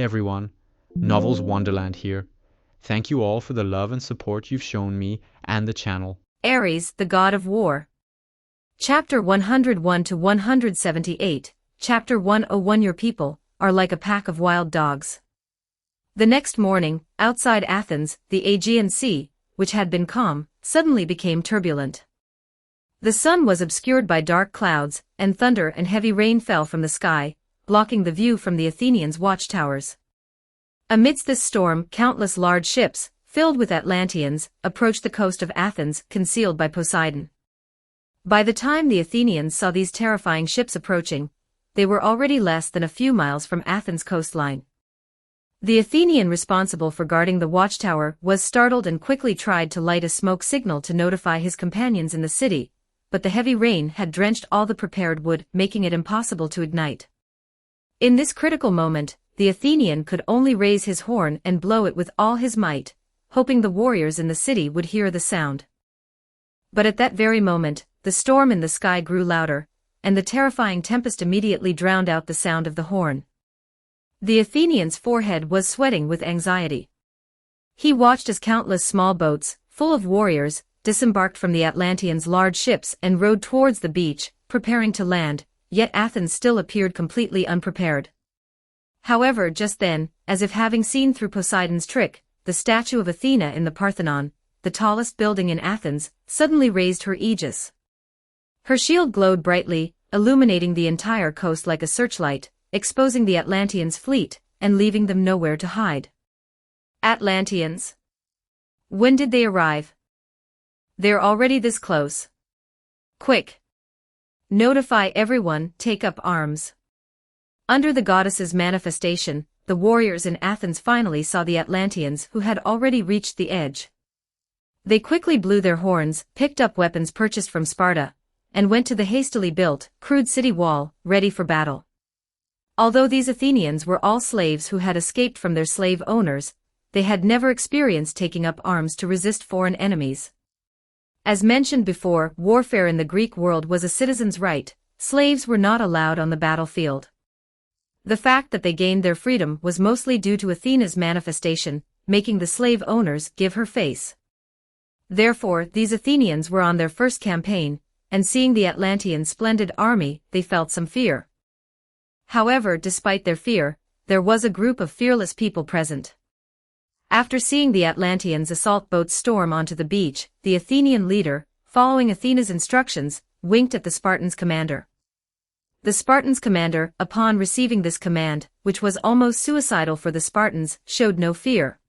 everyone, Novels Wonderland here. Thank you all for the love and support you've shown me and the channel. Ares, the god of war. Chapter 101 to 178, Chapter 101. Your people are like a pack of wild dogs. The next morning, outside Athens, the Aegean Sea, which had been calm, suddenly became turbulent. The sun was obscured by dark clouds, and thunder and heavy rain fell from the sky, blocking the view from the Athenians' watchtowers. Amidst this storm, countless large ships, filled with Atlanteans, approached the coast of Athens, concealed by Poseidon. By the time the Athenians saw these terrifying ships approaching, they were already less than a few miles from Athens' coastline. The Athenian responsible for guarding the watchtower was startled and quickly tried to light a smoke signal to notify his companions in the city, but the heavy rain had drenched all the prepared wood, making it impossible to ignite. In this critical moment, the Athenian could only raise his horn and blow it with all his might, hoping the warriors in the city would hear the sound. But at that very moment, the storm in the sky grew louder, and the terrifying tempest immediately drowned out the sound of the horn. The Athenian's forehead was sweating with anxiety. He watched as countless small boats, full of warriors, disembarked from the Atlanteans' large ships and rowed towards the beach, preparing to land, yet Athens still appeared completely unprepared. However, just then, as if having seen through Poseidon's trick, the statue of Athena in the Parthenon, the tallest building in Athens, suddenly raised her aegis. Her shield glowed brightly, illuminating the entire coast like a searchlight, exposing the Atlanteans' fleet, and leaving them nowhere to hide. Atlanteans? When did they arrive? They're already this close. Quick! Notify everyone, take up arms. Under the goddess's manifestation, the warriors in Athens finally saw the Atlanteans who had already reached the edge. They quickly blew their horns, picked up weapons purchased from Sparta, and went to the hastily built, crude city wall, ready for battle. Although these Athenians were all slaves who had escaped from their slave owners, they had never experienced taking up arms to resist foreign enemies. As mentioned before, warfare in the Greek world was a citizen's right. Slaves were not allowed on the battlefield. The fact that they gained their freedom was mostly due to Athena's manifestation, making the slave owners give her face. Therefore, these Athenians were on their first campaign, and seeing the Atlanteans' splendid army, they felt some fear. However, despite their fear, there was a group of fearless people present. After seeing the Atlanteans' assault boats storm onto the beach, the Athenian leader, following Athena's instructions, winked at the Spartans' commander. The Spartans' commander, upon receiving this command, which was almost suicidal for the Spartans, showed no fear.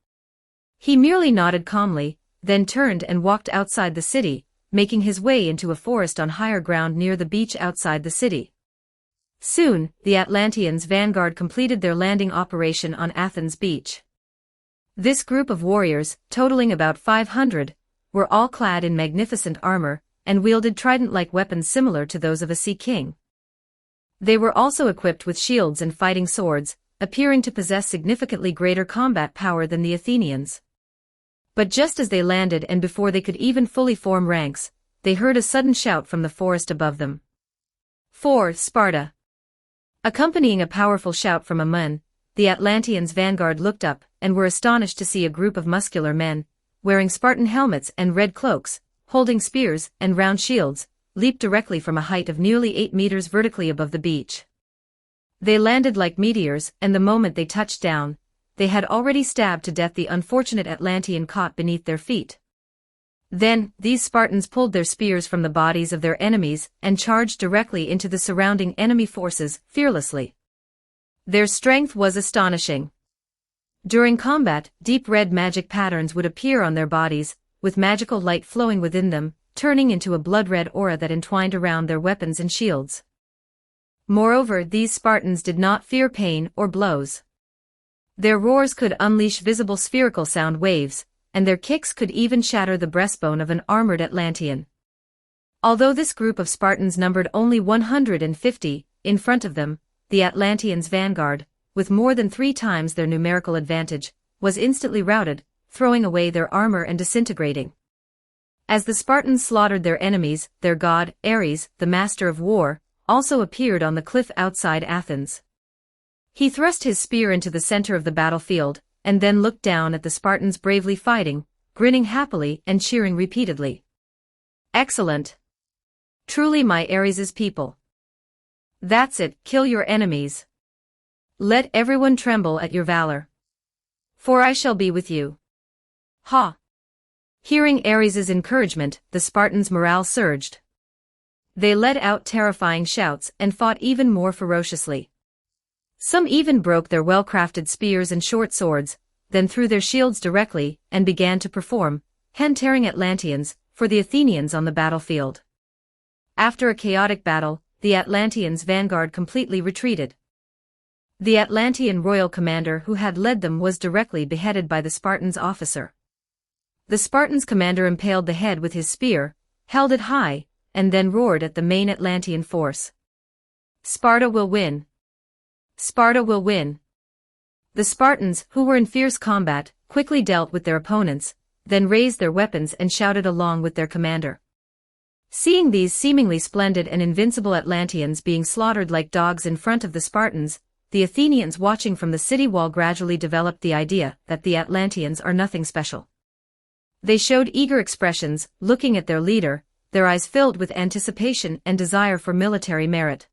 He merely nodded calmly, then turned and walked outside the city, making his way into a forest on higher ground near the beach outside the city. Soon, the Atlanteans' vanguard completed their landing operation on Athens beach. This group of warriors, totaling about 500, were all clad in magnificent armor, and wielded trident-like weapons similar to those of a sea king. They were also equipped with shields and fighting swords, appearing to possess significantly greater combat power than the Athenians. But just as they landed and before they could even fully form ranks, they heard a sudden shout from the forest above them. "For Sparta!" Accompanying a powerful shout from among, the Atlanteans' vanguard looked up, and were astonished to see a group of muscular men, wearing Spartan helmets and red cloaks, holding spears and round shields, leaped directly from a height of nearly 8 meters vertically above the beach. They landed like meteors, and the moment they touched down, they had already stabbed to death the unfortunate Atlantean caught beneath their feet. Then, these Spartans pulled their spears from the bodies of their enemies and charged directly into the surrounding enemy forces, fearlessly. Their strength was astonishing. During combat, deep red magic patterns would appear on their bodies, with magical light flowing within them, turning into a blood-red aura that entwined around their weapons and shields. Moreover, these Spartans did not fear pain or blows. Their roars could unleash visible spherical sound waves, and their kicks could even shatter the breastbone of an armored Atlantean. Although this group of Spartans numbered only 150, in front of them, the Atlanteans' vanguard, with more than 3 times their numerical advantage, was instantly routed, throwing away their armor and disintegrating. As the Spartans slaughtered their enemies, their god, Ares, the master of war, also appeared on the cliff outside Athens. He thrust his spear into the center of the battlefield, and then looked down at the Spartans bravely fighting, grinning happily and cheering repeatedly. Excellent! Truly my Ares' people. That's it, kill your enemies. Let everyone tremble at your valor. For I shall be with you. Ha! Hearing Ares' encouragement, the Spartans' morale surged. They let out terrifying shouts and fought even more ferociously. Some even broke their well-crafted spears and short swords, then threw their shields directly and began to perform hand-tearing Atlanteans for the Athenians on the battlefield. After a chaotic battle, the Atlanteans' vanguard completely retreated. The Atlantean royal commander who had led them was directly beheaded by the Spartans' officer. The Spartans' commander impaled the head with his spear, held it high, and then roared at the main Atlantean force. Sparta will win! Sparta will win! The Spartans, who were in fierce combat, quickly dealt with their opponents, then raised their weapons and shouted along with their commander. Seeing these seemingly splendid and invincible Atlanteans being slaughtered like dogs in front of the Spartans, the Athenians watching from the city wall gradually developed the idea that the Atlanteans are nothing special. They showed eager expressions, looking at their leader, their eyes filled with anticipation and desire for military merit.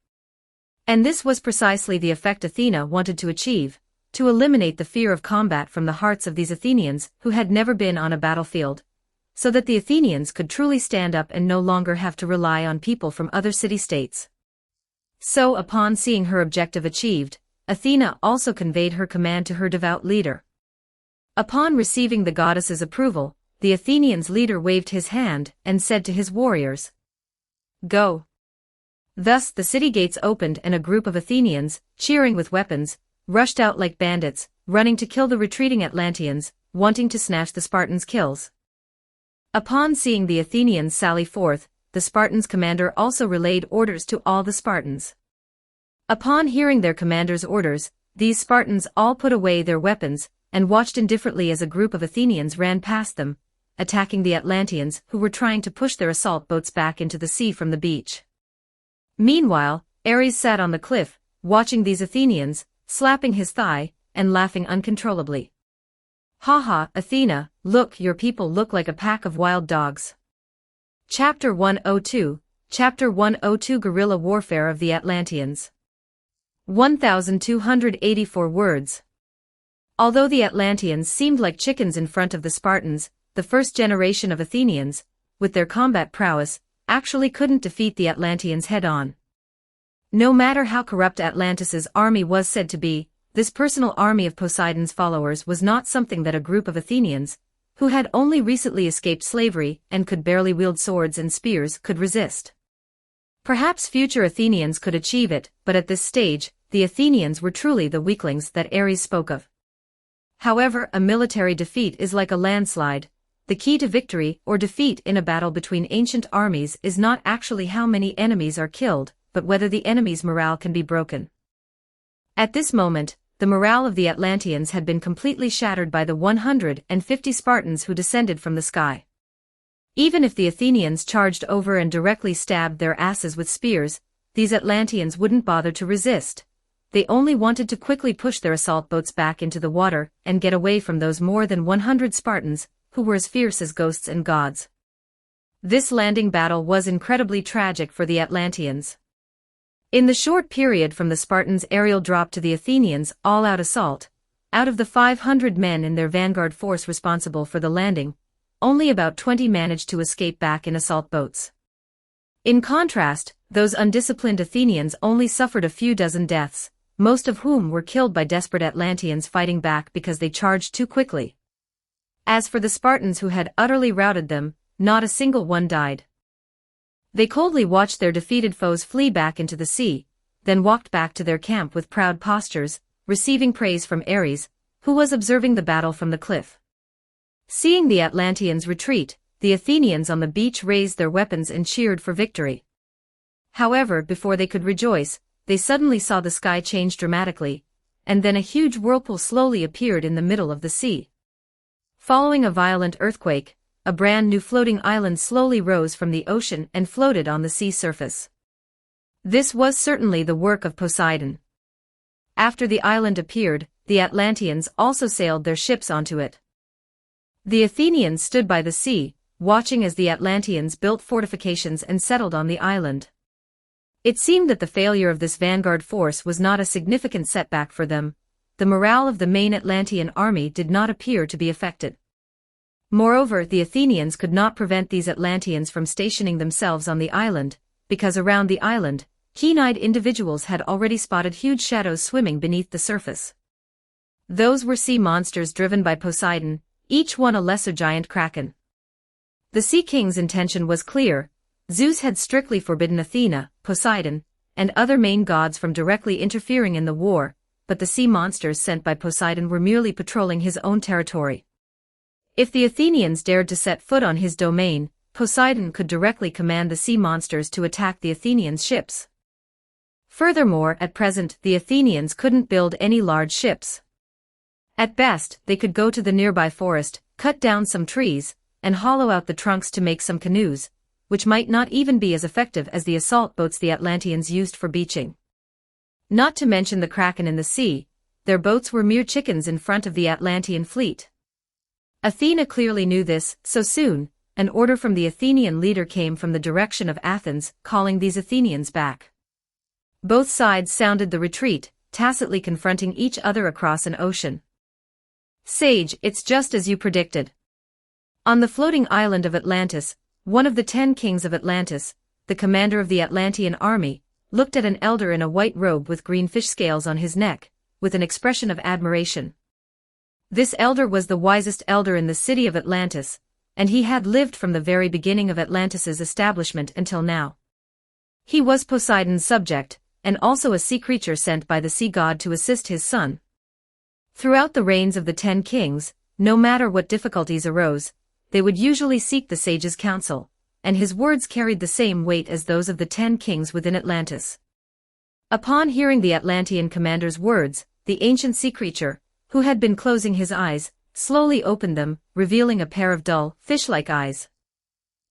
And this was precisely the effect Athena wanted to achieve, to eliminate the fear of combat from the hearts of these Athenians who had never been on a battlefield, so that the Athenians could truly stand up and no longer have to rely on people from other city-states. So upon seeing her objective achieved, Athena also conveyed her command to her devout leader. Upon receiving the goddess's approval, the Athenians' leader waved his hand and said to his warriors, "Go!" Thus the city gates opened and a group of Athenians, cheering with weapons, rushed out like bandits, running to kill the retreating Atlanteans, wanting to snatch the Spartans' kills. Upon seeing the Athenians sally forth, the Spartans' commander also relayed orders to all the Spartans. Upon hearing their commander's orders, these Spartans all put away their weapons and watched indifferently as a group of Athenians ran past them, attacking the Atlanteans who were trying to push their assault boats back into the sea from the beach. Meanwhile, Ares sat on the cliff, watching these Athenians, slapping his thigh, and laughing uncontrollably. "Ha ha, Athena, look, your people look like a pack of wild dogs." Chapter 102, Chapter 102 Guerrilla Warfare of the Atlanteans. 1284 words. Although the Atlanteans seemed like chickens in front of the Spartans, the first generation of Athenians, with their combat prowess, actually couldn't defeat the Atlanteans head-on. No matter how corrupt Atlantis' army was said to be, this personal army of Poseidon's followers was not something that a group of Athenians, who had only recently escaped slavery and could barely wield swords and spears, could resist. Perhaps future Athenians could achieve it, but at this stage, the Athenians were truly the weaklings that Ares spoke of. However, a military defeat is like a landslide. The key to victory or defeat in a battle between ancient armies is not actually how many enemies are killed, but whether the enemy's morale can be broken. At this moment, the morale of the Atlanteans had been completely shattered by the 150 Spartans who descended from the sky. Even if the Athenians charged over and directly stabbed their asses with spears, these Atlanteans wouldn't bother to resist. They only wanted to quickly push their assault boats back into the water and get away from those more than 100 Spartans, who were as fierce as ghosts and gods. This landing battle was incredibly tragic for the Atlanteans. In the short period from the Spartans' aerial drop to the Athenians' all-out assault, out of the 500 men in their vanguard force responsible for the landing, only about 20 managed to escape back in assault boats. In contrast, those undisciplined Athenians only suffered a few dozen deaths, most of whom were killed by desperate Atlanteans fighting back because they charged too quickly. As for the Spartans who had utterly routed them, not a single one died. They coldly watched their defeated foes flee back into the sea, then walked back to their camp with proud postures, receiving praise from Ares, who was observing the battle from the cliff. Seeing the Atlanteans retreat, the Athenians on the beach raised their weapons and cheered for victory. However, before they could rejoice, they suddenly saw the sky change dramatically, and then a huge whirlpool slowly appeared in the middle of the sea. Following a violent earthquake, a brand new floating island slowly rose from the ocean and floated on the sea surface. This was certainly the work of Poseidon. After the island appeared, the Atlanteans also sailed their ships onto it. The Athenians stood by the sea, watching as the Atlanteans built fortifications and settled on the island. It seemed that the failure of this vanguard force was not a significant setback for them. The morale of the main Atlantean army did not appear to be affected. Moreover, the Athenians could not prevent these Atlanteans from stationing themselves on the island, because around the island, keen-eyed individuals had already spotted huge shadows swimming beneath the surface. Those were sea monsters driven by Poseidon, each one a lesser giant kraken. The Sea King's intention was clear. Zeus had strictly forbidden Athena, Poseidon, and other main gods from directly interfering in the war, but the sea monsters sent by Poseidon were merely patrolling his own territory. If the Athenians dared to set foot on his domain, Poseidon could directly command the sea monsters to attack the Athenians' ships. Furthermore, at present, the Athenians couldn't build any large ships. At best, they could go to the nearby forest, cut down some trees, and hollow out the trunks to make some canoes, which might not even be as effective as the assault boats the Atlanteans used for beaching. Not to mention the kraken in the sea, their boats were mere chickens in front of the Atlantean fleet. Athena clearly knew this, so soon, an order from the Athenian leader came from the direction of Athens, calling these Athenians back. Both sides sounded the retreat, tacitly confronting each other across an ocean. Sage, it's just as you predicted. On the floating island of Atlantis, one of the 10 kings of Atlantis, the commander of the Atlantean army, looked at an elder in a white robe with green fish scales on his neck, with an expression of admiration. This elder was the wisest elder in the city of Atlantis, and he had lived from the very beginning of Atlantis's establishment until now. He was Poseidon's subject, and also a sea creature sent by the sea god to assist his son. Throughout the reigns of the 10 kings, no matter what difficulties arose, they would usually seek the sage's counsel, and his words carried the same weight as those of the 10 kings within Atlantis. Upon hearing the Atlantean commander's words, the ancient sea creature, who had been closing his eyes, slowly opened them, revealing a pair of dull, fish-like eyes.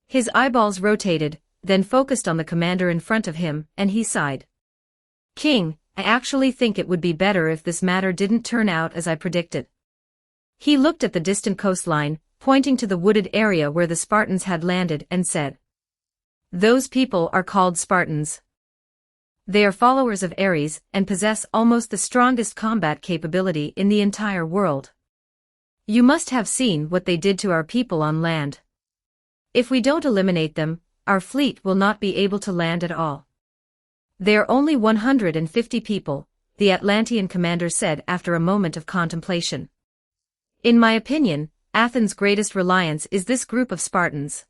His eyeballs rotated, then focused on the commander in front of him, and he sighed. "King, I actually think it would be better if this matter didn't turn out as I predicted." He looked at the distant coastline, pointing to the wooded area where the Spartans had landed, and said, "Those people are called Spartans. They are followers of Ares, and possess almost the strongest combat capability in the entire world. You must have seen what they did to our people on land. If we don't eliminate them, our fleet will not be able to land at all." "They are only 150 people," the Atlantean commander said after a moment of contemplation. "In my opinion, Athens' greatest reliance is this group of Spartans.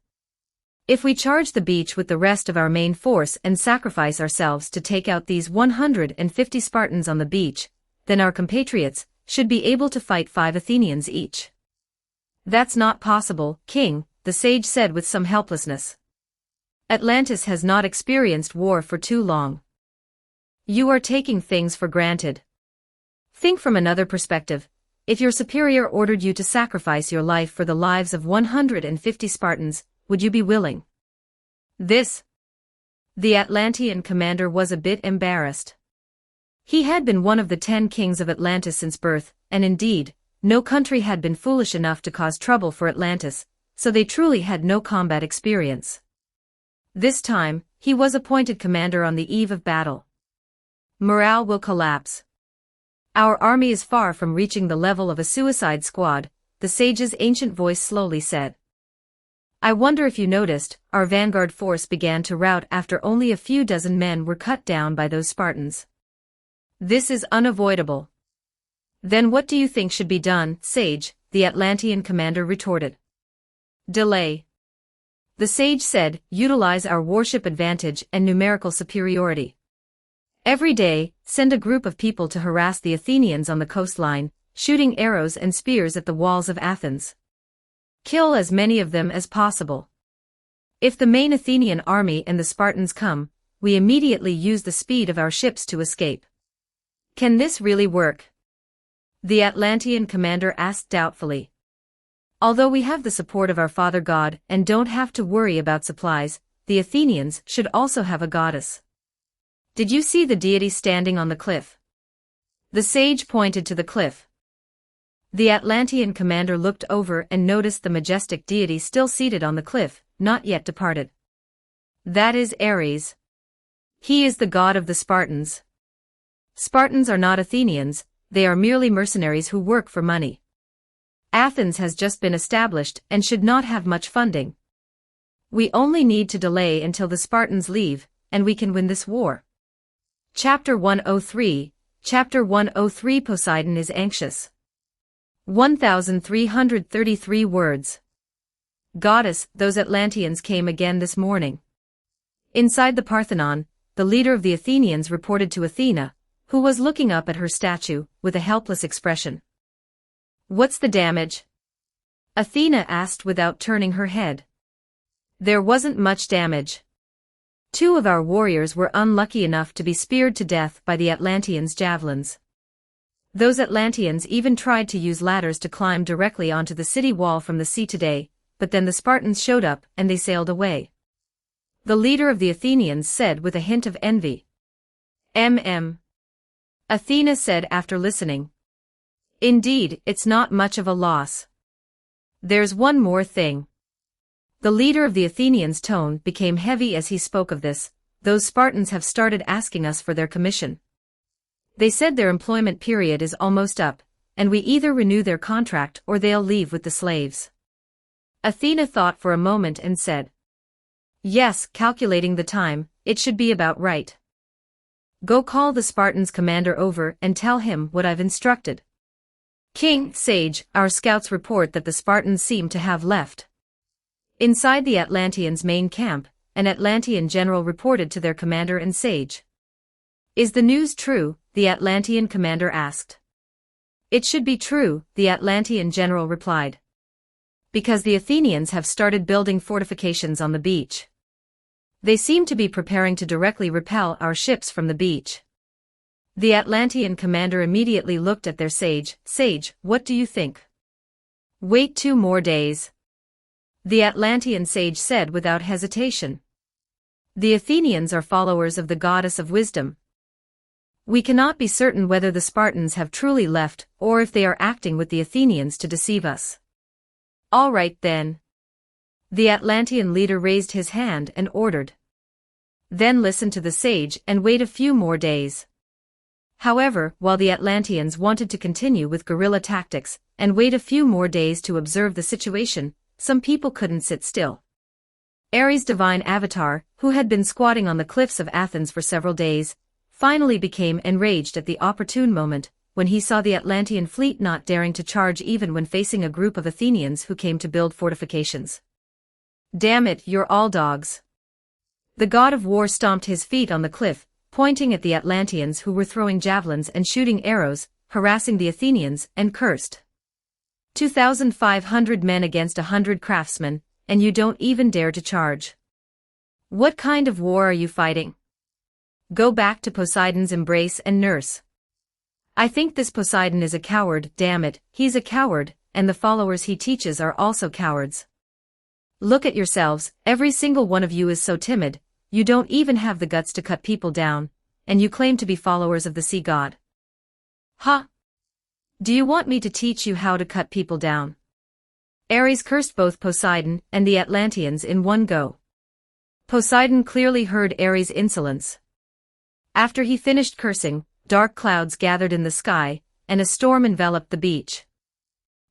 If we charge the beach with the rest of our main force and sacrifice ourselves to take out these 150 Spartans on the beach, then our compatriots should be able to fight 5 Athenians each." "That's not possible, King," the sage said with some helplessness. "Atlantis has not experienced war for too long. You are taking things for granted. Think from another perspective. If your superior ordered you to sacrifice your life for the lives of 150 Spartans, would you be willing?" The Atlantean commander was a bit embarrassed. He had been one of the 10 kings of Atlantis since birth, and indeed, no country had been foolish enough to cause trouble for Atlantis, so they truly had no combat experience. This time, he was appointed commander on the eve of battle. "Morale will collapse. Our army is far from reaching the level of a suicide squad," the sage's ancient voice slowly said. "I wonder if you noticed, our vanguard force began to rout after only a few dozen men were cut down by those Spartans. This is unavoidable." "Then what do you think should be done, sage?" the Atlantean commander retorted. "Delay." The sage said, "Utilize our warship advantage and numerical superiority. Every day, send a group of people to harass the Athenians on the coastline, shooting arrows and spears at the walls of Athens. Kill as many of them as possible. If the main Athenian army and the Spartans come, we immediately use the speed of our ships to escape." "Can this really work?" the Atlantean commander asked doubtfully. "Although we have the support of our father god and don't have to worry about supplies, the Athenians should also have a goddess. Did you see the deity standing on the cliff?" The sage pointed to the cliff. The Atlantean commander looked over and noticed the majestic deity still seated on the cliff, not yet departed. That is Ares. He is the god of the Spartans. Spartans are not Athenians, they are merely mercenaries who work for money. Athens has just been established and should not have much funding. We only need to delay until the Spartans leave, and we can win this war. Chapter 103. Chapter 103. Poseidon is anxious. 1333 words. Goddess, those Atlanteans came again this morning. Inside the Parthenon, the leader of the Athenians reported to Athena, who was looking up at her statue, with a helpless expression. What's the damage? Athena asked without turning her head. There wasn't much damage. 2 of our warriors were unlucky enough to be speared to death by the Atlanteans' javelins. Those Atlanteans even tried to use ladders to climb directly onto the city wall from the sea today, but then the Spartans showed up and they sailed away. The leader of the Athenians said with a hint of envy. Athena said after listening. Indeed, it's not much of a loss. There's one more thing. The leader of the Athenians' tone became heavy as he spoke of this. Those Spartans have started asking us for their commission. They said their employment period is almost up, and we either renew their contract or they'll leave with the slaves. Athena thought for a moment and said. Yes, calculating the time, it should be about right. Go call the Spartans' commander over and tell him what I've instructed. King, sage, our scouts report that the Spartans seem to have left. Inside the Atlanteans' main camp, an Atlantean general reported to their commander and sage. Is the news true? The Atlantean commander asked. It should be true, the Atlantean general replied. Because the Athenians have started building fortifications on the beach. They seem to be preparing to directly repel our ships from the beach. The Atlantean commander immediately looked at their sage. Sage, what do you think? Wait 2 more days. The Atlantean sage said without hesitation. The Athenians are followers of the goddess of wisdom. We cannot be certain whether the Spartans have truly left or if they are acting with the Athenians to deceive us. All right then. The Atlantean leader raised his hand and ordered. Then listen to the sage and wait a few more days. However, while the Atlanteans wanted to continue with guerrilla tactics and wait a few more days to observe the situation, some people couldn't sit still. Ares' divine avatar, who had been squatting on the cliffs of Athens for several days, finally became enraged at the opportune moment, when he saw the Atlantean fleet not daring to charge even when facing a group of Athenians who came to build fortifications. Damn it, you're all dogs. The god of war stomped his feet on the cliff, pointing at the Atlanteans who were throwing javelins and shooting arrows, harassing the Athenians, and cursed. 2,500 men against 100 craftsmen, and you don't even dare to charge. What kind of war are you fighting? Go back to Poseidon's embrace and nurse. I think this Poseidon is a coward, damn it, he's a coward, and the followers he teaches are also cowards. Look at yourselves, every single one of you is so timid, you don't even have the guts to cut people down, and you claim to be followers of the sea god. Ha! Do you want me to teach you how to cut people down? Ares cursed both Poseidon and the Atlanteans in one go. Poseidon clearly heard Ares' insolence. After he finished cursing, dark clouds gathered in the sky, and a storm enveloped the beach.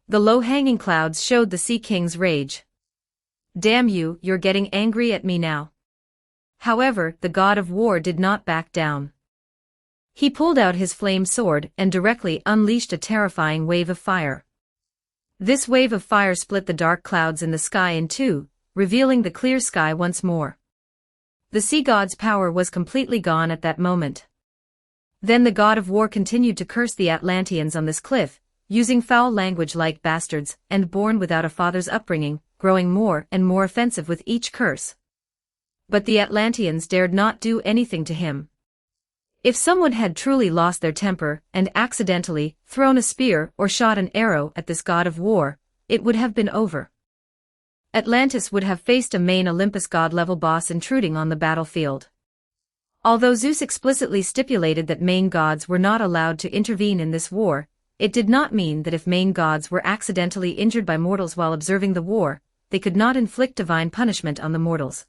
The low-hanging clouds showed the Sea King's rage. Damn you, you're getting angry at me now. However, the god of war did not back down. He pulled out his flame sword and directly unleashed a terrifying wave of fire. This wave of fire split the dark clouds in the sky in 2, revealing the clear sky once more. The sea god's power was completely gone at that moment. Then the god of war continued to curse the Atlanteans on this cliff, using foul language like bastards and born without a father's upbringing, growing more and more offensive with each curse. But the Atlanteans dared not do anything to him. If someone had truly lost their temper and accidentally thrown a spear or shot an arrow at this god of war, it would have been over. Atlantis would have faced a main Olympus god-level boss intruding on the battlefield. Although Zeus explicitly stipulated that main gods were not allowed to intervene in this war, it did not mean that if main gods were accidentally injured by mortals while observing the war, they could not inflict divine punishment on the mortals.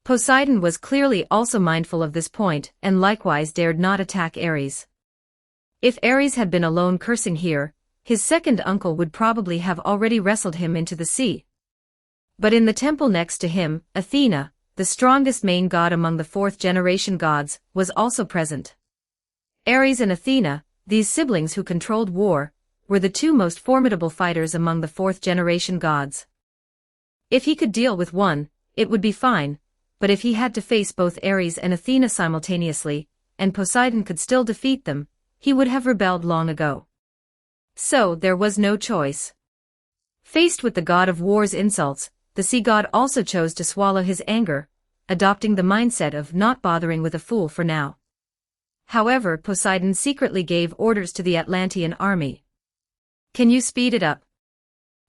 Poseidon was clearly also mindful of this point and likewise dared not attack Ares. If Ares had been alone cursing here, his second uncle would probably have already wrestled him into the sea. But in the temple next to him, Athena, the strongest main god among the fourth-generation gods, was also present. Ares and Athena, these siblings who controlled war, were the two most formidable fighters among the fourth-generation gods. If he could deal with one, it would be fine, but if he had to face both Ares and Athena simultaneously, and Poseidon could still defeat them, he would have rebelled long ago. So there was no choice. Faced with the god of war's insults, the sea god also chose to swallow his anger, adopting the mindset of not bothering with a fool for now. However, Poseidon secretly gave orders to the Atlantean army. Can you speed it up?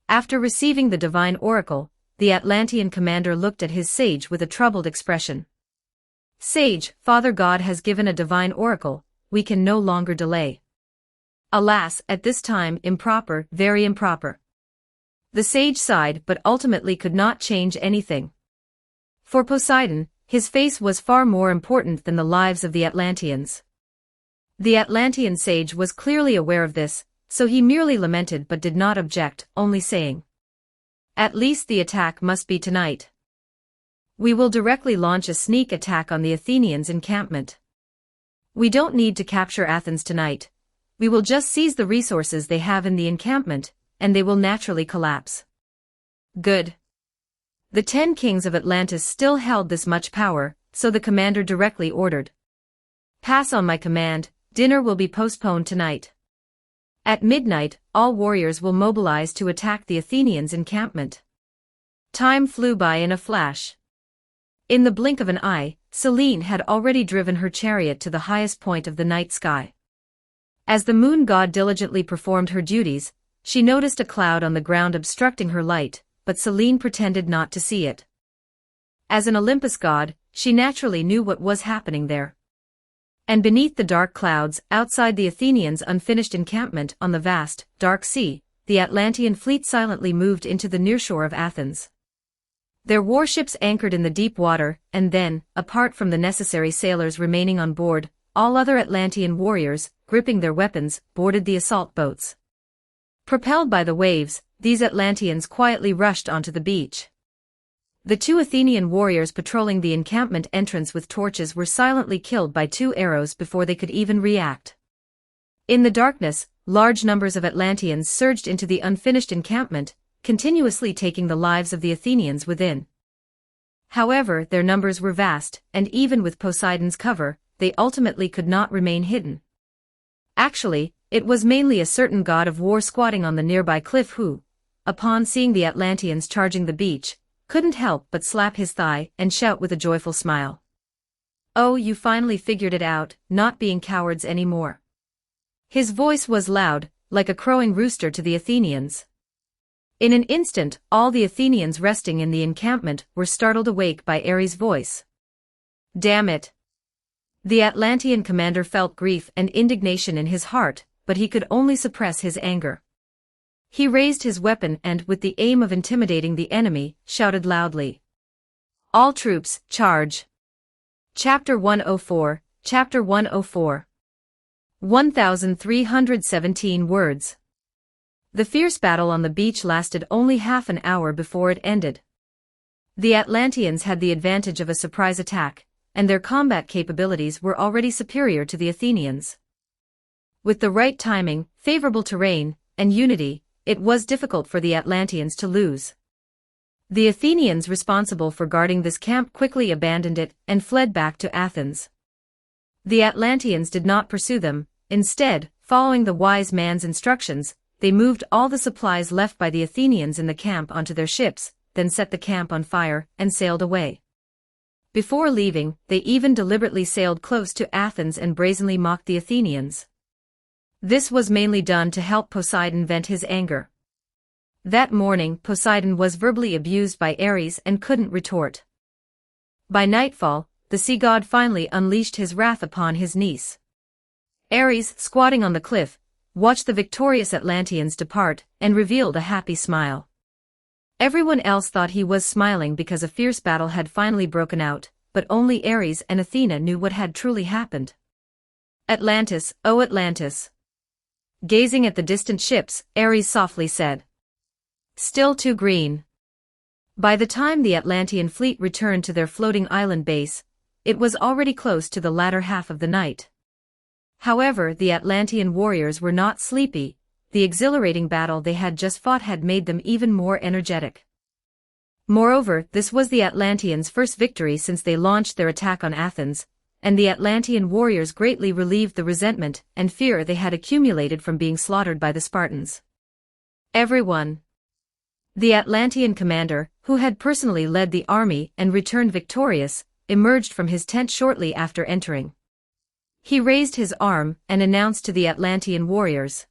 After receiving the divine oracle, the Atlantean commander looked at his sage with a troubled expression. Sage, Father God has given a divine oracle, we can no longer delay. Alas, at this time, improper, very improper. The sage sighed but ultimately could not change anything. For Poseidon, his face was far more important than the lives of the Atlanteans. The Atlantean sage was clearly aware of this, so he merely lamented but did not object, only saying, "At least the attack must be tonight. We will directly launch a sneak attack on the Athenians' encampment. We don't need to capture Athens tonight. We will just seize the resources they have in the encampment, and they will naturally collapse." Good. The 10 kings of Atlantis still held this much power, so the commander directly ordered, "Pass on my command, dinner will be postponed tonight. At midnight, all warriors will mobilize to attack the Athenians' encampment." Time flew by in a flash. In the blink of an eye, Selene had already driven her chariot to the highest point of the night sky. As the moon god diligently performed her duties, she noticed a cloud on the ground obstructing her light, but Selene pretended not to see it. As an Olympus god, she naturally knew what was happening there. And beneath the dark clouds, outside the Athenians' unfinished encampment on the vast, dark sea, the Atlantean fleet silently moved into the nearshore of Athens. Their warships anchored in the deep water, and then, apart from the necessary sailors remaining on board, all other Atlantean warriors, gripping their weapons, boarded the assault boats. Propelled by the waves, these Atlanteans quietly rushed onto the beach. The 2 Athenian warriors patrolling the encampment entrance with torches were silently killed by 2 arrows before they could even react. In the darkness, large numbers of Atlanteans surged into the unfinished encampment, continuously taking the lives of the Athenians within. However, their numbers were vast, and even with Poseidon's cover, they ultimately could not remain hidden. Actually, it was mainly a certain god of war squatting on the nearby cliff who, upon seeing the Atlanteans charging the beach, couldn't help but slap his thigh and shout with a joyful smile. "Oh, you finally figured it out, not being cowards anymore." His voice was loud, like a crowing rooster to the Athenians. In an instant, all the Athenians resting in the encampment were startled awake by Ares' voice. Damn it! The Atlantean commander felt grief and indignation in his heart, but he could only suppress his anger. He raised his weapon and, with the aim of intimidating the enemy, shouted loudly, "All troops, charge!" Chapter 104, Chapter 104. 1317 words. The fierce battle on the beach lasted only half an hour before it ended. The Atlanteans had the advantage of a surprise attack, and their combat capabilities were already superior to the Athenians. With the right timing, favorable terrain, and unity, it was difficult for the Atlanteans to lose. The Athenians responsible for guarding this camp quickly abandoned it and fled back to Athens. The Atlanteans did not pursue them. Instead, following the wise man's instructions, they moved all the supplies left by the Athenians in the camp onto their ships, then set the camp on fire and sailed away. Before leaving, they even deliberately sailed close to Athens and brazenly mocked the Athenians. This was mainly done to help Poseidon vent his anger. That morning, Poseidon was verbally abused by Ares and couldn't retort. By nightfall, the sea god finally unleashed his wrath upon his niece. Ares, squatting on the cliff, watched the victorious Atlanteans depart and revealed a happy smile. Everyone else thought he was smiling because a fierce battle had finally broken out, but only Ares and Athena knew what had truly happened. Atlantis, oh Atlantis! Gazing at the distant ships, Ares softly said. Still too green. By the time the Atlantean fleet returned to their floating island base, it was already close to the latter half of the night. However, the Atlantean warriors were not sleepy. The exhilarating battle they had just fought had made them even more energetic. Moreover, this was the Atlanteans' first victory since they launched their attack on Athens, and the Atlantean warriors greatly relieved the resentment and fear they had accumulated from being slaughtered by the Spartans. Everyone. The Atlantean commander, who had personally led the army and returned victorious, emerged from his tent shortly after entering. He raised his arm and announced to the Atlantean warriors.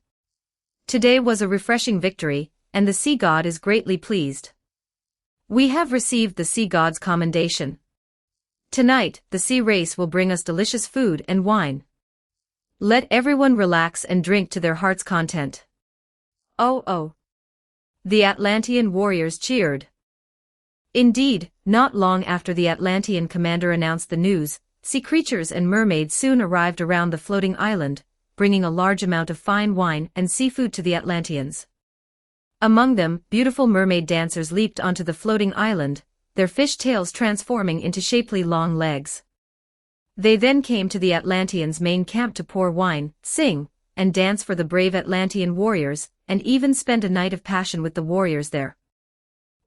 Today was a refreshing victory, and the sea god is greatly pleased. We have received the sea god's commendation. Tonight, the sea race will bring us delicious food and wine. Let everyone relax and drink to their heart's content. Oh oh! The Atlantean warriors cheered. Indeed, not long after the Atlantean commander announced the news, sea creatures and mermaids soon arrived around the floating island, bringing a large amount of fine wine and seafood to the Atlanteans. Among them, beautiful mermaid dancers leaped onto the floating island, their fish tails transforming into shapely long legs. They then came to the Atlanteans' main camp to pour wine, sing, and dance for the brave Atlantean warriors, and even spend a night of passion with the warriors there.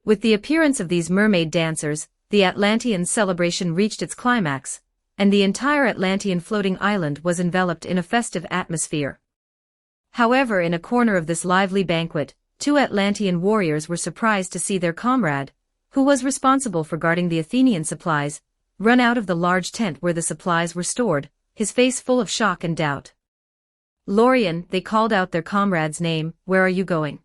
With the appearance of these mermaid dancers, the Atlantean celebration reached its climax, and the entire Atlantean floating island was enveloped in a festive atmosphere. However, in a corner of this lively banquet, two Atlantean warriors were surprised to see their comrade, who was responsible for guarding the Athenian supplies, run out of the large tent where the supplies were stored, his face full of shock and doubt. Lorien, they called out their comrade's name, where are you going?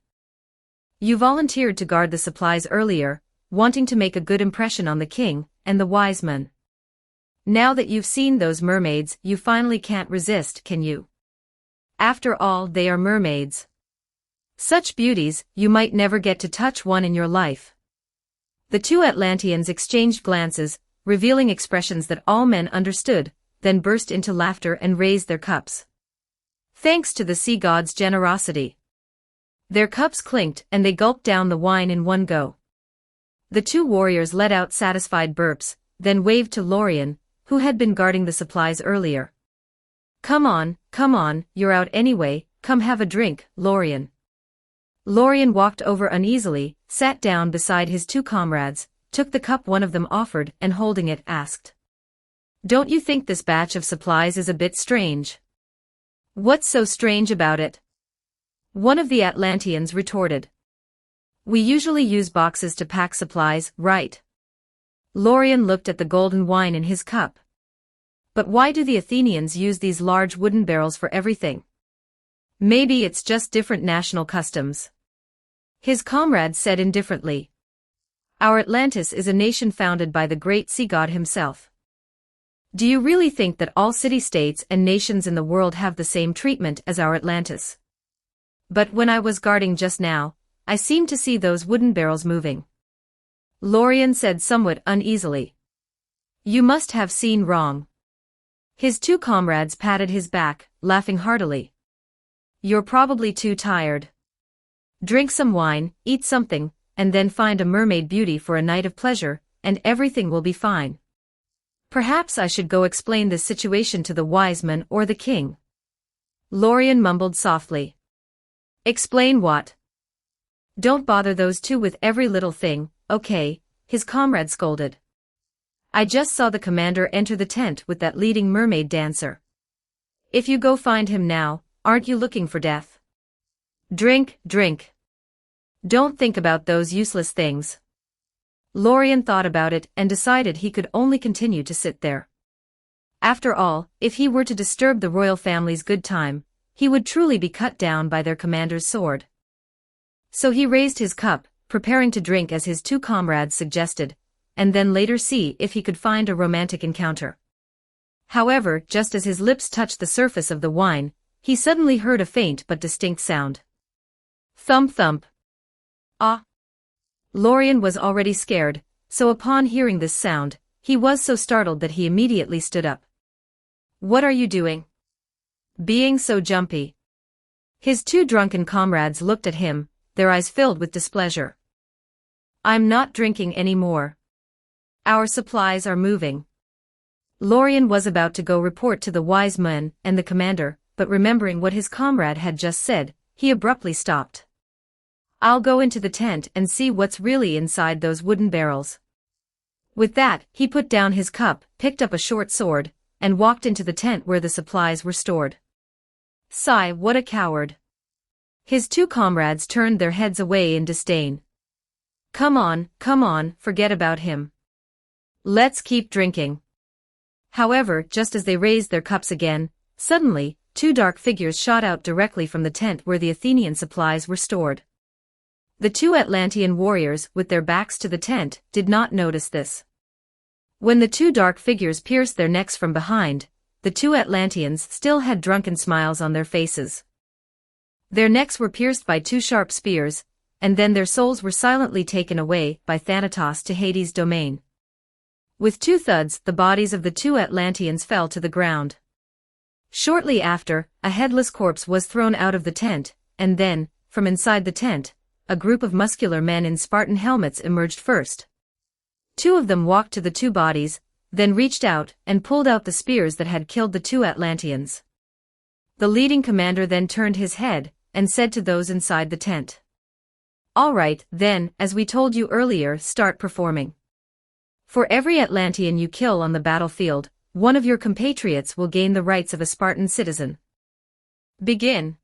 You volunteered to guard the supplies earlier, wanting to make a good impression on the king and the wise men. Now that you've seen those mermaids, you finally can't resist, can you? After all, they are mermaids. Such beauties, you might never get to touch one in your life. The two Atlanteans exchanged glances, revealing expressions that all men understood, then burst into laughter and raised their cups. Thanks to the sea god's generosity. Their cups clinked and they gulped down the wine in one go. The two warriors let out satisfied burps, then waved to Lorien, who had been guarding the supplies earlier. Come on, you're out anyway, come have a drink, Lorien. Lorien walked over uneasily, sat down beside his two comrades, took the cup one of them offered and holding it asked. Don't you think this batch of supplies is a bit strange? What's so strange about it? One of the Atlanteans retorted. We usually use boxes to pack supplies, right? Lorien looked at the golden wine in his cup. But why do the Athenians use these large wooden barrels for everything? Maybe it's just different national customs. His comrade said indifferently. Our Atlantis is a nation founded by the great sea god himself. Do you really think that all city-states and nations in the world have the same treatment as our Atlantis? But when I was guarding just now, I seemed to see those wooden barrels moving. Lorien said somewhat uneasily. You must have seen wrong. His two comrades patted his back, laughing heartily. You're probably too tired. Drink some wine, eat something, and then find a mermaid beauty for a night of pleasure, and everything will be fine. Perhaps I should go explain this situation to the wise men or the king. Lorien mumbled softly. Explain what? Don't bother those two with every little thing, okay, his comrade scolded. I just saw the commander enter the tent with that leading mermaid dancer. If you go find him now, aren't you looking for death? Drink. Don't think about those useless things. Lorien thought about it and decided he could only continue to sit there. After all, if he were to disturb the royal family's good time, he would truly be cut down by their commander's sword. So he raised his cup, preparing to drink as his two comrades suggested, and then later see if he could find a romantic encounter. However, just as his lips touched the surface of the wine, he suddenly heard a faint but distinct sound. Thump thump. Ah! Lorien was already scared, so upon hearing this sound, he was so startled that he immediately stood up. What are you doing? Being so jumpy. His two drunken comrades looked at him, their eyes filled with displeasure. I'm not drinking any more. Our supplies are moving. Lorien was about to go report to the wise men and the commander, but remembering what his comrade had just said, he abruptly stopped. I'll go into the tent and see what's really inside those wooden barrels. With that, he put down his cup, picked up a short sword, and walked into the tent where the supplies were stored. Sigh, what a coward. His two comrades turned their heads away in disdain. Come on, forget about him. Let's keep drinking. However, just as they raised their cups again, suddenly, two dark figures shot out directly from the tent where the Athenian supplies were stored. The two Atlantean warriors, with their backs to the tent, did not notice this. When the two dark figures pierced their necks from behind, the two Atlanteans still had drunken smiles on their faces. Their necks were pierced by two sharp spears, and then their souls were silently taken away by Thanatos to Hades' domain. With two thuds, the bodies of the two Atlanteans fell to the ground. Shortly after, a headless corpse was thrown out of the tent, and then, from inside the tent, a group of muscular men in Spartan helmets emerged first. Two of them walked to the two bodies, then reached out and pulled out the spears that had killed the two Atlanteans. The leading commander then turned his head and said to those inside the tent, "All right, then, as we told you earlier, start performing. For every Atlantean you kill on the battlefield, one of your compatriots will gain the rights of a Spartan citizen. Begin."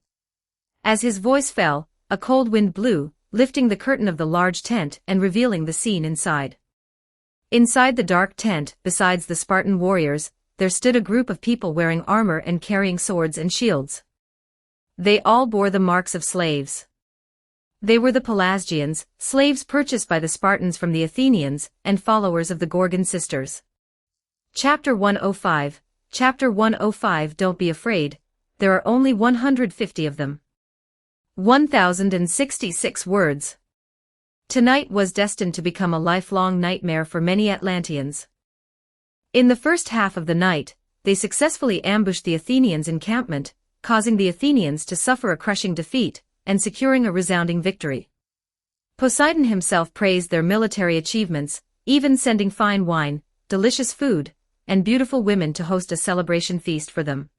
As his voice fell, a cold wind blew, lifting the curtain of the large tent and revealing the scene inside. Inside the dark tent, besides the Spartan warriors, there stood a group of people wearing armor and carrying swords and shields. They all bore the marks of slaves. They were the Pelasgians, slaves purchased by the Spartans from the Athenians, and followers of the Gorgon sisters. Chapter 105. Chapter 105. Don't be afraid, there are only 150 of them. 1066 words. Tonight was destined to become a lifelong nightmare for many Atlanteans. In the first half of the night, they successfully ambushed the Athenians' encampment, causing the Athenians to suffer a crushing defeat, and securing a resounding victory. Poseidon himself praised their military achievements, even sending fine wine, delicious food, and beautiful women to host a celebration feast for them.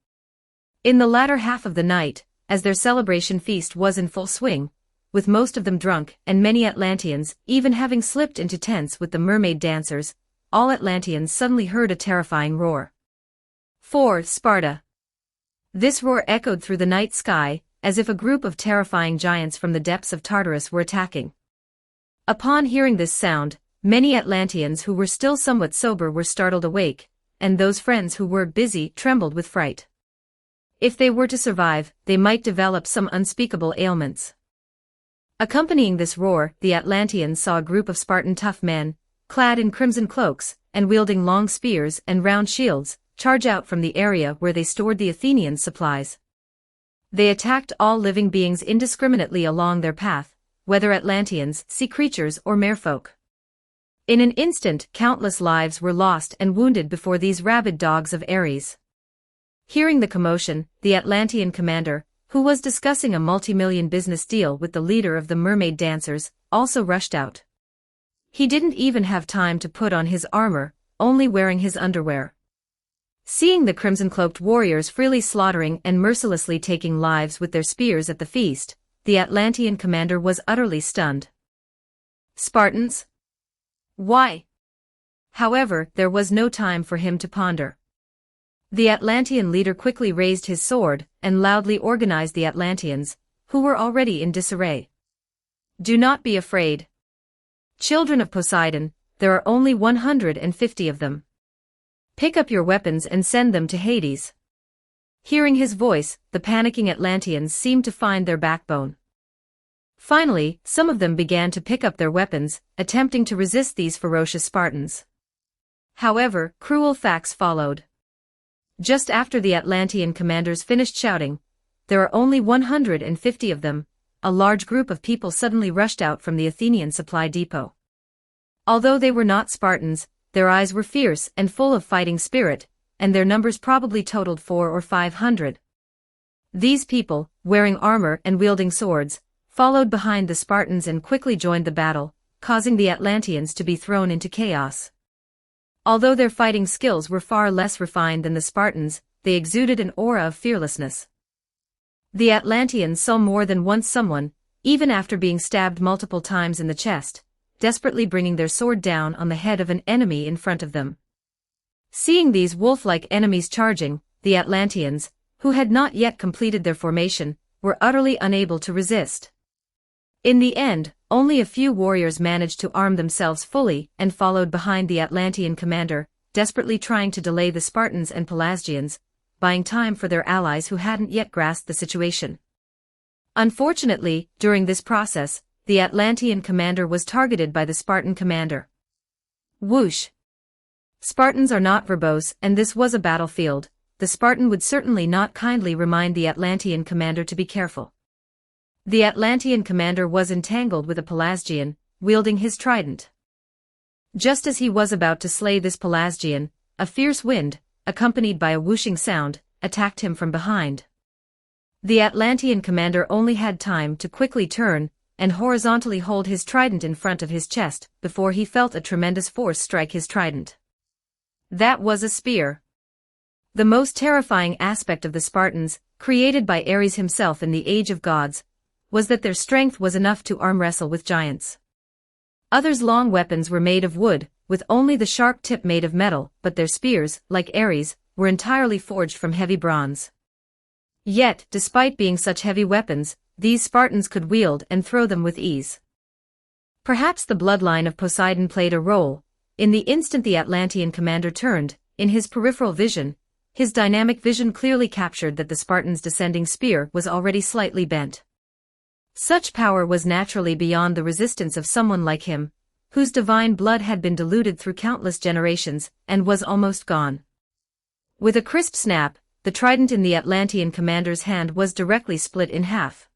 In the latter half of the night, as their celebration feast was in full swing, with most of them drunk and many Atlanteans even having slipped into tents with the mermaid dancers, all Atlanteans suddenly heard a terrifying roar. For Sparta. This roar echoed through the night sky, as if a group of terrifying giants from the depths of Tartarus were attacking. Upon hearing this sound, many Atlanteans who were still somewhat sober were startled awake, and those friends who were busy trembled with fright. If they were to survive, they might develop some unspeakable ailments. Accompanying this roar, the Atlanteans saw a group of Spartan tough men, clad in crimson cloaks, and wielding long spears and round shields, charge out from the area where they stored the Athenians' supplies. They attacked all living beings indiscriminately along their path, whether Atlanteans, sea creatures or merfolk. In an instant, countless lives were lost and wounded before these rabid dogs of Ares. Hearing the commotion, the Atlantean commander, who was discussing a multi-million business deal with the leader of the mermaid dancers, also rushed out. He didn't even have time to put on his armor, only wearing his underwear. Seeing the crimson-cloaked warriors freely slaughtering and mercilessly taking lives with their spears at the feast, the Atlantean commander was utterly stunned. Spartans? Why? However, there was no time for him to ponder. The Atlantean leader quickly raised his sword and loudly organized the Atlanteans, who were already in disarray. Do not be afraid. Children of Poseidon, there are only 150 of them. Pick up your weapons and send them to Hades. Hearing his voice, the panicking Atlanteans seemed to find their backbone. Finally, some of them began to pick up their weapons, attempting to resist these ferocious Spartans. However, cruel facts followed. Just after the Atlantean commanders finished shouting, "There are only 150 of them," a large group of people suddenly rushed out from the Athenian supply depot. Although they were not Spartans, their eyes were fierce and full of fighting spirit, and their numbers probably totaled 400 or 500. These people, wearing armor and wielding swords, followed behind the Spartans and quickly joined the battle, causing the Atlanteans to be thrown into chaos. Although their fighting skills were far less refined than the Spartans, they exuded an aura of fearlessness. The Atlanteans saw more than once someone, even after being stabbed multiple times in the chest, desperately bringing their sword down on the head of an enemy in front of them. Seeing these wolf-like enemies charging, the Atlanteans, who had not yet completed their formation, were utterly unable to resist. In the end, only a few warriors managed to arm themselves fully and followed behind the Atlantean commander, desperately trying to delay the Spartans and Pelasgians, buying time for their allies who hadn't yet grasped the situation. Unfortunately, during this process, the Atlantean commander was targeted by the Spartan commander. Whoosh! Spartans are not verbose, and this was a battlefield. The Spartan would certainly not kindly remind the Atlantean commander to be careful. The Atlantean commander was entangled with a Pelasgian, wielding his trident. Just as he was about to slay this Pelasgian, a fierce wind, accompanied by a whooshing sound, attacked him from behind. The Atlantean commander only had time to quickly turn and horizontally hold his trident in front of his chest before he felt a tremendous force strike his trident. That was a spear. The most terrifying aspect of the Spartans, created by Ares himself in the Age of Gods, was that their strength was enough to arm wrestle with giants. Others' long weapons were made of wood, with only the sharp tip made of metal, but their spears, like Ares, were entirely forged from heavy bronze. Yet, despite being such heavy weapons, these Spartans could wield and throw them with ease. Perhaps the bloodline of Poseidon played a role. In the instant the Atlantean commander turned, in his peripheral vision, his dynamic vision clearly captured that the Spartan's descending spear was already slightly bent. Such power was naturally beyond the resistance of someone like him, whose divine blood had been diluted through countless generations, and was almost gone. With a crisp snap, the trident in the Atlantean commander's hand was directly split in half.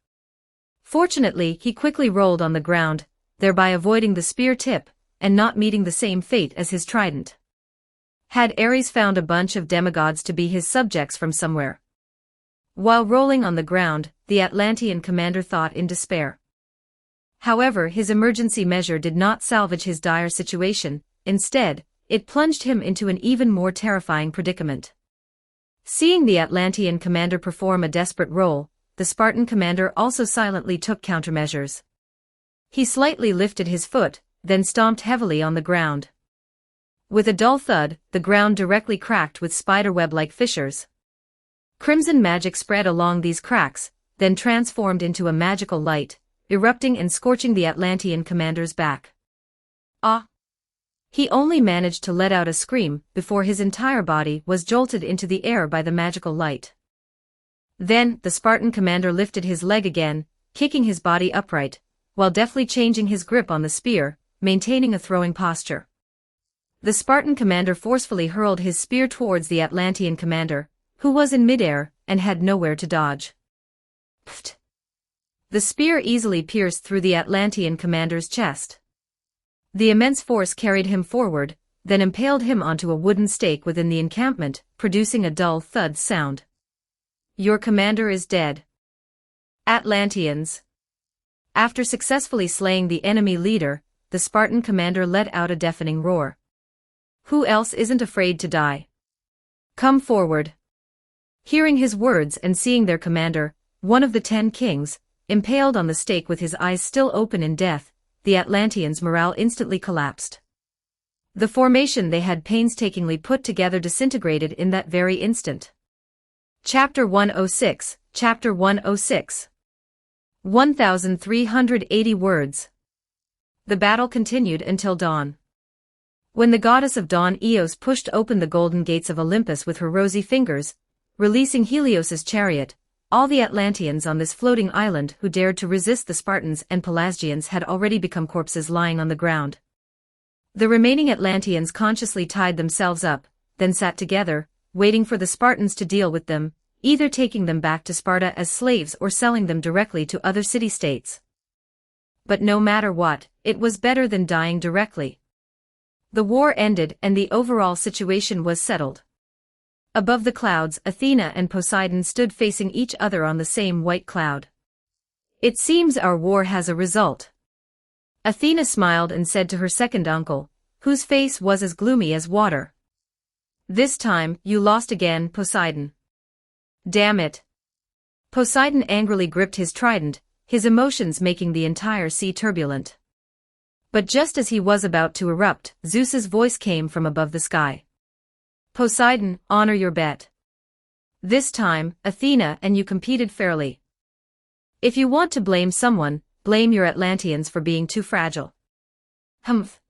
Fortunately, he quickly rolled on the ground, thereby avoiding the spear tip, and not meeting the same fate as his trident. Had Ares found a bunch of demigods to be his subjects from somewhere? While rolling on the ground, the Atlantean commander thought in despair. However, his emergency measure did not salvage his dire situation. Instead, it plunged him into an even more terrifying predicament. Seeing the Atlantean commander perform a desperate roll, the Spartan commander also silently took countermeasures. He slightly lifted his foot, then stomped heavily on the ground. With a dull thud, the ground directly cracked with spiderweb-like fissures. Crimson magic spread along these cracks, then transformed into a magical light, erupting and scorching the Atlantean commander's back. Ah! He only managed to let out a scream before his entire body was jolted into the air by the magical light. Then, the Spartan commander lifted his leg again, kicking his body upright, while deftly changing his grip on the spear, maintaining a throwing posture. The Spartan commander forcefully hurled his spear towards the Atlantean commander, who was in midair and had nowhere to dodge. Pfft! The spear easily pierced through the Atlantean commander's chest. The immense force carried him forward, then impaled him onto a wooden stake within the encampment, producing a dull thud sound. Your commander is dead. Atlanteans. After successfully slaying the enemy leader, the Spartan commander let out a deafening roar. Who else isn't afraid to die? Come forward. Hearing his words and seeing their commander, one of the 10 kings, impaled on the stake with his eyes still open in death, the Atlanteans' morale instantly collapsed. The formation they had painstakingly put together disintegrated in that very instant. Chapter 106, Chapter 106. 1,380 words. The battle continued until dawn. When the goddess of dawn Eos pushed open the golden gates of Olympus with her rosy fingers, releasing Helios's chariot, all the Atlanteans on this floating island who dared to resist the Spartans and Pelasgians had already become corpses lying on the ground. The remaining Atlanteans consciously tied themselves up, then sat together, waiting for the Spartans to deal with them, either taking them back to Sparta as slaves or selling them directly to other city-states. But no matter what, it was better than dying directly. The war ended and the overall situation was settled. Above the clouds, Athena and Poseidon stood facing each other on the same white cloud. "It seems our war has a result." Athena smiled and said to her second uncle, whose face was as gloomy as water. "This time, you lost again, Poseidon." "Damn it." Poseidon angrily gripped his trident, his emotions making the entire sea turbulent. But just as he was about to erupt, Zeus's voice came from above the sky. "Poseidon, honor your bet. This time, Athena and you competed fairly. If you want to blame someone, blame your Atlanteans for being too fragile." "Humph."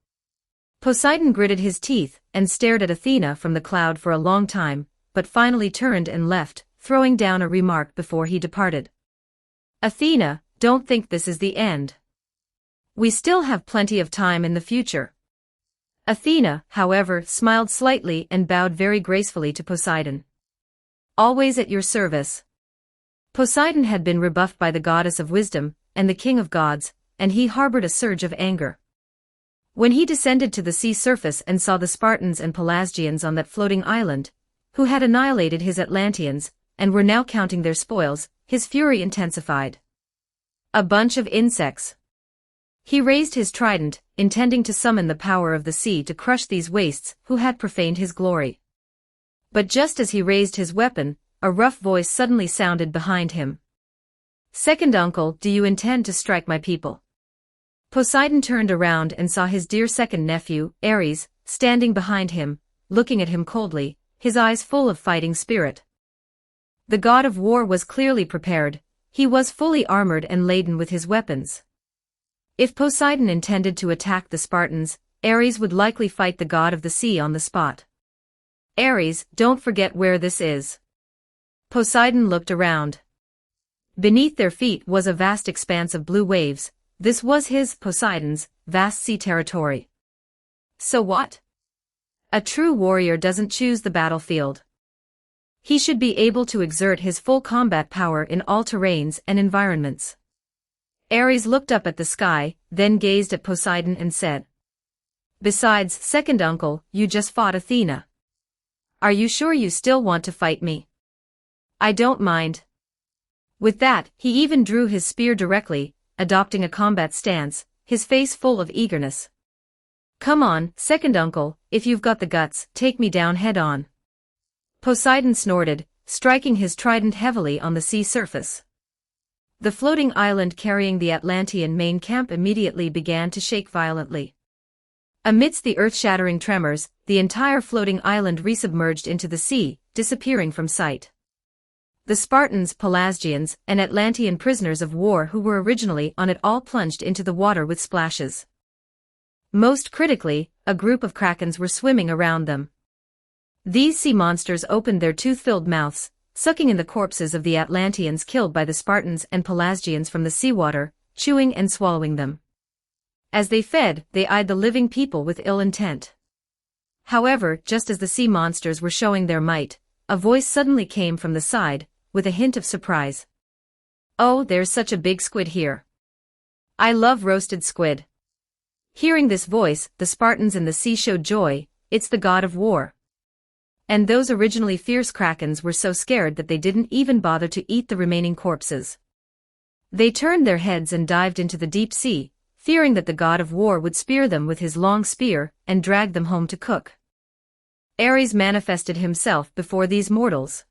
Poseidon gritted his teeth and stared at Athena from the cloud for a long time, but finally turned and left, throwing down a remark before he departed. "Athena, don't think this is the end. We still have plenty of time in the future." Athena, however, smiled slightly and bowed very gracefully to Poseidon. "Always at your service." Poseidon had been rebuffed by the goddess of wisdom and the king of gods, and he harbored a surge of anger. When he descended to the sea surface and saw the Spartans and Pelasgians on that floating island, who had annihilated his Atlanteans, and were now counting their spoils, his fury intensified. A bunch of insects. He raised his trident, intending to summon the power of the sea to crush these wastes who had profaned his glory. But just as he raised his weapon, a rough voice suddenly sounded behind him. "Second uncle, do you intend to strike my people?" Poseidon turned around and saw his dear second nephew, Ares, standing behind him, looking at him coldly, his eyes full of fighting spirit. The god of war was clearly prepared. He was fully armored and laden with his weapons. If Poseidon intended to attack the Spartans, Ares would likely fight the god of the sea on the spot. "Ares, don't forget where this is." Poseidon looked around. Beneath their feet was a vast expanse of blue waves. This was his, Poseidon's, vast sea territory. So what? A true warrior doesn't choose the battlefield. He should be able to exert his full combat power in all terrains and environments. Ares looked up at the sky, then gazed at Poseidon and said, "Besides, second uncle, you just fought Athena. Are you sure you still want to fight me?" "I don't mind." With that, he even drew his spear directly, adopting a combat stance, his face full of eagerness. "Come on, second uncle, if you've got the guts, take me down head-on." Poseidon snorted, striking his trident heavily on the sea surface. The floating island carrying the Atlantean main camp immediately began to shake violently. Amidst the earth-shattering tremors, the entire floating island resubmerged into the sea, disappearing from sight. The Spartans, Pelasgians, and Atlantean prisoners of war who were originally on it all plunged into the water with splashes. Most critically, a group of krakens were swimming around them. These sea monsters opened their tooth-filled mouths, sucking in the corpses of the Atlanteans killed by the Spartans and Pelasgians from the seawater, chewing and swallowing them. As they fed, they eyed the living people with ill intent. However, just as the sea monsters were showing their might, a voice suddenly came from the side, with a hint of surprise. "Oh, there's such a big squid here. I love roasted squid." Hearing this voice, the Spartans in the sea showed joy. It's the god of war. And those originally fierce krakens were so scared that they didn't even bother to eat the remaining corpses. They turned their heads and dived into the deep sea, fearing that the god of war would spear them with his long spear and drag them home to cook. Ares manifested himself before these mortals.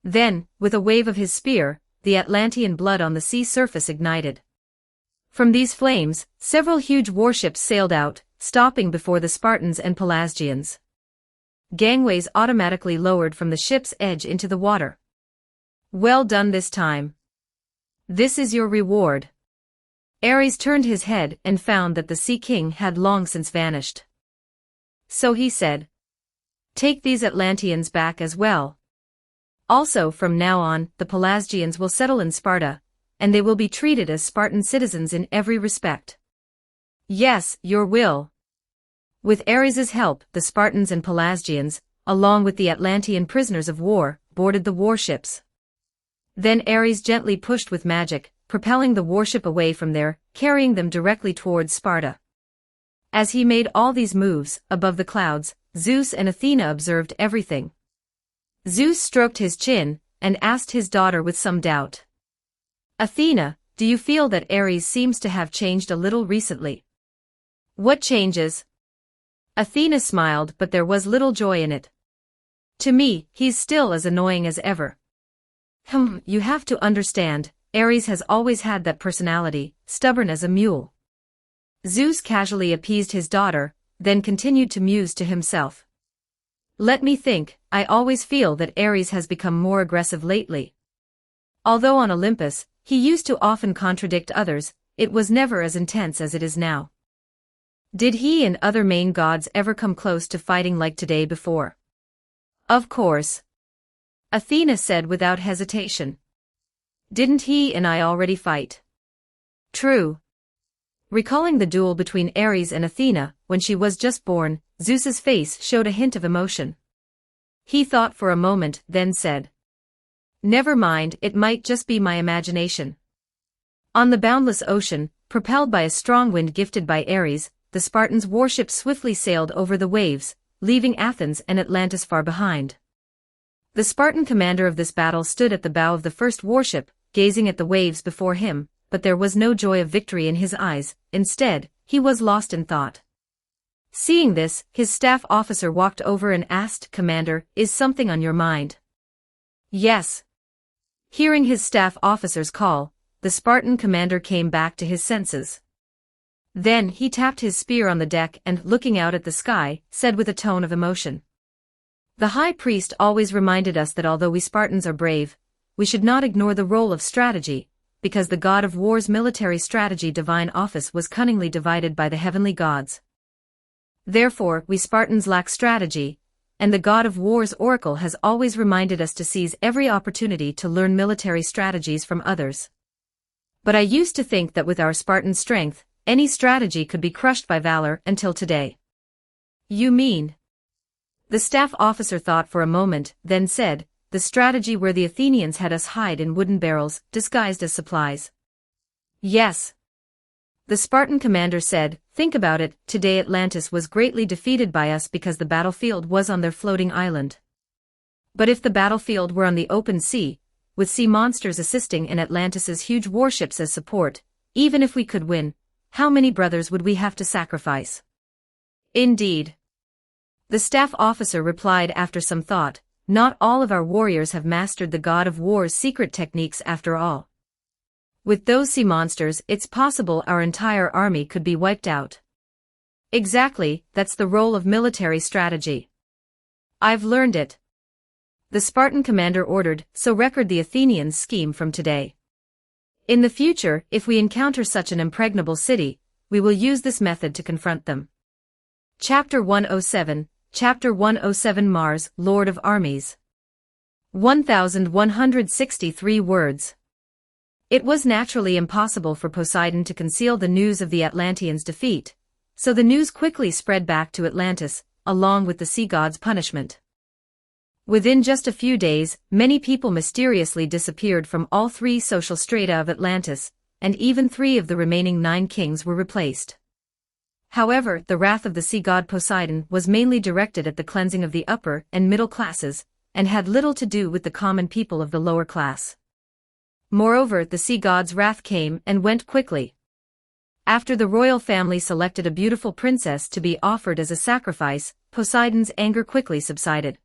Then, with a wave of his spear, the Atlantean blood on the sea surface ignited. From these flames, several huge warships sailed out, stopping before the Spartans and Pelasgians. Gangways automatically lowered from the ship's edge into the water. "Well done this time. This is your reward." Ares turned his head and found that the Sea King had long since vanished. So he said, "Take these Atlanteans back as well." Also, from now on, the Pelasgians will settle in Sparta, and they will be treated as Spartan citizens in every respect. Yes, your will. With Ares's help, the Spartans and Pelasgians, along with the Atlantean prisoners of war, boarded the warships. Then Ares gently pushed with magic, propelling the warship away from there, carrying them directly towards Sparta. As he made all these moves, above the clouds, Zeus and Athena observed everything. Zeus stroked his chin, and asked his daughter with some doubt. Athena, do you feel that Ares seems to have changed a little recently? What changes? Athena smiled, but there was little joy in it. To me, he's still as annoying as ever. You have to understand, Ares has always had that personality, stubborn as a mule. Zeus casually appeased his daughter, then continued to muse to himself. Let me think, I always feel that Ares has become more aggressive lately. Although on Olympus, he used to often contradict others, it was never as intense as it is now. Did he and other main gods ever come close to fighting like today before? Of course. Athena said without hesitation. Didn't he and I already fight? True. Recalling the duel between Ares and Athena, when she was just born, Zeus's face showed a hint of emotion. He thought for a moment, then said. Never mind, it might just be my imagination. On the boundless ocean, propelled by a strong wind gifted by Ares, the Spartans' warships swiftly sailed over the waves, leaving Athens and Atlantis far behind. The Spartan commander of this battle stood at the bow of the first warship, gazing at the waves before him, but there was no joy of victory in his eyes. Instead, he was lost in thought. Seeing this, his staff officer walked over and asked, Commander, is something on your mind? Yes. Hearing his staff officer's call, the Spartan commander came back to his senses. Then he tapped his spear on the deck and, looking out at the sky, said with a tone of emotion. The high priest always reminded us that although we Spartans are brave, we should not ignore the role of strategy, because the god of war's military strategy divine office was cunningly divided by the heavenly gods. Therefore, we Spartans lack strategy, and the god of war's oracle has always reminded us to seize every opportunity to learn military strategies from others. But I used to think that with our Spartan strength, any strategy could be crushed by valor until today. You mean? The staff officer thought for a moment, then said, the strategy where the Athenians had us hide in wooden barrels, disguised as supplies. Yes. The Spartan commander said, think about it, today Atlantis was greatly defeated by us because the battlefield was on their floating island. But if the battlefield were on the open sea, with sea monsters assisting and Atlantis's huge warships as support, even if we could win, how many brothers would we have to sacrifice? Indeed. The staff officer replied after some thought, not all of our warriors have mastered the god of war's secret techniques after all. With those sea monsters, it's possible our entire army could be wiped out. Exactly, that's the role of military strategy. I've learned it. The Spartan commander ordered, so record the Athenians' scheme from today. In the future, if we encounter such an impregnable city, we will use this method to confront them. Chapter 107, Chapter 107 Mars, Lord of Armies. 1163 words. It was naturally impossible for Poseidon to conceal the news of the Atlanteans' defeat, so the news quickly spread back to Atlantis, along with the sea god's punishment. Within just a few days, many people mysteriously disappeared from all three social strata of Atlantis, and even 3 of the remaining 9 kings were replaced. However, the wrath of the sea god Poseidon was mainly directed at the cleansing of the upper and middle classes, and had little to do with the common people of the lower class. Moreover, the sea god's wrath came and went quickly. After the royal family selected a beautiful princess to be offered as a sacrifice, Poseidon's anger quickly subsided.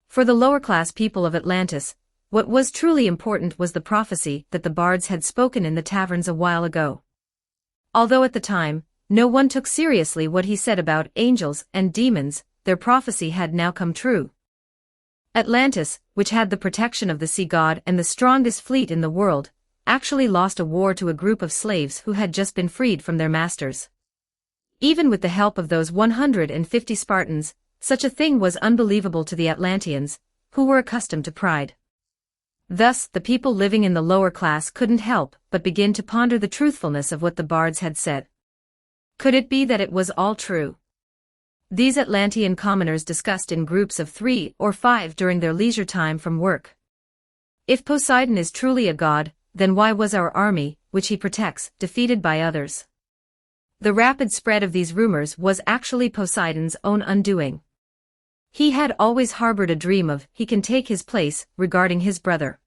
For the lower-class people of Atlantis, what was truly important was the prophecy that the bards had spoken in the taverns a while ago. Although at the time, no one took seriously what he said about angels and demons, their prophecy had now come true. Atlantis, which had the protection of the sea god and the strongest fleet in the world, actually lost a war to a group of slaves who had just been freed from their masters. Even with the help of those 150 Spartans, such a thing was unbelievable to the Atlanteans, who were accustomed to pride. Thus, the people living in the lower class couldn't help but begin to ponder the truthfulness of what the bards had said. Could it be that it was all true? These Atlantean commoners discussed in groups of 3 or 5 during their leisure time from work. If Poseidon is truly a god, then why was our army, which he protects, defeated by others? The rapid spread of these rumors was actually Poseidon's own undoing. He had always harbored a dream of he can take his place regarding his brother.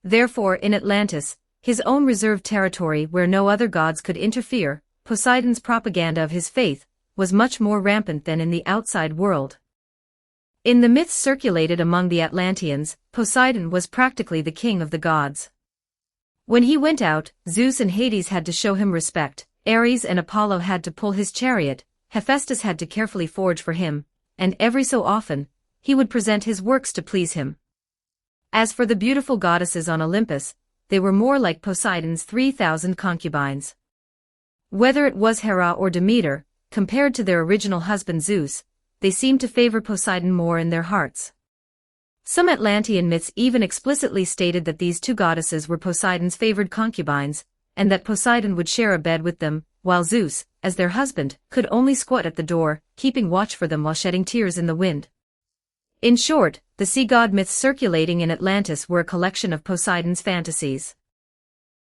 Therefore, in Atlantis, his own reserved territory where no other gods could interfere, Poseidon's propaganda of his faith was much more rampant than in the outside world. In the myths circulated among the Atlanteans, Poseidon was practically the king of the gods. When he went out, Zeus and Hades had to show him respect, Ares and Apollo had to pull his chariot, Hephaestus had to carefully forge for him, and every so often, he would present his works to please him. As for the beautiful goddesses on Olympus, they were more like Poseidon's 3,000 concubines. Whether it was Hera or Demeter, compared to their original husband Zeus, they seemed to favor Poseidon more in their hearts. Some Atlantean myths even explicitly stated that these two goddesses were Poseidon's favored concubines, and that Poseidon would share a bed with them, while Zeus, as their husband, could only squat at the door, keeping watch for them while shedding tears in the wind. In short, the sea god myths circulating in Atlantis were a collection of Poseidon's fantasies.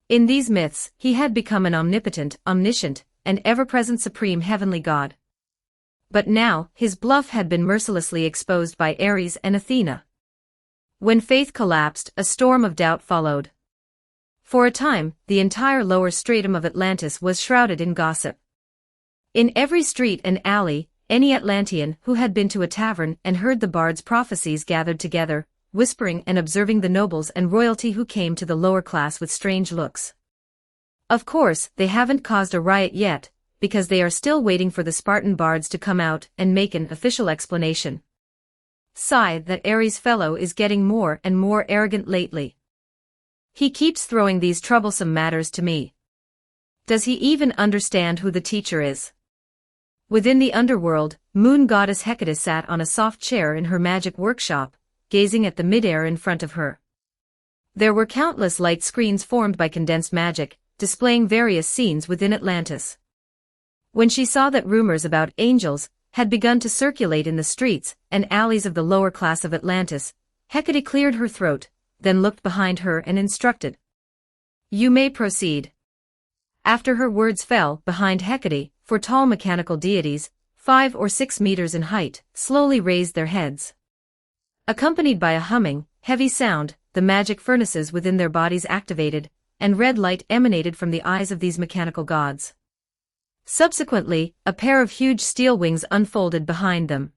In these myths, he had become an omnipotent, omniscient, and ever-present supreme heavenly god. But now, his bluff had been mercilessly exposed by Ares and Athena. When faith collapsed, a storm of doubt followed. For a time, the entire lower stratum of Atlantis was shrouded in gossip. In every street and alley, any Atlantean who had been to a tavern and heard the bard's prophecies gathered together, whispering and observing the nobles and royalty who came to the lower class with strange looks. Of course, they haven't caused a riot yet, because they are still waiting for the Spartan bards to come out and make an official explanation. Sigh, that Ares fellow is getting more and more arrogant lately. He keeps throwing these troublesome matters to me. Does he even understand who the teacher is? Within the underworld, moon goddess Hecate sat on a soft chair in her magic workshop, gazing at the midair in front of her. There were countless light screens formed by condensed magic, displaying various scenes within Atlantis. When she saw that rumors about angels had begun to circulate in the streets and alleys of the lower class of Atlantis, Hecate cleared her throat, then looked behind her and instructed. "You may proceed." After her words fell behind Hecate, 4 tall mechanical deities, 5 or 6 meters in height, slowly raised their heads. Accompanied by a humming, heavy sound, the magic furnaces within their bodies activated, and red light emanated from the eyes of these mechanical gods. Subsequently, a pair of huge steel wings unfolded behind them.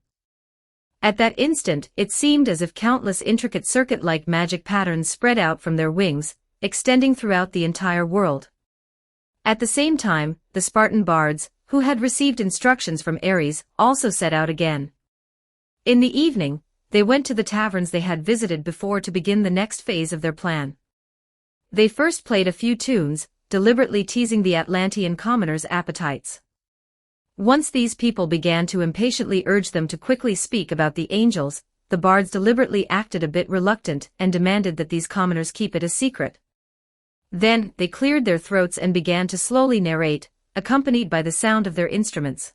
At that instant, it seemed as if countless intricate circuit-like magic patterns spread out from their wings, extending throughout the entire world. At the same time, the Spartan bards, who had received instructions from Ares, also set out again. In the evening, they went to the taverns they had visited before to begin the next phase of their plan. They first played a few tunes, deliberately teasing the Atlantean commoners' appetites. Once these people began to impatiently urge them to quickly speak about the angels, the bards deliberately acted a bit reluctant and demanded that these commoners keep it a secret. Then, they cleared their throats and began to slowly narrate, accompanied by the sound of their instruments.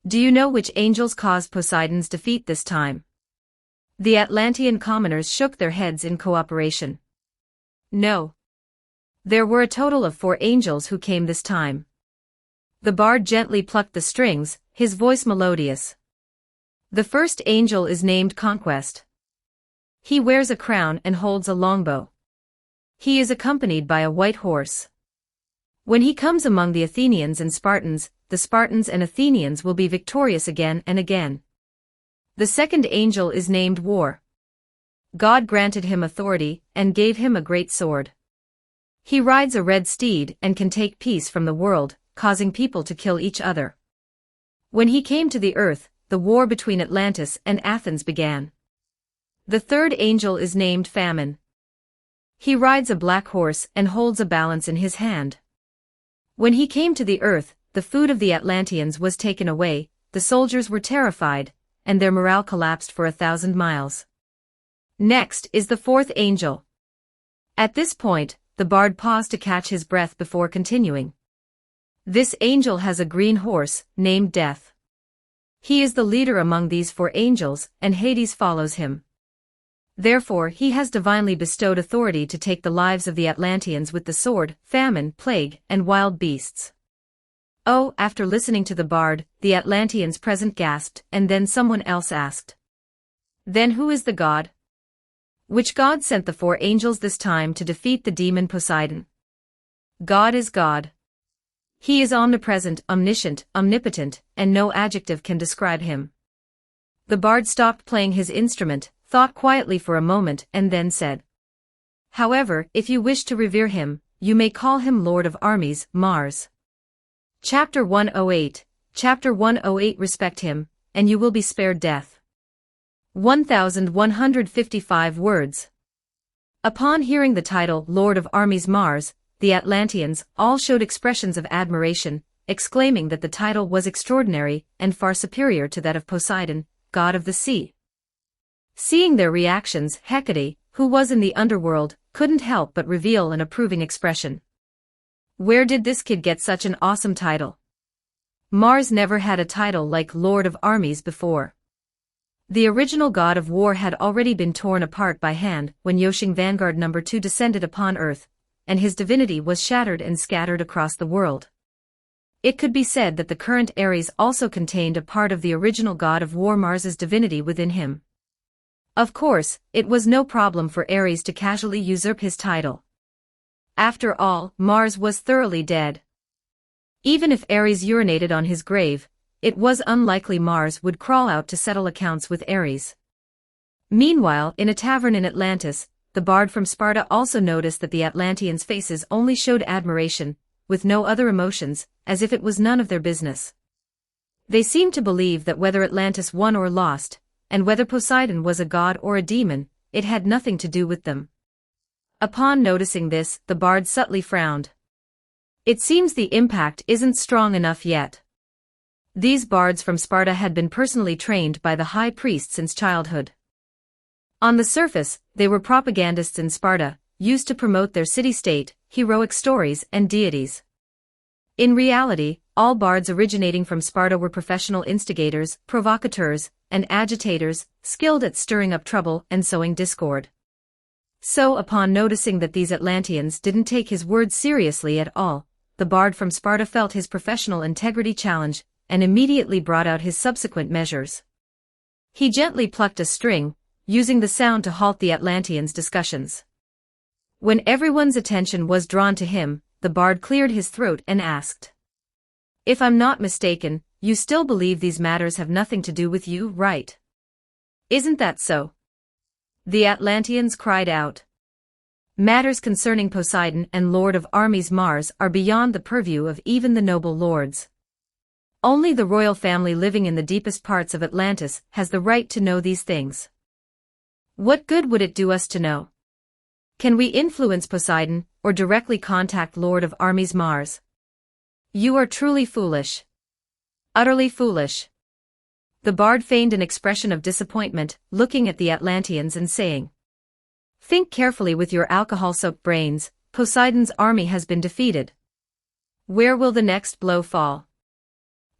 "Do you know which angels caused Poseidon's defeat this time?" The Atlantean commoners shook their heads in cooperation. "No. There were a total of 4 angels who came this time." The bard gently plucked the strings, his voice melodious. "The first angel is named Conquest. He wears a crown and holds a longbow. He is accompanied by a white horse. When he comes among the Athenians and Spartans, the Spartans and Athenians will be victorious again and again. The second angel is named War. God granted him authority and gave him a great sword. He rides a red steed and can take peace from the world, causing people to kill each other. When he came to the earth, the war between Atlantis and Athens began. The third angel is named Famine. He rides a black horse and holds a balance in his hand. When he came to the earth, the food of the Atlanteans was taken away, the soldiers were terrified, and their morale collapsed for 1,000 miles. Next is the fourth angel. At this point, the bard paused to catch his breath before continuing. This angel has a green horse, named Death. He is the leader among these four angels, and Hades follows him. Therefore he has divinely bestowed authority to take the lives of the Atlanteans with the sword, famine, plague, and wild beasts. Oh, after listening to the bard, the Atlanteans present gasped, and then someone else asked. Then who is the god? Which god sent the four angels this time to defeat the demon Poseidon? God is God. He is omnipresent, omniscient, omnipotent, and no adjective can describe him. The bard stopped playing his instrument, thought quietly for a moment, and then said, however, if you wish to revere him, you may call him Lord of Armies, Mars. Chapter 108. Chapter 108. Respect him, and you will be spared death. 1155 words. Upon hearing the title Lord of Armies Mars, the Atlanteans all showed expressions of admiration, exclaiming that the title was extraordinary and far superior to that of Poseidon, god of the sea. Seeing their reactions, Hecate, who was in the underworld, couldn't help but reveal an approving expression. Where did this kid get such an awesome title? Mars never had a title like Lord of Armies before. The original god of war had already been torn apart by hand when Yoshing Vanguard No. 2 descended upon Earth, and his divinity was shattered and scattered across the world. It could be said that the current Ares also contained a part of the original god of war Mars's divinity within him. Of course, it was no problem for Ares to casually usurp his title. After all, Mars was thoroughly dead. Even if Ares urinated on his grave, it was unlikely Mars would crawl out to settle accounts with Ares. Meanwhile, in a tavern in Atlantis, the bard from Sparta also noticed that the Atlanteans' faces only showed admiration, with no other emotions, as if it was none of their business. They seemed to believe that whether Atlantis won or lost, and whether Poseidon was a god or a demon, it had nothing to do with them. Upon noticing this, the bard subtly frowned. It seems the impact isn't strong enough yet. These bards from Sparta had been personally trained by the high priest since childhood. On the surface, they were propagandists in Sparta, used to promote their city-state, heroic stories and deities. In reality, all bards originating from Sparta were professional instigators, provocateurs, and agitators, skilled at stirring up trouble and sowing discord. So upon noticing that these Atlanteans didn't take his words seriously at all, the bard from Sparta felt his professional integrity challenged, and immediately brought out his subsequent measures. He gently plucked a string, using the sound to halt the Atlanteans' discussions. When everyone's attention was drawn to him, the bard cleared his throat and asked, if I'm not mistaken, you still believe these matters have nothing to do with you, right? Isn't that so? The Atlanteans cried out. Matters concerning Poseidon and Lord of Armies Mars are beyond the purview of even the noble lords. Only the royal family living in the deepest parts of Atlantis has the right to know these things. What good would it do us to know? Can we influence Poseidon, or directly contact Lord of Armies Mars? You are truly foolish. Utterly foolish. The bard feigned an expression of disappointment, looking at the Atlanteans and saying, think carefully with your alcohol-soaked brains, Poseidon's army has been defeated. Where will the next blow fall?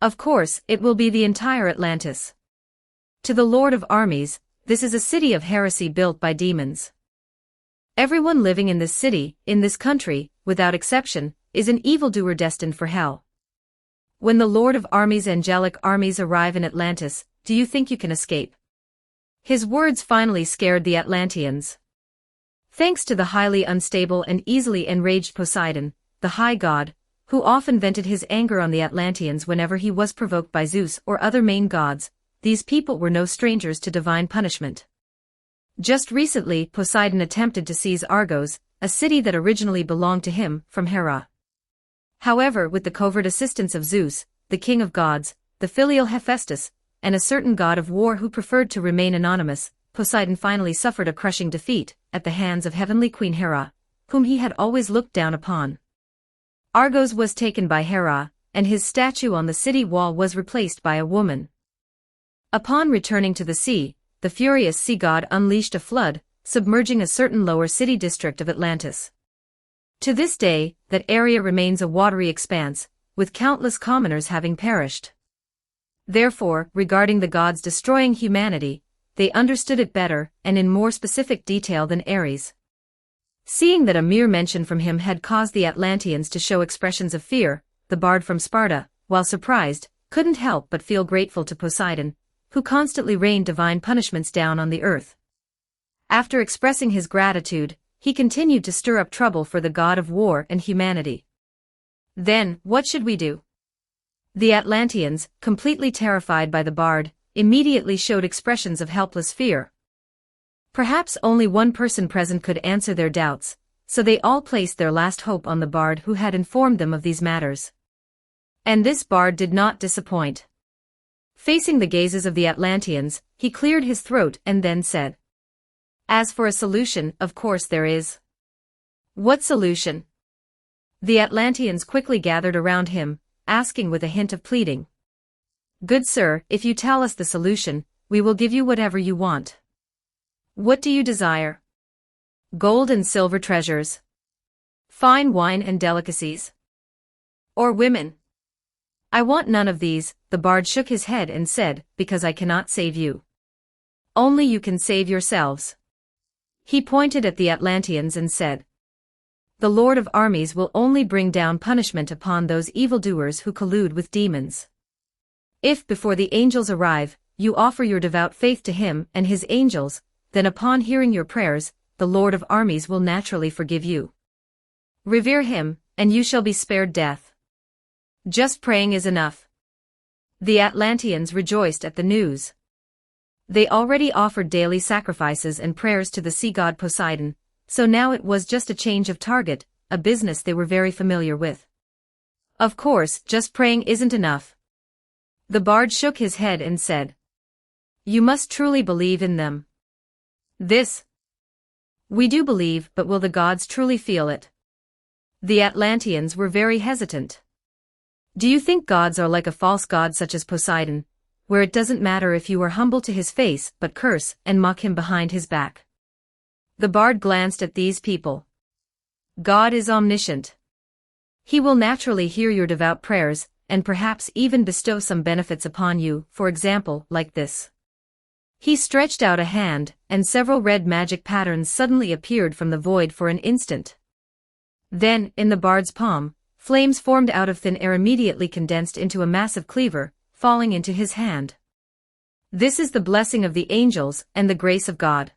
Of course, it will be the entire Atlantis. To the Lord of Armies, this is a city of heresy built by demons. Everyone living in this city, in this country, without exception, is an evildoer destined for hell. When the Lord of Armies' angelic armies arrive in Atlantis, do you think you can escape? His words finally scared the Atlanteans. Thanks to the highly unstable and easily enraged Poseidon, the high god, who often vented his anger on the Atlanteans whenever he was provoked by Zeus or other main gods, these people were no strangers to divine punishment. Just recently, Poseidon attempted to seize Argos, a city that originally belonged to him, from Hera. However, with the covert assistance of Zeus, the king of gods, the filial Hephaestus, and a certain god of war who preferred to remain anonymous, Poseidon finally suffered a crushing defeat at the hands of heavenly Queen Hera, whom he had always looked down upon. Argos was taken by Hera, and his statue on the city wall was replaced by a woman. Upon returning to the sea, the furious sea god unleashed a flood, submerging a certain lower city district of Atlantis. To this day, that area remains a watery expanse, with countless commoners having perished. Therefore, regarding the gods destroying humanity, they understood it better and in more specific detail than Ares. Seeing that a mere mention from him had caused the Atlanteans to show expressions of fear, the bard from Sparta, while surprised, couldn't help but feel grateful to Poseidon, who constantly rained divine punishments down on the earth. After expressing his gratitude, he continued to stir up trouble for the god of war and humanity. Then, what should we do? The Atlanteans, completely terrified by the bard, immediately showed expressions of helpless fear. Perhaps only one person present could answer their doubts, so they all placed their last hope on the bard who had informed them of these matters. And this bard did not disappoint. Facing the gazes of the Atlanteans, he cleared his throat and then said, "As for a solution, of course there is." "What solution?" The Atlanteans quickly gathered around him, asking with a hint of pleading. "Good sir, if you tell us the solution, we will give you whatever you want." "What do you desire?" "Gold and silver treasures. Fine wine and delicacies. Or women?" "I want none of these," the bard shook his head and said, "because I cannot save you. Only you can save yourselves." He pointed at the Atlanteans and said, "The Lord of Armies will only bring down punishment upon those evildoers who collude with demons. If before the angels arrive, you offer your devout faith to him and his angels, then upon hearing your prayers, the Lord of Armies will naturally forgive you. Revere him, and you shall be spared death. Just praying is enough." The Atlanteans rejoiced at the news. They already offered daily sacrifices and prayers to the sea god Poseidon, so now it was just a change of target, a business they were very familiar with. Of course, just praying isn't enough. The bard shook his head and said, "You must truly believe in them." "This? We do believe, but will the gods truly feel it?" The Atlanteans were very hesitant. "Do you think gods are like a false god such as Poseidon, where it doesn't matter if you are humble to his face but curse and mock him behind his back?" The bard glanced at these people. "God is omniscient. He will naturally hear your devout prayers, and perhaps even bestow some benefits upon you, for example, like this." He stretched out a hand, and several red magic patterns suddenly appeared from the void for an instant. Then, in the bard's palm, flames formed out of thin air immediately condensed into a massive cleaver, falling into his hand. "This is the blessing of the angels and the grace of God."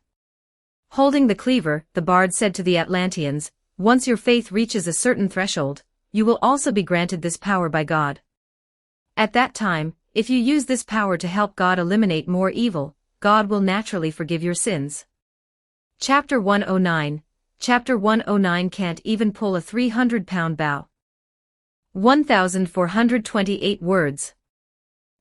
Holding the cleaver, the bard said to the Atlanteans, "Once your faith reaches a certain threshold, you will also be granted this power by God. At that time, if you use this power to help God eliminate more evil, God will naturally forgive your sins." Chapter 109. Chapter 109 can't even pull a 300-pound bow. 1428 words.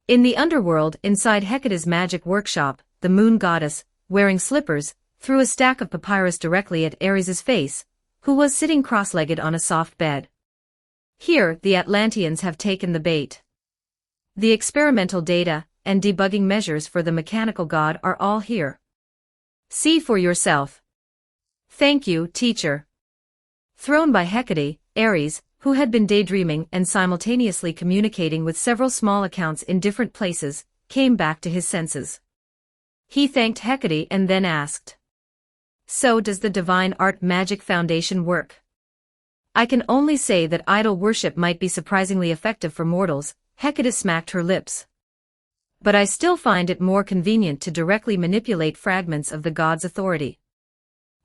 In the underworld, inside Hecate's magic workshop, the moon goddess, wearing slippers, threw a stack of papyrus directly at Ares's face, who was sitting cross-legged on a soft bed. Here, the Atlanteans have taken the bait. The experimental data and debugging measures for the mechanical god are all here. See for yourself. Thank you, teacher. Thrown by Hecate, Ares, who had been daydreaming and simultaneously communicating with several small accounts in different places, came back to his senses. He thanked Hecate and then asked, "So does the divine art magic foundation work?" "I can only say that idol worship might be surprisingly effective for mortals," Hecate smacked her lips. "But I still find it more convenient to directly manipulate fragments of the god's authority.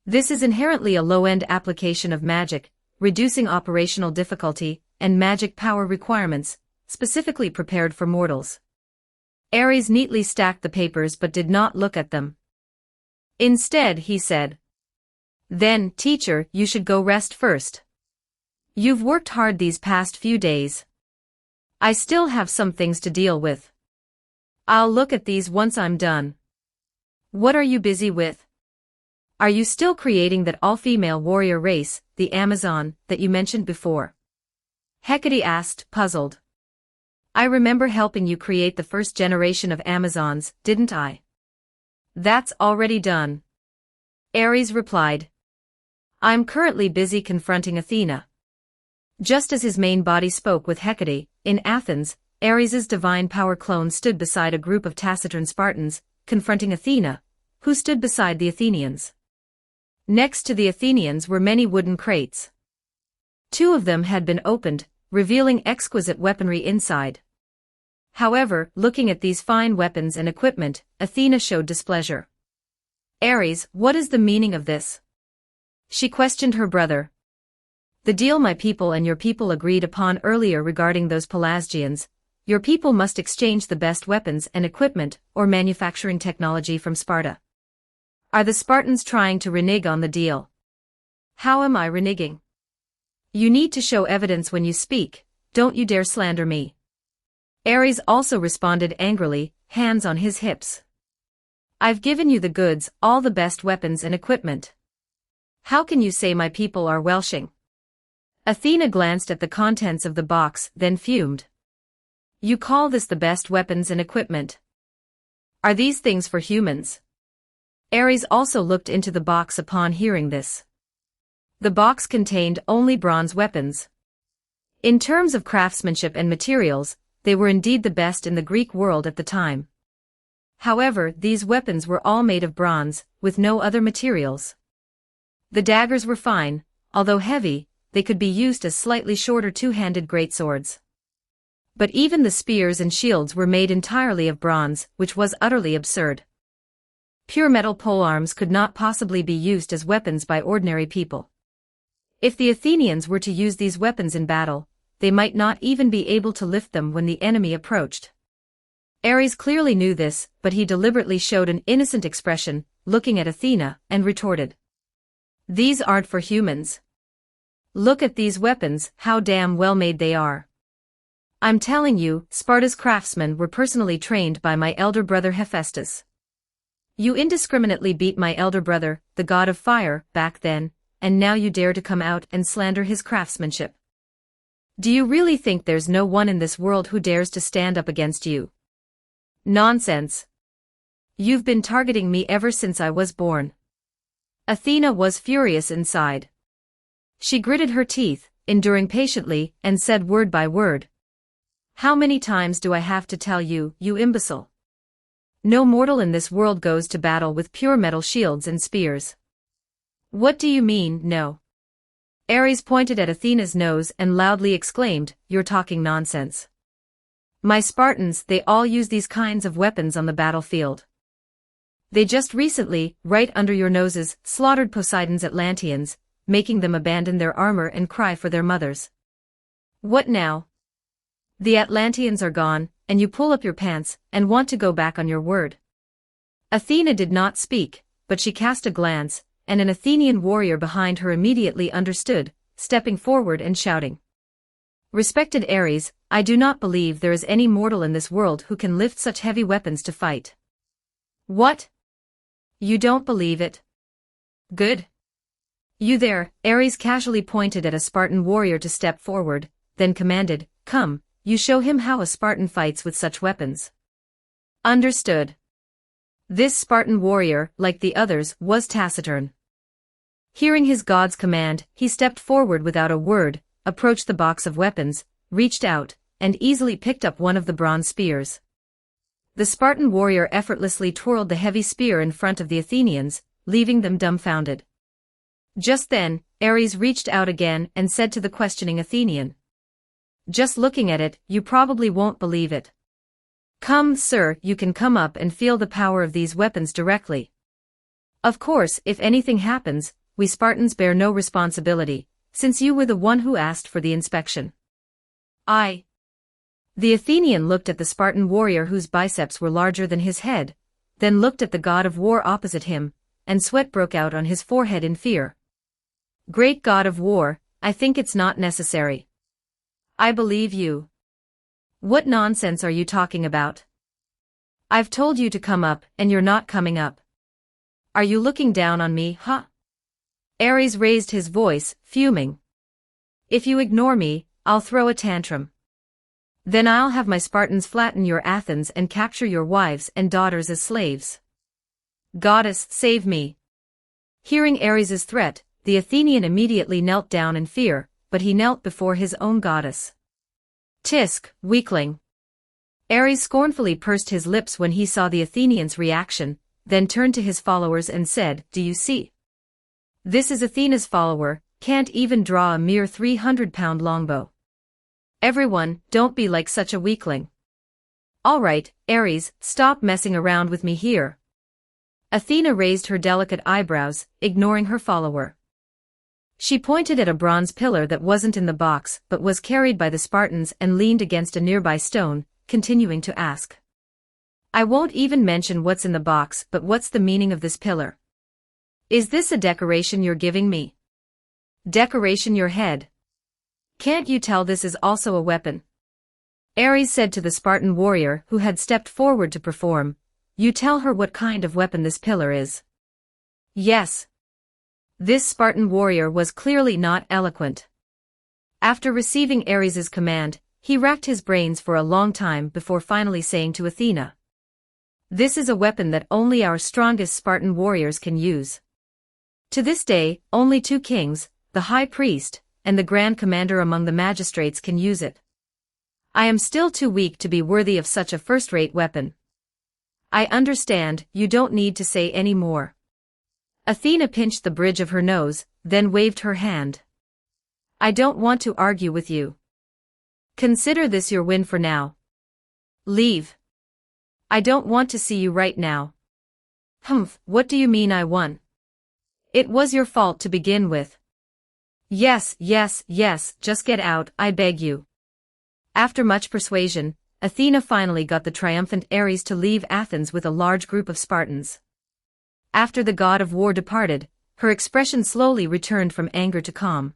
This is inherently a low-end application of magic, reducing operational difficulty and magic power requirements, specifically prepared for mortals." Ares neatly stacked the papers but did not look at them. Instead, he said, "Then, teacher, you should go rest first. You've worked hard these past few days. I still have some things to deal with. I'll look at these once I'm done." "What are you busy with? Are you still creating that all-female warrior race, the Amazon, that you mentioned before?" Hecate asked, puzzled. "I remember helping you create the first generation of Amazons, didn't I?" "That's already done. Ares replied. I'm currently busy confronting Athena. Just as his main body spoke with Hecate, in Athens, Ares's divine power clone stood beside a group of taciturn Spartans, confronting Athena, who stood beside the Athenians. Next to the Athenians were many wooden crates. Two of them had been opened, revealing exquisite weaponry inside. However, looking at these fine weapons and equipment, Athena showed displeasure. Ares, what is the meaning of this? She questioned her brother. The deal my people and your people agreed upon earlier regarding those Pelasgians. Your people must exchange the best weapons and equipment or manufacturing technology from Sparta. Are the Spartans trying to renege on the deal? How am I reneging? You need to show evidence when you speak, don't you dare slander me. Ares also responded angrily, hands on his hips. I've given you the goods, all the best weapons and equipment. How can you say my people are welshing? Athena glanced at the contents of the box, then fumed. You call this the best weapons and equipment? Are these things for humans? Ares also looked into the box upon hearing this. The box contained only bronze weapons. In terms of craftsmanship and materials, they were indeed the best in the Greek world at the time. However, these weapons were all made of bronze, with no other materials. The daggers were fine, although heavy, they could be used as slightly shorter two-handed greatswords. But even the spears and shields were made entirely of bronze, which was utterly absurd. Pure metal polearms could not possibly be used as weapons by ordinary people. If the Athenians were to use these weapons in battle, they might not even be able to lift them when the enemy approached. Ares clearly knew this, but he deliberately showed an innocent expression, looking at Athena, and retorted. These aren't for humans. Look at these weapons, how damn well made they are. I'm telling you, Sparta's craftsmen were personally trained by my elder brother Hephaestus. You indiscriminately beat my elder brother, the god of fire, back then, and now you dare to come out and slander his craftsmanship. Do you really think there's no one in this world who dares to stand up against you? Nonsense. You've been targeting me ever since I was born. Athena was furious inside. She gritted her teeth, enduring patiently, and said word by word. How many times do I have to tell you, you imbecile? No mortal in this world goes to battle with pure metal shields and spears. What do you mean, no? Ares pointed at Athena's nose and loudly exclaimed, You're talking nonsense. My Spartans, they all use these kinds of weapons on the battlefield. They just recently, right under your noses, slaughtered Poseidon's Atlanteans, making them abandon their armor and cry for their mothers. What now? The Atlanteans are gone, and you pull up your pants and want to go back on your word. Athena did not speak, but she cast a glance, and an Athenian warrior behind her immediately understood, stepping forward and shouting. Respected Ares, I do not believe there is any mortal in this world who can lift such heavy weapons to fight. What? You don't believe it? Good. You there, Ares casually pointed at a Spartan warrior to step forward, then commanded, Come, you show him how a Spartan fights with such weapons. Understood. This Spartan warrior, like the others, was taciturn. Hearing his god's command, he stepped forward without a word, approached the box of weapons, reached out, and easily picked up one of the bronze spears. The Spartan warrior effortlessly twirled the heavy spear in front of the Athenians, leaving them dumbfounded. Just then, Ares reached out again and said to the questioning Athenian. Just looking at it, you probably won't believe it. Come, sir, you can come up and feel the power of these weapons directly. Of course, if anything happens, we Spartans bear no responsibility, since you were the one who asked for the inspection. The Athenian looked at the Spartan warrior whose biceps were larger than his head, then looked at the god of war opposite him, and sweat broke out on his forehead in fear. Great god of war, I think it's not necessary. I believe you. What nonsense are you talking about? I've told you to come up, and you're not coming up. Are you looking down on me, huh? Ares raised his voice, fuming. If you ignore me, I'll throw a tantrum. Then I'll have my Spartans flatten your Athens and capture your wives and daughters as slaves. Goddess, save me. Hearing Ares's threat, the Athenian immediately knelt down in fear, but he knelt before his own goddess. Tisk, weakling. Ares scornfully pursed his lips when he saw the Athenian's reaction, then turned to his followers and said, "Do you see? This is Athena's follower, can't even draw a mere 300-pound longbow. Everyone, don't be like such a weakling." "All right, Ares, stop messing around with me here." Athena raised her delicate eyebrows, ignoring her follower. She pointed at a bronze pillar that wasn't in the box but was carried by the Spartans and leaned against a nearby stone, continuing to ask. "I won't even mention what's in the box, but what's the meaning of this pillar? Is this a decoration you're giving me? Decoration your head. Can't you tell this is also a weapon?" Ares said to the Spartan warrior who had stepped forward to perform, "You tell her what kind of weapon this pillar is." "Yes." This Spartan warrior was clearly not eloquent. After receiving Ares's command, he racked his brains for a long time before finally saying to Athena, "This is a weapon that only our strongest Spartan warriors can use. To this day, only 2 kings, the high priest, and the grand commander among the magistrates can use it. I am still too weak to be worthy of such a first-rate weapon." "I understand, you don't need to say any more." Athena pinched the bridge of her nose, then waved her hand. "I don't want to argue with you. Consider this your win for now. Leave. I don't want to see you right now." "Humph, what do you mean I won? It was your fault to begin with." Yes, just get out, I beg you." After much persuasion, Athena finally got the triumphant Ares to leave Athens with a large group of Spartans. After the god of war departed, her expression slowly returned from anger to calm.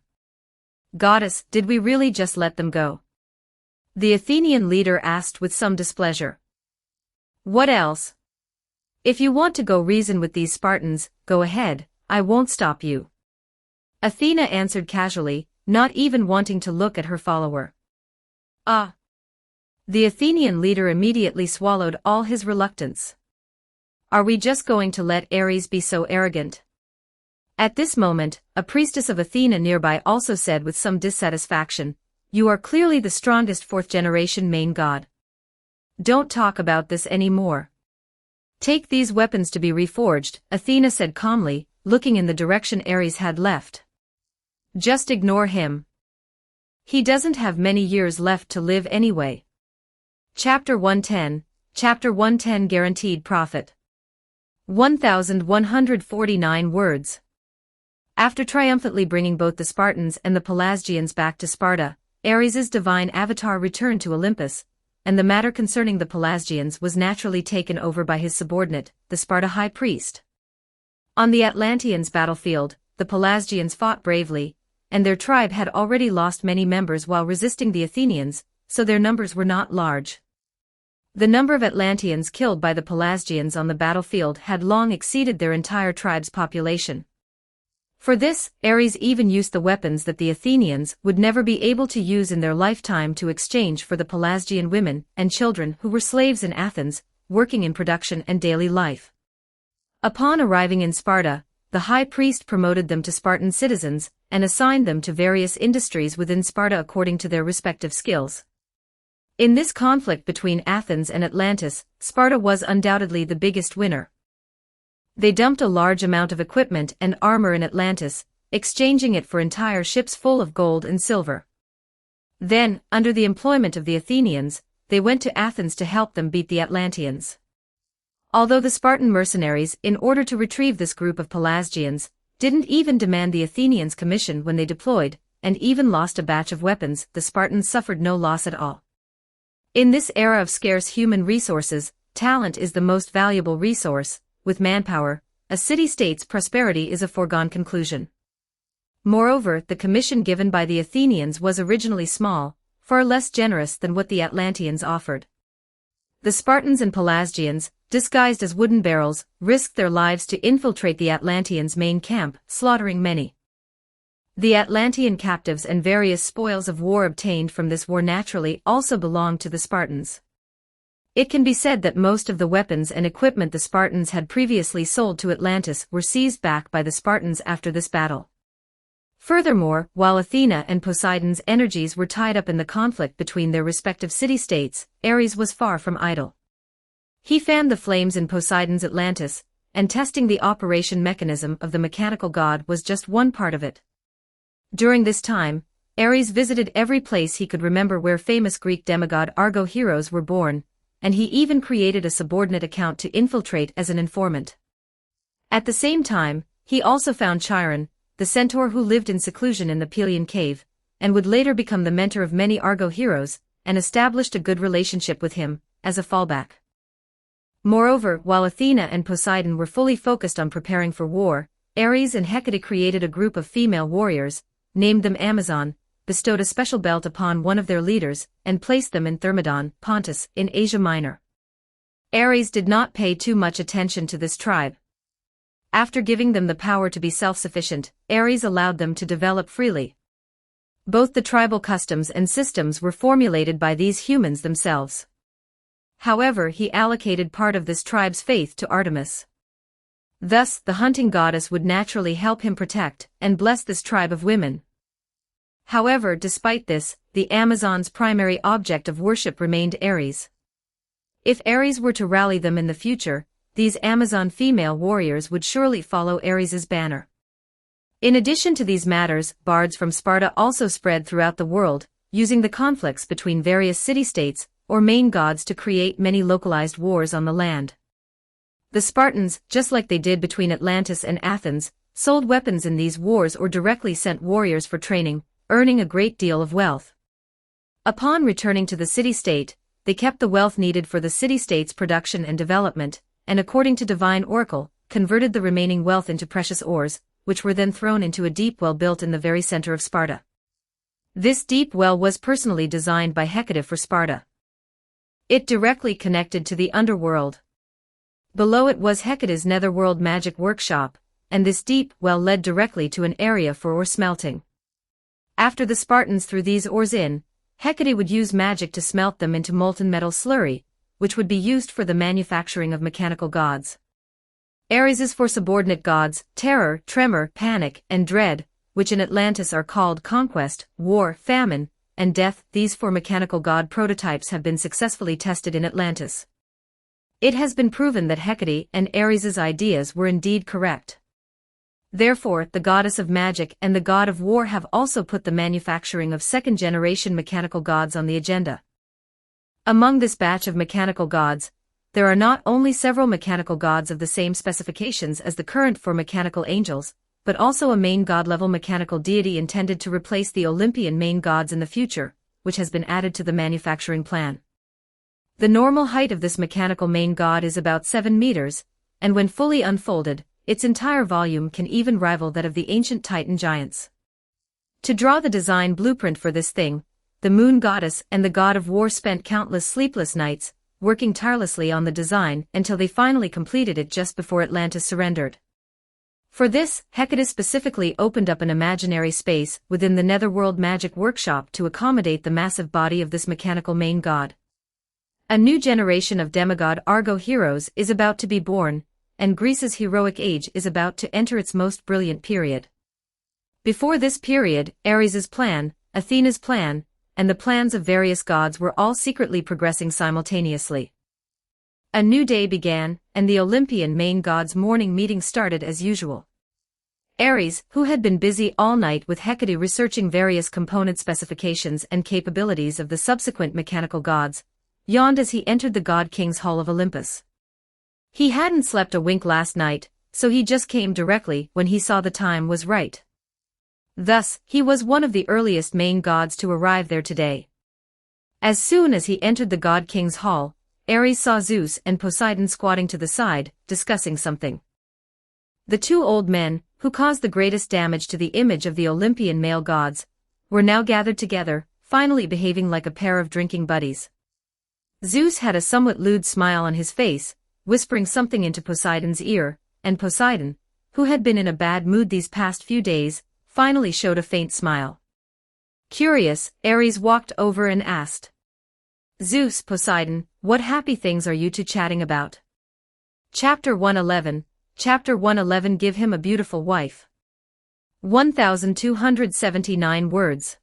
"Goddess, did we really just let them go?" the Athenian leader asked with some displeasure. "What else? If you want to go reason with these Spartans, go ahead, I won't stop you." Athena answered casually, not even wanting to look at her follower. "Ah." The Athenian leader immediately swallowed all his reluctance. "Are we just going to let Ares be so arrogant?" At this moment, a priestess of Athena nearby also said with some dissatisfaction, "You are clearly the strongest 4th-generation main god. Don't talk about this anymore. Take these weapons to be reforged," Athena said calmly, looking in the direction Ares had left. "Just ignore him. He doesn't have many years left to live anyway." Chapter 110 Guaranteed Profit. 1149 words. After triumphantly bringing both the Spartans and the Pelasgians back to Sparta, Ares's divine avatar returned to Olympus, and the matter concerning the Pelasgians was naturally taken over by his subordinate, the Sparta high priest. On the Atlanteans' battlefield, the Pelasgians fought bravely, and their tribe had already lost many members while resisting the Athenians, so their numbers were not large. The number of Atlanteans killed by the Pelasgians on the battlefield had long exceeded their entire tribe's population. For this, Ares even used the weapons that the Athenians would never be able to use in their lifetime to exchange for the Pelasgian women and children who were slaves in Athens, working in production and daily life. Upon arriving in Sparta, the high priest promoted them to Spartan citizens and assigned them to various industries within Sparta according to their respective skills. In this conflict between Athens and Atlantis, Sparta was undoubtedly the biggest winner. They dumped a large amount of equipment and armor in Atlantis, exchanging it for entire ships full of gold and silver. Then, under the employment of the Athenians, they went to Athens to help them beat the Atlanteans. Although the Spartan mercenaries, in order to retrieve this group of Pelasgians, didn't even demand the Athenians' commission when they deployed, and even lost a batch of weapons, the Spartans suffered no loss at all. In this era of scarce human resources, talent is the most valuable resource. With manpower, a city-state's prosperity is a foregone conclusion. Moreover, the commission given by the Athenians was originally small, far less generous than what the Atlanteans offered. The Spartans and Pelasgians, disguised as wooden barrels, risked their lives to infiltrate the Atlanteans' main camp, slaughtering many. The Atlantean captives and various spoils of war obtained from this war naturally also belonged to the Spartans. It can be said that most of the weapons and equipment the Spartans had previously sold to Atlantis were seized back by the Spartans after this battle. Furthermore, while Athena and Poseidon's energies were tied up in the conflict between their respective city-states, Ares was far from idle. He fanned the flames in Poseidon's Atlantis, and testing the operation mechanism of the mechanical god was just one part of it. During this time, Ares visited every place he could remember where famous Greek demigod Argo heroes were born, and he even created a subordinate account to infiltrate as an informant. At the same time, he also found Chiron, the centaur who lived in seclusion in the Pelion cave, and would later become the mentor of many Argo heroes, and established a good relationship with him, as a fallback. Moreover, while Athena and Poseidon were fully focused on preparing for war, Ares and Hecate created a group of female warriors, named them Amazon, bestowed a special belt upon one of their leaders, and placed them in Thermodon, Pontus, in Asia Minor. Ares did not pay too much attention to this tribe. After giving them the power to be self-sufficient, Ares allowed them to develop freely. Both the tribal customs and systems were formulated by these humans themselves. However, he allocated part of this tribe's faith to Artemis. Thus, the hunting goddess would naturally help him protect and bless this tribe of women. However, despite this, the Amazons' primary object of worship remained Ares. If Ares were to rally them in the future, these Amazon female warriors would surely follow Ares's banner. In addition to these matters, bards from Sparta also spread throughout the world, using the conflicts between various city-states or main gods to create many localized wars on the land. The Spartans, just like they did between Atlantis and Athens, sold weapons in these wars or directly sent warriors for training, earning a great deal of wealth. Upon returning to the city-state, they kept the wealth needed for the city-state's production and development, and according to divine oracle, converted the remaining wealth into precious ores, which were then thrown into a deep well built in the very center of Sparta. This deep well was personally designed by Hecate for Sparta. It directly connected to the underworld. Below it was Hecate's netherworld magic workshop, and this deep well led directly to an area for ore smelting. After the Spartans threw these ores in, Hecate would use magic to smelt them into molten metal slurry, which would be used for the manufacturing of mechanical gods. Ares is for subordinate gods, terror, tremor, panic, and dread, which in Atlantis are called conquest, war, famine, and death. These four mechanical god prototypes have been successfully tested in Atlantis. It has been proven that Hecate and Ares's ideas were indeed correct. Therefore, the goddess of magic and the god of war have also put the manufacturing of second-generation mechanical gods on the agenda. Among this batch of mechanical gods, there are not only several mechanical gods of the same specifications as the current four mechanical angels, but also a main god-level mechanical deity intended to replace the Olympian main gods in the future, which has been added to the manufacturing plan. The normal height of this mechanical main god is about 7 meters, and when fully unfolded, its entire volume can even rival that of the ancient Titan giants. To draw the design blueprint for this thing, the moon goddess and the god of war spent countless sleepless nights, working tirelessly on the design until they finally completed it just before Atlantis surrendered. For this, Hecate specifically opened up an imaginary space within the netherworld magic workshop to accommodate the massive body of this mechanical main god. A new generation of demigod Argo heroes is about to be born, and Greece's heroic age is about to enter its most brilliant period. Before this period, Ares's plan, Athena's plan, and the plans of various gods were all secretly progressing simultaneously. A new day began, and the Olympian main god's morning meeting started as usual. Ares, who had been busy all night with Hecate researching various component specifications and capabilities of the subsequent mechanical gods, yawned as he entered the god king's hall of Olympus. He hadn't slept a wink last night, so he just came directly when he saw the time was right. Thus, he was one of the earliest main gods to arrive there today. As soon as he entered the god king's hall, Ares saw Zeus and Poseidon squatting to the side, discussing something. The two old men, who caused the greatest damage to the image of the Olympian male gods, were now gathered together, finally behaving like a pair of drinking buddies. Zeus had a somewhat lewd smile on his face, whispering something into Poseidon's ear, and Poseidon, who had been in a bad mood these past few days, finally showed a faint smile. Curious, Ares walked over and asked, Zeus, Poseidon, what happy things are you two chatting about? Chapter 111, Chapter 111 Give him a beautiful wife. 1279 words.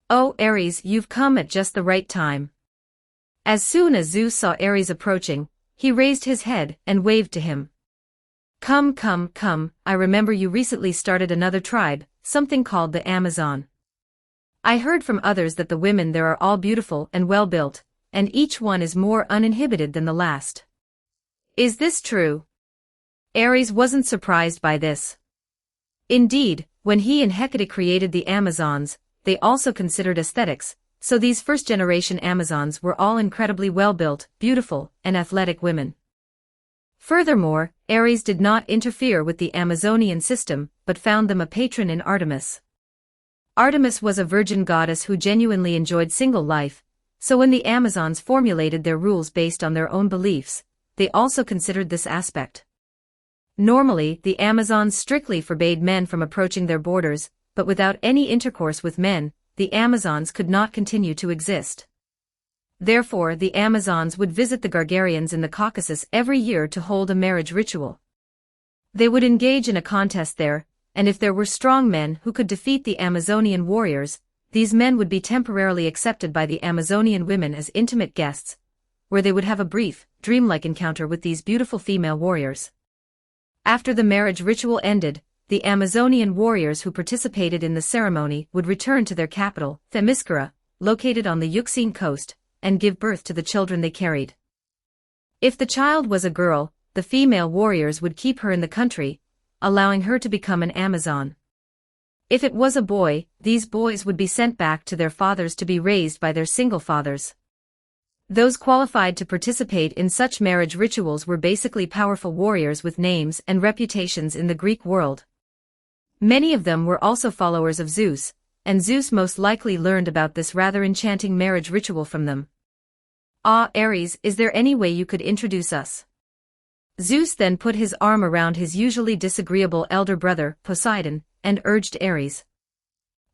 Oh, Ares, you've come at just the right time. As soon as Zeus saw Ares approaching, he raised his head and waved to him. Come, come, come, I remember you recently started another tribe, something called the Amazon. I heard from others that the women there are all beautiful and well-built, and each one is more uninhibited than the last. Is this true? Ares wasn't surprised by this. Indeed, when he and Hecate created the Amazons, they also considered aesthetics, so these first-generation Amazons were all incredibly well-built, beautiful, and athletic women. Furthermore, Ares did not interfere with the Amazonian system, but found them a patron in Artemis. Artemis was a virgin goddess who genuinely enjoyed single life, so when the Amazons formulated their rules based on their own beliefs, they also considered this aspect. Normally, the Amazons strictly forbade men from approaching their borders, but without any intercourse with men, the Amazons could not continue to exist. Therefore, the Amazons would visit the Gargarians in the Caucasus every year to hold a marriage ritual. They would engage in a contest there, and if there were strong men who could defeat the Amazonian warriors, these men would be temporarily accepted by the Amazonian women as intimate guests, where they would have a brief, dreamlike encounter with these beautiful female warriors. After the marriage ritual ended, the Amazonian warriors who participated in the ceremony would return to their capital, Themyscira, located on the Euxine coast, and give birth to the children they carried. If the child was a girl, the female warriors would keep her in the country, allowing her to become an Amazon. If it was a boy, these boys would be sent back to their fathers to be raised by their single fathers. Those qualified to participate in such marriage rituals were basically powerful warriors with names and reputations in the Greek world. Many of them were also followers of Zeus, and Zeus most likely learned about this rather enchanting marriage ritual from them. Ah, Ares, is there any way you could introduce us? Zeus then put his arm around his usually disagreeable elder brother, Poseidon, and urged Ares.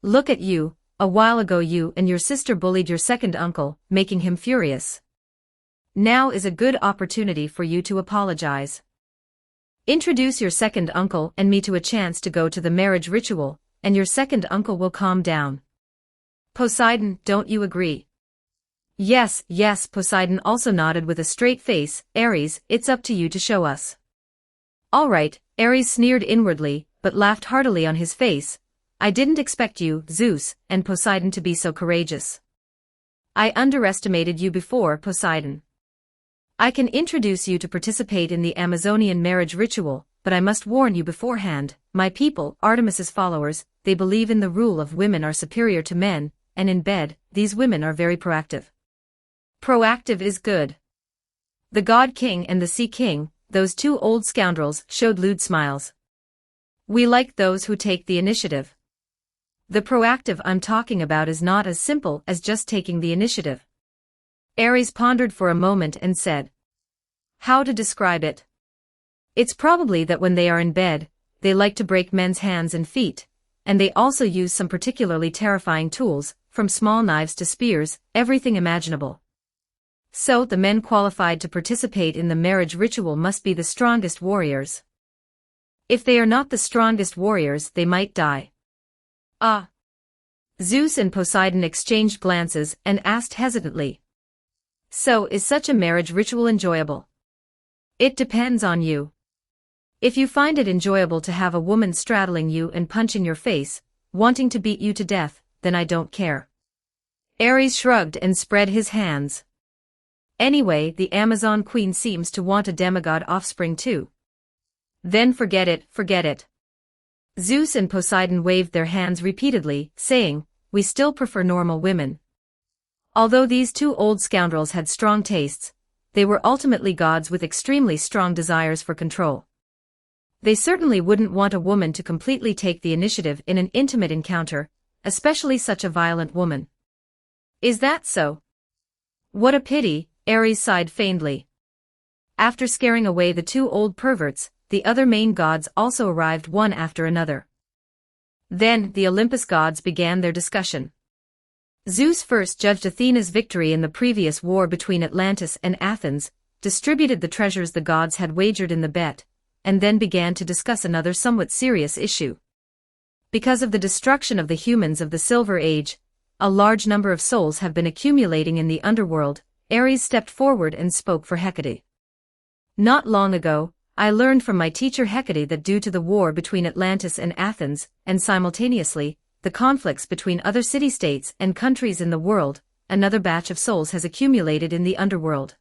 Look at you, a while ago you and your sister bullied your second uncle, making him furious. Now is a good opportunity for you to apologize. Introduce your second uncle and me to a chance to go to the marriage ritual, and your second uncle will calm down. Poseidon, don't you agree? Yes, yes, Poseidon also nodded with a straight face. Ares, it's up to you to show us. All right, Ares sneered inwardly, but laughed heartily on his face. I didn't expect you, Zeus, and Poseidon to be so courageous. I underestimated you before, Poseidon. I can introduce you to participate in the Amazonian marriage ritual, but I must warn you beforehand, my people, Artemis's followers, they believe in the rule of women are superior to men, and in bed, these women are very proactive. Proactive is good. The God King and the Sea King, those two old scoundrels, showed lewd smiles. We like those who take the initiative. The proactive I'm talking about is not as simple as just taking the initiative. Ares pondered for a moment and said, how to describe it? It's probably that when they are in bed, they like to break men's hands and feet, and they also use some particularly terrifying tools, from small knives to spears, everything imaginable. So the men qualified to participate in the marriage ritual must be the strongest warriors. If they are not the strongest warriors, they might die. Ah. Zeus and Poseidon exchanged glances and asked hesitantly. So is such a marriage ritual enjoyable? It depends on you. If you find it enjoyable to have a woman straddling you and punching your face, wanting to beat you to death, then I don't care. Ares shrugged and spread his hands. Anyway, the Amazon queen seems to want a demigod offspring too. Then forget it, forget it. Zeus and Poseidon waved their hands repeatedly, saying, we still prefer normal women. Although these two old scoundrels had strong tastes, they were ultimately gods with extremely strong desires for control. They certainly wouldn't want a woman to completely take the initiative in an intimate encounter, especially such a violent woman. Is that so? What a pity, Ares sighed faintly. After scaring away the two old perverts, the other main gods also arrived one after another. Then the Olympus gods began their discussion. Zeus first judged Athena's victory in the previous war between Atlantis and Athens, distributed the treasures the gods had wagered in the bet, and then began to discuss another somewhat serious issue. Because of the destruction of the humans of the Silver Age, a large number of souls have been accumulating in the underworld. Ares stepped forward and spoke for Hecate. Not long ago, I learned from my teacher Hecate that due to the war between Atlantis and Athens, and simultaneously, the conflicts between other city-states and countries in the world, another batch of souls has accumulated in the underworld.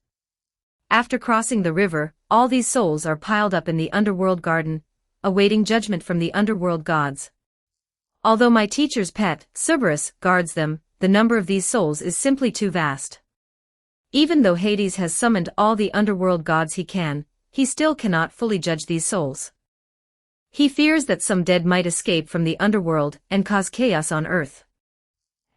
After crossing the river, all these souls are piled up in the underworld garden, awaiting judgment from the underworld gods. Although my teacher's pet, Cerberus, guards them, the number of these souls is simply too vast. Even though Hades has summoned all the underworld gods he still cannot fully judge these souls. He fears that some dead might escape from the underworld and cause chaos on Earth.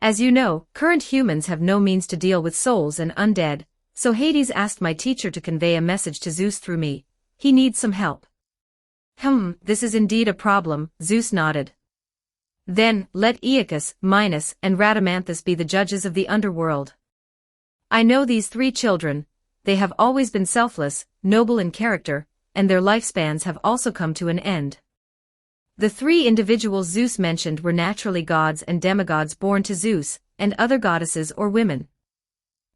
As you know, current humans have no means to deal with souls and undead, so Hades asked my teacher to convey a message to Zeus through me. He needs some help. This is indeed a problem, Zeus nodded. Then, let Aeacus, Minos, and Rhadamanthus be the judges of the underworld. I know these three children. They have always been selfless, noble in character, and their lifespans have also come to an end. The three individuals Zeus mentioned were naturally gods and demigods born to Zeus, and other goddesses or women.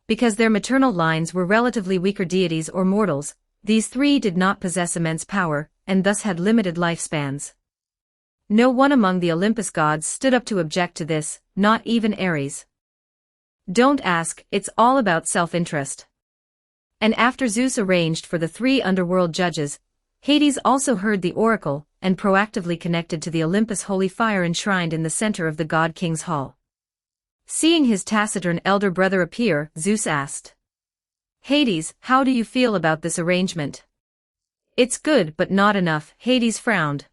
Because their maternal lines were relatively weaker deities or mortals, these three did not possess immense power, and thus had limited lifespans. No one among the Olympus gods stood up to object to this, not even Ares. Don't ask, it's all about self-interest. And after Zeus arranged for the three underworld judges, Hades also heard the oracle, and proactively connected to the Olympus holy fire enshrined in the center of the god king's hall. Seeing his taciturn elder brother appear, Zeus asked, Hades, how do you feel about this arrangement? It's good but not enough, Hades frowned.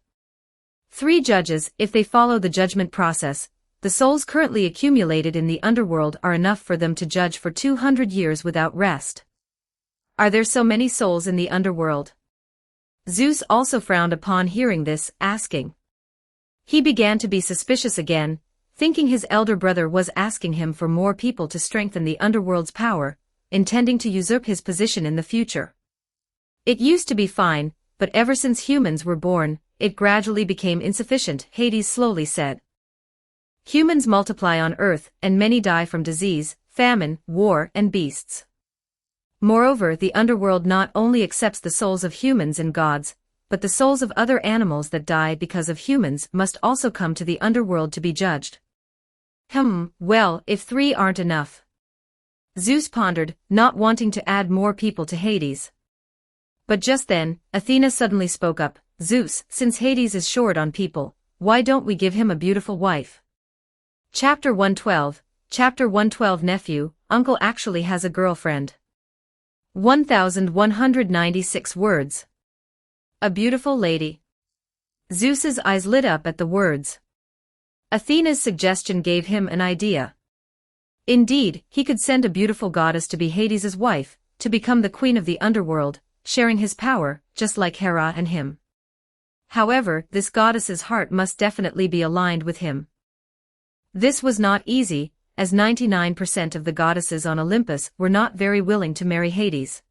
Three judges, if they follow the judgment process, the souls currently accumulated in the underworld are enough for them to judge for 200 years without rest. Are there so many souls in the underworld? Zeus also frowned upon hearing this, asking. He began to be suspicious again, thinking his elder brother was asking him for more people to strengthen the underworld's power, intending to usurp his position in the future. It used to be fine, but ever since humans were born, it gradually became insufficient, Hades slowly said. Humans multiply on Earth, and many die from disease, famine, war, and beasts. Moreover, the underworld not only accepts the souls of humans and gods, but the souls of other animals that die because of humans must also come to the underworld to be judged. Well, if three aren't enough. Zeus pondered, not wanting to add more people to Hades. But just then, Athena suddenly spoke up, Zeus, since Hades is short on people, why don't we give him a beautiful wife? Chapter 112 Nephew, Uncle actually has a girlfriend. 1196 words. A beautiful lady. Zeus's eyes lit up at the words. Athena's suggestion gave him an idea. Indeed, he could send a beautiful goddess to be Hades's wife, to become the queen of the underworld, sharing his power, just like Hera and him. However, this goddess's heart must definitely be aligned with him. This was not easy, as 99% of the goddesses on Olympus were not very willing to marry Hades.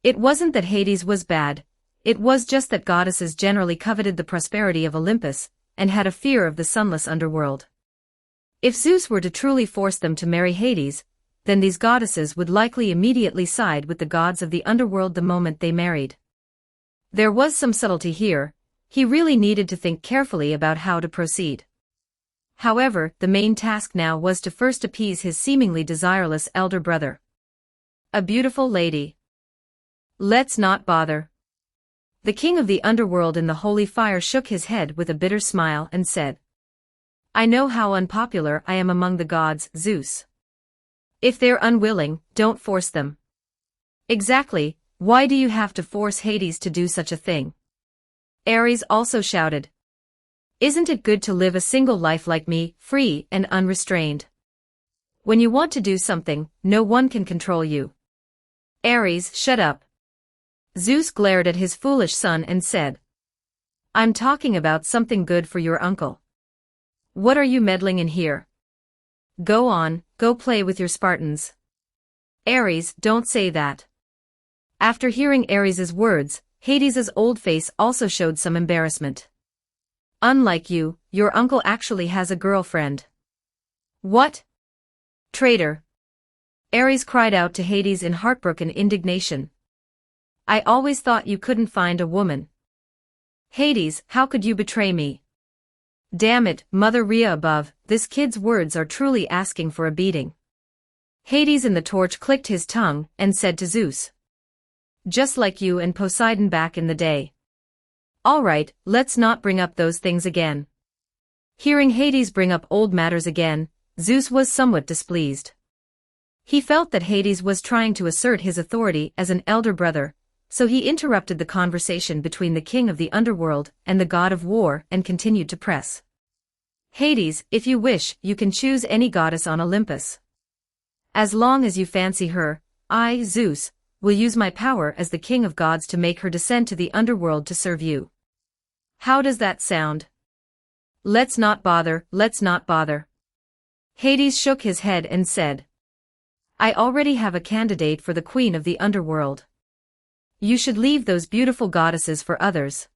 It wasn't that Hades was bad, it was just that goddesses generally coveted the prosperity of Olympus, and had a fear of the sunless underworld. If Zeus were to truly force them to marry Hades, then these goddesses would likely immediately side with the gods of the underworld the moment they married. There was some subtlety here, he really needed to think carefully about how to proceed. However, the main task now was to first appease his seemingly desireless elder brother. A beautiful lady. Let's not bother. The king of the underworld in the holy fire shook his head with a bitter smile and said, I know how unpopular I am among the gods, Zeus. If they're unwilling, don't force them. Exactly, why do you have to force Hades to do such a thing? Ares also shouted. Isn't it good to live a single life like me, free and unrestrained? When you want to do something, no one can control you. Ares, shut up. Zeus glared at his foolish son and said, I'm talking about something good for your uncle. What are you meddling in here? Go on, go play with your Spartans. Ares, don't say that. After hearing Ares's words, Hades's old face also showed some embarrassment. Unlike you, your uncle actually has a girlfriend. What? Traitor! Ares cried out to Hades in heartbroken indignation. I always thought you couldn't find a woman. Hades, how could you betray me? Damn it, Mother Rhea above, this kid's words are truly asking for a beating. Hades in the torch clicked his tongue and said to Zeus. Just like you and Poseidon back in the day. Alright, let's not bring up those things again. Hearing Hades bring up old matters again, Zeus was somewhat displeased. He felt that Hades was trying to assert his authority as an elder brother, so he interrupted the conversation between the king of the underworld and the god of war and continued to press. Hades, if you wish, you can choose any goddess on Olympus. As long as you fancy her, I, Zeus, will use my power as the king of gods to make her descend to the underworld to serve you. How does that sound? Let's not bother, let's not bother. Hades shook his head and said. I already have a candidate for the queen of the underworld. You should leave those beautiful goddesses for others.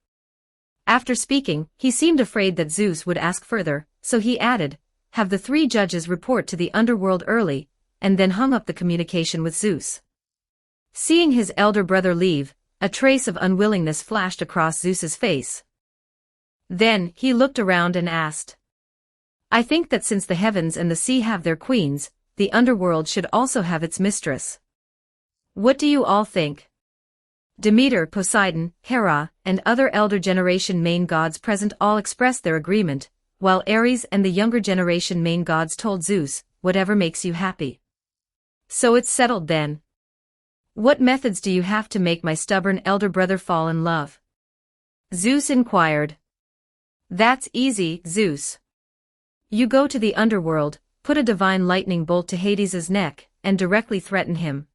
After speaking, he seemed afraid that Zeus would ask further, so he added, have the 3 judges report to the underworld early, and then hung up the communication with Zeus. Seeing his elder brother leave, a trace of unwillingness flashed across Zeus's face. Then, he looked around and asked. I think that since the heavens and the sea have their queens, the underworld should also have its mistress. What do you all think? Demeter, Poseidon, Hera, and other elder generation main gods present all expressed their agreement, while Ares and the younger generation main gods told Zeus, whatever makes you happy. So it's settled then. What methods do you have to make my stubborn elder brother fall in love? Zeus inquired. That's easy, Zeus. You go to the underworld, put a divine lightning bolt to Hades's neck, and directly threaten him.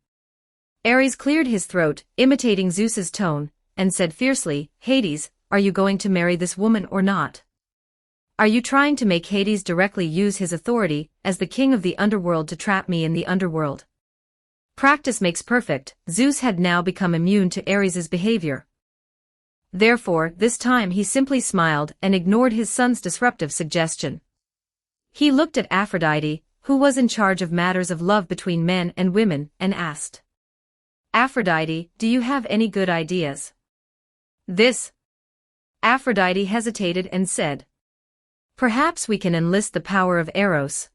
Ares cleared his throat, imitating Zeus's tone, and said fiercely, Hades, are you going to marry this woman or not? Are you trying to make Hades directly use his authority as the king of the underworld to trap me in the underworld? Practice makes perfect. Zeus had now become immune to Ares's behavior. Therefore, this time he simply smiled and ignored his son's disruptive suggestion. He looked at Aphrodite, who was in charge of matters of love between men and women, and asked. Aphrodite, do you have any good ideas? This. Aphrodite hesitated and said. Perhaps we can enlist the power of Eros.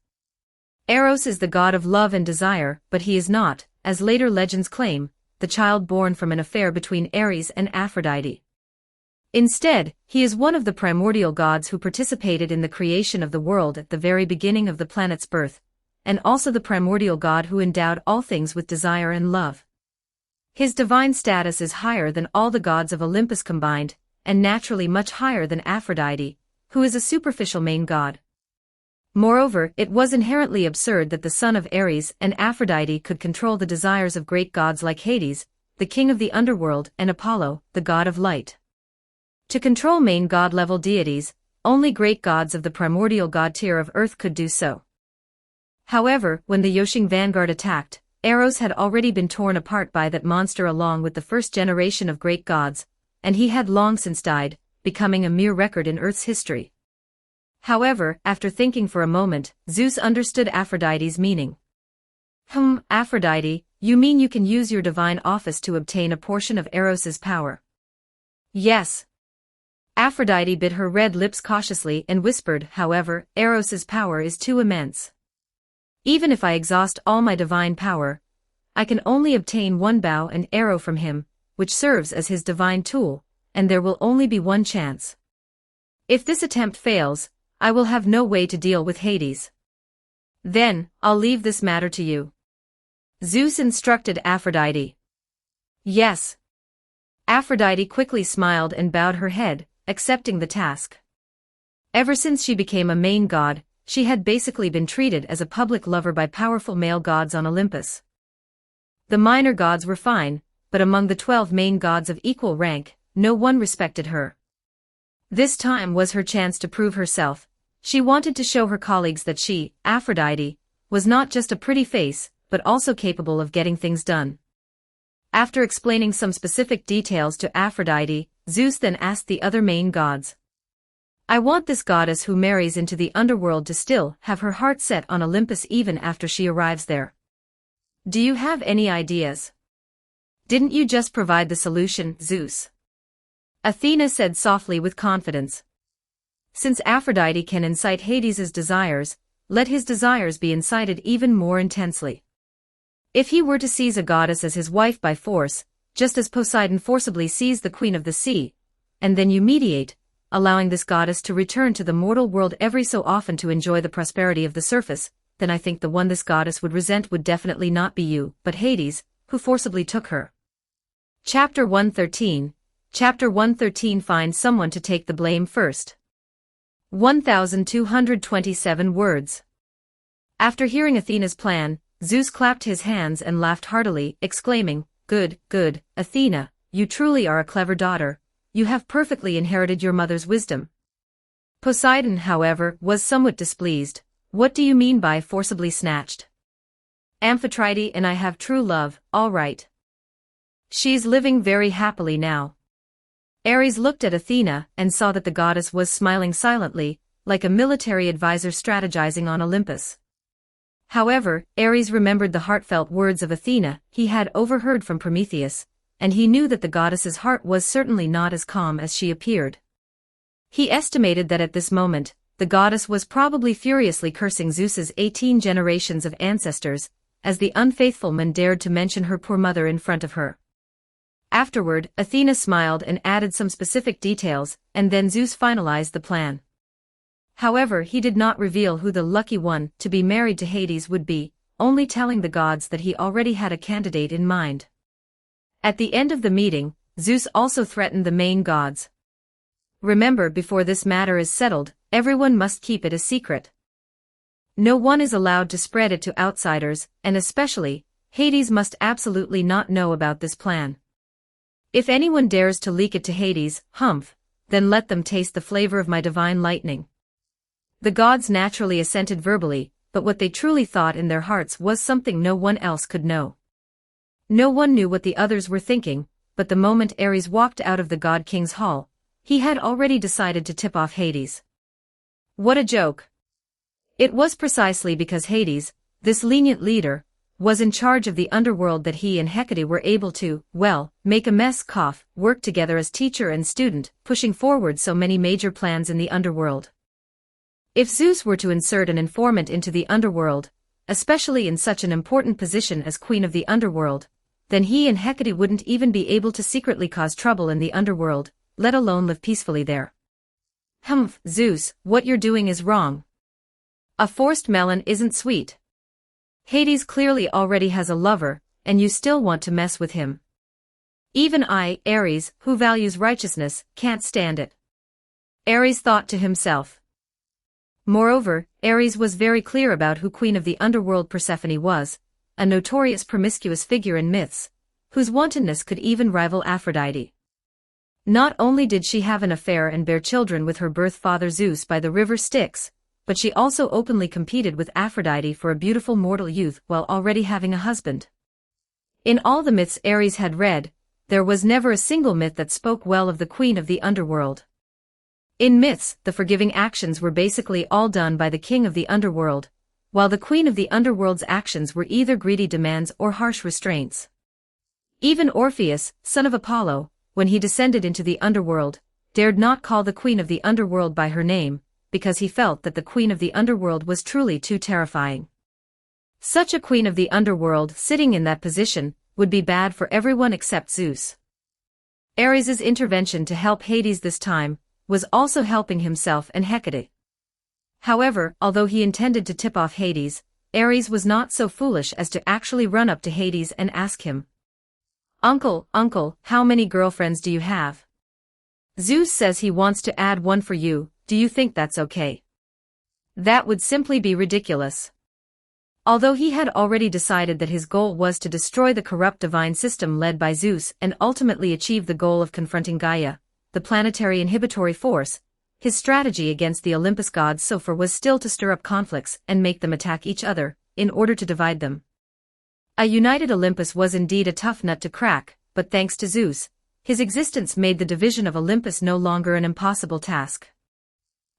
Eros is the god of love and desire, but he is not, as later legends claim, the child born from an affair between Ares and Aphrodite. Instead, he is one of the primordial gods who participated in the creation of the world at the very beginning of the planet's birth, and also the primordial god who endowed all things with desire and love. His divine status is higher than all the gods of Olympus combined, and naturally much higher than Aphrodite, who is a superficial main god. Moreover, it was inherently absurd that the son of Ares and Aphrodite could control the desires of great gods like Hades, the king of the underworld, and Apollo, the god of light. To control main god-level deities, only great gods of the primordial god tier of Earth could do so. However, when the Yoshing vanguard attacked, Eros had already been torn apart by that monster along with the first generation of great gods, and he had long since died, becoming a mere record in Earth's history. However, after thinking for a moment, Zeus understood Aphrodite's meaning. Aphrodite, you mean you can use your divine office to obtain a portion of Eros's power? Yes. Aphrodite bit her red lips cautiously and whispered, however, Eros's power is too immense. Even if I exhaust all my divine power, I can only obtain one bow and arrow from him, which serves as his divine tool, and there will only be one chance. If this attempt fails, I will have no way to deal with Hades. Then, I'll leave this matter to you. Zeus instructed Aphrodite. Yes. Aphrodite quickly smiled and bowed her head, accepting the task. Ever since she became a main god, she had basically been treated as a public lover by powerful male gods on Olympus. The minor gods were fine, but among the 12 main gods of equal rank, no one respected her. This time was her chance to prove herself. She wanted to show her colleagues that she, Aphrodite, was not just a pretty face, but also capable of getting things done. After explaining some specific details to Aphrodite, Zeus then asked the other main gods. I want this goddess who marries into the underworld to still have her heart set on Olympus even after she arrives there. Do you have any ideas? Didn't you just provide the solution, Zeus? Athena said softly with confidence. Since Aphrodite can incite Hades's desires, let his desires be incited even more intensely. If he were to seize a goddess as his wife by force, just as Poseidon forcibly seized the queen of the sea, and then you mediate, allowing this goddess to return to the mortal world every so often to enjoy the prosperity of the surface, then I think the one this goddess would resent would definitely not be you, but Hades, who forcibly took her. Chapter 113. Chapter 113. Find someone to take the blame first. 1227 words. After hearing Athena's plan, Zeus clapped his hands and laughed heartily, exclaiming, Good, good, Athena, you truly are a clever daughter, you have perfectly inherited your mother's wisdom. Poseidon, however, was somewhat displeased. What do you mean by forcibly snatched? Amphitrite and I have true love, all right. She's living very happily now. Ares looked at Athena and saw that the goddess was smiling silently, like a military advisor strategizing on Olympus. However, Ares remembered the heartfelt words of Athena he had overheard from Prometheus, and he knew that the goddess's heart was certainly not as calm as she appeared. He estimated that at this moment, the goddess was probably furiously cursing Zeus's 18 generations of ancestors, as the unfaithful man dared to mention her poor mother in front of her. Afterward, Athena smiled and added some specific details, and then Zeus finalized the plan. However, he did not reveal who the lucky one to be married to Hades would be, only telling the gods that he already had a candidate in mind. At the end of the meeting, Zeus also threatened the main gods. Remember, before this matter is settled, everyone must keep it a secret. No one is allowed to spread it to outsiders, and especially, Hades must absolutely not know about this plan. If anyone dares to leak it to Hades, then let them taste the flavor of my divine lightning. The gods naturally assented verbally, but what they truly thought in their hearts was something no one else could know. No one knew what the others were thinking, but the moment Ares walked out of the God King's hall, he had already decided to tip off Hades. What a joke! It was precisely because Hades, this lenient leader, was in charge of the underworld that he and Hecate were able to, make a mess, work together as teacher and student, pushing forward so many major plans in the underworld. If Zeus were to insert an informant into the underworld, especially in such an important position as Queen of the Underworld, then he and Hecate wouldn't even be able to secretly cause trouble in the underworld, let alone live peacefully there. Zeus, what you're doing is wrong. A forced melon isn't sweet. Hades clearly already has a lover, and you still want to mess with him. Even I, Ares, who values righteousness, can't stand it. Ares thought to himself. Moreover, Ares was very clear about who Queen of the Underworld Persephone was, a notorious promiscuous figure in myths, whose wantonness could even rival Aphrodite. Not only did she have an affair and bear children with her birth father Zeus by the river Styx, but she also openly competed with Aphrodite for a beautiful mortal youth while already having a husband. In all the myths Ares had read, there was never a single myth that spoke well of the Queen of the Underworld. In myths, the forgiving actions were basically all done by the King of the Underworld, while the Queen of the Underworld's actions were either greedy demands or harsh restraints. Even Orpheus, son of Apollo, when he descended into the underworld, dared not call the Queen of the Underworld by her name, because he felt that the Queen of the Underworld was truly too terrifying. Such a Queen of the Underworld sitting in that position would be bad for everyone except Zeus. Ares's intervention to help Hades this time was also helping himself and Hecate. However, although he intended to tip off Hades, Ares was not so foolish as to actually run up to Hades and ask him, Uncle, how many girlfriends do you have? Zeus says he wants to add one for you, do you think that's okay? That would simply be ridiculous. Although he had already decided that his goal was to destroy the corrupt divine system led by Zeus and ultimately achieve the goal of confronting Gaia, the planetary inhibitory force, his strategy against the Olympus gods so far was still to stir up conflicts and make them attack each other, in order to divide them. A united Olympus was indeed a tough nut to crack, but thanks to Zeus, his existence made the division of Olympus no longer an impossible task.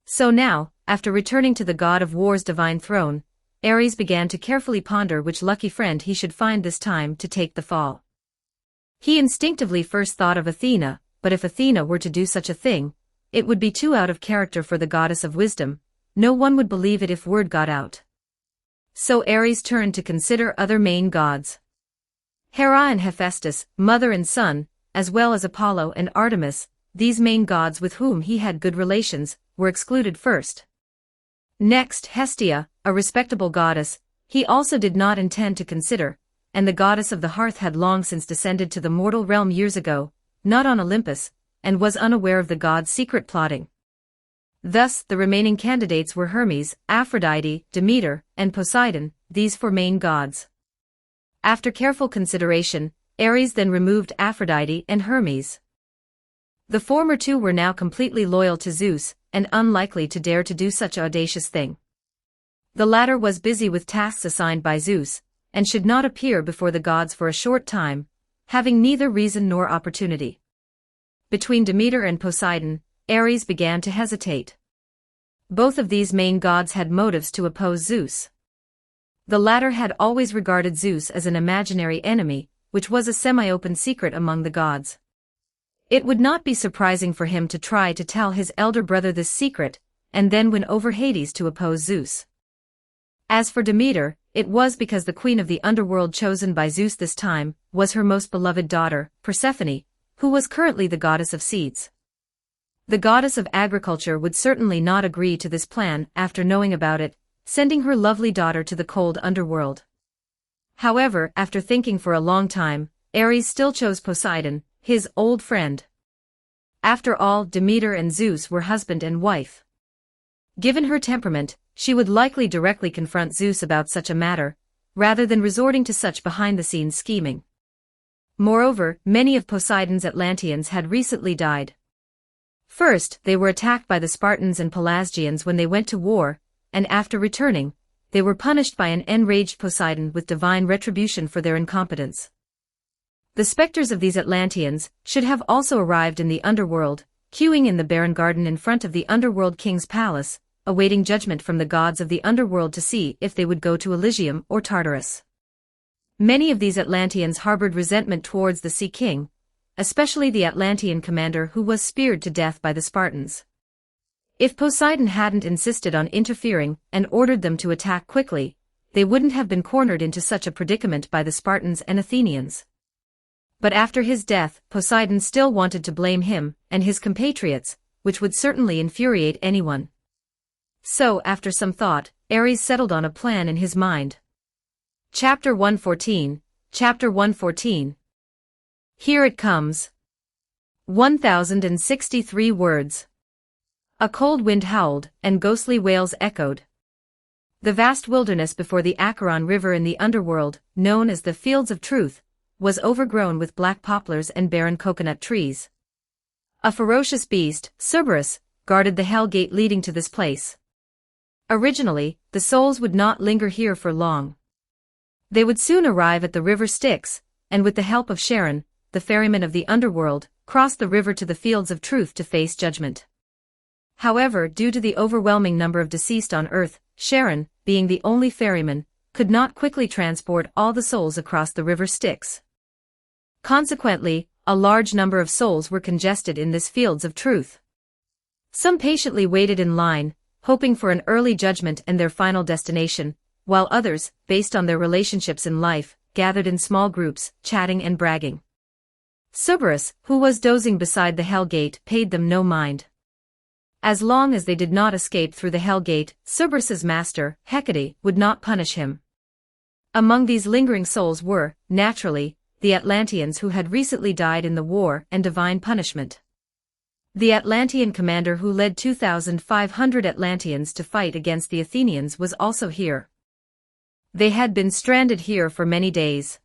So now, after returning to the god of war's divine throne, Ares began to carefully ponder which lucky friend he should find this time to take the fall. He instinctively first thought of Athena, but if Athena were to do such a thing, it would be too out of character for the goddess of wisdom. No one would believe it if word got out. So Ares turned to consider other main gods. Hera and Hephaestus, mother and son, as well as Apollo and Artemis, these main gods with whom he had good relations, were excluded first. Next, Hestia, a respectable goddess, he also did not intend to consider, and the goddess of the hearth had long since descended to the mortal realm years ago, not on Olympus, and was unaware of the god's secret plotting. Thus, the remaining candidates were Hermes, Aphrodite, Demeter, and Poseidon, these four main gods. After careful consideration, Ares then removed Aphrodite and Hermes. The former two were now completely loyal to Zeus, and unlikely to dare to do such an audacious thing. The latter was busy with tasks assigned by Zeus, and should not appear before the gods for a short time, having neither reason nor opportunity. Between Demeter and Poseidon, Ares began to hesitate. Both of these main gods had motives to oppose Zeus. The latter had always regarded Zeus as an imaginary enemy, which was a semi-open secret among the gods. It would not be surprising for him to try to tell his elder brother this secret, and then win over Hades to oppose Zeus. As for Demeter, it was because the queen of the underworld chosen by Zeus this time was her most beloved daughter, Persephone, who was currently the goddess of seeds. The goddess of agriculture would certainly not agree to this plan after knowing about it, sending her lovely daughter to the cold underworld. However, after thinking for a long time, Ares still chose Poseidon, his old friend. After all, Demeter and Zeus were husband and wife. Given her temperament, she would likely directly confront Zeus about such a matter, rather than resorting to such behind-the-scenes scheming. Moreover, many of Poseidon's Atlanteans had recently died. First, they were attacked by the Spartans and Pelasgians when they went to war, and after returning, they were punished by an enraged Poseidon with divine retribution for their incompetence. The specters of these Atlanteans should have also arrived in the underworld, queuing in the barren garden in front of the underworld king's palace, awaiting judgment from the gods of the underworld to see if they would go to Elysium or Tartarus. Many of these Atlanteans harbored resentment towards the Sea King, especially the Atlantean commander who was speared to death by the Spartans. If Poseidon hadn't insisted on interfering and ordered them to attack quickly, they wouldn't have been cornered into such a predicament by the Spartans and Athenians. But after his death, Poseidon still wanted to blame him and his compatriots, which would certainly infuriate anyone. So, after some thought, Ares settled on a plan in his mind. Chapter 114, Chapter 114. Here it comes. 1063 words. A cold wind howled, and ghostly wails echoed. The vast wilderness before the Acheron River in the underworld, known as the Fields of Truth, was overgrown with black poplars and barren coconut trees. A ferocious beast, Cerberus, guarded the hell gate leading to this place. Originally, the souls would not linger here for long. They would soon arrive at the river Styx, and with the help of Charon, the ferryman of the underworld, cross the river to the Fields of Truth to face judgment. However, due to the overwhelming number of deceased on Earth, Charon, being the only ferryman, could not quickly transport all the souls across the river Styx. Consequently, a large number of souls were congested in this Fields of Truth. Some patiently waited in line, hoping for an early judgment and their final destination, while others, based on their relationships in life, gathered in small groups, chatting and bragging. Cerberus, who was dozing beside the Hell Gate, paid them no mind. As long as they did not escape through the Hell Gate, Cerberus's master, Hecate, would not punish him. Among these lingering souls were, naturally, the Atlanteans who had recently died in the war and divine punishment. The Atlantean commander who led 2,500 Atlanteans to fight against the Athenians was also here. They had been stranded here for many days.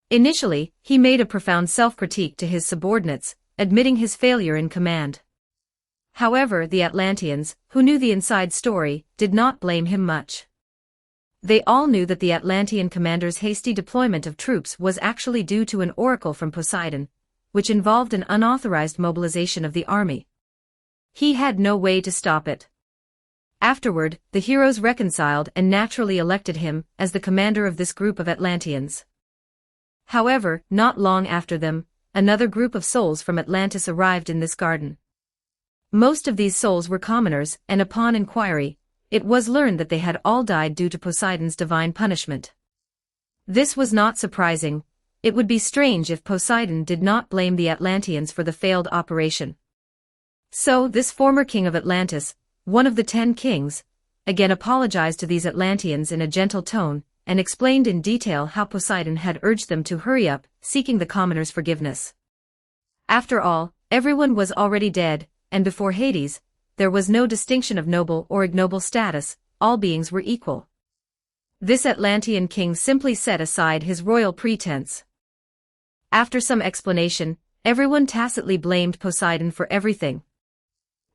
Initially, he made a profound self-critique to his subordinates, admitting his failure in command. However, the Atlanteans, who knew the inside story, did not blame him much. They all knew that the Atlantean commander's hasty deployment of troops was actually due to an oracle from Poseidon, which involved an unauthorized mobilization of the army. He had no way to stop it. Afterward, the heroes reconciled and naturally elected him as the commander of this group of Atlanteans. However, not long after them, another group of souls from Atlantis arrived in this garden. Most of these souls were commoners, and upon inquiry, it was learned that they had all died due to Poseidon's divine punishment. This was not surprising. It would be strange if Poseidon did not blame the Atlanteans for the failed operation. So this former king of Atlantis, one of the 10 kings, again apologized to these Atlanteans in a gentle tone, and explained in detail how Poseidon had urged them to hurry up, seeking the commoners' forgiveness. After all, everyone was already dead, and before Hades, there was no distinction of noble or ignoble status, all beings were equal. This Atlantean king simply set aside his royal pretense. After some explanation, everyone tacitly blamed Poseidon for everything.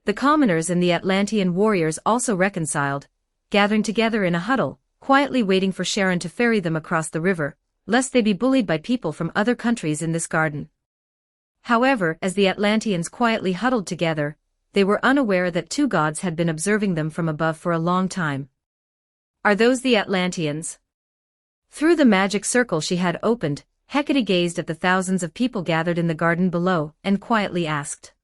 The commoners and the Atlantean warriors also reconciled, gathering together in a huddle, quietly waiting for Charon to ferry them across the river, lest they be bullied by people from other countries in this garden. However, as the Atlanteans quietly huddled together, they were unaware that 2 gods had been observing them from above for a long time. Are those the Atlanteans? Through the magic circle she had opened, Hecate gazed at the thousands of people gathered in the garden below, and quietly asked.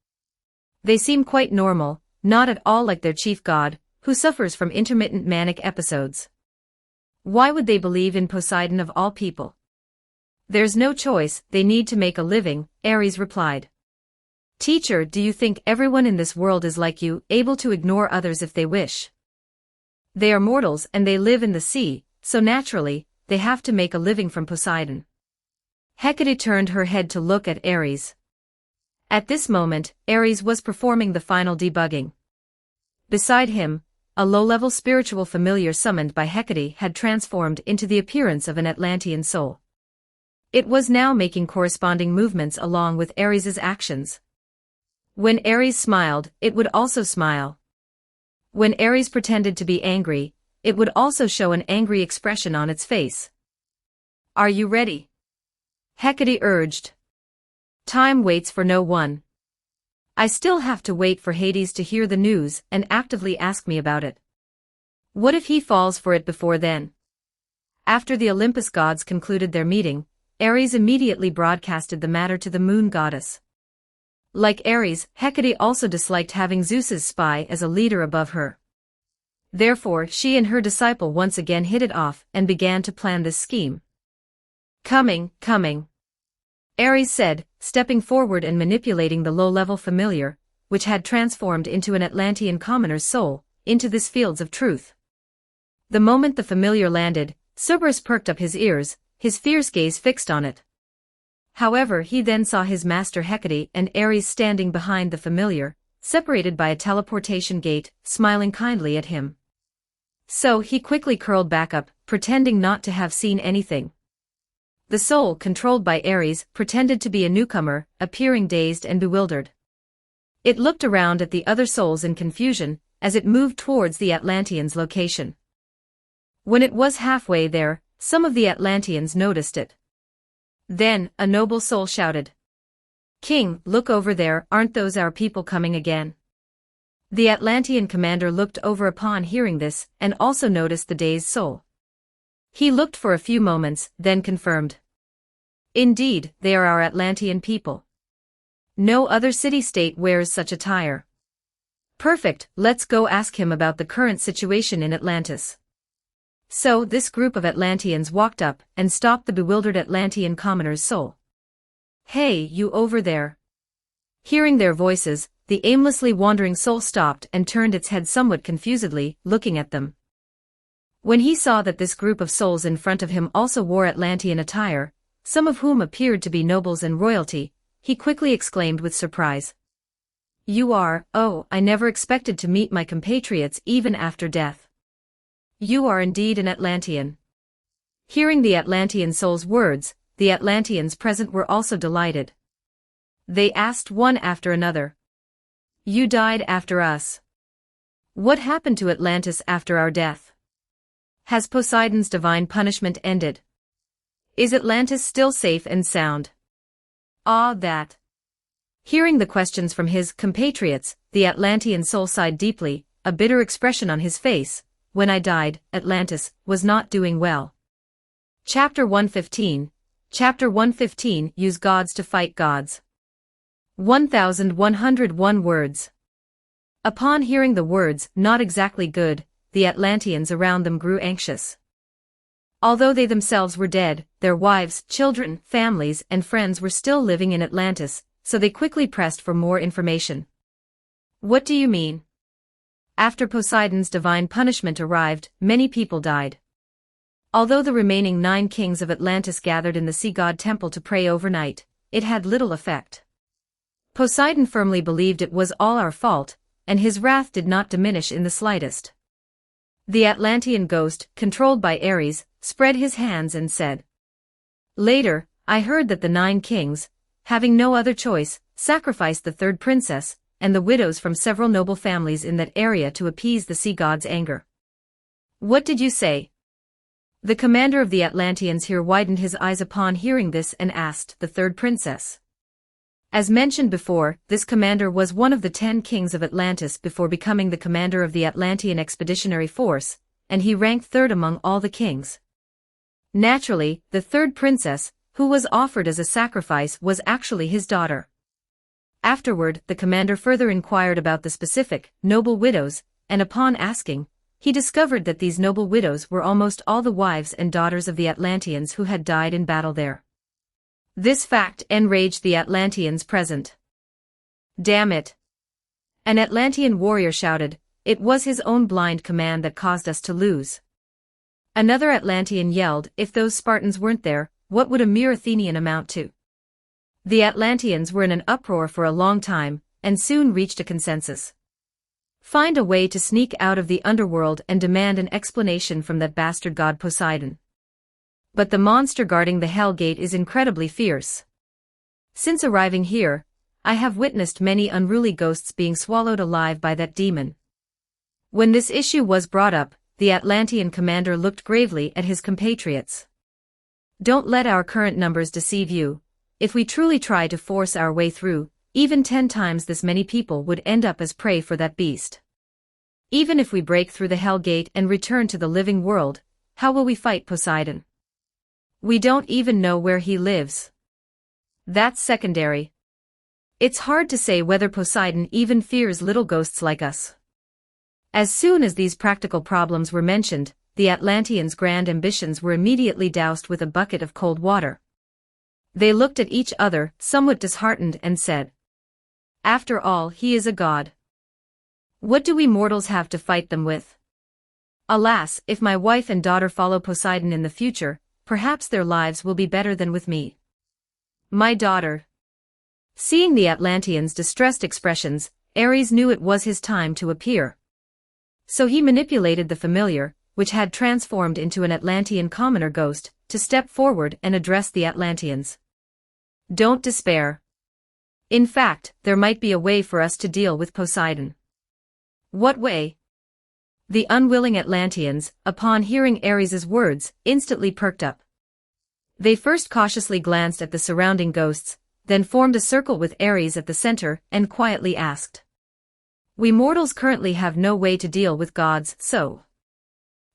They seem quite normal, not at all like their chief god, who suffers from intermittent manic episodes. Why would they believe in Poseidon of all people? There's no choice, they need to make a living, Ares replied. Teacher, do you think everyone in this world is like you, able to ignore others if they wish? They are mortals and they live in the sea, so naturally, they have to make a living from Poseidon. Hecate turned her head to look at Ares. At this moment, Ares was performing the final debugging. Beside him, a low-level spiritual familiar summoned by Hecate had transformed into the appearance of an Atlantean soul. It was now making corresponding movements along with Ares's actions. When Ares smiled, it would also smile. When Ares pretended to be angry, it would also show an angry expression on its face. Are you ready? Hecate urged. Time waits for no one. I still have to wait for Hades to hear the news and actively ask me about it. What if he falls for it before then? After the Olympus gods concluded their meeting, Ares immediately broadcasted the matter to the moon goddess. Like Ares, Hecate also disliked having Zeus's spy as a leader above her. Therefore, she and her disciple once again hit it off and began to plan this scheme. Coming. Ares said, stepping forward and manipulating the low-level familiar, which had transformed into an Atlantean commoner's soul, into this fields of truth. The moment the familiar landed, Cerberus perked up his ears, his fierce gaze fixed on it. However, he then saw his master Hecate and Ares standing behind the familiar, separated by a teleportation gate, smiling kindly at him. So he quickly curled back up, pretending not to have seen anything. The soul, controlled by Ares, pretended to be a newcomer, appearing dazed and bewildered. It looked around at the other souls in confusion, as it moved towards the Atlanteans' location. When it was halfway there, some of the Atlanteans noticed it. Then, a noble soul shouted. King, look over there, aren't those our people coming again? The Atlantean commander looked over upon hearing this, and also noticed the dazed soul. He looked for a few moments, then confirmed. Indeed, they are our Atlantean people. No other city-state wears such attire. Perfect, let's go ask him about the current situation in Atlantis. So this group of Atlanteans walked up and stopped the bewildered Atlantean commoner's soul. Hey, you over there. Hearing their voices, the aimlessly wandering soul stopped and turned its head somewhat confusedly, looking at them. When he saw that this group of souls in front of him also wore Atlantean attire, some of whom appeared to be nobles and royalty, he quickly exclaimed with surprise. You are, oh, I never expected to meet my compatriots even after death. You are indeed an Atlantean. Hearing the Atlantean soul's words, the Atlanteans present were also delighted. They asked one after another. You died after us. What happened to Atlantis after our death? Has Poseidon's divine punishment ended? Is Atlantis still safe and sound? Ah, that. Hearing the questions from his compatriots, the Atlantean soul sighed deeply, a bitter expression on his face. When I died, Atlantis was not doing well. Chapter 115. Chapter 115. Use gods to fight gods. 1101 words. Upon hearing the words, not exactly good, the Atlanteans around them grew anxious. Although they themselves were dead, their wives, children, families, and friends were still living in Atlantis, so they quickly pressed for more information. What do you mean? After Poseidon's divine punishment arrived, many people died. Although the remaining 9 kings of Atlantis gathered in the sea god temple to pray overnight, it had little effect. Poseidon firmly believed it was all our fault, and his wrath did not diminish in the slightest. The Atlantean ghost, controlled by Ares, spread his hands and said, "Later, I heard that the 9 kings, having no other choice, sacrificed the 3rd princess, and the widows from several noble families in that area to appease the sea god's anger." What did you say? The commander of the Atlanteans here widened his eyes upon hearing this and asked, "The 3rd princess?" As mentioned before, this commander was one of the 10 kings of Atlantis before becoming the commander of the Atlantean Expeditionary Force, and he ranked 3rd among all the kings. Naturally, the 3rd princess, who was offered as a sacrifice, was actually his daughter. Afterward, the commander further inquired about the specific, noble widows, and upon asking, he discovered that these noble widows were almost all the wives and daughters of the Atlanteans who had died in battle there. This fact enraged the Atlanteans present. "Damn it!" An Atlantean warrior shouted, "It was his own blind command that caused us to lose." Another Atlantean yelled, "If those Spartans weren't there, what would a mere Athenian amount to?" The Atlanteans were in an uproar for a long time, and soon reached a consensus. Find a way to sneak out of the underworld and demand an explanation from that bastard god Poseidon. But the monster guarding the Hell Gate is incredibly fierce. Since arriving here, I have witnessed many unruly ghosts being swallowed alive by that demon. When this issue was brought up, the Atlantean commander looked gravely at his compatriots. "Don't let our current numbers deceive you. If we truly try to force our way through, even 10 times this many people would end up as prey for that beast. Even if we break through the Hell Gate and return to the living world, how will we fight Poseidon? We don't even know where he lives. That's secondary. It's hard to say whether Poseidon even fears little ghosts like us." As soon as these practical problems were mentioned, the Atlanteans' grand ambitions were immediately doused with a bucket of cold water. They looked at each other, somewhat disheartened, and said, "After all, he is a god. What do we mortals have to fight them with? Alas, if my wife and daughter follow Poseidon in the future, perhaps their lives will be better than with me. My daughter." Seeing the Atlanteans' distressed expressions, Ares knew it was his time to appear. So he manipulated the familiar, which had transformed into an Atlantean commoner ghost, to step forward and address the Atlanteans. "Don't despair. In fact, there might be a way for us to deal with Poseidon." "What way?" The unwilling Atlanteans, upon hearing Ares's words, instantly perked up. They first cautiously glanced at the surrounding ghosts, then formed a circle with Ares at the center, and quietly asked, "We mortals currently have no way to deal with gods, so..."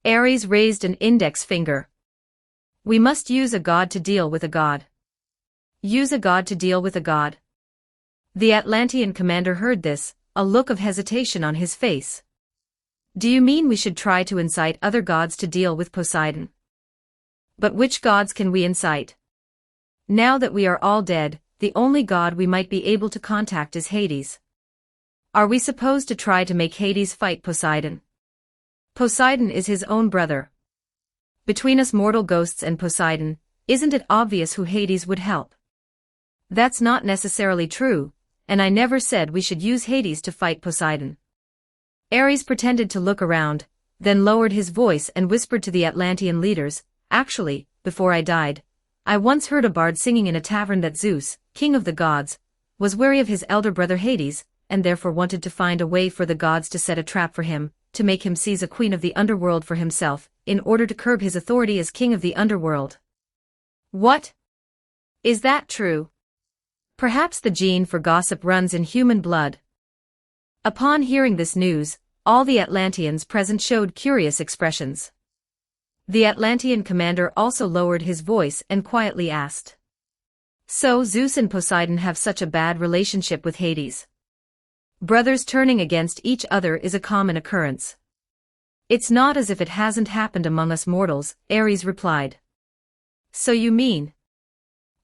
Ares raised an index finger. "We must use a god to deal with a god." "Use a god to deal with a god?" The Atlantean commander heard this, a look of hesitation on his face. "Do you mean we should try to incite other gods to deal with Poseidon? But which gods can we incite? Now that we are all dead, the only god we might be able to contact is Hades. Are we supposed to try to make Hades fight Poseidon? Poseidon is his own brother. Between us mortal ghosts and Poseidon, isn't it obvious who Hades would help?" "That's not necessarily true, and I never said we should use Hades to fight Poseidon." Ares pretended to look around, then lowered his voice and whispered to the Atlantean leaders, "Actually, before I died, I once heard a bard singing in a tavern that Zeus, king of the gods, was wary of his elder brother Hades, and therefore wanted to find a way for the gods to set a trap for him, to make him seize a queen of the underworld for himself, in order to curb his authority as king of the underworld. What? Is that true? Perhaps the gene for gossip runs in human blood. Upon hearing this news, all the Atlanteans present showed curious expressions. The Atlantean commander also lowered his voice and quietly asked, "So Zeus and Poseidon have such a bad relationship with Hades? Brothers turning against each other is a common occurrence." "It's not as if it hasn't happened among us mortals," Ares replied. "So you mean?"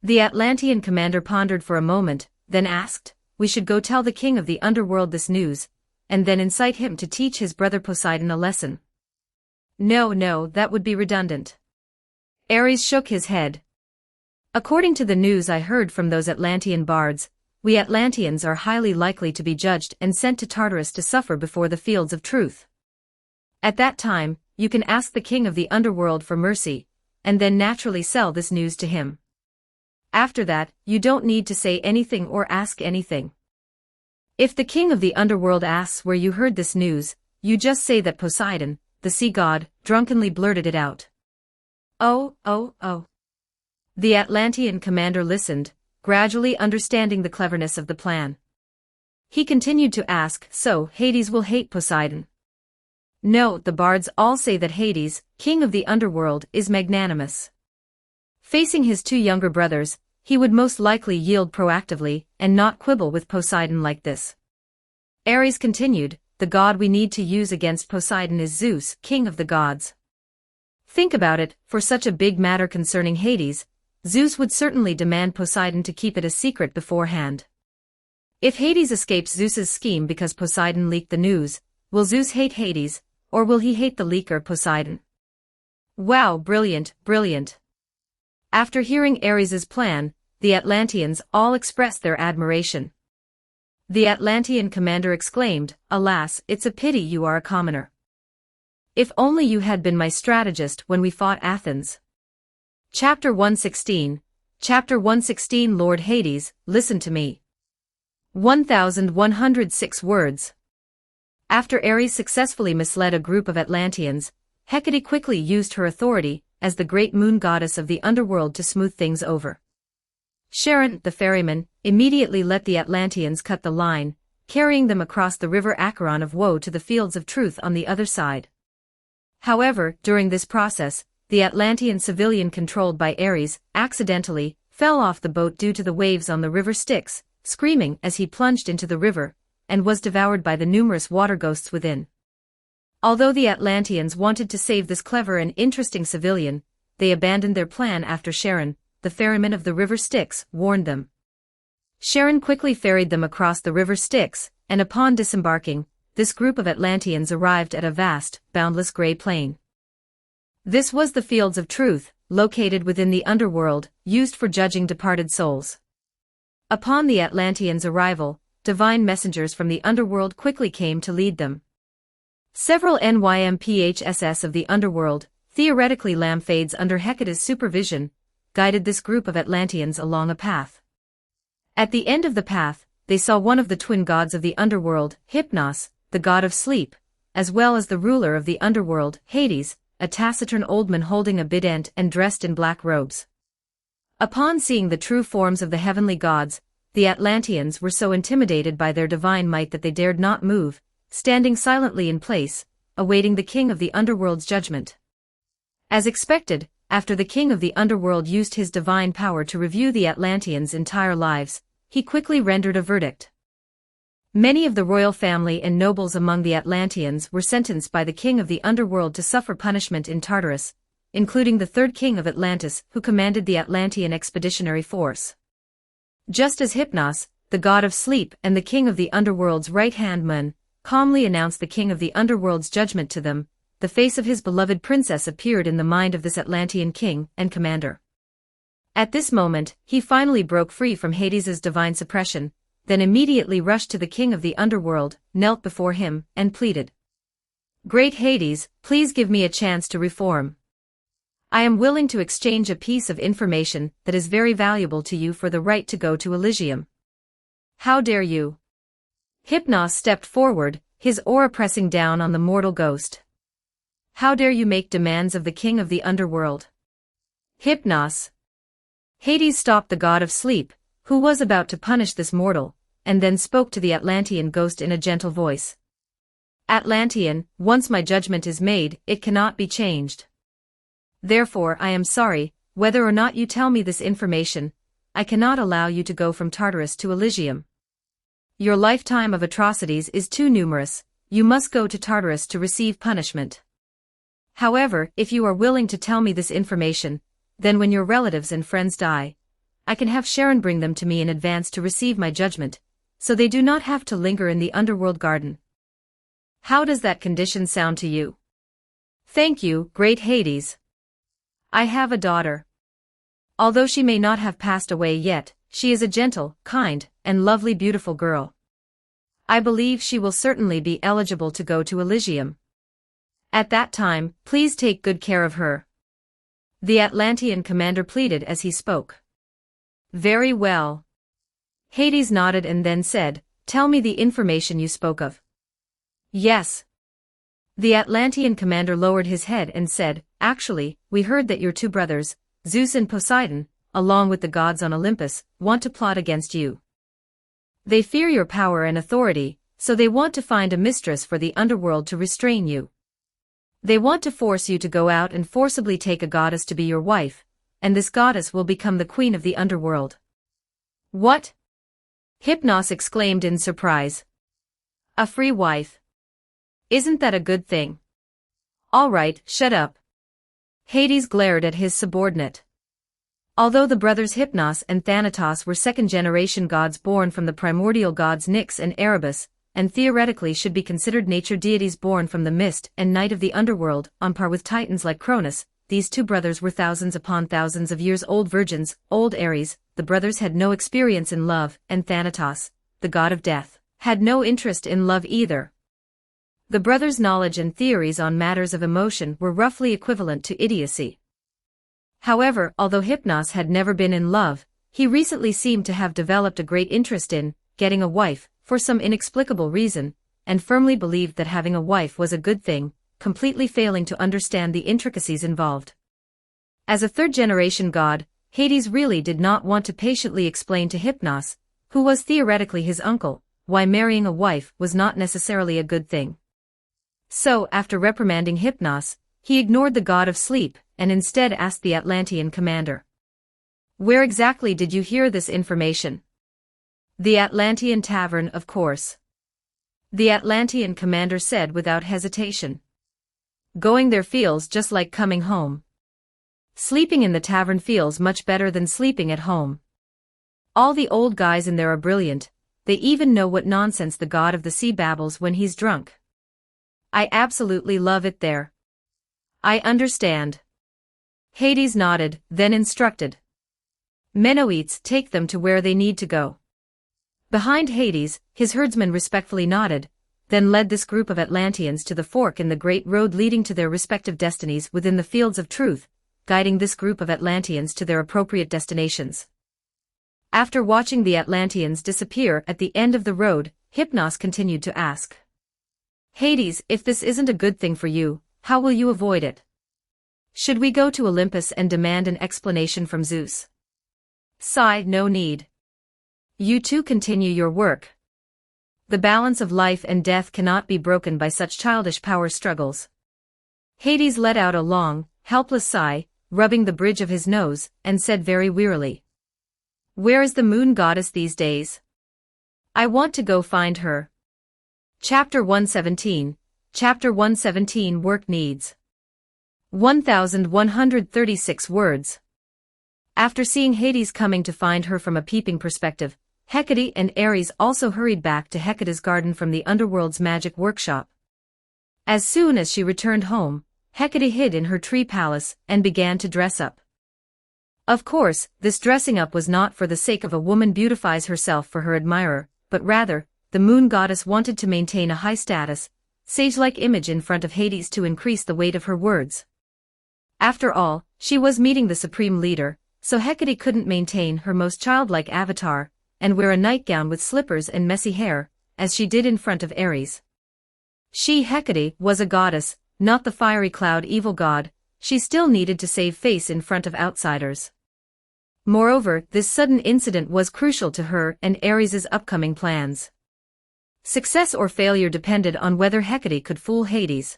The Atlantean commander pondered for a moment, then asked, "We should go tell the king of the underworld this news, and then incite him to teach his brother Poseidon a lesson." No, that would be redundant." Ares shook his head. "According to the news I heard from those Atlantean bards, we Atlanteans are highly likely to be judged and sent to Tartarus to suffer before the fields of truth. At that time, you can ask the king of the underworld for mercy, and then naturally sell this news to him. After that, you don't need to say anything or ask anything. If the king of the underworld asks where you heard this news, you just say that Poseidon, the sea god, drunkenly blurted it out." Oh. The Atlantean commander listened, gradually understanding the cleverness of the plan. He continued to ask, "So Hades will hate Poseidon?" "No, the bards all say that Hades, king of the underworld, is magnanimous. Facing his two younger brothers, he would most likely yield proactively and not quibble with Poseidon like this." Ares continued, "The god we need to use against Poseidon is Zeus, king of the gods. Think about it, for such a big matter concerning Hades, Zeus would certainly demand Poseidon to keep it a secret beforehand. If Hades escapes Zeus's scheme because Poseidon leaked the news, will Zeus hate Hades, or will he hate the leaker Poseidon?" Wow, brilliant. After hearing Ares's plan, the Atlanteans all expressed their admiration. The Atlantean commander exclaimed, "Alas, it's a pity you are a commoner. If only you had been my strategist when we fought Athens." Chapter 116. Lord Hades, listen to me. 1106 words. After Ares successfully misled a group of Atlanteans, Hecate quickly used her authority as the great moon goddess of the underworld to smooth things over. Charon, the ferryman, immediately let the Atlanteans cut the line, carrying them across the river Acheron of Woe to the fields of truth on the other side. However, during this process, the Atlantean civilian controlled by Ares, accidentally, fell off the boat due to the waves on the river Styx, screaming as he plunged into the river, and was devoured by the numerous water ghosts within. Although the Atlanteans wanted to save this clever and interesting civilian, they abandoned their plan after Charon, the ferryman of the river Styx, warned them. Charon quickly ferried them across the river Styx, and upon disembarking, this group of Atlanteans arrived at a vast, boundless gray plain. This was the Fields of Truth, located within the underworld, used for judging departed souls. Upon the Atlanteans' arrival, divine messengers from the underworld quickly came to lead them. Several NYMPHSS of the underworld, theoretically Lamphades under Hecate's supervision, guided this group of Atlanteans along a path. At the end of the path, they saw one of the twin gods of the underworld, Hypnos, the god of sleep, as well as the ruler of the underworld, Hades, a taciturn old man holding a bident and dressed in black robes. Upon seeing the true forms of the heavenly gods, the Atlanteans were so intimidated by their divine might that they dared not move, standing silently in place, awaiting the king of the underworld's judgment. As expected, after the king of the underworld used his divine power to review the Atlanteans' entire lives, he quickly rendered a verdict. Many of the royal family and nobles among the Atlanteans were sentenced by the king of the underworld to suffer punishment in Tartarus, including the third king of Atlantis who commanded the Atlantean expeditionary force. Just as Hypnos, the god of sleep and the king of the underworld's right-hand man, calmly announced the king of the underworld's judgment to them, the face of his beloved princess appeared in the mind of this Atlantean king and commander. At this moment, he finally broke free from Hades's divine suppression, then immediately rushed to the king of the underworld, knelt before him, and pleaded. "Great Hades, please give me a chance to reform. I am willing to exchange a piece of information that is very valuable to you for the right to go to Elysium." "How dare you?" Hypnos stepped forward, his aura pressing down on the mortal ghost. How dare you make demands of the king of the underworld? Hypnos. Hades stopped the god of sleep, who was about to punish this mortal, and then spoke to the Atlantean ghost in a gentle voice. Atlantean, once my judgment is made, it cannot be changed. Therefore I am sorry, whether or not you tell me this information, I cannot allow you to go from Tartarus to Elysium. Your lifetime of atrocities is too numerous, you must go to Tartarus to receive punishment. However, if you are willing to tell me this information, then when your relatives and friends die, I can have Sharon bring them to me in advance to receive my judgment, so they do not have to linger in the underworld garden. How does that condition sound to you? Thank you, great Hades. I have a daughter. Although she may not have passed away yet, she is a gentle, kind, and lovely beautiful girl. I believe she will certainly be eligible to go to Elysium. At that time, please take good care of her. The Atlantean commander pleaded as he spoke. Very well. Hades nodded and then said, tell me the information you spoke of. Yes. The Atlantean commander lowered his head and said, actually, we heard that your two brothers, Zeus and Poseidon, along with the gods on Olympus, want to plot against you. They fear your power and authority, so they want to find a mistress for the underworld to restrain you. They want to force you to go out and forcibly take a goddess to be your wife, and this goddess will become the queen of the underworld. What? Hypnos exclaimed in surprise. A free wife. Isn't that a good thing? All right, shut up. Hades glared at his subordinate. Although the brothers Hypnos and Thanatos were second-generation gods born from the primordial gods Nyx and Erebus, and theoretically should be considered nature deities born from the mist and night of the underworld, on par with titans like Cronus, these two brothers were thousands upon thousands of years old virgins, old Ares. The brothers had no experience in love, and Thanatos, the god of death, had no interest in love either. The brothers' knowledge and theories on matters of emotion were roughly equivalent to idiocy. However, although Hypnos had never been in love, he recently seemed to have developed a great interest in getting a wife, for some inexplicable reason, and firmly believed that having a wife was a good thing, completely failing to understand the intricacies involved. As a third-generation god, Hades really did not want to patiently explain to Hypnos, who was theoretically his uncle, why marrying a wife was not necessarily a good thing. So, after reprimanding Hypnos, he ignored the god of sleep, and instead asked the Atlantean commander. Where exactly did you hear this information? The Atlantean tavern, of course. The Atlantean commander said without hesitation. Going there feels just like coming home. Sleeping in the tavern feels much better than sleeping at home. All the old guys in there are brilliant, they even know what nonsense the god of the sea babbles when he's drunk. I absolutely love it there. I understand. Hades nodded, then instructed. Menoetes, take them to where they need to go. Behind Hades, his herdsmen respectfully nodded, then led this group of Atlanteans to the fork in the great road leading to their respective destinies within the fields of truth, guiding this group of Atlanteans to their appropriate destinations. After watching the Atlanteans disappear at the end of the road, Hypnos continued to ask. Hades, if this isn't a good thing for you, how will you avoid it? Should we go to Olympus and demand an explanation from Zeus? Sigh, no need. You two continue your work. The balance of life and death cannot be broken by such childish power struggles. Hades let out a long, helpless sigh, rubbing the bridge of his nose, and said very wearily. Where is the moon goddess these days? I want to go find her. Chapter 117, Chapter 117 Work Needs. 1136 words. After seeing Hades coming to find her from a peeping perspective, Hecate and Ares also hurried back to Hecate's garden from the underworld's magic workshop. As soon as she returned home, Hecate hid in her tree palace and began to dress up. Of course, this dressing up was not for the sake of a woman beautifies herself for her admirer, but rather, the moon goddess wanted to maintain a high status, sage-like image in front of Hades to increase the weight of her words. After all, she was meeting the supreme leader, so Hecate couldn't maintain her most childlike avatar, and wear a nightgown with slippers and messy hair, as she did in front of Ares. She, Hecate, was a goddess, not the fiery cloud evil god, she still needed to save face in front of outsiders. Moreover, this sudden incident was crucial to her and Ares' upcoming plans. Success or failure depended on whether Hecate could fool Hades.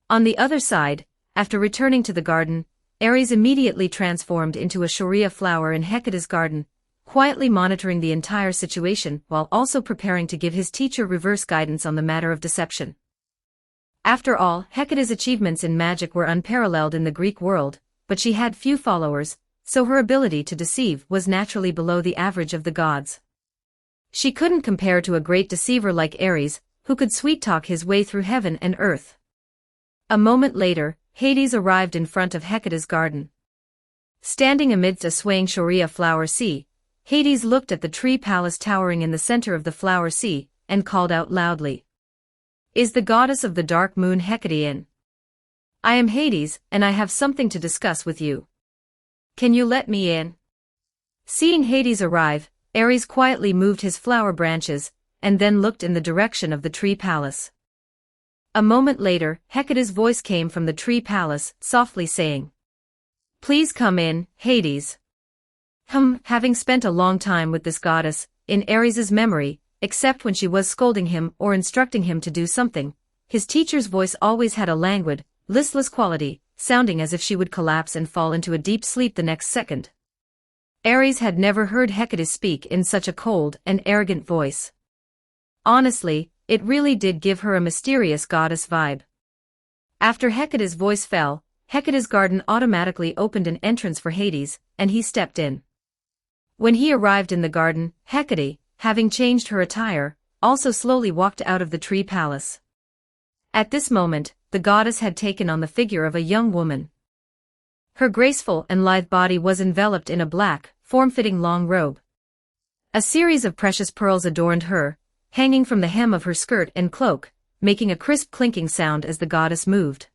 On the other side, after returning to the garden, Ares immediately transformed into a Shorea flower in Hecate's garden, quietly monitoring the entire situation while also preparing to give his teacher reverse guidance on the matter of deception. After all, Hecate's achievements in magic were unparalleled in the Greek world, but she had few followers, so her ability to deceive was naturally below the average of the gods. She couldn't compare to a great deceiver like Ares, who could sweet-talk his way through heaven and earth. A moment later, Hades arrived in front of Hecate's garden. Standing amidst a swaying Shorea flower sea, Hades looked at the tree palace towering in the center of the flower sea, and called out loudly. "Is the goddess of the dark moon Hecate in? I am Hades, and I have something to discuss with you. Can you let me in?" Seeing Hades arrive, Ares quietly moved his flower branches, and then looked in the direction of the tree palace. A moment later, Hecate's voice came from the tree palace, softly saying, "Please come in, Hades." Having spent a long time with this goddess, in Ares' memory, except when she was scolding him or instructing him to do something, his teacher's voice always had a languid, listless quality, sounding as if she would collapse and fall into a deep sleep the next second. Ares had never heard Hecate speak in such a cold and arrogant voice. Honestly, it really did give her a mysterious goddess vibe. After Hecate's voice fell, Hecate's garden automatically opened an entrance for Hades, and he stepped in. When he arrived in the garden, Hecate, having changed her attire, also slowly walked out of the tree palace. At this moment, the goddess had taken on the figure of a young woman. Her graceful and lithe body was enveloped in a black, form-fitting long robe. A series of precious pearls adorned her, hanging from the hem of her skirt and cloak, making a crisp clinking sound as the goddess moved.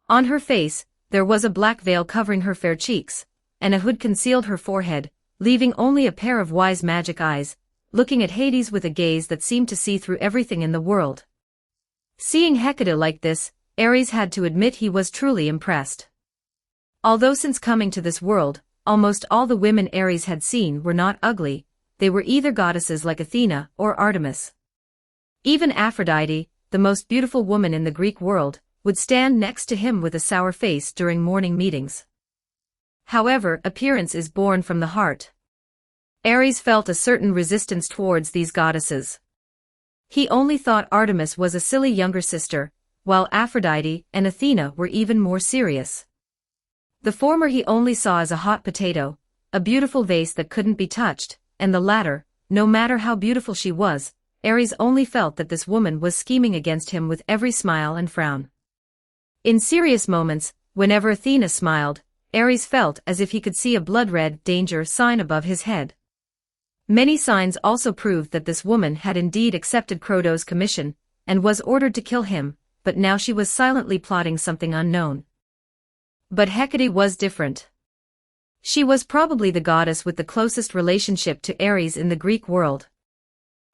On her face, there was a black veil covering her fair cheeks, and a hood concealed her forehead, leaving only a pair of wise magic eyes, looking at Hades with a gaze that seemed to see through everything in the world. Seeing Hecate like this, Ares had to admit he was truly impressed. Although since coming to this world, almost all the women Ares had seen were not ugly, they were either goddesses like Athena or Artemis. Even Aphrodite, the most beautiful woman in the Greek world, would stand next to him with a sour face during morning meetings. However, appearance is born from the heart. Ares felt a certain resistance towards these goddesses. He only thought Artemis was a silly younger sister, while Aphrodite and Athena were even more serious. The former he only saw as a hot potato, a beautiful vase that couldn't be touched, and the latter, no matter how beautiful she was, Ares only felt that this woman was scheming against him with every smile and frown. In serious moments, whenever Athena smiled, Ares felt as if he could see a blood-red danger sign above his head. Many signs also proved that this woman had indeed accepted Croto's commission, and was ordered to kill him, but now she was silently plotting something unknown. But Hecate was different. She was probably the goddess with the closest relationship to Ares in the Greek world.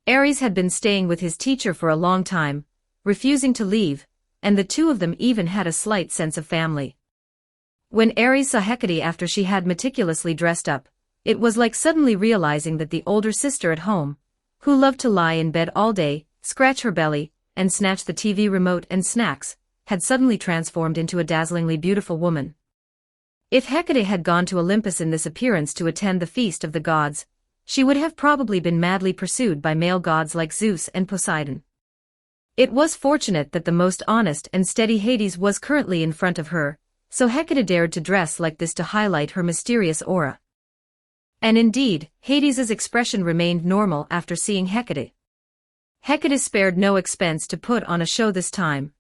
Ares had been staying with his teacher for a long time, refusing to leave, and the two of them even had a slight sense of family. When Ares saw Hecate after she had meticulously dressed up, it was like suddenly realizing that the older sister at home, who loved to lie in bed all day, scratch her belly, and snatch the TV remote and snacks, had suddenly transformed into a dazzlingly beautiful woman. If Hecate had gone to Olympus in this appearance to attend the feast of the gods, she would have probably been madly pursued by male gods like Zeus and Poseidon. It was fortunate that the most honest and steady Hades was currently in front of her, so Hecate dared to dress like this to highlight her mysterious aura. And indeed, Hades's expression remained normal after seeing Hecate. Hecate spared no expense to put on a show this time.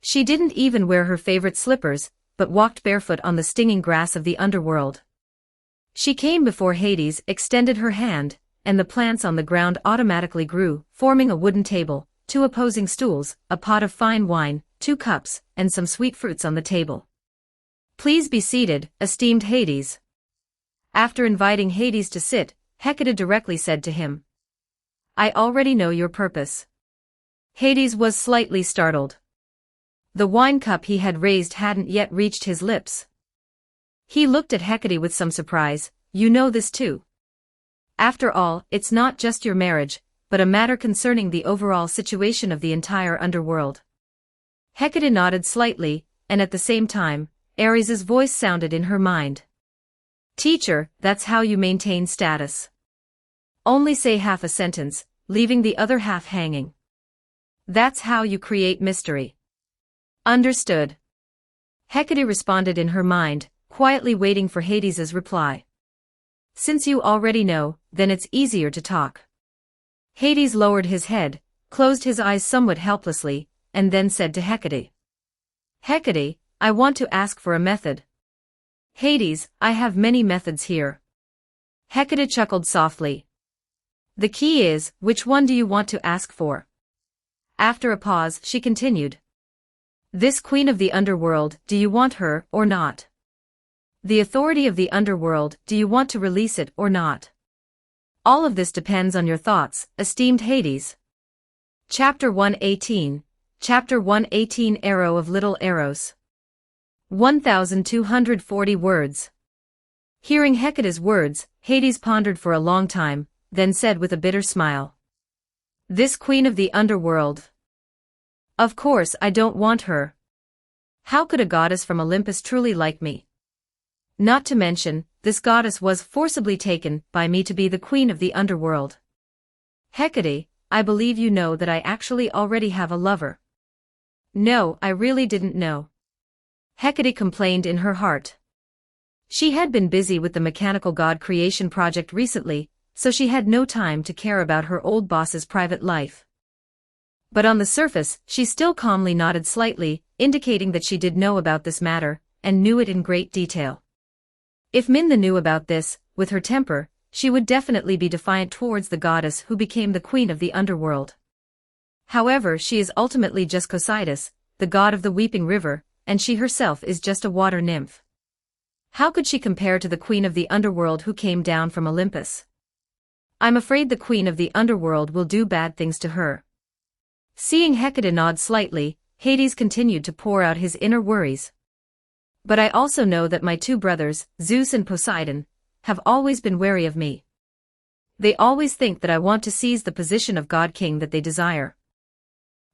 She didn't even wear her favorite slippers, but walked barefoot on the stinging grass of the underworld. She came before Hades, extended her hand, and the plants on the ground automatically grew, forming a wooden table, 2 opposing stools, a pot of fine wine, 2 cups, and some sweet fruits on the table. "Please be seated, esteemed Hades." After inviting Hades to sit, Hecate directly said to him, "I already know your purpose." Hades was slightly startled. The wine cup he had raised hadn't yet reached his lips. He looked at Hecate with some surprise. You know this too. After all, it's not just your marriage, but a matter concerning the overall situation of the entire underworld. Hecate nodded slightly, and at the same time, Ares's voice sounded in her mind. Teacher, that's how you maintain status. Only say half a sentence, leaving the other half hanging. That's how you create mystery. Understood. Hecate responded in her mind, quietly waiting for Hades's reply. Since you already know, then it's easier to talk. Hades lowered his head, closed his eyes somewhat helplessly, and then said to Hecate. Hecate, I want to ask for a method. Hades, I have many methods here. Hecate chuckled softly. The key is, which one do you want to ask for? After a pause, she continued. This queen of the underworld, do you want her or not? The authority of the underworld, do you want to release it or not? All of this depends on your thoughts, esteemed Hades. Chapter 118. Chapter 118 Arrow of Little Arrows. 1240 words. Hearing Hecate's words, Hades pondered for a long time, then said with a bitter smile. This queen of the underworld. Of course I don't want her. How could a goddess from Olympus truly like me? Not to mention, this goddess was forcibly taken by me to be the queen of the underworld. Hecate, I believe you know that I actually already have a lover. No, I really didn't know. Hecate complained in her heart. She had been busy with the mechanical god creation project recently, so she had no time to care about her old boss's private life. But on the surface, she still calmly nodded slightly, indicating that she did know about this matter, and knew it in great detail. If Minna knew about this, with her temper, she would definitely be defiant towards the goddess who became the queen of the underworld. However, she is ultimately just Poseidon, the god of the weeping river, and she herself is just a water nymph. How could she compare to the queen of the underworld who came down from Olympus? I'm afraid the queen of the underworld will do bad things to her. Seeing Hecate nod slightly, Hades continued to pour out his inner worries. But I also know that my two brothers, Zeus and Poseidon, have always been wary of me. They always think that I want to seize the position of God King that they desire.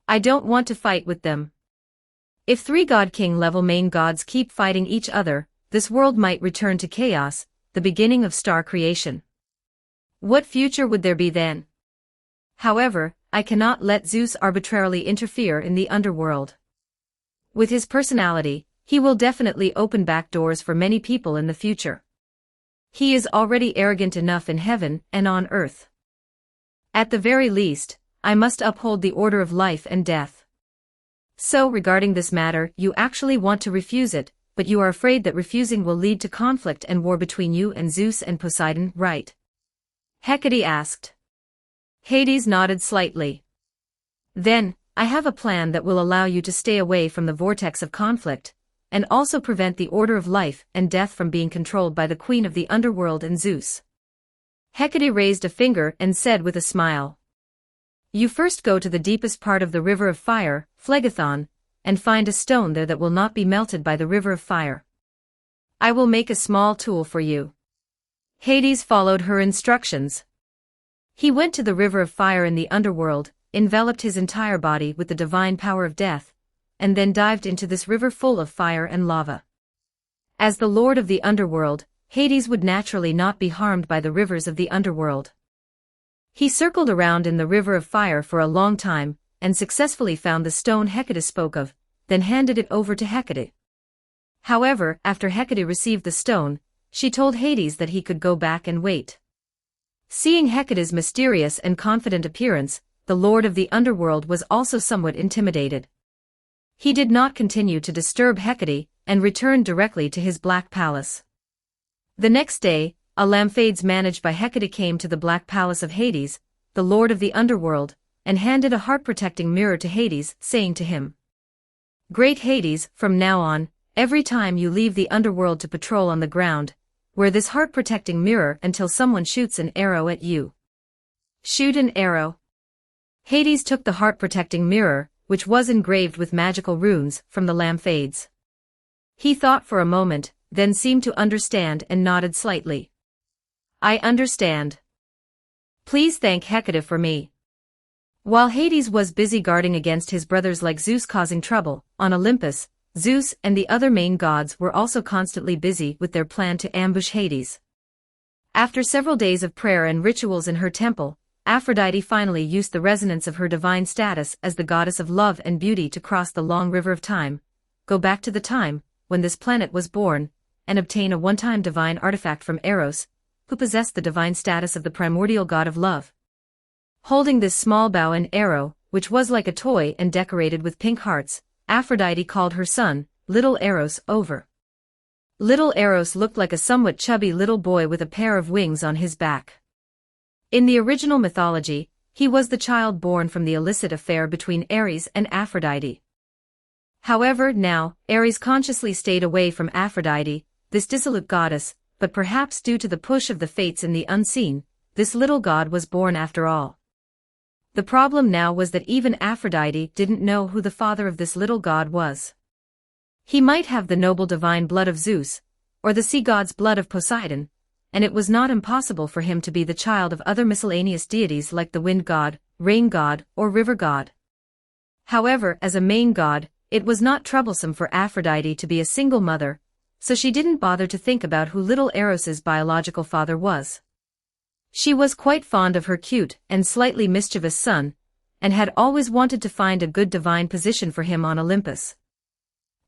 I don't want to fight with them. If three God King level main gods keep fighting each other, this world might return to chaos, the beginning of star creation. What future would there be then? However, I cannot let Zeus arbitrarily interfere in the underworld. With his personality, he will definitely open back doors for many people in the future. He is already arrogant enough in heaven and on earth. At the very least, I must uphold the order of life and death. So regarding this matter, you actually want to refuse it, but you are afraid that refusing will lead to conflict and war between you and Zeus and Poseidon, right? Hecate asked. Hades nodded slightly. Then, I have a plan that will allow you to stay away from the vortex of conflict, and also prevent the order of life and death from being controlled by the queen of the underworld and Zeus. Hecate raised a finger and said with a smile. You first go to the deepest part of the river of fire, Phlegethon, and find a stone there that will not be melted by the river of fire. I will make a small tool for you. Hades followed her instructions. He went to the river of fire in the underworld, enveloped his entire body with the divine power of death, and then dived into this river full of fire and lava. As the lord of the underworld, Hades would naturally not be harmed by the rivers of the underworld. He circled around in the river of fire for a long time, and successfully found the stone Hecate spoke of, then handed it over to Hecate. However, after Hecate received the stone, she told Hades that he could go back and wait. Seeing Hecate's mysterious and confident appearance, the lord of the underworld was also somewhat intimidated. He did not continue to disturb Hecate, and returned directly to his black palace. The next day, a lamphades managed by Hecate came to the black palace of Hades, the lord of the underworld, and handed a heart-protecting mirror to Hades, saying to him, Great Hades, from now on, every time you leave the underworld to patrol on the ground, wear this heart-protecting mirror until someone shoots an arrow at you. Shoot an arrow. Hades took the heart-protecting mirror, which was engraved with magical runes from the Lamphades. He thought for a moment, then seemed to understand and nodded slightly. I understand. Please thank Hecate for me. While Hades was busy guarding against his brothers like Zeus causing trouble, on Olympus, Zeus and the other main gods were also constantly busy with their plan to ambush Hades. After several days of prayer and rituals in her temple, Aphrodite finally used the resonance of her divine status as the goddess of love and beauty to cross the long river of time, go back to the time when this planet was born, and obtain a one-time divine artifact from Eros, who possessed the divine status of the primordial god of love. Holding this small bow and arrow, which was like a toy and decorated with pink hearts, Aphrodite called her son, Little Eros, over. Little Eros looked like a somewhat chubby little boy with a pair of wings on his back. In the original mythology, he was the child born from the illicit affair between Ares and Aphrodite. However, now, Ares consciously stayed away from Aphrodite, this dissolute goddess, but perhaps due to the push of the fates in the unseen, this little god was born after all. The problem now was that even Aphrodite didn't know who the father of this little god was. He might have the noble divine blood of Zeus, or the sea god's blood of Poseidon, and it was not impossible for him to be the child of other miscellaneous deities like the wind god, rain god, or river god. However, as a main god, it was not troublesome for Aphrodite to be a single mother, so she didn't bother to think about who little Eros's biological father was. She was quite fond of her cute and slightly mischievous son, and had always wanted to find a good divine position for him on Olympus.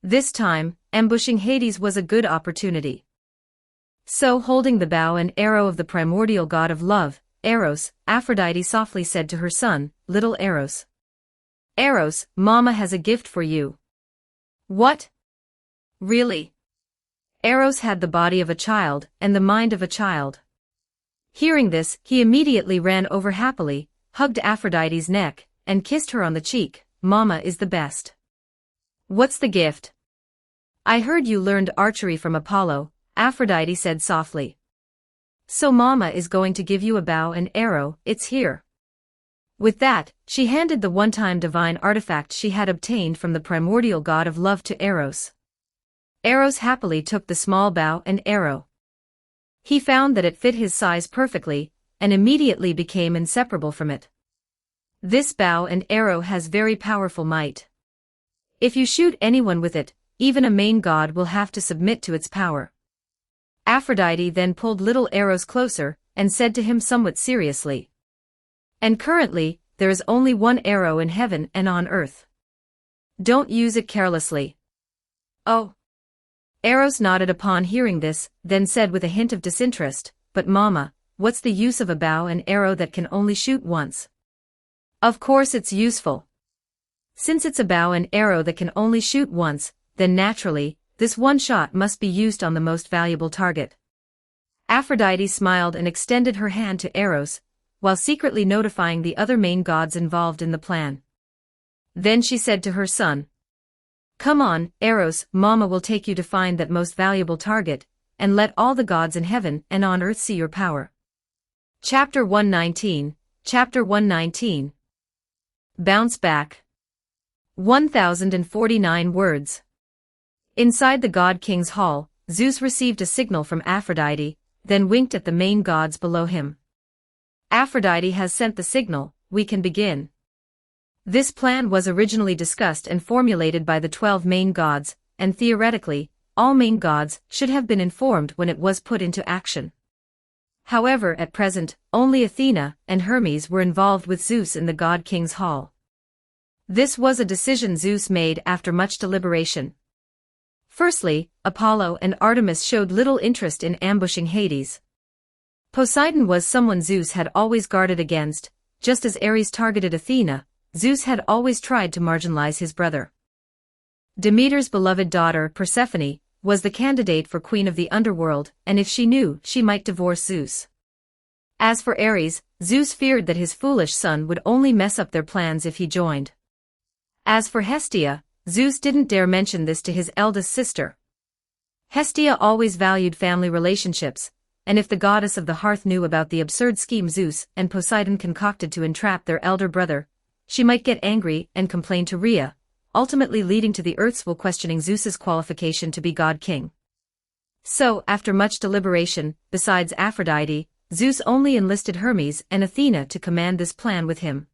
This time, ambushing Hades was a good opportunity. So holding the bow and arrow of the primordial god of love, Eros, Aphrodite softly said to her son, Little Eros. Eros, Mama has a gift for you. What? Really? Eros had the body of a child and the mind of a child. Hearing this, he immediately ran over happily, hugged Aphrodite's neck, and kissed her on the cheek. Mama is the best. What's the gift? I heard you learned archery from Apollo, Aphrodite said softly. So Mama is going to give you a bow and arrow, it's here. With that, she handed the one-time divine artifact she had obtained from the primordial god of love to Eros. Eros happily took the small bow and arrow. He found that it fit his size perfectly, and immediately became inseparable from it. This bow and arrow has very powerful might. If you shoot anyone with it, even a main god will have to submit to its power. Aphrodite then pulled little Eros closer, and said to him somewhat seriously. And currently, there is only one arrow in heaven and on earth. Don't use it carelessly. Oh. Eros nodded upon hearing this, then said with a hint of disinterest, But Mama, what's the use of a bow and arrow that can only shoot once? Of course it's useful. Since it's a bow and arrow that can only shoot once, then naturally, this one shot must be used on the most valuable target. Aphrodite smiled and extended her hand to Eros, while secretly notifying the other main gods involved in the plan. Then she said to her son, Come on, Eros, Mama will take you to find that most valuable target, and let all the gods in heaven and on earth see your power. Chapter 119, Chapter 119. Bounce back. 1049 words. Inside the god king's hall, Zeus received a signal from Aphrodite, then winked at the main gods below him. Aphrodite has sent the signal, we can begin. This plan was originally discussed and formulated by the 12 main gods, and theoretically, all main gods should have been informed when it was put into action. However, at present, only Athena and Hermes were involved with Zeus in the god king's hall. This was a decision Zeus made after much deliberation. Firstly, Apollo and Artemis showed little interest in ambushing Hades. Poseidon was someone Zeus had always guarded against, just as Ares targeted Athena. Zeus had always tried to marginalize his brother. Demeter's beloved daughter, Persephone, was the candidate for queen of the underworld, and if she knew, she might divorce Zeus. As for Ares, Zeus feared that his foolish son would only mess up their plans if he joined. As for Hestia, Zeus didn't dare mention this to his eldest sister. Hestia always valued family relationships, and if the goddess of the hearth knew about the absurd scheme Zeus and Poseidon concocted to entrap their elder brother, she might get angry and complain to Rhea, ultimately leading to the Earthsville questioning Zeus's qualification to be God King. So, after much deliberation, besides Aphrodite, Zeus only enlisted Hermes and Athena to command this plan with him.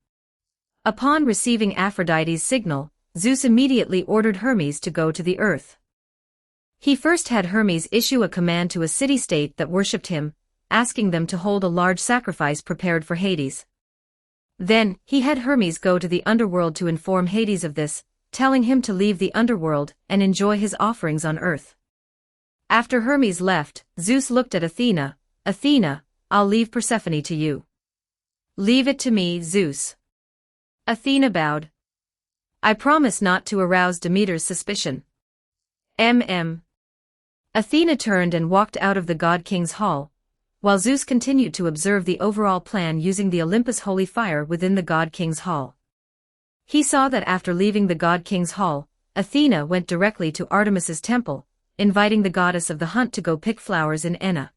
Upon receiving Aphrodite's signal, Zeus immediately ordered Hermes to go to the earth. He first had Hermes issue a command to a city-state that worshipped him, asking them to hold a large sacrifice prepared for Hades. Then, he had Hermes go to the underworld to inform Hades of this, telling him to leave the underworld and enjoy his offerings on earth. After Hermes left, Zeus looked at Athena. "Athena, I'll leave Persephone to you." "Leave it to me, Zeus." Athena bowed. "I promise not to arouse Demeter's suspicion." Athena turned and walked out of the God King's hall, while Zeus continued to observe the overall plan using the Olympus holy fire within the God King's hall. He saw that after leaving the God King's hall, Athena went directly to Artemis's temple, inviting the goddess of the hunt to go pick flowers in Enna.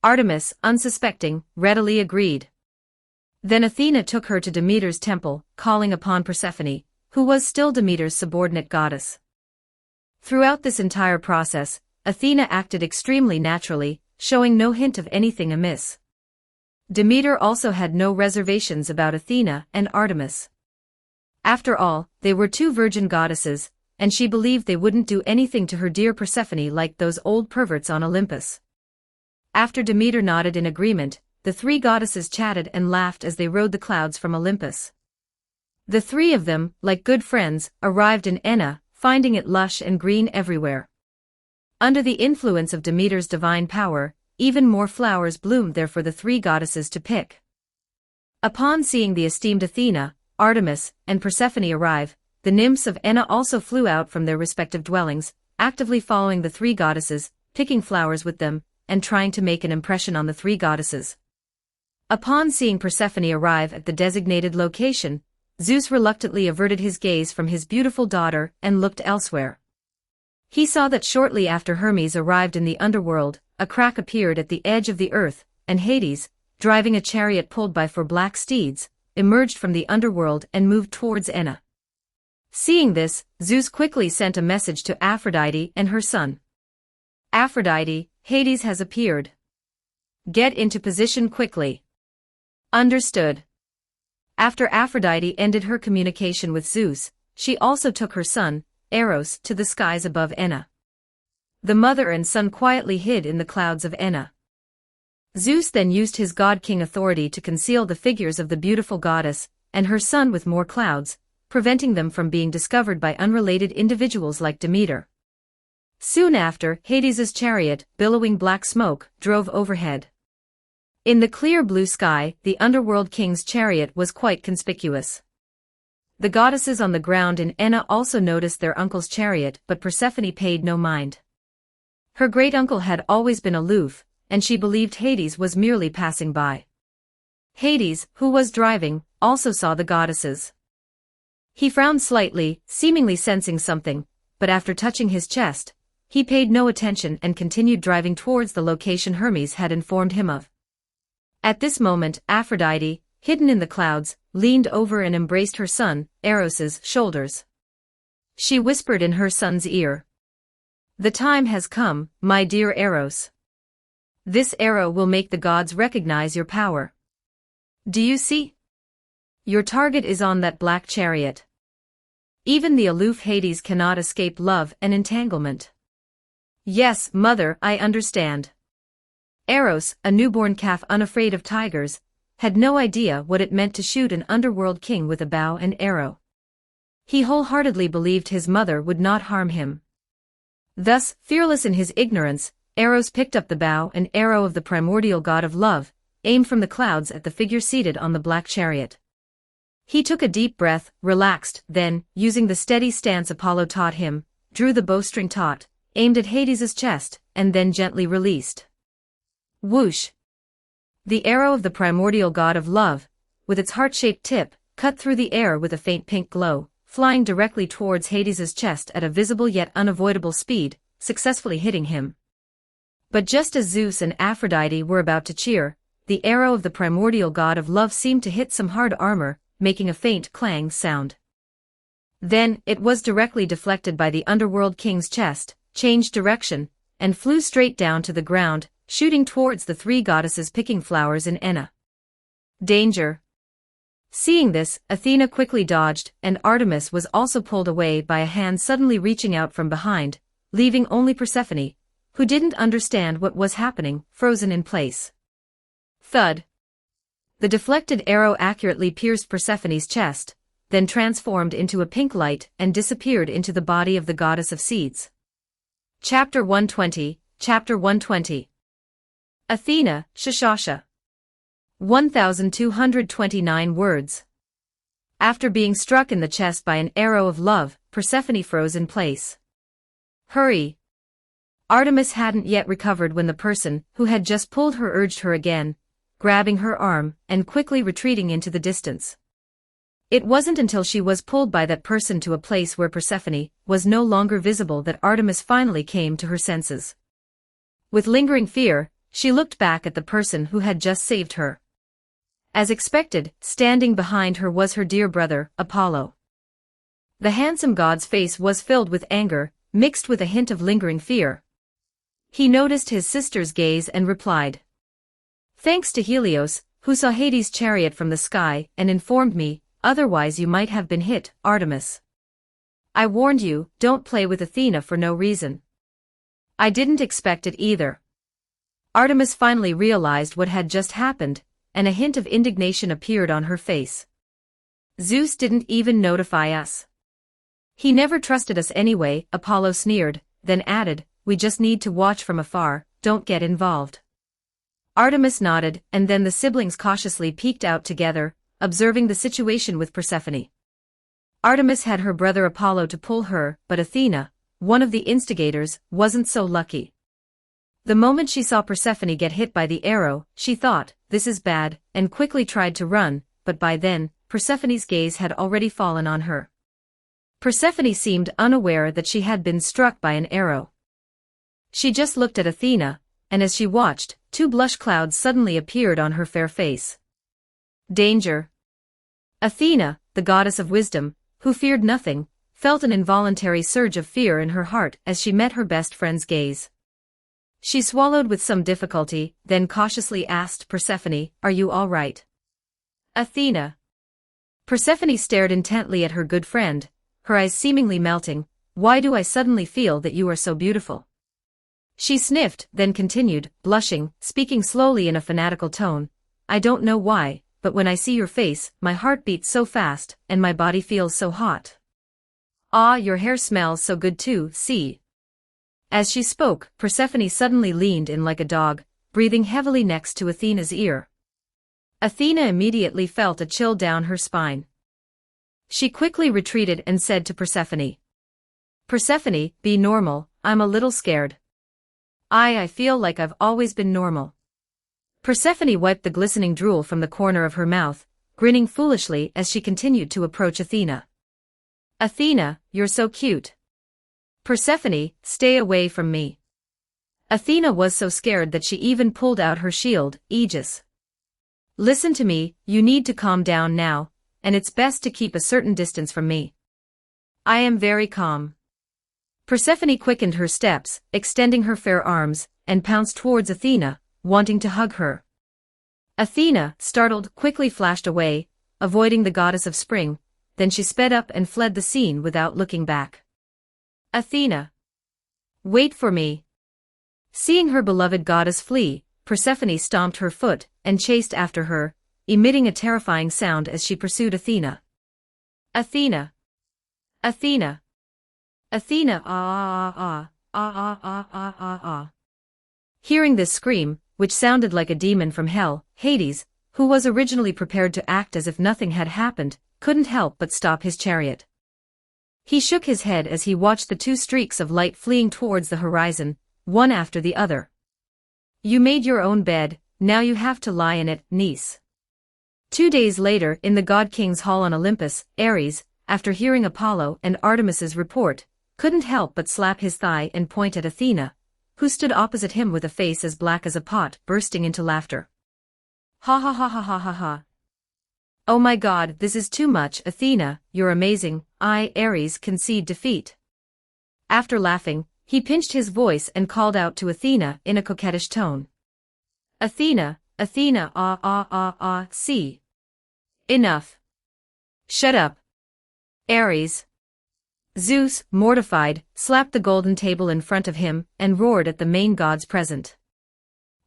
Artemis, unsuspecting, readily agreed. Then Athena took her to Demeter's temple, calling upon Persephone, who was still Demeter's subordinate goddess. Throughout this entire process, Athena acted extremely naturally, showing no hint of anything amiss. Demeter also had no reservations about Athena and Artemis. After all, they were two virgin goddesses, and she believed they wouldn't do anything to her dear Persephone like those old perverts on Olympus. After Demeter nodded in agreement, the three goddesses chatted and laughed as they rode the clouds from Olympus. The three of them, like good friends, arrived in Enna, finding it lush and green everywhere. Under the influence of Demeter's divine power, even more flowers bloomed there for the three goddesses to pick. Upon seeing the esteemed Athena, Artemis, and Persephone arrive, the nymphs of Enna also flew out from their respective dwellings, actively following the three goddesses, picking flowers with them, and trying to make an impression on the three goddesses. Upon seeing Persephone arrive at the designated location, Zeus reluctantly averted his gaze from his beautiful daughter and looked elsewhere. He saw that shortly after Hermes arrived in the underworld, a crack appeared at the edge of the earth, and Hades, driving a chariot pulled by 4 black steeds, emerged from the underworld and moved towards Enna. Seeing this, Zeus quickly sent a message to Aphrodite and her son. "Aphrodite, Hades has appeared. Get into position quickly." "Understood." After Aphrodite ended her communication with Zeus, she also took her son, Eros, to the skies above Enna. The mother and son quietly hid in the clouds of Enna. Zeus then used his god-king authority to conceal the figures of the beautiful goddess and her son with more clouds, preventing them from being discovered by unrelated individuals like Demeter. Soon after, Hades's chariot, billowing black smoke, drove overhead. In the clear blue sky, the underworld king's chariot was quite conspicuous. The goddesses on the ground in Enna also noticed their uncle's chariot, but Persephone paid no mind. Her great-uncle had always been aloof, and she believed Hades was merely passing by. Hades, who was driving, also saw the goddesses. He frowned slightly, seemingly sensing something, but after touching his chest, he paid no attention and continued driving towards the location Hermes had informed him of. At this moment, Aphrodite, hidden in the clouds, leaned over and embraced her son, Eros's, shoulders. She whispered in her son's ear. "The time has come, my dear Eros. This arrow will make the gods recognize your power. Do you see? Your target is on that black chariot. Even the aloof Hades cannot escape love and entanglement." "Yes, mother, I understand." Eros, a newborn calf unafraid of tigers, had no idea what it meant to shoot an underworld king with a bow and arrow. He wholeheartedly believed his mother would not harm him. Thus, fearless in his ignorance, Eros picked up the bow and arrow of the primordial god of love, aimed from the clouds at the figure seated on the black chariot. He took a deep breath, relaxed, then, using the steady stance Apollo taught him, drew the bowstring taut, aimed at Hades's chest, and then gently released. Whoosh! The arrow of the primordial god of love, with its heart-shaped tip, cut through the air with a faint pink glow, flying directly towards Hades's chest at a visible yet unavoidable speed, successfully hitting him. But just as Zeus and Aphrodite were about to cheer, the arrow of the primordial god of love seemed to hit some hard armor, making a faint clang sound. Then, it was directly deflected by the underworld king's chest, changed direction, and flew straight down to the ground, shooting towards the three goddesses picking flowers in Enna. Danger! Seeing this, Athena quickly dodged, and Artemis was also pulled away by a hand suddenly reaching out from behind, leaving only Persephone, who didn't understand what was happening, frozen in place. Thud! The deflected arrow accurately pierced Persephone's chest, then transformed into a pink light and disappeared into the body of the goddess of seeds. Chapter 120, Chapter 120. Athena, Shashasha. 1229 words. After being struck in the chest by an arrow of love, Persephone froze in place. Hurry! Artemis hadn't yet recovered when the person who had just pulled her urged her again, grabbing her arm and quickly retreating into the distance. It wasn't until she was pulled by that person to a place where Persephone was no longer visible that Artemis finally came to her senses. With lingering fear, she looked back at the person who had just saved her. As expected, standing behind her was her dear brother, Apollo. The handsome god's face was filled with anger, mixed with a hint of lingering fear. He noticed his sister's gaze and replied. Thanks to Helios, who saw Hades' chariot from the sky and informed me, otherwise you might have been hit, Artemis. I warned you, don't play with Athena for no reason. I didn't expect it either. Artemis finally realized what had just happened, and a hint of indignation appeared on her face. Zeus didn't even notify us. He never trusted us anyway, Apollo sneered, then added, we just need to watch from afar, don't get involved. Artemis nodded, and then the siblings cautiously peeked out together, observing the situation with Persephone. Artemis had her brother Apollo to pull her, but Athena, one of the instigators, wasn't so lucky. The moment she saw Persephone get hit by the arrow, she thought, this is bad, and quickly tried to run, but by then, Persephone's gaze had already fallen on her. Persephone seemed unaware that she had been struck by an arrow. She just looked at Athena, and as she watched, two blush clouds suddenly appeared on her fair face. Danger! Athena, the goddess of wisdom, who feared nothing, felt an involuntary surge of fear in her heart as she met her best friend's gaze. She swallowed with some difficulty, then cautiously asked Persephone, are you all right? Athena. Persephone stared intently at her good friend, her eyes seemingly melting. Why do I suddenly feel that you are so beautiful? She sniffed, then continued, blushing, speaking slowly in a fanatical tone. I don't know why, but when I see your face, my heart beats so fast, and my body feels so hot. Ah, your hair smells so good too, see. As she spoke, Persephone suddenly leaned in like a dog, breathing heavily next to Athena's ear. Athena immediately felt a chill down her spine. She quickly retreated and said to Persephone. Persephone, be normal, I'm a little scared. I feel like I've always been normal. Persephone wiped the glistening drool from the corner of her mouth, grinning foolishly as she continued to approach Athena. Athena, you're so cute. Persephone, stay away from me. Athena was so scared that she even pulled out her shield, Aegis. Listen to me, you need to calm down now, and it's best to keep a certain distance from me. I am very calm. Persephone quickened her steps, extending her fair arms, and pounced towards Athena, wanting to hug her. Athena, startled, quickly flashed away, avoiding the goddess of spring, then she sped up and fled the scene without looking back. Athena. Wait for me. Seeing her beloved goddess flee, Persephone stomped her foot and chased after her, emitting a terrifying sound as she pursued Athena. Athena. Athena. Athena ah. Hearing this scream, which sounded like a demon from hell, Hades, who was originally prepared to act as if nothing had happened, couldn't help but stop his chariot. He shook his head as he watched the two streaks of light fleeing towards the horizon, one after the other. You made your own bed, now you have to lie in it, niece. 2 days later, in the God King's hall on Olympus, Ares, after hearing Apollo and Artemis's report, couldn't help but slap his thigh and point at Athena, who stood opposite him with a face as black as a pot, bursting into laughter. Ha ha ha ha ha ha ha. Oh my God, this is too much, Athena, you're amazing. I, Ares, concede defeat. After laughing, he pinched his voice and called out to Athena in a coquettish tone. Athena, Athena, see. Enough. Shut up. Ares. Zeus, mortified, slapped the golden table in front of him and roared at the main gods present.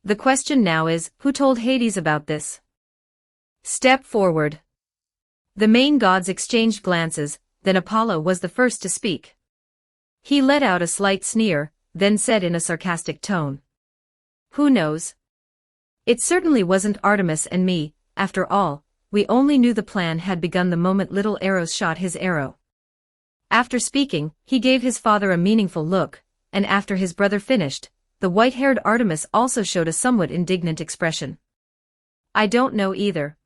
The question now is, who told Hades about this? Step forward. The main gods exchanged glances, then Apollo was the first to speak. He let out a slight sneer, then said in a sarcastic tone. Who knows? It certainly wasn't Artemis and me. After all, we only knew the plan had begun the moment little Eros shot his arrow. After speaking, he gave his father a meaningful look, and after his brother finished, the white-haired Artemis also showed a somewhat indignant expression. I don't know either.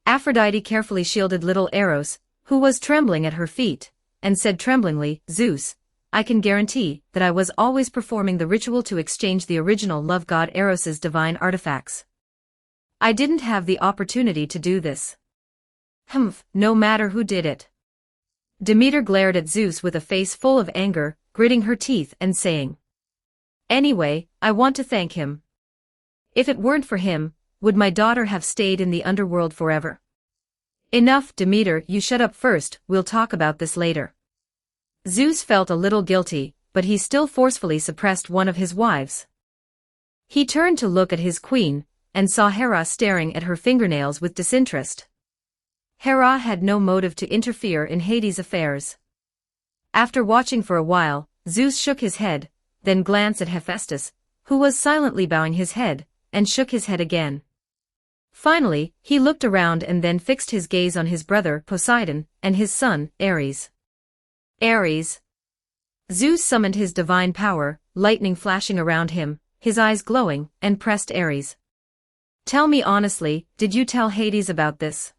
Aphrodite carefully shielded little Eros, who was trembling at her feet, and said tremblingly, Zeus, I can guarantee that I was always performing the ritual to exchange the original love god Eros's divine artifacts. I didn't have the opportunity to do this. Humph, no matter who did it. Demeter glared at Zeus with a face full of anger, gritting her teeth and saying. Anyway, I want to thank him. If it weren't for him, would my daughter have stayed in the underworld forever? Enough, Demeter, you shut up first, we'll talk about this later. Zeus felt a little guilty, but he still forcefully suppressed one of his wives. He turned to look at his queen, and saw Hera staring at her fingernails with disinterest. Hera had no motive to interfere in Hades' affairs. After watching for a while, Zeus shook his head, then glanced at Hephaestus, who was silently bowing his head, and shook his head again. Finally, he looked around and then fixed his gaze on his brother Poseidon and his son, Ares. Ares. Zeus summoned his divine power, lightning flashing around him, his eyes glowing, and pressed Ares. Tell me honestly, did you tell Hades about this?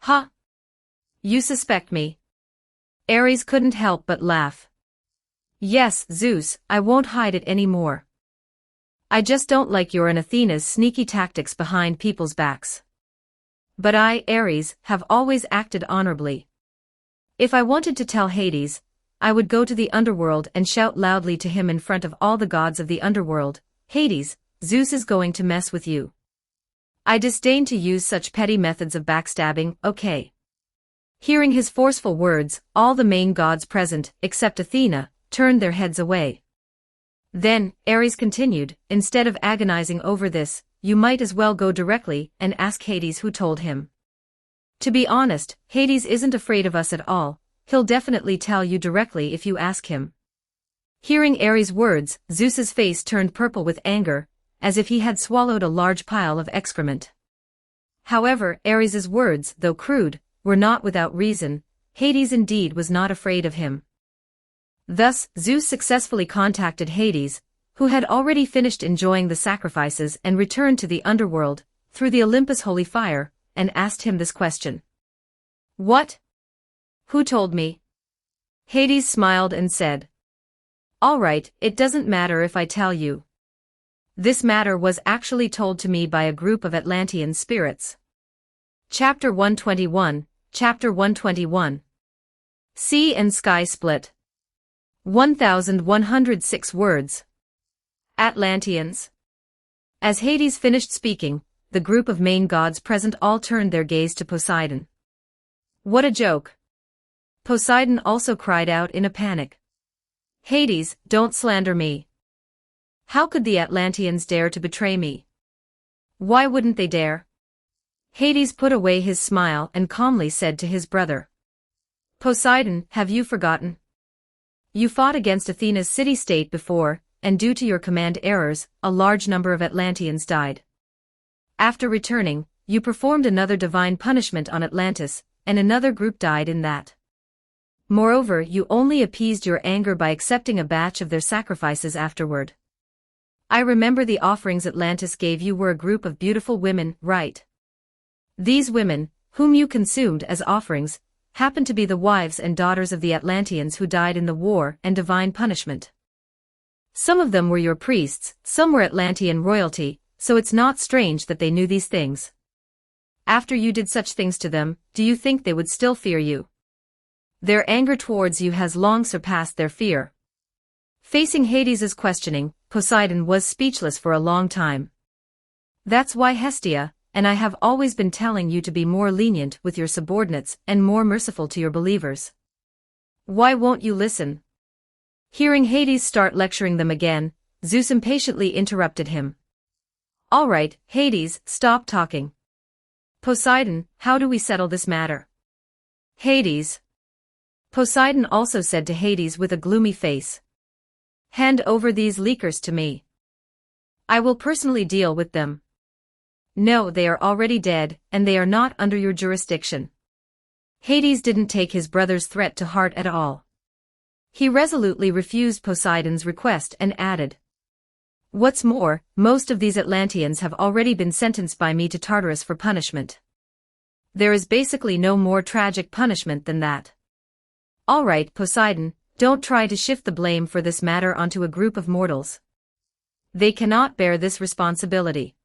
Huh? You suspect me? Ares couldn't help but laugh. Yes, Zeus, I won't hide it anymore. I just don't like your and Athena's sneaky tactics behind people's backs. But I, Ares, have always acted honorably. If I wanted to tell Hades, I would go to the underworld and shout loudly to him in front of all the gods of the underworld, Hades, Zeus is going to mess with you. I disdain to use such petty methods of backstabbing, okay? Hearing his forceful words, all the main gods present, except Athena, turned their heads away. Then, Ares continued, instead of agonizing over this, you might as well go directly and ask Hades who told him. To be honest, Hades isn't afraid of us at all, he'll definitely tell you directly if you ask him. Hearing Ares' words, Zeus's face turned purple with anger, as if he had swallowed a large pile of excrement. However, Ares' words, though crude, were not without reason. Hades indeed was not afraid of him. Thus, Zeus successfully contacted Hades, who had already finished enjoying the sacrifices and returned to the underworld, through the Olympus holy fire, and asked him this question. What? Who told me? Hades smiled and said. All right, it doesn't matter if I tell you. This matter was actually told to me by a group of Atlantean spirits. Chapter 121, Chapter 121. Sea and Sky Split. 1106 words. Atlanteans. As Hades finished speaking, the group of main gods present all turned their gaze to Poseidon. What a joke. Poseidon also cried out in a panic. Hades, don't slander me. How could the Atlanteans dare to betray me? Why wouldn't they dare? Hades put away his smile and calmly said to his brother. Poseidon, have you forgotten? You fought against Athena's city-state before, and due to your command errors, a large number of Atlanteans died. After returning, you performed another divine punishment on Atlantis, and another group died in that. Moreover, you only appeased your anger by accepting a batch of their sacrifices afterward. I remember the offerings Atlantis gave you were a group of beautiful women, right? These women, whom you consumed as offerings, happened to be the wives and daughters of the Atlanteans who died in the war and divine punishment. Some of them were your priests, some were Atlantean royalty, so it's not strange that they knew these things. After you did such things to them, do you think they would still fear you? Their anger towards you has long surpassed their fear. Facing Hades's questioning, Poseidon was speechless for a long time. That's why Hestia, and I have always been telling you to be more lenient with your subordinates and more merciful to your believers. Why won't you listen? Hearing Hades start lecturing them again, Zeus impatiently interrupted him. All right, Hades, stop talking. Poseidon, how do we settle this matter? Hades. Poseidon also said to Hades with a gloomy face. Hand over these leakers to me. I will personally deal with them. No, they are already dead, and they are not under your jurisdiction. Hades didn't take his brother's threat to heart at all. He resolutely refused Poseidon's request and added. What's more, most of these Atlanteans have already been sentenced by me to Tartarus for punishment. There is basically no more tragic punishment than that. All right, Poseidon, don't try to shift the blame for this matter onto a group of mortals. They cannot bear this responsibility.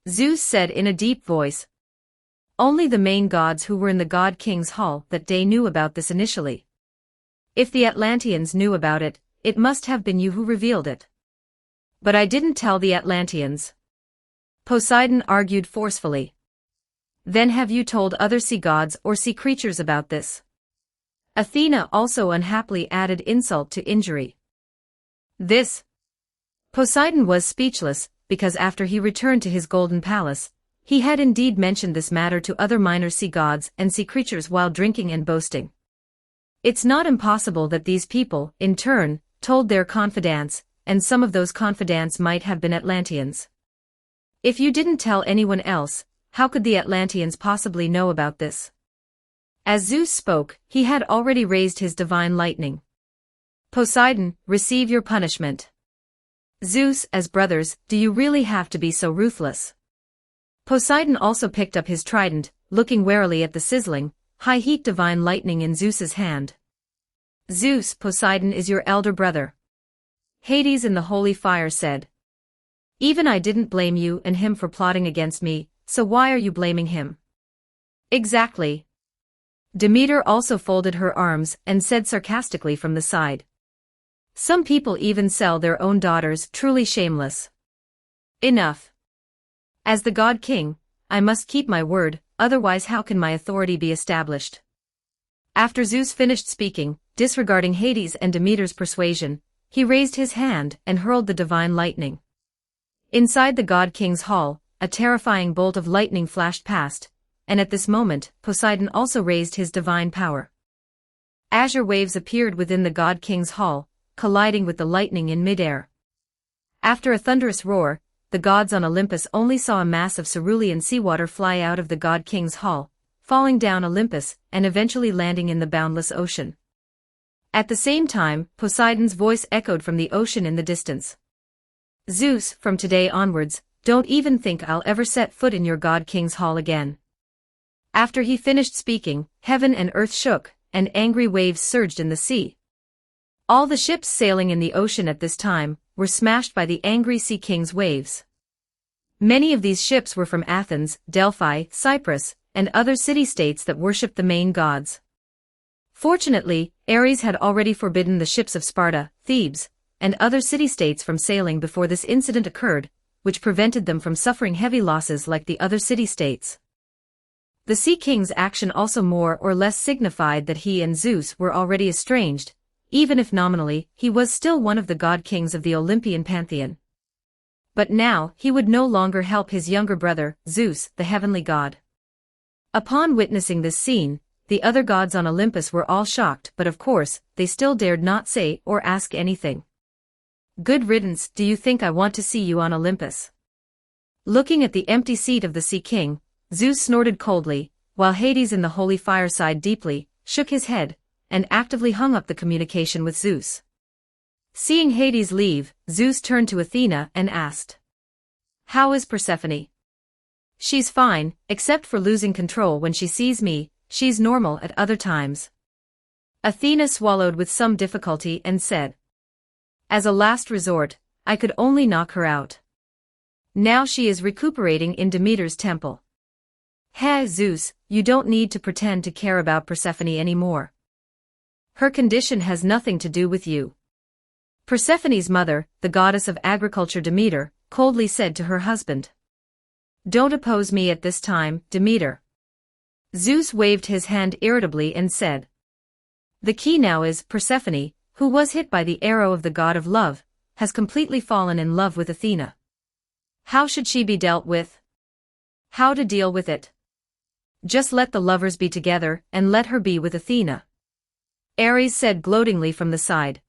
Zeus said in a deep voice. Only the main gods who were in the God King's hall that day knew about this initially. If the Atlanteans knew about it, it must have been you who revealed it. But I didn't tell the Atlanteans. Poseidon argued forcefully. Then have you told other sea gods or sea creatures about this? Athena also unhappily added insult to injury. This. Poseidon was speechless, because after he returned to his golden palace, he had indeed mentioned this matter to other minor sea gods and sea creatures while drinking and boasting. It's not impossible that these people, in turn, told their confidants, and some of those confidants might have been Atlanteans. If you didn't tell anyone else, how could the Atlanteans possibly know about this? As Zeus spoke, he had already raised his divine lightning. Poseidon, receive your punishment. Zeus, as brothers, do you really have to be so ruthless? Poseidon also picked up his trident, looking warily at the sizzling, high-heat divine lightning in Zeus's hand. Zeus, Poseidon is your elder brother. Hades in the holy fire said. Even I didn't blame you and him for plotting against me, so why are you blaming him? Exactly. Demeter also folded her arms and said sarcastically from the side. Some people even sell their own daughters, truly shameless. Enough. As the God King, I must keep my word, otherwise how can my authority be established? After Zeus finished speaking, disregarding Hades and Demeter's persuasion, he raised his hand and hurled the divine lightning. Inside the God King's hall, a terrifying bolt of lightning flashed past, and at this moment, Poseidon also raised his divine power. Azure waves appeared within the God King's hall, colliding with the lightning in midair. After a thunderous roar, the gods on Olympus only saw a mass of cerulean seawater fly out of the God King's hall, falling down Olympus and eventually landing in the boundless ocean. At the same time, Poseidon's voice echoed from the ocean in the distance. Zeus, from today onwards, don't even think I'll ever set foot in your God King's hall again. After he finished speaking, heaven and earth shook, and angry waves surged in the sea. All the ships sailing in the ocean at this time were smashed by the angry Sea King's waves. Many of these ships were from Athens, Delphi, Cyprus, and other city-states that worshipped the main gods. Fortunately, Ares had already forbidden the ships of Sparta, Thebes, and other city-states from sailing before this incident occurred, which prevented them from suffering heavy losses like the other city-states. The Sea King's action also more or less signified that he and Zeus were already estranged, even if nominally he was still one of the god kings of the Olympian pantheon. But now he would no longer help his younger brother, Zeus, the heavenly god. Upon witnessing this scene, the other gods on Olympus were all shocked, but of course, they still dared not say or ask anything. Good riddance, do you think I want to see you on Olympus? Looking at the empty seat of the Sea King, Zeus snorted coldly, while Hades in the holy fire sighed deeply, shook his head, and actively hung up the communication with Zeus. Seeing Hades leave, Zeus turned to Athena and asked. How is Persephone? She's fine, except for losing control when she sees me, she's normal at other times. Athena swallowed with some difficulty and said. As a last resort, I could only knock her out. Now she is recuperating in Demeter's temple. Hey Zeus, you don't need to pretend to care about Persephone anymore. Her condition has nothing to do with you. Persephone's mother, the goddess of agriculture Demeter, coldly said to her husband. Don't oppose me at this time, Demeter. Zeus waved his hand irritably and said. The key now is Persephone, who was hit by the arrow of the god of love, has completely fallen in love with Athena. How should she be dealt with? How to deal with it? Just let the lovers be together and let her be with Athena. Ares said gloatingly from the side.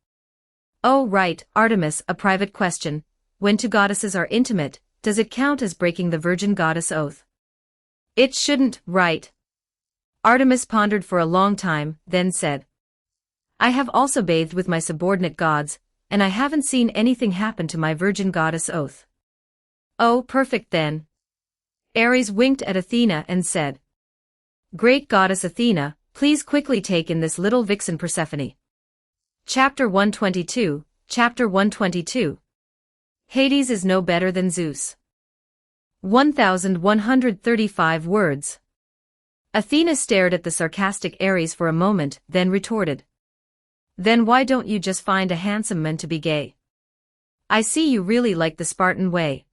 Oh right, Artemis, a private question. When two goddesses are intimate, does it count as breaking the virgin goddess oath? It shouldn't, right? Artemis pondered for a long time, then said. I have also bathed with my subordinate gods, and I haven't seen anything happen to my virgin goddess oath. Oh, perfect then. Ares winked at Athena and said. Great goddess Athena, please quickly take in this little vixen Persephone. Chapter 122, Chapter 122. Hades is no better than Zeus. 1135 words. Athena stared at the sarcastic Ares for a moment, then retorted. Then why don't you just find a handsome man to be gay? I see you really like the Spartan way.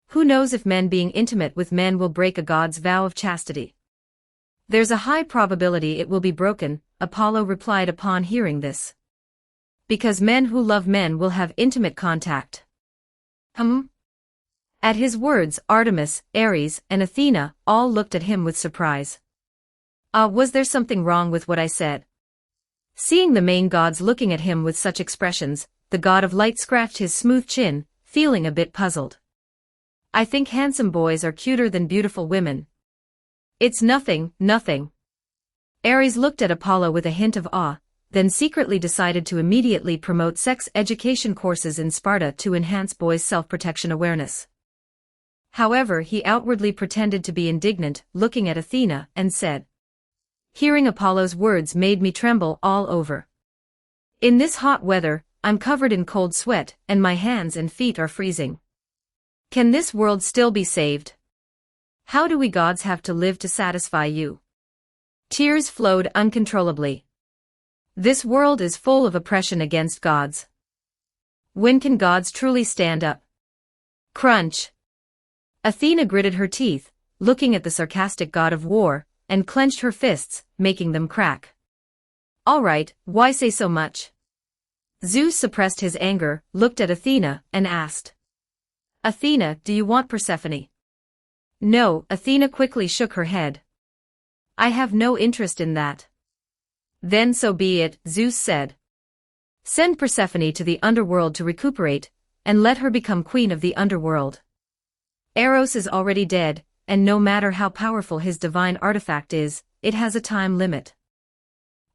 Who knows if men being intimate with men will break a god's vow of chastity? There's a high probability it will be broken, Apollo replied upon hearing this. Because men who love men will have intimate contact. At his words, Artemis, Ares, and Athena all looked at him with surprise. Was there something wrong with what I said? Seeing the main gods looking at him with such expressions, the god of light scratched his smooth chin, feeling a bit puzzled. I think handsome boys are cuter than beautiful women. It's nothing, nothing. Ares looked at Apollo with a hint of awe, then secretly decided to immediately promote sex education courses in Sparta to enhance boys' self-protection awareness. However, he outwardly pretended to be indignant, looking at Athena, and said. Hearing Apollo's words made me tremble all over. In this hot weather, I'm covered in cold sweat, and my hands and feet are freezing. Can this world still be saved? How do we gods have to live to satisfy you? Tears flowed uncontrollably. This world is full of oppression against gods. When can gods truly stand up? Crunch. Athena gritted her teeth, looking at the sarcastic god of war, and clenched her fists, making them crack. All right, why say so much? Zeus suppressed his anger, looked at Athena, and asked. Athena, do you want Persephone? No, Athena quickly shook her head. I have no interest in that. Then so be it, Zeus said. Send Persephone to the underworld to recuperate, and let her become queen of the underworld. Eros is already dead, and no matter how powerful his divine artifact is, it has a time limit.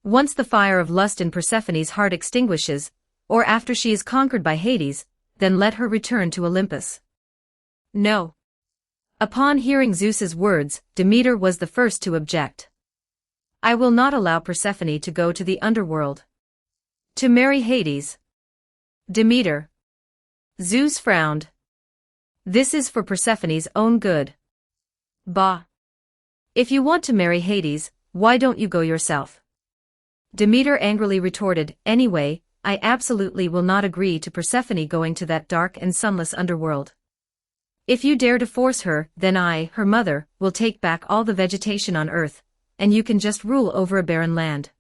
Once the fire of lust in Persephone's heart extinguishes, or after she is conquered by Hades, then let her return to Olympus. No. Upon hearing Zeus's words, Demeter was the first to object. I will not allow Persephone to go to the underworld. To marry Hades. Demeter. Zeus frowned. This is for Persephone's own good. Bah. If you want to marry Hades, why don't you go yourself? Demeter angrily retorted, anyway, I absolutely will not agree to Persephone going to that dark and sunless underworld. If you dare to force her, then I, her mother, will take back all the vegetation on earth, and you can just rule over a barren land.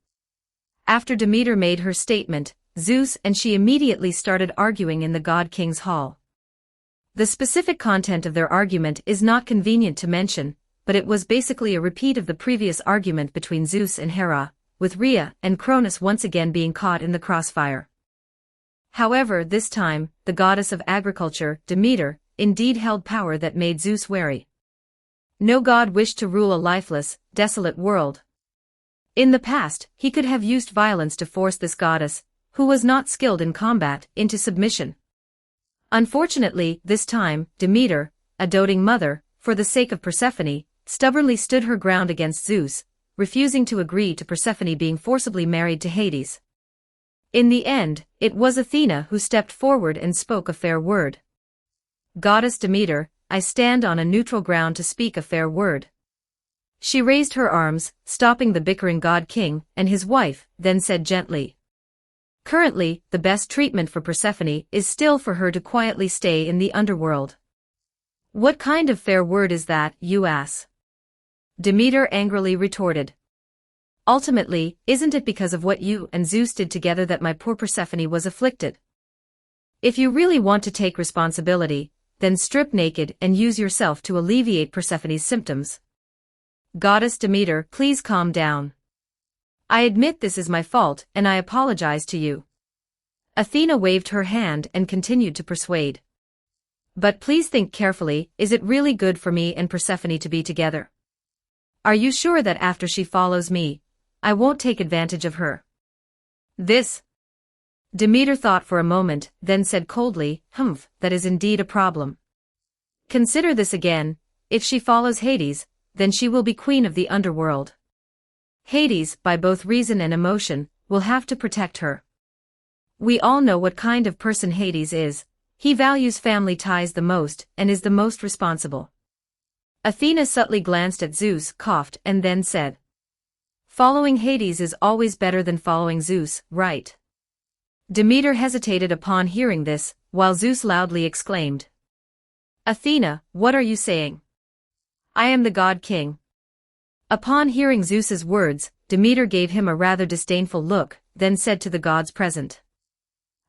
After Demeter made her statement, Zeus and she immediately started arguing in the god-king's hall. The specific content of their argument is not convenient to mention, but it was basically a repeat of the previous argument between Zeus and Hera, with Rhea and Cronus once again being caught in the crossfire. However, this time, the goddess of agriculture, Demeter, indeed held power that made Zeus wary. No god wished to rule a lifeless, desolate world. In the past, he could have used violence to force this goddess, who was not skilled in combat, into submission. Unfortunately, this time, Demeter, a doting mother, for the sake of Persephone, stubbornly stood her ground against Zeus, refusing to agree to Persephone being forcibly married to Hades. In the end, it was Athena who stepped forward and spoke a fair word. Goddess Demeter, I stand on a neutral ground to speak a fair word. She raised her arms, stopping the bickering god-king and his wife, then said gently. Currently, the best treatment for Persephone is still for her to quietly stay in the underworld. What kind of fair word is that, you ass? Demeter angrily retorted. Ultimately, isn't it because of what you and Zeus did together that my poor Persephone was afflicted? If you really want to take responsibility, then strip naked and use yourself to alleviate Persephone's symptoms. Goddess Demeter, please calm down. I admit this is my fault and I apologize to you. Athena waved her hand and continued to persuade. But please think carefully, is it really good for me and Persephone to be together? Are you sure that after she follows me, I won't take advantage of her? This. Demeter thought for a moment, then said coldly, that is indeed a problem. Consider this again, if she follows Hades, then she will be queen of the underworld. Hades, by both reason and emotion, will have to protect her. We all know what kind of person Hades is. He values family ties the most and is the most responsible. Athena subtly glanced at Zeus, coughed, and then said, following Hades is always better than following Zeus, right? Demeter hesitated upon hearing this, while Zeus loudly exclaimed. Athena, what are you saying? I am the god king. Upon hearing Zeus's words, Demeter gave him a rather disdainful look, then said to the gods present.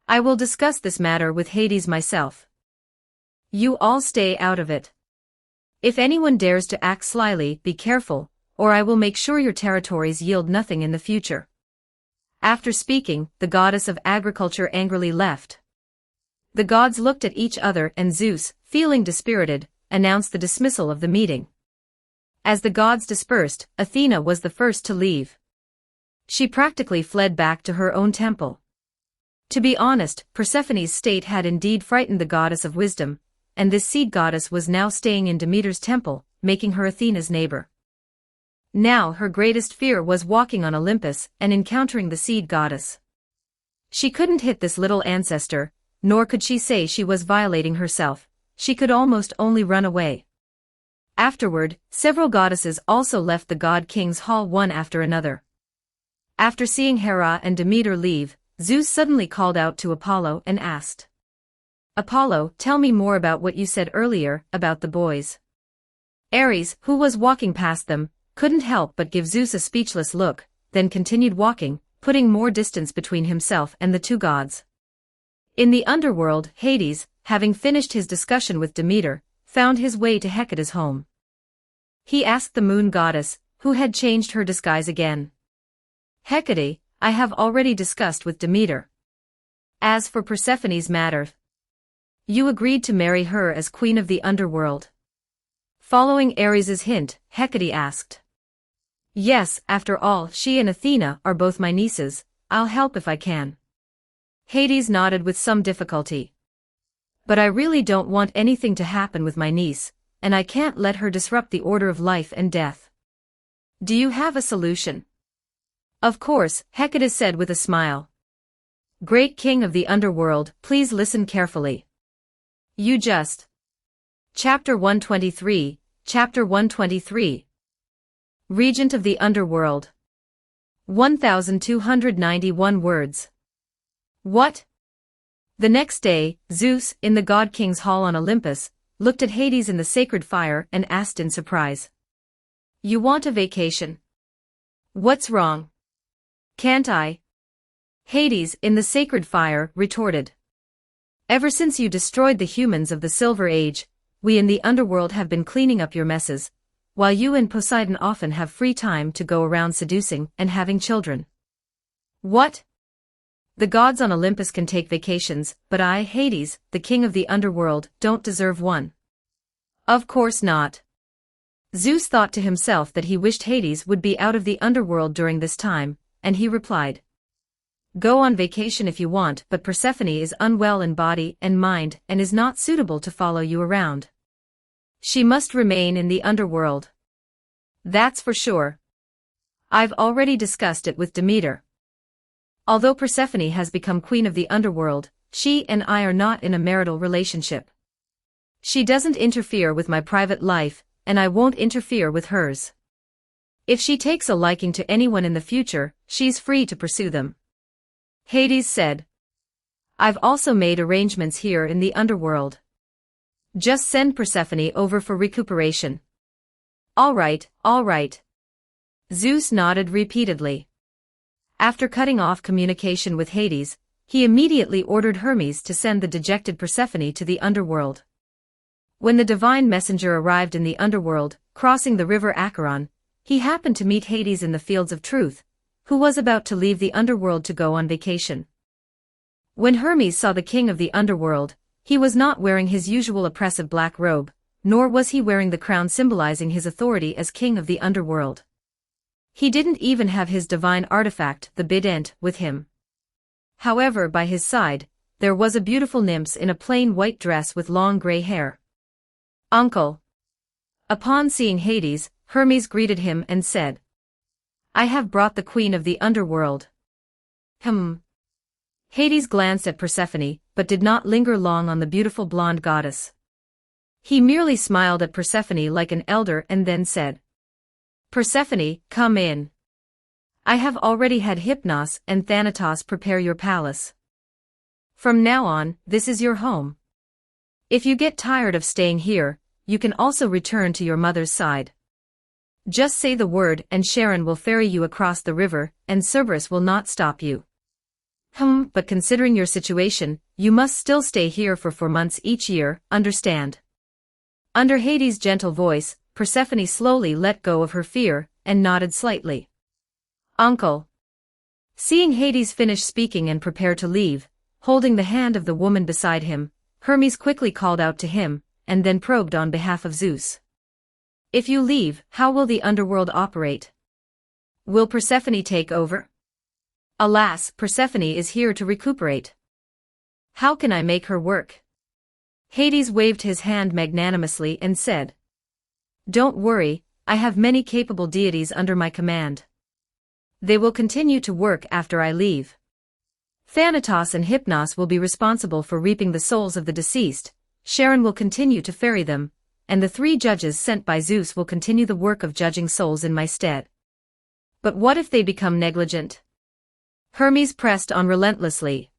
I will discuss this matter with Hades myself. You all stay out of it. If anyone dares to act slyly, be careful, or I will make sure your territories yield nothing in the future. After speaking, the goddess of agriculture angrily left. The gods looked at each other and Zeus, feeling dispirited, announced the dismissal of the meeting. As the gods dispersed, Athena was the first to leave. She practically fled back to her own temple. To be honest, Persephone's state had indeed frightened the goddess of wisdom, and this seed goddess was now staying in Demeter's temple, making her Athena's neighbor. Now her greatest fear was walking on Olympus and encountering the seed goddess. She couldn't hit this little ancestor, nor could she say she was violating herself. She could almost only run away. Afterward, several goddesses also left the god king's hall one after another. After seeing Hera and Demeter leave, Zeus suddenly called out to Apollo and asked, Apollo, tell me more about what you said earlier about the boys. Ares, who was walking past them, couldn't help but give Zeus a speechless look, then continued walking, putting more distance between himself and the two gods. In the underworld, Hades, having finished his discussion with Demeter, found his way to Hecate's home. He asked the moon goddess, who had changed her disguise again. Hecate, I have already discussed with Demeter. As for Persephone's matter, you agreed to marry her as queen of the underworld. Following Ares's hint, Hecate asked. Yes, after all, she and Athena are both my nieces, I'll help if I can. Hades nodded with some difficulty. But I really don't want anything to happen with my niece, and I can't let her disrupt the order of life and death. Do you have a solution? Of course, Hecate said with a smile. Great king of the underworld, please listen carefully. You just. Chapter 123, Chapter 123. Regent of the Underworld. 1291 words. What? The next day, Zeus, in the god king's hall on Olympus, looked at Hades in the sacred fire and asked in surprise. You want a vacation? What's wrong? Can't I? Hades, in the sacred fire, retorted. Ever since you destroyed the humans of the Silver Age, we in the underworld have been cleaning up your messes, while you and Poseidon often have free time to go around seducing and having children. What? The gods on Olympus can take vacations, but I, Hades, the king of the underworld, don't deserve one. Of course not. Zeus thought to himself that he wished Hades would be out of the underworld during this time, and he replied. Go on vacation if you want, but Persephone is unwell in body and mind and is not suitable to follow you around. She must remain in the underworld. That's for sure. I've already discussed it with Demeter. Although Persephone has become queen of the underworld, she and I are not in a marital relationship. She doesn't interfere with my private life, and I won't interfere with hers. If she takes a liking to anyone in the future, she's free to pursue them. Hades said. I've also made arrangements here in the underworld. Just send Persephone over for recuperation. All right, all right. Zeus nodded repeatedly. After cutting off communication with Hades, he immediately ordered Hermes to send the dejected Persephone to the underworld. When the divine messenger arrived in the underworld, crossing the river Acheron, he happened to meet Hades in the Fields of Truth, who was about to leave the underworld to go on vacation. When Hermes saw the king of the underworld, he was not wearing his usual oppressive black robe, nor was he wearing the crown symbolizing his authority as king of the underworld. He didn't even have his divine artifact, the bident, with him. However, by his side, there was a beautiful nymph in a plain white dress with long gray hair. Uncle. Upon seeing Hades, Hermes greeted him and said, I have brought the queen of the underworld. Hades glanced at Persephone, but did not linger long on the beautiful blonde goddess. He merely smiled at Persephone like an elder and then said, Persephone, come in. I have already had Hypnos and Thanatos prepare your palace. From now on, this is your home. If you get tired of staying here, you can also return to your mother's side. Just say the word and Charon will ferry you across the river, and Cerberus will not stop you. But considering your situation, you must still stay here for 4 months each year, understand? Under Hades' gentle voice, Persephone slowly let go of her fear, and nodded slightly. Uncle. Seeing Hades finish speaking and prepare to leave, holding the hand of the woman beside him, Hermes quickly called out to him, and then probed on behalf of Zeus. If you leave, how will the underworld operate? Will Persephone take over? Alas, Persephone is here to recuperate. How can I make her work? Hades waved his hand magnanimously and said, Don't worry, I have many capable deities under my command. They will continue to work after I leave. Thanatos and Hypnos will be responsible for reaping the souls of the deceased, Charon will continue to ferry them, and the 3 judges sent by Zeus will continue the work of judging souls in my stead. But what if they become negligent? Hermes pressed on relentlessly.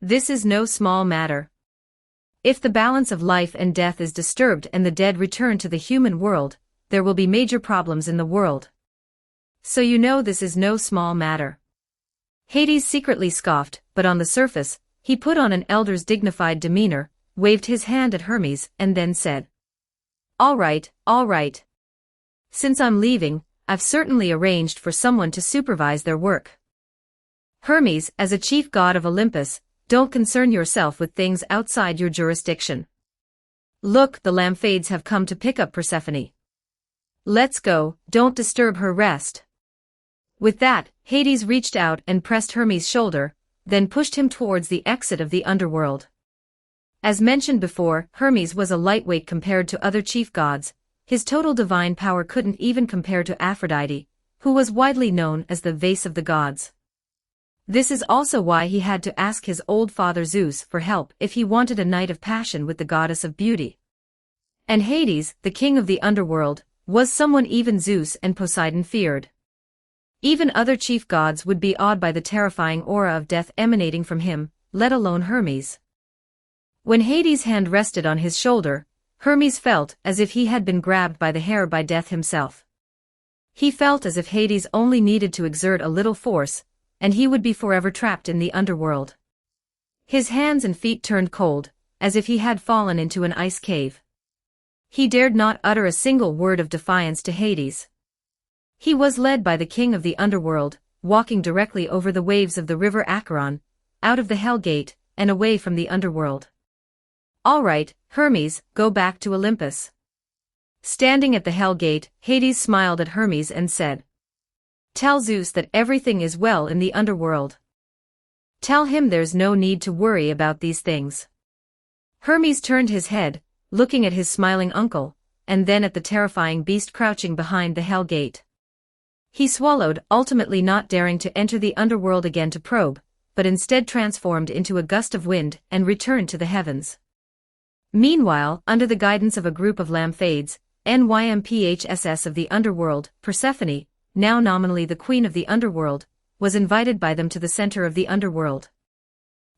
This is no small matter. If the balance of life and death is disturbed and the dead return to the human world, there will be major problems in the world. So you know this is no small matter. Hades secretly scoffed, but on the surface, he put on an elder's dignified demeanor, waved his hand at Hermes, and then said, All right, all right. Since I'm leaving, I've certainly arranged for someone to supervise their work. Hermes, as a chief god of Olympus, don't concern yourself with things outside your jurisdiction. Look, the Lamphades have come to pick up Persephone. Let's go, don't disturb her rest. With that, Hades reached out and pressed Hermes' shoulder, then pushed him towards the exit of the underworld. As mentioned before, Hermes was a lightweight compared to other chief gods. His total divine power couldn't even compare to Aphrodite, who was widely known as the vase of the gods. This is also why he had to ask his old father Zeus for help if he wanted a night of passion with the goddess of beauty. And Hades, the king of the underworld, was someone even Zeus and Poseidon feared. Even other chief gods would be awed by the terrifying aura of death emanating from him, let alone Hermes. When Hades' hand rested on his shoulder, Hermes felt as if he had been grabbed by the hair by death himself. He felt as if Hades only needed to exert a little force, and he would be forever trapped in the underworld. His hands and feet turned cold, as if he had fallen into an ice cave. He dared not utter a single word of defiance to Hades. He was led by the king of the underworld, walking directly over the waves of the river Acheron, out of the Hell Gate, and away from the underworld. All right, Hermes, go back to Olympus. Standing at the Hell Gate, Hades smiled at Hermes and said, Tell Zeus that everything is well in the underworld. Tell him there's no need to worry about these things. Hermes turned his head, looking at his smiling uncle, and then at the terrifying beast crouching behind the Hell Gate. He swallowed, ultimately not daring to enter the underworld again to probe, but instead transformed into a gust of wind and returned to the heavens. Meanwhile, under the guidance of a group of Lamphades, NYMPHSS of the underworld, Persephone, now nominally the queen of the underworld, was invited by them to the center of the underworld.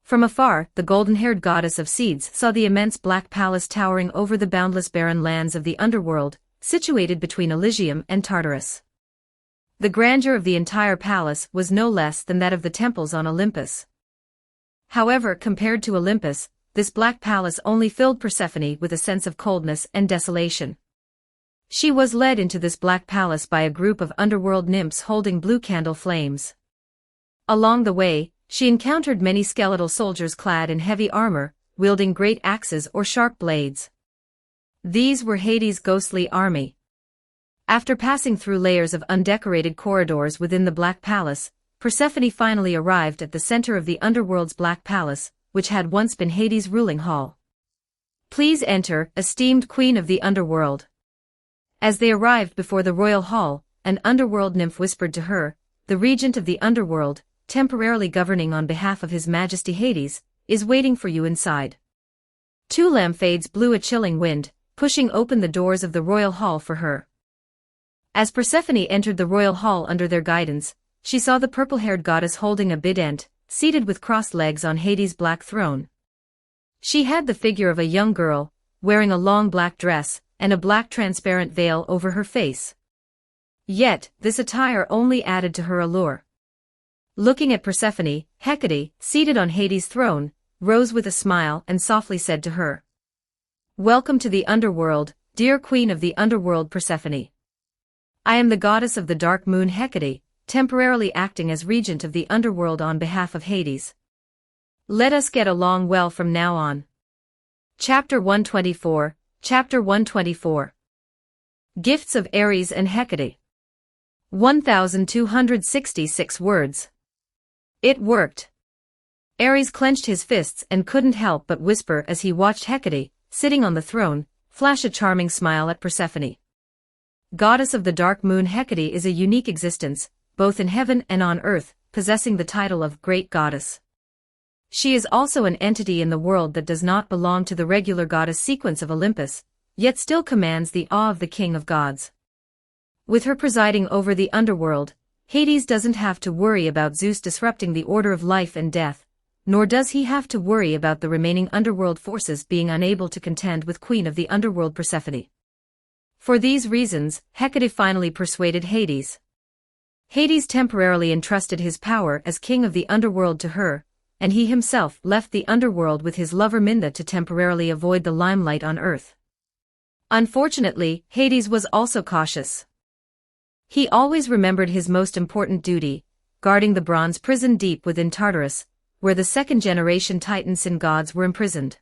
From afar, the golden-haired goddess of seeds saw the immense black palace towering over the boundless barren lands of the underworld, situated between Elysium and Tartarus. The grandeur of the entire palace was no less than that of the temples on Olympus. However, compared to Olympus, this black palace only filled Persephone with a sense of coldness and desolation. She was led into this black palace by a group of underworld nymphs holding blue candle flames. Along the way, she encountered many skeletal soldiers clad in heavy armor, wielding great axes or sharp blades. These were Hades' ghostly army. After passing through layers of undecorated corridors within the Black Palace, Persephone finally arrived at the center of the underworld's Black Palace, which had once been Hades' ruling hall. "Please enter, esteemed queen of the underworld." As they arrived before the royal hall, an underworld nymph whispered to her, "The regent of the underworld, temporarily governing on behalf of His Majesty Hades, is waiting for you inside." Two lamphades blew a chilling wind, pushing open the doors of the royal hall for her. As Persephone entered the royal hall under their guidance, she saw the purple-haired goddess holding a bident, seated with crossed legs on Hades' black throne. She had the figure of a young girl, wearing a long black dress, and a black transparent veil over her face. Yet, this attire only added to her allure. Looking at Persephone, Hecate, seated on Hades' throne, rose with a smile and softly said to her, "Welcome to the underworld, dear queen of the underworld Persephone. I am the goddess of the dark moon Hecate, temporarily acting as regent of the underworld on behalf of Hades. Let us get along well from now on." Chapter 124, Chapter 124. Gifts of Ares and Hecate. 1266 words. It worked. Ares clenched his fists and couldn't help but whisper as he watched Hecate, sitting on the throne, flash a charming smile at Persephone. Goddess of the dark moon Hecate is a unique existence, both in heaven and on earth, possessing the title of Great Goddess. She is also an entity in the world that does not belong to the regular goddess sequence of Olympus, yet still commands the awe of the king of gods. With her presiding over the underworld, Hades doesn't have to worry about Zeus disrupting the order of life and death, nor does he have to worry about the remaining underworld forces being unable to contend with Queen of the Underworld Persephone. For these reasons, Hecate finally persuaded Hades. Hades temporarily entrusted his power as king of the underworld to her, and he himself left the underworld with his lover Minda to temporarily avoid the limelight on earth. Unfortunately, Hades was also cautious. He always remembered his most important duty, guarding the bronze prison deep within Tartarus, where the second-generation Titans and gods were imprisoned.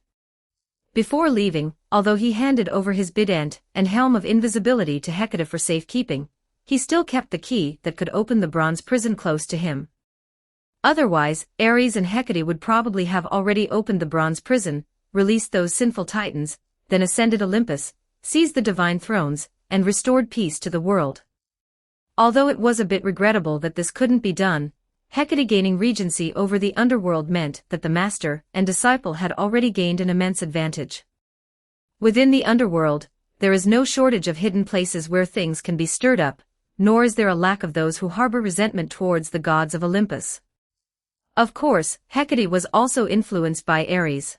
Before leaving, although he handed over his bident and helm of invisibility to Hecate for safekeeping, he still kept the key that could open the bronze prison close to him. Otherwise, Ares and Hecate would probably have already opened the bronze prison, released those sinful Titans, then ascended Olympus, seized the divine thrones, and restored peace to the world. Although it was a bit regrettable that this couldn't be done, Hecate gaining regency over the underworld meant that the master and disciple had already gained an immense advantage. Within the underworld, there is no shortage of hidden places where things can be stirred up, nor is there a lack of those who harbor resentment towards the gods of Olympus. Of course, Hecate was also influenced by Ares.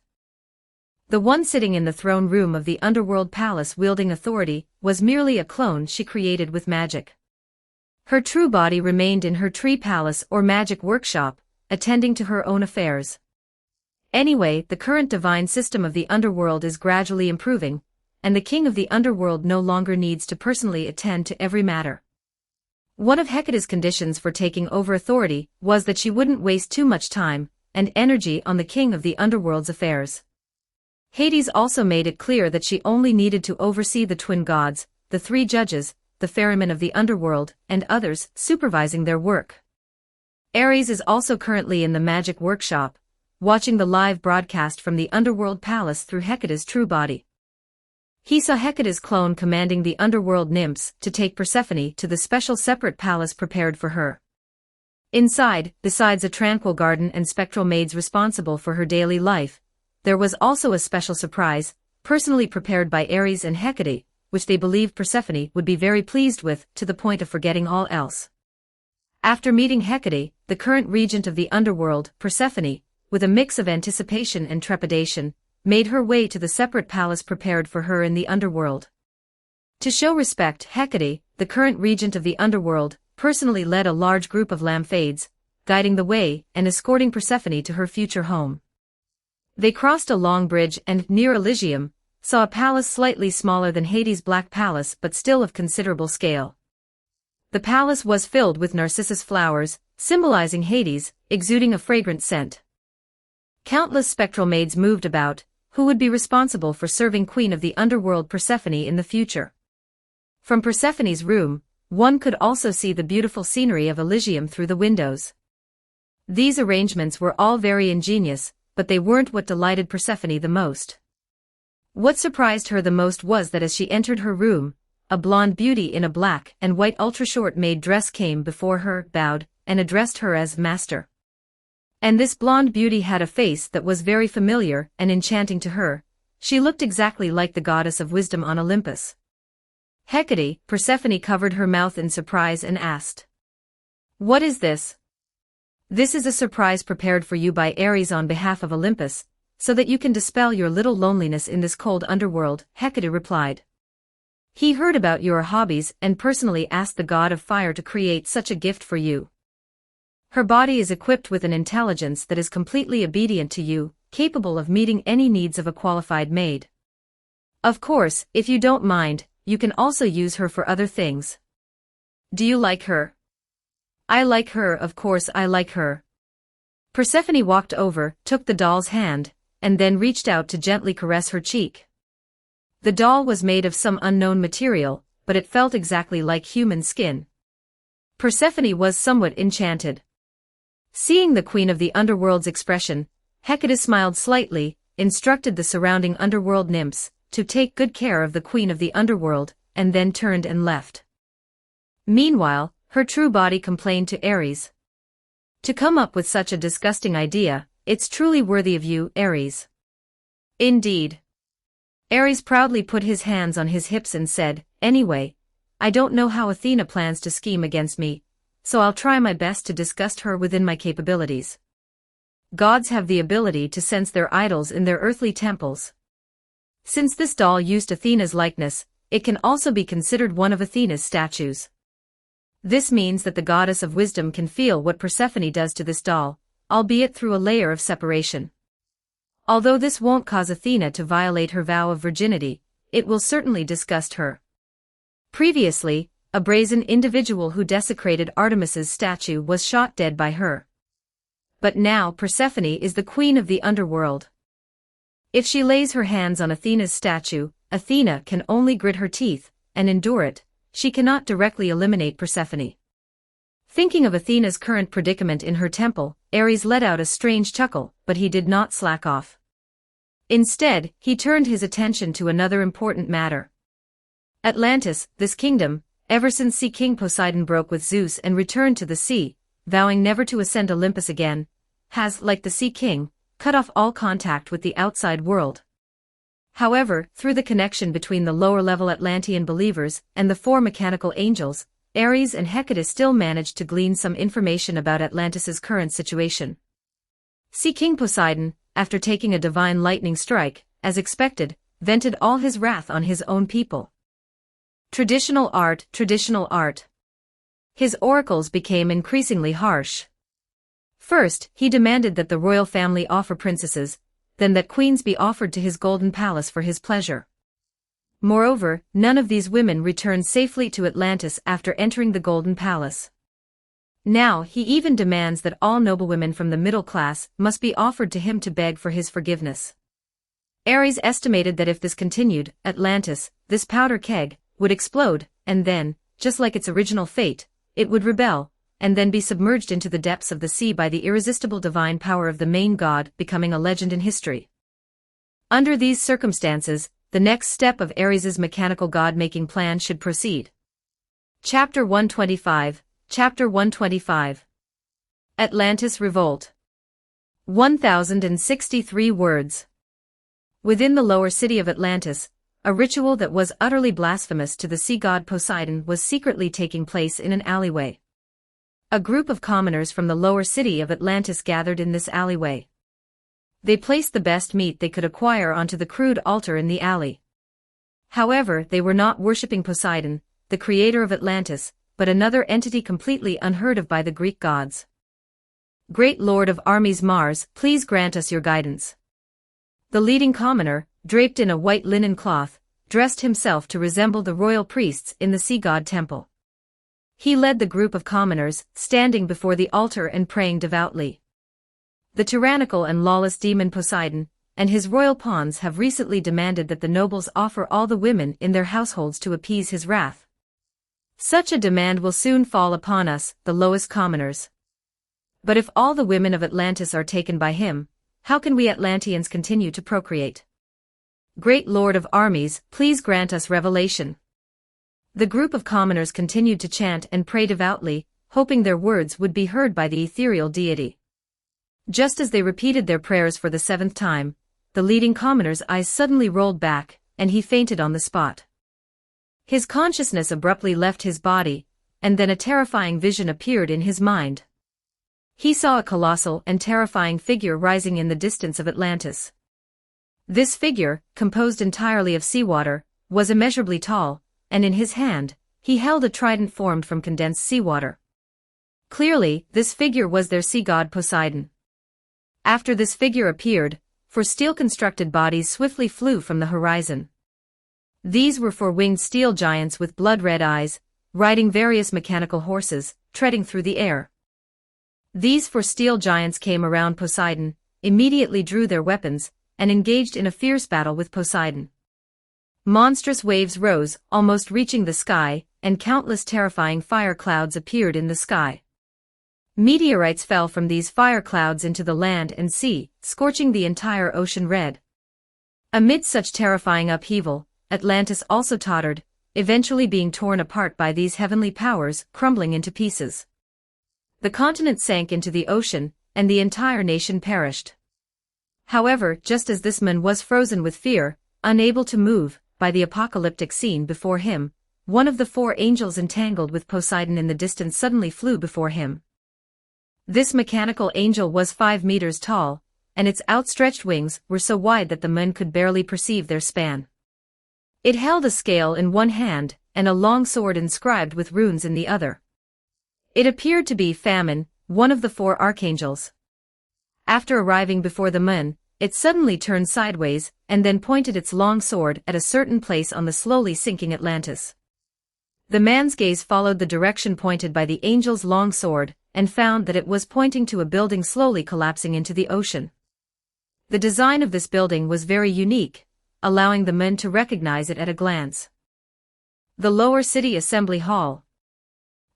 The one sitting in the throne room of the underworld palace wielding authority was merely a clone she created with magic. Her true body remained in her tree palace or magic workshop, attending to her own affairs. Anyway, the current divine system of the underworld is gradually improving, and the king of the underworld no longer needs to personally attend to every matter. One of Hecate's conditions for taking over authority was that she wouldn't waste too much time and energy on the king of the underworld's affairs. Hades also made it clear that she only needed to oversee the twin gods, the three judges, the ferrymen of the underworld, and others, supervising their work. Ares is also currently in the magic workshop, watching the live broadcast from the underworld palace through Hecate's true body. He saw Hecate's clone commanding the underworld nymphs to take Persephone to the special separate palace prepared for her. Inside, besides a tranquil garden and spectral maids responsible for her daily life, there was also a special surprise, personally prepared by Ares and Hecate, which they believed Persephone would be very pleased with, to the point of forgetting all else. After meeting Hecate, the current regent of the underworld, Persephone, with a mix of anticipation and trepidation, made her way to the separate palace prepared for her in the underworld. To show respect, Hecate, the current regent of the underworld, personally led a large group of Lamphades, guiding the way and escorting Persephone to her future home. They crossed a long bridge and, near Elysium, saw a palace slightly smaller than Hades' black palace but still of considerable scale. The palace was filled with narcissus flowers, symbolizing Hades, exuding a fragrant scent. Countless spectral maids moved about, who would be responsible for serving Queen of the Underworld Persephone in the future. From Persephone's room, one could also see the beautiful scenery of Elysium through the windows. These arrangements were all very ingenious, but they weren't what delighted Persephone the most. What surprised her the most was that as she entered her room, a blonde beauty in a black and white ultra-short maid dress came before her, bowed, and addressed her as Master. And this blonde beauty had a face that was very familiar and enchanting to her. She looked exactly like the goddess of wisdom on Olympus. Hecate, Persephone covered her mouth in surprise and asked, "What is this?" "This is a surprise prepared for you by Ares on behalf of Olympus, so that you can dispel your little loneliness in this cold underworld," Hecate replied. "He heard about your hobbies and personally asked the god of fire to create such a gift for you. Her body is equipped with an intelligence that is completely obedient to you, capable of meeting any needs of a qualified maid. Of course, if you don't mind, you can also use her for other things. Do you like her?" "I like her, of course I like her." Persephone walked over, took the doll's hand, and then reached out to gently caress her cheek. The doll was made of some unknown material, but it felt exactly like human skin. Persephone was somewhat enchanted. Seeing the Queen of the Underworld's expression, Hecate smiled slightly, instructed the surrounding underworld nymphs to take good care of the Queen of the Underworld, and then turned and left. Meanwhile, her true body complained to Ares. "To come up with such a disgusting idea, it's truly worthy of you, Ares." "Indeed." Ares proudly put his hands on his hips and said, "Anyway, I don't know how Athena plans to scheme against me, so I'll try my best to disgust her within my capabilities. Gods have the ability to sense their idols in their earthly temples. Since this doll used Athena's likeness, it can also be considered one of Athena's statues. This means that the goddess of wisdom can feel what Persephone does to this doll, albeit through a layer of separation. Although this won't cause Athena to violate her vow of virginity, it will certainly disgust her." Previously, a brazen individual who desecrated Artemis's statue was shot dead by her. But now Persephone is the queen of the underworld. If she lays her hands on Athena's statue, Athena can only grit her teeth and endure it. She cannot directly eliminate Persephone. Thinking of Athena's current predicament in her temple, Ares let out a strange chuckle, but he did not slack off. Instead, he turned his attention to another important matter. Atlantis, this kingdom, ever since Sea King Poseidon broke with Zeus and returned to the sea, vowing never to ascend Olympus again, has, like the Sea King, cut off all contact with the outside world. However, through the connection between the lower-level Atlantean believers and the four mechanical angels, Ares and Hecate still managed to glean some information about Atlantis's current situation. Sea King Poseidon, after taking a divine lightning strike, as expected, vented all his wrath on his own people. Traditional art, traditional art. His oracles became increasingly harsh. First, he demanded that the royal family offer princesses, then that queens be offered to his golden palace for his pleasure. Moreover, none of these women returned safely to Atlantis after entering the golden palace. Now he even demands that all noblewomen from the middle class must be offered to him to beg for his forgiveness. Ares estimated that if this continued, Atlantis, this powder keg, would explode, and then, just like its original fate, it would rebel, and then be submerged into the depths of the sea by the irresistible divine power of the main god, becoming a legend in history. Under these circumstances, the next step of Ares's mechanical god-making plan should proceed. Chapter 125, Chapter 125. Atlantis Revolt. 1063 words. Within the lower city of Atlantis, a ritual that was utterly blasphemous to the sea god Poseidon was secretly taking place in an alleyway. A group of commoners from the lower city of Atlantis gathered in this alleyway. They placed the best meat they could acquire onto the crude altar in the alley. However, they were not worshipping Poseidon, the creator of Atlantis, but another entity completely unheard of by the Greek gods. Great Lord of Armies Mars, please grant us your guidance. The leading commoner, draped in a white linen cloth, dressed himself to resemble the royal priests in the sea god temple. He led the group of commoners, standing before the altar and praying devoutly. The tyrannical and lawless demon Poseidon and his royal pawns have recently demanded that the nobles offer all the women in their households to appease his wrath. Such a demand will soon fall upon us, the lowest commoners. But if all the women of Atlantis are taken by him, how can we Atlanteans continue to procreate? Great Lord of Armies, please grant us revelation. The group of commoners continued to chant and pray devoutly, hoping their words would be heard by the ethereal deity. Just as they repeated their prayers for the 7th time, the leading commoner's eyes suddenly rolled back, and he fainted on the spot. His consciousness abruptly left his body, and then a terrifying vision appeared in his mind. He saw a colossal and terrifying figure rising in the distance of Atlantis. This figure, composed entirely of seawater, was immeasurably tall, and in his hand, he held a trident formed from condensed seawater. Clearly, this figure was their sea god Poseidon. After this figure appeared, 4 steel-constructed bodies swiftly flew from the horizon. These were 4 winged steel giants with blood-red eyes, riding various mechanical horses, treading through the air. These 4 steel giants came around Poseidon, immediately drew their weapons, and engaged in a fierce battle with Poseidon. Monstrous waves rose, almost reaching the sky, and countless terrifying fire clouds appeared in the sky. Meteorites fell from these fire clouds into the land and sea, scorching the entire ocean red. Amid such terrifying upheaval, Atlantis also tottered, eventually being torn apart by these heavenly powers, crumbling into pieces. The continent sank into the ocean, and the entire nation perished. However, just as this man was frozen with fear, unable to move, by the apocalyptic scene before him, one of the 4 angels entangled with Poseidon in the distance suddenly flew before him. This mechanical angel was 5 meters tall, and its outstretched wings were so wide that the man could barely perceive their span. It held a scale in one hand, and a long sword inscribed with runes in the other. It appeared to be Famine, one of the 4 archangels. After arriving before the moon, it suddenly turned sideways, and then pointed its long sword at a certain place on the slowly sinking Atlantis. The man's gaze followed the direction pointed by the angel's long sword, and found that it was pointing to a building slowly collapsing into the ocean. The design of this building was very unique, allowing the men to recognize it at a glance. The Lower City Assembly Hall.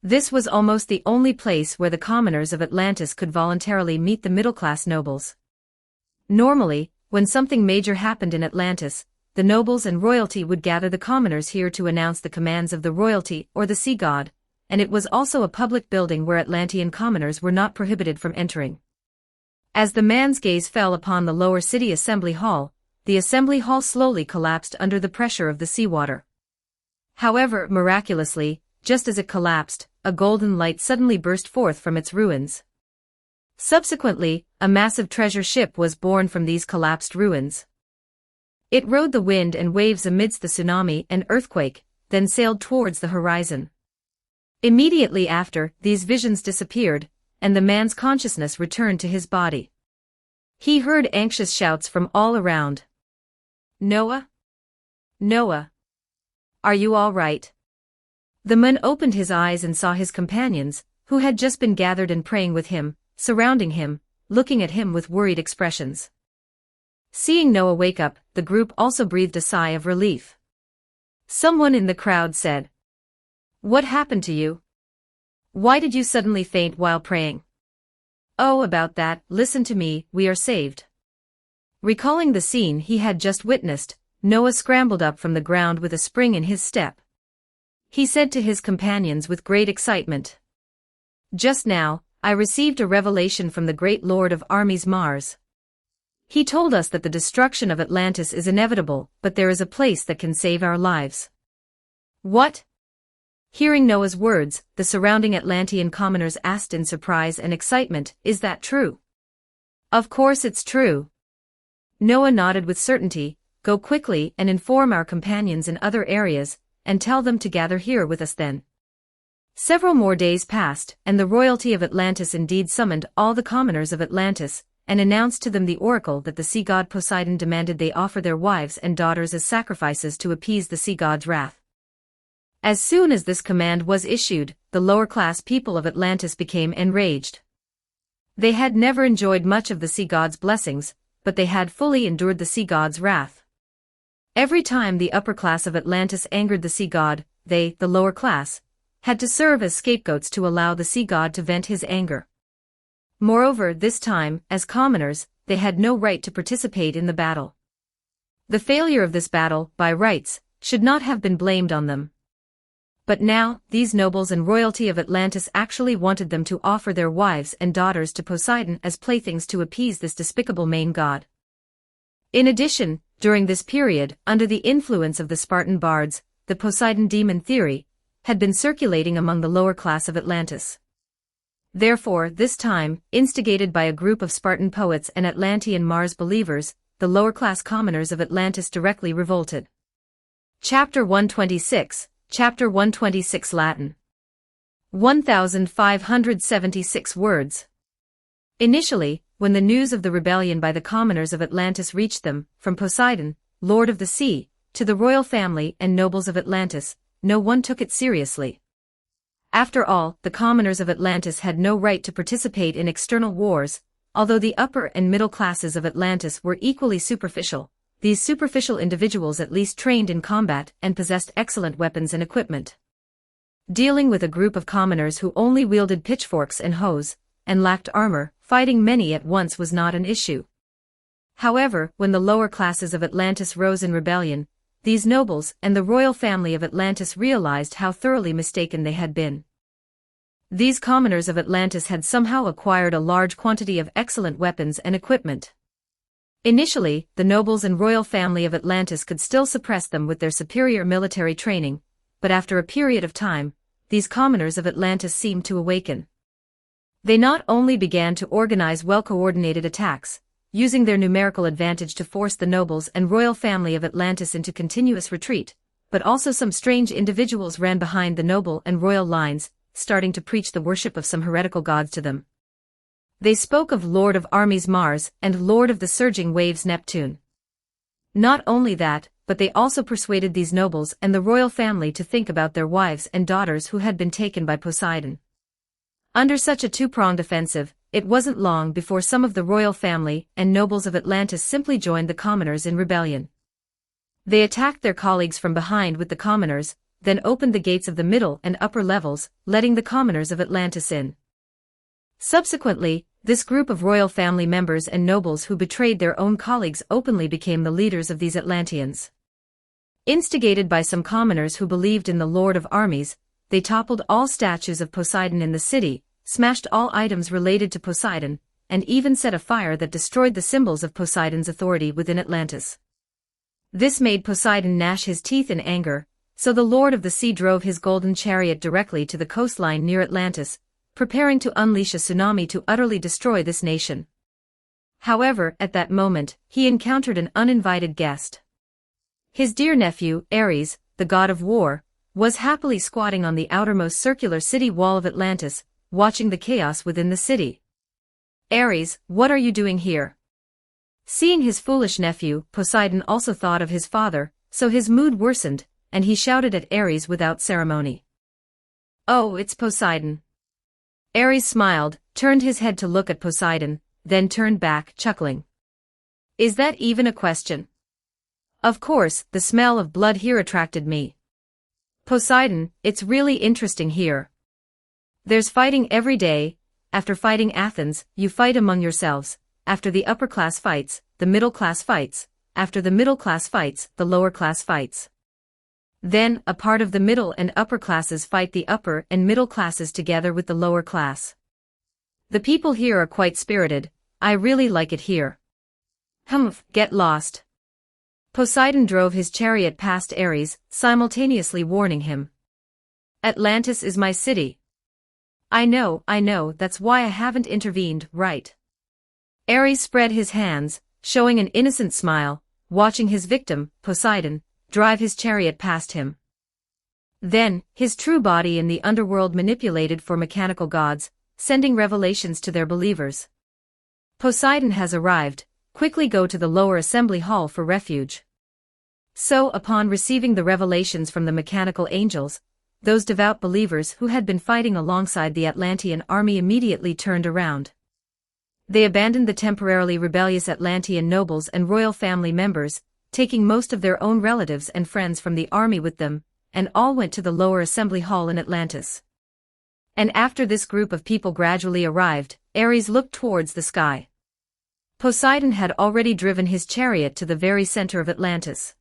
This was almost the only place where the commoners of Atlantis could voluntarily meet the middle-class nobles. Normally, when something major happened in Atlantis, the nobles and royalty would gather the commoners here to announce the commands of the royalty or the sea god, and it was also a public building where Atlantean commoners were not prohibited from entering. As the man's gaze fell upon the Lower City Assembly Hall, the assembly hall slowly collapsed under the pressure of the seawater. However, miraculously, just as it collapsed, a golden light suddenly burst forth from its ruins. Subsequently, a massive treasure ship was born from these collapsed ruins. It rode the wind and waves amidst the tsunami and earthquake, then sailed towards the horizon. Immediately after, these visions disappeared, and the man's consciousness returned to his body. He heard anxious shouts from all around. "Noah? Noah? Are you all right?" The man opened his eyes and saw his companions, who had just been gathered and praying with him, surrounding him, looking at him with worried expressions. Seeing Noah wake up, the group also breathed a sigh of relief. Someone in the crowd said, "What happened to you? Why did you suddenly faint while praying?" "Oh, about that, listen to me, we are saved." Recalling the scene he had just witnessed, Noah scrambled up from the ground with a spring in his step. He said to his companions with great excitement, "Just now, I received a revelation from the great Lord of Armies Mars. He told us that the destruction of Atlantis is inevitable, but there is a place that can save our lives. What? Hearing Noah's words, the surrounding Atlantean commoners asked in surprise and excitement, "Is that true?" "Of course it's true." Noah nodded with certainty. "Go quickly and inform our companions in other areas, and tell them to gather here with us then." Several more days passed, and the royalty of Atlantis indeed summoned all the commoners of Atlantis, and announced to them the oracle that the sea god Poseidon demanded they offer their wives and daughters as sacrifices to appease the sea god's wrath. As soon as this command was issued, the lower-class people of Atlantis became enraged. They had never enjoyed much of the sea god's blessings, but they had fully endured the sea god's wrath. Every time the upper class of Atlantis angered the sea god, they, the lower class, had to serve as scapegoats to allow the sea god to vent his anger. Moreover, this time, as commoners, they had no right to participate in the battle. The failure of this battle, by rights, should not have been blamed on them. But now, these nobles and royalty of Atlantis actually wanted them to offer their wives and daughters to Poseidon as playthings to appease this despicable main god. In addition, during this period, under the influence of the Spartan bards, the Poseidon demon theory had been circulating among the lower class of Atlantis. Therefore, this time, instigated by a group of Spartan poets and Atlantean Mars believers, the lower-class commoners of Atlantis directly revolted. Chapter 126, Chapter 126 Latin. 1576 words. Initially, when the news of the rebellion by the commoners of Atlantis reached them, from Poseidon, lord of the sea, to the royal family and nobles of Atlantis, no one took it seriously. After all, the commoners of Atlantis had no right to participate in external wars, although the upper and middle classes of Atlantis were equally superficial. These superficial individuals at least trained in combat and possessed excellent weapons and equipment. Dealing with a group of commoners who only wielded pitchforks and hoes, and lacked armor, fighting many at once was not an issue. However, when the lower classes of Atlantis rose in rebellion, these nobles and the royal family of Atlantis realized how thoroughly mistaken they had been. These commoners of Atlantis had somehow acquired a large quantity of excellent weapons and equipment. Initially, the nobles and royal family of Atlantis could still suppress them with their superior military training, but after a period of time, these commoners of Atlantis seemed to awaken. They not only began to organize well-coordinated attacks, using their numerical advantage to force the nobles and royal family of Atlantis into continuous retreat, but also some strange individuals ran behind the noble and royal lines, starting to preach the worship of some heretical gods to them. They spoke of Lord of Armies Mars and Lord of the Surging Waves Neptune. Not only that, but they also persuaded these nobles and the royal family to think about their wives and daughters who had been taken by Poseidon. Under such a two-pronged offensive, it wasn't long before some of the royal family and nobles of Atlantis simply joined the commoners in rebellion. They attacked their colleagues from behind with the commoners, then opened the gates of the middle and upper levels, letting the commoners of Atlantis in. Subsequently, this group of royal family members and nobles who betrayed their own colleagues openly became the leaders of these Atlanteans. Instigated by some commoners who believed in the Lord of Armies, they toppled all statues of Poseidon in the city, smashed all items related to Poseidon, and even set a fire that destroyed the symbols of Poseidon's authority within Atlantis. This made Poseidon gnash his teeth in anger, so the Lord of the Sea drove his golden chariot directly to the coastline near Atlantis, preparing to unleash a tsunami to utterly destroy this nation. However, at that moment, he encountered an uninvited guest. His dear nephew, Ares, the god of war, was happily squatting on the outermost circular city wall of Atlantis, watching the chaos within the city. "Ares, what are you doing here?" Seeing his foolish nephew, Poseidon also thought of his father, so his mood worsened, and he shouted at Ares without ceremony. "Oh, it's Poseidon." Ares smiled, turned his head to look at Poseidon, then turned back, chuckling. "Is that even a question? Of course, the smell of blood here attracted me. Poseidon, it's really interesting here. There's fighting every day. After fighting Athens, you fight among yourselves. After the upper class fights, the middle class fights. After the middle class fights, the lower class fights. Then, a part of the middle and upper classes fight the upper and middle classes together with the lower class. The people here are quite spirited. I really like it here. Humph, get lost. Poseidon drove his chariot past Ares, simultaneously warning him. Atlantis is my city. I know, that's why I haven't intervened, right? Ares spread his hands, showing an innocent smile, watching his victim, Poseidon, drive his chariot past him. Then, his true body in the underworld manipulated for mechanical gods, sending revelations to their believers. Poseidon has arrived, quickly go to the lower assembly hall for refuge. So upon receiving the revelations from the mechanical angels, those devout believers who had been fighting alongside the Atlantean army immediately turned around. They abandoned the temporarily rebellious Atlantean nobles and royal family members, taking most of their own relatives and friends from the army with them, and all went to the lower assembly hall in Atlantis. And after this group of people gradually arrived, Ares looked towards the sky. Poseidon had already driven his chariot to the very center of Atlantis.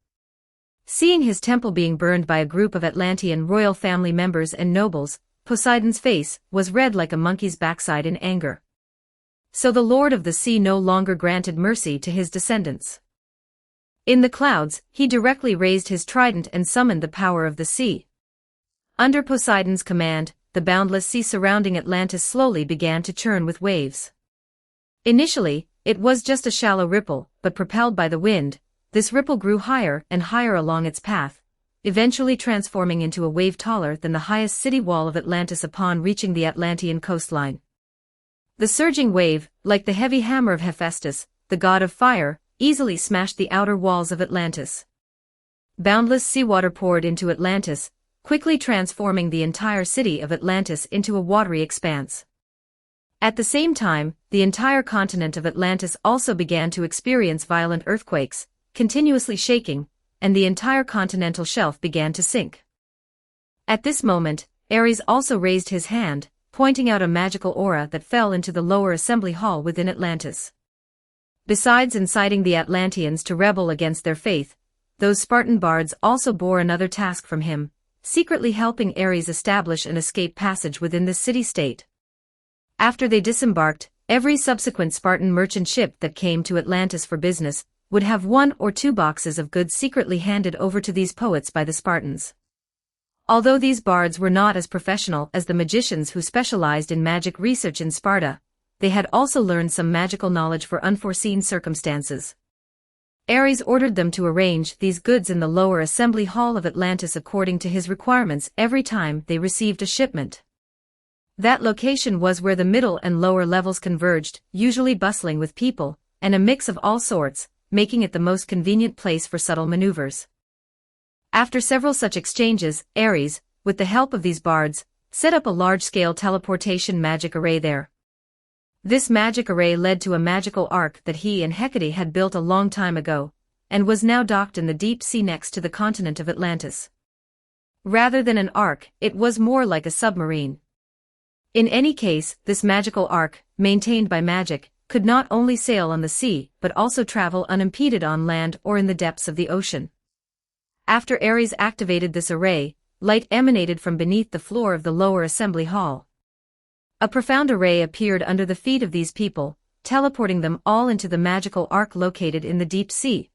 Seeing his temple being burned by a group of Atlantean royal family members and nobles, Poseidon's face was red like a monkey's backside in anger. So the Lord of the Sea no longer granted mercy to his descendants. In the clouds, he directly raised his trident and summoned the power of the sea. Under Poseidon's command, the boundless sea surrounding Atlantis slowly began to churn with waves. Initially, it was just a shallow ripple, but propelled by the wind, this ripple grew higher and higher along its path, eventually transforming into a wave taller than the highest city wall of Atlantis upon reaching the Atlantean coastline. The surging wave, like the heavy hammer of Hephaestus, the god of fire, easily smashed the outer walls of Atlantis. Boundless seawater poured into Atlantis, quickly transforming the entire city of Atlantis into a watery expanse. At the same time, the entire continent of Atlantis also began to experience violent earthquakes, continuously shaking, and the entire continental shelf began to sink. At this moment, Ares also raised his hand, pointing out a magical aura that fell into the lower assembly hall within Atlantis. Besides inciting the Atlanteans to rebel against their faith, those Spartan bards also bore another task from him, secretly helping Ares establish an escape passage within the city-state. After they disembarked, every subsequent Spartan merchant ship that came to Atlantis for business would have 1 or 2 boxes of goods secretly handed over to these poets by the Spartans. Although these bards were not as professional as the magicians who specialized in magic research in Sparta, they had also learned some magical knowledge for unforeseen circumstances. Ares ordered them to arrange these goods in the lower assembly hall of Atlantis according to his requirements every time they received a shipment. That location was where the middle and lower levels converged, usually bustling with people, and a mix of all sorts, making it the most convenient place for subtle maneuvers. After several such exchanges, Ares, with the help of these bards, set up a large-scale teleportation magic array there. This magic array led to a magical ark that he and Hecate had built a long time ago, and was now docked in the deep sea next to the continent of Atlantis. Rather than an ark, it was more like a submarine. In any case, this magical ark, maintained by magic, could not only sail on the sea but also travel unimpeded on land or in the depths of the ocean. After Ares activated this array, light emanated from beneath the floor of the lower assembly hall. A profound array appeared under the feet of these people, teleporting them all into the magical ark located in the deep sea.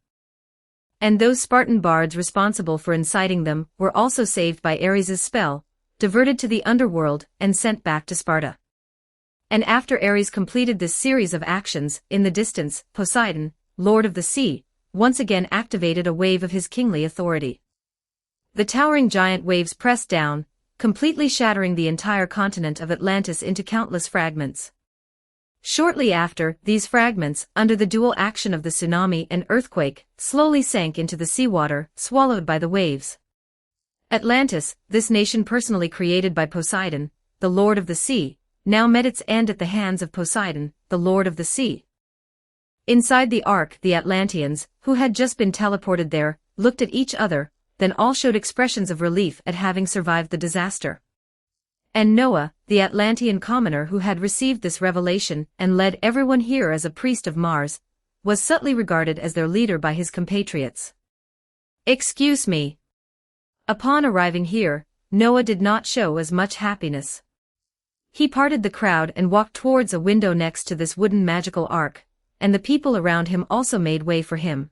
And those Spartan bards responsible for inciting them were also saved by Ares's spell, diverted to the underworld and sent back to Sparta. And after Ares completed this series of actions, in the distance, Poseidon, Lord of the Sea, once again activated a wave of his kingly authority. The towering giant waves pressed down, completely shattering the entire continent of Atlantis into countless fragments. Shortly after, these fragments, under the dual action of the tsunami and earthquake, slowly sank into the seawater, swallowed by the waves. Atlantis, this nation personally created by Poseidon, the Lord of the Sea, now met its end at the hands of Poseidon, the Lord of the Sea. Inside the ark, the Atlanteans, who had just been teleported there, looked at each other, then all showed expressions of relief at having survived the disaster. And Noah, the Atlantean commoner who had received this revelation and led everyone here as a priest of Mars, was subtly regarded as their leader by his compatriots. Excuse me. Upon arriving here, Noah did not show as much happiness. He parted the crowd and walked towards a window next to this wooden magical ark, and the people around him also made way for him.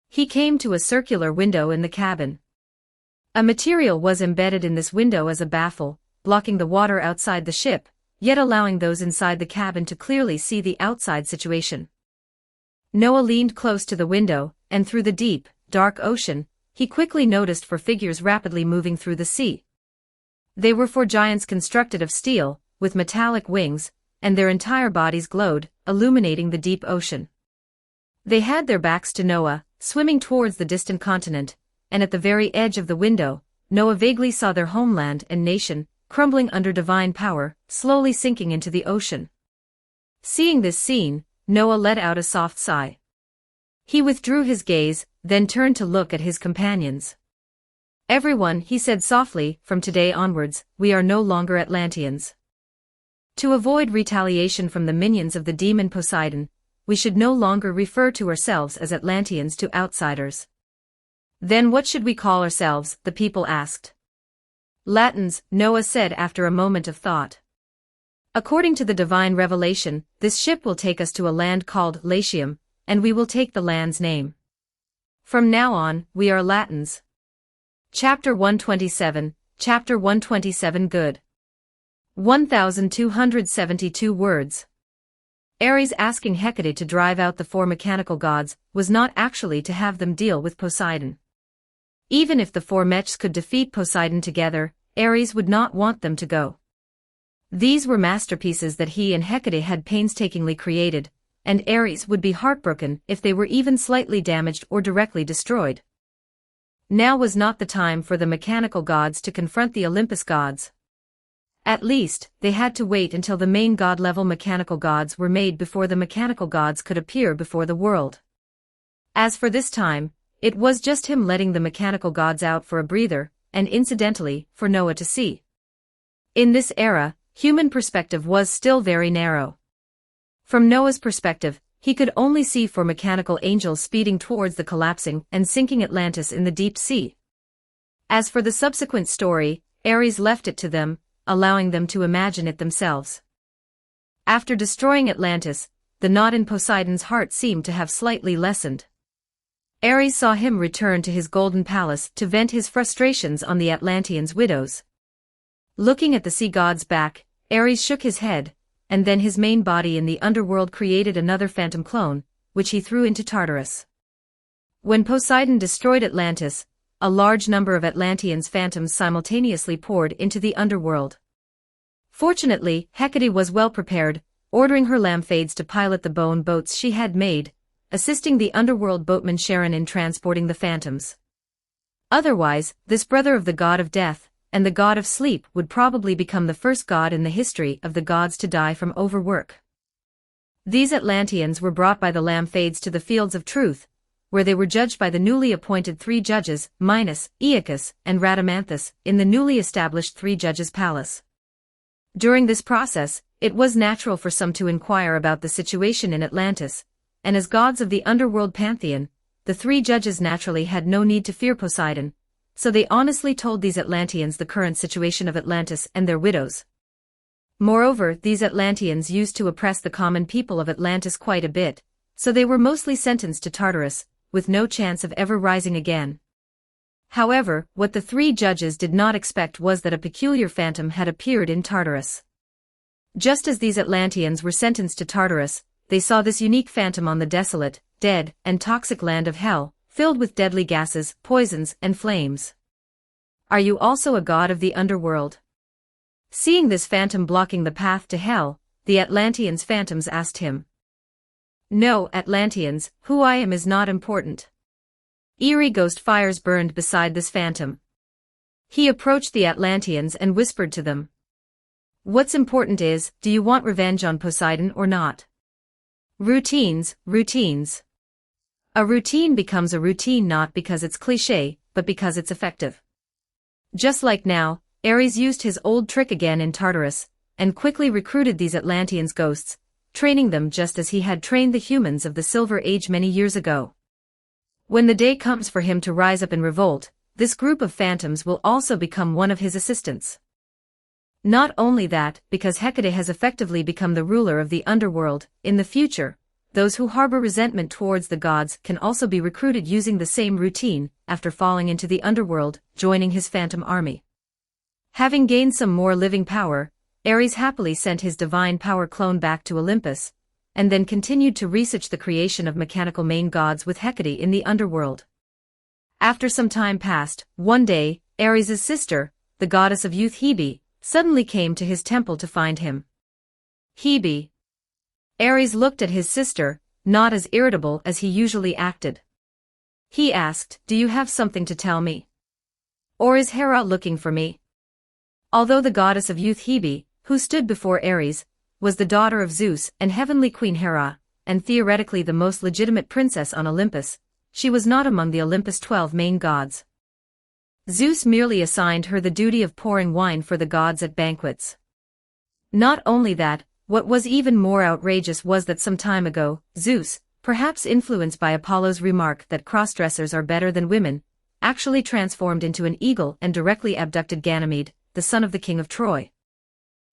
He came to a circular window in the cabin. A material was embedded in this window as a baffle, blocking the water outside the ship, yet allowing those inside the cabin to clearly see the outside situation. Noah leaned close to the window, and through the deep, dark ocean, he quickly noticed four figures rapidly moving through the sea. They were four giants constructed of steel, with metallic wings, and their entire bodies glowed, illuminating the deep ocean. They had their backs to Noah, swimming towards the distant continent, and at the very edge of the window, Noah vaguely saw their homeland and nation, crumbling under divine power, slowly sinking into the ocean. Seeing this scene, Noah let out a soft sigh. He withdrew his gaze, then turned to look at his companions. "Everyone," he said softly, "from today onwards, we are no longer Atlanteans. To avoid retaliation from the minions of the demon Poseidon, we should no longer refer to ourselves as Atlanteans to outsiders." "Then what should we call ourselves?" the people asked. "Latins," Noah said after a moment of thought. "According to the divine revelation, this ship will take us to a land called Latium, and we will take the land's name. From now on, we are Latins." Chapter 127, Chapter 127 Good. 1272 words. Ares asking Hecate to drive out the four mechanical gods was not actually to have them deal with Poseidon. Even if the four mechs could defeat Poseidon together, Ares would not want them to go. These were masterpieces that he and Hecate had painstakingly created, and Ares would be heartbroken if they were even slightly damaged or directly destroyed. Now was not the time for the mechanical gods to confront the Olympus gods. At least, they had to wait until the main god-level mechanical gods were made before the mechanical gods could appear before the world. As for this time, it was just him letting the mechanical gods out for a breather, and incidentally, for Noah to see. In this era, human perspective was still very narrow. From Noah's perspective, he could only see four mechanical angels speeding towards the collapsing and sinking Atlantis in the deep sea. As for the subsequent story, Ares left it to them, allowing them to imagine it themselves. After destroying Atlantis, the knot in Poseidon's heart seemed to have slightly lessened. Ares saw him return to his golden palace to vent his frustrations on the Atlanteans' widows. Looking at the sea god's back, Ares shook his head, and then his main body in the underworld created another phantom clone, which he threw into Tartarus. When Poseidon destroyed Atlantis, a large number of Atlanteans' phantoms simultaneously poured into the underworld. Fortunately, Hecate was well prepared, ordering her lamphades to pilot the bone boats she had made, assisting the underworld boatman Charon in transporting the phantoms. Otherwise, this brother of the god of death and the god of sleep would probably become the first god in the history of the gods to die from overwork. These Atlanteans were brought by the lamphades to the fields of truth, where they were judged by the newly appointed three judges, Minos, Aeacus, and Rhadamanthus, in the newly established three judges' palace. During this process, it was natural for some to inquire about the situation in Atlantis, and as gods of the underworld pantheon, the three judges naturally had no need to fear Poseidon, so they honestly told these Atlanteans the current situation of Atlantis and their widows. Moreover, these Atlanteans used to oppress the common people of Atlantis quite a bit, so they were mostly sentenced to Tartarus, with no chance of ever rising again. However, what the three judges did not expect was that a peculiar phantom had appeared in Tartarus. Just as these Atlanteans were sentenced to Tartarus, they saw this unique phantom on the desolate, dead, and toxic land of hell, filled with deadly gases, poisons, and flames. "Are you also a god of the underworld?" Seeing this phantom blocking the path to hell, the Atlanteans' phantoms asked him. "No, Atlanteans, who I am is not important." Eerie ghost fires burned beside this phantom. He approached the Atlanteans and whispered to them. "What's important is, do you want revenge on Poseidon or not? Routines, routines. A routine becomes a routine not because it's cliché, but because it's effective." Just like now, Ares used his old trick again in Tartarus, and quickly recruited these Atlanteans' ghosts, training them just as he had trained the humans of the Silver Age many years ago. When the day comes for him to rise up in revolt, this group of phantoms will also become one of his assistants. Not only that, because Hecate has effectively become the ruler of the underworld, in the future, those who harbor resentment towards the gods can also be recruited using the same routine, after falling into the underworld, joining his phantom army. Having gained some more living power, Ares happily sent his divine power clone back to Olympus, and then continued to research the creation of mechanical main gods with Hecate in the underworld. After some time passed, one day, Ares' sister, the goddess of youth Hebe, suddenly came to his temple to find him. Hebe. Ares looked at his sister, not as irritable as he usually acted. He asked, "Do you have something to tell me? Or is Hera looking for me?" Although the goddess of youth Hebe, who stood before Ares, was the daughter of Zeus and heavenly queen Hera, and theoretically the most legitimate princess on Olympus, she was not among the Olympus' 12 main gods. Zeus merely assigned her the duty of pouring wine for the gods at banquets. Not only that, what was even more outrageous was that some time ago, Zeus, perhaps influenced by Apollo's remark that cross-dressers are better than women, actually transformed into an eagle and directly abducted Ganymede, the son of the king of Troy.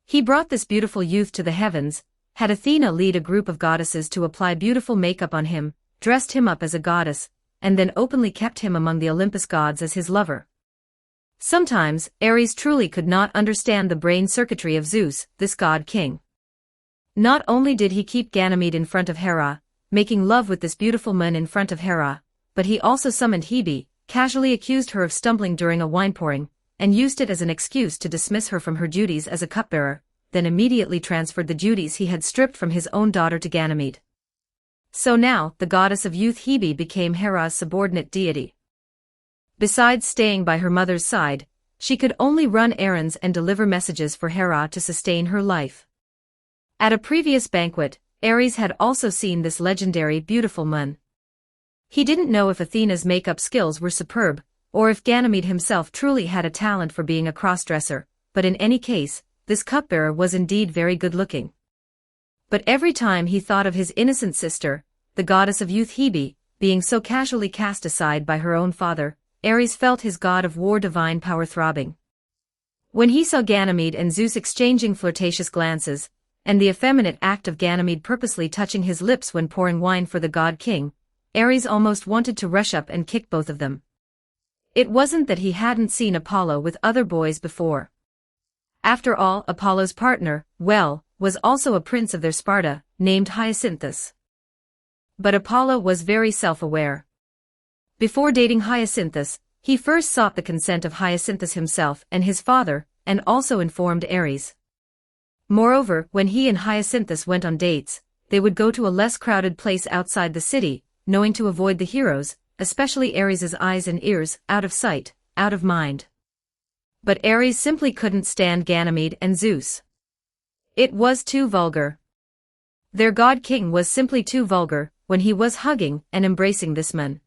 He brought this beautiful youth to the heavens, had Athena lead a group of goddesses to apply beautiful makeup on him, dressed him up as a goddess, and then openly kept him among the Olympus gods as his lover. Sometimes, Ares truly could not understand the brain circuitry of Zeus, this god-king. Not only did he keep Ganymede in front of Hera, making love with this beautiful man in front of Hera, but he also summoned Hebe, casually accused her of stumbling during a wine pouring, and used it as an excuse to dismiss her from her duties as a cupbearer, then immediately transferred the duties he had stripped from his own daughter to Ganymede. So now, the goddess of youth Hebe became Hera's subordinate deity. Besides staying by her mother's side, she could only run errands and deliver messages for Hera to sustain her life. At a previous banquet, Ares had also seen this legendary beautiful Mun. He didn't know if Athena's makeup skills were superb, or if Ganymede himself truly had a talent for being a cross-dresser, but in any case, this cupbearer was indeed very good-looking. But every time he thought of his innocent sister, the goddess of youth Hebe, being so casually cast aside by her own father, Ares felt his god of war divine power throbbing. When he saw Ganymede and Zeus exchanging flirtatious glances, and the effeminate act of Ganymede purposely touching his lips when pouring wine for the god-king, Ares almost wanted to rush up and kick both of them. It wasn't that he hadn't seen Apollo with other boys before. After all, Apollo's partner, well, was also a prince of their Sparta, named Hyacinthus. But Apollo was very self-aware. Before dating Hyacinthus, he first sought the consent of Hyacinthus himself and his father, and also informed Ares. Moreover, when he and Hyacinthus went on dates, they would go to a less crowded place outside the city, knowing to avoid the heroes, especially Ares's eyes and ears, out of sight, out of mind. But Ares simply couldn't stand Ganymede and Zeus. It was too vulgar. Their god-king was simply too vulgar, when he was hugging and embracing this man.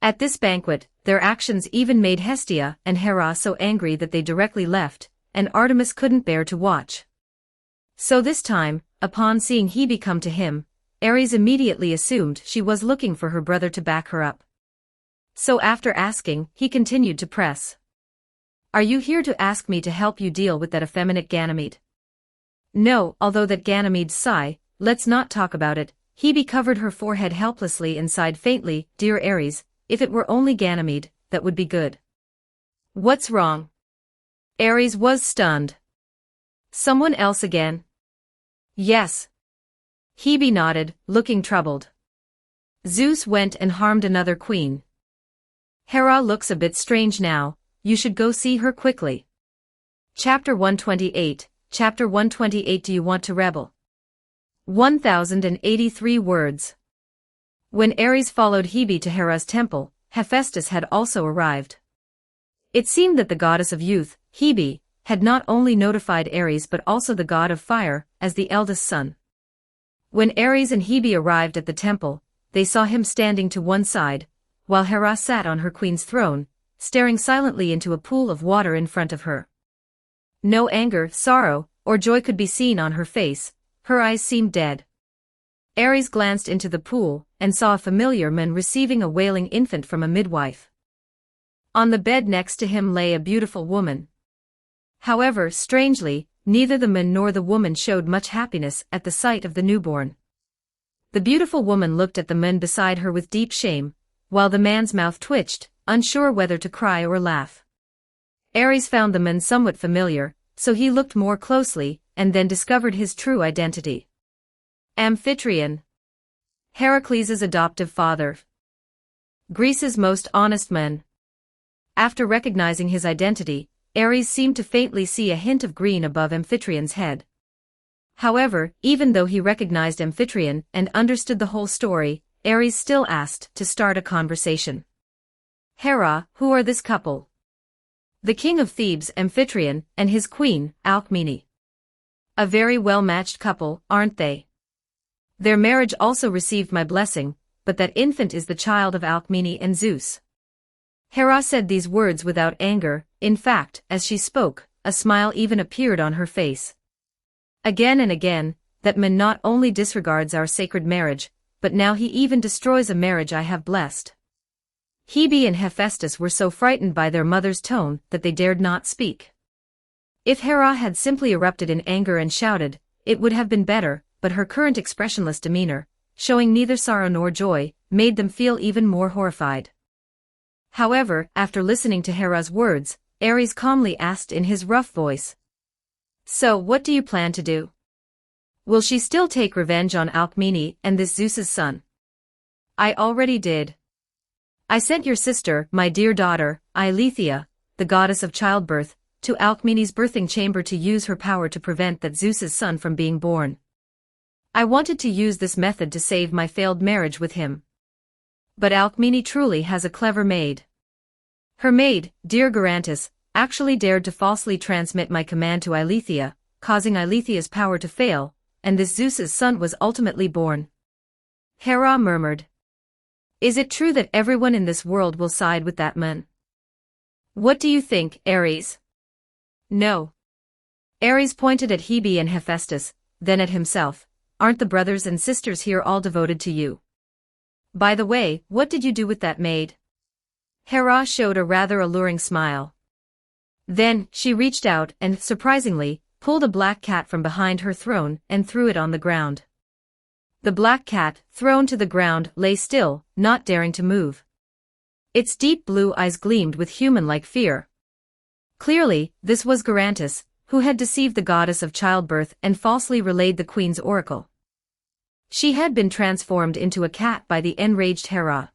At this banquet, their actions even made Hestia and Hera so angry that they directly left, and Artemis couldn't bear to watch. So this time, upon seeing Hebe come to him, Ares immediately assumed she was looking for her brother to back her up. So after asking, he continued to press. "Are you here to ask me to help you deal with that effeminate Ganymede?" No, although that Ganymede's sigh, let's not talk about it. Hebe covered her forehead helplessly and sighed faintly, "Dear Ares, if it were only Ganymede, that would be good." "What's wrong?" Ares was stunned. "Someone else again?" "Yes." Hebe nodded, looking troubled. "Zeus went and harmed another queen. Hera looks a bit strange now, you should go see her quickly." Chapter 128, Chapter 128. Do you want to rebel? 1083 words. When Ares followed Hebe to Hera's temple, Hephaestus had also arrived. It seemed that the goddess of youth, Hebe, had not only notified Ares but also the god of fire, as the eldest son. When Ares and Hebe arrived at the temple, they saw him standing to one side, while Hera sat on her queen's throne, staring silently into a pool of water in front of her. No anger, sorrow, or joy could be seen on her face, her eyes seemed dead. Ares glanced into the pool, and saw a familiar man receiving a wailing infant from a midwife. On the bed next to him lay a beautiful woman. However, strangely, neither the man nor the woman showed much happiness at the sight of the newborn. The beautiful woman looked at the men beside her with deep shame, while the man's mouth twitched, unsure whether to cry or laugh. Ares found the men somewhat familiar, so he looked more closely, and then discovered his true identity. Amphitryon, Heracles' adoptive father. Greece's most honest man. After recognizing his identity, Ares seemed to faintly see a hint of green above Amphitryon's head. However, even though he recognized Amphityon and understood the whole story, Ares still asked to start a conversation. Hera, who are this couple? The king of Thebes, Amphityon, and his queen, Alcmene. A very well-matched couple, aren't they? Their marriage also received my blessing, but that infant is the child of Alcmene and Zeus. Hera said these words without anger. In fact, as she spoke, a smile even appeared on her face. Again and again, that man not only disregards our sacred marriage, but now he even destroys a marriage I have blessed. Hebe and Hephaestus were so frightened by their mother's tone that they dared not speak. If Hera had simply erupted in anger and shouted, it would have been better, but her current expressionless demeanor, showing neither sorrow nor joy, made them feel even more horrified. However, after listening to Hera's words, Ares calmly asked in his rough voice, "So what do you plan to do? Will she still take revenge on Alcmene and this Zeus's son?" "I already did. I sent your sister, my dear daughter, Eileithyia, the goddess of childbirth, to Alcmene's birthing chamber to use her power to prevent that Zeus's son from being born. I wanted to use this method to save my failed marriage with him. But Alcmene truly has a clever maid. Her maid, dear Garantus, actually dared to falsely transmit my command to Eileithyia, causing Eileithyia's power to fail, and this Zeus's son was ultimately born." Hera murmured. "Is it true that everyone in this world will side with that man? What do you think, Ares?" "No." Ares pointed at Hebe and Hephaestus, then at himself. "Aren't the brothers and sisters here all devoted to you? By the way, what did you do with that maid?" Hera showed a rather alluring smile. Then, she reached out and, surprisingly, pulled a black cat from behind her throne and threw it on the ground. The black cat, thrown to the ground, lay still, not daring to move. Its deep blue eyes gleamed with human-like fear. Clearly, this was Garantus, who had deceived the goddess of childbirth and falsely relayed the queen's oracle. She had been transformed into a cat by the enraged Hera.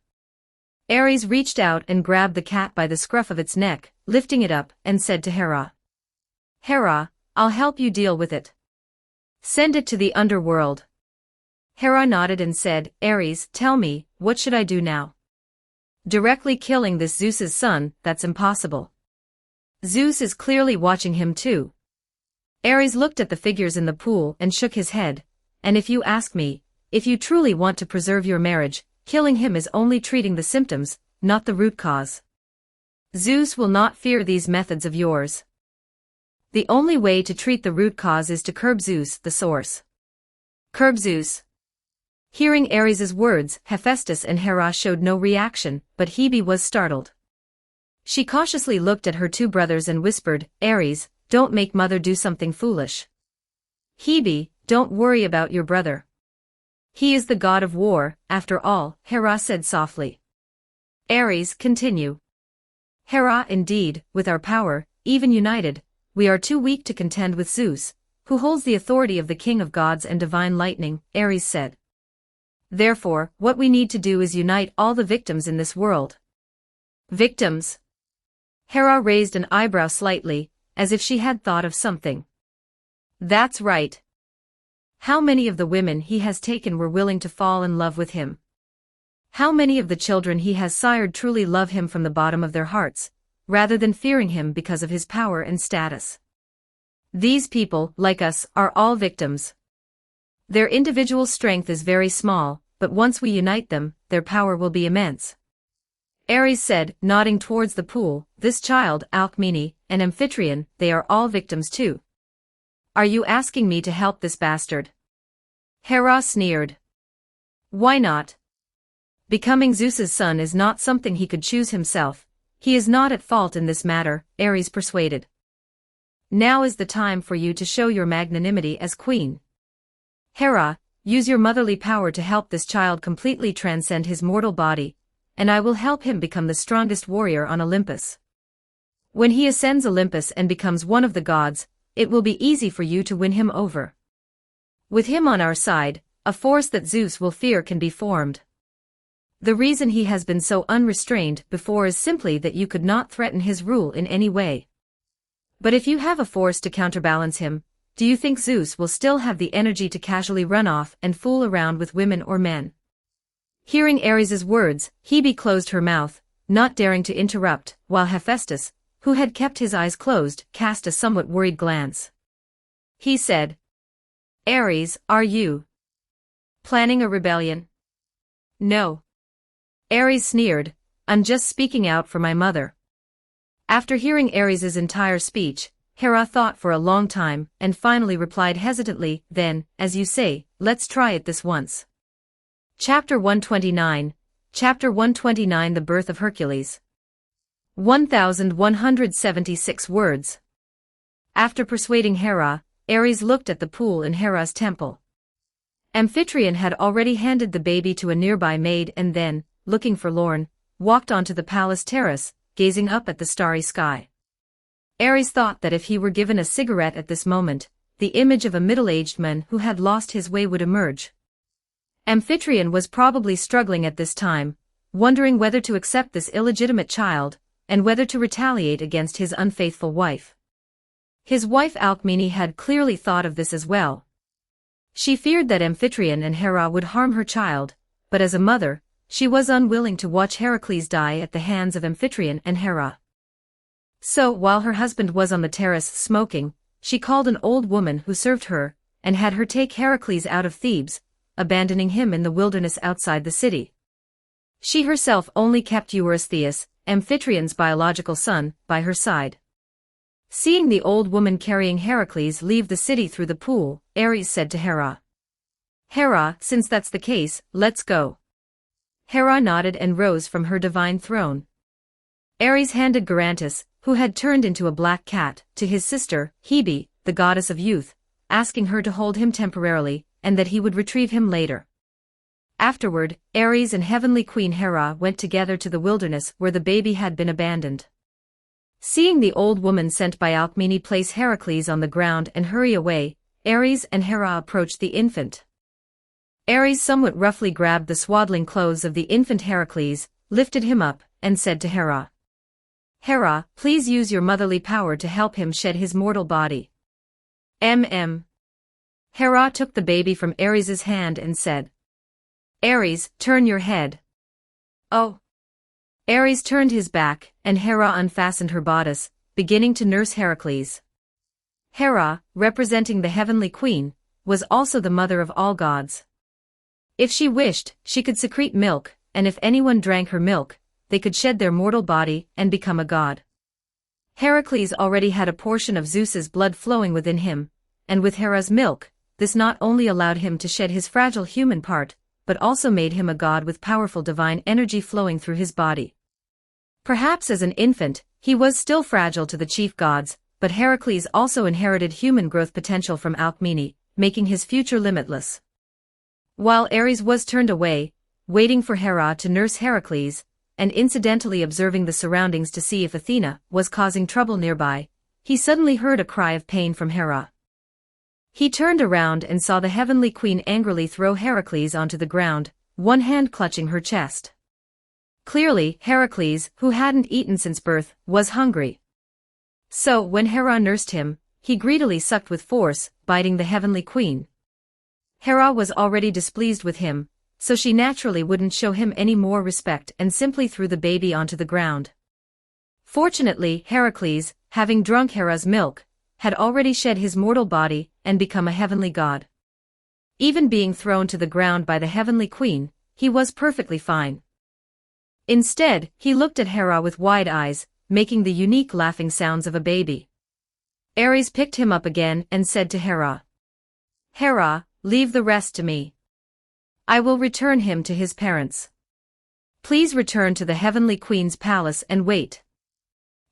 Ares reached out and grabbed the cat by the scruff of its neck, lifting it up, and said to Hera, "Hera, I'll help you deal with it. Send it to the underworld." Hera nodded and said, "Ares, tell me, what should I do now?" "Directly killing this Zeus's son, that's impossible. Zeus is clearly watching him too." Ares looked at the figures in the pool and shook his head, "And if you ask me, if you truly want to preserve your marriage, killing him is only treating the symptoms, not the root cause. Zeus will not fear these methods of yours. The only way to treat the root cause is to curb Zeus, the source." "Curb Zeus?" Hearing Ares's words, Hephaestus and Hera showed no reaction, but Hebe was startled. She cautiously looked at her two brothers and whispered, "Ares, don't make mother do something foolish." "Hebe, don't worry about your brother. He is the god of war, after all," Hera said softly. Ares, continue. "Hera, indeed, with our power, even united, we are too weak to contend with Zeus, who holds the authority of the king of gods and divine lightning," Ares said. "Therefore, what we need to do is unite all the victims in this world." "Victims?" Hera raised an eyebrow slightly, as if she had thought of something. "That's right. How many of the women he has taken were willing to fall in love with him? How many of the children he has sired truly love him from the bottom of their hearts, rather than fearing him because of his power and status? These people, like us, are all victims. Their individual strength is very small, but once we unite them, their power will be immense." Ares said, nodding towards the pool, "This child, Alcmene, and Amphitryon, they are all victims too. Are you asking me to help this bastard?" Hera sneered. "Why not? Becoming Zeus's son is not something he could choose himself. He is not at fault in this matter," Ares persuaded. "Now is the time for you to show your magnanimity as queen. Hera, use your motherly power to help this child completely transcend his mortal body, and I will help him become the strongest warrior on Olympus. When he ascends Olympus and becomes one of the gods, it will be easy for you to win him over. With him on our side, a force that Zeus will fear can be formed. The reason he has been so unrestrained before is simply that you could not threaten his rule in any way. But if you have a force to counterbalance him, do you think Zeus will still have the energy to casually run off and fool around with women or men? Hearing Ares's words, Hebe closed her mouth, not daring to interrupt, while Hephaestus, who had kept his eyes closed, cast a somewhat worried glance. He said, "Ares, are you planning a rebellion?" "No." Ares sneered, "I'm just speaking out for my mother." After hearing Ares's entire speech, Hera thought for a long time and finally replied hesitantly, "Then, as you say, let's try it this once." Chapter 129, Chapter 129 The Birth of Hercules. 1176 words. After persuading Hera, Ares looked at the pool in Hera's temple. Amphitryon had already handed the baby to a nearby maid and then, looking forlorn, walked onto the palace terrace, gazing up at the starry sky. Ares thought that if he were given a cigarette at this moment, the image of a middle-aged man who had lost his way would emerge. Amphitryon was probably struggling at this time, wondering whether to accept this illegitimate child, and whether to retaliate against his unfaithful wife. His wife Alcmene had clearly thought of this as well. She feared that Amphitryon and Hera would harm her child, but as a mother, she was unwilling to watch Heracles die at the hands of Amphitryon and Hera. So, while her husband was on the terrace smoking, she called an old woman who served her, and had her take Heracles out of Thebes, abandoning him in the wilderness outside the city. She herself only kept Eurystheus, Amphitryon's biological son, by her side. Seeing the old woman carrying Heracles leave the city through the pool, Ares said to Hera, "Hera, since that's the case, let's go." Hera nodded and rose from her divine throne. Ares handed Gerantis, who had turned into a black cat, to his sister, Hebe, the goddess of youth, asking her to hold him temporarily, and that he would retrieve him later. Afterward, Ares and Heavenly Queen Hera went together to the wilderness where the baby had been abandoned. Seeing the old woman sent by Alcmene place Heracles on the ground and hurry away, Ares and Hera approached the infant. Ares somewhat roughly grabbed the swaddling clothes of the infant Heracles, lifted him up, and said to Hera, "Hera, please use your motherly power to help him shed his mortal body." Hera took the baby from Ares's hand and said, "Ares, turn your head." "Oh." Ares turned his back, and Hera unfastened her bodice, beginning to nurse Heracles. Hera, representing the Heavenly Queen, was also the mother of all gods. If she wished, she could secrete milk, and if anyone drank her milk, they could shed their mortal body and become a god. Heracles already had a portion of Zeus's blood flowing within him, and with Hera's milk, this not only allowed him to shed his fragile human part, but also made him a god with powerful divine energy flowing through his body. Perhaps as an infant, he was still fragile to the chief gods, but Heracles also inherited human growth potential from Alcmene, making his future limitless. While Ares was turned away, waiting for Hera to nurse Heracles, and incidentally observing the surroundings to see if Athena was causing trouble nearby, he suddenly heard a cry of pain from Hera. He turned around and saw the Heavenly Queen angrily throw Heracles onto the ground, one hand clutching her chest. Clearly, Heracles, who hadn't eaten since birth, was hungry. So, when Hera nursed him, he greedily sucked with force, biting the Heavenly Queen. Hera was already displeased with him, so she naturally wouldn't show him any more respect and simply threw the baby onto the ground. Fortunately, Heracles, having drunk Hera's milk, had already shed his mortal body and become a heavenly god. Even being thrown to the ground by the Heavenly Queen, he was perfectly fine. Instead, he looked at Hera with wide eyes, making the unique laughing sounds of a baby. Ares picked him up again and said to Hera, "Hera, leave the rest to me. I will return him to his parents. Please return to the Heavenly Queen's palace and wait."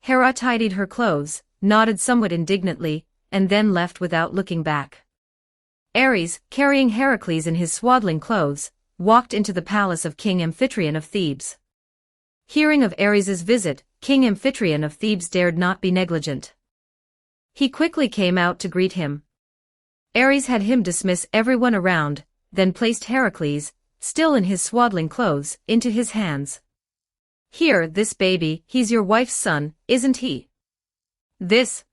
Hera tidied her clothes, nodded somewhat indignantly, and then left without looking back. Ares, carrying Heracles in his swaddling clothes, walked into the palace of King Amphitryon of Thebes. Hearing of Ares's visit, King Amphitryon of Thebes dared not be negligent. He quickly came out to greet him. Ares had him dismiss everyone around, then placed Heracles, still in his swaddling clothes, into his hands. "Here, this baby, he's your wife's son, isn't he?" "This."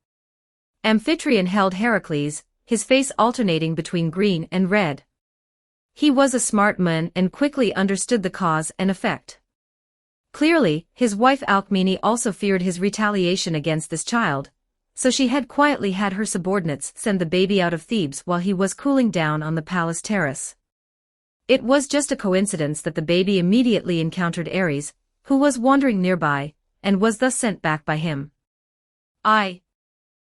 Amphitryon held Heracles, his face alternating between green and red. He was a smart man and quickly understood the cause and effect. Clearly, his wife Alcmene also feared his retaliation against this child, so she had quietly had her subordinates send the baby out of Thebes while he was cooling down on the palace terrace. It was just a coincidence that the baby immediately encountered Ares, who was wandering nearby, and was thus sent back by him.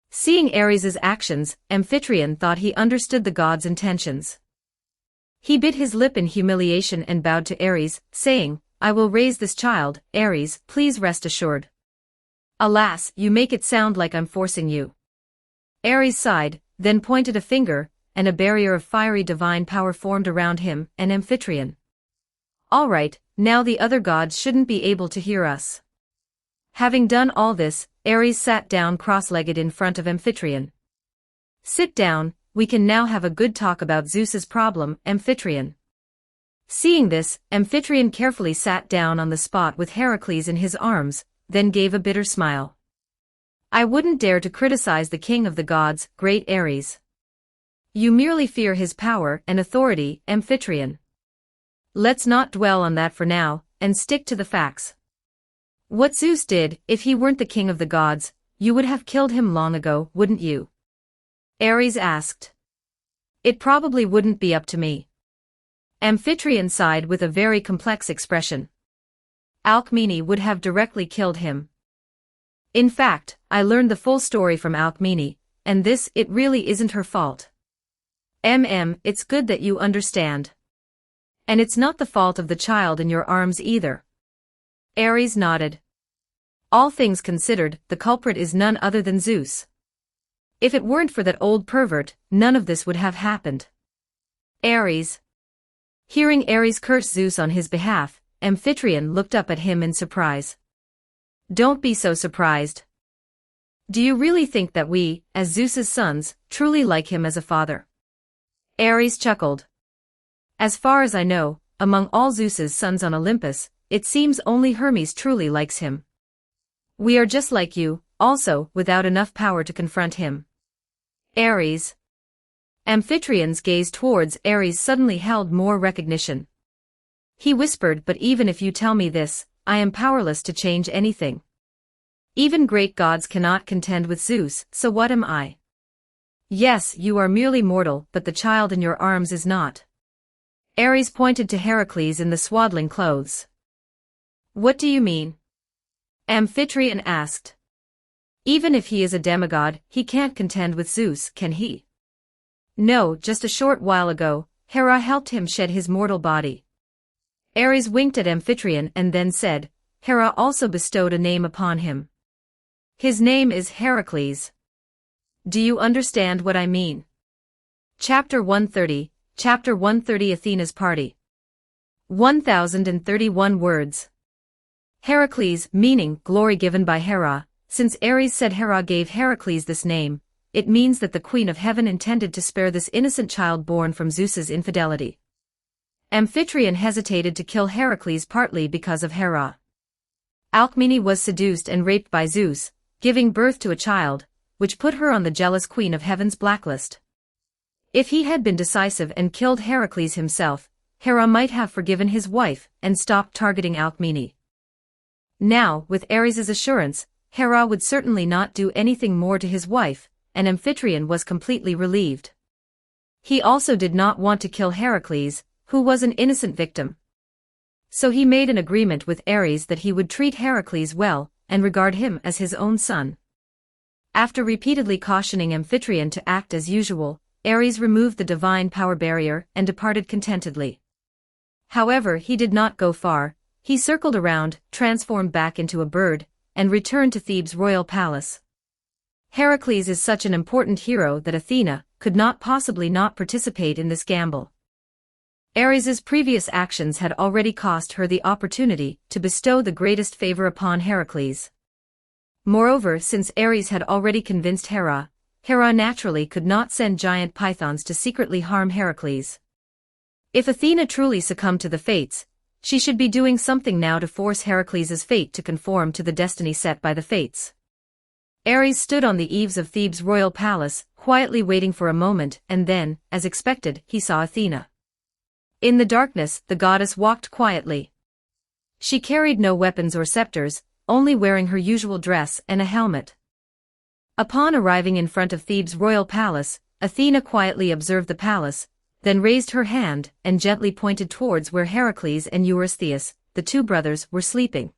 Seeing Ares's actions, Amphitryon thought he understood the god's intentions. He bit his lip in humiliation and bowed to Ares, saying, "I will raise this child, Ares, please rest assured." "Alas, you make it sound like I'm forcing you." Ares sighed, then pointed a finger, and a barrier of fiery divine power formed around him and Amphitryon. "All right, now the other gods shouldn't be able to hear us." Having done all this, Ares sat down cross-legged in front of Amphitryon. "Sit down, we can now have a good talk about Zeus's problem, Amphitryon." Seeing this, Amphitryon carefully sat down on the spot with Heracles in his arms, then gave a bitter smile. "I wouldn't dare to criticize the king of the gods, great Ares. You merely fear his power and authority, Amphitryon. Let's not dwell on that for now, and stick to the facts. What Zeus did, if he weren't the king of the gods, you would have killed him long ago, wouldn't you?" Ares asked. "It probably wouldn't be up to me." Amphitryon sighed with a very complex expression. "Alcmene would have directly killed him. In fact, I learned the full story from Alcmene, and this, it really isn't her fault. It's good that you understand. And it's not the fault of the child in your arms either." Ares nodded. "All things considered, the culprit is none other than Zeus. If it weren't for that old pervert, none of this would have happened." Ares. Hearing Ares curse Zeus on his behalf, Amphitryon looked up at him in surprise. "Don't be so surprised. Do you really think that we, as Zeus's sons, truly like him as a father?" Ares chuckled. "As far as I know, among all Zeus's sons on Olympus, it seems only Hermes truly likes him. We are just like you, also, without enough power to confront him." Ares. Amphitryon's gaze towards Ares suddenly held more recognition. He whispered, "But even if you tell me this, I am powerless to change anything. Even great gods cannot contend with Zeus, so what am I? Yes, you are merely mortal, but the child in your arms is not." Ares pointed to Heracles in the swaddling clothes. "What do you mean?" Amphitryon asked. "Even if he is a demigod, he can't contend with Zeus, can he?" "No, just a short while ago, Hera helped him shed his mortal body." Ares winked at Amphitryon and then said, "Hera also bestowed a name upon him. His name is Heracles. Do you understand what I mean?" Chapter 130 Athena's Party. 1031 words. Heracles, meaning glory given by Hera. Since Ares said Hera gave Heracles this name, it means that the Queen of Heaven intended to spare this innocent child born from Zeus's infidelity. Amphitryon hesitated to kill Heracles partly because of Hera. Alcmene was seduced and raped by Zeus, giving birth to a child, which put her on the jealous Queen of Heaven's blacklist. If he had been decisive and killed Heracles himself, Hera might have forgiven his wife and stopped targeting Alcmene. Now, with Ares's assurance, Hera would certainly not do anything more to his wife, and Amphitryon was completely relieved. He also did not want to kill Heracles, who was an innocent victim. So he made an agreement with Ares that he would treat Heracles well, and regard him as his own son. After repeatedly cautioning Amphitryon to act as usual, Ares removed the divine power barrier and departed contentedly. However, he did not go far. He circled around, transformed back into a bird, and returned to Thebes' royal palace. Heracles is such an important hero that Athena, could not possibly not participate in this gamble. Ares's previous actions had already cost her the opportunity to bestow the greatest favor upon Heracles. Moreover, since Ares had already convinced Hera naturally could not send giant pythons to secretly harm Heracles. If Athena truly succumbed to the fates, she should be doing something now to force Heracles' fate to conform to the destiny set by the fates. Ares stood on the eaves of Thebes' royal palace, quietly waiting for a moment, and then, as expected, he saw Athena. In the darkness, the goddess walked quietly. She carried no weapons or scepters, only wearing her usual dress and a helmet. Upon arriving in front of Thebes' royal palace, Athena quietly observed the palace, then raised her hand and gently pointed towards where Heracles and Eurystheus, the two brothers, were sleeping.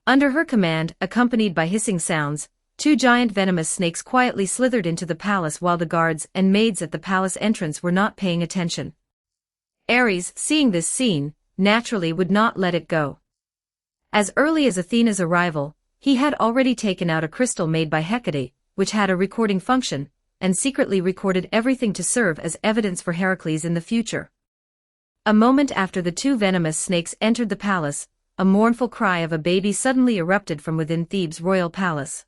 Under her command, accompanied by hissing sounds, two giant venomous snakes quietly slithered into the palace while the guards and maids at the palace entrance were not paying attention. Ares, seeing this scene, naturally would not let it go. As early as Athena's arrival, he had already taken out a crystal made by Hecate, which had a recording function, and secretly recorded everything to serve as evidence for Heracles in the future. A moment after the two venomous snakes entered the palace, a mournful cry of a baby suddenly erupted from within Thebes' royal palace.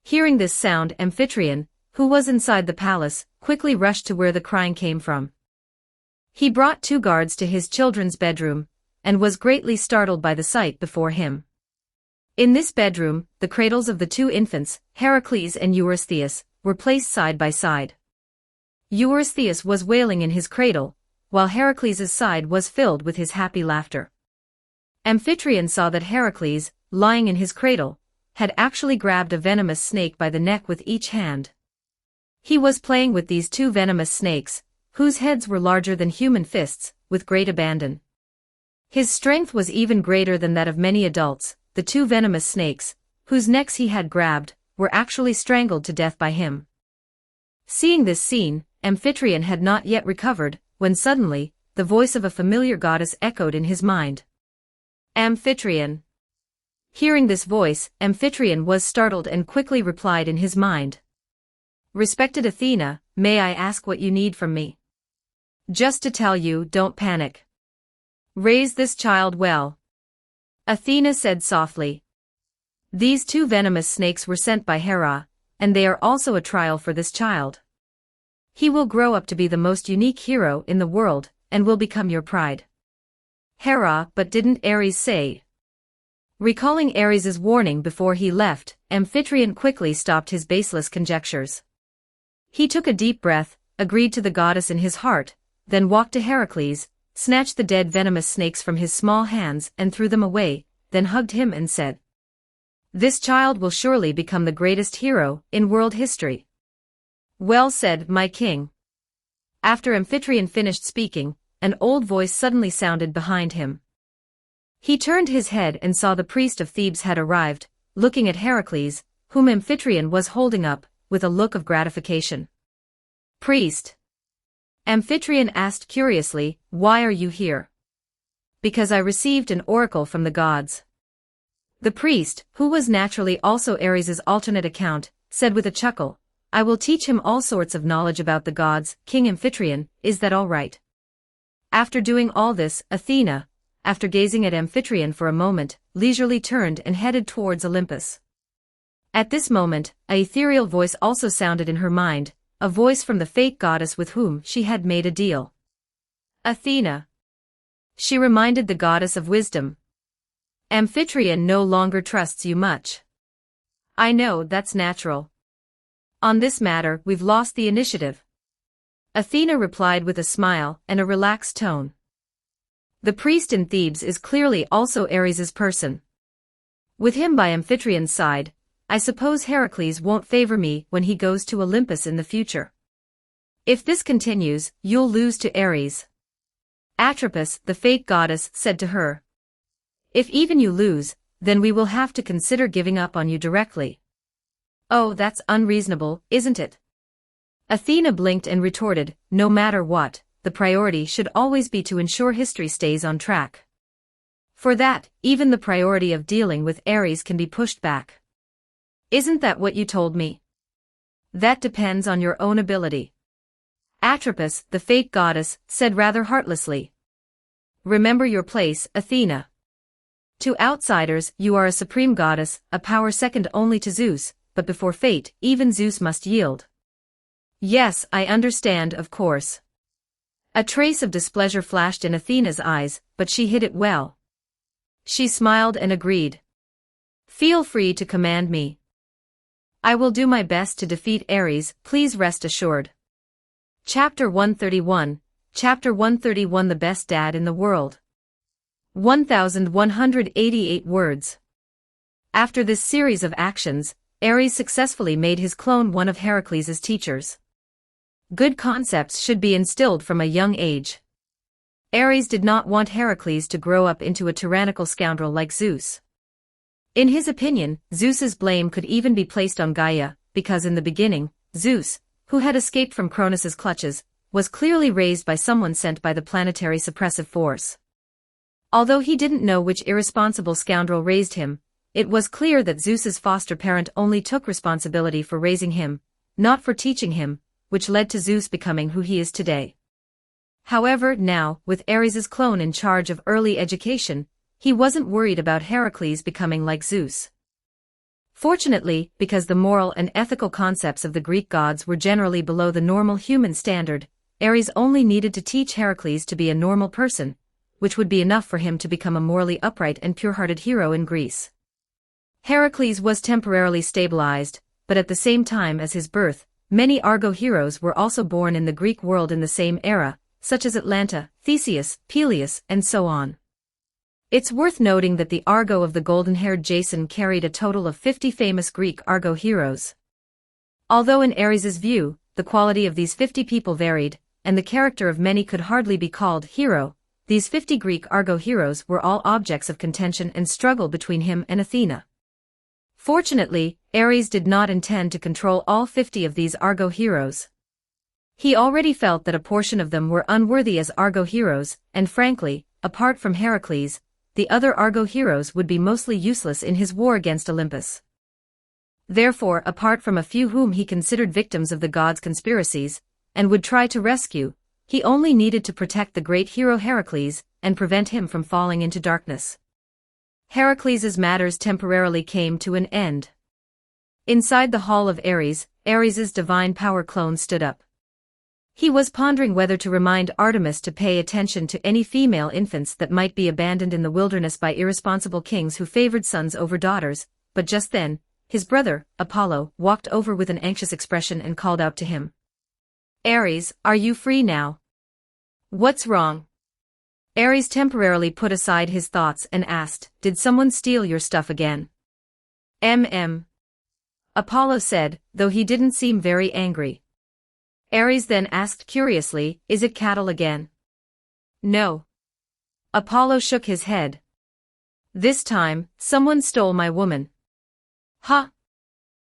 Hearing this sound, Amphitryon, who was inside the palace, quickly rushed to where the crying came from. He brought two guards to his children's bedroom, and was greatly startled by the sight before him. In this bedroom, the cradles of the two infants, Heracles and Eurystheus, were placed side by side. Eurystheus was wailing in his cradle, while Heracles' side was filled with his happy laughter. Amphitryon saw that Heracles, lying in his cradle, had actually grabbed a venomous snake by the neck with each hand. He was playing with these two venomous snakes, whose heads were larger than human fists, with great abandon. His strength was even greater than that of many adults. The two venomous snakes, whose necks he had grabbed, were actually strangled to death by him. Seeing this scene, Amphitryon had not yet recovered, when suddenly, the voice of a familiar goddess echoed in his mind. Amphitryon. Hearing this voice, Amphitryon was startled and quickly replied in his mind. Respected Athena, may I ask what you need from me? Just to tell you, don't panic. Raise this child well. Athena said softly. These two venomous snakes were sent by Hera, and they are also a trial for this child. He will grow up to be the most unique hero in the world, and will become your pride. Hera, but didn't Ares say? Recalling Ares's warning before he left, Amphitryon quickly stopped his baseless conjectures. He took a deep breath, agreed to the goddess in his heart, then walked to Heracles, snatched the dead venomous snakes from his small hands and threw them away, then hugged him and said, This child will surely become the greatest hero in world history. Well said, my king. After Amphitryon finished speaking, an old voice suddenly sounded behind him. He turned his head and saw the priest of Thebes had arrived, looking at Heracles, whom Amphitryon was holding up, with a look of gratification. Priest. Amphitryon asked curiously, Why are you here? Because I received an oracle from the gods. The priest, who was naturally also Ares's alternate account, said with a chuckle, I will teach him all sorts of knowledge about the gods, King Amphitryon, is that all right? After doing all this, Athena, after gazing at Amphitryon for a moment, leisurely turned and headed towards Olympus. At this moment, a ethereal voice also sounded in her mind, a voice from the fate goddess with whom she had made a deal. Athena. She reminded the goddess of wisdom. Amphitryon no longer trusts you much. I know, that's natural. On this matter, we've lost the initiative. Athena replied with a smile and a relaxed tone. The priest in Thebes is clearly also Ares's person. With him by Amphitryon's side, I suppose Heracles won't favor me when he goes to Olympus in the future. If this continues, you'll lose to Ares. Atropos, the fate goddess, said to her. If even you lose, then we will have to consider giving up on you directly. Oh, that's unreasonable, isn't it? Athena blinked and retorted, no matter what, the priority should always be to ensure history stays on track. For that, even the priority of dealing with Ares can be pushed back. Isn't that what you told me? That depends on your own ability. Atropos, the fate goddess, said rather heartlessly. Remember your place, Athena. To outsiders, you are a supreme goddess, a power second only to Zeus, but before fate, even Zeus must yield. Yes, I understand, of course. A trace of displeasure flashed in Athena's eyes, but she hid it well. She smiled and agreed. Feel free to command me. I will do my best to defeat Ares, please rest assured. Chapter 131, Chapter 131 The Best Dad in the World. 1188 words. After this series of actions, Ares successfully made his clone one of Heracles' teachers. Good concepts should be instilled from a young age. Ares did not want Heracles to grow up into a tyrannical scoundrel like Zeus. In his opinion, Zeus's blame could even be placed on Gaia, because in the beginning, Zeus, who had escaped from Cronus's clutches, was clearly raised by someone sent by the planetary suppressive force. Although he didn't know which irresponsible scoundrel raised him, it was clear that Zeus's foster parent only took responsibility for raising him, not for teaching him, which led to Zeus becoming who he is today. However, now, with Ares' clone in charge of early education, he wasn't worried about Heracles becoming like Zeus. Fortunately, because the moral and ethical concepts of the Greek gods were generally below the normal human standard, Ares only needed to teach Heracles to be a normal person, which would be enough for him to become a morally upright and pure-hearted hero in Greece. Heracles was temporarily stabilized, but at the same time as his birth, many Argo heroes were also born in the Greek world in the same era, such as Atalanta, Theseus, Peleus, and so on. It's worth noting that the Argo of the golden-haired Jason carried a total of 50 famous Greek Argo heroes. Although in Ares' view, the quality of these 50 people varied, and the character of many could hardly be called hero, these 50 Greek Argo heroes were all objects of contention and struggle between him and Athena. Fortunately, Ares did not intend to control all 50 of these Argo heroes. He already felt that a portion of them were unworthy as Argo heroes, and frankly, apart from Heracles, the other Argo heroes would be mostly useless in his war against Olympus. Therefore, apart from a few whom he considered victims of the gods' conspiracies, and would try to rescue, he only needed to protect the great hero Heracles, and prevent him from falling into darkness. Heracles' matters temporarily came to an end. Inside the hall of Ares, Ares' divine power clone stood up. He was pondering whether to remind Artemis to pay attention to any female infants that might be abandoned in the wilderness by irresponsible kings who favored sons over daughters, but just then, his brother, Apollo, walked over with an anxious expression and called out to him. Ares, are you free now? What's wrong? Ares temporarily put aside his thoughts and asked, did someone steal your stuff again? Apollo said, though he didn't seem very angry. Ares then asked curiously, is it cattle again? No. Apollo shook his head. This time, someone stole my woman. Huh?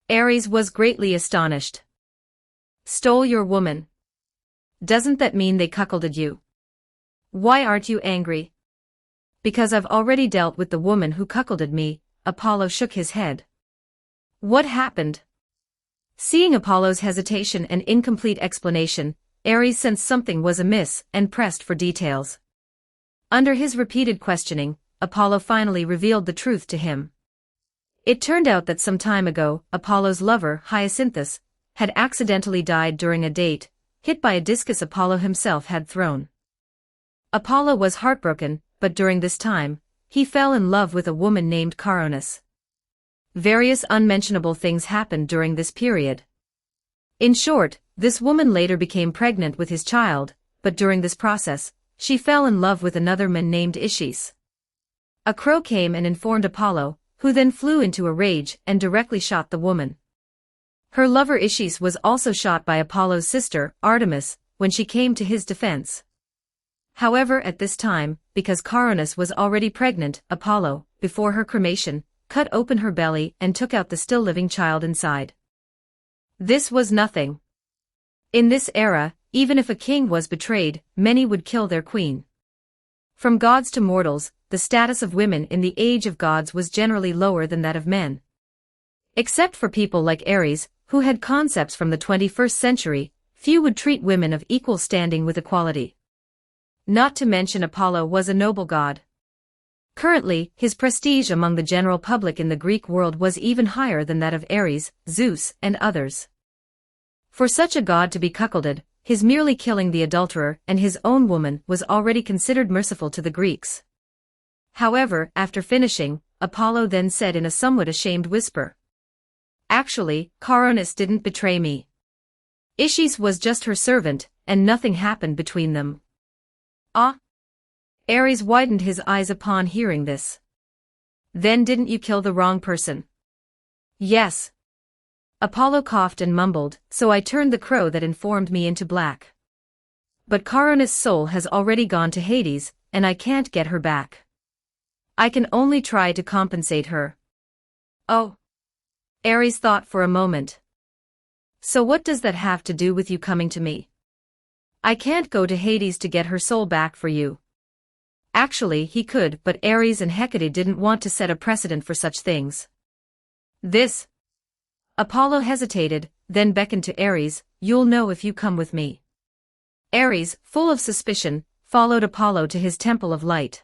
Ares was greatly astonished. Stole your woman? Doesn't that mean they cuckolded you? Why aren't you angry? Because I've already dealt with the woman who cuckolded me, Apollo shook his head. What happened? Seeing Apollo's hesitation and incomplete explanation, Ares sensed something was amiss and pressed for details. Under his repeated questioning, Apollo finally revealed the truth to him. It turned out that some time ago, Apollo's lover, Hyacinthus, had accidentally died during a date, hit by a discus Apollo himself had thrown. Apollo was heartbroken, but during this time, he fell in love with a woman named Coronis. Various unmentionable things happened during this period. In short, this woman later became pregnant with his child, but during this process, she fell in love with another man named Ischys. A crow came and informed Apollo, who then flew into a rage and directly shot the woman. Her lover Ischys was also shot by Apollo's sister, Artemis, when she came to his defense. However, at this time, because Coronis was already pregnant, Apollo, before her cremation, cut open her belly and took out the still-living child inside. This was nothing. In this era, even if a king was betrayed, many would kill their queen. From gods to mortals, the status of women in the age of gods was generally lower than that of men. Except for people like Ares, who had concepts from the 21st century, few would treat women of equal standing with equality. Not to mention Apollo was a noble god. Currently, his prestige among the general public in the Greek world was even higher than that of Ares, Zeus, and others. For such a god to be cuckolded, his merely killing the adulterer and his own woman was already considered merciful to the Greeks. However, after finishing, Apollo then said in a somewhat ashamed whisper, "Actually, Coronis didn't betray me. Isis was just her servant, and nothing happened between them." Ah! Ares widened his eyes upon hearing this. "Then didn't you kill the wrong person?" "Yes." Apollo coughed and mumbled, "So I turned the crow that informed me into black. But Coronis' soul has already gone to Hades, and I can't get her back. I can only try to compensate her." "Oh." Ares thought for a moment. "So what does that have to do with you coming to me? I can't go to Hades to get her soul back for you." Actually, he could, but Ares and Hecate didn't want to set a precedent for such things. "This." Apollo hesitated, then beckoned to Ares, "You'll know if you come with me." Ares, full of suspicion, followed Apollo to his temple of light.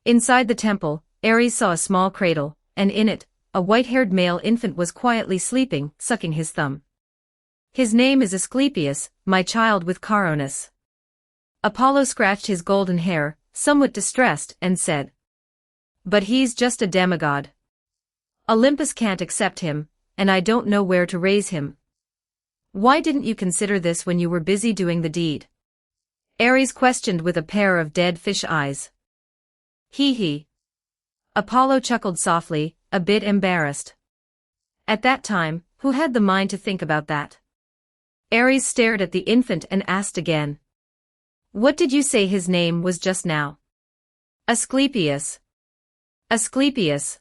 Inside the temple, Ares saw a small cradle, and in it, a white-haired male infant was quietly sleeping, sucking his thumb. "His name is Asclepius, my child with Coronis." Apollo scratched his golden hair, somewhat distressed, and said, "But he's just a demigod. Olympus can't accept him, and I don't know where to raise him." "Why didn't you consider this when you were busy doing the deed?" Ares questioned with a pair of dead fish eyes. "Hee." Apollo chuckled softly, a bit embarrassed. At that time, who had the mind to think about that? Ares stared at the infant and asked again, "What did you say his name was just now?" "Asclepius." "Asclepius.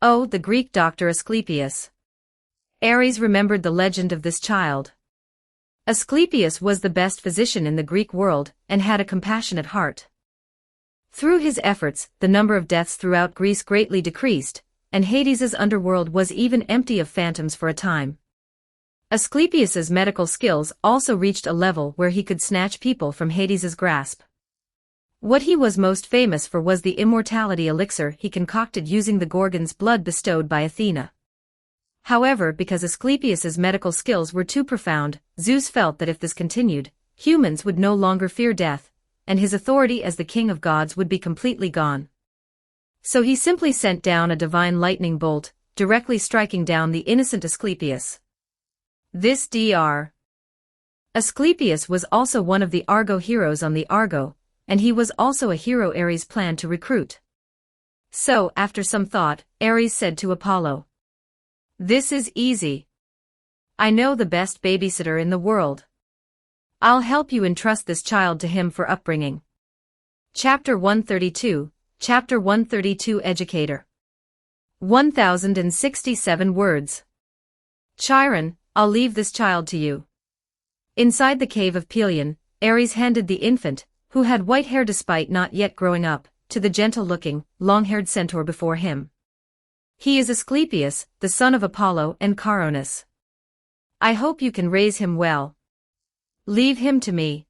Oh, the Greek doctor Asclepius." Ares remembered the legend of this child. Asclepius was the best physician in the Greek world, and had a compassionate heart. Through his efforts, the number of deaths throughout Greece greatly decreased, and Hades's underworld was even empty of phantoms for a time. Asclepius's medical skills also reached a level where he could snatch people from Hades's grasp. What he was most famous for was the immortality elixir he concocted using the Gorgon's blood bestowed by Athena. However, because Asclepius's medical skills were too profound, Zeus felt that if this continued, humans would no longer fear death, and his authority as the king of gods would be completely gone. So he simply sent down a divine lightning bolt, directly striking down the innocent Asclepius. This Dr. Asclepius was also one of the Argo heroes on the Argo, and he was also a hero Ares planned to recruit. So, after some thought, Ares said to Apollo, "This is easy. I know the best babysitter in the world. I'll help you entrust this child to him for upbringing." Chapter 132, Chapter 132 Educator. 1067 words. "Chiron, I'll leave this child to you." Inside the cave of Pelion, Ares handed the infant, who had white hair despite not yet growing up, to the gentle-looking, long-haired centaur before him. "He is Asclepius, the son of Apollo and Coronis. I hope you can raise him well. Leave him to me."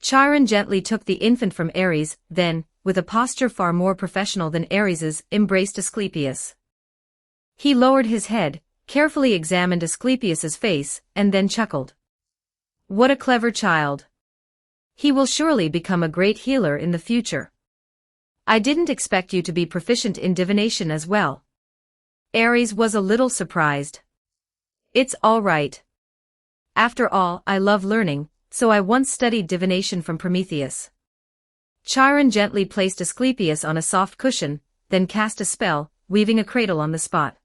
Chiron gently took the infant from Ares, then, with a posture far more professional than Ares's, embraced Asclepius. He lowered his head, carefully examined Asclepius's face, and then chuckled. "What a clever child. He will surely become a great healer in the future. I didn't expect you to be proficient in divination as well." Ares was a little surprised. "It's all right. After all, I love learning, so I once studied divination from Prometheus." Chiron gently placed Asclepius on a soft cushion, then cast a spell, weaving a cradle on the spot.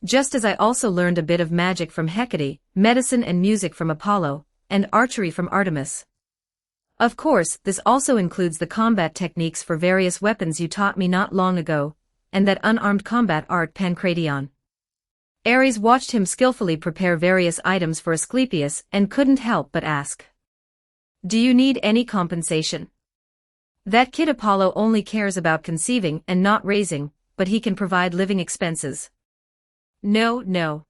"Just as I also learned a bit of magic from Hecate, medicine and music from Apollo, and archery from Artemis. Of course, this also includes the combat techniques for various weapons you taught me not long ago, and that unarmed combat art Pancration." Ares watched him skillfully prepare various items for Asclepius and couldn't help but ask, "Do you need any compensation? That kid Apollo only cares about conceiving and not raising, but he can provide living expenses." No.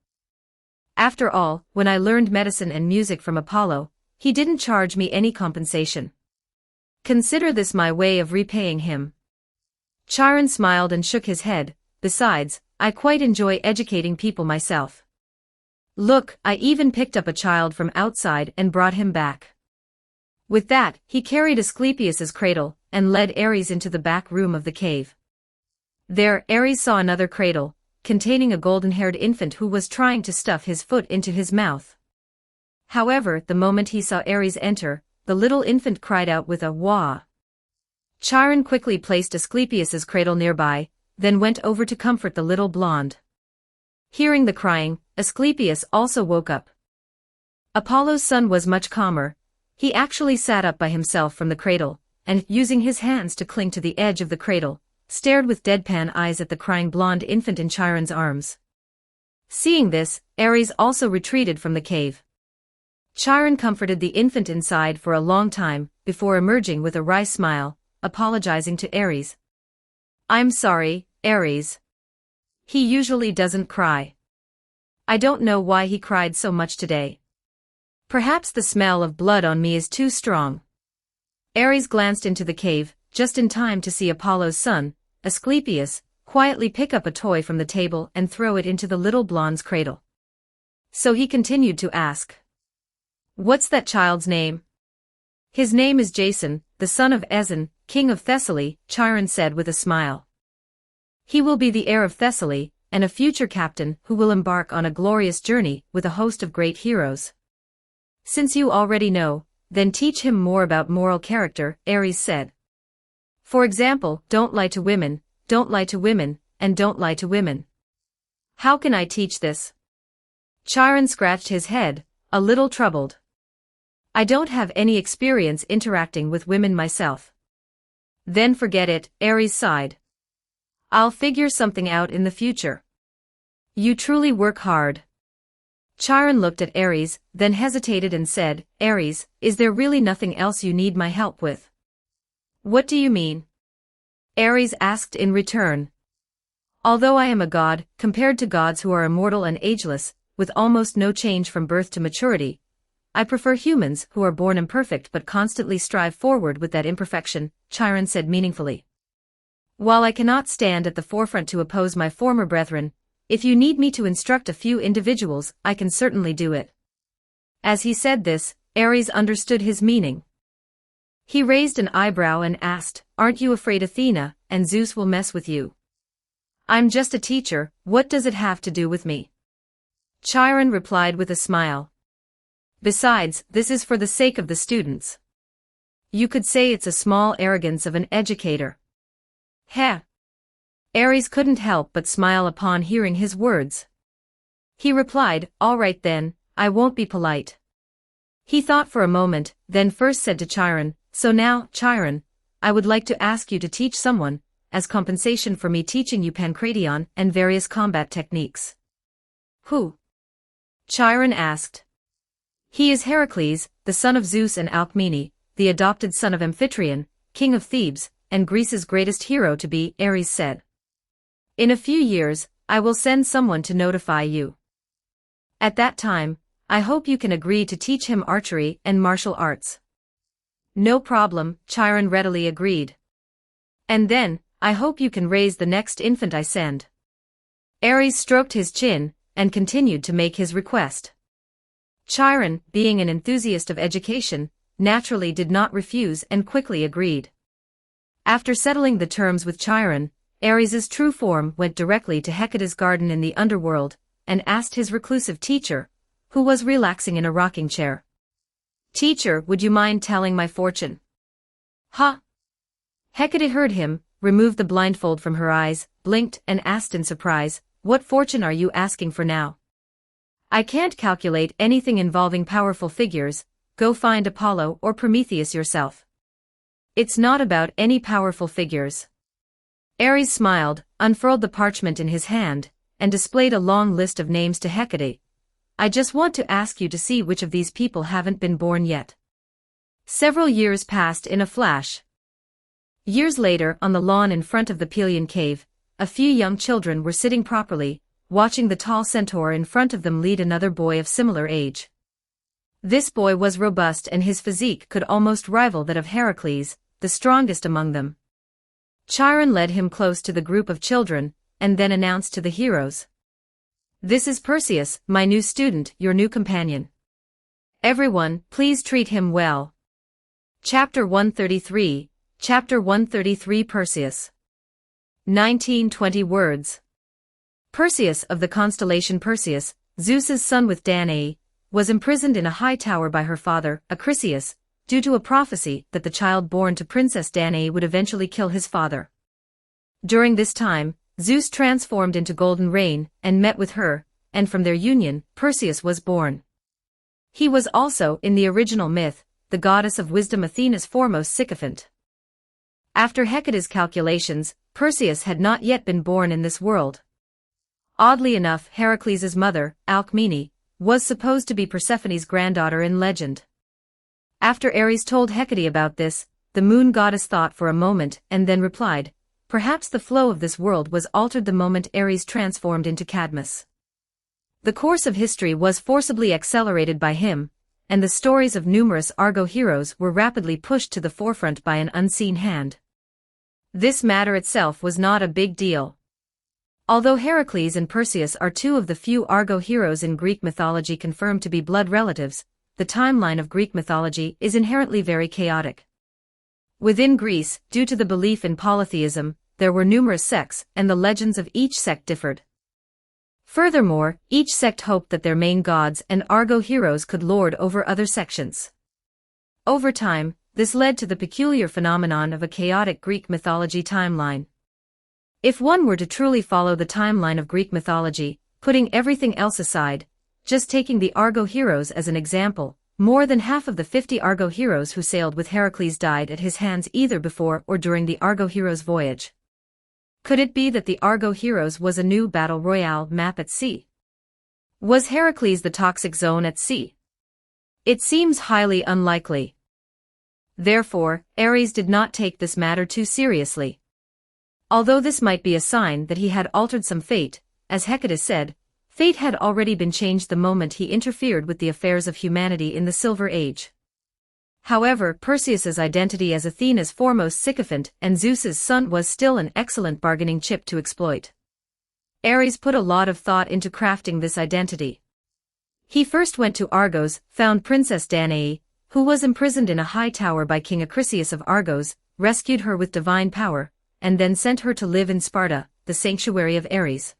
After all, when I learned medicine and music from Apollo, he didn't charge me any compensation. Consider this my way of repaying him." Chiron smiled and shook his head. "Besides, I quite enjoy educating people myself. Look, I even picked up a child from outside and brought him back." With that, he carried Asclepius's cradle and led Ares into the back room of the cave. There, Ares saw another cradle, containing a golden-haired infant who was trying to stuff his foot into his mouth. However, the moment he saw Ares enter, the little infant cried out with a wah. Chiron quickly placed Asclepius's cradle nearby, then went over to comfort the little blonde. Hearing the crying, Asclepius also woke up. Apollo's son was much calmer. He actually sat up by himself from the cradle, and, using his hands to cling to the edge of the cradle, stared with deadpan eyes at the crying blonde infant in Chiron's arms. Seeing this, Ares also retreated from the cave. Chiron comforted the infant inside for a long time, before emerging with a wry smile, apologizing to Ares. "I'm sorry, Ares. He usually doesn't cry. I don't know why he cried so much today. Perhaps the smell of blood on me is too strong." Ares glanced into the cave, just in time to see Apollo's son, Asclepius, quietly pick up a toy from the table and throw it into the little blonde's cradle. So he continued to ask, "What's that child's name?" "His name is Jason, the son of Aeson, king of Thessaly," Chiron said with a smile. "He will be the heir of Thessaly, and a future captain who will embark on a glorious journey with a host of great heroes." "Since you already know, then teach him more about moral character," Ares said. "For example, don't lie to women, don't lie to women, and don't lie to women." "How can I teach this?" Chiron scratched his head, a little troubled. "I don't have any experience interacting with women myself." "Then forget it," Ares sighed. "I'll figure something out in the future. You truly work hard." Chiron looked at Ares, then hesitated and said, "Ares, is there really nothing else you need my help with?" "What do you mean?" Ares asked in return. "Although I am a god, compared to gods who are immortal and ageless, with almost no change from birth to maturity, I prefer humans who are born imperfect but constantly strive forward with that imperfection," Chiron said meaningfully. "While I cannot stand at the forefront to oppose my former brethren, if you need me to instruct a few individuals, I can certainly do it." As he said this, Ares understood his meaning. He raised an eyebrow and asked, "Aren't you afraid Athena and Zeus will mess with you?" "I'm just a teacher, what does it have to do with me?" Chiron replied with a smile. "Besides, this is for the sake of the students. You could say it's a small arrogance of an educator." "Heh." Ares couldn't help but smile upon hearing his words. He replied, "All right then, I won't be polite." He thought for a moment, then first said to Chiron, "So now, Chiron, I would like to ask you to teach someone, as compensation for me teaching you pancration and various combat techniques." "Who?" Chiron asked. "He is Heracles, the son of Zeus and Alcmene, the adopted son of Amphitryon, king of Thebes, and Greece's greatest hero to be," Ares said. "In a few years, I will send someone to notify you. At that time, I hope you can agree to teach him archery and martial arts." "No problem," Chiron readily agreed. "And then, I hope you can raise the next infant I send." Ares stroked his chin, and continued to make his request. Chiron, being an enthusiast of education, naturally did not refuse and quickly agreed. After settling the terms with Chiron, Ares's true form went directly to Hecate's garden in the underworld, and asked his reclusive teacher, who was relaxing in a rocking chair, "Teacher, would you mind telling my fortune?" "Huh?" Hecate heard him, removed the blindfold from her eyes, blinked, and asked in surprise, "What fortune are you asking for now?" "I can't calculate anything involving powerful figures, go find Apollo or Prometheus yourself." "It's not about any powerful figures." Ares smiled, unfurled the parchment in his hand, and displayed a long list of names to Hecate. "I just want to ask you to see which of these people haven't been born yet." Several years passed in a flash. Years later, on the lawn in front of the Pelian cave, a few young children were sitting properly, watching the tall centaur in front of them lead another boy of similar age. This boy was robust and his physique could almost rival that of Heracles, the strongest among them. Chiron led him close to the group of children, and then announced to the heroes, "This is Perseus, my new student, your new companion. Everyone, please treat him well." Chapter 133, Chapter 133 Perseus. 1920 words. Perseus of the constellation Perseus, Zeus's son with Danae, was imprisoned in a high tower by her father, Acrisius, due to a prophecy that the child born to Princess Danae would eventually kill his father. During this time, Zeus transformed into Golden Rain and met with her, and from their union, Perseus was born. He was also, in the original myth, the goddess of wisdom Athena's foremost sycophant. After Hecate's calculations, Perseus had not yet been born in this world. Oddly enough, Heracles' mother, Alcmene, was supposed to be Persephone's granddaughter in legend. After Ares told Hecate about this, the moon goddess thought for a moment and then replied, "Perhaps the flow of this world was altered the moment Ares transformed into Cadmus." The course of history was forcibly accelerated by him, and the stories of numerous Argo heroes were rapidly pushed to the forefront by an unseen hand. This matter itself was not a big deal. Although Heracles and Perseus are two of the few Argo heroes in Greek mythology confirmed to be blood relatives, the timeline of Greek mythology is inherently very chaotic. Within Greece, due to the belief in polytheism, there were numerous sects, and the legends of each sect differed. Furthermore, each sect hoped that their main gods and Argo heroes could lord over other sections. Over time, this led to the peculiar phenomenon of a chaotic Greek mythology timeline. If one were to truly follow the timeline of Greek mythology, putting everything else aside, just taking the Argo heroes as an example, more than half of the 50 Argo heroes who sailed with Heracles died at his hands either before or during the Argo heroes' voyage. Could it be that the Argo heroes was a new battle royale map at sea? Was Heracles the toxic zone at sea? It seems highly unlikely. Therefore, Ares did not take this matter too seriously. Although this might be a sign that he had altered some fate, as Hecate said, fate had already been changed the moment he interfered with the affairs of humanity in the Silver Age. However, Perseus's identity as Athena's foremost sycophant and Zeus's son was still an excellent bargaining chip to exploit. Ares put a lot of thought into crafting this identity. He first went to Argos, found Princess Danae, who was imprisoned in a high tower by King Acrisius of Argos, rescued her with divine power, and then sent her to live in Sparta, the sanctuary of Ares.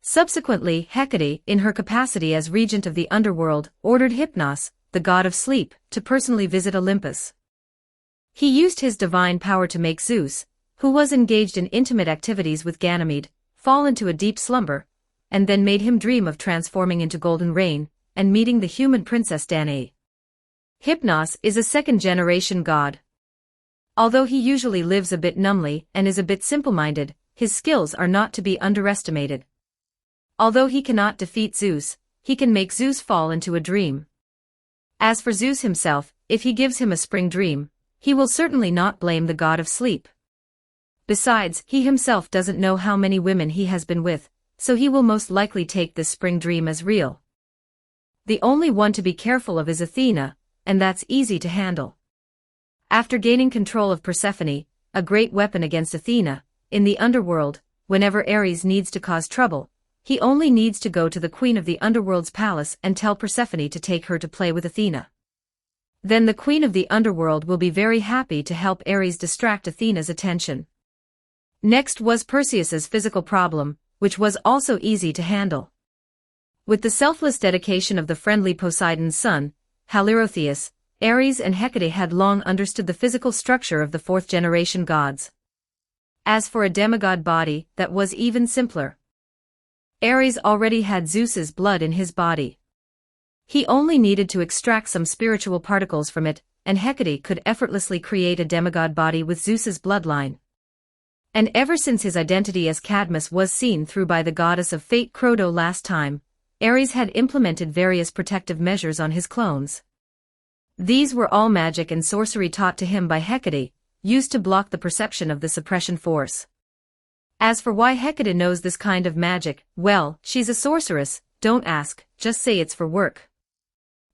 Subsequently, Hecate, in her capacity as regent of the underworld, ordered Hypnos, the god of sleep, to personally visit Olympus. He used his divine power to make Zeus, who was engaged in intimate activities with Ganymede, fall into a deep slumber, and then made him dream of transforming into Golden Rain, and meeting the human princess Danae. Hypnos is a second-generation god. Although he usually lives a bit numbly and is a bit simple-minded, his skills are not to be underestimated. Although he cannot defeat Zeus, he can make Zeus fall into a dream. As for Zeus himself, if he gives him a spring dream, he will certainly not blame the god of sleep. Besides, he himself doesn't know how many women he has been with, so he will most likely take this spring dream as real. The only one to be careful of is Athena, and that's easy to handle. After gaining control of Persephone, a great weapon against Athena, in the underworld, whenever Ares needs to cause trouble, he only needs to go to the queen of the underworld's palace and tell Persephone to take her to play with Athena. Then the queen of the underworld will be very happy to help Ares distract Athena's attention. Next was Perseus's physical problem, which was also easy to handle. With the selfless dedication of the friendly Poseidon's son, Halirrhothius, Ares and Hecate had long understood the physical structure of the fourth-generation gods. As for a demigod body, that was even simpler. Ares already had Zeus's blood in his body. He only needed to extract some spiritual particles from it, and Hecate could effortlessly create a demigod body with Zeus's bloodline. And ever since his identity as Cadmus was seen through by the goddess of fate Croto last time, Ares had implemented various protective measures on his clones. These were all magic and sorcery taught to him by Hecate, used to block the perception of the suppression force. As for why Hecate knows this kind of magic, well, she's a sorceress, don't ask, just say it's for work.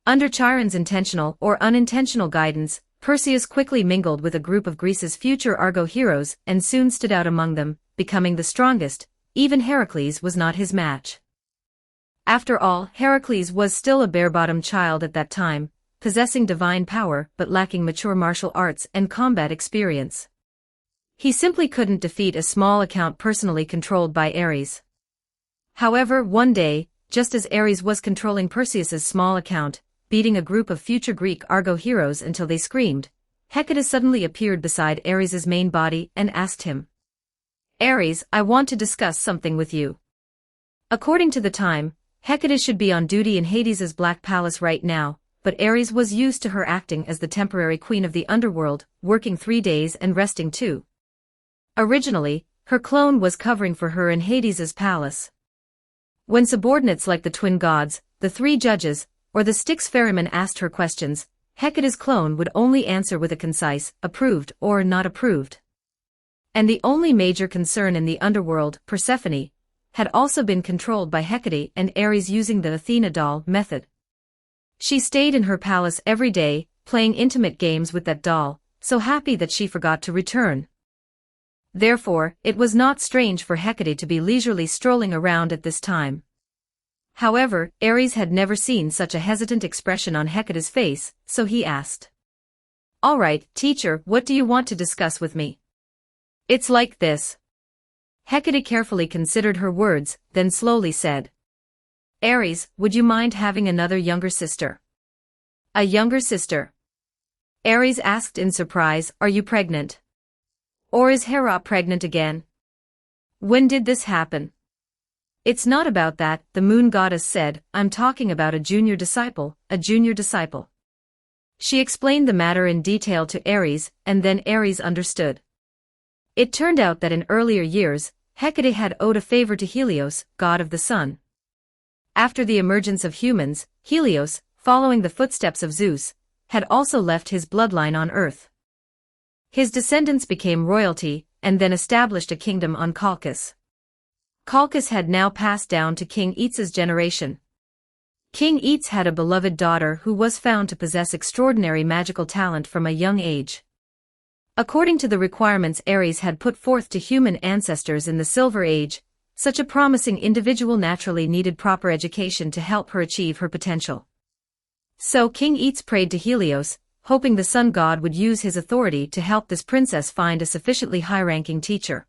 Under Chiron's intentional or unintentional guidance, Perseus quickly mingled with a group of Greece's future Argo heroes and soon stood out among them, becoming the strongest. Even Heracles was not his match. After all, Heracles was still a bare-bottomed child at that time, possessing divine power but lacking mature martial arts and combat experience. He simply couldn't defeat a small account personally controlled by Ares. However, one day, just as Ares was controlling Perseus's small account, beating a group of future Greek Argo heroes until they screamed, Hecate suddenly appeared beside Ares's main body and asked him, "Ares, I want to discuss something with you." According to the time, Hecate should be on duty in Hades's Black Palace right now, but Ares was used to her acting as the temporary queen of the underworld, working 3 days and resting 2. Originally, her clone was covering for her in Hades's palace. When subordinates like the twin gods, the 3 judges, or the Styx ferryman asked her questions, Hecate's clone would only answer with a concise, approved or not approved. And the only major concern in the underworld, Persephone, had also been controlled by Hecate and Ares using the Athena doll method. She stayed in her palace every day, playing intimate games with that doll, so happy that she forgot to return. Therefore, it was not strange for Hecate to be leisurely strolling around at this time. However, Ares had never seen such a hesitant expression on Hecate's face, so he asked, "All right, teacher, what do you want to discuss with me?" "It's like this." Hecate carefully considered her words, then slowly said, "Ares, would you mind having another younger sister?" "A younger sister?" Ares asked in surprise, "Are you pregnant? Or is Hera pregnant again? When did this happen?" "It's not about that," the moon goddess said, "I'm talking about a junior disciple, a junior disciple." She explained the matter in detail to Ares, and then Ares understood. It turned out that in earlier years, Hecate had owed a favor to Helios, god of the sun. After the emergence of humans, Helios, following the footsteps of Zeus, had also left his bloodline on earth. His descendants became royalty, and then established a kingdom on Colchis. Colchis had now passed down to King Aetes' generation. King Aetes had a beloved daughter who was found to possess extraordinary magical talent from a young age. According to the requirements Ares had put forth to human ancestors in the Silver Age, such a promising individual naturally needed proper education to help her achieve her potential. So King Aetes prayed to Helios, hoping the sun god would use his authority to help this princess find a sufficiently high-ranking teacher.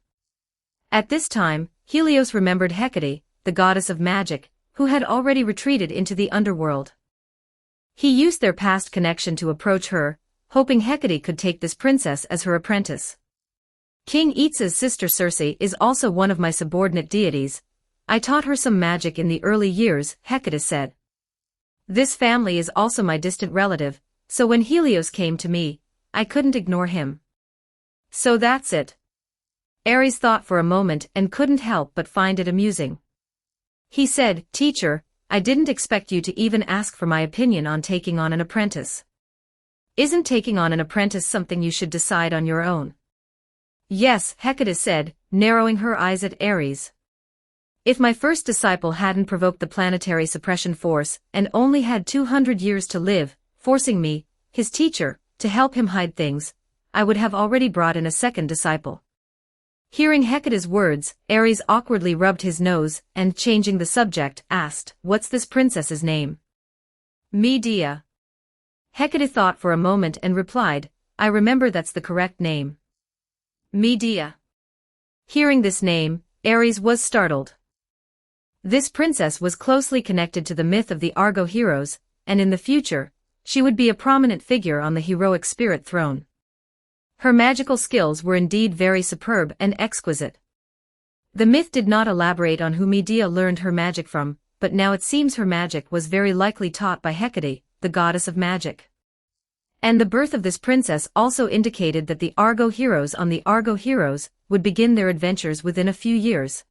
At this time, Helios remembered Hecate, the goddess of magic, who had already retreated into the underworld. He used their past connection to approach her, hoping Hecate could take this princess as her apprentice. "King Aetes' sister Circe is also one of my subordinate deities. I taught her some magic in the early years," Hecate said. "This family is also my distant relative, so when Helios came to me, I couldn't ignore him." "So that's it." Ares thought for a moment and couldn't help but find it amusing. He said, "Teacher, I didn't expect you to even ask for my opinion on taking on an apprentice. Isn't taking on an apprentice something you should decide on your own?" "Yes," Hecate said, narrowing her eyes at Ares. "If my first disciple hadn't provoked the planetary suppression force and only had 200 years to live, forcing me, his teacher, to help him hide things, I would have already brought in a second disciple." Hearing Hecate's words, Ares awkwardly rubbed his nose and, changing the subject, asked, "What's this princess's name?" "Medea." Hecate thought for a moment and replied, "I remember that's the correct name. Medea." Hearing this name, Ares was startled. This princess was closely connected to the myth of the Argo heroes, and in the future, she would be a prominent figure on the heroic spirit throne. Her magical skills were indeed very superb and exquisite. The myth did not elaborate on who Medea learned her magic from, but now it seems her magic was very likely taught by Hecate, the goddess of magic. And the birth of this princess also indicated that the Argo heroes on the Argo heroes would begin their adventures within a few years.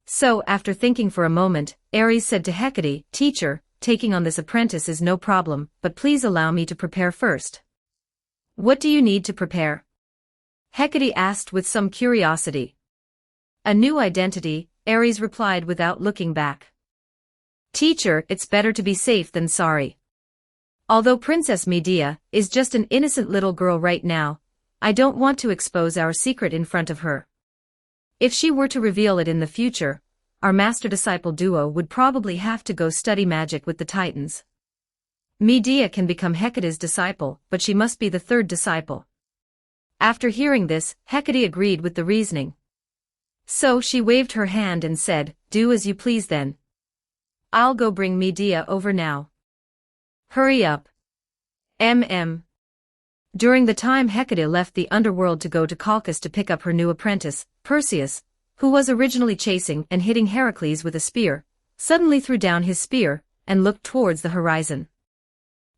So, after thinking for a moment, Ares said to Hecate, "Teacher, taking on this apprentice is no problem, but please allow me to prepare first." "What do you need to prepare?" Hecate asked with some curiosity. A new identity, Ares replied without looking back. Teacher, it's better to be safe than sorry. Although Princess Medea is just an innocent little girl right now, I don't want to expose our secret in front of her. If she were to reveal it in the future, our master-disciple duo would probably have to go study magic with the Titans. Medea can become Hecate's disciple, but she must be the third disciple. After hearing this, Hecate agreed with the reasoning. So she waved her hand and said, "Do as you please then. I'll go bring Medea over now. Hurry up. During the time Hecate left the underworld to go to Colchis to pick up her new apprentice, Perseus, who was originally chasing and hitting Heracles with a spear, suddenly threw down his spear and looked towards the horizon.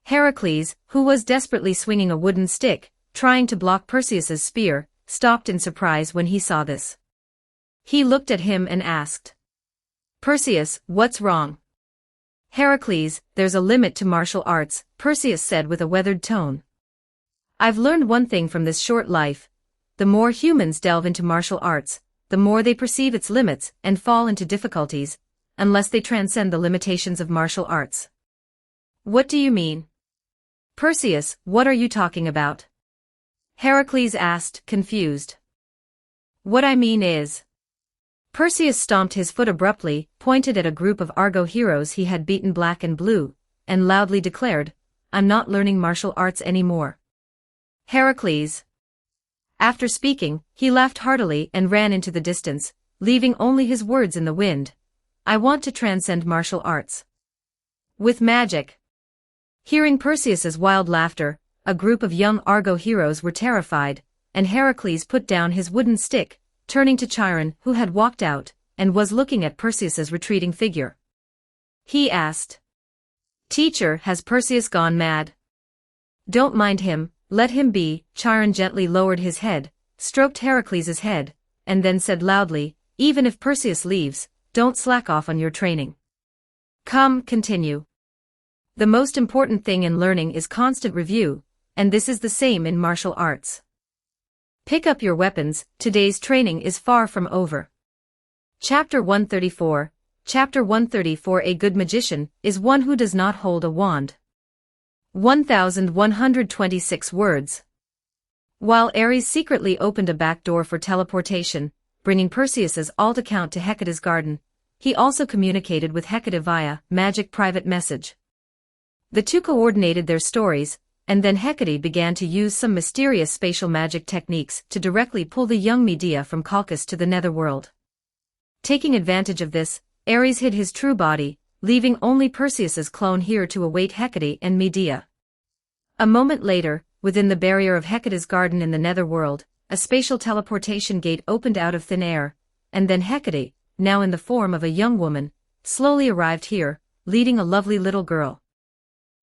Heracles, who was desperately swinging a wooden stick, trying to block Perseus's spear, stopped in surprise when he saw this. He looked at him and asked, "Perseus, what's wrong?" "Heracles, there's a limit to martial arts," Perseus said with a weathered tone. "I've learned one thing from this short life. The more humans delve into martial arts, the more they perceive its limits and fall into difficulties, unless they transcend the limitations of martial arts." "What do you mean?" "Perseus, what are you talking about?" Heracles asked, confused. "What I mean is..." Perseus stomped his foot abruptly, pointed at a group of Argo heroes he had beaten black and blue, and loudly declared, "I'm not learning martial arts anymore." Heracles. After speaking, he laughed heartily and ran into the distance, leaving only his words in the wind. "I want to transcend martial arts. With magic." Hearing Perseus's wild laughter, a group of young Argo heroes were terrified, and Heracles put down his wooden stick, turning to Chiron, who had walked out, and was looking at Perseus's retreating figure. He asked, "Teacher, has Perseus gone mad?" "Don't mind him, let him be." Chiron gently lowered his head, stroked Heracles' head, and then said loudly, "Even if Perseus leaves, don't slack off on your training. Come, continue. The most important thing in learning is constant review, and this is the same in martial arts. Pick up your weapons, today's training is far from over." Chapter 134. Chapter 134. A good magician is one who does not hold a wand. 1126 words. While Ares secretly opened a back door for teleportation, bringing Perseus's alt account to Hecate's garden, he also communicated with Hecate via magic private message. The two coordinated their stories, and then Hecate began to use some mysterious spatial magic techniques to directly pull the young Medea from Colchis to the netherworld. Taking advantage of this, Ares hid his true body, leaving only Perseus's clone here to await Hecate and Medea. A moment later, within the barrier of Hecate's garden in the netherworld, a spatial teleportation gate opened out of thin air, and then Hecate, now in the form of a young woman, slowly arrived here, leading a lovely little girl.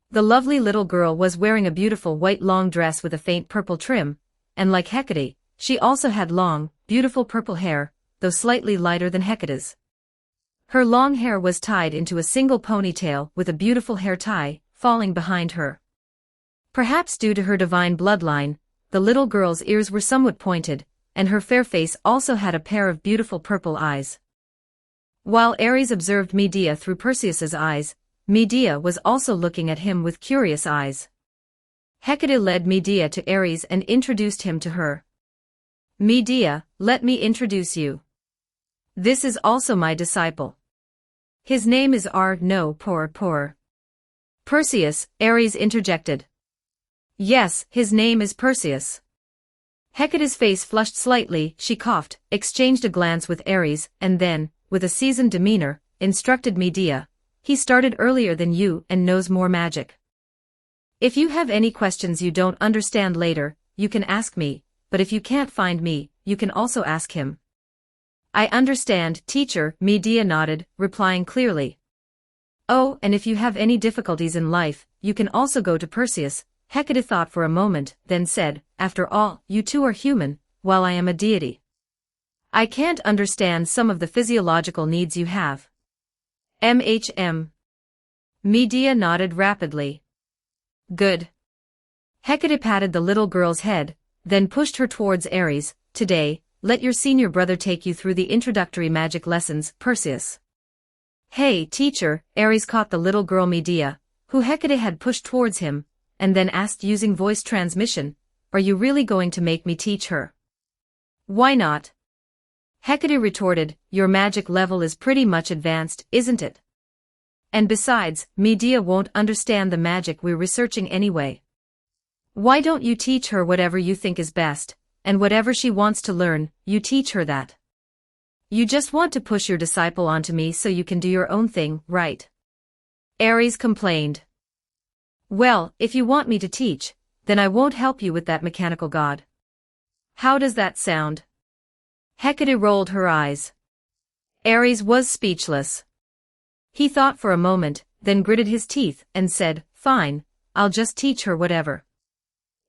The lovely little girl was wearing a beautiful white long dress with a faint purple trim, and like Hecate, she also had long, beautiful purple hair, though slightly lighter than Hecate's. Her long hair was tied into a single ponytail with a beautiful hair tie, falling behind her. Perhaps due to her divine bloodline, the little girl's ears were somewhat pointed, and her fair face also had a pair of beautiful purple eyes. While Ares observed Medea through Perseus's eyes, Medea was also looking at him with curious eyes. Hecate led Medea to Ares and introduced him to her. "Medea, let me introduce you. This is also my disciple. His name is Perseus." Ares interjected. "Yes, his name is Perseus." Hecate's face flushed slightly, she coughed, exchanged a glance with Ares, and then, with a seasoned demeanor, instructed Medea, "He started earlier than you and knows more magic. If you have any questions you don't understand later, you can ask me, but if you can't find me, you can also ask him." "I understand, teacher," Medea nodded, replying clearly. "Oh, and if you have any difficulties in life, you can also go to Perseus." Hecate thought for a moment, then said, "After all, you two are human, while I am a deity. I can't understand some of the physiological needs you have." Medea nodded rapidly. "Good." Hecate patted the little girl's head, then pushed her towards Ares. "Today, let your senior brother take you through the introductory magic lessons, Perseus. Hey, teacher, Ares caught the little girl Medea, who Hecate had pushed towards him, and then asked using voice transmission, "Are you really going to make me teach her?" "Why not?" Hecate retorted, "Your magic level is pretty much advanced, isn't it? And besides, Medea won't understand the magic we're researching anyway. Why don't you teach her whatever you think is best, and whatever she wants to learn, you teach her that? You just want to push your disciple onto me so you can do your own thing, right?" Ares complained. "Well, if you want me to teach, then I won't help you with that mechanical god. How does that sound?" Hecate rolled her eyes. Ares was speechless. He thought for a moment, then gritted his teeth and said, "Fine, I'll just teach her whatever.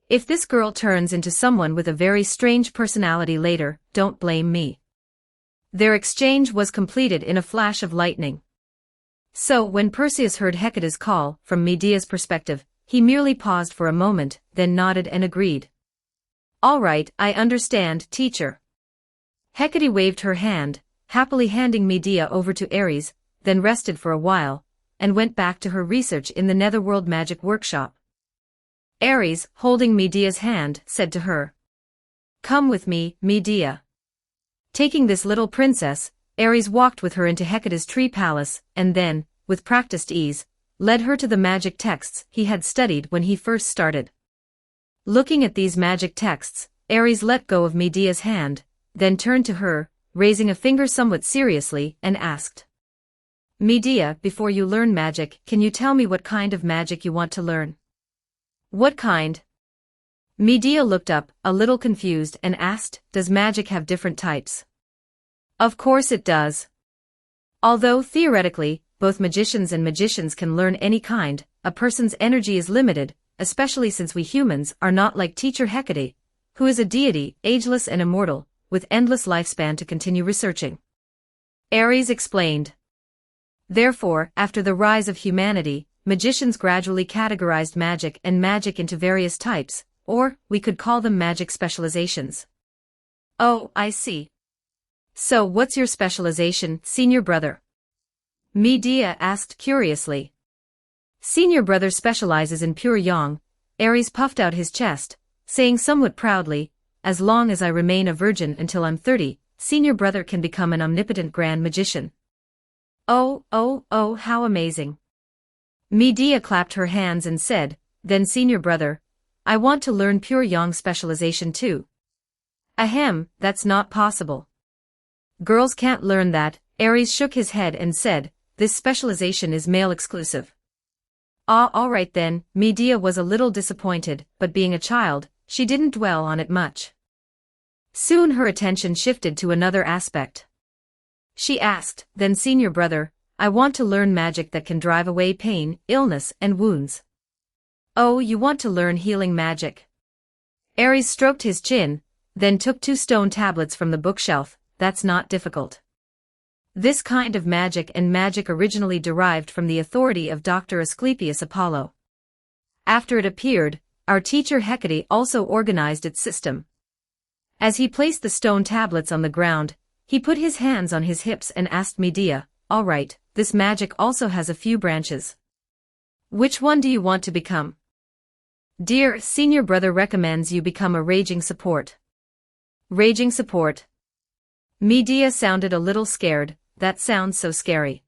If this girl turns into someone with a very strange personality later, don't blame me." Their exchange was completed in a flash of lightning. So when Perseus heard Hecate's call, from Medea's perspective, he merely paused for a moment, then nodded and agreed. "All right, I understand, teacher." Hecate waved her hand, happily handing Medea over to Ares, then rested for a while, and went back to her research in the Netherworld magic workshop. Ares, holding Medea's hand, said to her, "Come with me, Medea." Taking this little princess, Ares walked with her into Hecate's tree palace, and then, with practiced ease, led her to the magic texts he had studied when he first started. Looking at these magic texts, Ares let go of Medea's hand, then turned to her, raising a finger somewhat seriously, and asked, "Medea, before you learn magic, can you tell me what kind of magic you want to learn?" "What kind?" Medea looked up, a little confused, and asked, "Does magic have different types?" "Of course it does. Although theoretically, both magicians and magicians can learn any kind, a person's energy is limited, especially since we humans are not like teacher Hecate, who is a deity, ageless and immortal, with endless lifespan to continue researching." Ares explained. Therefore, after the rise of humanity, magicians gradually categorized magic into various types, or, we could call them magic specializations. "Oh, I see. So what's your specialization, senior brother?" Medea asked curiously. "Senior brother specializes in pure yang." Ares puffed out his chest, saying somewhat proudly, "As long as I remain a virgin until I'm 30, senior brother can become an omnipotent grand magician." Oh, how amazing." Medea clapped her hands and said, "Then senior brother, I want to learn pure yang specialization too." "Ahem, that's not possible. Girls can't learn that." Ares shook his head and said, "This specialization is male exclusive." "Ah, all right then." Medea was a little disappointed, but being a child, she didn't dwell on it much. Soon her attention shifted to another aspect. She asked, "Then senior brother, I want to learn magic that can drive away pain, illness, and wounds." "Oh, you want to learn healing magic?" Ares stroked his chin, then took 2 stone tablets from the bookshelf. "That's not difficult. This kind of magic originally derived from the authority of Dr. Asclepius Apollo. After it appeared, our teacher Hecate also organized its system." As he placed the stone tablets on the ground, he put his hands on his hips and asked Medea, "All right, this magic also has a few branches. Which one do you want to become?" "Dear senior brother recommends you become a raging support." "Raging support?" Medea sounded a little scared. "That sounds so scary.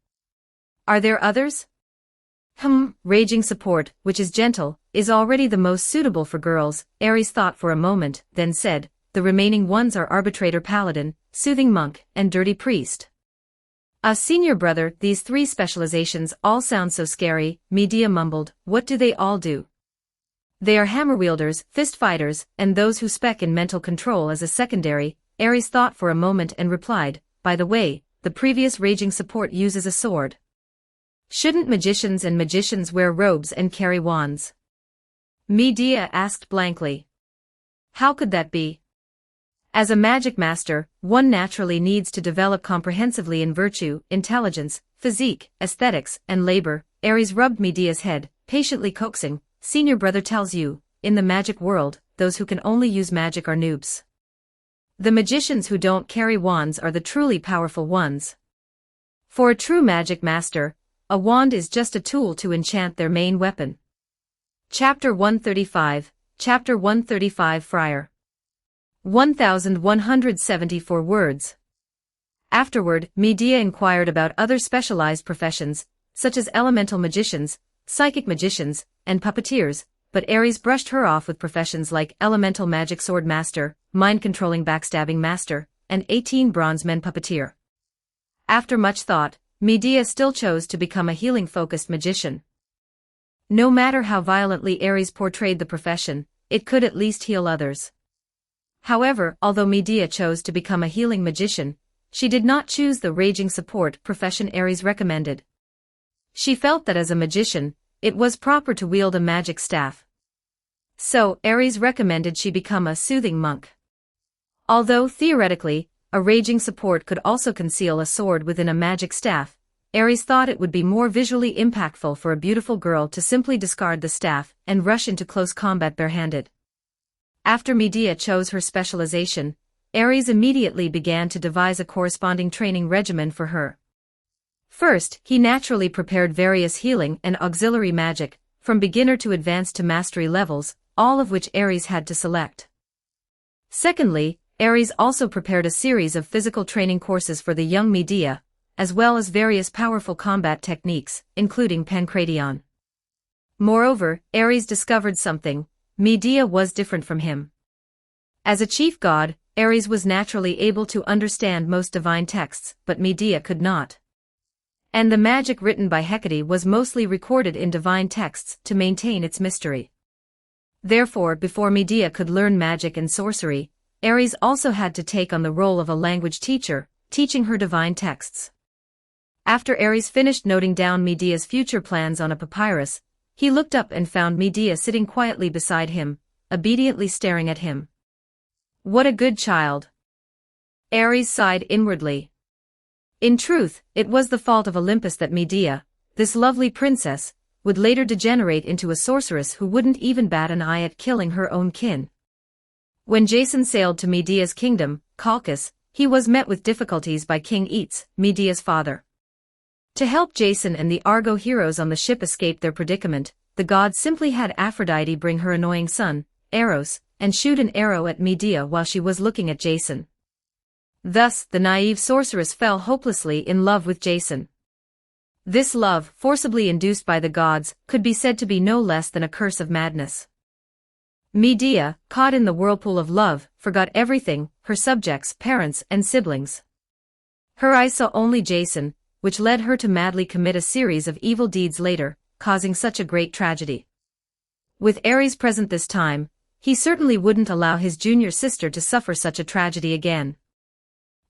Are there others?" Raging support, which is gentle, is already the most suitable for girls." Ares thought for a moment, then said, "The remaining ones are arbitrator paladin, soothing monk, and dirty priest." Senior brother, these 3 specializations all sound so scary." Medea mumbled, "What do they all do?" "They are hammer wielders, fist fighters, and those who spec in mental control as a secondary." Ares thought for a moment and replied, "By the way, the previous raging support uses a sword. Shouldn't magicians wear robes and carry wands?" Medea asked blankly. "How could that be?" "As a magic master, one naturally needs to develop comprehensively in virtue, intelligence, physique, aesthetics, and labor." Ares rubbed Medea's head, patiently coaxing, "Senior brother tells you, in the magic world, those who can only use magic are noobs. The magicians who don't carry wands are the truly powerful ones. For a true magic master, a wand is just a tool to enchant their main weapon. Chapter 135, Chapter 135 Friar. 1174 words. Afterward, Medea inquired about other specialized professions, such as elemental magicians, psychic magicians, and puppeteers, but Ares brushed her off with professions like elemental magic sword master, mind-controlling backstabbing master, and 18 bronze men puppeteer. After much thought, Medea still chose to become a healing-focused magician. No matter how violently Ares portrayed the profession, it could at least heal others. However, although Medea chose to become a healing magician, she did not choose the raging support profession Ares recommended. She felt that as a magician, it was proper to wield a magic staff. So, Ares recommended she become a soothing monk. Although, theoretically, a raging support could also conceal a sword within a magic staff, Ares thought it would be more visually impactful for a beautiful girl to simply discard the staff and rush into close combat barehanded. After Medea chose her specialization, Ares immediately began to devise a corresponding training regimen for her. First, he naturally prepared various healing and auxiliary magic, from beginner to advanced to mastery levels, all of which Ares had to select. Secondly, Ares also prepared a series of physical training courses for the young Medea, as well as various powerful combat techniques, including pancration. Moreover, Ares discovered something: Medea was different from him. As a chief god, Ares was naturally able to understand most divine texts, but Medea could not. And the magic written by Hecate was mostly recorded in divine texts to maintain its mystery. Therefore, before Medea could learn magic and sorcery, Ares also had to take on the role of a language teacher, teaching her divine texts. After Ares finished noting down Medea's future plans on a papyrus, he looked up and found Medea sitting quietly beside him, obediently staring at him. What a good child! Ares sighed inwardly. In truth, it was the fault of Olympus that Medea, this lovely princess, would later degenerate into a sorceress who wouldn't even bat an eye at killing her own kin. When Jason sailed to Medea's kingdom, Colchis, he was met with difficulties by King Aetes, Medea's father. To help Jason and the Argo heroes on the ship escape their predicament, the gods simply had Aphrodite bring her annoying son, Eros, and shoot an arrow at Medea while she was looking at Jason. Thus, the naive sorceress fell hopelessly in love with Jason. This love, forcibly induced by the gods, could be said to be no less than a curse of madness. Medea, caught in the whirlpool of love, forgot everything: her subjects, parents, and siblings. Her eyes saw only Jason, which led her to madly commit a series of evil deeds later, causing such a great tragedy. With Ares present this time, he certainly wouldn't allow his junior sister to suffer such a tragedy again.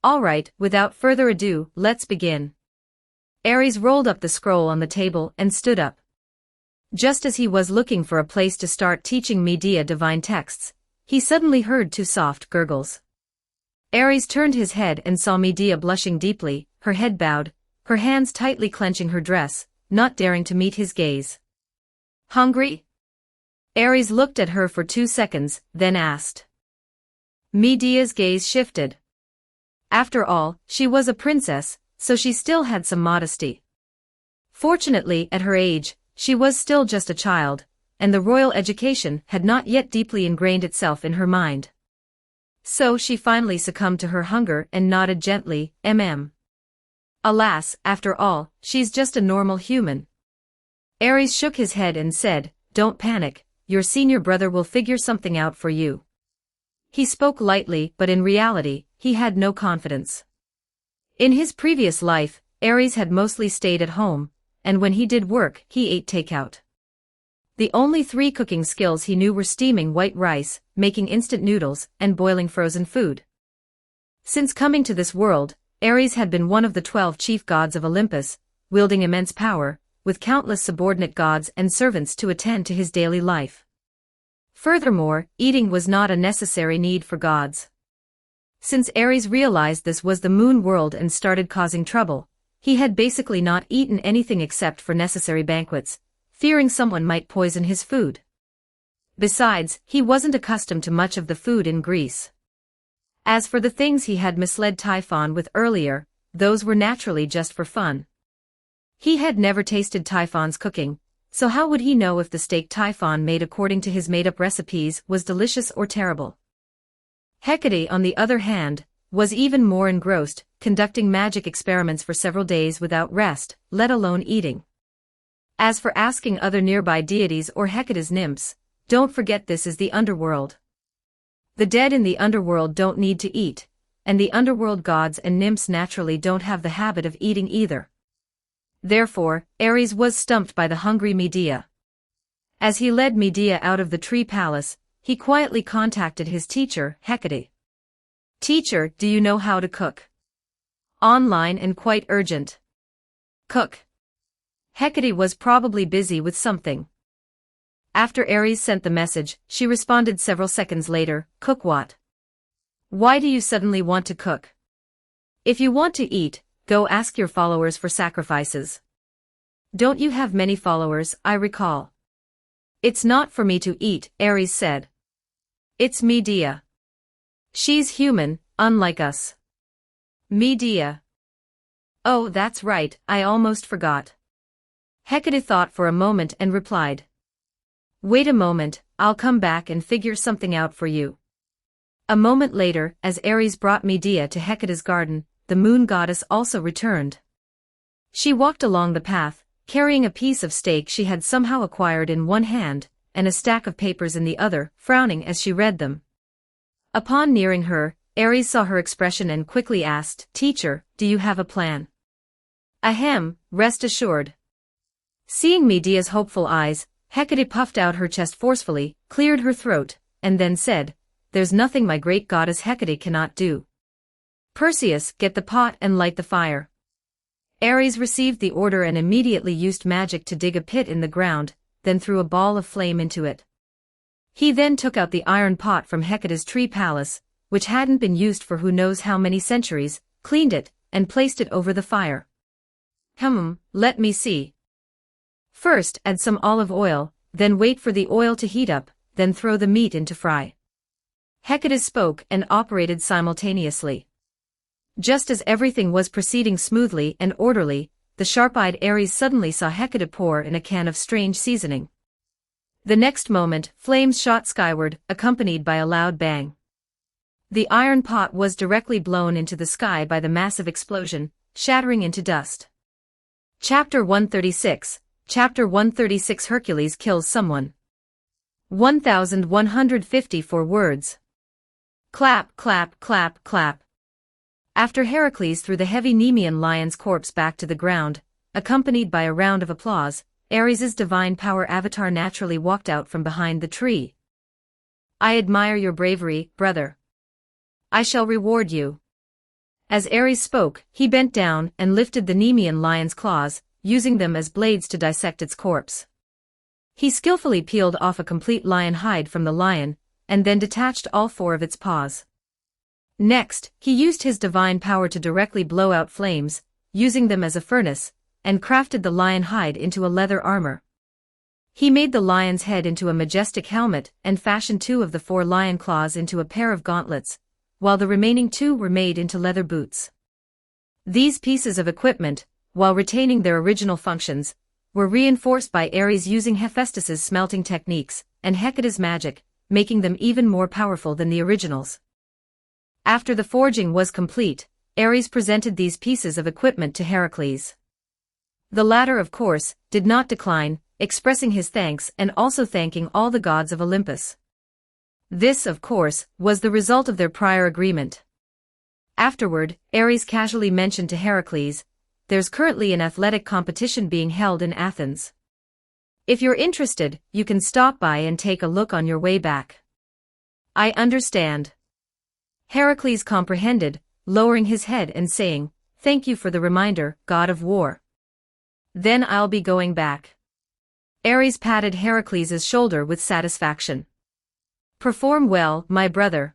Alright, without further ado, let's begin. Ares rolled up the scroll on the table and stood up. Just as he was looking for a place to start teaching Medea divine texts, he suddenly heard two soft gurgles. Ares turned his head and saw Medea blushing deeply, her head bowed, her hands tightly clenching her dress, not daring to meet his gaze. Hungry? Ares looked at her for 2 seconds, then asked. Medea's gaze shifted. After all, she was a princess, so she still had some modesty. Fortunately, at her age, she was still just a child, and the royal education had not yet deeply ingrained itself in her mind. So she finally succumbed to her hunger and nodded gently, Alas, after all, she's just a normal human. Ares shook his head and said, Don't panic, your senior brother will figure something out for you. He spoke lightly, but in reality, he had no confidence. In his previous life, Ares had mostly stayed at home, and when he did work, he ate takeout. The only 3 cooking skills he knew were steaming white rice, making instant noodles, and boiling frozen food. Since coming to this world, Ares had been one of the 12 chief gods of Olympus, wielding immense power, with countless subordinate gods and servants to attend to his daily life. Furthermore, eating was not a necessary need for gods. Since Ares realized this was the moon world and started causing trouble, he had basically not eaten anything except for necessary banquets, fearing someone might poison his food. Besides, he wasn't accustomed to much of the food in Greece. As for the things he had misled Typhon with earlier, those were naturally just for fun. He had never tasted Typhon's cooking, so how would he know if the steak Typhon made according to his made-up recipes was delicious or terrible? Hecate, on the other hand, was even more engrossed, conducting magic experiments for several days without rest, let alone eating. As for asking other nearby deities or Hecate's nymphs, don't forget this is the underworld. The dead in the underworld don't need to eat, and the underworld gods and nymphs naturally don't have the habit of eating either. Therefore, Ares was stumped by the hungry Medea. As he led Medea out of the tree palace, he quietly contacted his teacher, Hecate. "Teacher, do you know how to cook?" "Online and quite urgent." "Cook." Hecate was probably busy with something. After Ares sent the message, she responded several seconds later, "Cook what? Why do you suddenly want to cook? If you want to eat, go ask your followers for sacrifices." "Don't you have many followers, I recall?" "It's not for me to eat," Ares said. "It's Medea. She's human, unlike us." "Medea. Oh, that's right, I almost forgot." Hecate thought for a moment and replied. "Wait a moment, I'll come back and figure something out for you." A moment later, as Ares brought Medea to Hecate's garden, the moon goddess also returned. She walked along the path, carrying a piece of steak she had somehow acquired in one hand, and a stack of papers in the other, frowning as she read them. Upon nearing her, Ares saw her expression and quickly asked, "Teacher, do you have a plan?" "Ahem, rest assured." Seeing Medea's hopeful eyes, Hecate puffed out her chest forcefully, cleared her throat, and then said, "There's nothing my great goddess Hecate cannot do. Perseus, get the pot and light the fire." Ares received the order and immediately used magic to dig a pit in the ground, then threw a ball of flame into it. He then took out the iron pot from Hecate's tree palace, which hadn't been used for who knows how many centuries, cleaned it, and placed it over the fire. Let me see. First add some olive oil, then wait for the oil to heat up, then throw the meat in to fry. Hecate spoke and operated simultaneously. Just as everything was proceeding smoothly and orderly, the sharp-eyed Ares suddenly saw Hecate pour in a can of strange seasoning. The next moment, flames shot skyward, accompanied by a loud bang. The iron pot was directly blown into the sky by the massive explosion, shattering into dust. Chapter 136, Chapter 136 Hercules kills someone. 1154 words. Clap, clap, clap, clap. After Heracles threw the heavy Nemean lion's corpse back to the ground, accompanied by a round of applause, Ares's divine power avatar naturally walked out from behind the tree. "I admire your bravery, brother. I shall reward you." As Ares spoke, he bent down and lifted the Nemean lion's claws, using them as blades to dissect its corpse. He skillfully peeled off a complete lion hide from the lion, and then detached all four of its paws. Next, he used his divine power to directly blow out flames, using them as a furnace, and crafted the lion hide into a leather armor. He made the lion's head into a majestic helmet and fashioned 2 of the 4 lion claws into a pair of gauntlets, while the remaining 2 were made into leather boots. These pieces of equipment, while retaining their original functions, were reinforced by Ares using Hephaestus's smelting techniques and Hecate's magic, making them even more powerful than the originals. After the forging was complete, Ares presented these pieces of equipment to Heracles. The latter, of course, did not decline, expressing his thanks and also thanking all the gods of Olympus. This, of course, was the result of their prior agreement. Afterward, Ares casually mentioned to Heracles, "There's currently an athletic competition being held in Athens. If you're interested, you can stop by and take a look on your way back." "I understand." Heracles comprehended, lowering his head and saying, "Thank you for the reminder, god of war. Then I'll be going back." Ares patted Heracles' shoulder with satisfaction. "Perform well, my brother."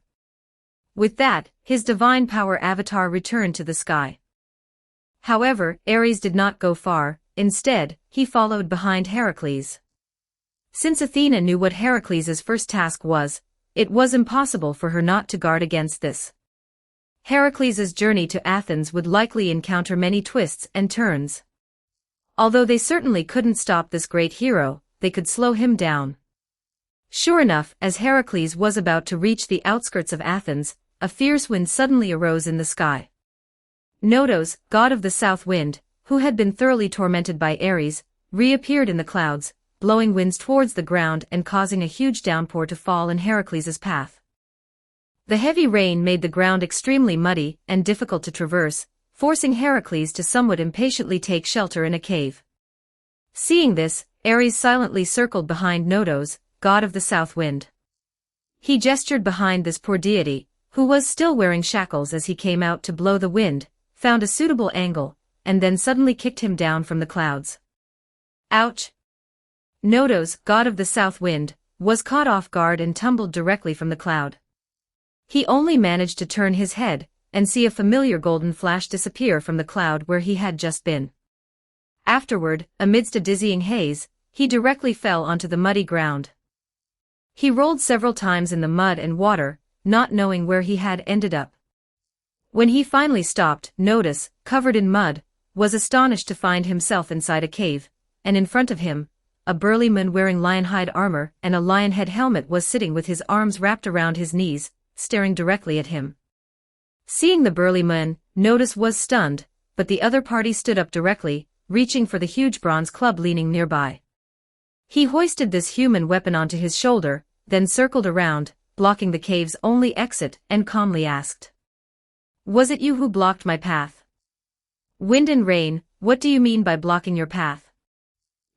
With that, his divine power avatar returned to the sky. However, Ares did not go far, instead, he followed behind Heracles. Since Athena knew what Heracles' first task was, it was impossible for her not to guard against this. Heracles' journey to Athens would likely encounter many twists and turns. Although they certainly couldn't stop this great hero, they could slow him down. Sure enough, as Heracles was about to reach the outskirts of Athens, a fierce wind suddenly arose in the sky. Notos, god of the south wind, who had been thoroughly tormented by Ares, reappeared in the clouds, blowing winds towards the ground and causing a huge downpour to fall in Heracles' path. The heavy rain made the ground extremely muddy and difficult to traverse, forcing Heracles to somewhat impatiently take shelter in a cave. Seeing this, Ares silently circled behind Notos, god of the south wind. He gestured behind this poor deity, who was still wearing shackles as he came out to blow the wind, found a suitable angle, and then suddenly kicked him down from the clouds. Ouch! Notos, god of the south wind, was caught off guard and tumbled directly from the cloud. He only managed to turn his head and see a familiar golden flash disappear from the cloud where he had just been. Afterward, amidst a dizzying haze, he directly fell onto the muddy ground. He rolled several times in the mud and water, not knowing where he had ended up. When he finally stopped, Notos, covered in mud, was astonished to find himself inside a cave, and in front of him, a burly man wearing lionhide armor and a lion head helmet was sitting with his arms wrapped around his knees, staring directly at him. Seeing the burly man, Notos was stunned, but the other party stood up directly, reaching for the huge bronze club leaning nearby. He hoisted this human weapon onto his shoulder, then circled around, blocking the cave's only exit, and calmly asked, "Was it you who blocked my path?" "Wind and rain, what do you mean by blocking your path?"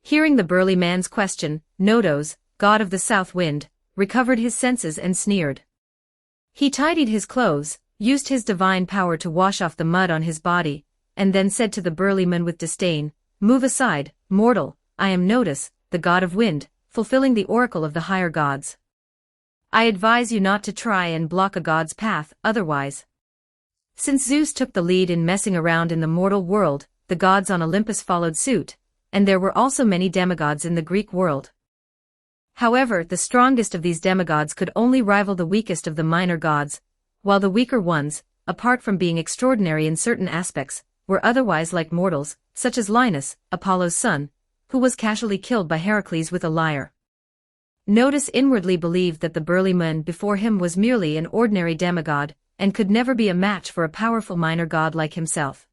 Hearing the burly man's question, Notos, god of the south wind, recovered his senses and sneered. He tidied his clothes, used his divine power to wash off the mud on his body, and then said to the burly man with disdain, "Move aside, mortal, I am Notos, the god of wind, fulfilling the oracle of the higher gods. I advise you not to try and block a god's path, otherwise." Since Zeus took the lead in messing around in the mortal world, the gods on Olympus followed suit, and there were also many demigods in the Greek world. However, the strongest of these demigods could only rival the weakest of the minor gods, while the weaker ones, apart from being extraordinary in certain aspects, were otherwise like mortals, such as Linus, Apollo's son, who was casually killed by Heracles with a lyre. Notos inwardly believed that the burly man before him was merely an ordinary demigod, and could never be a match for a powerful minor god like himself.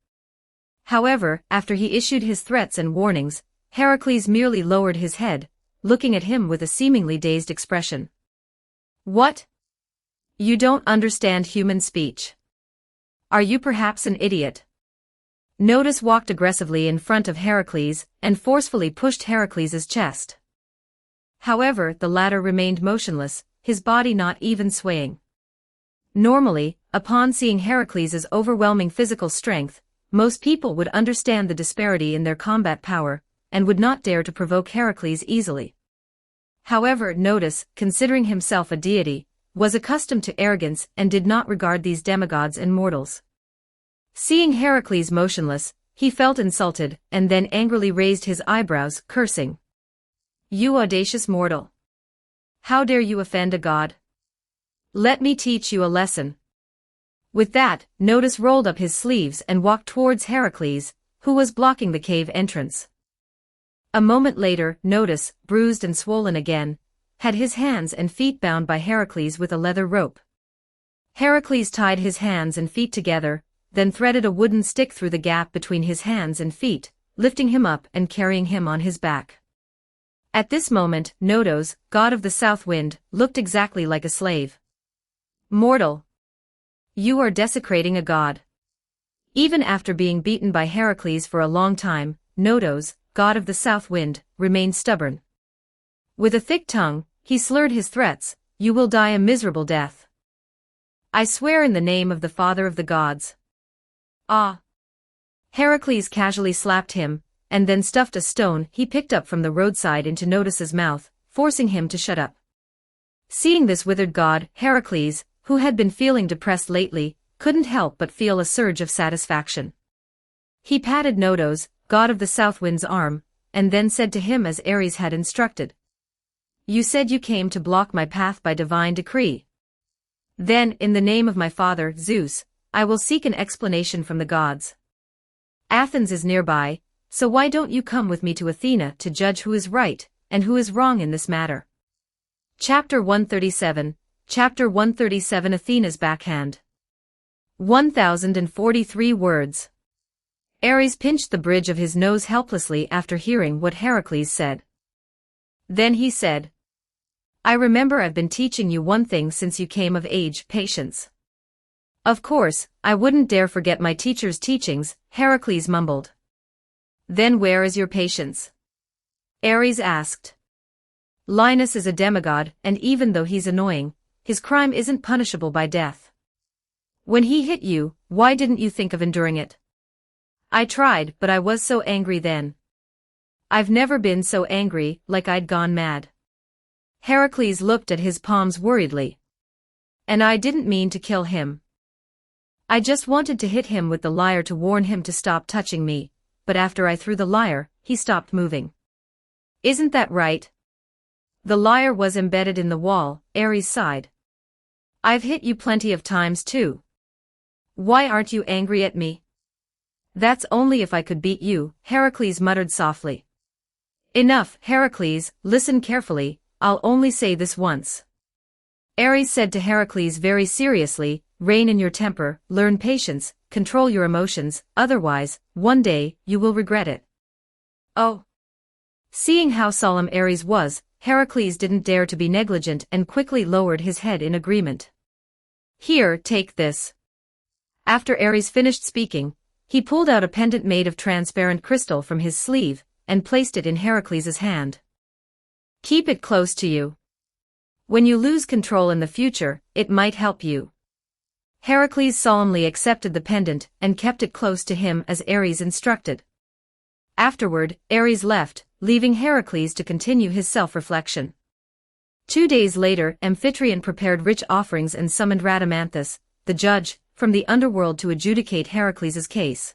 However, after he issued his threats and warnings, Heracles merely lowered his head, looking at him with a seemingly dazed expression. "What? You don't understand human speech. Are you perhaps an idiot?" Notos walked aggressively in front of Heracles and forcefully pushed Heracles' chest. However, the latter remained motionless, his body not even swaying. Normally, upon seeing Heracles' overwhelming physical strength, most people would understand the disparity in their combat power, and would not dare to provoke Heracles easily. However, Notos, considering himself a deity, was accustomed to arrogance and did not regard these demigods and mortals. Seeing Heracles motionless, he felt insulted and then angrily raised his eyebrows, cursing, "You audacious mortal! How dare you offend a god? Let me teach you a lesson." With that, Notos rolled up his sleeves and walked towards Heracles, who was blocking the cave entrance. A moment later, Notos, bruised and swollen again, had his hands and feet bound by Heracles with a leather rope. Heracles tied his hands and feet together, then threaded a wooden stick through the gap between his hands and feet, lifting him up and carrying him on his back. At this moment, Notos, god of the south wind, looked exactly like a slave. "Mortal! You are desecrating a god." Even after being beaten by Heracles for a long time, Notos, god of the south wind, remained stubborn. With a thick tongue, he slurred his threats, "You will die a miserable death. I swear in the name of the father of the gods." "Ah!" Heracles casually slapped him, and then stuffed a stone he picked up from the roadside into Notos' mouth, forcing him to shut up. Seeing this withered god, Heracles, who had been feeling depressed lately, couldn't help but feel a surge of satisfaction. He patted Notos, god of the south wind's arm, and then said to him as Ares had instructed, "You said you came to block my path by divine decree. Then, in the name of my father, Zeus, I will seek an explanation from the gods. Athens is nearby, so why don't you come with me to Athena to judge who is right and who is wrong in this matter? Chapter 137, Chapter 137 Athena's Backhand. 1043 words. Ares pinched the bridge of his nose helplessly after hearing what Heracles said. Then he said, I remember I've been teaching you one thing since you came of age: patience. Of course, I wouldn't dare forget my teacher's teachings, Heracles mumbled. Then where is your patience? Ares asked. Linus is a demigod, and even though he's annoying, his crime isn't punishable by death. When he hit you, why didn't you think of enduring it? I tried, but I was so angry then. I've never been so angry, like I'd gone mad. Heracles looked at his palms worriedly. And I didn't mean to kill him. I just wanted to hit him with the lyre to warn him to stop touching me, but after I threw the lyre, he stopped moving. Isn't that right? The lyre was embedded in the wall, Ares sighed. I've hit you plenty of times too. Why aren't you angry at me? That's only if I could beat you, Heracles muttered softly. Enough, Heracles, listen carefully, I'll only say this once. Ares said to Heracles very seriously, rein in your temper, learn patience, control your emotions, otherwise, one day, you will regret it. Oh. Seeing how solemn Ares was, Heracles didn't dare to be negligent and quickly lowered his head in agreement. Here, take this. After Ares finished speaking, he pulled out a pendant made of transparent crystal from his sleeve and placed it in Heracles' hand. Keep it close to you. When you lose control in the future, it might help you. Heracles solemnly accepted the pendant and kept it close to him as Ares instructed. Afterward, Ares left, leaving Heracles to continue his self-reflection. 2 days later, Amphitryon prepared rich offerings and summoned Rhadamanthus, the judge, from the underworld to adjudicate Heracles' case.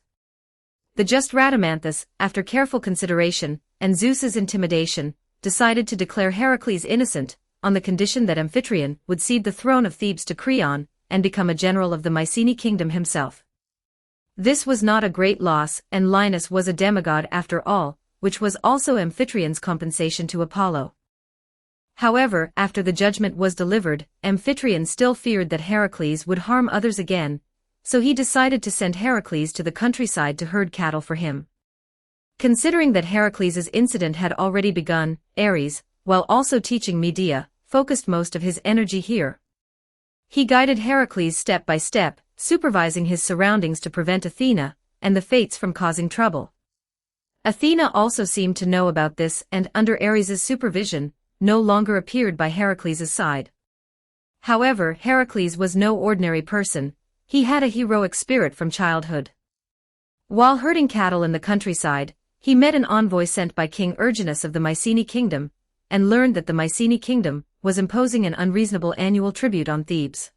The just Rhadamanthus, after careful consideration, and Zeus's intimidation, decided to declare Heracles innocent, on the condition that Amphitryon would cede the throne of Thebes to Creon, and become a general of the Mycenae kingdom himself. This was not a great loss, and Linus was a demigod after all, which was also Amphitryon's compensation to Apollo. However, after the judgment was delivered, Amphitryon still feared that Heracles would harm others again, so he decided to send Heracles to the countryside to herd cattle for him. Considering that Heracles' incident had already begun, Ares, while also teaching Medea, focused most of his energy here. He guided Heracles step by step, supervising his surroundings to prevent Athena and the Fates from causing trouble. Athena also seemed to know about this and, under Ares' supervision, no longer appeared by Heracles' side. However, Heracles was no ordinary person, he had a heroic spirit from childhood. While herding cattle in the countryside, he met an envoy sent by King Erginus of the Mycenae kingdom, and learned that the Mycenae kingdom was imposing an unreasonable annual tribute on Thebes.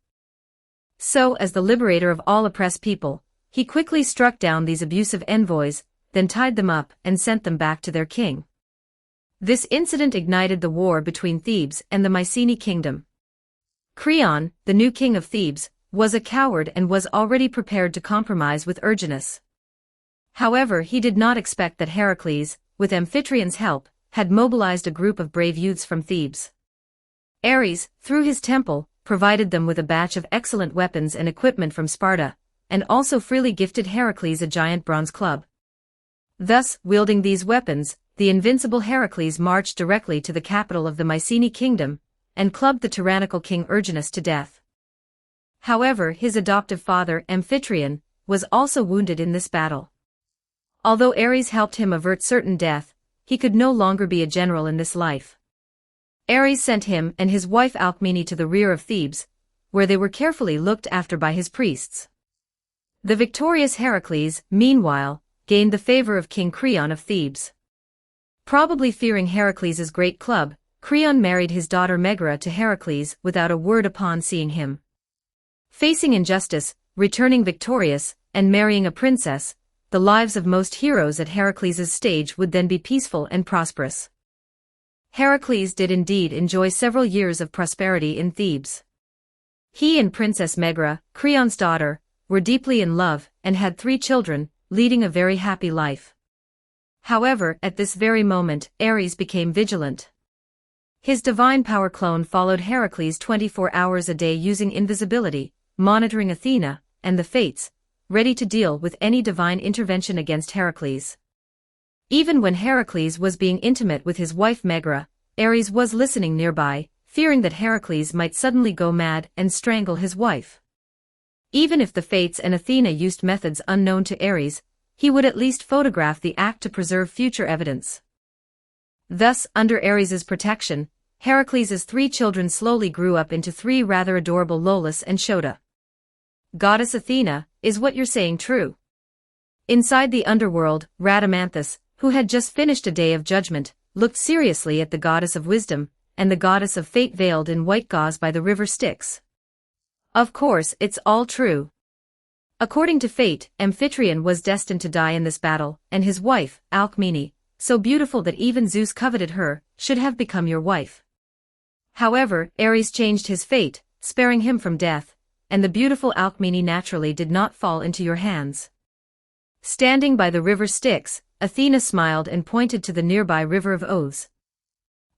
So, as the liberator of all oppressed people, he quickly struck down these abusive envoys, then tied them up and sent them back to their king. This incident ignited the war between Thebes and the Mycenae kingdom. Creon, the new king of Thebes, was a coward and was already prepared to compromise with Erginus. However, he did not expect that Heracles, with Amphitryon's help, had mobilized a group of brave youths from Thebes. Ares, through his temple, provided them with a batch of excellent weapons and equipment from Sparta, and also freely gifted Heracles a giant bronze club. Thus, wielding these weapons, the invincible Heracles marched directly to the capital of the Mycenae kingdom, and clubbed the tyrannical King Erginus to death. However, his adoptive father, Amphitryon, was also wounded in this battle. Although Ares helped him avert certain death, he could no longer be a general in this life. Ares sent him and his wife Alcmene to the rear of Thebes, where they were carefully looked after by his priests. The victorious Heracles, meanwhile, gained the favor of King Creon of Thebes. Probably fearing Heracles' great club, Creon married his daughter Megara to Heracles without a word upon seeing him. Facing injustice, returning victorious, and marrying a princess, the lives of most heroes at Heracles' stage would then be peaceful and prosperous. Heracles did indeed enjoy several years of prosperity in Thebes. He and Princess Megara, Creon's daughter, were deeply in love, and had 3 children, leading a very happy life. However, at this very moment, Ares became vigilant. His divine power clone followed Heracles 24 hours a day using invisibility, monitoring Athena and the fates, ready to deal with any divine intervention against Heracles. Even when Heracles was being intimate with his wife Megara, Ares was listening nearby, fearing that Heracles might suddenly go mad and strangle his wife. Even if the fates and Athena used methods unknown to Ares, he would at least photograph the act to preserve future evidence. Thus, under Ares's protection, Heracles' 3 children slowly grew up into 3 rather adorable Iolaus and Shota. Goddess Athena, is what you're saying true? Inside the underworld, Rhadamanthus, who had just finished a day of judgment, looked seriously at the goddess of wisdom, and the goddess of fate veiled in white gauze by the river Styx. Of course, it's all true. According to fate, Amphitryon was destined to die in this battle, and his wife, Alcmene, so beautiful that even Zeus coveted her, should have become your wife. However, Ares changed his fate, sparing him from death, and the beautiful Alcmene naturally did not fall into your hands. Standing by the river Styx, Athena smiled and pointed to the nearby river of oaths.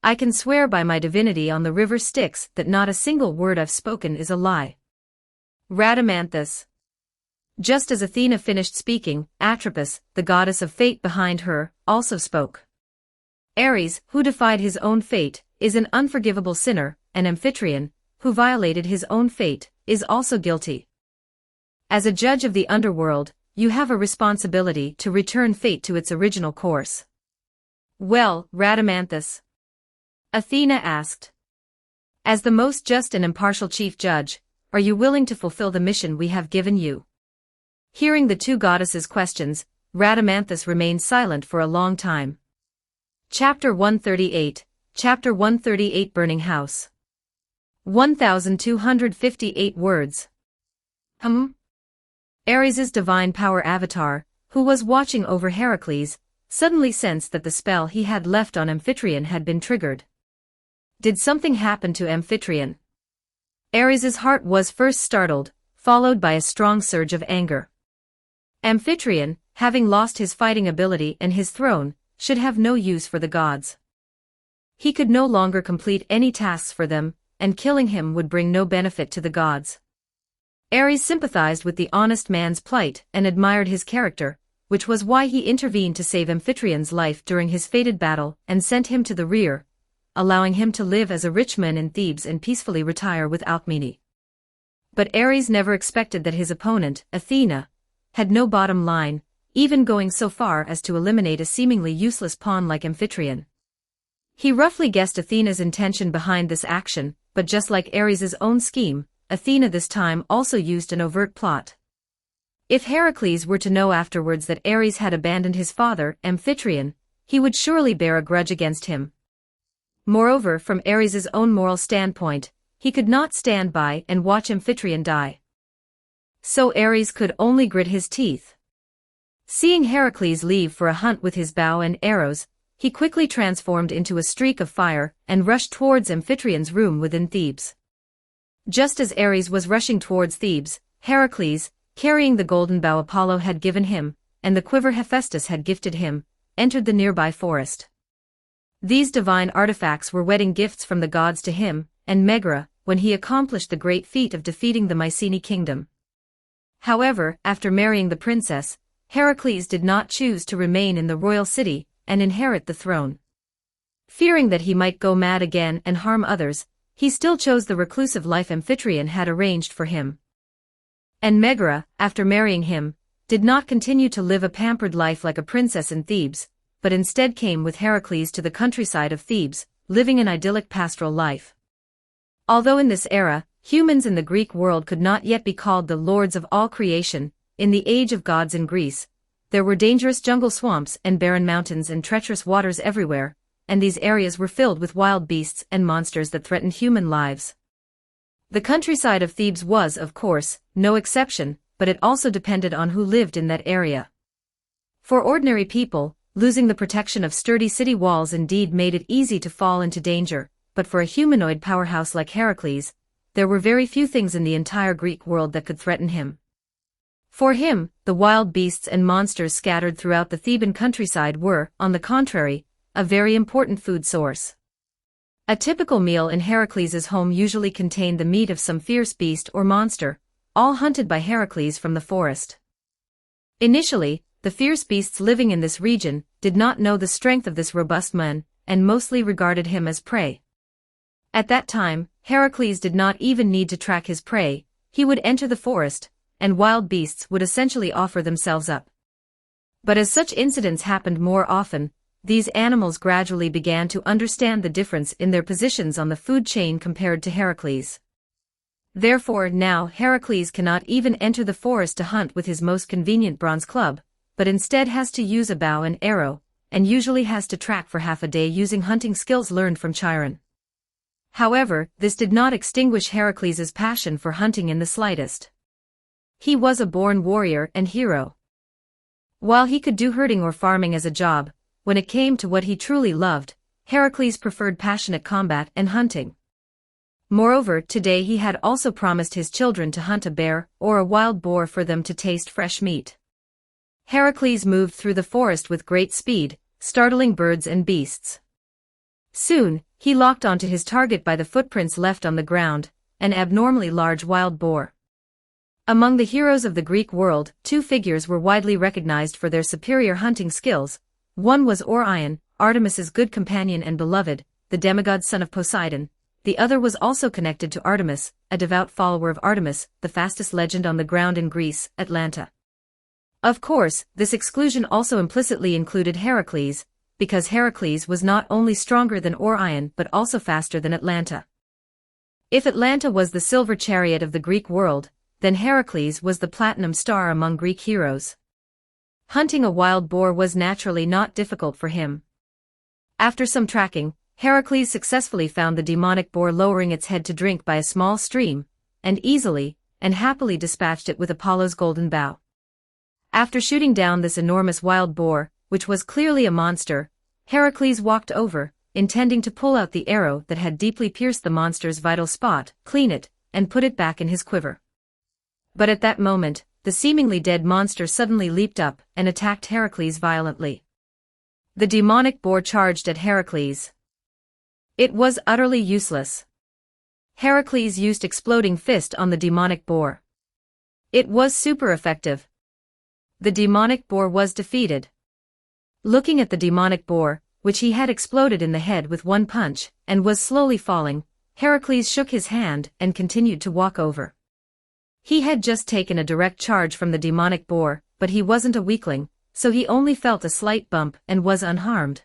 I can swear by my divinity on the river Styx that not a single word I've spoken is a lie. Rhadamanthus. Just as Athena finished speaking, Atropos, the goddess of fate behind her, also spoke. Ares, who defied his own fate, is an unforgivable sinner, and Amphitryon, who violated his own fate, is also guilty. As a judge of the underworld, you have a responsibility to return fate to its original course. Well, Rhadamanthus? Athena asked. As the most just and impartial chief judge, are you willing to fulfill the mission we have given you? Hearing the 2 goddesses' questions, Rhadamanthus remained silent for a long time. Chapter 138, Chapter 138 Burning House. 1258 words. Ares's divine power avatar, who was watching over Heracles, suddenly sensed that the spell he had left on Amphitryon had been triggered. Did something happen to Amphitryon? Ares's heart was first startled, followed by a strong surge of anger. Amphitryon, having lost his fighting ability and his throne, should have no use for the gods. He could no longer complete any tasks for them, and killing him would bring no benefit to the gods. Ares sympathized with the honest man's plight and admired his character, which was why he intervened to save Amphitryon's life during his fated battle and sent him to the rear, allowing him to live as a rich man in Thebes and peacefully retire with Alcmene. But Ares never expected that his opponent, Athena, had no bottom line, even going so far as to eliminate a seemingly useless pawn like Amphitryon. He roughly guessed Athena's intention behind this action, but just like Ares's own scheme, Athena this time also used an overt plot. If Heracles were to know afterwards that Ares had abandoned his father, Amphitryon, he would surely bear a grudge against him. Moreover, from Ares's own moral standpoint, he could not stand by and watch Amphitryon die. So Ares could only grit his teeth. Seeing Heracles leave for a hunt with his bow and arrows, he quickly transformed into a streak of fire and rushed towards Amphitryon's room within Thebes. Just as Ares was rushing towards Thebes, Heracles, carrying the golden bow Apollo had given him, and the quiver Hephaestus had gifted him, entered the nearby forest. These divine artifacts were wedding gifts from the gods to him, and Megara, when he accomplished the great feat of defeating the Mycenae kingdom. However, after marrying the princess, Heracles did not choose to remain in the royal city and inherit the throne. Fearing that he might go mad again and harm others, he still chose the reclusive life Amphitryon had arranged for him. And Megara, after marrying him, did not continue to live a pampered life like a princess in Thebes, but instead came with Heracles to the countryside of Thebes, living an idyllic pastoral life. Although in this era, humans in the Greek world could not yet be called the lords of all creation, in the age of gods in Greece, there were dangerous jungle swamps and barren mountains and treacherous waters everywhere, and these areas were filled with wild beasts and monsters that threatened human lives. The countryside of Thebes was, of course, no exception, but it also depended on who lived in that area. For ordinary people, losing the protection of sturdy city walls indeed made it easy to fall into danger, but for a humanoid powerhouse like Heracles, there were very few things in the entire Greek world that could threaten him. For him, the wild beasts and monsters scattered throughout the Theban countryside were, on the contrary, a very important food source. A typical meal in Heracles' home usually contained the meat of some fierce beast or monster, all hunted by Heracles from the forest. Initially, the fierce beasts living in this region did not know the strength of this robust man, and mostly regarded him as prey. At that time, Heracles did not even need to track his prey. He would enter the forest, and wild beasts would essentially offer themselves up. But as such incidents happened more often, these animals gradually began to understand the difference in their positions on the food chain compared to Heracles. Therefore now Heracles cannot even enter the forest to hunt with his most convenient bronze club, but instead has to use a bow and arrow, and usually has to track for half a day using hunting skills learned from Chiron. However, this did not extinguish Heracles' passion for hunting in the slightest. He was a born warrior and hero. While he could do herding or farming as a job, when it came to what he truly loved, Heracles preferred passionate combat and hunting. Moreover, today he had also promised his children to hunt a bear or a wild boar for them to taste fresh meat. Heracles moved through the forest with great speed, startling birds and beasts. Soon, he locked onto his target by the footprints left on the ground, an abnormally large wild boar. Among the heroes of the Greek world, two figures were widely recognized for their superior hunting skills. One was Orion, Artemis's good companion and beloved, the demigod son of Poseidon. The other was also connected to Artemis, a devout follower of Artemis, the fastest legend on the ground in Greece, Atlanta. Of course, this exclusion also implicitly included Heracles, because Heracles was not only stronger than Orion but also faster than Atlanta. If Atlanta was the silver chariot of the Greek world, then Heracles was the platinum star among Greek heroes. Hunting a wild boar was naturally not difficult for him. After some tracking, Heracles successfully found the demonic boar lowering its head to drink by a small stream, and easily and happily dispatched it with Apollo's golden bow. After shooting down this enormous wild boar, which was clearly a monster, Heracles walked over, intending to pull out the arrow that had deeply pierced the monster's vital spot, clean it, and put it back in his quiver. But at that moment, the seemingly dead monster suddenly leaped up and attacked Heracles violently. The demonic boar charged at Heracles. It was utterly useless. Heracles used exploding fist on the demonic boar. It was super effective. The demonic boar was defeated. Looking at the demonic boar, which he had exploded in the head with one punch, and was slowly falling, Heracles shook his hand and continued to walk over. He had just taken a direct charge from the demonic boar, but he wasn't a weakling, so he only felt a slight bump and was unharmed.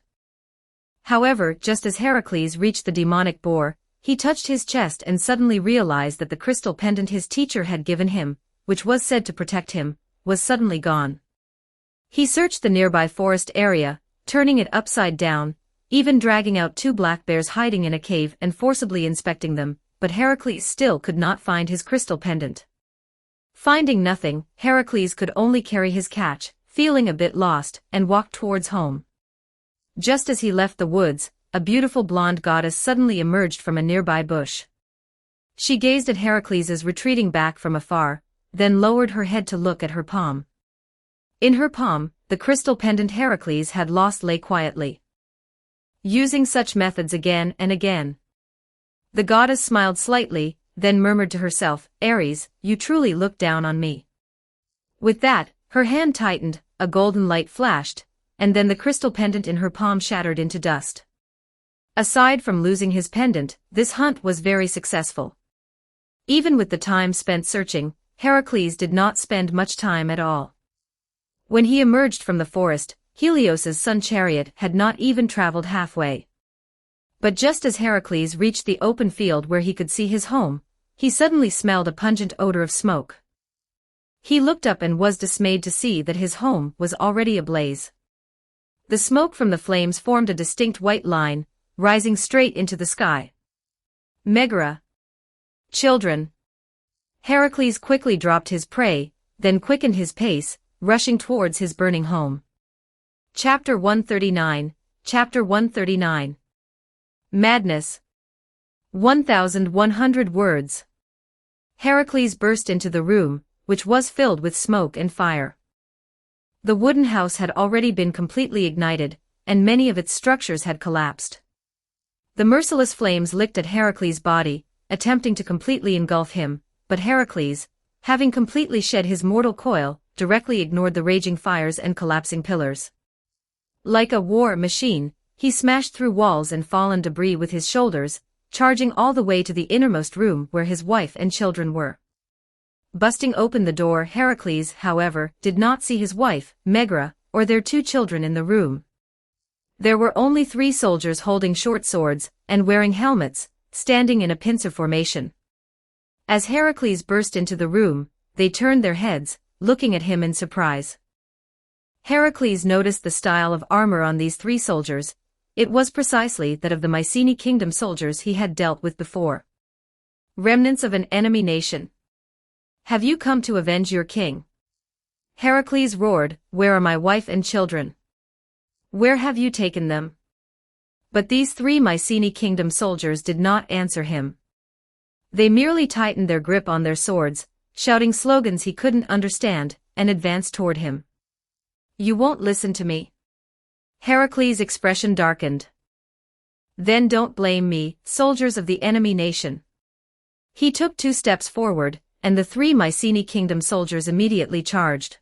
However, just as Heracles reached the demonic boar, he touched his chest and suddenly realized that the crystal pendant his teacher had given him, which was said to protect him, was suddenly gone. He searched the nearby forest area, turning it upside down, even dragging out two black bears hiding in a cave and forcibly inspecting them, but Heracles still could not find his crystal pendant. Finding nothing, Heracles could only carry his catch, feeling a bit lost, and walked towards home. Just as he left the woods, a beautiful blonde goddess suddenly emerged from a nearby bush. She gazed at Heracles' retreating back from afar, then lowered her head to look at her palm. In her palm, the crystal pendant Heracles had lost lay quietly. Using such methods again and again. The goddess smiled slightly, then murmured to herself, "Ares, you truly look down on me." With that, her hand tightened, a golden light flashed, and then the crystal pendant in her palm shattered into dust. Aside from losing his pendant, this hunt was very successful. Even with the time spent searching, Heracles did not spend much time at all. When he emerged from the forest, Helios's sun chariot had not even traveled halfway. But just as Heracles reached the open field where he could see his home, he suddenly smelled a pungent odor of smoke. He looked up and was dismayed to see that his home was already ablaze. The smoke from the flames formed a distinct white line, rising straight into the sky. Megara. Children. Heracles quickly dropped his prey, then quickened his pace, rushing towards his burning home. Chapter 139. Chapter 139. Madness. 1,100 words. Heracles burst into the room, which was filled with smoke and fire. The wooden house had already been completely ignited, and many of its structures had collapsed. The merciless flames licked at Heracles' body, attempting to completely engulf him, but Heracles, having completely shed his mortal coil, directly ignored the raging fires and collapsing pillars. Like a war machine, he smashed through walls and fallen debris with his shoulders, charging all the way to the innermost room where his wife and children were. Busting open the door, Heracles, however, did not see his wife, Megra, or their 2 children in the room. There were only 3 soldiers holding short swords, and wearing helmets, standing in a pincer formation. As Heracles burst into the room, they turned their heads, looking at him in surprise. Heracles noticed the style of armor on these 3 soldiers. It was precisely that of the Mycenae kingdom soldiers he had dealt with before. Remnants of an enemy nation. Have you come to avenge your king? Heracles roared, where are my wife and children? Where have you taken them? But these 3 Mycenae kingdom soldiers did not answer him. They merely tightened their grip on their swords, shouting slogans he couldn't understand, and advanced toward him. You won't listen to me? Heracles' expression darkened. Then don't blame me, soldiers of the enemy nation. He took 2 steps forward, and the 3 Mycenae kingdom soldiers immediately charged.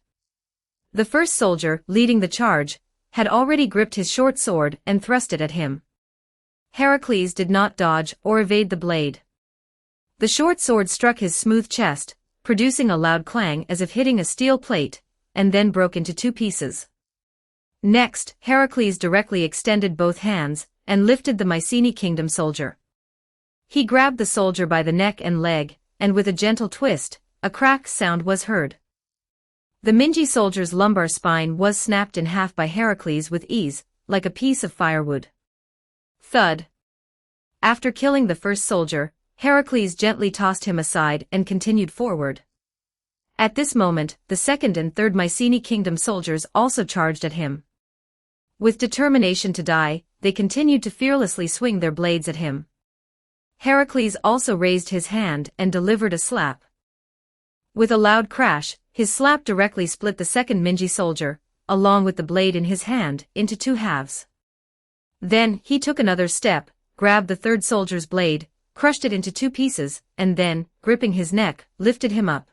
The first soldier, leading the charge, had already gripped his short sword and thrust it at him. Heracles did not dodge or evade the blade. The short sword struck his smooth chest, producing a loud clang as if hitting a steel plate, and then broke into 2 pieces. Next, Heracles directly extended both hands, and lifted the Mycenae kingdom soldier. He grabbed the soldier by the neck and leg, and with a gentle twist, a crack sound was heard. The Mingi soldier's lumbar spine was snapped in half by Heracles with ease, like a piece of firewood. Thud. After killing the first soldier, Heracles gently tossed him aside and continued forward. At this moment, the second and third Mycenae kingdom soldiers also charged at him. With determination to die, they continued to fearlessly swing their blades at him. Heracles also raised his hand and delivered a slap. With a loud crash, his slap directly split the second Mingi soldier, along with the blade in his hand, into 2 halves. Then, he took another step, grabbed the third soldier's blade, crushed it into 2 pieces, and then, gripping his neck, lifted him up.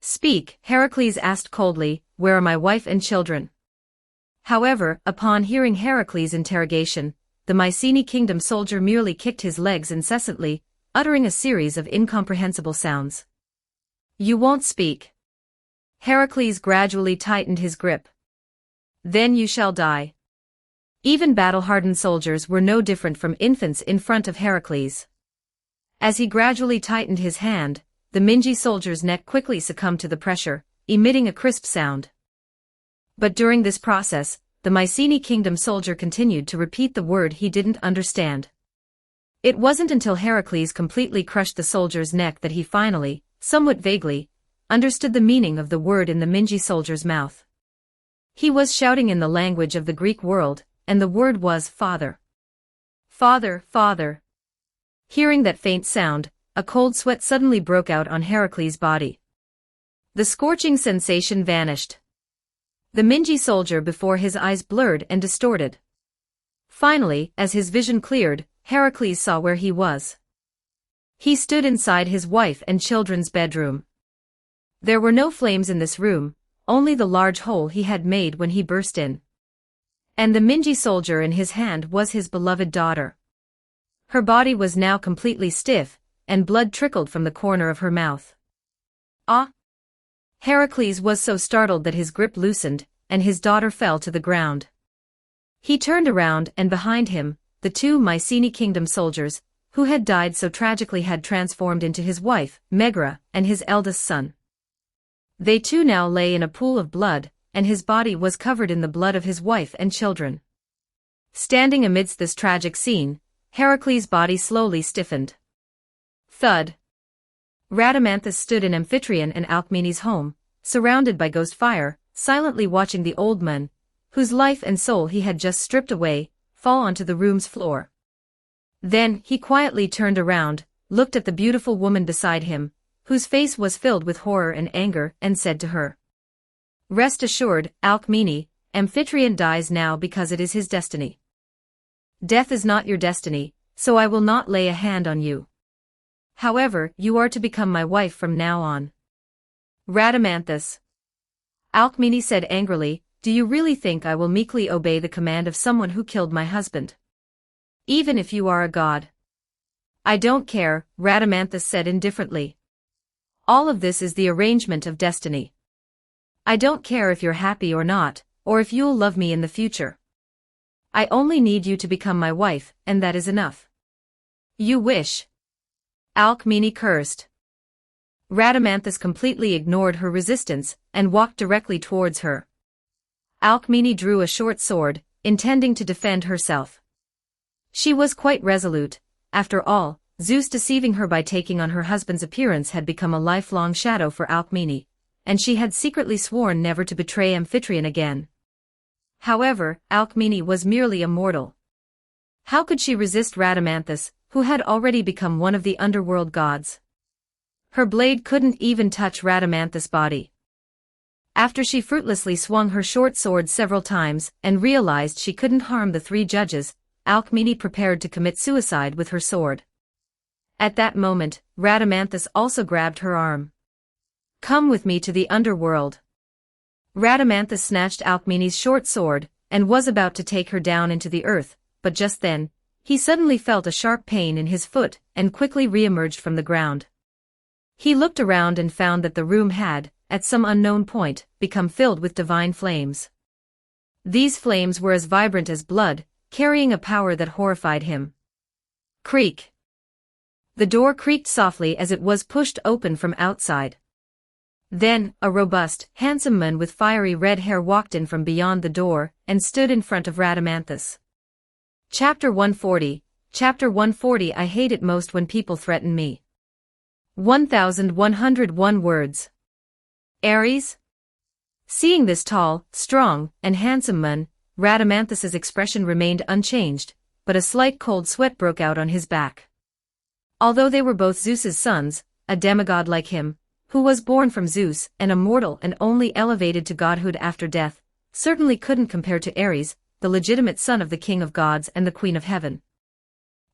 Speak, Heracles asked coldly, where are my wife and children? However, upon hearing Heracles' interrogation, the Mycenae kingdom soldier merely kicked his legs incessantly, uttering a series of incomprehensible sounds. You won't speak. Heracles gradually tightened his grip. Then you shall die. Even battle-hardened soldiers were no different from infants in front of Heracles. As he gradually tightened his hand, the Mingi soldier's neck quickly succumbed to the pressure, emitting a crisp sound. But during this process, the Mycenae kingdom soldier continued to repeat the word he didn't understand. It wasn't until Heracles completely crushed the soldier's neck that he finally, somewhat vaguely, understood the meaning of the word in the Mingi soldier's mouth. He was shouting in the language of the Greek world, and the word was father. Father, father. Hearing that faint sound, a cold sweat suddenly broke out on Heracles' body. The scorching sensation vanished. The Mingi soldier before his eyes blurred and distorted. Finally, as his vision cleared, Heracles saw where he was. He stood inside his wife and children's bedroom. There were no flames in this room, only the large hole he had made when he burst in. And the Mingi soldier in his hand was his beloved daughter. Her body was now completely stiff, and blood trickled from the corner of her mouth. Ah! Heracles was so startled that his grip loosened, and his daughter fell to the ground. He turned around, and behind him, the 2 Mycenae kingdom soldiers, who had died so tragically, had transformed into his wife, Megra, and his eldest son. They too now lay in a pool of blood, and his body was covered in the blood of his wife and children. Standing amidst this tragic scene, Heracles' body slowly stiffened. Thud. Rhadamanthus stood in Amphitryon and Alcmene's home, surrounded by ghost fire, silently watching the old man, whose life and soul he had just stripped away, fall onto the room's floor. Then, he quietly turned around, looked at the beautiful woman beside him, whose face was filled with horror and anger, and said to her, "Rest assured, Alcmene, Amphitryon dies now because it is his destiny. Death is not your destiny, so I will not lay a hand on you. However, you are to become my wife from now on." Rhadamanthus. Alcmene said angrily, "Do you really think I will meekly obey the command of someone who killed my husband? Even if you are a god." "I don't care," Rhadamanthus said indifferently. "All of this is the arrangement of destiny. I don't care if you're happy or not, or if you'll love me in the future. I only need you to become my wife, and that is enough." "You wish." Alcmene cursed. Rhadamanthus completely ignored her resistance, and walked directly towards her. Alcmene drew a short sword, intending to defend herself. She was quite resolute. After all, Zeus deceiving her by taking on her husband's appearance had become a lifelong shadow for Alcmene, and she had secretly sworn never to betray Amphitryon again. However, Alcmene was merely a mortal. How could she resist Rhadamanthus, who had already become one of the underworld gods? Her blade couldn't even touch Rhadamanthus' body. After she fruitlessly swung her short sword several times and realized she couldn't harm the three judges, Alcmene prepared to commit suicide with her sword. At that moment, Rhadamanthus also grabbed her arm. "Come with me to the underworld." Rhadamanthus snatched Alcmene's short sword, and was about to take her down into the earth, but just then, he suddenly felt a sharp pain in his foot, and quickly re-emerged from the ground. He looked around and found that the room had, at some unknown point, become filled with divine flames. These flames were as vibrant as blood, carrying a power that horrified him. Creak. The door creaked softly as it was pushed open from outside. Then, a robust, handsome man with fiery red hair walked in from beyond the door, and stood in front of Rhadamanthus. Chapter 140. Chapter 140. I hate it most when people threaten me. 1101 words. Ares? Seeing this tall, strong, and handsome man, Rhadamanthus's expression remained unchanged, but a slight cold sweat broke out on his back. Although they were both Zeus's sons, a demigod like him, who was born from Zeus and a mortal and only elevated to godhood after death, certainly couldn't compare to Ares, the legitimate son of the king of gods and the queen of heaven.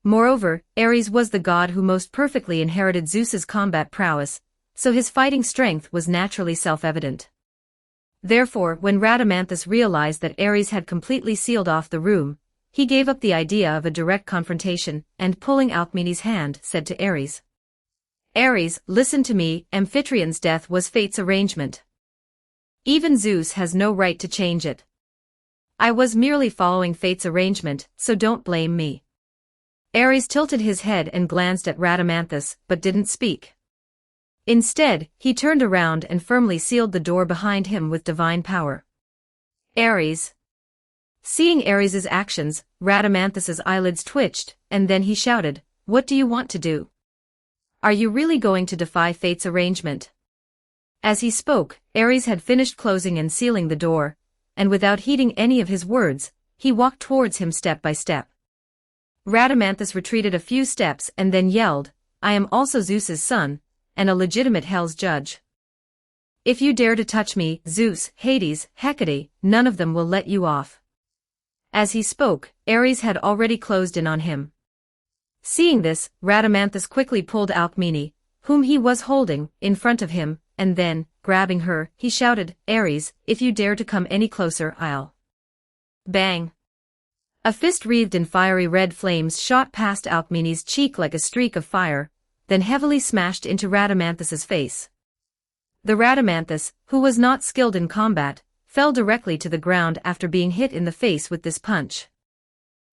Moreover, Ares was the god who most perfectly inherited Zeus's combat prowess, so his fighting strength was naturally self-evident. Therefore, when Rhadamanthus realized that Ares had completely sealed off the room, he gave up the idea of a direct confrontation, and pulling Alcmene's hand, said to Ares, "Ares, listen to me, Amphitryon's death was fate's arrangement. Even Zeus has no right to change it. I was merely following fate's arrangement, so don't blame me." Ares tilted his head and glanced at Rhadamanthus, but didn't speak. Instead, he turned around and firmly sealed the door behind him with divine power. Ares. Seeing Ares's actions, Rhadamanthus's eyelids twitched, and then he shouted, "What do you want to do? Are you really going to defy fate's arrangement?" As he spoke, Ares had finished closing and sealing the door, and without heeding any of his words, he walked towards him step by step. Rhadamanthus retreated a few steps and then yelled, "I am also Zeus's son, and a legitimate hell's judge. If you dare to touch me, Zeus, Hades, Hecate, none of them will let you off." As he spoke, Ares had already closed in on him. Seeing this, Rhadamanthus quickly pulled Alcmene, whom he was holding, in front of him, and then, grabbing her, he shouted, "Ares, if you dare to come any closer, I'll..." Bang! A fist wreathed in fiery red flames shot past Alcmene's cheek like a streak of fire, then heavily smashed into Rhadamanthus's face. The Rhadamanthus, who was not skilled in combat, fell directly to the ground after being hit in the face with this punch.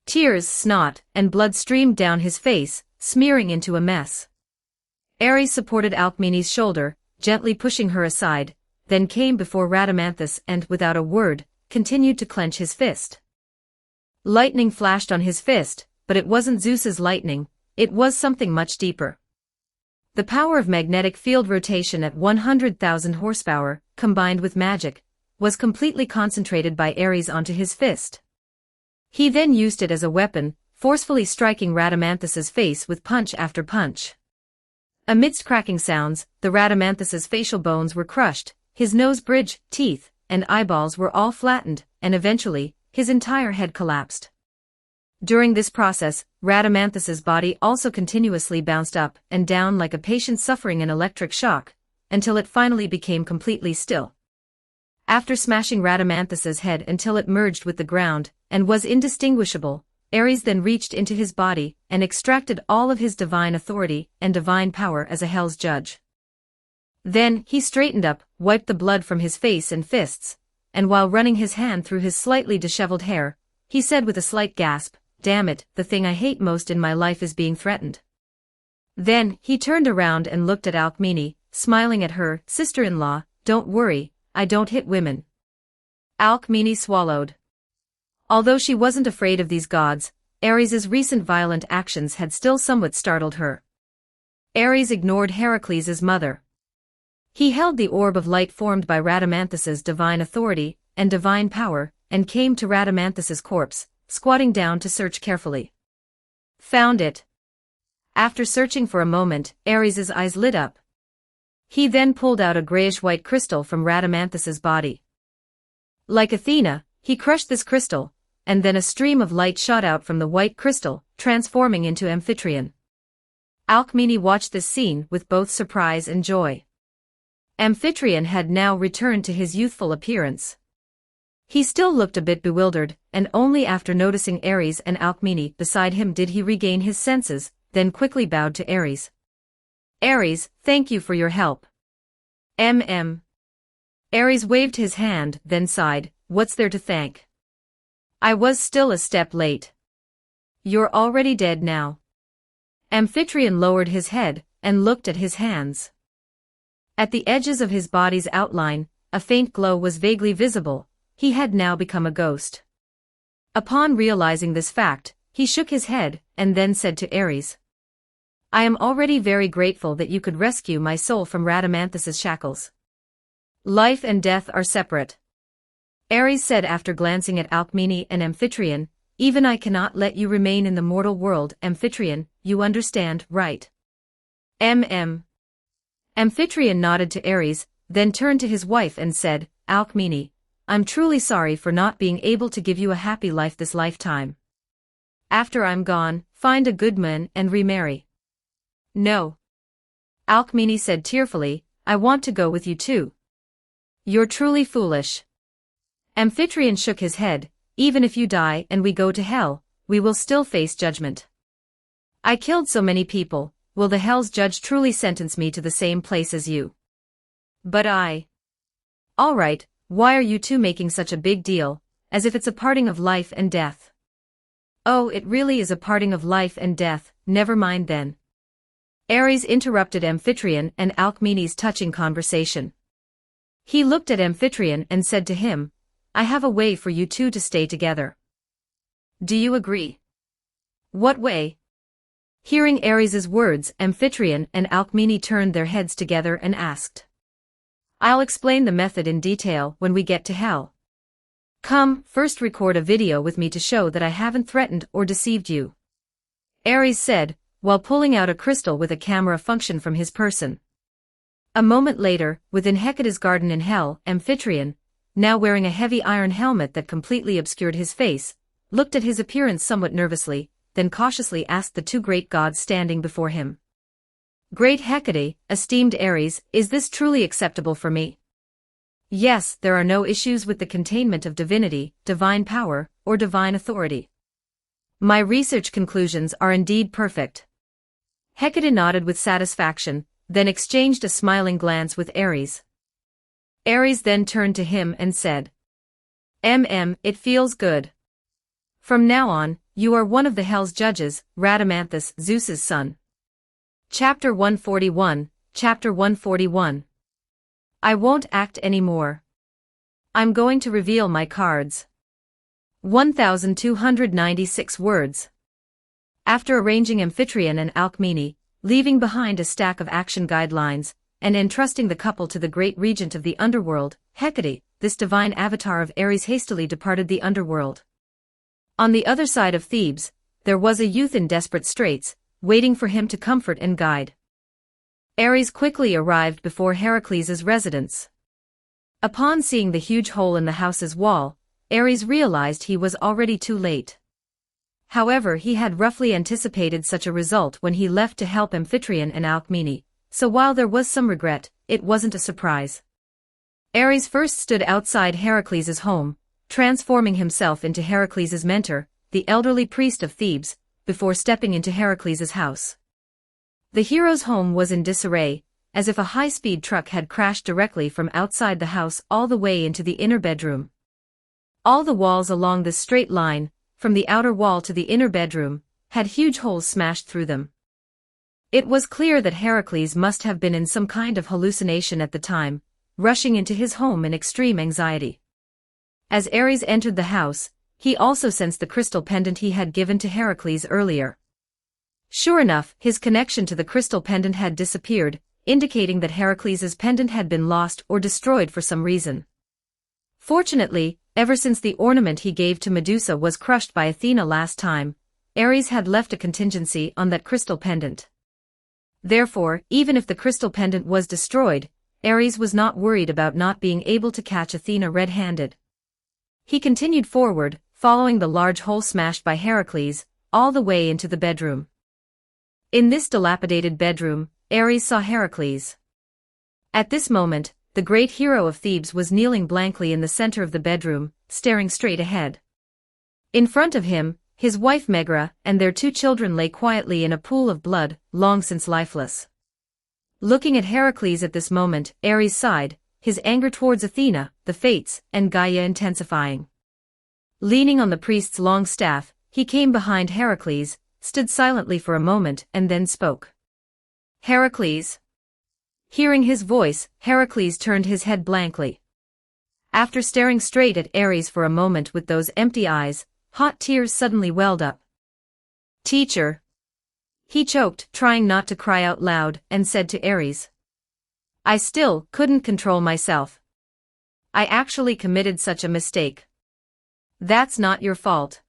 Tears, snot, and blood streamed down his face, smearing into a mess. Ares supported Alcmene's shoulder, gently pushing her aside, then came before Rhadamanthus and, without a word, continued to clench his fist. Lightning flashed on his fist, but it wasn't Zeus's lightning, it was something much deeper. The power of magnetic field rotation at 100,000 horsepower, combined with magic, was completely concentrated by Ares onto his fist. He then used it as a weapon, forcefully striking Rhadamanthus's face with punch after punch. Amidst cracking sounds, the Rhadamanthus's facial bones were crushed, his nose bridge, teeth, and eyeballs were all flattened, and eventually, his entire head collapsed. During this process, Rhadamanthus's body also continuously bounced up and down like a patient suffering an electric shock, until it finally became completely still. After smashing Rhadamanthus's head until it merged with the ground, and was indistinguishable, Ares then reached into his body and extracted all of his divine authority and divine power as a Hell's judge. Then, he straightened up, wiped the blood from his face and fists, and while running his hand through his slightly disheveled hair, he said with a slight gasp, "Damn it, the thing I hate most in my life is being threatened." Then, he turned around and looked at Alcmene, smiling at her, "Sister-in-law, don't worry, I don't hit women." Alcmene swallowed. Although she wasn't afraid of these gods, Ares's recent violent actions had still somewhat startled her. Ares ignored Heracles' mother. He held the orb of light formed by Rhadamanthus's divine authority and divine power, and came to Rhadamanthus's corpse, squatting down to search carefully. Found it. After searching for a moment, Ares's eyes lit up. He then pulled out a grayish-white crystal from Rhadamanthus's body. Like Athena, he crushed this crystal, and then a stream of light shot out from the white crystal, transforming into Amphitryon. Alcmene watched this scene with both surprise and joy. Amphitryon had now returned to his youthful appearance. He still looked a bit bewildered, and only after noticing Ares and Alcmene beside him did he regain his senses, then quickly bowed to Ares. "Ares, thank you for your help." Ares waved his hand, then sighed, "What's there to thank? I was still a step late. You're already dead now." Amphitryon lowered his head and looked at his hands. At the edges of his body's outline, a faint glow was vaguely visible. He had now become a ghost. Upon realizing this fact, he shook his head and then said to Ares, "I am already very grateful that you could rescue my soul from Rhadamanthus's shackles. Life and death are separate." Ares said after glancing at Alcmene and Amphitryon, "Even I cannot let you remain in the mortal world, Amphitryon, you understand, right?" Amphitryon nodded to Ares, then turned to his wife and said, "Alcmene, I'm truly sorry for not being able to give you a happy life this lifetime. After I'm gone, find a good man and remarry." "No." Alcmene said tearfully, "I want to go with you too." "You're truly foolish." Amphitryon shook his head, "Even if you die and we go to hell, we will still face judgment. I killed so many people, will the hell's judge truly sentence me to the same place as you? But I... All right, why are you two making such a big deal, as if it's a parting of life and death?" "Oh, it really is a parting of life and death, never mind then." Ares interrupted Amphitryon and Alcmene's touching conversation. He looked at Amphitryon and said to him, "I have a way for you two to stay together. Do you agree?" "What way?" Hearing Ares's words, Amphitryon and Alcmene turned their heads together and asked. "I'll explain the method in detail when we get to hell. Come, first record a video with me to show that I haven't threatened or deceived you," Ares said, while pulling out a crystal with a camera function from his person. A moment later, within Hecate's garden in hell, Amphitryon, now wearing a heavy iron helmet that completely obscured his face, looked at his appearance somewhat nervously, then cautiously asked the two great gods standing before him. "Great Hecate, esteemed Ares, is this truly acceptable for me?" "Yes, there are no issues with the containment of divinity, divine power, or divine authority. My research conclusions are indeed perfect." Hecate nodded with satisfaction, then exchanged a smiling glance with Ares. Ares then turned to him and said, It feels good. From now on, you are one of the hell's judges, Rhadamanthus, Zeus's son." Chapter 141, Chapter 141. I won't act anymore. I'm going to reveal my cards. 1,296 words. After arranging Amphitryon and Alcmene, leaving behind a stack of action guidelines, and entrusting the couple to the great regent of the underworld, Hecate, this divine avatar of Ares, hastily departed the underworld. On the other side of Thebes, there was a youth in desperate straits, waiting for him to comfort and guide. Ares quickly arrived before Heracles' residence. Upon seeing the huge hole in the house's wall, Ares realized he was already too late. However, he had roughly anticipated such a result when he left to help Amphitryon and Alcmene, so while there was some regret, it wasn't a surprise. Ares first stood outside Heracles' home, transforming himself into Heracles' mentor, the elderly priest of Thebes, before stepping into Heracles' house. The hero's home was in disarray, as if a high-speed truck had crashed directly from outside the house all the way into the inner bedroom. All the walls along this straight line, from the outer wall to the inner bedroom, had huge holes smashed through them. It was clear that Heracles must have been in some kind of hallucination at the time, rushing into his home in extreme anxiety. As Ares entered the house, he also sensed the crystal pendant he had given to Heracles earlier. Sure enough, his connection to the crystal pendant had disappeared, indicating that Heracles' pendant had been lost or destroyed for some reason. Fortunately, ever since the ornament he gave to Medusa was crushed by Athena last time, Ares had left a contingency on that crystal pendant. Therefore, even if the crystal pendant was destroyed, Ares was not worried about not being able to catch Athena red-handed. He continued forward, following the large hole smashed by Heracles, all the way into the bedroom. In this dilapidated bedroom, Ares saw Heracles. At this moment, the great hero of Thebes was kneeling blankly in the center of the bedroom, staring straight ahead. In front of him, his wife Megra and their 2 children lay quietly in a pool of blood, long since lifeless. Looking at Heracles at this moment, Ares sighed, his anger towards Athena, the Fates, and Gaia intensifying. Leaning on the priest's long staff, he came behind Heracles, stood silently for a moment and then spoke. Heracles. Hearing his voice, Heracles turned his head blankly. After staring straight at Ares for a moment with those empty eyes, hot tears suddenly welled up. Teacher. He choked, trying not to cry out loud, and said to Ares. I still couldn't control myself. I actually committed such a mistake. That's not your fault.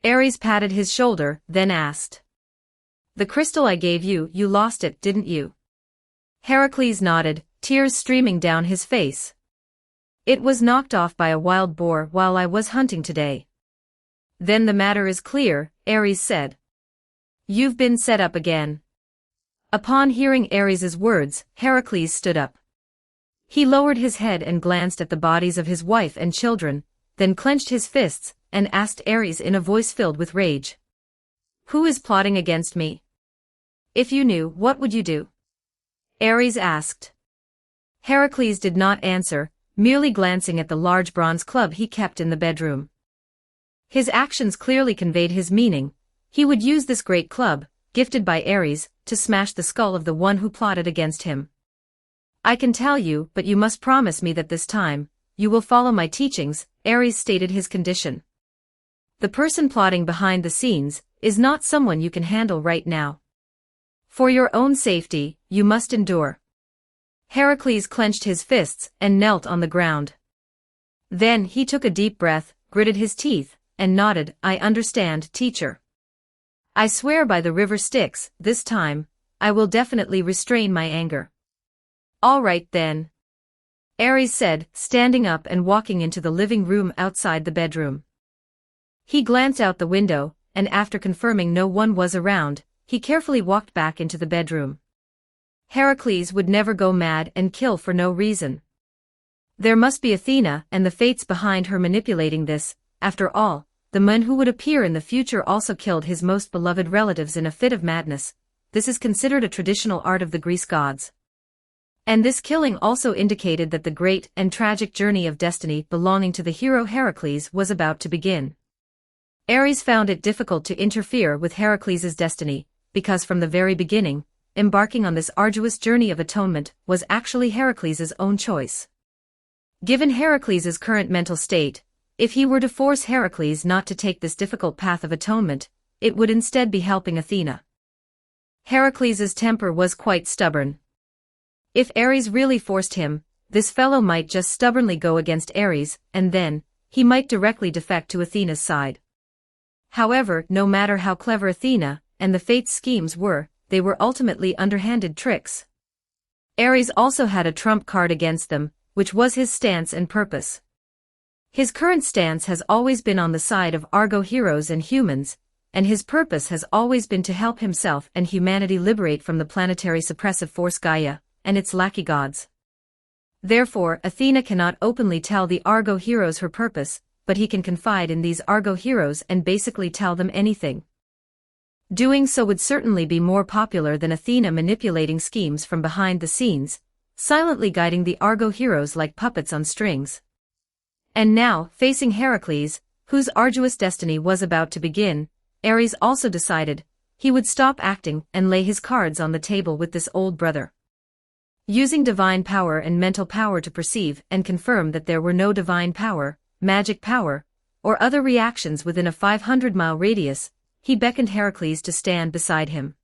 Ares patted his shoulder, then asked. The crystal I gave you, you lost it, didn't you? Heracles nodded, tears streaming down his face. It was knocked off by a wild boar while I was hunting today. Then the matter is clear, Ares said. You've been set up again. Upon hearing Ares's words, Heracles stood up. He lowered his head and glanced at the bodies of his wife and children, then clenched his fists, and asked Ares in a voice filled with rage. Who is plotting against me? If you knew, what would you do? Ares asked. Heracles did not answer, merely glancing at the large bronze club he kept in the bedroom. His actions clearly conveyed his meaning. He would use this great club, gifted by Ares, to smash the skull of the one who plotted against him. I can tell you, but you must promise me that this time, you will follow my teachings, Ares stated his condition. The person plotting behind the scenes is not someone you can handle right now. For your own safety, you must endure. Heracles clenched his fists and knelt on the ground. Then he took a deep breath, gritted his teeth, and nodded, I understand, teacher. I swear by the river Styx, this time, I will definitely restrain my anger. All right then. Ares said, standing up and walking into the living room outside the bedroom. He glanced out the window, and after confirming no one was around, he carefully walked back into the bedroom. Heracles would never go mad and kill for no reason. There must be Athena and the Fates behind her manipulating this. After all, the man who would appear in the future also killed his most beloved relatives in a fit of madness. This is considered a traditional art of the Greek gods. And this killing also indicated that the great and tragic journey of destiny belonging to the hero Heracles was about to begin. Ares found it difficult to interfere with Heracles' destiny, because from the very beginning, embarking on this arduous journey of atonement was actually Heracles' own choice. Given Heracles' current mental state, if he were to force Heracles not to take this difficult path of atonement, it would instead be helping Athena. Heracles' temper was quite stubborn. If Ares really forced him, this fellow might just stubbornly go against Ares, and then, he might directly defect to Athena's side. However, no matter how clever Athena and the Fates' schemes were, they were ultimately underhanded tricks. Ares also had a trump card against them, which was his stance and purpose. His current stance has always been on the side of Argo heroes and humans, and his purpose has always been to help himself and humanity liberate from the planetary suppressive force Gaia and its lackey gods. Therefore, Athena cannot openly tell the Argo heroes her purpose, but he can confide in these Argo heroes and basically tell them anything. Doing so would certainly be more popular than Athena manipulating schemes from behind the scenes, silently guiding the Argo heroes like puppets on strings. And now, facing Heracles, whose arduous destiny was about to begin, Ares also decided he would stop acting and lay his cards on the table with this old brother. Using divine power and mental power to perceive and confirm that there were no divine power, magic power, or other reactions within a 500-mile radius, he beckoned Heracles to stand beside him.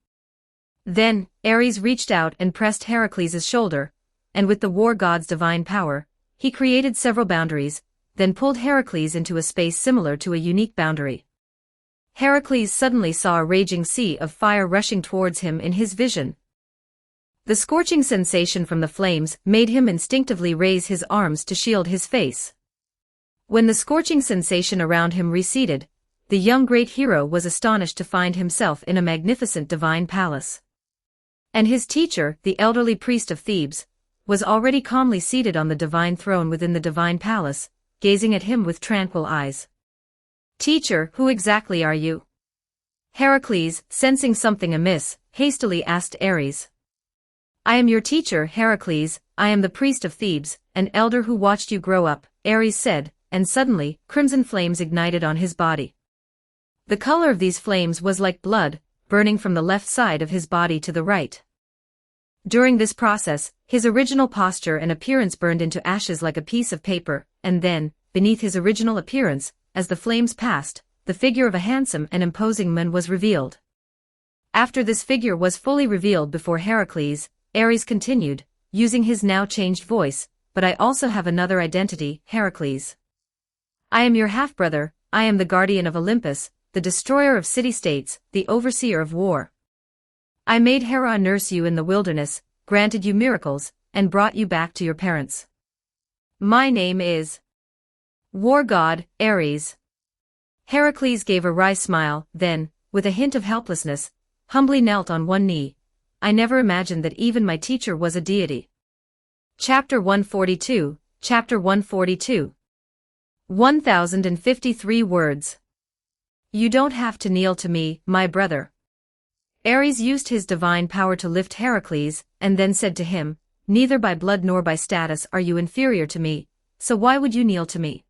Then, Ares reached out and pressed Heracles' shoulder, and with the war god's divine power, he created several boundaries, then pulled Heracles into a space similar to a unique boundary. Heracles suddenly saw a raging sea of fire rushing towards him in his vision. The scorching sensation from the flames made him instinctively raise his arms to shield his face. When the scorching sensation around him receded, the young great hero was astonished to find himself in a magnificent divine palace. And his teacher, the elderly priest of Thebes, was already calmly seated on the divine throne within the divine palace, gazing at him with tranquil eyes. "Teacher, who exactly are you?" Heracles, sensing something amiss, hastily asked Ares. "I am your teacher, Heracles, I am the priest of Thebes, an elder who watched you grow up," Ares said, and suddenly, crimson flames ignited on his body. The color of these flames was like blood, burning from the left side of his body to the right. During this process, his original posture and appearance burned into ashes like a piece of paper, and then, beneath his original appearance, as the flames passed, the figure of a handsome and imposing man was revealed. After this figure was fully revealed before Heracles, Ares continued, using his now changed voice, "But I also have another identity, Heracles. I am your half-brother, I am the guardian of Olympus, the destroyer of city-states, the overseer of war. I made Hera nurse you in the wilderness, granted you miracles, and brought you back to your parents. My name is War God, Ares." Heracles gave a wry smile, then, with a hint of helplessness, humbly knelt on one knee. "I never imagined that even my teacher was a deity." Chapter 142, Chapter 142. 1053 words. You don't have to kneel to me, my brother. Ares used his divine power to lift Heracles, and then said to him, "Neither by blood nor by status are you inferior to me, so why would you kneel to me?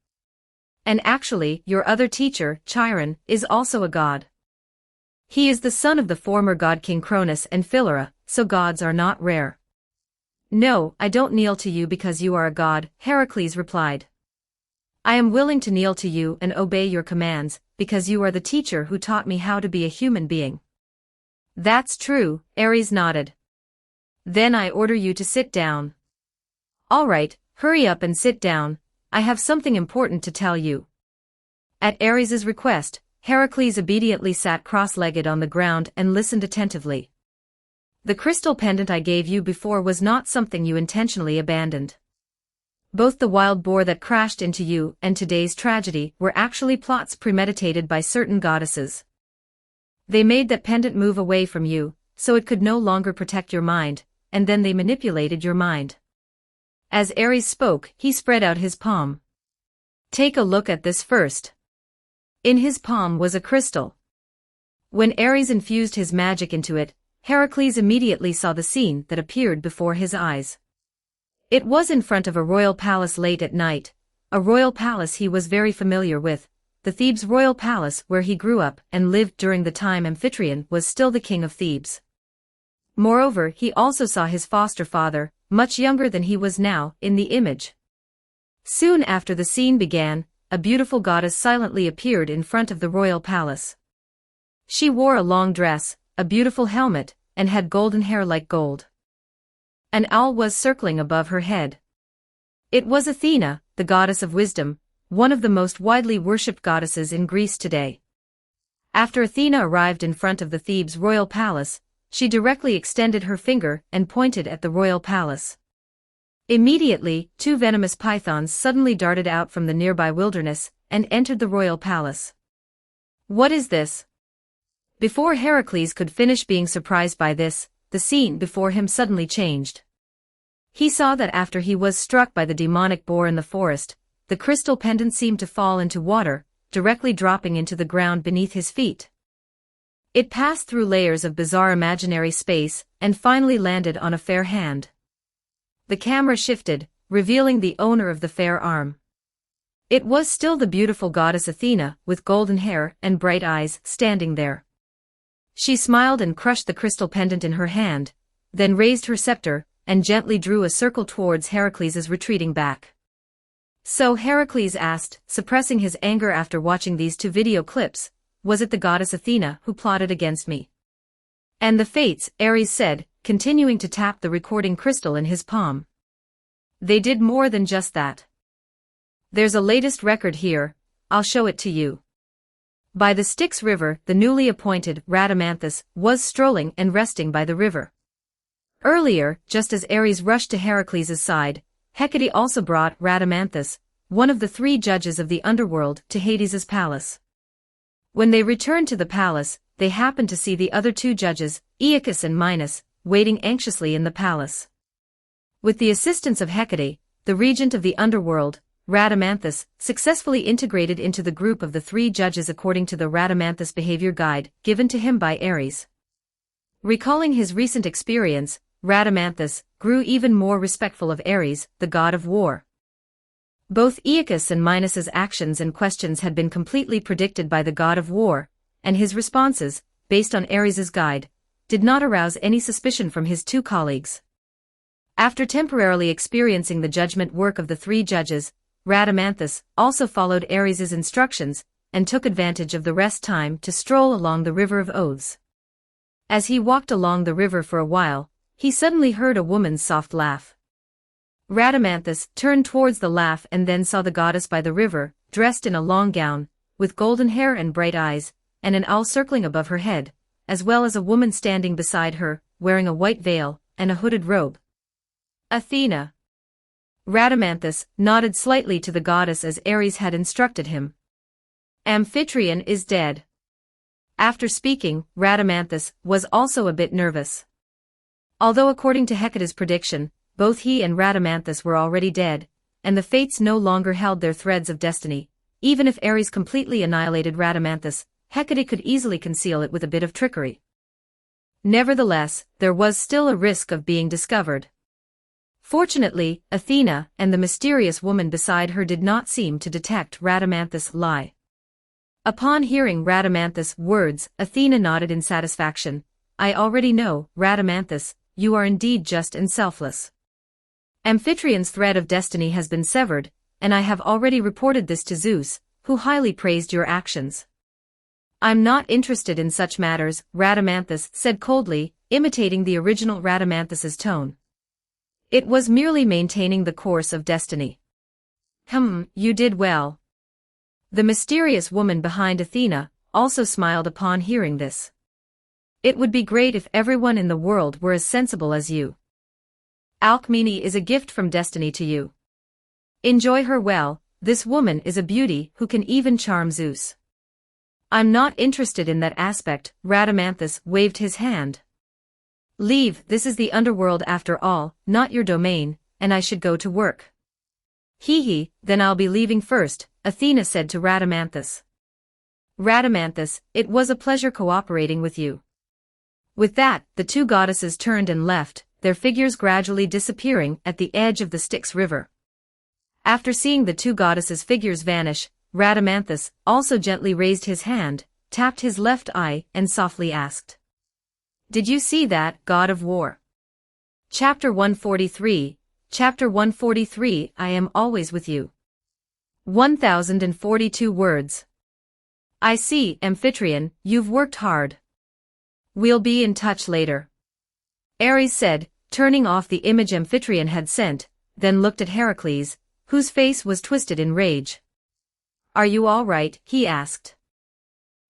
And actually, your other teacher, Chiron, is also a god. He is the son of the former god King Cronus and Philyra, so gods are not rare." "No, I don't kneel to you because you are a god," Heracles replied. "I am willing to kneel to you and obey your commands, because you are the teacher who taught me how to be a human being." "That's true," Ares nodded. "Then I order you to sit down." "All right, hurry up and sit down, I have something important to tell you." At Ares's request, Heracles obediently sat cross-legged on the ground and listened attentively. "The crystal pendant I gave you before was not something you intentionally abandoned. Both the wild boar that crashed into you and today's tragedy were actually plots premeditated by certain goddesses. They made that pendant move away from you, so it could no longer protect your mind, and then they manipulated your mind." As Ares spoke, he spread out his palm. "Take a look at this first." In his palm was a crystal. When Ares infused his magic into it, Heracles immediately saw the scene that appeared before his eyes. It was in front of a royal palace late at night, a royal palace he was very familiar with, the Thebes royal palace where he grew up and lived during the time Amphitryon was still the king of Thebes. Moreover, he also saw his foster father, much younger than he was now, in the image. Soon after the scene began, a beautiful goddess silently appeared in front of the royal palace. She wore a long dress, a beautiful helmet, and had golden hair like gold. An owl was circling above her head. It was Athena, the goddess of wisdom, one of the most widely worshipped goddesses in Greece today. After Athena arrived in front of the Thebes royal palace, she directly extended her finger and pointed at the royal palace. Immediately, 2 venomous pythons suddenly darted out from the nearby wilderness and entered the royal palace. What is this? Before Heracles could finish being surprised by this, the scene before him suddenly changed. He saw that after he was struck by the demonic boar in the forest, the crystal pendant seemed to fall into water, directly dropping into the ground beneath his feet. It passed through layers of bizarre imaginary space and finally landed on a fair hand. The camera shifted, revealing the owner of the fair arm. It was still the beautiful goddess Athena, with golden hair and bright eyes, standing there. She smiled and crushed the crystal pendant in her hand, then raised her scepter and gently drew a circle towards Heracles' retreating back. So Heracles asked, suppressing his anger after watching these 2 video clips, was it the goddess Athena who plotted against me? And the fates, Ares said, continuing to tap the recording crystal in his palm. They did more than just that. There's a latest record here, I'll show it to you. By the Styx River, the newly appointed Rhadamanthus was strolling and resting by the river. Earlier, just as Ares rushed to Heracles' side, Hecate also brought Rhadamanthus, one of the 3 judges of the underworld, to Hades' palace. When they returned to the palace, they happened to see the other 2 judges, Aeacus and Minos, waiting anxiously in the palace. With the assistance of Hecate, the regent of the underworld, Rhadamanthus successfully integrated into the group of the 3 judges according to the Rhadamanthus behavior guide given to him by Ares. Recalling his recent experience, Rhadamanthus grew even more respectful of Ares, the god of war. Both Aeacus and Minos' actions and questions had been completely predicted by the god of war, and his responses, based on Ares' guide, did not arouse any suspicion from his 2 colleagues. After temporarily experiencing the judgment work of the 3 judges, Rhadamanthus also followed Ares' instructions and took advantage of the rest time to stroll along the River of Oaths. As he walked along the river for a while, he suddenly heard a woman's soft laugh. Rhadamanthus turned towards the laugh and then saw the goddess by the river, dressed in a long gown, with golden hair and bright eyes, and an owl circling above her head, as well as a woman standing beside her, wearing a white veil and a hooded robe. Athena. Rhadamanthus nodded slightly to the goddess as Ares had instructed him. Amphitryon is dead. After speaking, Rhadamanthus was also a bit nervous. Although according to Hecate's prediction, both he and Rhadamanthus were already dead, and the fates no longer held their threads of destiny, even if Ares completely annihilated Rhadamanthus, Hecate could easily conceal it with a bit of trickery. Nevertheless, there was still a risk of being discovered. Fortunately, Athena and the mysterious woman beside her did not seem to detect Rhadamanthus' lie. Upon hearing Rhadamanthus' words, Athena nodded in satisfaction. I already know, Rhadamanthus, you are indeed just and selfless. Amphitryon's thread of destiny has been severed, and I have already reported this to Zeus, who highly praised your actions. I'm not interested in such matters, Rhadamanthus said coldly, imitating the original Rhadamanthus's tone. It was merely maintaining the course of destiny. You did well. The mysterious woman behind Athena also smiled upon hearing this. It would be great if everyone in the world were as sensible as you. Alcmene is a gift from destiny to you. Enjoy her well, this woman is a beauty who can even charm Zeus. I'm not interested in that aspect, Rhadamanthus waved his hand. Leave, this is the underworld after all, not your domain, and I should go to work. Hee, then I'll be leaving first, Athena said to Rhadamanthus. Rhadamanthus, it was a pleasure cooperating with you. With that, the 2 goddesses turned and left, their figures gradually disappearing at the edge of the Styx River. After seeing the 2 goddesses' figures vanish, Rhadamanthus also gently raised his hand, tapped his left eye, and softly asked. Did you see that, god of war? Chapter 143, Chapter 143 I am always with you. 1042 words. I see, Amphitryon, you've worked hard. We'll be in touch later. Ares said, turning off the image Amphitryon had sent, then looked at Heracles, whose face was twisted in rage. Are you all right? He asked.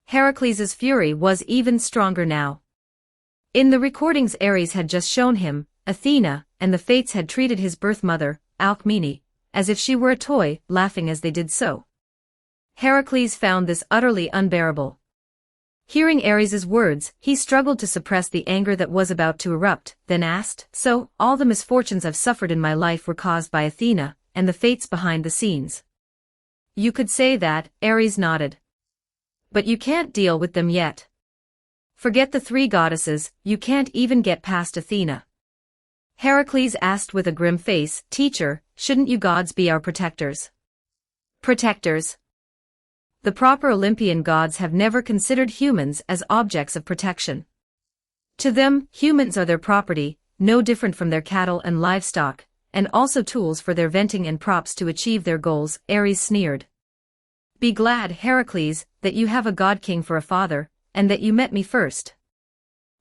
Heracles' fury was even stronger now. In the recordings Ares had just shown him, Athena and the Fates had treated his birth mother, Alcmene, as if she were a toy, laughing as they did so. Heracles found this utterly unbearable. Hearing Ares's words, he struggled to suppress the anger that was about to erupt, then asked, "So, all the misfortunes I've suffered in my life were caused by Athena and the Fates behind the scenes?" "You could say that," Ares nodded. "But you can't deal with them yet. Forget the three goddesses, you can't even get past Athena." Heracles asked with a grim face, "Teacher, shouldn't you gods be our protectors?" "Protectors?" The proper Olympian gods have never considered humans as objects of protection. To them, humans are their property, no different from their cattle and livestock, and also tools for their venting and props to achieve their goals, Ares sneered. "Be glad, Heracles, that you have a god-king for a father, and that you met me first.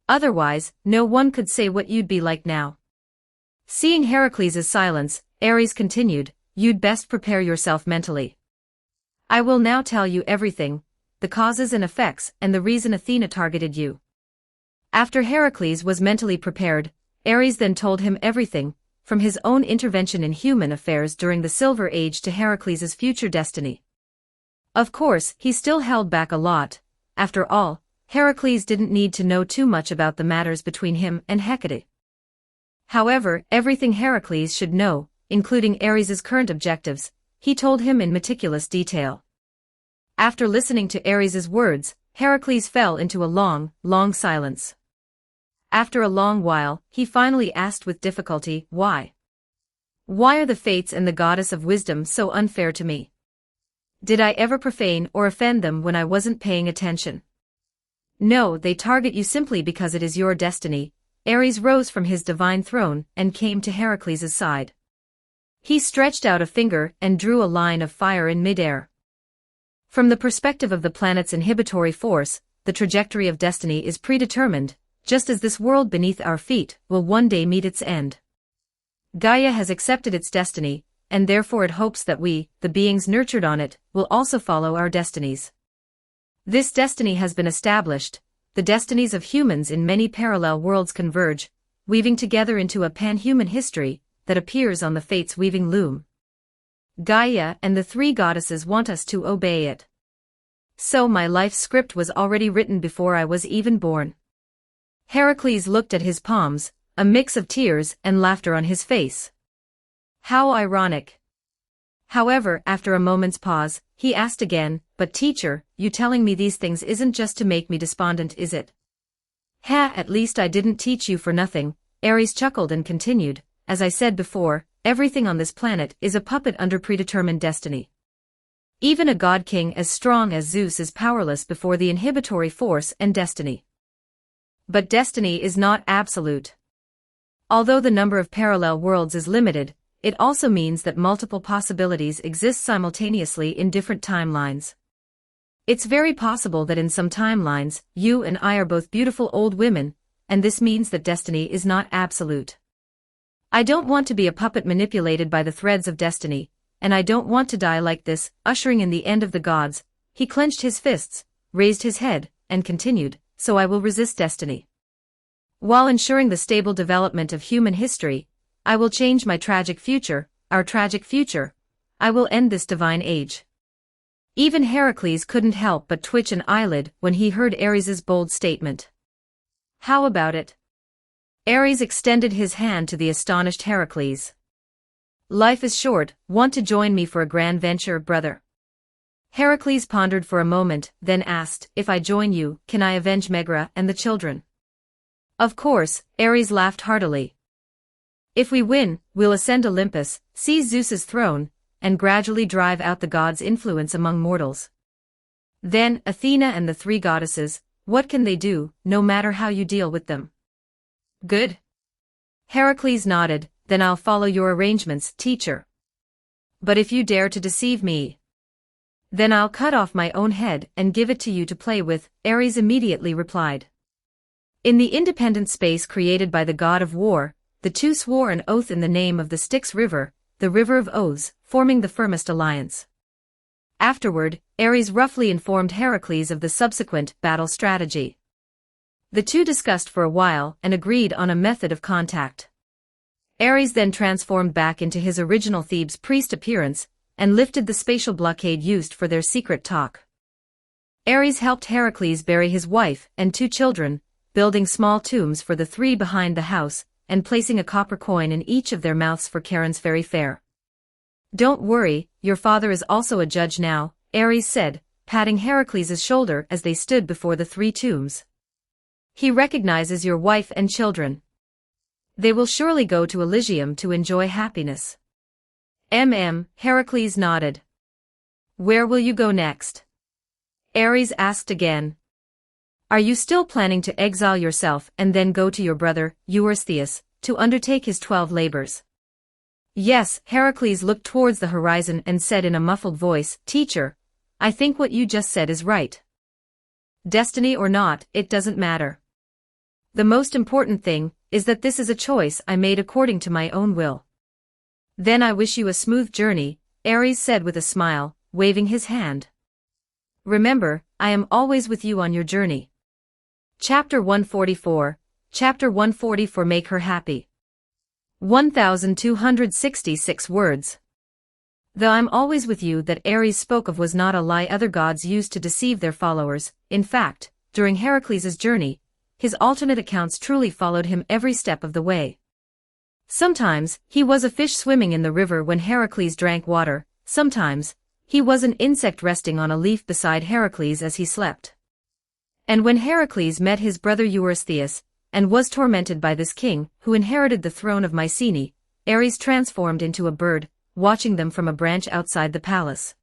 Otherwise, no one could say what you'd be like now." Seeing Heracles' silence, Ares continued, "You'd best prepare yourself mentally. I will now tell you everything, the causes and effects and the reason Athena targeted you." After Heracles was mentally prepared, Ares then told him everything, from his own intervention in human affairs during the Silver Age to Heracles' future destiny. Of course, he still held back a lot. After all, Heracles didn't need to know too much about the matters between him and Hecate. However, everything Heracles should know, including Ares' current objectives, he told him in meticulous detail. After listening to Ares' words, Heracles fell into a long, long silence. After a long while, he finally asked with difficulty, "Why? Why are the Fates and the goddess of wisdom so unfair to me? Did I ever profane or offend them when I wasn't paying attention?" "No, they target you simply because it is your destiny." Ares rose from his divine throne and came to Heracles' side. He stretched out a finger and drew a line of fire in midair. From the perspective of the planet's inhibitory force, the trajectory of destiny is predetermined, just as this world beneath our feet will one day meet its end. Gaia has accepted its destiny, and therefore it hopes that we, the beings nurtured on it, will also follow our destinies. This destiny has been established. The destinies of humans in many parallel worlds converge, weaving together into a pan-human history that appears on the Fates' weaving loom. Gaia and the three goddesses want us to obey it. So my life script was already written before I was even born. Heracles looked at his palms, a mix of tears and laughter on his face. How ironic. However, after a moment's pause, he asked again, "But teacher, you telling me these things isn't just to make me despondent, is it?" "Ha, at least I didn't teach you for nothing," Ares chuckled and continued, "As I said before, everything on this planet is a puppet under predetermined destiny. Even a god-king as strong as Zeus is powerless before the inhibitory force and destiny. But destiny is not absolute. Although the number of parallel worlds is limited, it also means that multiple possibilities exist simultaneously in different timelines. It's very possible that in some timelines, you and I are both beautiful old women, and this means that destiny is not absolute. I don't want to be a puppet manipulated by the threads of destiny, and I don't want to die like this, ushering in the end of the gods." He clenched his fists, raised his head, and continued, "So I will resist destiny. While ensuring the stable development of human history, I will change my tragic future, our tragic future. I will end this divine age." Even Heracles couldn't help but twitch an eyelid when he heard Ares' bold statement. "How about it?" Ares extended his hand to the astonished Heracles. "Life is short, want to join me for a grand venture, brother?" Heracles pondered for a moment, then asked, "If I join you, can I avenge Megra and the children?" "Of course," Ares laughed heartily. "If we win, we'll ascend Olympus, seize Zeus's throne, and gradually drive out the gods' influence among mortals. Then, Athena and the three goddesses, what can they do, no matter how you deal with them?" "Good." Heracles nodded, "Then I'll follow your arrangements, teacher. But if you dare to deceive me, then I'll cut off my own head and give it to you to play with," Ares immediately replied. In the independent space created by the god of war, the two swore an oath in the name of the Styx River, the River of Oaths, forming the firmest alliance. Afterward, Ares roughly informed Heracles of the subsequent battle strategy. The two discussed for a while and agreed on a method of contact. Ares then transformed back into his original Thebes priest appearance and lifted the spatial blockade used for their secret talk. Ares helped Heracles bury his wife and 2 children, building small tombs for the 3 behind the house, and placing a copper coin in each of their mouths for Charon's fairy fair. "Don't worry, your father is also a judge now," Ares said, patting Heracles' shoulder as they stood before the 3 tombs. "He recognizes your wife and children. They will surely go to Elysium to enjoy happiness." Heracles nodded. "Where will you go next?" Ares asked again. "Are you still planning to exile yourself and then go to your brother, Eurystheus, to undertake his 12 labors?" "Yes." Heracles looked towards the horizon and said in a muffled voice, "Teacher, I think what you just said is right. Destiny or not, it doesn't matter. The most important thing is that this is a choice I made according to my own will." "Then I wish you a smooth journey," Ares said with a smile, waving his hand. "Remember, I am always with you on your journey." Chapter 144. Chapter 144. Make her happy. 1266 words. "Though I'm always with you" that Ares spoke of was not a lie other gods used to deceive their followers. In fact, during Heracles' journey, his alternate accounts truly followed him every step of the way. Sometimes, he was a fish swimming in the river when Heracles drank water, sometimes, he was an insect resting on a leaf beside Heracles as he slept. And when Heracles met his brother Eurystheus, and was tormented by this king, who inherited the throne of Mycenae, Ares transformed into a bird, watching them from a branch outside the palace.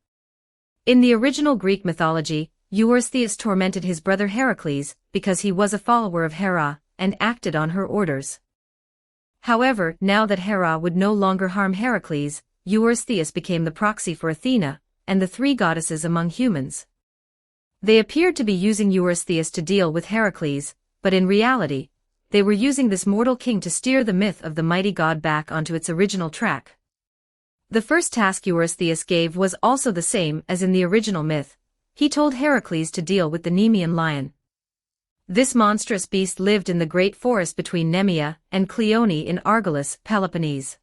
In the original Greek mythology, Eurystheus tormented his brother Heracles because he was a follower of Hera, and acted on her orders. However, now that Hera would no longer harm Heracles, Eurystheus became the proxy for Athena, and the 3 goddesses among humans. They appeared to be using Eurystheus to deal with Heracles, but in reality, they were using this mortal king to steer the myth of the mighty god back onto its original track. The first task Eurystheus gave was also the same as in the original myth. He told Heracles to deal with the Nemean lion. This monstrous beast lived in the great forest between Nemea and Cleone in Argolis, Peloponnese.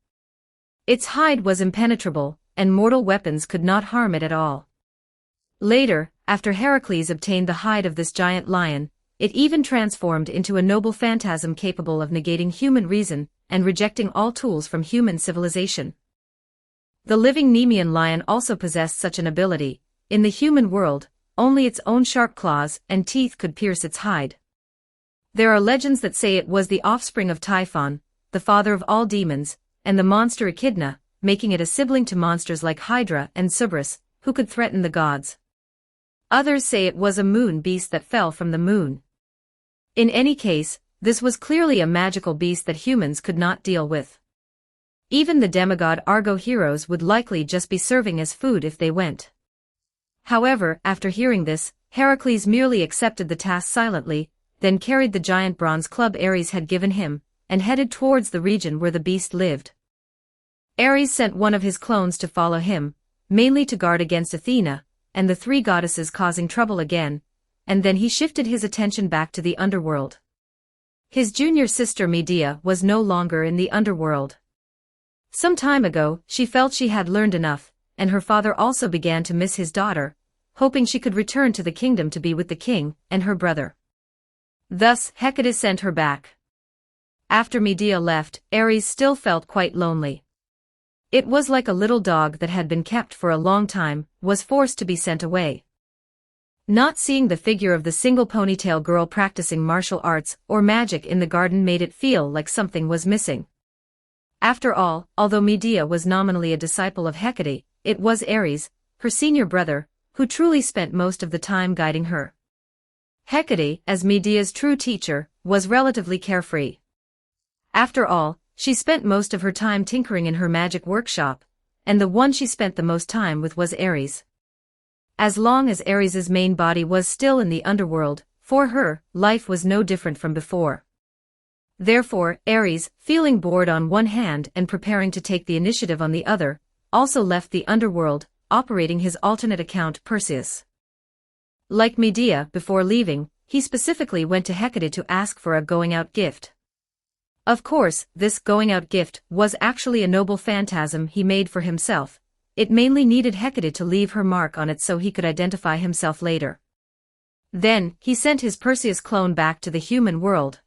Its hide was impenetrable, and mortal weapons could not harm it at all. Later, after Heracles obtained the hide of this giant lion, it even transformed into a noble phantasm capable of negating human reason and rejecting all tools from human civilization. The living Nemean lion also possessed such an ability. In the human world, only its own sharp claws and teeth could pierce its hide. There are legends that say it was the offspring of Typhon, the father of all demons, and the monster Echidna, making it a sibling to monsters like Hydra and Cerberus, who could threaten the gods. Others say it was a moon beast that fell from the moon. In any case, this was clearly a magical beast that humans could not deal with. Even the demigod Argo heroes would likely just be serving as food if they went. However, after hearing this, Heracles merely accepted the task silently, then carried the giant bronze club Ares had given him, and headed towards the region where the beast lived. Ares sent one of his clones to follow him, mainly to guard against Athena, and the 3 goddesses causing trouble again, and then he shifted his attention back to the underworld. His junior sister Medea was no longer in the underworld. Some time ago, she felt she had learned enough, and her father also began to miss his daughter, hoping she could return to the kingdom to be with the king and her brother. Thus, Hecate sent her back. After Medea left, Ares still felt quite lonely. It was like a little dog that had been kept for a long time, was forced to be sent away. Not seeing the figure of the single ponytail girl practicing martial arts or magic in the garden made it feel like something was missing. After all, although Medea was nominally a disciple of Hecate, it was Ares, her senior brother, who truly spent most of the time guiding her. Hecate, as Medea's true teacher, was relatively carefree. After all, she spent most of her time tinkering in her magic workshop, and the one she spent the most time with was Ares. As long as Ares's main body was still in the underworld, for her, life was no different from before. Therefore, Ares, feeling bored on one hand and preparing to take the initiative on the other, also left the underworld, operating his alternate account Perseus. Like Medea before leaving, he specifically went to Hecate to ask for a going-out gift. Of course, this going-out gift was actually a noble phantasm he made for himself. It mainly needed Hecate to leave her mark on it so he could identify himself later. Then, he sent his Perseus clone back to the human world.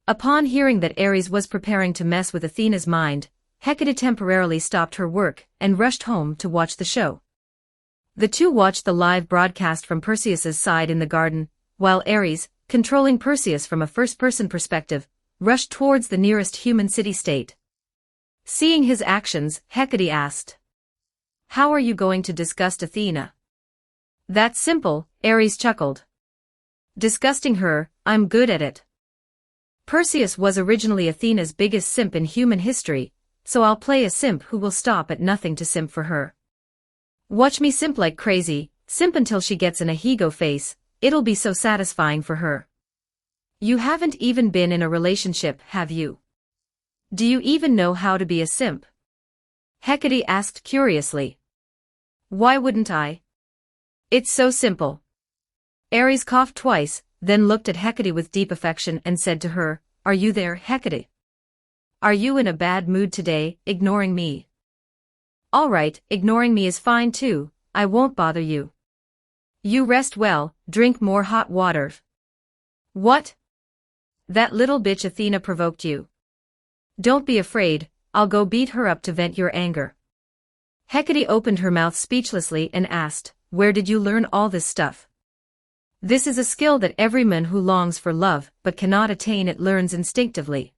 Upon hearing that Ares was preparing to mess with Athena's mind, Hecate temporarily stopped her work and rushed home to watch the show. The two watched the live broadcast from Perseus's side in the garden, while Ares, controlling Perseus from a first-person perspective, rushed towards the nearest human city-state. Seeing his actions, Hecate asked, "How are you going to disgust Athena?" "That's simple," Ares chuckled. "Disgusting her, I'm good at it." Perseus was originally Athena's biggest simp in human history, so I'll play a simp who will stop at nothing to simp for her. Watch me simp like crazy, simp until she gets an ahigo face, it'll be so satisfying for her. You haven't even been in a relationship, have you? Do you even know how to be a simp? Hecate asked curiously. Why wouldn't I? It's so simple. Ares coughed twice, then looked at Hecate with deep affection and said to her, "Are you there, Hecate? Are you in a bad mood today, ignoring me?" "All right, ignoring me is fine too, I won't bother you. You rest well, drink more hot water." "What? That little bitch Athena provoked you. Don't be afraid, I'll go beat her up to vent your anger." Hecate opened her mouth speechlessly and asked, "Where did you learn all this stuff?" "This is a skill that every man who longs for love but cannot attain it learns instinctively.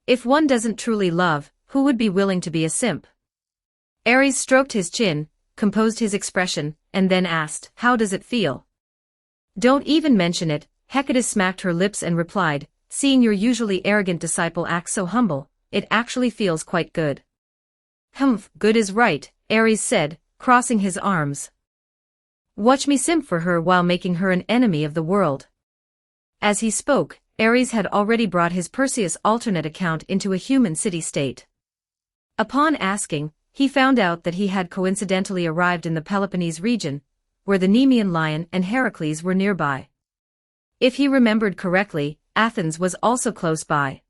If one doesn't truly love, who would be willing to be a simp?" Ares stroked his chin, composed his expression, and then asked, "How does it feel?" "Don't even mention it," Hecate smacked her lips and replied, "Seeing your usually arrogant disciple act so humble, it actually feels quite good." "Humph, good is right," Ares said, crossing his arms. "Watch me simp for her while making her an enemy of the world." As he spoke, Ares had already brought his Perseus alternate account into a human city-state. Upon asking, he found out that he had coincidentally arrived in the Peloponnese region, where the Nemean lion and Heracles were nearby. If he remembered correctly, Athens was also close by.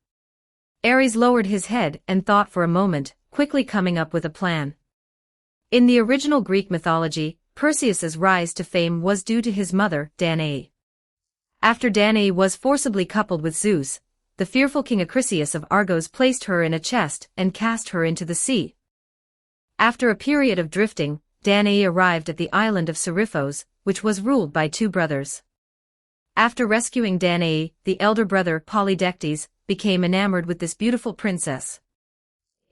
Ares lowered his head and thought for a moment, quickly coming up with a plan. In the original Greek mythology, Perseus's rise to fame was due to his mother, Danae. After Danae was forcibly coupled with Zeus, the fearful king Acrisius of Argos placed her in a chest and cast her into the sea. After a period of drifting, Danae arrived at the island of Seriphos, which was ruled by two brothers. After rescuing Danae, the elder brother, Polydectes, became enamored with this beautiful princess.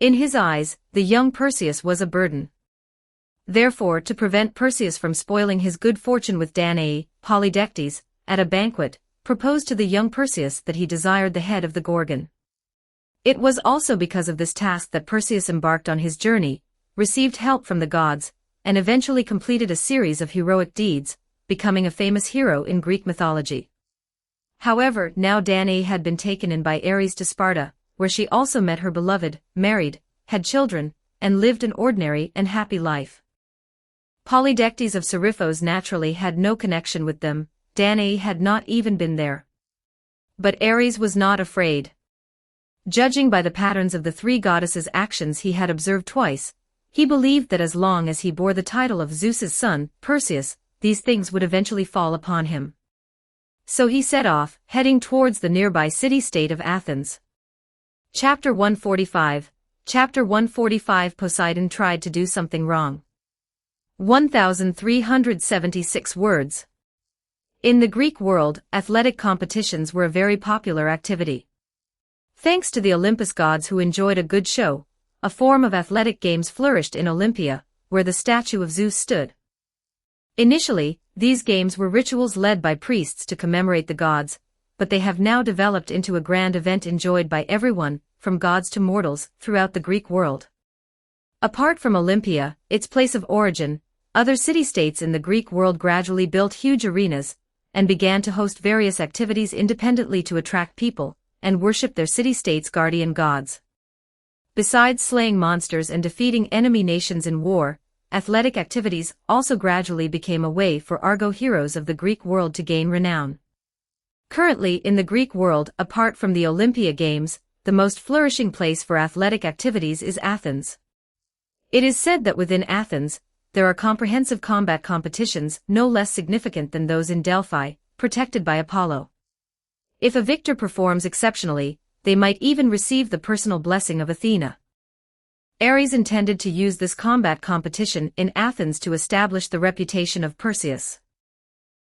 In his eyes, the young Perseus was a burden. Therefore, to prevent Perseus from spoiling his good fortune with Danae, Polydectes, at a banquet, proposed to the young Perseus that he desired the head of the Gorgon. It was also because of this task that Perseus embarked on his journey, received help from the gods, and eventually completed a series of heroic deeds, becoming a famous hero in Greek mythology. However, now Danae had been taken in by Ares to Sparta, where she also met her beloved, married, had children, and lived an ordinary and happy life. Polydectes of Seriphos naturally had no connection with them, Danae had not even been there. But Ares was not afraid. Judging by the patterns of the three goddesses' actions he had observed twice, he believed that as long as he bore the title of Zeus's son, Perseus, these things would eventually fall upon him. So he set off, heading towards the nearby city-state of Athens. Chapter 145. Chapter 145. Poseidon tried to do something wrong. 1376 words. In the Greek world, athletic competitions were a very popular activity. Thanks to the Olympus gods who enjoyed a good show, a form of athletic games flourished in Olympia, where the statue of Zeus stood. Initially, these games were rituals led by priests to commemorate the gods, but they have now developed into a grand event enjoyed by everyone, from gods to mortals, throughout the Greek world. Apart from Olympia, its place of origin, other city-states in the Greek world gradually built huge arenas, and began to host various activities independently to attract people, and worship their city-states' guardian gods. Besides slaying monsters and defeating enemy nations in war, athletic activities also gradually became a way for Argo heroes of the Greek world to gain renown. Currently in the Greek world, apart from the Olympia Games, the most flourishing place for athletic activities is Athens. It is said that within Athens, there are comprehensive combat competitions no less significant than those in Delphi, protected by Apollo. If a victor performs exceptionally, they might even receive the personal blessing of Athena. Ares intended to use this combat competition in Athens to establish the reputation of Perseus.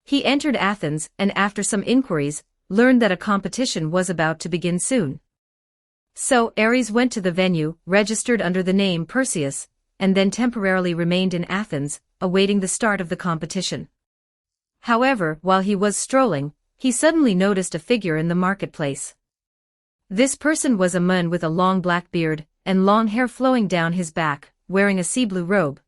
He entered Athens and after some inquiries, learned that a competition was about to begin soon. So Ares went to the venue, registered under the name Perseus, and then temporarily remained in Athens, awaiting the start of the competition. However, while he was strolling, he suddenly noticed a figure in the marketplace. This person was a man with a long black beard, and long hair flowing down his back, wearing a sea blue robe.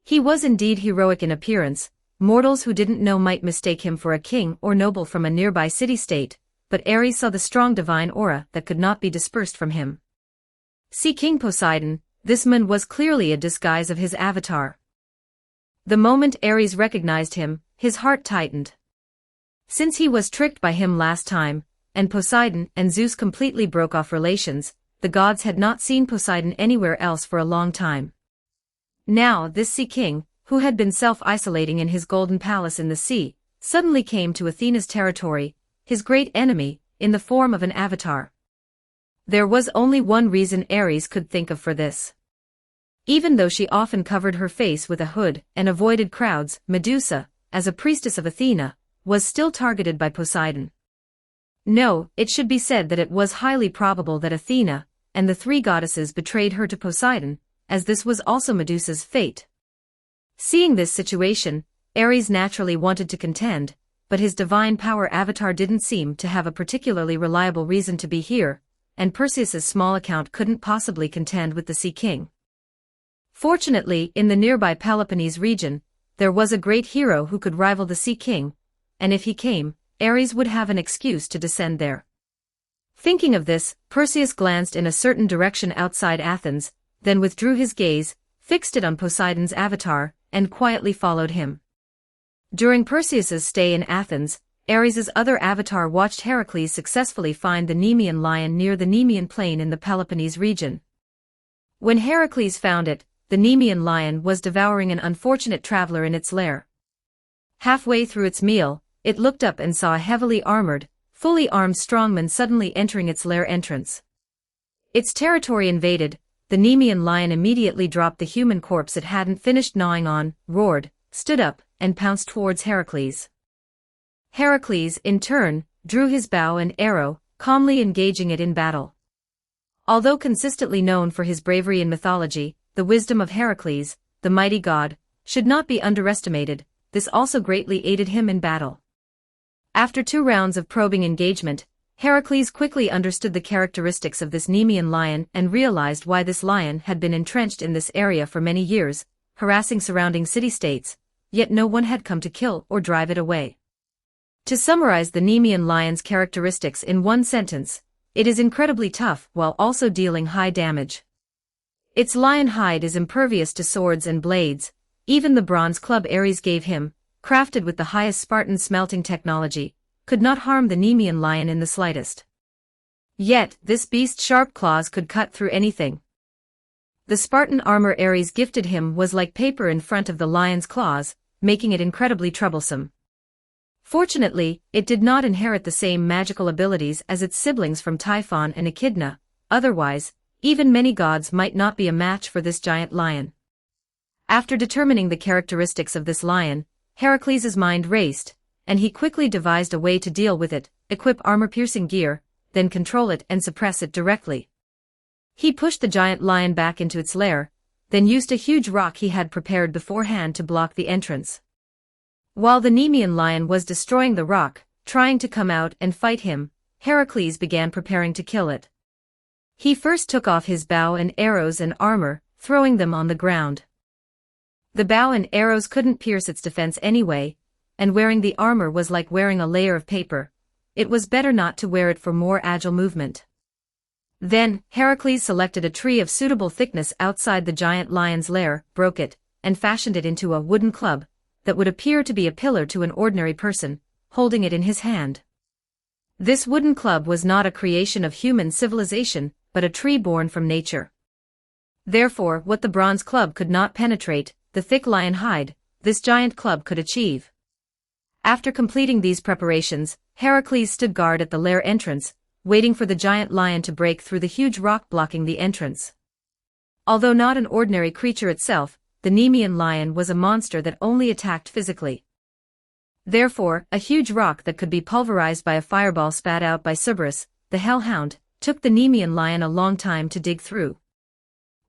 He was indeed heroic in appearance. Mortals who didn't know might mistake him for a king or noble from a nearby city-state, but Ares saw the strong divine aura that could not be dispersed from him. See King Poseidon, this man was clearly a disguise of his avatar. The moment Ares recognized him, his heart tightened. Since he was tricked by him last time, and Poseidon and Zeus completely broke off relations, the gods had not seen Poseidon anywhere else for a long time. Now this sea king, who had been self-isolating in his golden palace in the sea, suddenly came to Athena's territory, his great enemy, in the form of an avatar. There was only one reason Ares could think of for this. Even though she often covered her face with a hood and avoided crowds, Medusa, as a priestess of Athena, was still targeted by Poseidon. No, it should be said that it was highly probable that Athena and the three goddesses betrayed her to Poseidon, as this was also Medusa's fate. Seeing this situation, Ares naturally wanted to contend, but his divine power avatar didn't seem to have a particularly reliable reason to be here, and Perseus's small account couldn't possibly contend with the Sea King. Fortunately, in the nearby Peloponnese region, there was a great hero who could rival the Sea King, and if he came, Ares would have an excuse to descend there. Thinking of this, Perseus glanced in a certain direction outside Athens, then withdrew his gaze, fixed it on Poseidon's avatar, and quietly followed him. During Perseus's stay in Athens, Ares's other avatar watched Heracles successfully find the Nemean lion near the Nemean plain in the Peloponnese region. When Heracles found it, the Nemean lion was devouring an unfortunate traveler in its lair. Halfway through its meal, it looked up and saw a heavily armored, fully armed strongman suddenly entering its lair entrance. Its territory invaded, the Nemean lion immediately dropped the human corpse it hadn't finished gnawing on, roared, stood up, and pounced towards Heracles. Heracles, in turn, drew his bow and arrow, calmly engaging it in battle. Although consistently known for his bravery in mythology, the wisdom of Heracles, the mighty god, should not be underestimated. This also greatly aided him in battle. After 2 rounds of probing engagement, Heracles quickly understood the characteristics of this Nemean lion and realized why this lion had been entrenched in this area for many years, harassing surrounding city-states, yet no one had come to kill or drive it away. To summarize the Nemean lion's characteristics in one sentence, it is incredibly tough while also dealing high damage. Its lion hide is impervious to swords and blades. Even the bronze club Ares gave him, crafted with the highest Spartan smelting technology, could not harm the Nemean lion in the slightest. Yet, this beast's sharp claws could cut through anything. The Spartan armor Ares gifted him was like paper in front of the lion's claws, making it incredibly troublesome. Fortunately, it did not inherit the same magical abilities as its siblings from Typhon and Echidna, otherwise, even many gods might not be a match for this giant lion. After determining the characteristics of this lion, Heracles' mind raced, and he quickly devised a way to deal with it, equip armor-piercing gear, then control it and suppress it directly. He pushed the giant lion back into its lair, then used a huge rock he had prepared beforehand to block the entrance. While the Nemean lion was destroying the rock, trying to come out and fight him, Heracles began preparing to kill it. He first took off his bow and arrows and armor, throwing them on the ground. The bow and arrows couldn't pierce its defense anyway, and wearing the armor was like wearing a layer of paper. It was better not to wear it for more agile movement. Then, Heracles selected a tree of suitable thickness outside the giant lion's lair, broke it, and fashioned it into a wooden club that would appear to be a pillar to an ordinary person, holding it in his hand. This wooden club was not a creation of human civilization, but a tree born from nature. Therefore, what the bronze club could not penetrate, the thick lion hide, this giant club could achieve. After completing these preparations, Heracles stood guard at the lair entrance, waiting for the giant lion to break through the huge rock blocking the entrance. Although not an ordinary creature itself, the Nemean lion was a monster that only attacked physically. Therefore, a huge rock that could be pulverized by a fireball spat out by Cerberus, the hellhound, took the Nemean lion a long time to dig through.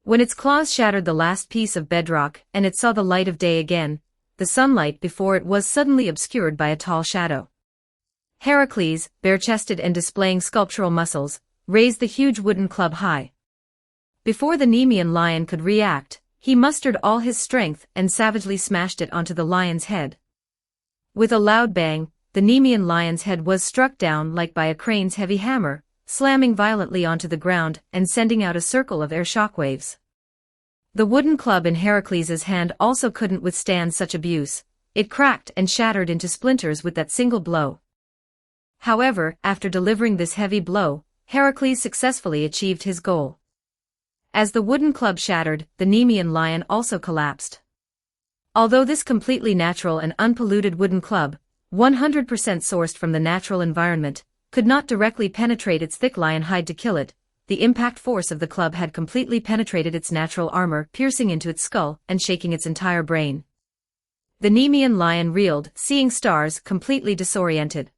When its claws shattered the last piece of bedrock and it saw the light of day again, the sunlight before it was suddenly obscured by a tall shadow. Heracles, bare-chested and displaying sculptural muscles, raised the huge wooden club high. Before the Nemean lion could react, he mustered all his strength and savagely smashed it onto the lion's head. With a loud bang, the Nemean lion's head was struck down like by a crane's heavy hammer, slamming violently onto the ground and sending out a circle of air shockwaves. The wooden club in Heracles' hand also couldn't withstand such abuse. It cracked and shattered into splinters with that single blow. However, after delivering this heavy blow, Heracles successfully achieved his goal. As the wooden club shattered, the Nemean lion also collapsed. Although this completely natural and unpolluted wooden club, 100% sourced from the natural environment, could not directly penetrate its thick lion hide to kill it, the impact force of the club had completely penetrated its natural armor, piercing into its skull and shaking its entire brain. The Nemean lion reeled, seeing stars, completely disoriented.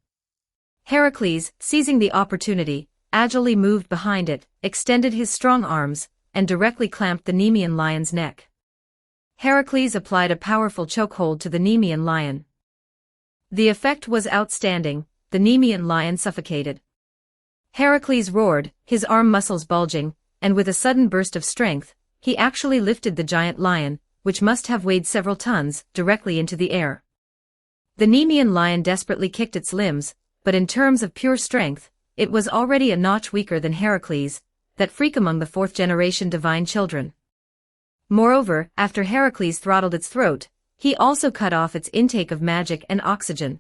Heracles, seizing the opportunity, agilely moved behind it, extended his strong arms, and directly clamped the Nemean lion's neck. Heracles applied a powerful chokehold to the Nemean lion. The effect was outstanding. The Nemean lion suffocated. Heracles roared, his arm muscles bulging, and with a sudden burst of strength, he actually lifted the giant lion, which must have weighed several tons, directly into the air. The Nemean lion desperately kicked its limbs, but in terms of pure strength, it was already a notch weaker than Heracles, that freak among the fourth-generation divine children. Moreover, after Heracles throttled its throat, he also cut off its intake of magic and oxygen.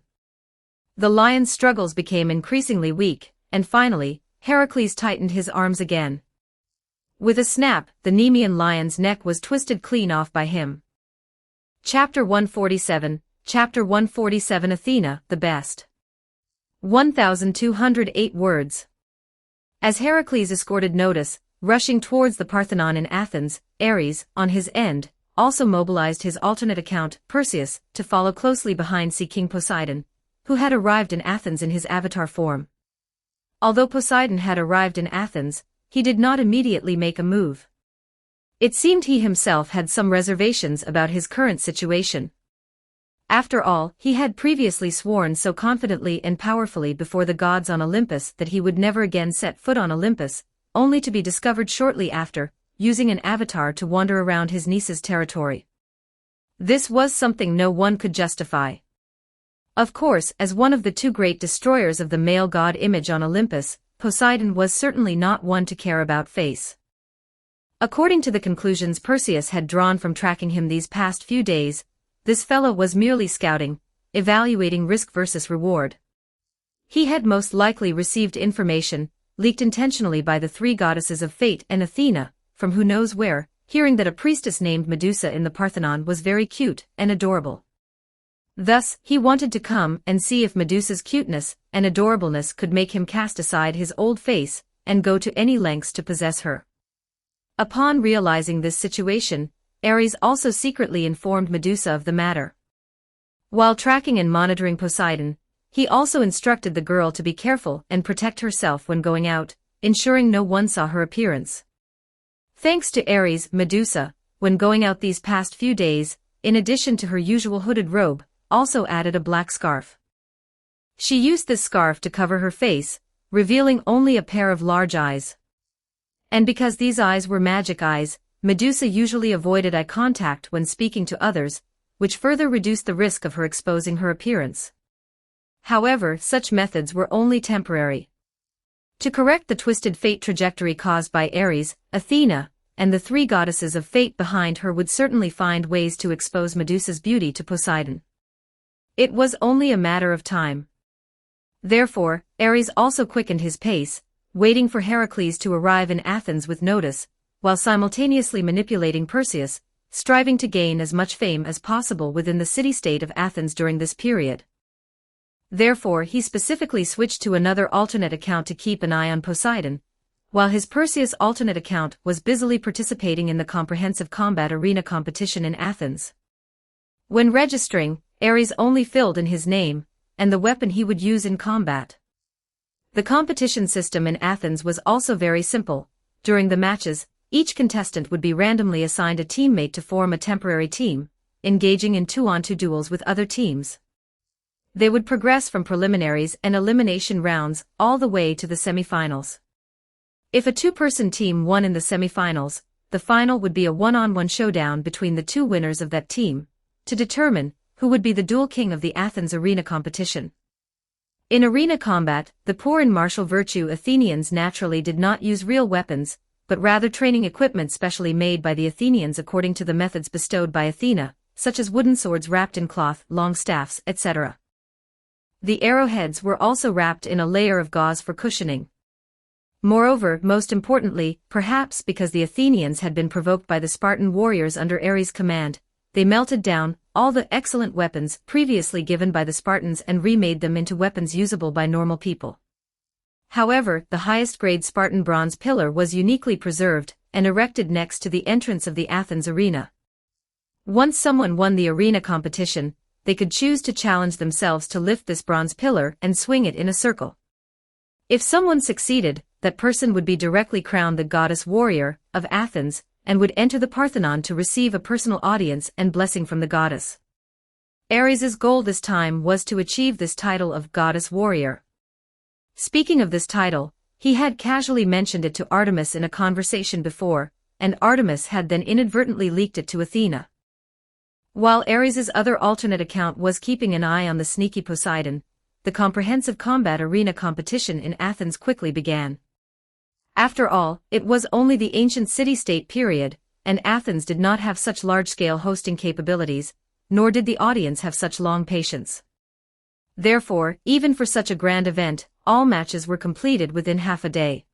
The lion's struggles became increasingly weak, and finally, Heracles tightened his arms again. With a snap, the Nemean lion's neck was twisted clean off by him. Chapter 147, Chapter 147 Athena, the best. 1,208 words. As Heracles escorted Notus, rushing towards the Parthenon in Athens, Ares, on his end, also mobilized his alternate account, Perseus, to follow closely behind Sea King Poseidon, who had arrived in Athens in his avatar form. Although Poseidon had arrived in Athens, he did not immediately make a move. It seemed he himself had some reservations about his current situation. After all, he had previously sworn so confidently and powerfully before the gods on Olympus that he would never again set foot on Olympus, only to be discovered shortly after, using an avatar to wander around his niece's territory. This was something no one could justify. Of course, as one of the two great destroyers of the male god image on Olympus, Poseidon was certainly not one to care about face. According to the conclusions Perseus had drawn from tracking him these past few days, this fellow was merely scouting, evaluating risk versus reward. He had most likely received information, leaked intentionally by the three goddesses of fate and Athena, from who knows where, hearing that a priestess named Medusa in the Parthenon was very cute and adorable. Thus, he wanted to come and see if Medusa's cuteness and adorableness could make him cast aside his old face and go to any lengths to possess her. Upon realizing this situation, Ares also secretly informed Medusa of the matter. While tracking and monitoring Poseidon, he also instructed the girl to be careful and protect herself when going out, ensuring no one saw her appearance. Thanks to Ares, Medusa, when going out these past few days, in addition to her usual hooded robe, also added a black scarf. She used this scarf to cover her face, revealing only a pair of large eyes. And because these eyes were magic eyes, Medusa usually avoided eye contact when speaking to others, which further reduced the risk of her exposing her appearance. However, such methods were only temporary. To correct the twisted fate trajectory caused by Ares, Athena, and the three goddesses of fate behind her would certainly find ways to expose Medusa's beauty to Poseidon. It was only a matter of time. Therefore, Ares also quickened his pace, waiting for Heracles to arrive in Athens with notice, while simultaneously manipulating Perseus, striving to gain as much fame as possible within the city-state of Athens during this period. Therefore, he specifically switched to another alternate account to keep an eye on Poseidon, while his Perseus alternate account was busily participating in the comprehensive combat arena competition in Athens. When registering, Ares only filled in his name and the weapon he would use in combat. The competition system in Athens was also very simple. During the matches, each contestant would be randomly assigned a teammate to form a temporary team, engaging in 2-on-2 duels with other teams. They would progress from preliminaries and elimination rounds all the way to the semifinals. If a 2-person team won in the semifinals, the final would be a 1-on-1 showdown between the 2 winners of that team, to determine who would be the dual king of the Athens arena competition. In arena combat, the poor in martial virtue Athenians naturally did not use real weapons, but rather training equipment specially made by the Athenians according to the methods bestowed by Athena, such as wooden swords wrapped in cloth, long staffs, etc. The arrowheads were also wrapped in a layer of gauze for cushioning. Moreover, most importantly, perhaps because the Athenians had been provoked by the Spartan warriors under Ares' command, they melted down all the excellent weapons previously given by the Spartans and remade them into weapons usable by normal people. However, the highest-grade Spartan bronze pillar was uniquely preserved and erected next to the entrance of the Athens arena. Once someone won the arena competition, they could choose to challenge themselves to lift this bronze pillar and swing it in a circle. If someone succeeded, that person would be directly crowned the goddess warrior of Athens and would enter the Parthenon to receive a personal audience and blessing from the goddess. Ares' goal this time was to achieve this title of goddess warrior. Speaking of this title, he had casually mentioned it to Artemis in a conversation before, and Artemis had then inadvertently leaked it to Athena. While Ares' other alternate account was keeping an eye on the sneaky Poseidon, the comprehensive combat arena competition in Athens quickly began. After all, it was only the ancient city-state period, and Athens did not have such large-scale hosting capabilities, nor did the audience have such long patience. Therefore, even for such a grand event, all matches were completed within half a day.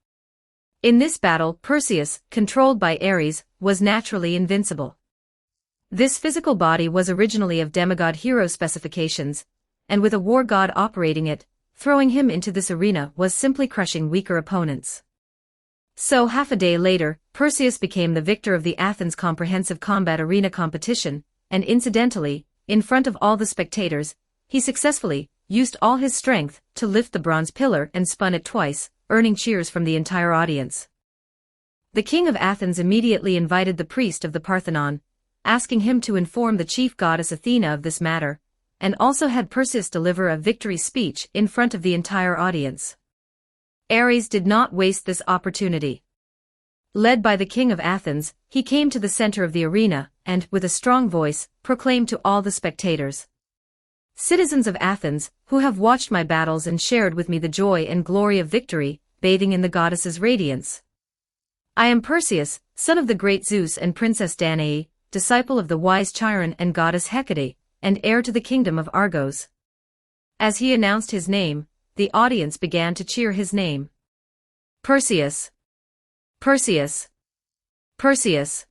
In this battle, Perseus, controlled by Ares, was naturally invincible. This physical body was originally of demigod hero specifications, and with a war god operating it, throwing him into this arena was simply crushing weaker opponents. So half a day later, Perseus became the victor of the Athens Comprehensive Combat Arena competition, and incidentally, in front of all the spectators, he successfully used all his strength to lift the bronze pillar and spun it twice, earning cheers from the entire audience. The king of Athens immediately invited the priest of the Parthenon, asking him to inform the chief goddess Athena of this matter, and also had Perseus deliver a victory speech in front of the entire audience. Ares did not waste this opportunity. Led by the king of Athens, he came to the center of the arena, and, with a strong voice, proclaimed to all the spectators, "Citizens of Athens, who have watched my battles and shared with me the joy and glory of victory, bathing in the goddess's radiance. I am Perseus, son of the great Zeus and Princess Danae, disciple of the wise Chiron and goddess Hecate, and heir to the kingdom of Argos." As he announced his name, the audience began to cheer his name. Perseus! Perseus! Perseus!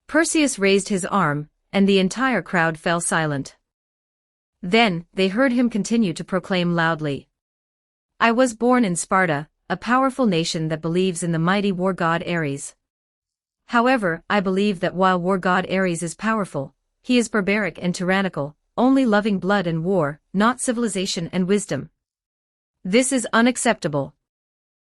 Perseus raised his arm, and the entire crowd fell silent. Then, they heard him continue to proclaim loudly, "I was born in Sparta, a powerful nation that believes in the mighty war god Ares. However, I believe that while war god Ares is powerful, he is barbaric and tyrannical, only loving blood and war, not civilization and wisdom. This is unacceptable.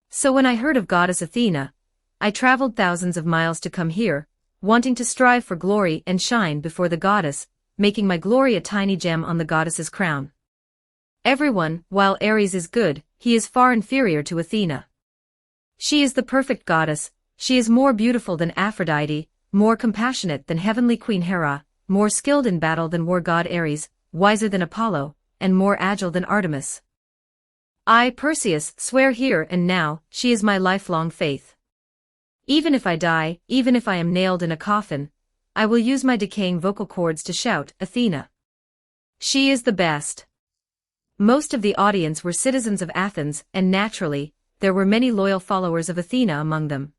So when I heard of goddess Athena, I traveled thousands of miles to come here, wanting to strive for glory and shine before the goddess, making my glory a tiny gem on the goddess's crown. Everyone, while Ares is good, he is far inferior to Athena. She is the perfect goddess. She is more beautiful than Aphrodite, more compassionate than heavenly Queen Hera, more skilled in battle than war god Ares, wiser than Apollo, and more agile than Artemis. I, Perseus, swear here and now, she is my lifelong faith. Even if I die, even if I am nailed in a coffin, I will use my decaying vocal cords to shout, Athena. She is the best. Most of the audience were citizens of Athens, and naturally, there were many loyal followers of Athena among them.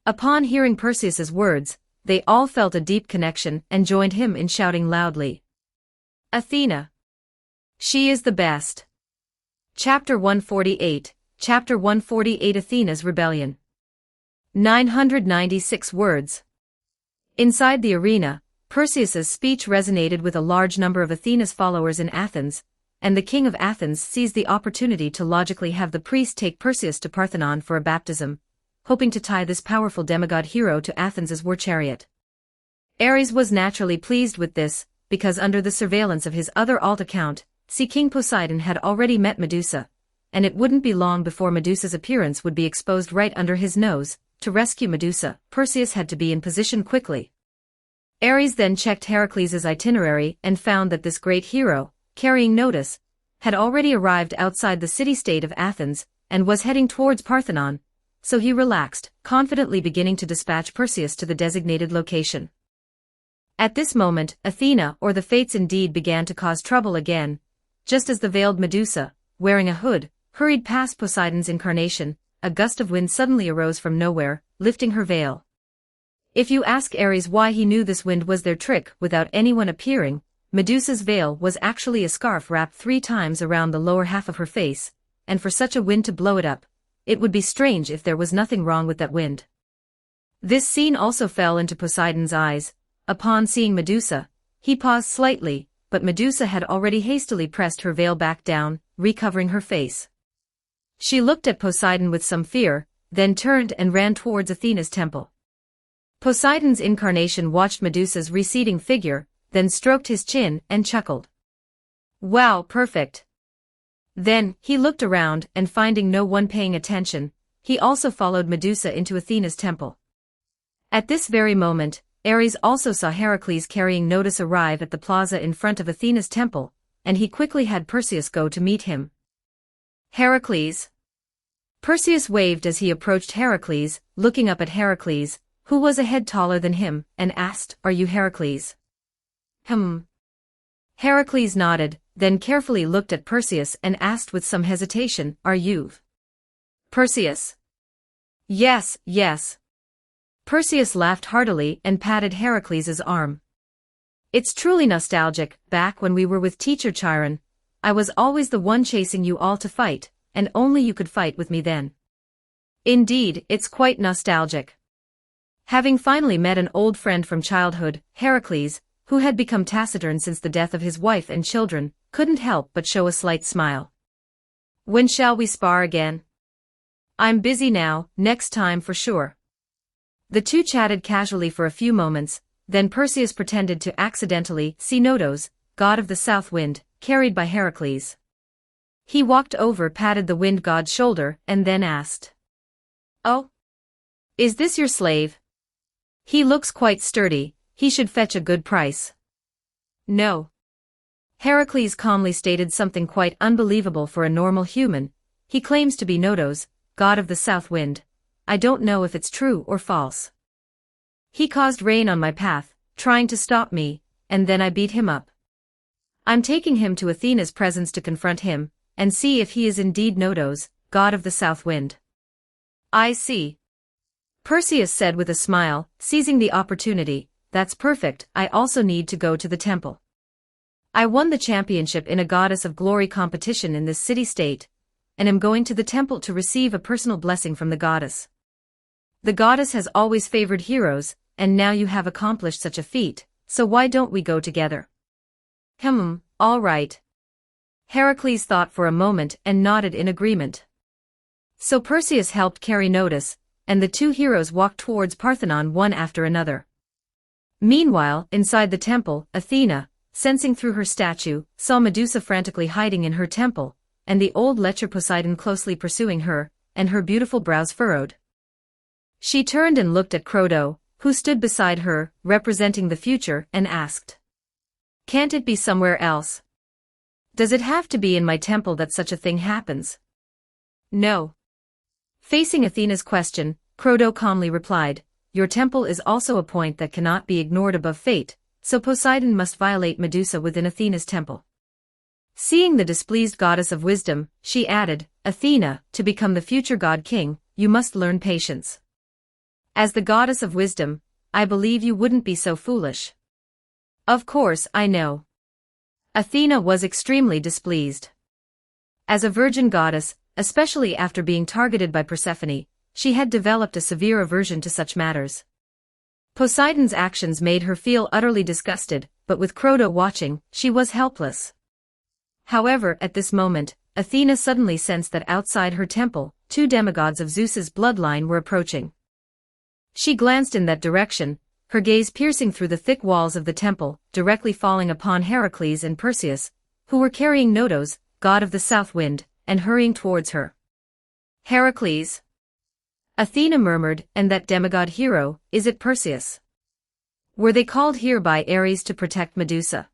Upon hearing Perseus's words, they all felt a deep connection and joined him in shouting loudly, "Athena! She is the best!" Chapter 148, Chapter 148 Athena's Rebellion. 996 words. Inside the arena, Perseus's speech resonated with a large number of Athena's followers in Athens, and the king of Athens seized the opportunity to logically have the priest take Perseus to Parthenon for a baptism, hoping to tie this powerful demigod hero to Athens' war chariot. Ares was naturally pleased with this, because under the surveillance of his other alt account, Sea King Poseidon had already met Medusa, and it wouldn't be long before Medusa's appearance would be exposed right under his nose. To rescue Medusa, Perseus had to be in position quickly. Ares then checked Heracles' itinerary and found that this great hero, carrying notice, had already arrived outside the city-state of Athens, and was heading towards Parthenon, so he relaxed, confidently beginning to dispatch Perseus to the designated location. At this moment, Athena or the Fates indeed began to cause trouble again, just as the veiled Medusa, wearing a hood, hurried past Poseidon's incarnation. A gust of wind suddenly arose from nowhere, lifting her veil. If you ask Ares why he knew this wind was their trick without anyone appearing, Medusa's veil was actually a scarf wrapped 3 times around the lower half of her face, and for such a wind to blow it up, it would be strange if there was nothing wrong with that wind. This scene also fell into Poseidon's eyes. Upon seeing Medusa, he paused slightly, but Medusa had already hastily pressed her veil back down, recovering her face. She looked at Poseidon with some fear, then turned and ran towards Athena's temple. Poseidon's incarnation watched Medusa's receding figure, then stroked his chin and chuckled. "Wow, perfect." Then, he looked around and finding no one paying attention, he also followed Medusa into Athena's temple. At this very moment, Ares also saw Heracles carrying notice arrive at the plaza in front of Athena's temple, and he quickly had Perseus go to meet him. "Heracles." Perseus waved as he approached Heracles, looking up at Heracles, who was a head taller than him, and asked, "Are you Heracles?" Heracles nodded, then carefully looked at Perseus and asked with some hesitation, "Are you Perseus?" "Yes, yes." Perseus laughed heartily and patted Heracles' arm. "It's truly nostalgic. Back when we were with Teacher Chiron, I was always the one chasing you all to fight, and only you could fight with me then." "Indeed, it's quite nostalgic." Having finally met an old friend from childhood, Heracles, who had become taciturn since the death of his wife and children, couldn't help but show a slight smile. "When shall we spar again?" "I'm busy now, next time for sure." The two chatted casually for a few moments, then Perseus pretended to accidentally see Notos, god of the south wind, carried by Heracles. He walked over, patted the wind god's shoulder, and then asked, "Oh? Is this your slave? He looks quite sturdy, he should fetch a good price." "No." Heracles calmly stated something quite unbelievable for a normal human. "He claims to be Notos, god of the south wind. I don't know if it's true or false. He caused rain on my path, trying to stop me, and then I beat him up. I'm taking him to Athena's presence to confront him, and see if he is indeed Notos, god of the south wind." "I see," Perseus said with a smile, seizing the opportunity. "That's perfect. I also need to go to the temple. I won the championship in a Goddess of Glory competition in this city-state, and am going to the temple to receive a personal blessing from the goddess. The goddess has always favored heroes, and now you have accomplished such a feat, so why don't we go together?" All right." Heracles thought for a moment and nodded in agreement. So Perseus helped carry Notos, and the two heroes walked towards Parthenon one after another. Meanwhile, inside the temple, Athena, sensing through her statue, saw Medusa frantically hiding in her temple, and the old lecher Poseidon closely pursuing her, and her beautiful brows furrowed. She turned and looked at Crodo, who stood beside her, representing the future, and asked, "Can't it be somewhere else? Does it have to be in my temple that such a thing happens?" "No." Facing Athena's question, Crodo calmly replied, "Your temple is also a point that cannot be ignored above fate, so Poseidon must violate Medusa within Athena's temple. Seeing the displeased goddess of wisdom, she added, Athena, to become the future god king, you must learn patience. As the goddess of wisdom, I believe you wouldn't be so foolish. Of course, I know. Athena was extremely displeased. As a virgin goddess, especially after being targeted by Persephone, she had developed a severe aversion to such matters. Poseidon's actions made her feel utterly disgusted, but with Crota watching, she was helpless. However, at this moment, Athena suddenly sensed that outside her temple, two demigods of Zeus's bloodline were approaching. She glanced in that direction, her gaze piercing through the thick walls of the temple, directly falling upon Heracles and Perseus, who were carrying Notos, god of the south wind, and hurrying towards her. Heracles? Athena murmured, and that demigod hero, is it Perseus? Were they called here by Ares to protect Medusa?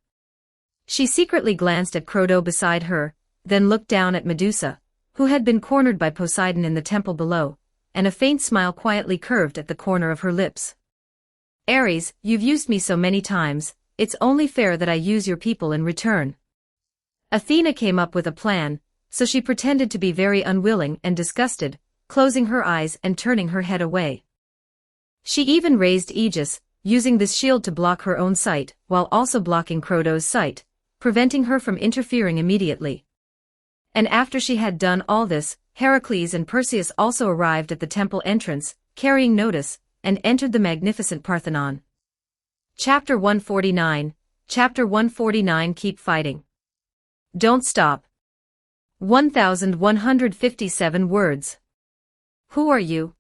She secretly glanced at Crota beside her, then looked down at Medusa, who had been cornered by Poseidon in the temple below, and a faint smile quietly curved at the corner of her lips. Ares, you've used me so many times, it's only fair that I use your people in return. Athena came up with a plan, so she pretended to be very unwilling and disgusted, closing her eyes and turning her head away. She even raised Aegis, using this shield to block her own sight, while also blocking Croto's sight, preventing her from interfering immediately. And after she had done all this, Heracles and Perseus also arrived at the temple entrance, carrying Notos, and entered the magnificent Parthenon. Chapter 149, Chapter 149 Keep fighting. Don't stop. 1157 words. Who are you?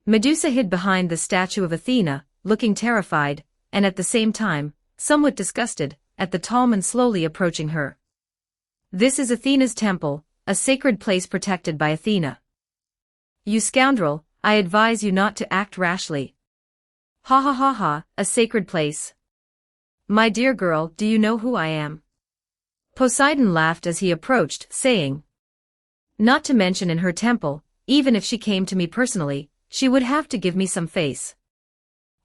Medusa hid behind the statue of Athena, looking terrified, and at the same time, somewhat disgusted, at the tall man slowly approaching her. This is Athena's temple, a sacred place protected by Athena. You scoundrel, I advise you not to act rashly. Ha ha ha ha, a sacred place. My dear girl, do you know who I am? Poseidon laughed as he approached, saying, not to mention in her temple, even if she came to me personally, she would have to give me some face.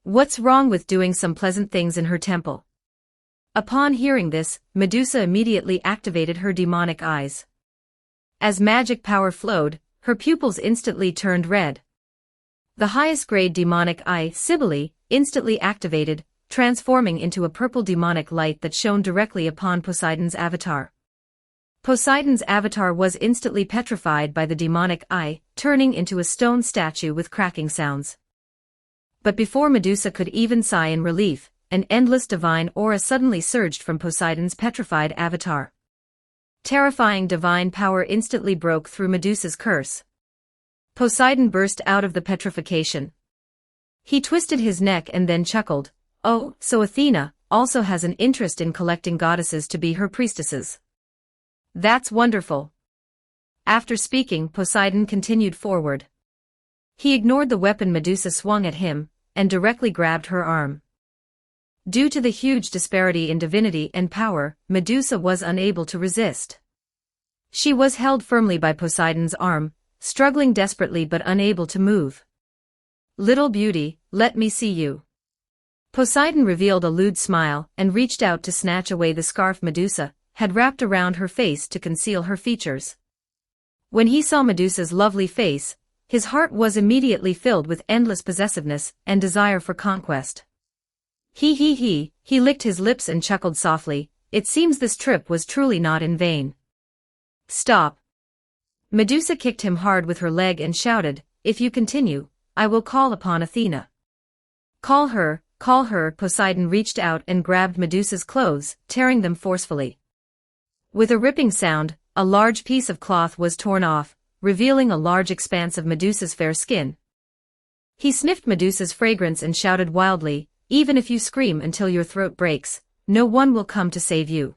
What's wrong with doing some pleasant things in her temple? Upon hearing this, Medusa immediately activated her demonic eyes. As magic power flowed, her pupils instantly turned red. The highest grade demonic eye, Cybele, instantly activated, transforming into a purple demonic light that shone directly upon Poseidon's avatar. Poseidon's avatar was instantly petrified by the demonic eye, turning into a stone statue with cracking sounds. But before Medusa could even sigh in relief, an endless divine aura suddenly surged from Poseidon's petrified avatar. Terrifying divine power instantly broke through Medusa's curse. Poseidon burst out of the petrification. He twisted his neck and then chuckled, oh, so Athena also has an interest in collecting goddesses to be her priestesses. That's wonderful. After speaking, Poseidon continued forward. He ignored the weapon Medusa swung at him, and directly grabbed her arm. Due to the huge disparity in divinity and power, Medusa was unable to resist. She was held firmly by Poseidon's arm, struggling desperately but unable to move. Little beauty, let me see you. Poseidon revealed a lewd smile and reached out to snatch away the scarf Medusa had wrapped around her face to conceal her features. When he saw Medusa's lovely face, his heart was immediately filled with endless possessiveness and desire for conquest. He licked his lips and chuckled softly, it seems this trip was truly not in vain. Stop. Medusa kicked him hard with her leg and shouted, if you continue, I will call upon Athena. Call her, Poseidon reached out and grabbed Medusa's clothes, tearing them forcefully. With a ripping sound, a large piece of cloth was torn off, revealing a large expanse of Medusa's fair skin. He sniffed Medusa's fragrance and shouted wildly, even if you scream until your throat breaks, no one will come to save you.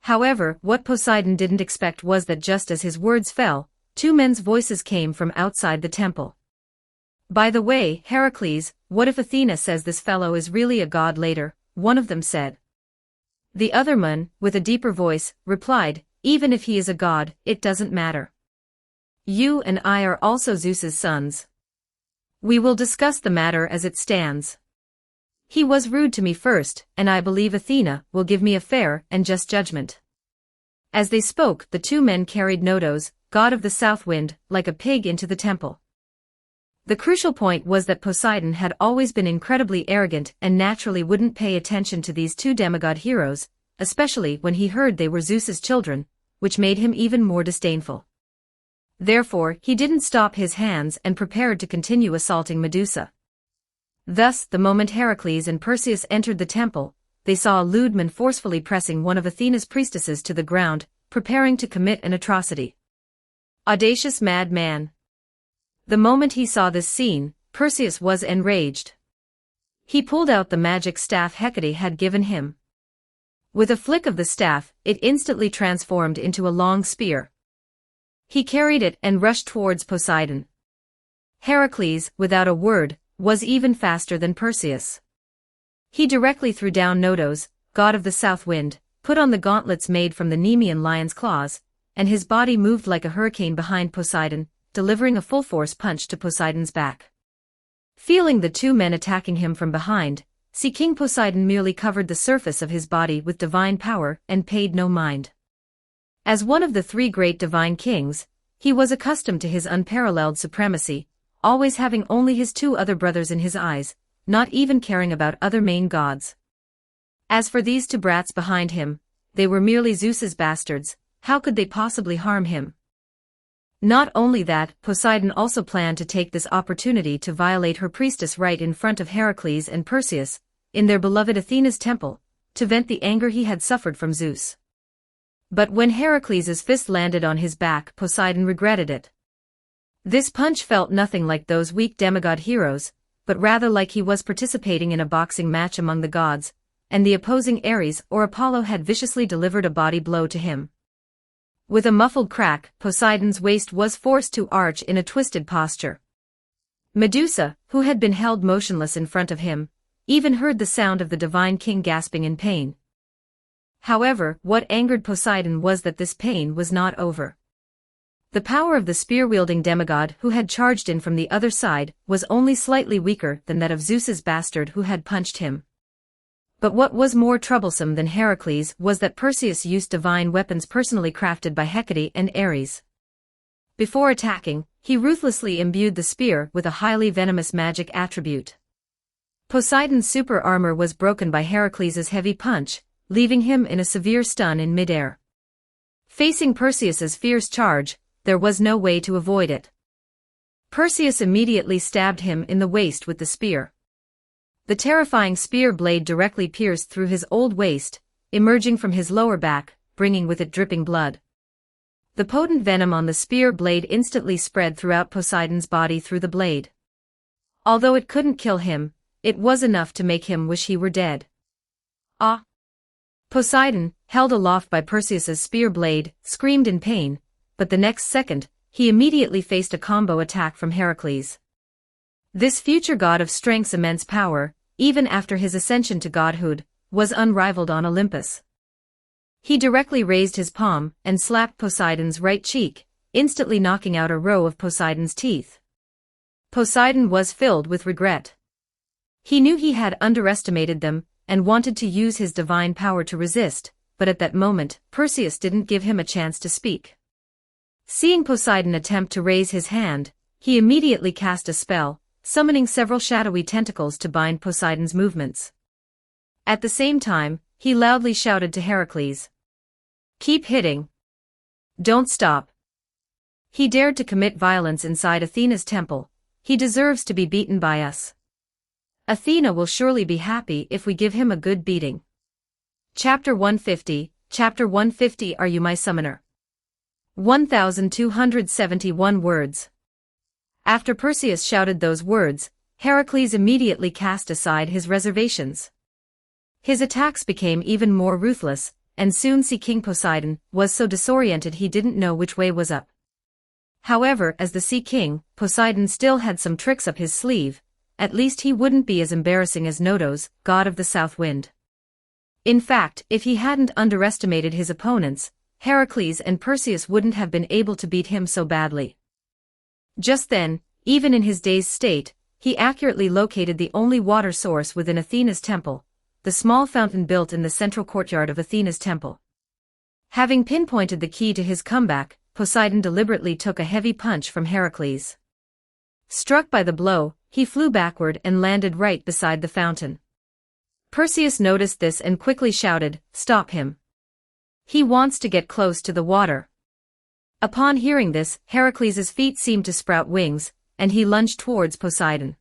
However, what Poseidon didn't expect was that just as his words fell, two men's voices came from outside the temple. By the way, Heracles, what if Athena says this fellow is really a god later? One of them said. The other man, with a deeper voice, replied, even if he is a god, it doesn't matter. You and I are also Zeus's sons. We will discuss the matter as it stands. He was rude to me first, and I believe Athena will give me a fair and just judgment. As they spoke, the two men carried Nodos, god of the south wind, like a pig into the temple. The crucial point was that Poseidon had always been incredibly arrogant and naturally wouldn't pay attention to these two demigod heroes, especially when he heard they were Zeus's children, which made him even more disdainful. Therefore, he didn't stop his hands and prepared to continue assaulting Medusa. Thus, the moment Heracles and Perseus entered the temple, they saw a lewd man forcefully pressing one of Athena's priestesses to the ground, preparing to commit an atrocity. Audacious mad man. The moment he saw this scene, Perseus was enraged. He pulled out the magic staff Hecate had given him. With a flick of the staff, it instantly transformed into a long spear. He carried it and rushed towards Poseidon. Heracles, without a word, was even faster than Perseus. He directly threw down Nodos, god of the south wind, put on the gauntlets made from the Nemean lion's claws, and his body moved like a hurricane behind Poseidon, delivering a full-force punch to Poseidon's back. Feeling the two men attacking him from behind, Sea King Poseidon merely covered the surface of his body with divine power and paid no mind. As one of the three great divine kings, he was accustomed to his unparalleled supremacy, always having only his two other brothers in his eyes, not even caring about other main gods. As for these two brats behind him, they were merely Zeus's bastards. How could they possibly harm him? Not only that, Poseidon also planned to take this opportunity to violate her priestess right in front of Heracles and Perseus, in their beloved Athena's temple, to vent the anger he had suffered from Zeus. But when Heracles' fist landed on his back, Poseidon regretted it. This punch felt nothing like those weak demigod heroes, but rather like he was participating in a boxing match among the gods, and the opposing Ares or Apollo had viciously delivered a body blow to him. With a muffled crack, Poseidon's waist was forced to arch in a twisted posture. Medusa, who had been held motionless in front of him, even heard the sound of the divine king gasping in pain. However, what angered Poseidon was that this pain was not over. The power of the spear-wielding demigod who had charged in from the other side was only slightly weaker than that of Zeus's bastard who had punched him. But what was more troublesome than Heracles was that Perseus used divine weapons personally crafted by Hecate and Ares. Before attacking, he ruthlessly imbued the spear with a highly venomous magic attribute. Poseidon's super armor was broken by Heracles' heavy punch, leaving him in a severe stun in midair. Facing Perseus's fierce charge, there was no way to avoid it. Perseus immediately stabbed him in the waist with the spear. The terrifying spear blade directly pierced through his old waist, emerging from his lower back, bringing with it dripping blood. The potent venom on the spear blade instantly spread throughout Poseidon's body through the blade. Although it couldn't kill him, it was enough to make him wish he were dead. Ah! Poseidon, held aloft by Perseus's spear blade, screamed in pain, but the next second, he immediately faced a combo attack from Heracles. This future god of strength's immense power, even after his ascension to godhood, was unrivaled on Olympus. He directly raised his palm and slapped Poseidon's right cheek, instantly knocking out a row of Poseidon's teeth. Poseidon was filled with regret. He knew he had underestimated them and wanted to use his divine power to resist, but at that moment, Perseus didn't give him a chance to speak. Seeing Poseidon attempt to raise his hand, he immediately cast a spell, summoning several shadowy tentacles to bind Poseidon's movements. At the same time, he loudly shouted to Heracles. "Keep hitting. Don't stop. He dared to commit violence inside Athena's temple. He deserves to be beaten by us. Athena will surely be happy if we give him a good beating." Chapter 150, Chapter 150 Are You My Summoner? 1271 words. After Perseus shouted those words, Heracles immediately cast aside his reservations. His attacks became even more ruthless, and soon Sea King Poseidon was so disoriented he didn't know which way was up. However, as the Sea King, Poseidon still had some tricks up his sleeve. At least he wouldn't be as embarrassing as Nodos, god of the south wind. In fact, if he hadn't underestimated his opponents, Heracles and Perseus wouldn't have been able to beat him so badly. Just then, even in his dazed state, he accurately located the only water source within Athena's temple, the small fountain built in the central courtyard of Athena's temple. Having pinpointed the key to his comeback, Poseidon deliberately took a heavy punch from Heracles. Struck by the blow, he flew backward and landed right beside the fountain. Perseus noticed this and quickly shouted, "Stop him. He wants to get close to the water." Upon hearing this, Heracles' feet seemed to sprout wings, and he lunged towards Poseidon.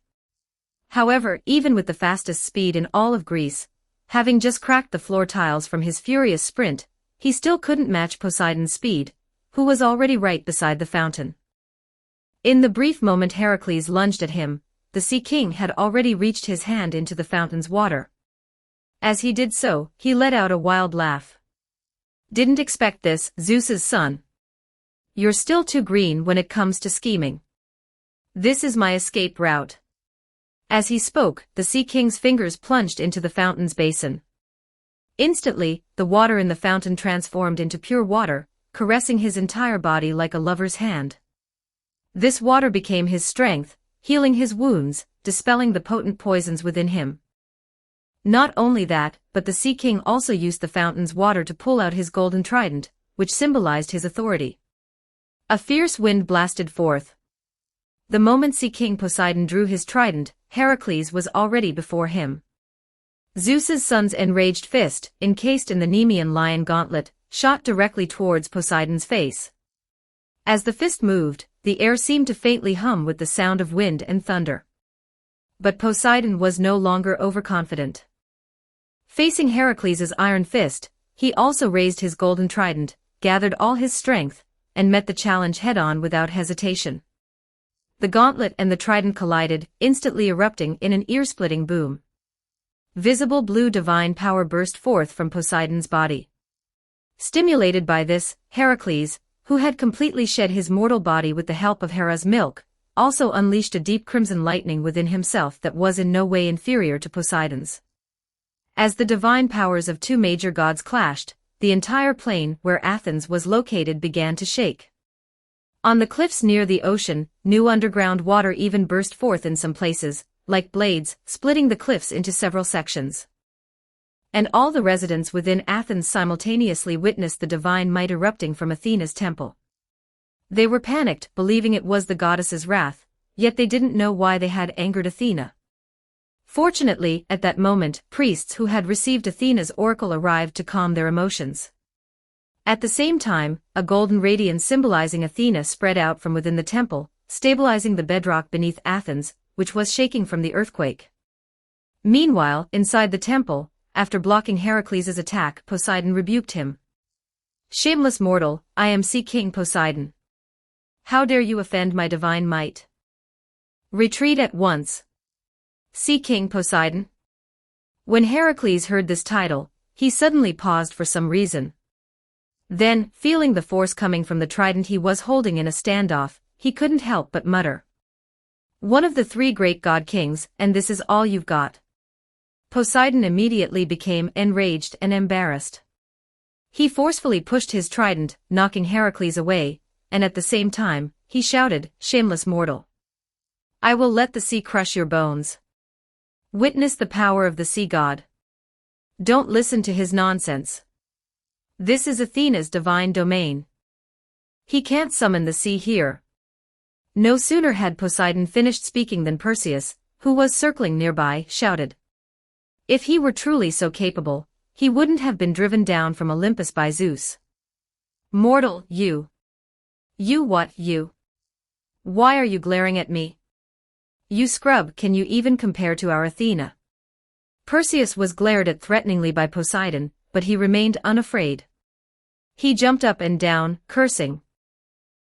However, even with the fastest speed in all of Greece, having just cracked the floor tiles from his furious sprint, he still couldn't match Poseidon's speed, who was already right beside the fountain. In the brief moment Heracles lunged at him, the Sea King had already reached his hand into the fountain's water. As he did so, he let out a wild laugh. "Didn't expect this, Zeus's son. You're still too green when it comes to scheming. This is my escape route." As he spoke, the Sea King's fingers plunged into the fountain's basin. Instantly, the water in the fountain transformed into pure water, caressing his entire body like a lover's hand. This water became his strength, healing his wounds, dispelling the potent poisons within him. Not only that, but the Sea King also used the fountain's water to pull out his golden trident, which symbolized his authority. A fierce wind blasted forth. The moment Sea King Poseidon drew his trident, Heracles was already before him. Zeus's son's enraged fist, encased in the Nemean lion gauntlet, shot directly towards Poseidon's face. As the fist moved, the air seemed to faintly hum with the sound of wind and thunder. But Poseidon was no longer overconfident. Facing Heracles' iron fist, he also raised his golden trident, gathered all his strength, and met the challenge head-on without hesitation. The gauntlet and the trident collided, instantly erupting in an ear-splitting boom. Visible blue divine power burst forth from Poseidon's body. Stimulated by this, Heracles, who had completely shed his mortal body with the help of Hera's milk, also unleashed a deep crimson lightning within himself that was in no way inferior to Poseidon's. As the divine powers of two major gods clashed, the entire plain where Athens was located began to shake. On the cliffs near the ocean, new underground water even burst forth in some places, like blades, splitting the cliffs into several sections. And all the residents within Athens simultaneously witnessed the divine might erupting from Athena's temple. They were panicked, believing it was the goddess's wrath, yet they didn't know why they had angered Athena. Fortunately, at that moment, priests who had received Athena's oracle arrived to calm their emotions. At the same time, a golden radiance symbolizing Athena spread out from within the temple, stabilizing the bedrock beneath Athens, which was shaking from the earthquake. Meanwhile, inside the temple, after blocking Heracles' attack, Poseidon rebuked him. "Shameless mortal, I am Sea King Poseidon. How dare you offend my divine might? Retreat at once. Sea King Poseidon." When Heracles heard this title, he suddenly paused for some reason. Then, feeling the force coming from the trident he was holding in a standoff, he couldn't help but mutter. "One of the three great god kings, and this is all you've got." Poseidon immediately became enraged and embarrassed. He forcefully pushed his trident, knocking Heracles away, and at the same time, he shouted, "Shameless mortal. I will let the sea crush your bones. Witness the power of the sea god. Don't listen to his nonsense. This is Athena's divine domain. He can't summon the sea here." No sooner had Poseidon finished speaking than Perseus, who was circling nearby, shouted. If he were truly so capable, he wouldn't have been driven down from Olympus by Zeus. "Mortal, you. You what, you? Why are you glaring at me? You scrub, can you even compare to our Athena?" Perseus was glared at threateningly by Poseidon, but he remained unafraid. He jumped up and down, cursing.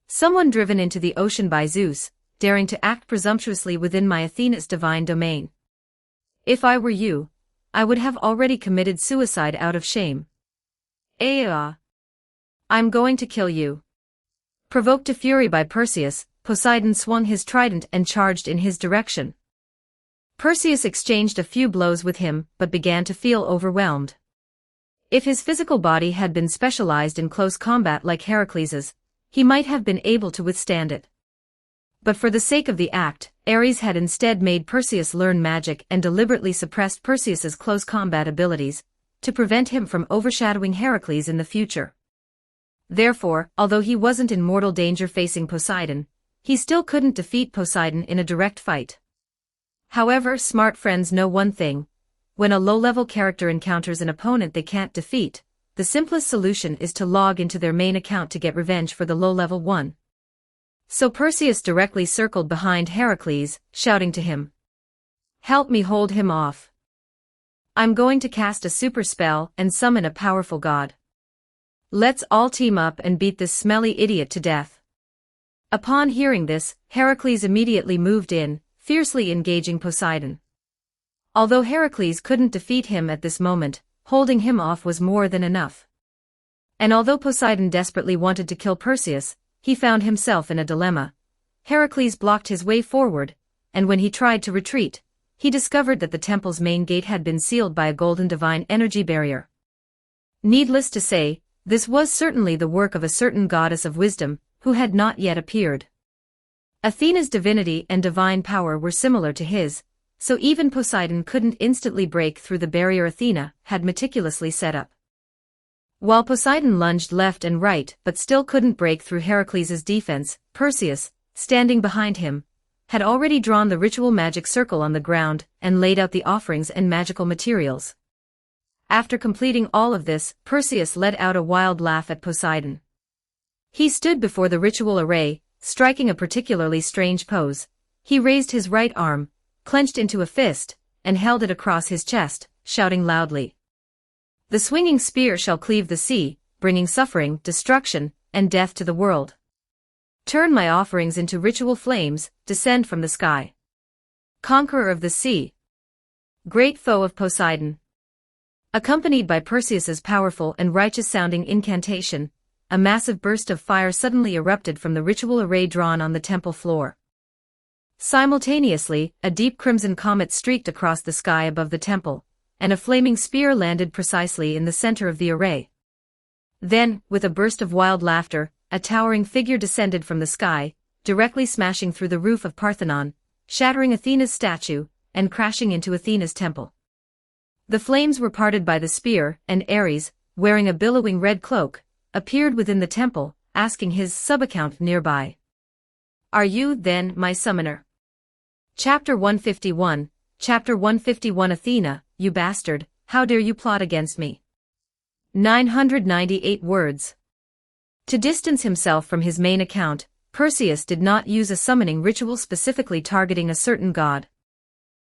"Someone driven into the ocean by Zeus, daring to act presumptuously within my Athena's divine domain. If I were you, I would have already committed suicide out of shame. I'm going to kill you." Provoked to fury by Perseus, Poseidon swung his trident and charged in his direction. Perseus exchanged a few blows with him, but began to feel overwhelmed. If his physical body had been specialized in close combat like Heracles's, he might have been able to withstand it. But for the sake of the act, Ares had instead made Perseus learn magic and deliberately suppressed Perseus's close combat abilities, to prevent him from overshadowing Heracles in the future. Therefore, although he wasn't in mortal danger facing Poseidon, he still couldn't defeat Poseidon in a direct fight. However, smart friends know one thing: when a low-level character encounters an opponent they can't defeat, the simplest solution is to log into their main account to get revenge for the low-level one. So Perseus directly circled behind Heracles, shouting to him, "Help me hold him off. I'm going to cast a super spell and summon a powerful god. Let's all team up and beat this smelly idiot to death." Upon hearing this, Heracles immediately moved in, fiercely engaging Poseidon. Although Heracles couldn't defeat him at this moment, holding him off was more than enough. And although Poseidon desperately wanted to kill Perseus, he found himself in a dilemma. Heracles blocked his way forward, and when he tried to retreat, he discovered that the temple's main gate had been sealed by a golden divine energy barrier. Needless to say, this was certainly the work of a certain goddess of wisdom, who had not yet appeared. Athena's divinity and divine power were similar to his, so even Poseidon couldn't instantly break through the barrier Athena had meticulously set up. While Poseidon lunged left and right but still couldn't break through Heracles' defense, Perseus, standing behind him, had already drawn the ritual magic circle on the ground and laid out the offerings and magical materials. After completing all of this, Perseus let out a wild laugh at Poseidon. He stood before the ritual array, striking a particularly strange pose. He raised his right arm, clenched into a fist, and held it across his chest, shouting loudly, "The swinging spear shall cleave the sea, bringing suffering, destruction, and death to the world. Turn my offerings into ritual flames, descend from the sky. Conqueror of the sea. Great foe of Poseidon." Accompanied by Perseus's powerful and righteous-sounding incantation, a massive burst of fire suddenly erupted from the ritual array drawn on the temple floor. Simultaneously, a deep crimson comet streaked across the sky above the temple, and a flaming spear landed precisely in the center of the array. Then, with a burst of wild laughter, a towering figure descended from the sky, directly smashing through the roof of Parthenon, shattering Athena's statue, and crashing into Athena's temple. The flames were parted by the spear, and Ares, wearing a billowing red cloak, appeared within the temple, asking his sub-account nearby, "Are you, then, my summoner?" Chapter 151, Chapter 151 Athena, you bastard, how dare you plot against me? 998 words. To distance himself from his main account, Perseus did not use a summoning ritual specifically targeting a certain god.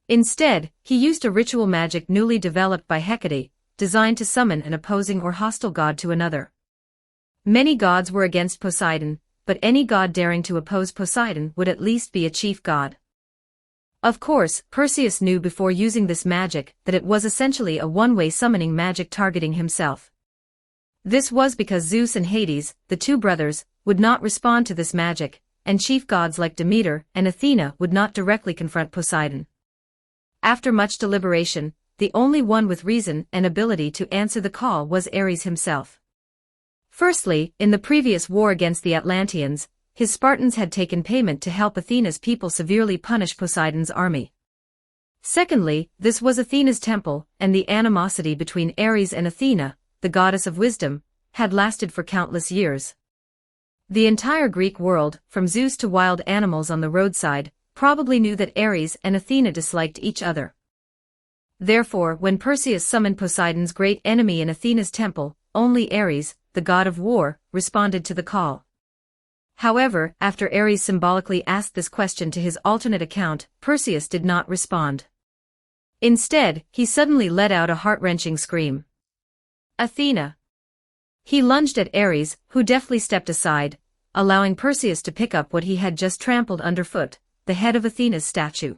Instead, he used a ritual magic newly developed by Hecate, designed to summon an opposing or hostile god to another. Many gods were against Poseidon, but any god daring to oppose Poseidon would at least be a chief god. Of course, Perseus knew before using this magic that it was essentially a one-way summoning magic targeting himself. This was because Zeus and Hades, the two brothers, would not respond to this magic, and chief gods like Demeter and Athena would not directly confront Poseidon. After much deliberation, the only one with reason and ability to answer the call was Ares himself. Firstly, in the previous war against the Atlanteans, his Spartans had taken payment to help Athena's people severely punish Poseidon's army. Secondly, this was Athena's temple, and the animosity between Ares and Athena, the goddess of wisdom, had lasted for countless years. The entire Greek world, from Zeus to wild animals on the roadside, probably knew that Ares and Athena disliked each other. Therefore, when Perseus summoned Poseidon's great enemy in Athena's temple, only Ares, the god of war, responded to the call. However, after Ares symbolically asked this question to his alternate account, Perseus did not respond. Instead, he suddenly let out a heart-wrenching scream. "Athena!" He lunged at Ares, who deftly stepped aside, allowing Perseus to pick up what he had just trampled underfoot, the head of Athena's statue.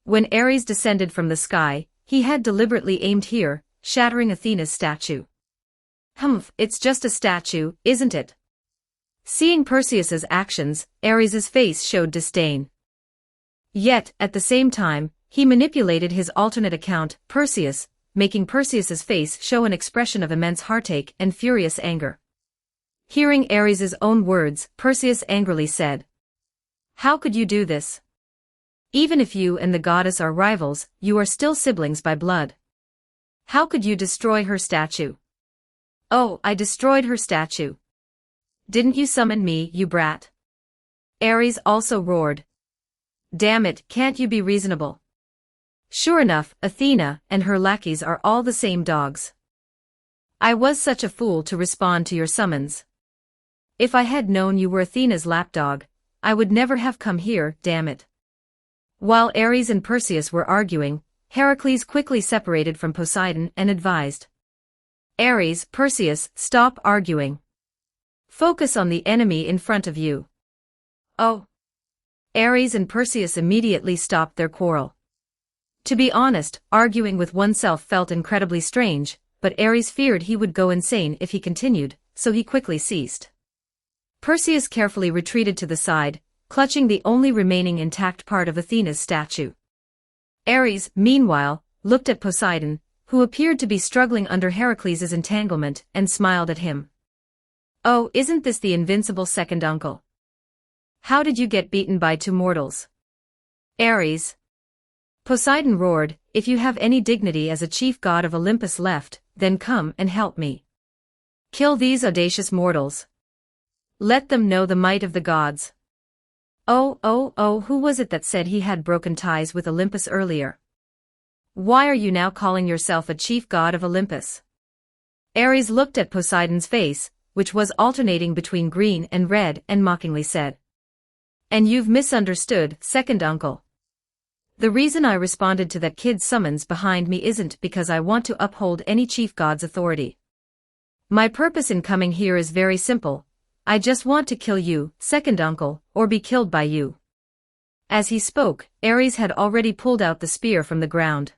When Ares descended from the sky, he had deliberately aimed here, shattering Athena's statue. "Humph, it's just a statue, isn't it?" Seeing Perseus's actions, Ares's face showed disdain. Yet, at the same time, he manipulated his alternate account, Perseus, making Perseus's face show an expression of immense heartache and furious anger. Hearing Ares's own words, Perseus angrily said, "How could you do this? Even if you and the goddess are rivals, you are still siblings by blood. How could you destroy her statue?" "Oh, I destroyed her statue," Didn't you summon me, you brat? Ares also roared. Damn it, can't you be reasonable? Sure enough, Athena and her lackeys are all the same dogs. I was such a fool to respond to your summons. If I had known you were Athena's lapdog, I would never have come here, damn it. While Ares and Perseus were arguing, Heracles quickly separated from Poseidon and advised. Ares, Perseus, stop arguing. Focus on the enemy in front of you. Oh. Ares and Perseus immediately stopped their quarrel. To be honest, arguing with oneself felt incredibly strange, but Ares feared he would go insane if he continued, so he quickly ceased. Perseus carefully retreated to the side, clutching the only remaining intact part of Athena's statue. Ares, meanwhile, looked at Poseidon, who appeared to be struggling under Heracles' entanglement, and smiled at him. Oh, isn't this the invincible second uncle? How did you get beaten by two mortals? Ares. Poseidon roared, if you have any dignity as a chief god of Olympus left, then come and help me. Kill these audacious mortals. Let them know the might of the gods. Oh, who was it that said he had broken ties with Olympus earlier? Why are you now calling yourself a chief god of Olympus? Ares looked at Poseidon's face, which was alternating between green and red, and mockingly said. And you've misunderstood, second uncle. The reason I responded to that kid's summons behind me isn't because I want to uphold any chief god's authority. My purpose in coming here is very simple. I just want to kill you, second uncle, or be killed by you. As he spoke, Ares had already pulled out the spear from the ground.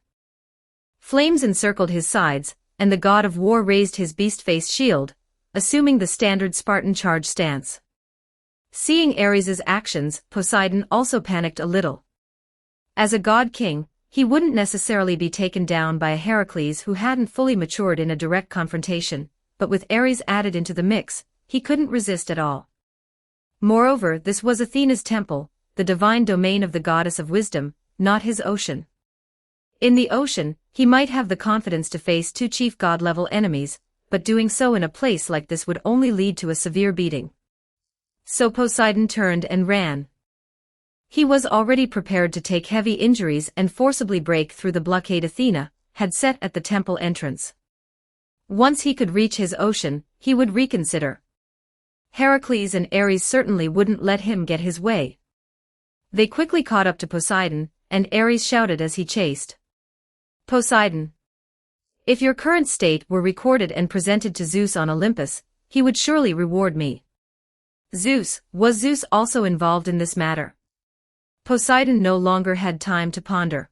Flames encircled his sides, and the god of war raised his beast-faced shield, assuming the standard Spartan charge stance. Seeing Ares' actions, Poseidon also panicked a little. As a god-king, he wouldn't necessarily be taken down by a Heracles who hadn't fully matured in a direct confrontation, but with Ares added into the mix, he couldn't resist at all. Moreover, this was Athena's temple, the divine domain of the goddess of wisdom, not his ocean. In the ocean, he might have the confidence to face two chief god-level enemies, but doing so in a place like this would only lead to a severe beating. So Poseidon turned and ran. He was already prepared to take heavy injuries and forcibly break through the blockade Athena had set at the temple entrance. Once he could reach his ocean, he would reconsider. Heracles and Ares certainly wouldn't let him get his way. They quickly caught up to Poseidon, and Ares shouted as he chased. Poseidon. If your current state were recorded and presented to Zeus on Olympus, he would surely reward me. Zeus, was Zeus also involved in this matter? Poseidon no longer had time to ponder.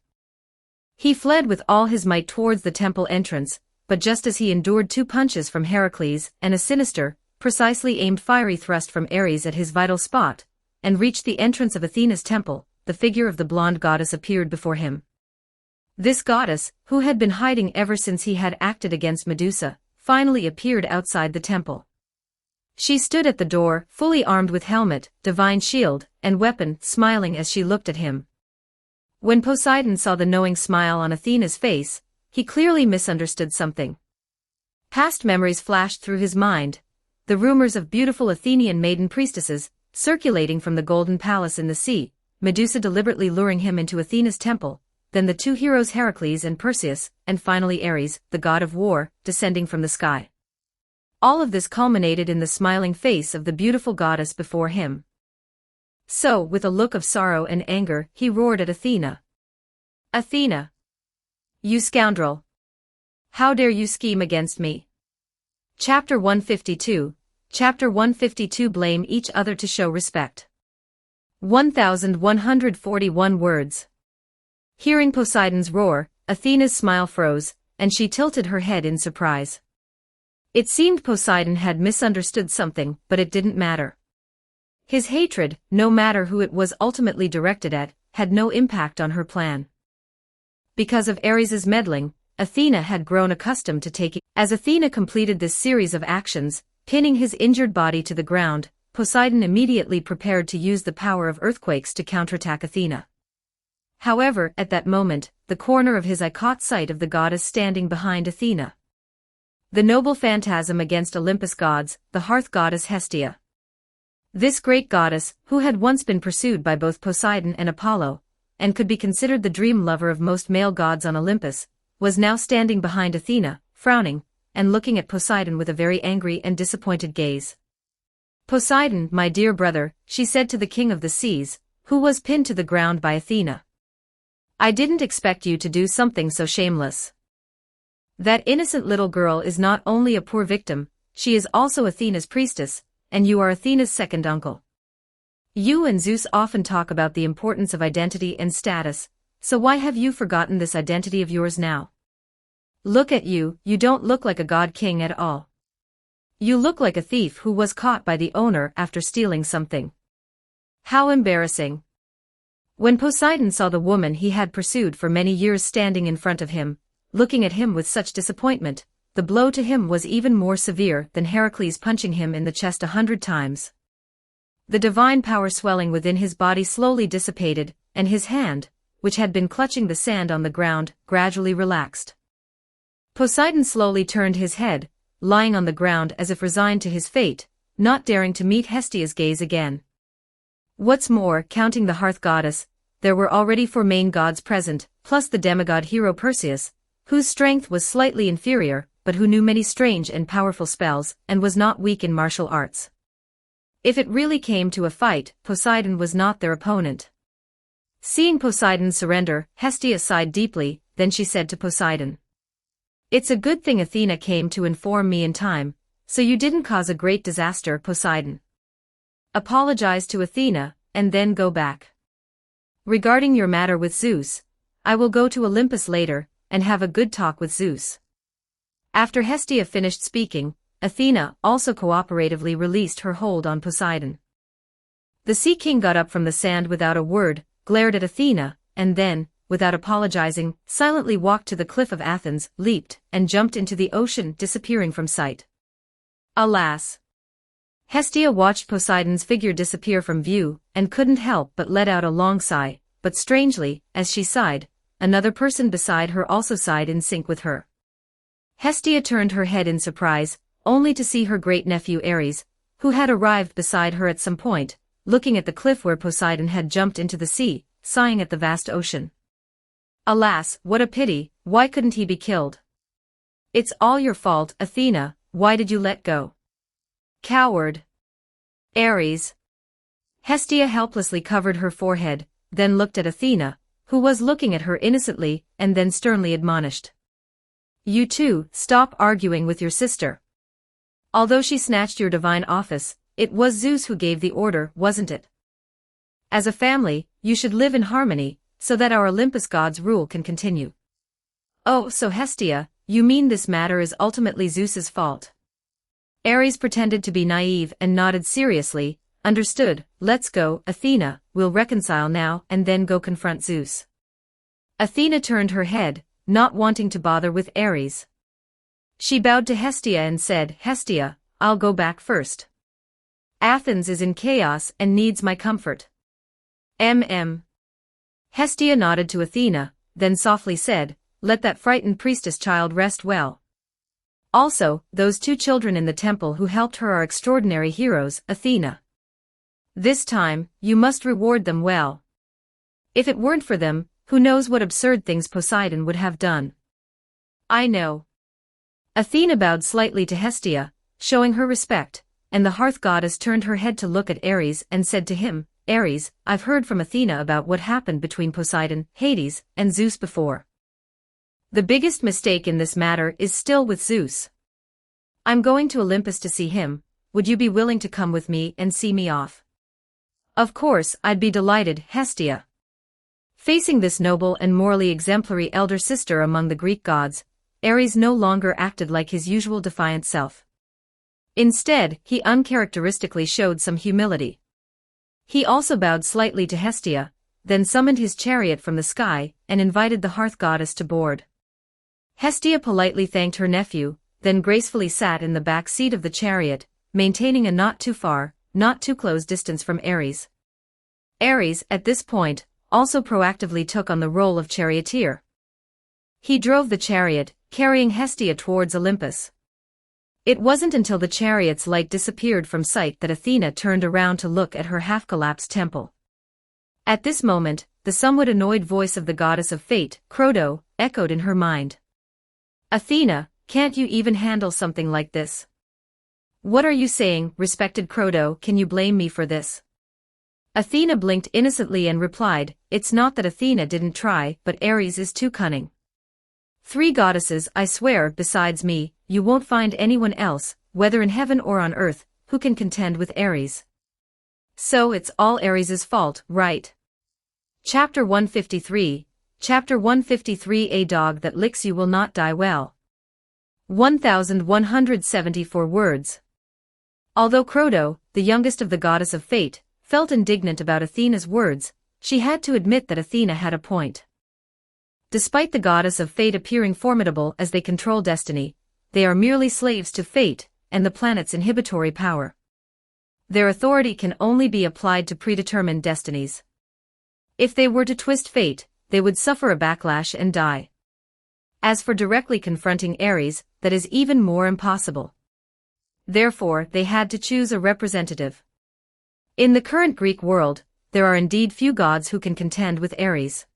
He fled with all his might towards the temple entrance, but just as he endured two punches from Heracles and a sinister, precisely aimed fiery thrust from Ares at his vital spot, and reached the entrance of Athena's temple, the figure of the blonde goddess appeared before him. This goddess, who had been hiding ever since he had acted against Medusa, finally appeared outside the temple. She stood at the door, fully armed with helmet, divine shield, and weapon, smiling as she looked at him. When Poseidon saw the knowing smile on Athena's face, he clearly misunderstood something. Past memories flashed through his mind, the rumors of beautiful Athenian maiden priestesses, circulating from the golden palace in the sea, Medusa deliberately luring him into Athena's temple, then the two heroes Heracles and Perseus, and finally Ares, the god of war, descending from the sky. All of this culminated in the smiling face of the beautiful goddess before him. So, with a look of sorrow and anger, he roared at Athena. Athena! You scoundrel! How dare you scheme against me? Chapter 152, Chapter 152 Blame each other to show respect. 1141 words. Hearing Poseidon's roar, Athena's smile froze, and she tilted her head in surprise. It seemed Poseidon had misunderstood something, but it didn't matter. His hatred, no matter who it was ultimately directed at, had no impact on her plan. Because of Ares's meddling, Athena had grown accustomed to taking. As Athena completed this series of actions, pinning his injured body to the ground, Poseidon immediately prepared to use the power of earthquakes to counterattack Athena. However, at that moment, the corner of his eye caught sight of the goddess standing behind Athena. The noble phantasm against Olympus gods, the hearth goddess Hestia. This great goddess, who had once been pursued by both Poseidon and Apollo, and could be considered the dream lover of most male gods on Olympus, was now standing behind Athena, frowning, and looking at Poseidon with a very angry and disappointed gaze. "Poseidon, my dear brother," she said to the king of the seas, who was pinned to the ground by Athena. "I didn't expect you to do something so shameless. That innocent little girl is not only a poor victim, she is also Athena's priestess, and you are Athena's second uncle. You and Zeus often talk about the importance of identity and status, so why have you forgotten this identity of yours now? Look at you, you don't look like a god king at all. You look like a thief who was caught by the owner after stealing something. How embarrassing." When Poseidon saw the woman he had pursued for many years standing in front of him, looking at him with such disappointment, the blow to him was even more severe than Heracles punching him in the chest 100 times. The divine power swelling within his body slowly dissipated, and his hand, which had been clutching the sand on the ground, gradually relaxed. Poseidon slowly turned his head, lying on the ground as if resigned to his fate, not daring to meet Hestia's gaze again. What's more, counting the hearth goddess, there were already 4 main gods present, plus the demigod hero Perseus, whose strength was slightly inferior, but who knew many strange and powerful spells, and was not weak in martial arts. If it really came to a fight, Poseidon was not their opponent. Seeing Poseidon surrender, Hestia sighed deeply, then she said to Poseidon, "It's a good thing Athena came to inform me in time, so you didn't cause a great disaster, Poseidon. Apologize to Athena, and then go back. Regarding your matter with Zeus, I will go to Olympus later, and have a good talk with Zeus." After Hestia finished speaking, Athena also cooperatively released her hold on Poseidon. The Sea King got up from the sand without a word, glared at Athena, and then, without apologizing, silently walked to the cliff of Athens, leaped, and jumped into the ocean, disappearing from sight. Alas! Hestia watched Poseidon's figure disappear from view, and couldn't help but let out a long sigh, but strangely, as she sighed, another person beside her also sighed in sync with her. Hestia turned her head in surprise, only to see her great-nephew Ares, who had arrived beside her at some point, looking at the cliff where Poseidon had jumped into the sea, sighing at the vast ocean. "Alas, what a pity, why couldn't he be killed? It's all your fault, Athena, why did you let go? Coward. Ares." Hestia helplessly covered her forehead, then looked at Athena, who was looking at her innocently, and then sternly admonished. "You two, stop arguing with your sister. Although she snatched your divine office, it was Zeus who gave the order, wasn't it? As a family, you should live in harmony, so that our Olympus gods' rule can continue." "Oh, so Hestia, you mean this matter is ultimately Zeus's fault?" Ares pretended to be naive and nodded seriously. "Understood, let's go, Athena, we'll reconcile now and then go confront Zeus." Athena turned her head, not wanting to bother with Ares. She bowed to Hestia and said, "Hestia, I'll go back first. Athens is in chaos and needs my comfort." Hestia nodded to Athena, then softly said, "Let that frightened priestess child rest well. Also, those 2 children in the temple who helped her are extraordinary heroes, Athena. This time, you must reward them well. If it weren't for them, who knows what absurd things Poseidon would have done." "I know." Athena bowed slightly to Hestia, showing her respect, and the hearth goddess turned her head to look at Ares and said to him, "Ares, I've heard from Athena about what happened between Poseidon, Hades, and Zeus before. The biggest mistake in this matter is still with Zeus. I'm going to Olympus to see him, would you be willing to come with me and see me off?" "Of course, I'd be delighted, Hestia." Facing this noble and morally exemplary elder sister among the Greek gods, Ares no longer acted like his usual defiant self. Instead, he uncharacteristically showed some humility. He also bowed slightly to Hestia, then summoned his chariot from the sky, and invited the hearth goddess to board. Hestia politely thanked her nephew, then gracefully sat in the back seat of the chariot, maintaining a not too far, not too close distance from Ares. Ares, at this point, also proactively took on the role of charioteer. He drove the chariot, carrying Hestia towards Olympus. It wasn't until the chariot's light disappeared from sight that Athena turned around to look at her half-collapsed temple. At this moment, the somewhat annoyed voice of the goddess of fate, Crodo, echoed in her mind. Athena, can't you even handle something like this? What are you saying, respected Crodo, can you blame me for this? Athena blinked innocently and replied, it's not that Athena didn't try, but Ares is too cunning. 3 goddesses, I swear, besides me, you won't find anyone else, whether in heaven or on earth, who can contend with Ares. So it's all Ares's fault, right? Chapter 153, Chapter 153. A dog that licks you will not die well. 1174 words. Although Crodo, the youngest of the goddess of fate, felt indignant about Athena's words, she had to admit that Athena had a point. Despite the goddess of fate appearing formidable as they control destiny, they are merely slaves to fate and the planet's inhibitory power. Their authority can only be applied to predetermined destinies. If they were to twist fate, they would suffer a backlash and die. As for directly confronting Ares, that is even more impossible. Therefore, they had to choose a representative. In the current Greek world, there are indeed few gods who can contend with Ares.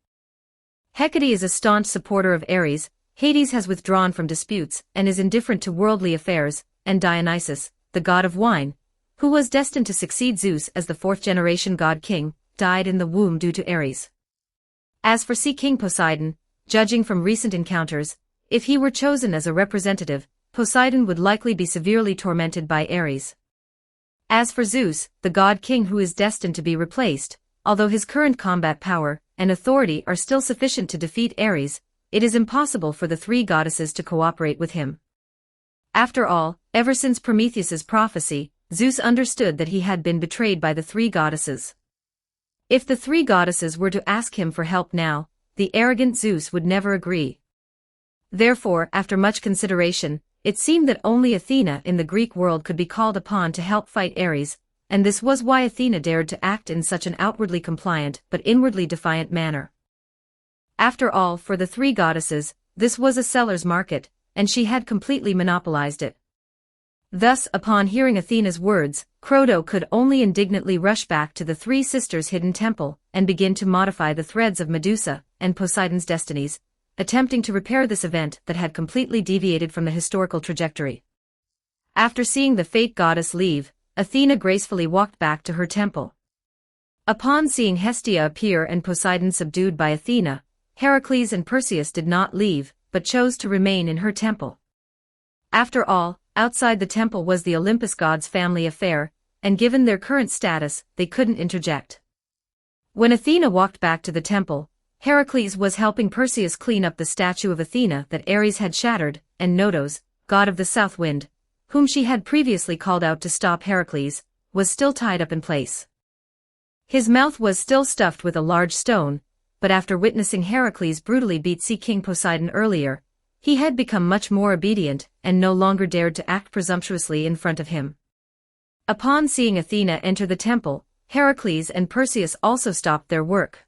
Hecate is a staunch supporter of Ares, Hades has withdrawn from disputes and is indifferent to worldly affairs, and Dionysus, the god of wine, who was destined to succeed Zeus as the 4th-generation god-king, died in the womb due to Ares. As for Sea King Poseidon, judging from recent encounters, if he were chosen as a representative, Poseidon would likely be severely tormented by Ares. As for Zeus, the god-king who is destined to be replaced, although his current combat power and authority are still sufficient to defeat Ares, it is impossible for the 3 goddesses to cooperate with him. After all, ever since Prometheus's prophecy, Zeus understood that he had been betrayed by the 3 goddesses. If the 3 goddesses were to ask him for help now, the arrogant Zeus would never agree. Therefore, after much consideration, it seemed that only Athena in the Greek world could be called upon to help fight Ares, and this was why Athena dared to act in such an outwardly compliant but inwardly defiant manner. After all, for the 3 goddesses, this was a seller's market, and she had completely monopolized it. Thus, upon hearing Athena's words, Crodo could only indignantly rush back to the 3 sisters' hidden temple and begin to modify the threads of Medusa and Poseidon's destinies, attempting to repair this event that had completely deviated from the historical trajectory. After seeing the fate goddess leave, Athena gracefully walked back to her temple. Upon seeing Hestia appear and Poseidon subdued by Athena, Heracles and Perseus did not leave, but chose to remain in her temple. After all, outside the temple was the Olympus gods' family affair, and given their current status, they couldn't interject. When Athena walked back to the temple, Heracles was helping Perseus clean up the statue of Athena that Ares had shattered, and Notos, god of the south wind, whom she had previously called out to stop Heracles, was still tied up in place. His mouth was still stuffed with a large stone, but after witnessing Heracles brutally beat Sea King Poseidon earlier, he had become much more obedient and no longer dared to act presumptuously in front of him. Upon seeing Athena enter the temple, Heracles and Perseus also stopped their work.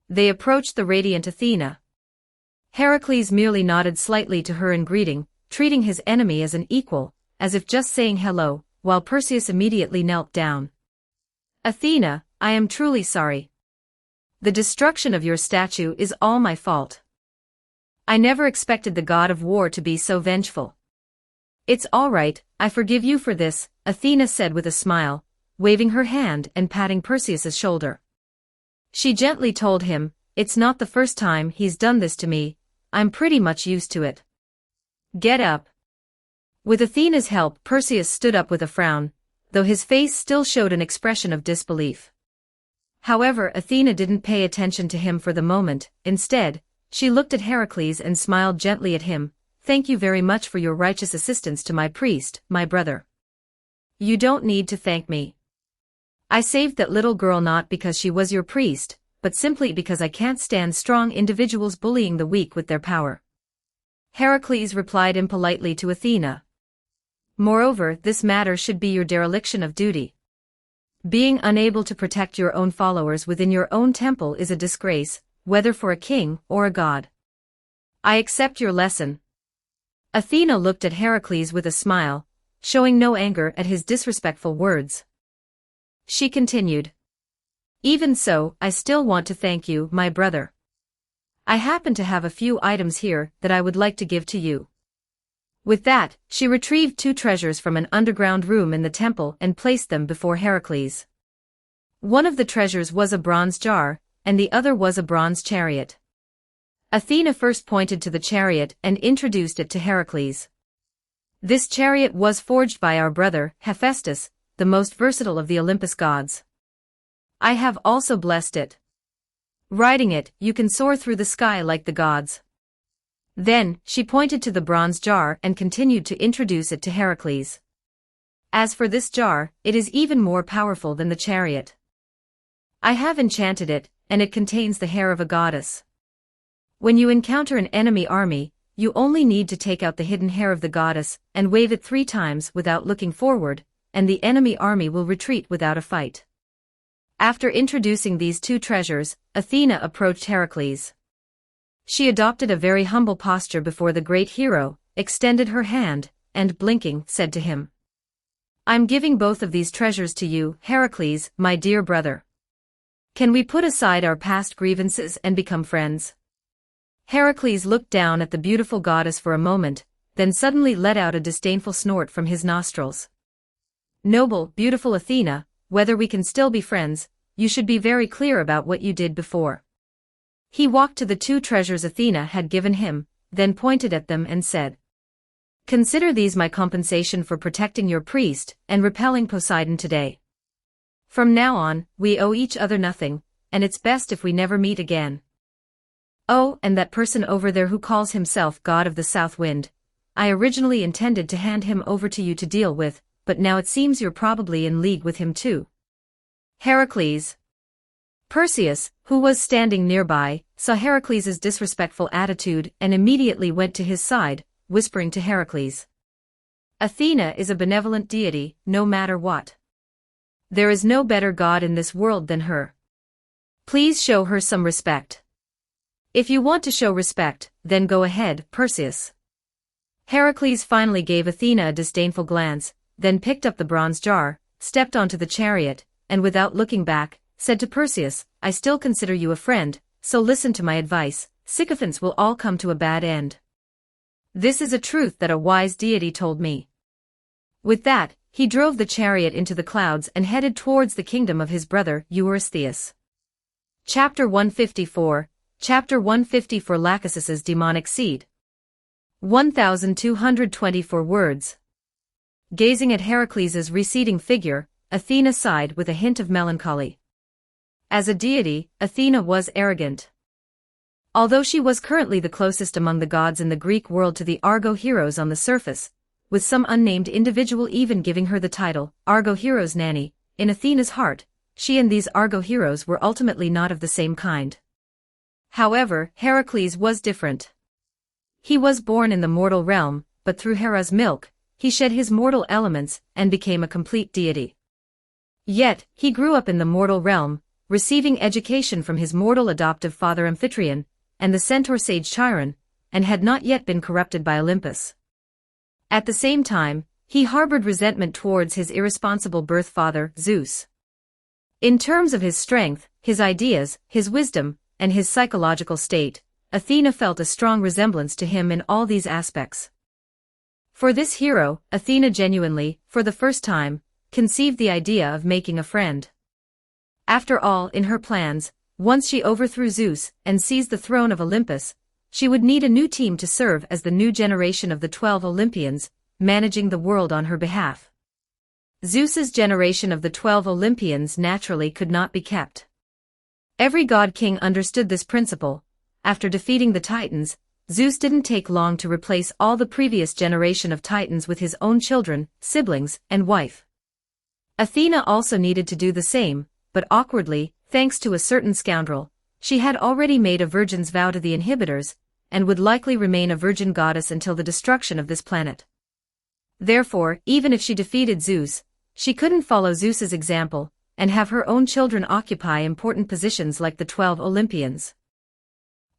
They approached the radiant Athena. Heracles merely nodded slightly to her in greeting, treating his enemy as an equal, as if just saying hello, while Perseus immediately knelt down. Athena, I am truly sorry. The destruction of your statue is all my fault. I never expected the god of war to be so vengeful. It's all right, I forgive you for this, Athena said with a smile, waving her hand and patting Perseus's shoulder. She gently told him, it's not the first time he's done this to me, I'm pretty much used to it. Get up. With Athena's help, Perseus stood up with a frown, though his face still showed an expression of disbelief. However, Athena didn't pay attention to him for the moment. Instead, she looked at Heracles and smiled gently at him. Thank you very much for your righteous assistance to my priest, my brother. You don't need to thank me. I saved that little girl not because she was your priest, but simply because I can't stand strong individuals bullying the weak with their power. Heracles replied impolitely to Athena. Moreover, this matter should be your dereliction of duty. Being unable to protect your own followers within your own temple is a disgrace, whether for a king or a god. I accept your lesson. Athena looked at Heracles with a smile, showing no anger at his disrespectful words. She continued. Even so, I still want to thank you, my brother. I happen to have a few items here that I would like to give to you. With that, she retrieved 2 treasures from an underground room in the temple and placed them before Heracles. One of the treasures was a bronze jar, and the other was a bronze chariot. Athena first pointed to the chariot and introduced it to Heracles. This chariot was forged by our brother, Hephaestus, the most versatile of the Olympus gods. I have also blessed it. Riding it, you can soar through the sky like the gods. Then, she pointed to the bronze jar and continued to introduce it to Heracles. As for this jar, it is even more powerful than the chariot. I have enchanted it, and it contains the hair of a goddess. When you encounter an enemy army, you only need to take out the hidden hair of the goddess and wave it 3 times without looking forward, and the enemy army will retreat without a fight. After introducing these 2 treasures, Athena approached Heracles. She adopted a very humble posture before the great hero, extended her hand, and blinking, said to him, I'm giving both of these treasures to you, Heracles, my dear brother. Can we put aside our past grievances and become friends? Heracles looked down at the beautiful goddess for a moment, then suddenly let out a disdainful snort from his nostrils. Noble, beautiful Athena, whether we can still be friends, you should be very clear about what you did before. He walked to the 2 treasures Athena had given him, then pointed at them and said, Consider these my compensation for protecting your priest and repelling Poseidon today. From now on, we owe each other nothing, and it's best if we never meet again. Oh, and that person over there who calls himself God of the South Wind, I originally intended to hand him over to you to deal with, but now it seems you're probably in league with him too. Heracles. Perseus, who was standing nearby, saw Heracles' disrespectful attitude and immediately went to his side, whispering to Heracles. Athena is a benevolent deity, no matter what. There is no better god in this world than her. Please show her some respect. If you want to show respect, then go ahead, Perseus. Heracles finally gave Athena a disdainful glance, then picked up the bronze jar, stepped onto the chariot, and without looking back, said to Perseus, I still consider you a friend, so listen to my advice, sycophants will all come to a bad end. This is a truth that a wise deity told me. With that, he drove the chariot into the clouds and headed towards the kingdom of his brother Eurystheus. Chapter 154, Chapter 154 Lachesis' demonic seed. 1224 words. Gazing at Heracles' receding figure, Athena sighed with a hint of melancholy. As a deity, Athena was arrogant. Although she was currently the closest among the gods in the Greek world to the Argo heroes on the surface, with some unnamed individual even giving her the title, Argo Heroes Nanny, in Athena's heart, she and these Argo heroes were ultimately not of the same kind. However, Heracles was different. He was born in the mortal realm, but through Hera's milk, he shed his mortal elements and became a complete deity. Yet, he grew up in the mortal realm, receiving education from his mortal adoptive father Amphitryon, and the centaur sage Chiron, and had not yet been corrupted by Olympus. At the same time, he harbored resentment towards his irresponsible birth father, Zeus. In terms of his strength, his ideas, his wisdom, and his psychological state, Athena felt a strong resemblance to him in all these aspects. For this hero, Athena genuinely, for the first time, conceived the idea of making a friend. After all, in her plans, once she overthrew Zeus and seized the throne of Olympus, she would need a new team to serve as the new generation of the 12 Olympians, managing the world on her behalf. Zeus's generation of the 12 Olympians naturally could not be kept. Every god-king understood this principle. After defeating the Titans, Zeus didn't take long to replace all the previous generation of Titans with his own children, siblings, and wife. Athena also needed to do the same, but awkwardly, thanks to a certain scoundrel, she had already made a virgin's vow to the inhibitors, and would likely remain a virgin goddess until the destruction of this planet. Therefore, even if she defeated Zeus, she couldn't follow Zeus's example, and have her own children occupy important positions like the 12 Olympians.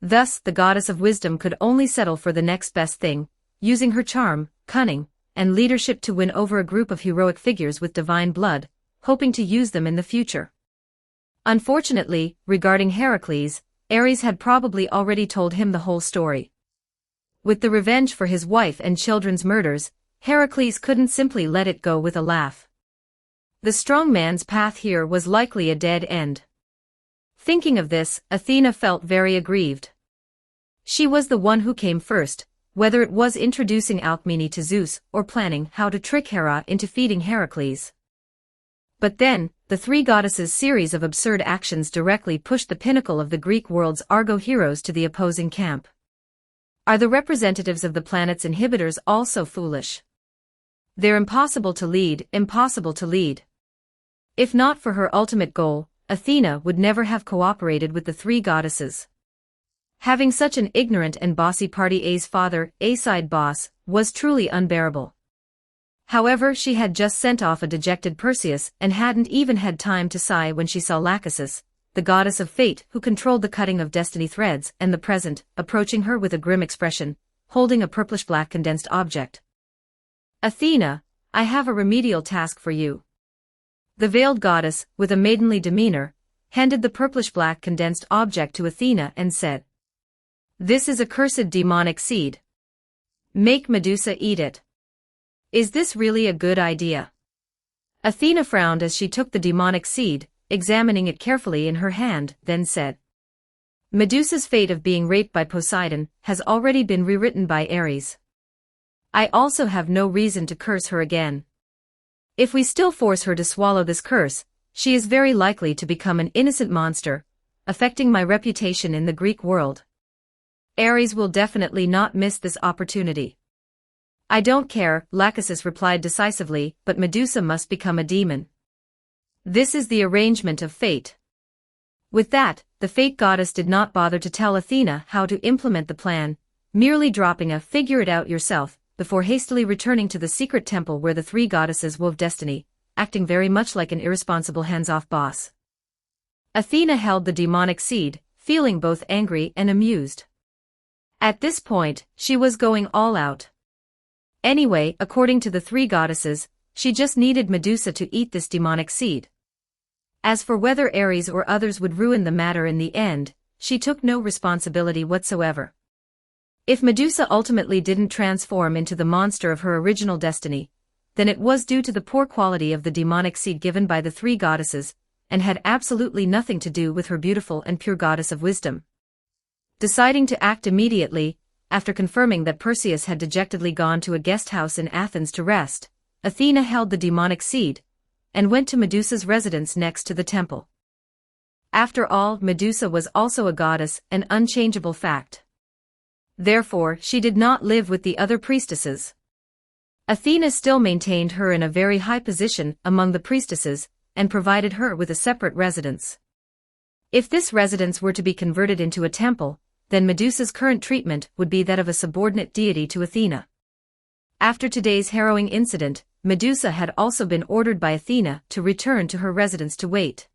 Thus, the goddess of wisdom could only settle for the next best thing, using her charm, cunning, and leadership to win over a group of heroic figures with divine blood, hoping to use them in the future. Unfortunately, regarding Heracles, Ares had probably already told him the whole story. With the revenge for his wife and children's murders, Heracles couldn't simply let it go with a laugh. The strong man's path here was likely a dead end. Thinking of this, Athena felt very aggrieved. She was the one who came first, whether it was introducing Alcmene to Zeus or planning how to trick Hera into feeding Heracles. But then, the three goddesses' series of absurd actions directly pushed the pinnacle of the Greek world's Argo heroes to the opposing camp. Are the representatives of the planet's inhibitors all so foolish? They're impossible to lead, impossible to lead. If not for her ultimate goal, Athena would never have cooperated with the three goddesses. Having such an ignorant and bossy party A's father, A-side boss, was truly unbearable. However, she had just sent off a dejected Perseus and hadn't even had time to sigh when she saw Lachesis, the goddess of fate who controlled the cutting of destiny threads, and the present, approaching her with a grim expression, holding a purplish-black condensed object. Athena, I have a remedial task for you. The veiled goddess, with a maidenly demeanor, handed the purplish-black condensed object to Athena and said, "This is a cursed demonic seed. Make Medusa eat it." Is this really a good idea? Athena frowned as she took the demonic seed, examining it carefully in her hand, then said, "Medusa's fate of being raped by Poseidon has already been rewritten by Ares. I also have no reason to curse her again. If we still force her to swallow this curse, she is very likely to become an innocent monster, affecting my reputation in the Greek world. Ares will definitely not miss this opportunity." "I don't care," Lachesis replied decisively, "but Medusa must become a demon. This is the arrangement of fate." With that, the fate goddess did not bother to tell Athena how to implement the plan, merely dropping a "figure it out yourself," before hastily returning to the secret temple where the three goddesses wove destiny, acting very much like an irresponsible hands-off boss. Athena held the demonic seed, feeling both angry and amused. At this point, she was going all out. Anyway, according to the three goddesses, she just needed Medusa to eat this demonic seed. As for whether Ares or others would ruin the matter in the end, she took no responsibility whatsoever. If Medusa ultimately didn't transform into the monster of her original destiny, then it was due to the poor quality of the demonic seed given by the three goddesses, and had absolutely nothing to do with her beautiful and pure goddess of wisdom. Deciding to act immediately, after confirming that Perseus had dejectedly gone to a guest house in Athens to rest, Athena held the demonic seed, and went to Medusa's residence next to the temple. After all, Medusa was also a goddess, an unchangeable fact. Therefore, she did not live with the other priestesses. Athena still maintained her in a very high position among the priestesses, and provided her with a separate residence. If this residence were to be converted into a temple, then Medusa's current treatment would be that of a subordinate deity to Athena. After today's harrowing incident, Medusa had also been ordered by Athena to return to her residence to wait.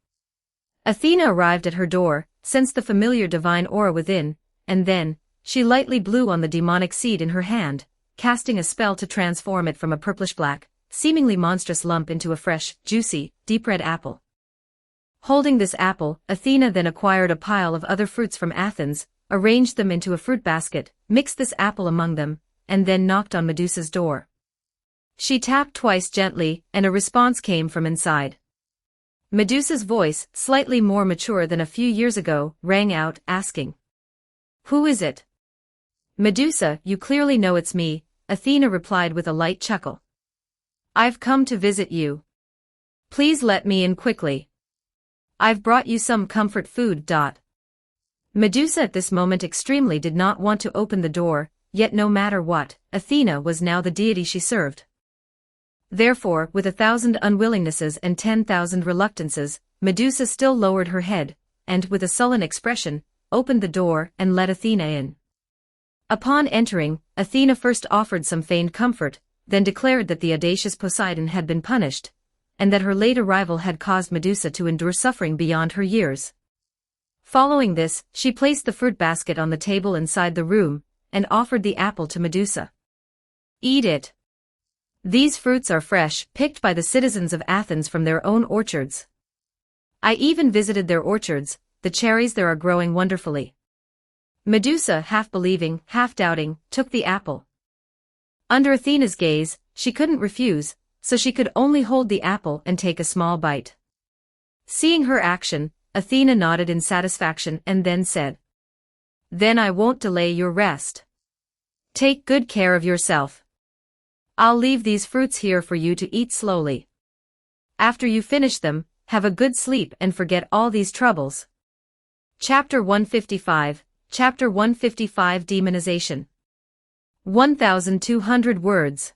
Athena arrived at her door, sensed the familiar divine aura within, and then, she lightly blew on the demonic seed in her hand, casting a spell to transform it from a purplish-black, seemingly monstrous lump into a fresh, juicy, deep red apple. Holding this apple, Athena then acquired a pile of other fruits from Athens, arranged them into a fruit basket, mixed this apple among them, and then knocked on Medusa's door. She tapped twice gently, and a response came from inside. Medusa's voice, slightly more mature than a few years ago, rang out, asking, "Who is it?" "Medusa, you clearly know it's me," Athena replied with a light chuckle. "I've come to visit you. Please let me in quickly. I've brought you some comfort food. Medusa at this moment extremely did not want to open the door, yet no matter what, Athena was now the deity she served. Therefore, with 1,000 unwillingnesses and 10,000 reluctances, Medusa still lowered her head, and with a sullen expression, opened the door and let Athena in. Upon entering, Athena first offered some feigned comfort, then declared that the audacious Poseidon had been punished, and that her late arrival had caused Medusa to endure suffering beyond her years. Following this, she placed the fruit basket on the table inside the room, and offered the apple to Medusa. Eat it. These fruits are fresh, picked by the citizens of Athens from their own orchards. I even visited their orchards, the cherries there are growing wonderfully. Medusa, half believing, half doubting, took the apple. Under Athena's gaze, she couldn't refuse, so she could only hold the apple and take a small bite. Seeing her action, Athena nodded in satisfaction and then said, "Then I won't delay your rest. Take good care of yourself. I'll leave these fruits here for you to eat slowly. After you finish them, have a good sleep and forget all these troubles." Chapter 155, Chapter 155 Demonization. 1,200 words.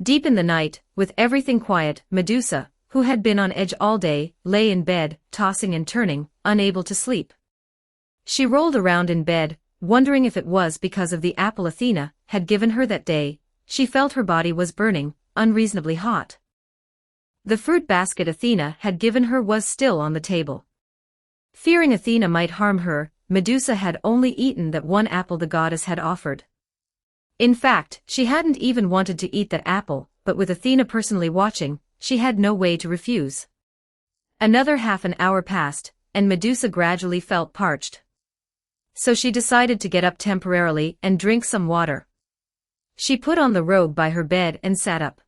Deep in the night, with everything quiet, Medusa, who had been on edge all day, lay in bed, tossing and turning, unable to sleep. She rolled around in bed, wondering if it was because of the apple Athena had given her that day. She felt her body was burning, unreasonably hot. The fruit basket Athena had given her was still on the table. Fearing Athena might harm her, Medusa had only eaten that one apple the goddess had offered. In fact, she hadn't even wanted to eat that apple, but with Athena personally watching, she had no way to refuse. Another half an hour passed, and Medusa gradually felt parched. So she decided to get up temporarily and drink some water. She put on the robe by her bed and sat up.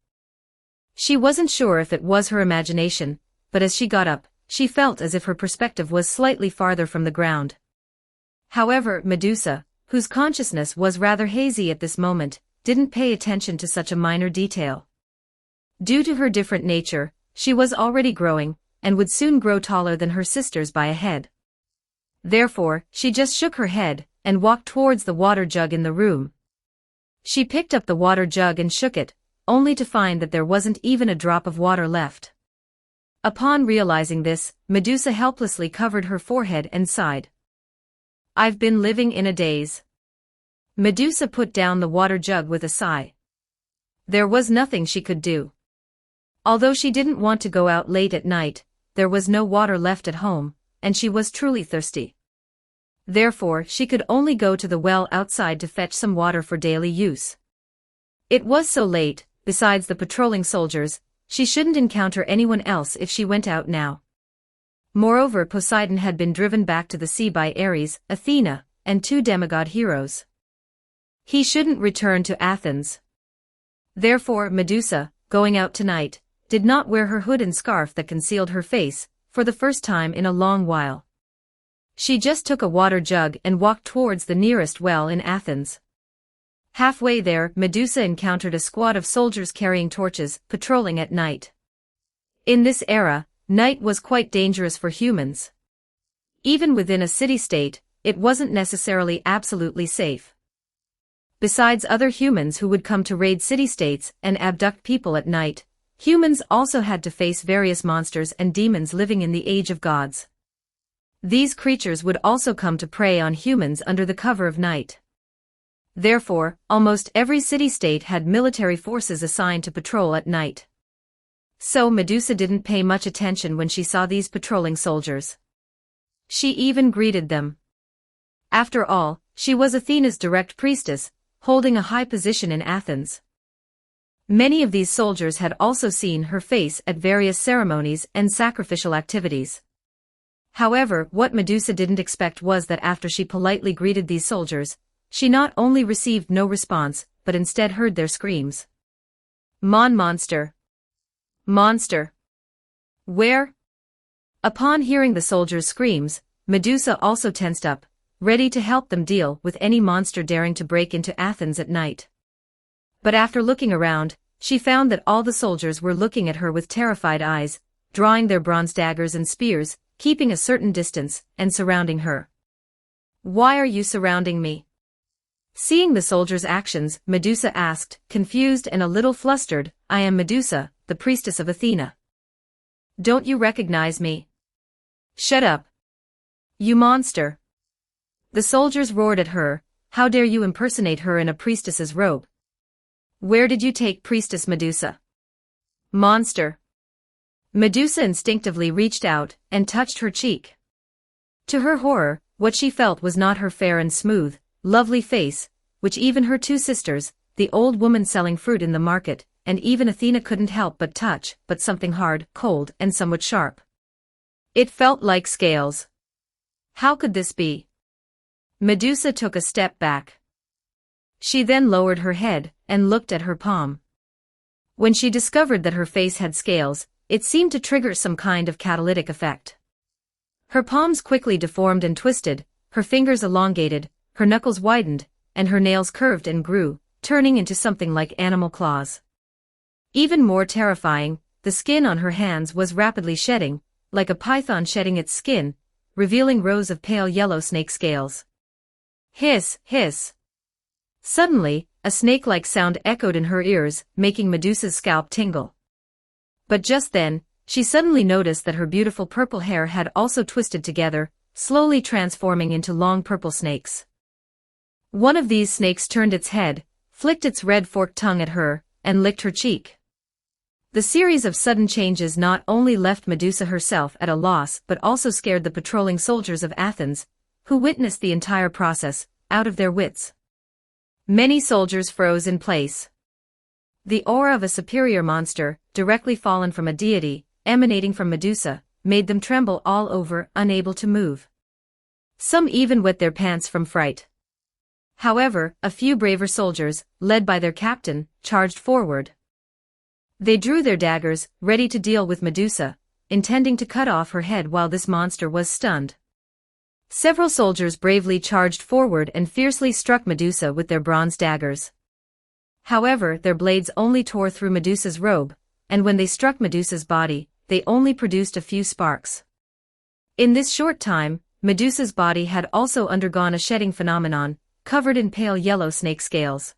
She wasn't sure if it was her imagination, but as she got up, she felt as if her perspective was slightly farther from the ground. However, Medusa, whose consciousness was rather hazy at this moment, didn't pay attention to such a minor detail. Due to her different nature, she was already growing, and would soon grow taller than her sisters by a head. Therefore, she just shook her head, and walked towards the water jug in the room. She picked up the water jug and shook it, only to find that there wasn't even a drop of water left. Upon realizing this, Medusa helplessly covered her forehead and sighed. "I've been living in a daze." Medusa put down the water jug with a sigh. There was nothing she could do. Although she didn't want to go out late at night, there was no water left at home, and she was truly thirsty. Therefore, she could only go to the well outside to fetch some water for daily use. It was so late, besides the patrolling soldiers, she shouldn't encounter anyone else if she went out now. Moreover, Poseidon had been driven back to the sea by Ares, Athena, and 2 demigod heroes. He shouldn't return to Athens. Therefore, Medusa, going out tonight, did not wear her hood and scarf that concealed her face, for the first time in a long while. She just took a water jug and walked towards the nearest well in Athens. Halfway there, Medusa encountered a squad of soldiers carrying torches, patrolling at night. In this era, night was quite dangerous for humans. Even within a city-state, it wasn't necessarily absolutely safe. Besides other humans who would come to raid city-states and abduct people at night, humans also had to face various monsters and demons living in the age of gods. These creatures would also come to prey on humans under the cover of night. Therefore, almost every city-state had military forces assigned to patrol at night. So Medusa didn't pay much attention when she saw these patrolling soldiers. She even greeted them. After all, she was Athena's direct priestess, holding a high position in Athens. Many of these soldiers had also seen her face at various ceremonies and sacrificial activities. However, what Medusa didn't expect was that after she politely greeted these soldiers, she not only received no response, but instead heard their screams. Monster! Monster! Where?" Upon hearing the soldiers' screams, Medusa also tensed up, ready to help them deal with any monster daring to break into Athens at night. But after looking around, she found that all the soldiers were looking at her with terrified eyes, drawing their bronze daggers and spears, keeping a certain distance, and surrounding her. "Why are you surrounding me?" Seeing the soldiers' actions, Medusa asked, confused and a little flustered, "I am Medusa, the priestess of Athena. Don't you recognize me?" "Shut up! You monster!" The soldiers roared at her, "How dare you impersonate her in a priestess's robe? Where did you take Priestess Medusa? Monster!" Medusa instinctively reached out and touched her cheek. To her horror, what she felt was not her fair and smooth, lovely face, which even her 2 sisters, the old woman selling fruit in the market, and even Athena couldn't help but touch, but something hard, cold, and somewhat sharp. It felt like scales. How could this be? Medusa took a step back. She then lowered her head and looked at her palm. When she discovered that her face had scales, it seemed to trigger some kind of catalytic effect. Her palms quickly deformed and twisted, her fingers elongated, her knuckles widened, and her nails curved and grew, turning into something like animal claws. Even more terrifying, the skin on her hands was rapidly shedding, like a python shedding its skin, revealing rows of pale yellow snake scales. Hiss, hiss. Suddenly, a snake-like sound echoed in her ears, making Medusa's scalp tingle. But just then, she suddenly noticed that her beautiful purple hair had also twisted together, slowly transforming into long purple snakes. One of these snakes turned its head, flicked its red forked tongue at her, and licked her cheek. The series of sudden changes not only left Medusa herself at a loss but also scared the patrolling soldiers of Athens, who witnessed the entire process, out of their wits. Many soldiers froze in place. The aura of a superior monster, directly fallen from a deity, emanating from Medusa, made them tremble all over, unable to move. Some even wet their pants from fright. However, a few braver soldiers, led by their captain, charged forward. They drew their daggers, ready to deal with Medusa, intending to cut off her head while this monster was stunned. Several soldiers bravely charged forward and fiercely struck Medusa with their bronze daggers. However, their blades only tore through Medusa's robe, and when they struck Medusa's body, they only produced a few sparks. In this short time, Medusa's body had also undergone a shedding phenomenon, covered in pale yellow snake scales.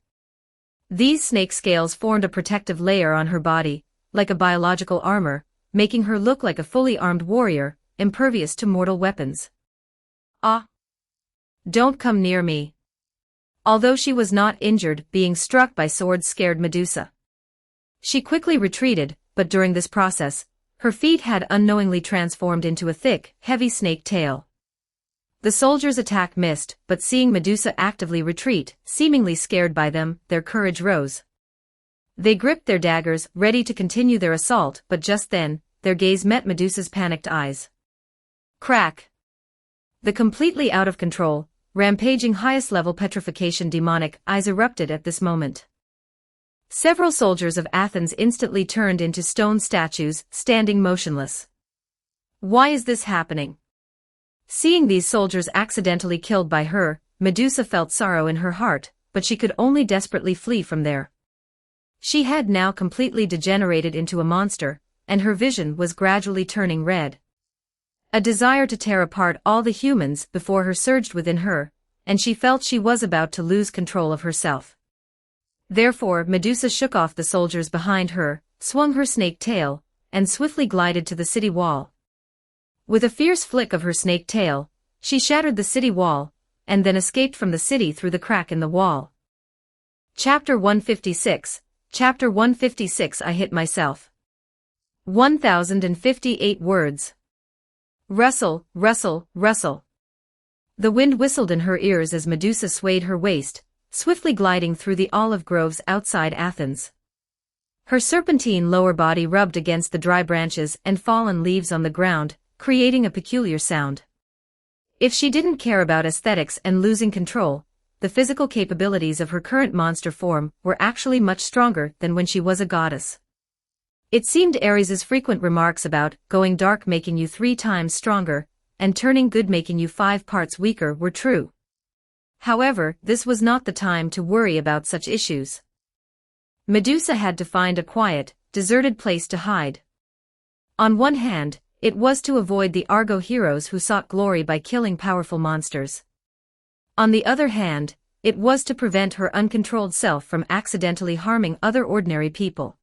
These snake scales formed a protective layer on her body, like a biological armor, making her look like a fully armed warrior, impervious to mortal weapons. Ah! Don't come near me. Although she was not injured, being struck by swords scared Medusa. She quickly retreated, but during this process, her feet had unknowingly transformed into a thick, heavy snake tail. The soldiers' attack missed, but seeing Medusa actively retreat, seemingly scared by them, their courage rose. They gripped their daggers, ready to continue their assault, but just then, their gaze met Medusa's panicked eyes. Crack! The completely out of control, rampaging highest-level petrification demonic eyes erupted at this moment. Several soldiers of Athens instantly turned into stone statues, standing motionless. Why is this happening? Seeing these soldiers accidentally killed by her, Medusa felt sorrow in her heart, but she could only desperately flee from there. She had now completely degenerated into a monster, and her vision was gradually turning red. A desire to tear apart all the humans before her surged within her, and she felt she was about to lose control of herself. Therefore, Medusa shook off the soldiers behind her, swung her snake tail, and swiftly glided to the city wall. With a fierce flick of her snake tail, she shattered the city wall, and then escaped from the city through the crack in the wall. Chapter 156, Chapter 156 I hit myself. 1058 words. Rustle, rustle, rustle. The wind whistled in her ears as Medusa swayed her waist, swiftly gliding through the olive groves outside Athens. Her serpentine lower body rubbed against the dry branches and fallen leaves on the ground, creating a peculiar sound. If she didn't care about aesthetics and losing control, the physical capabilities of her current monster form were actually much stronger than when she was a goddess. It seemed Ares's frequent remarks about going dark making you 3 times stronger, and turning good making you 5 parts weaker were true. However, this was not the time to worry about such issues. Medusa had to find a quiet, deserted place to hide. On one hand, it was to avoid the Argo heroes who sought glory by killing powerful monsters. On the other hand, it was to prevent her uncontrolled self from accidentally harming other ordinary people.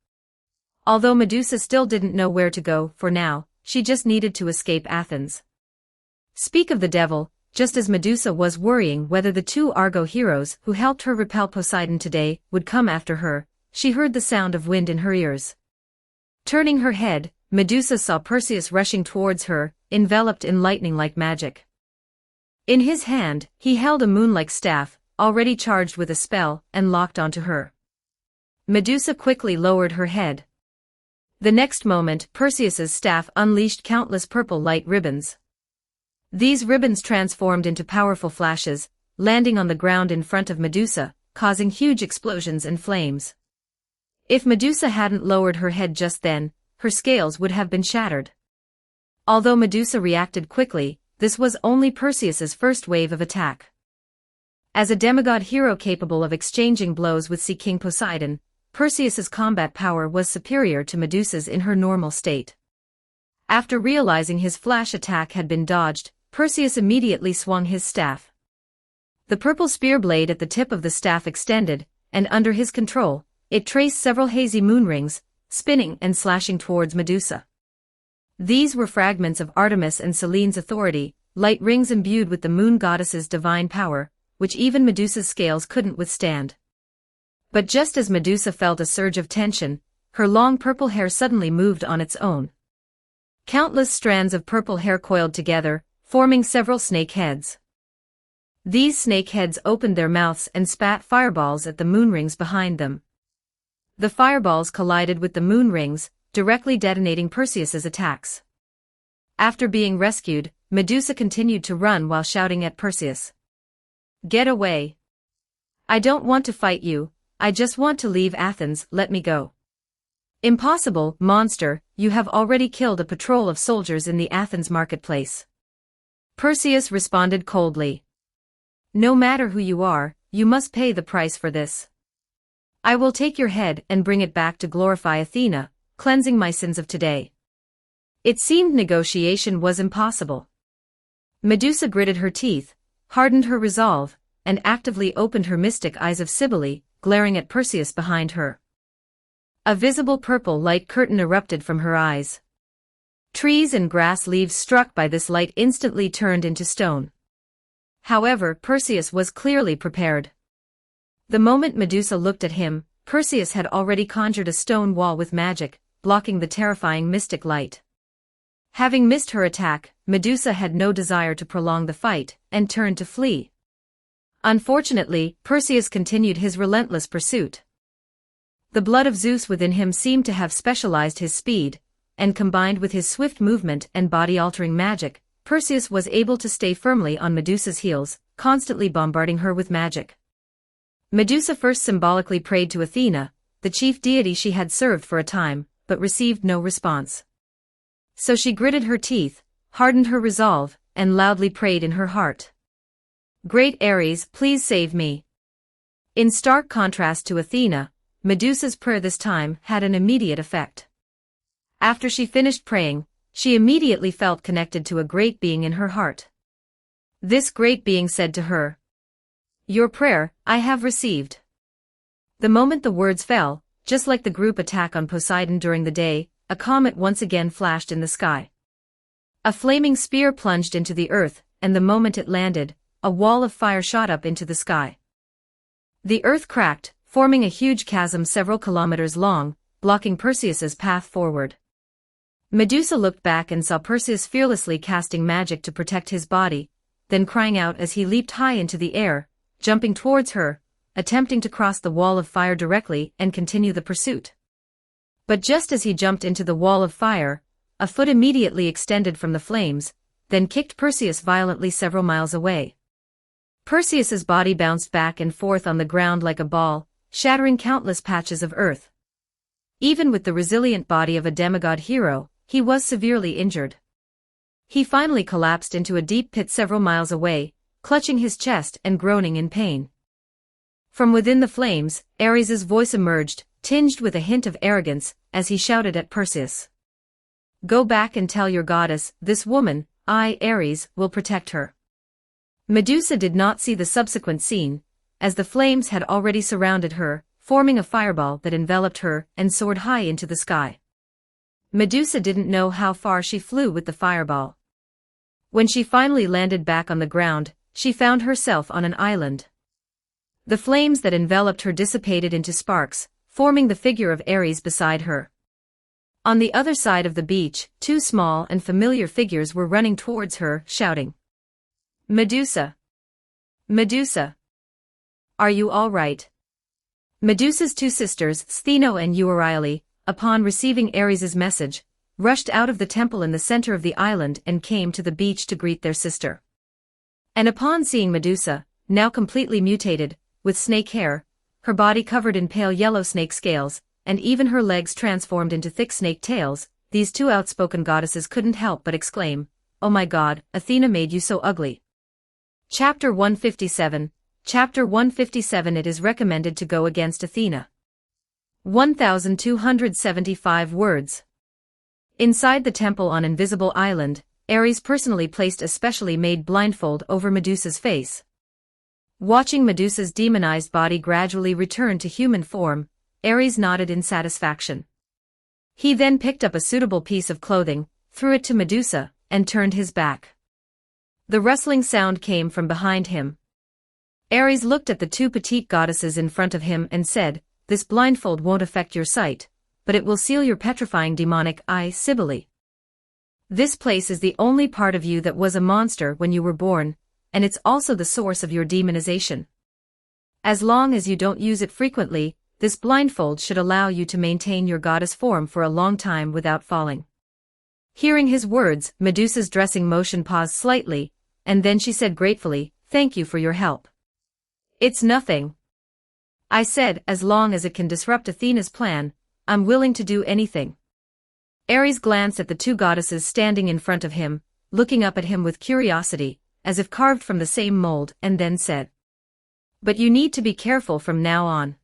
Although Medusa still didn't know where to go for now, she just needed to escape Athens. Speak of the devil, just as Medusa was worrying whether the 2 Argo heroes who helped her repel Poseidon today would come after her, she heard the sound of wind in her ears. Turning her head, Medusa saw Perseus rushing towards her, enveloped in lightning like magic. In his hand, he held a moon-like staff, already charged with a spell, and locked onto her. Medusa quickly lowered her head. The next moment, Perseus's staff unleashed countless purple light ribbons. These ribbons transformed into powerful flashes, landing on the ground in front of Medusa, causing huge explosions and flames. If Medusa hadn't lowered her head just then, her scales would have been shattered. Although Medusa reacted quickly, this was only Perseus's first wave of attack. As a demigod hero capable of exchanging blows with Sea King Poseidon, Perseus's combat power was superior to Medusa's in her normal state. After realizing his flash attack had been dodged, Perseus immediately swung his staff. The purple spear blade at the tip of the staff extended, and under his control, it traced several hazy moon rings, spinning and slashing towards Medusa. These were fragments of Artemis and Selene's authority, light rings imbued with the moon goddess's divine power, which even Medusa's scales couldn't withstand. But just as Medusa felt a surge of tension, her long purple hair suddenly moved on its own. Countless strands of purple hair coiled together, forming several snake heads. These snake heads opened their mouths and spat fireballs at the moon rings behind them. The fireballs collided with the moon rings, directly detonating Perseus's attacks. After being rescued, Medusa continued to run while shouting at Perseus. "Get away! I don't want to fight you, I just want to leave Athens, let me go." "Impossible, monster, you have already killed a patrol of soldiers in the Athens marketplace." Perseus responded coldly. "No matter who you are, you must pay the price for this. I will take your head and bring it back to glorify Athena, cleansing my sins of today." It seemed negotiation was impossible. Medusa gritted her teeth, hardened her resolve, and actively opened her mystic eyes of Cybele, glaring at Perseus behind her. A visible purple light curtain erupted from her eyes. Trees and grass leaves struck by this light instantly turned into stone. However, Perseus was clearly prepared. The moment Medusa looked at him, Perseus had already conjured a stone wall with magic, blocking the terrifying mystic light. Having missed her attack, Medusa had no desire to prolong the fight, and turned to flee. Unfortunately, Perseus continued his relentless pursuit. The blood of Zeus within him seemed to have specialized his speed, and combined with his swift movement and body-altering magic, Perseus was able to stay firmly on Medusa's heels, constantly bombarding her with magic. Medusa first symbolically prayed to Athena, the chief deity she had served for a time, but received no response. So she gritted her teeth, hardened her resolve, and loudly prayed in her heart. "Great Ares, please save me." In stark contrast to Athena, Medusa's prayer this time had an immediate effect. After she finished praying, she immediately felt connected to a great being in her heart. This great being said to her, "Your prayer, I have received." The moment the words fell, just like the group attack on Poseidon during the day, a comet once again flashed in the sky. A flaming spear plunged into the earth, and the moment it landed, a wall of fire shot up into the sky. The earth cracked, forming a huge chasm several kilometers long, blocking Perseus's path forward. Medusa looked back and saw Perseus fearlessly casting magic to protect his body, then crying out as he leaped high into the air, jumping towards her, attempting to cross the wall of fire directly and continue the pursuit. But just as he jumped into the wall of fire, a foot immediately extended from the flames, then kicked Perseus violently several miles away. Perseus's body bounced back and forth on the ground like a ball, shattering countless patches of earth. Even with the resilient body of a demigod hero, he was severely injured. He finally collapsed into a deep pit several miles away, clutching his chest and groaning in pain. From within the flames, Ares's voice emerged, tinged with a hint of arrogance, as he shouted at Perseus. "Go back and tell your goddess, this woman, I, Ares, will protect her." Medusa did not see the subsequent scene, as the flames had already surrounded her, forming a fireball that enveloped her and soared high into the sky. Medusa didn't know how far she flew with the fireball. When she finally landed back on the ground, she found herself on an island. The flames that enveloped her dissipated into sparks, forming the figure of Ares beside her. On the other side of the beach, two small and familiar figures were running towards her, shouting, "Medusa! Medusa! Are you all right?" Medusa's two sisters, Stheno and Euryale, upon receiving Ares's message, rushed out of the temple in the center of the island and came to the beach to greet their sister. And upon seeing Medusa, now completely mutated, with snake hair, her body covered in pale yellow snake scales, and even her legs transformed into thick snake tails, these two outspoken goddesses couldn't help but exclaim, "Oh my God, Athena made you so ugly." Chapter 157. Chapter 157. It is recommended to go against Athena. 1275 words. Inside the temple on Invisible Island, Ares personally placed a specially made blindfold over Medusa's face. Watching Medusa's demonized body gradually return to human form, Ares nodded in satisfaction. He then picked up a suitable piece of clothing, threw it to Medusa, and turned his back. The rustling sound came from behind him. Ares looked at the two petite goddesses in front of him and said, "This blindfold won't affect your sight, but it will seal your petrifying demonic eye, Cybele. This place is the only part of you that was a monster when you were born, and it's also the source of your demonization. As long as you don't use it frequently, this blindfold should allow you to maintain your goddess form for a long time without falling." Hearing his words, Medusa's dressing motion paused slightly, and then she said gratefully, "Thank you for your help." "It's nothing. I said, as long as it can disrupt Athena's plan, I'm willing to do anything." Ares glanced at the two goddesses standing in front of him, looking up at him with curiosity, as if carved from the same mold, and then said, "But you need to be careful from now on.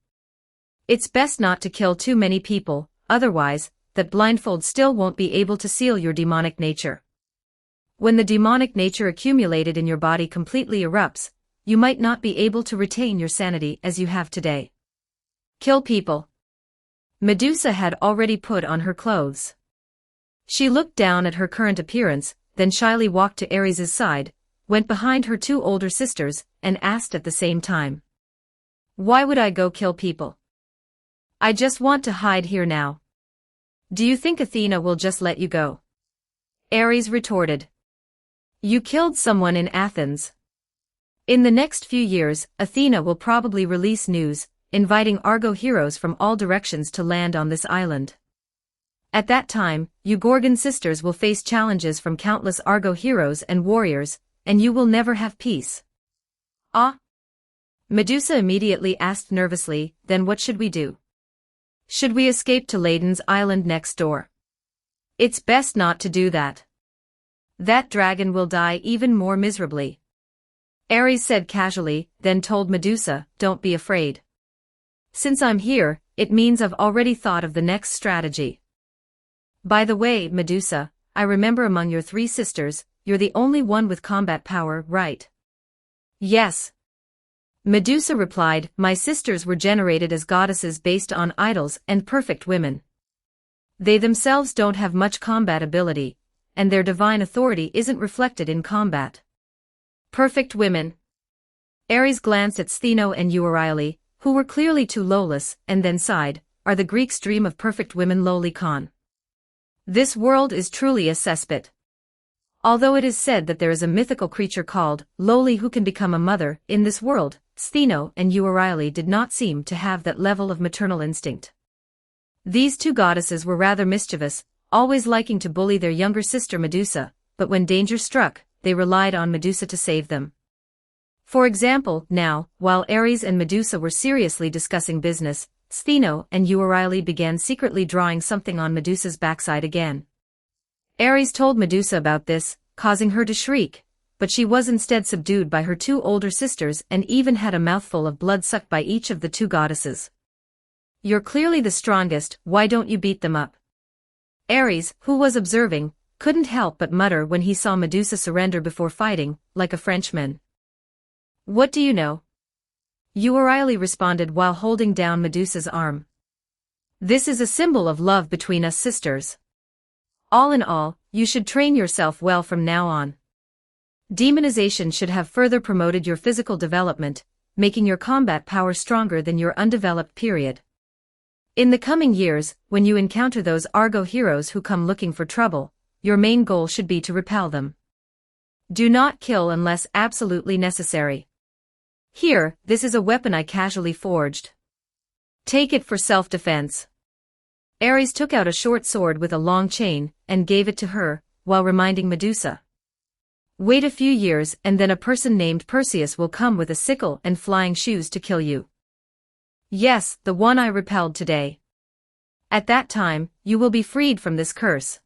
It's best not to kill too many people, otherwise, that blindfold still won't be able to seal your demonic nature. When the demonic nature accumulated in your body completely erupts, you might not be able to retain your sanity as you have today. Kill people." Medusa had already put on her clothes. She looked down at her current appearance, then shyly walked to Ares's side, went behind her two older sisters, and asked at the same time, "Why would I go kill people? I just want to hide here now. Do you think Athena will just let you go?" Ares retorted, "You killed someone in Athens. In the next few years, Athena will probably release news, inviting Argo heroes from all directions to land on this island. At that time, you Gorgon sisters will face challenges from countless Argo heroes and warriors, and you will never have peace." "Ah?" Medusa immediately asked nervously, "Then what should we do? Should we escape to Ladon's island next door?" "It's best not to do that. That dragon will die even more miserably." Ares said casually, then told Medusa, "Don't be afraid. Since I'm here, it means I've already thought of the next strategy. By the way, Medusa, I remember among your three sisters, you're the only one with combat power, right?" "Yes." Medusa replied, "My sisters were generated as goddesses based on idols and perfect women. They themselves don't have much combat ability, and their divine authority isn't reflected in combat." "Perfect women." Ares glanced at Stheno and Euryale, who were clearly too lowless, and then sighed, "Are the Greeks' dream of perfect women lowly con? This world is truly a cesspit. Although it is said that there is a mythical creature called Lowly who can become a mother, in this world, Stheno and Euryale did not seem to have that level of maternal instinct. These two goddesses were rather mischievous, always liking to bully their younger sister Medusa, but when danger struck, they relied on Medusa to save them. For example, now, while Ares and Medusa were seriously discussing business, Stheno and Euryale began secretly drawing something on Medusa's backside again. Ares told Medusa about this, causing her to shriek, but she was instead subdued by her two older sisters and even had a mouthful of blood sucked by each of the two goddesses. "You're clearly the strongest, why don't you beat them up?" Ares, who was observing, couldn't help but mutter when he saw Medusa surrender before fighting, like a Frenchman. "What do you know?" Euryale responded while holding down Medusa's arm. "This is a symbol of love between us sisters. All in all, you should train yourself well from now on. Demonization should have further promoted your physical development, making your combat power stronger than your undeveloped period. In the coming years, when you encounter those Argo heroes who come looking for trouble, your main goal should be to repel them. Do not kill unless absolutely necessary. Here, this is a weapon I casually forged. Take it for self-defense. Ares took out a short sword with a long chain and gave it to her, while reminding Medusa. Wait a few years and then a person named Perseus will come with a sickle and flying shoes to kill you. Yes, the one I repelled today. At that time, you will be freed from this curse.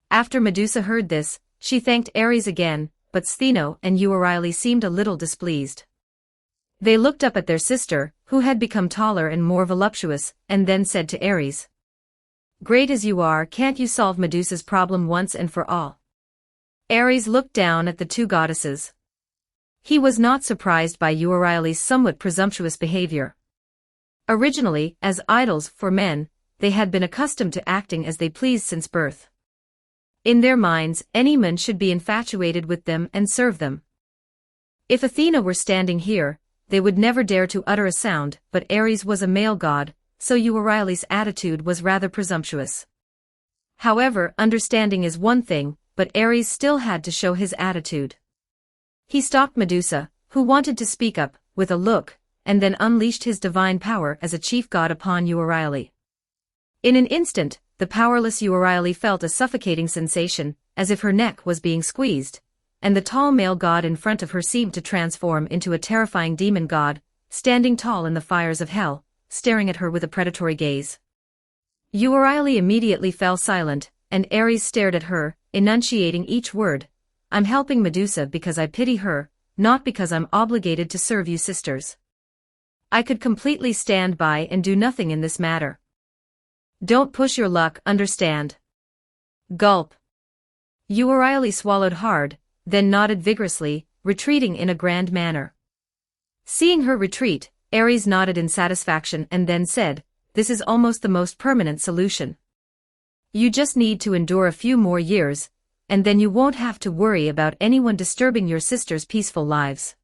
After Medusa heard this, she thanked Ares again, but Stheno and Euryale seemed a little displeased. They looked up at their sister, who had become taller and more voluptuous, and then said to Ares, "Great as you are, can't you solve Medusa's problem once and for all?" Ares looked down at the two goddesses. He was not surprised by Euryale's somewhat presumptuous behavior. Originally, as idols for men, they had been accustomed to acting as they pleased since birth. In their minds, any man should be infatuated with them and serve them. If Athena were standing here, they would never dare to utter a sound, but Ares was a male god, so Euryale's attitude was rather presumptuous. However, understanding is one thing, but Ares still had to show his attitude. He stopped Medusa, who wanted to speak up, with a look, and then unleashed his divine power as a chief god upon Euryale. In an instant, the powerless Euryale felt a suffocating sensation, as if her neck was being squeezed, and the tall male god in front of her seemed to transform into a terrifying demon god, standing tall in the fires of hell, staring at her with a predatory gaze. Euryale immediately fell silent, and Ares stared at her, enunciating each word. "I'm helping Medusa because I pity her, not because I'm obligated to serve you sisters. I could completely stand by and do nothing in this matter. Don't push your luck, understand?" Gulp. Euryale swallowed hard, then nodded vigorously, retreating in a grand manner. Seeing her retreat, Ares nodded in satisfaction and then said, "This is almost the most permanent solution. You just need to endure a few more years, and then you won't have to worry about anyone disturbing your sisters' peaceful lives."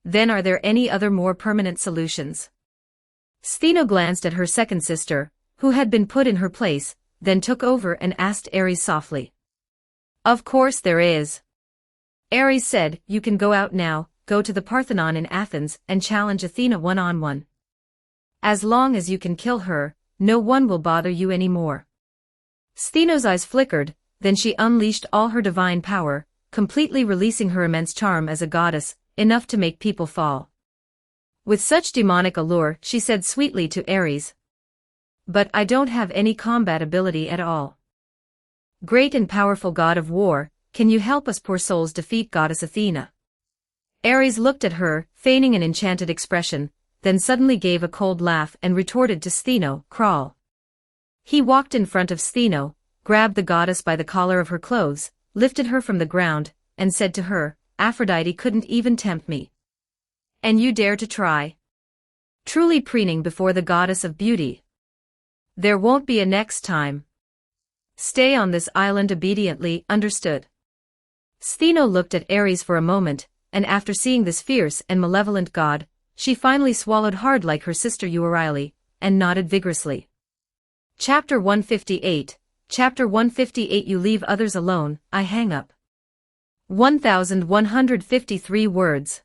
Then are there any other more permanent solutions? Stheno glanced at her second sister, who had been put in her place, then took over and asked Ares softly. "Of course there is." Ares said, "You can go out now, go to the Parthenon in Athens and challenge Athena one-on-one. As long as you can kill her, no one will bother you anymore." Stheno's eyes flickered, then she unleashed all her divine power, completely releasing her immense charm as a goddess, enough to make people fall. With such demonic allure, she said sweetly to Ares, "But I don't have any combat ability at all. Great and powerful god of war, can you help us poor souls defeat goddess Athena?" Ares looked at her, feigning an enchanted expression, then suddenly gave a cold laugh and retorted to Stheno, "Crawl." He walked in front of Stheno, grabbed the goddess by the collar of her clothes, lifted her from the ground, and said to her, "Aphrodite couldn't even tempt me. And you dare to try? Truly preening before the goddess of beauty. There won't be a next time. Stay on this island obediently, understood?" Stheno looked at Ares for a moment, and after seeing this fierce and malevolent god, she finally swallowed hard like her sister Euryale, and nodded vigorously. Chapter 158. Chapter 158. You leave others alone, I hang up. 1153 words.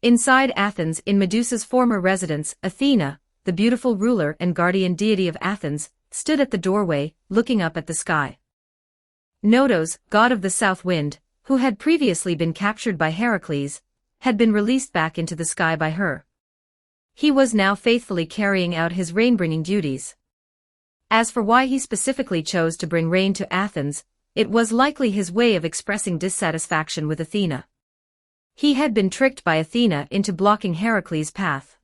Inside Athens, in Medusa's former residence, Athena, the beautiful ruler and guardian deity of Athens, stood at the doorway, looking up at the sky. Notos, god of the south wind, who had previously been captured by Heracles, had been released back into the sky by her. He was now faithfully carrying out his rain-bringing duties. As for why he specifically chose to bring rain to Athens, it was likely his way of expressing dissatisfaction with Athena. He had been tricked by Athena into blocking Heracles' path.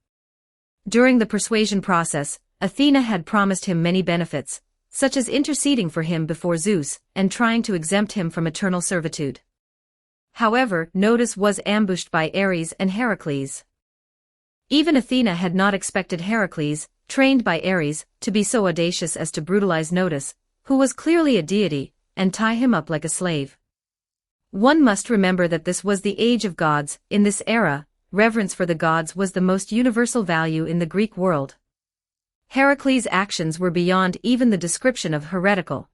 During the persuasion process, Athena had promised him many benefits, such as interceding for him before Zeus and trying to exempt him from eternal servitude. However, Notus was ambushed by Ares and Heracles. Even Athena had not expected Heracles, trained by Ares, to be so audacious as to brutalize Notus, who was clearly a deity, and tie him up like a slave. One must remember that this was the age of gods. In this era, reverence for the gods was the most universal value in the Greek world. Heracles' actions were beyond even the description of heretical.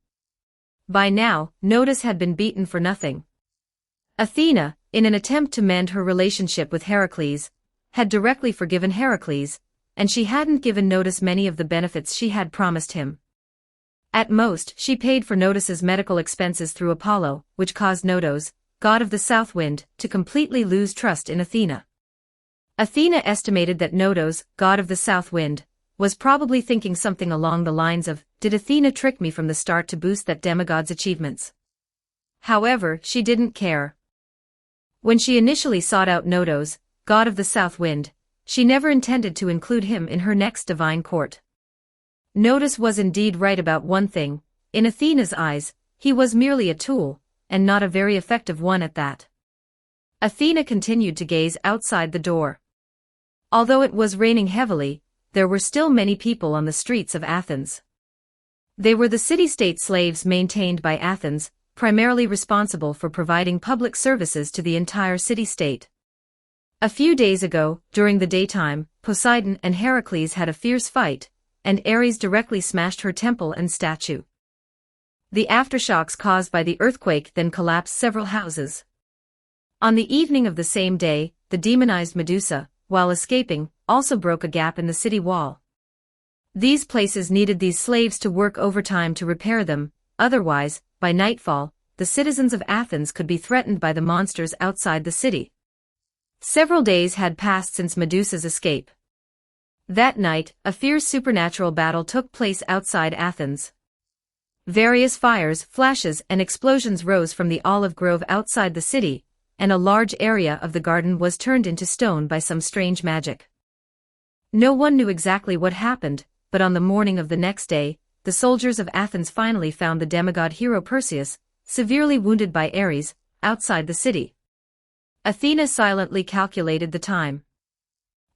By now, Notus had been beaten for nothing. Athena, in an attempt to mend her relationship with Heracles, had directly forgiven Heracles, and she hadn't given Notus many of the benefits she had promised him. At most, she paid for Notus's medical expenses through Apollo, which caused Notos, god of the south wind, to completely lose trust in Athena. Athena estimated that Notos, god of the south wind, was probably thinking something along the lines of, "Did Athena trick me from the start to boost that demigod's achievements?" However, she didn't care. When she initially sought out Notos, god of the south wind, she never intended to include him in her next divine court. Notus was indeed right about one thing: in Athena's eyes, he was merely a tool, and not a very effective one at that. Athena continued to gaze outside the door. Although it was raining heavily, there were still many people on the streets of Athens. They were the city-state slaves maintained by Athens, primarily responsible for providing public services to the entire city-state. A few days ago, during the daytime, Poseidon and Heracles had a fierce fight, and Ares directly smashed her temple and statue. The aftershocks caused by the earthquake then collapsed several houses. On the evening of the same day, the demonized Medusa, while escaping, also broke a gap in the city wall. These places needed these slaves to work overtime to repair them, otherwise, by nightfall, the citizens of Athens could be threatened by the monsters outside the city. Several days had passed since Medusa's escape. That night, a fierce supernatural battle took place outside Athens. Various fires, flashes, and explosions rose from the olive grove outside the city, and a large area of the garden was turned into stone by some strange magic. No one knew exactly what happened, but on the morning of the next day, the soldiers of Athens finally found the demigod hero Perseus, severely wounded by Ares, outside the city. Athena silently calculated the time.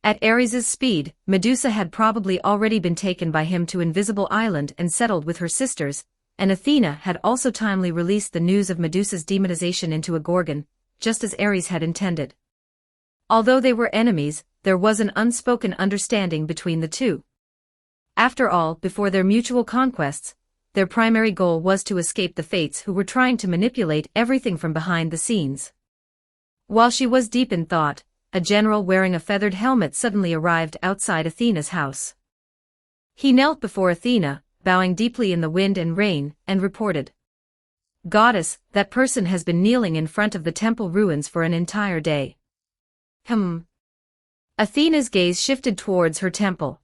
At Ares's speed, Medusa had probably already been taken by him to Invisible Island and settled with her sisters, and Athena had also timely released the news of Medusa's demonization into a gorgon, just as Ares had intended. Although they were enemies, there was an unspoken understanding between the two. After all, before their mutual conquests, their primary goal was to escape the Fates who were trying to manipulate everything from behind the scenes. While she was deep in thought, a general wearing a feathered helmet suddenly arrived outside Athena's house. He knelt before Athena, bowing deeply in the wind and rain, and reported, "Goddess, that person has been kneeling in front of the temple ruins for an entire day." Athena's gaze shifted towards her temple.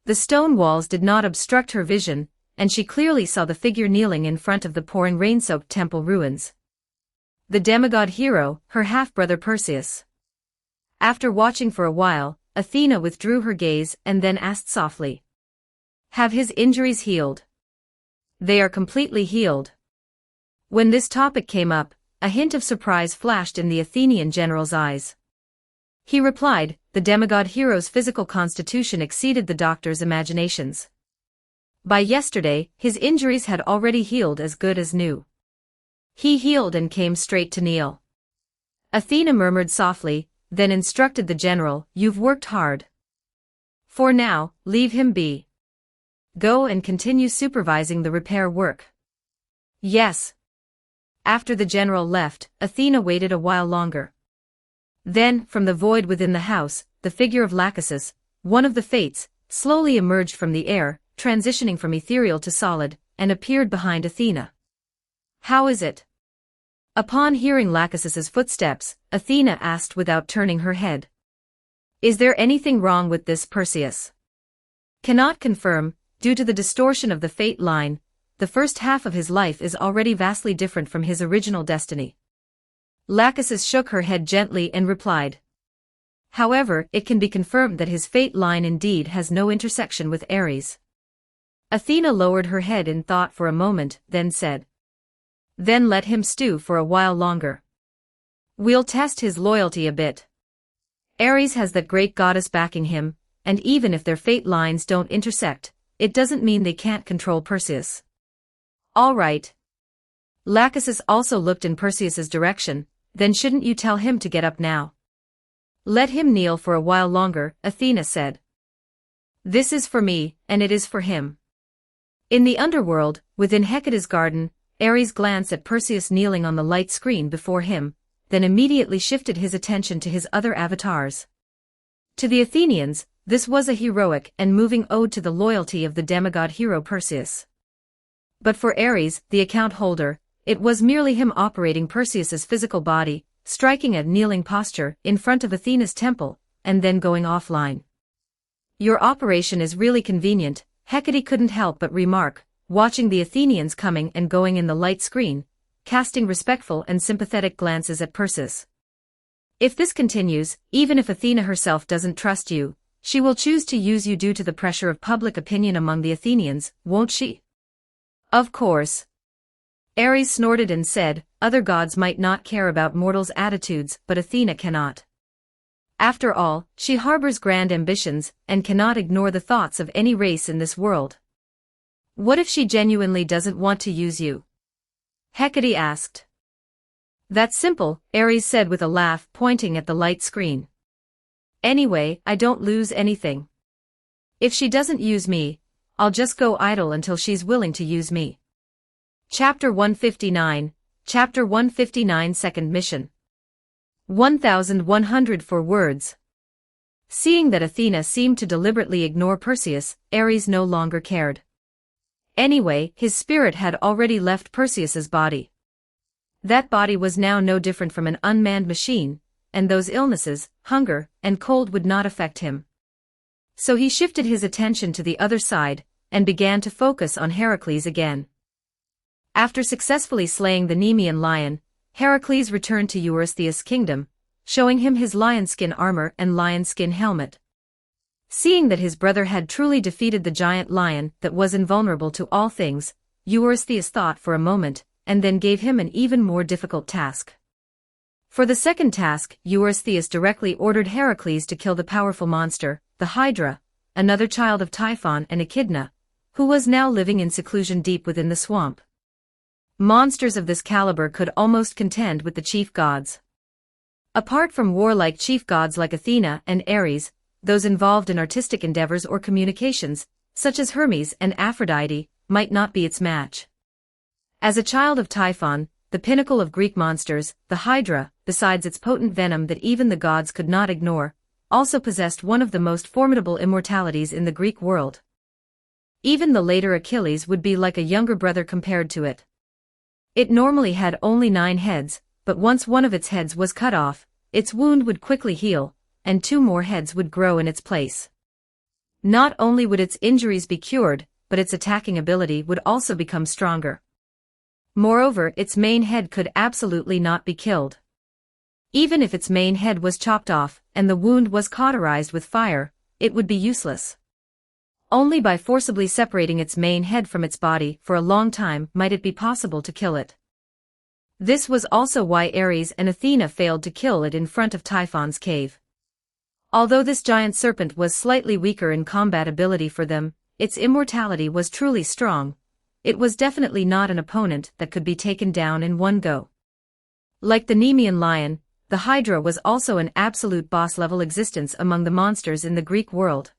The stone walls did not obstruct her vision, and she clearly saw the figure kneeling in front of the pouring rain-soaked temple ruins. The demigod hero, her half-brother Perseus. After watching for a while, Athena withdrew her gaze and then asked softly, "Have his injuries healed?" "They are completely healed." When this topic came up, a hint of surprise flashed in the Athenian general's eyes. He replied, "The demigod hero's physical constitution exceeded the doctor's imaginations. By yesterday, his injuries had already healed as good as new. He healed and came straight to kneel." Athena murmured softly, then instructed the general, "You've worked hard. For now, leave him be. Go and continue supervising the repair work." "Yes." After the general left, Athena waited a while longer. Then, from the void within the house, the figure of Lachesis, one of the Fates, slowly emerged from the air, transitioning from ethereal to solid, and appeared behind Athena. "How is it?" Upon hearing Lachesis's footsteps, Athena asked without turning her head. "Is there anything wrong with this Perseus?" "Cannot confirm, due to the distortion of the fate line. The first half of his life is already vastly different from his original destiny." Lachesis shook her head gently and replied, "However, it can be confirmed that his fate line indeed has no intersection with Ares." Athena lowered her head in thought for a moment, then said, "Then let him stew for a while longer. We'll test his loyalty a bit. Ares has that great goddess backing him, and even if their fate lines don't intersect, it doesn't mean they can't control Perseus." "All right." Lachesis also looked in Perseus's direction. "Then shouldn't you tell him to get up now?" "Let him kneel for a while longer," Athena said. "This is for me, and it is for him." In the underworld, within Hecate's garden, Ares glanced at Perseus kneeling on the light screen before him, then immediately shifted his attention to his other avatars. To the Athenians, This was a heroic and moving ode to the loyalty of the demigod hero Perseus. But for Ares, the account holder, it was merely him operating Perseus's physical body, striking a kneeling posture in front of Athena's temple, and then going offline. Your operation is really convenient, Hecate couldn't help but remark, watching the Athenians coming and going in the light screen, casting respectful and sympathetic glances at Perseus. If this continues, even if Athena herself doesn't trust you, she will choose to use you due to the pressure of public opinion among the Athenians, won't she? Of course. Ares snorted and said, other gods might not care about mortals' attitudes, but Athena cannot. After all, she harbors grand ambitions, and cannot ignore the thoughts of any race in this world. What if she genuinely doesn't want to use you? Hecate asked. That's simple, Ares said with a laugh, pointing at the light screen. Anyway, I don't lose anything. If she doesn't use me, I'll just go idle until she's willing to use me. Chapter 159, Chapter 159 Second Mission. 1104 words. Seeing that Athena seemed to deliberately ignore Perseus, Ares no longer cared. Anyway, his spirit had already left Perseus's body. That body was now no different from an unmanned machine, and those illnesses, hunger, and cold would not affect him. So he shifted his attention to the other side, and began to focus on Heracles again. After successfully slaying the Nemean lion, Heracles returned to Eurystheus' kingdom, showing him his lion-skin armor and lion-skin helmet. Seeing that his brother had truly defeated the giant lion that was invulnerable to all things, Eurystheus thought for a moment, and then gave him an even more difficult task. For the second task, Eurystheus directly ordered Heracles to kill the powerful monster, the Hydra, another child of Typhon and Echidna, who was now living in seclusion deep within the swamp. Monsters of this caliber could almost contend with the chief gods. Apart from warlike chief gods like Athena and Ares, those involved in artistic endeavors or communications, such as Hermes and Aphrodite, might not be its match. As a child of Typhon, the pinnacle of Greek monsters, the Hydra, besides its potent venom that even the gods could not ignore, also possessed one of the most formidable immortalities in the Greek world. Even the later Achilles would be like a younger brother compared to it. It normally had only 9 heads, but once one of its heads was cut off, its wound would quickly heal, and 2 more heads would grow in its place. Not only would its injuries be cured, but its attacking ability would also become stronger. Moreover, its main head could absolutely not be killed. Even if its main head was chopped off, and the wound was cauterized with fire, it would be useless. Only by forcibly separating its main head from its body for a long time might it be possible to kill it. This was also why Ares and Athena failed to kill it in front of Typhon's cave. Although this giant serpent was slightly weaker in combat ability for them, its immortality was truly strong. It was definitely not an opponent that could be taken down in one go. Like the Nemean lion, the Hydra was also an absolute boss-level existence among the monsters in the Greek world.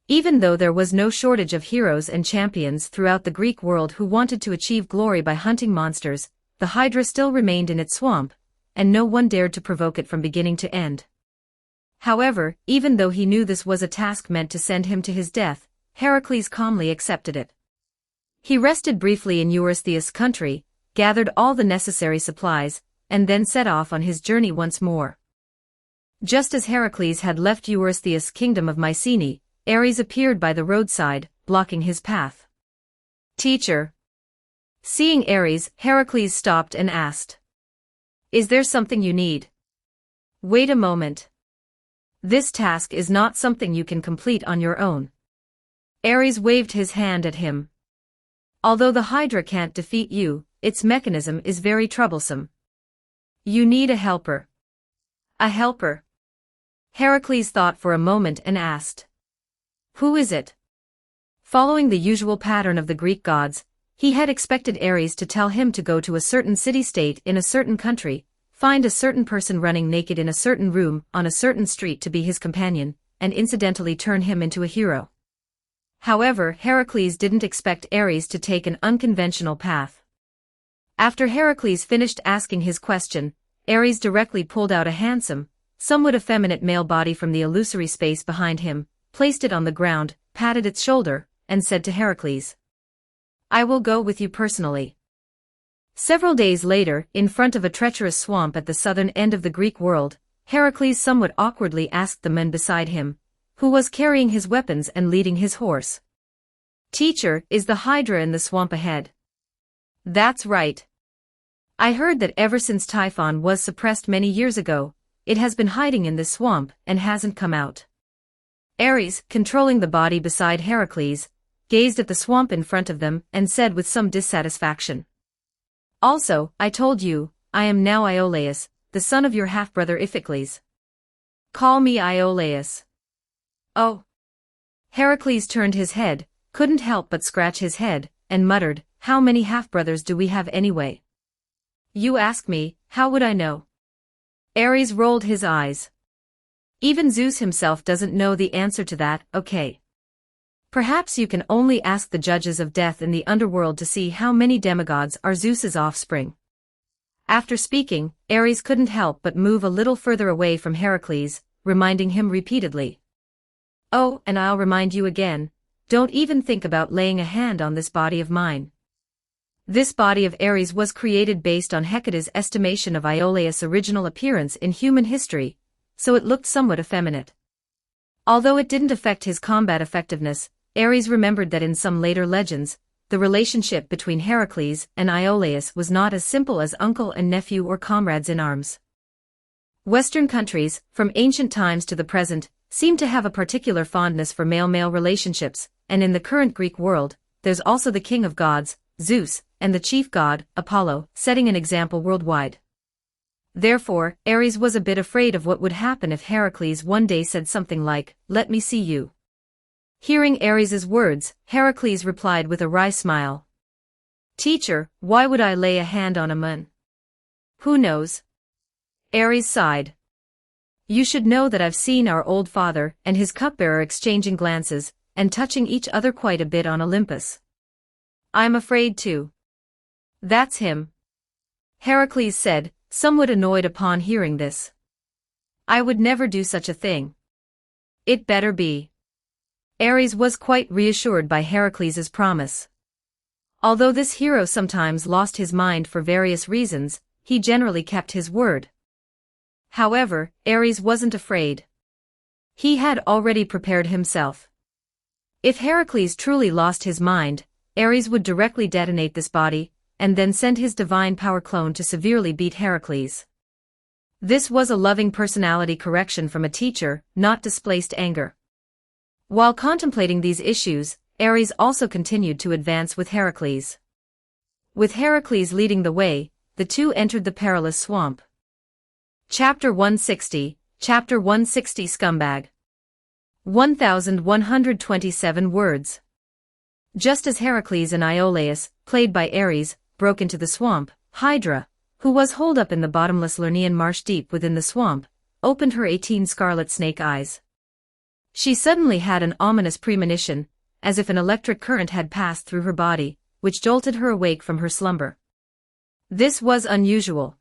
Even though there was no shortage of heroes and champions throughout the Greek world who wanted to achieve glory by hunting monsters, the Hydra still remained in its swamp, and no one dared to provoke it from beginning to end. However, even though he knew this was a task meant to send him to his death, Heracles calmly accepted it. He rested briefly in Eurystheus' country, gathered all the necessary supplies, and then set off on his journey once more. Just as Heracles had left Eurystheus' kingdom of Mycenae, Ares appeared by the roadside, blocking his path. Teacher. Seeing Ares, Heracles stopped and asked. Is there something you need? Wait a moment. This task is not something you can complete on your own. Ares waved his hand at him. Although the Hydra can't defeat you, its mechanism is very troublesome. You need a helper. A helper? Heracles thought for a moment and asked. Who is it? Following the usual pattern of the Greek gods, he had expected Ares to tell him to go to a certain city-state in a certain country, find a certain person running naked in a certain room on a certain street to be his companion, and incidentally turn him into a hero. However, Heracles didn't expect Ares to take an unconventional path. After Heracles finished asking his question, Ares directly pulled out a handsome, somewhat effeminate male body from the illusory space behind him, placed it on the ground, patted its shoulder, and said to Heracles, "I will go with you personally." Several days later, in front of a treacherous swamp at the southern end of the Greek world, Heracles somewhat awkwardly asked the man beside him, who was carrying his weapons and leading his horse, "Teacher, is the Hydra in the swamp ahead?" "That's right. I heard that ever since Typhon was suppressed many years ago, it has been hiding in this swamp and hasn't come out." Ares, controlling the body beside Heracles, gazed at the swamp in front of them and said with some dissatisfaction, "Also, I told you, I am now Iolaus, the son of your half-brother Iphicles. Call me Iolaus." "Oh." Heracles turned his head, couldn't help but scratch his head, and muttered, "How many half-brothers do we have anyway?" "You ask me, how would I know?" Ares rolled his eyes. "Even Zeus himself doesn't know the answer to that, okay? Perhaps you can only ask the judges of death in the underworld to see how many demigods are Zeus's offspring." After speaking, Ares couldn't help but move a little further away from Heracles, reminding him repeatedly, "Oh, and I'll remind you again, don't even think about laying a hand on this body of mine." This body of Ares was created based on Hecate's estimation of Iolaus' original appearance in human history, so it looked somewhat effeminate. Although it didn't affect his combat effectiveness, Ares remembered that in some later legends, the relationship between Heracles and Iolaus was not as simple as uncle and nephew or comrades in arms. Western countries, from ancient times to the present, seem to have a particular fondness for male-male relationships, and in the current Greek world, there's also the king of gods, Zeus, and the chief god, Apollo, setting an example worldwide. Therefore, Ares was a bit afraid of what would happen if Heracles one day said something like, "Let me see you." Hearing Ares's words, Heracles replied with a wry smile, "Teacher, why would I lay a hand on a man? Who knows?" Ares sighed. "You should know that I've seen our old father and his cupbearer exchanging glances, and touching each other quite a bit on Olympus. I'm afraid too." "That's him," Heracles said, somewhat annoyed upon hearing this. "I would never do such a thing." "It better be." Ares was quite reassured by Heracles' promise. Although this hero sometimes lost his mind for various reasons, he generally kept his word. However, Ares wasn't afraid. He had already prepared himself. If Heracles truly lost his mind, Ares would directly detonate this body, and then send his divine power clone to severely beat Heracles. This was a loving personality correction from a teacher, not displaced anger. While contemplating these issues, Ares also continued to advance with Heracles. With Heracles leading the way, the two entered the perilous swamp. Chapter 160, Chapter 160 Scumbag. 1127 words. Just as Heracles and Iolaus, played by Ares, broke into the swamp, Hydra, who was holed up in the bottomless Lernaean marsh deep within the swamp, opened her 18 scarlet snake eyes. She suddenly had an ominous premonition, as if an electric current had passed through her body, which jolted her awake from her slumber. This was unusual.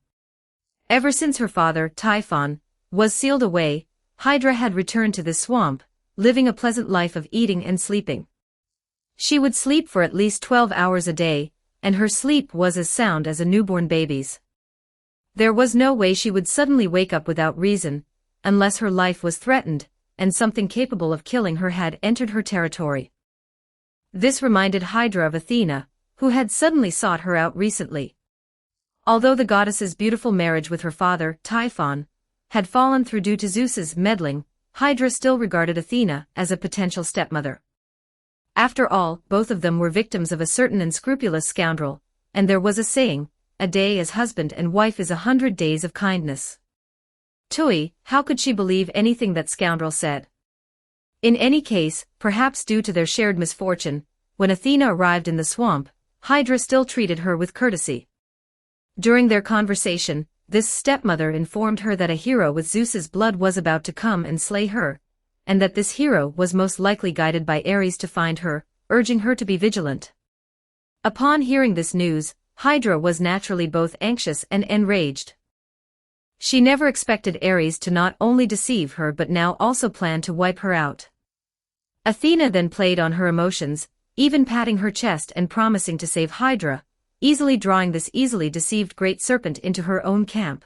Ever since her father, Typhon, was sealed away, Hydra had returned to this swamp, living a pleasant life of eating and sleeping. She would sleep for at least 12 hours a day, and her sleep was as sound as a newborn baby's. There was no way she would suddenly wake up without reason, unless her life was threatened, and something capable of killing her had entered her territory. This reminded Hydra of Athena, who had suddenly sought her out recently. Although the goddess's beautiful marriage with her father, Typhon, had fallen through due to Zeus's meddling, Hydra still regarded Athena as a potential stepmother. After all, both of them were victims of a certain unscrupulous scoundrel, and there was a saying, "A day as husband and wife is 100 days of kindness." Tui, how could she believe anything that scoundrel said? In any case, perhaps due to their shared misfortune, when Athena arrived in the swamp, Hydra still treated her with courtesy. During their conversation, this stepmother informed her that a hero with Zeus's blood was about to come and slay her, and that this hero was most likely guided by Ares to find her, urging her to be vigilant. Upon hearing this news, Hydra was naturally both anxious and enraged. She never expected Ares to not only deceive her but now also plan to wipe her out. Athena then played on her emotions, even patting her chest and promising to save Hydra, easily drawing this easily deceived great serpent into her own camp.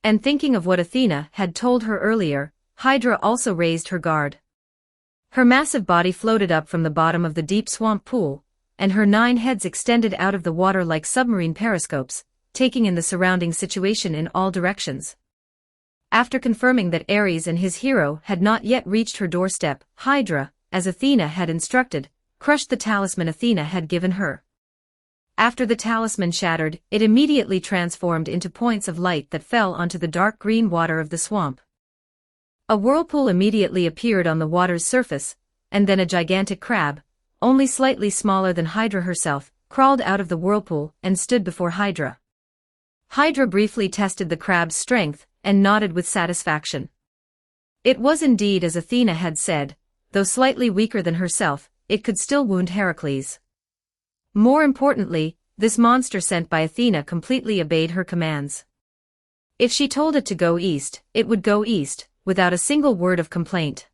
And thinking of what Athena had told her earlier, Hydra also raised her guard. Her massive body floated up from the bottom of the deep swamp pool, and her 9 heads extended out of the water like submarine periscopes, taking in the surrounding situation in all directions. After confirming that Ares and his hero had not yet reached her doorstep, Hydra, as Athena had instructed, crushed the talisman Athena had given her. After the talisman shattered, it immediately transformed into points of light that fell onto the dark green water of the swamp. A whirlpool immediately appeared on the water's surface, and then a gigantic crab, only slightly smaller than Hydra herself, crawled out of the whirlpool and stood before Hydra. Hydra briefly tested the crab's strength, and nodded with satisfaction. It was indeed as Athena had said, though slightly weaker than herself, it could still wound Heracles. More importantly, this monster sent by Athena completely obeyed her commands. If she told it to go east, it would go east, without a single word of complaint.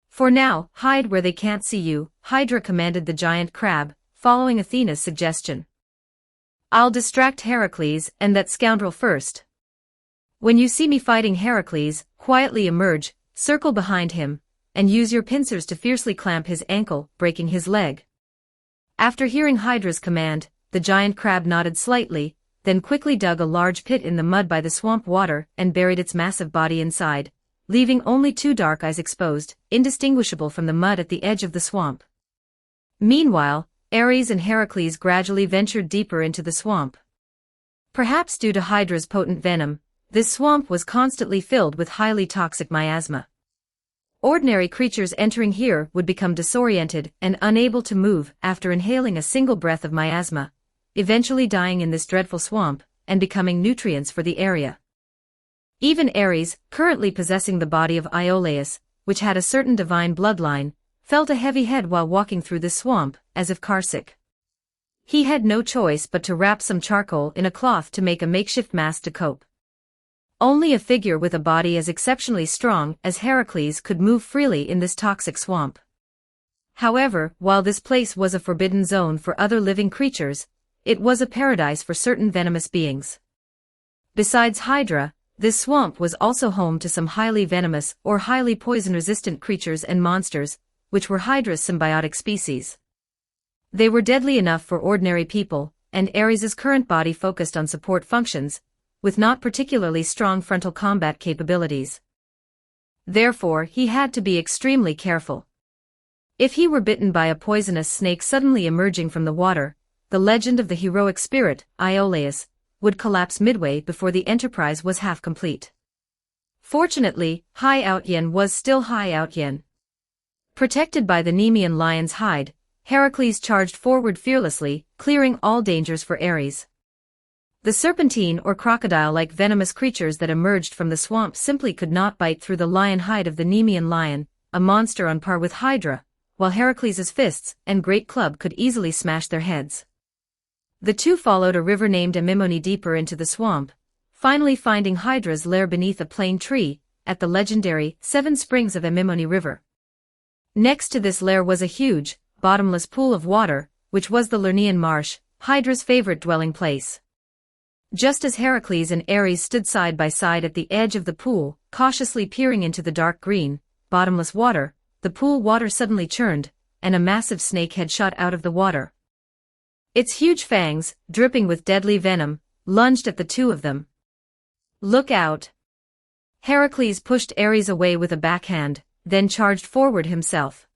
For now, hide where they can't see you, Hydra commanded the giant crab, following Athena's suggestion. I'll distract Heracles and that scoundrel first. When you see me fighting Heracles, quietly emerge, circle behind him, and use your pincers to fiercely clamp his ankle, breaking his leg. After hearing Hydra's command, the giant crab nodded slightly, then quickly dug a large pit in the mud by the swamp water and buried its massive body inside, leaving only 2 dark eyes exposed, indistinguishable from the mud at the edge of the swamp. Meanwhile, Ares and Heracles gradually ventured deeper into the swamp. Perhaps due to Hydra's potent venom, this swamp was constantly filled with highly toxic miasma. Ordinary creatures entering here would become disoriented and unable to move after inhaling a single breath of miasma, eventually dying in this dreadful swamp and becoming nutrients for the area. Even Ares, currently possessing the body of Iolaus, which had a certain divine bloodline, felt a heavy head while walking through this swamp, as if carsick. He had no choice but to wrap some charcoal in a cloth to make a makeshift mask to cope. Only a figure with a body as exceptionally strong as Heracles could move freely in this toxic swamp. However, while this place was a forbidden zone for other living creatures, it was a paradise for certain venomous beings. Besides Hydra, this swamp was also home to some highly venomous or highly poison-resistant creatures and monsters, which were Hydra's symbiotic species. They were deadly enough for ordinary people, and Ares's current body focused on support functions, with not particularly strong frontal combat capabilities. Therefore, he had to be extremely careful. If he were bitten by a poisonous snake suddenly emerging from the water, the legend of the heroic spirit, Iolaus, would collapse midway before the enterprise was half complete. Fortunately, High Outyen was still High Outyen. Protected by the Nemean lion's hide, Heracles charged forward fearlessly, clearing all dangers for Ares. The serpentine or crocodile-like venomous creatures that emerged from the swamp simply could not bite through the lion hide of the Nemean lion, a monster on par with Hydra, while Heracles' fists and great club could easily smash their heads. The two followed a river named Amymone deeper into the swamp, finally finding Hydra's lair beneath a plane tree, at the legendary 7 Springs of Amymone River. Next to this lair was a huge, bottomless pool of water, which was the Lernaean Marsh, Hydra's favorite dwelling place. Just as Heracles and Ares stood side by side at the edge of the pool, cautiously peering into the dark green, bottomless water, the pool water suddenly churned, and a massive snake head shot out of the water. Its huge fangs, dripping with deadly venom, lunged at the two of them. "Look out!" Heracles pushed Ares away with a backhand, then charged forward himself.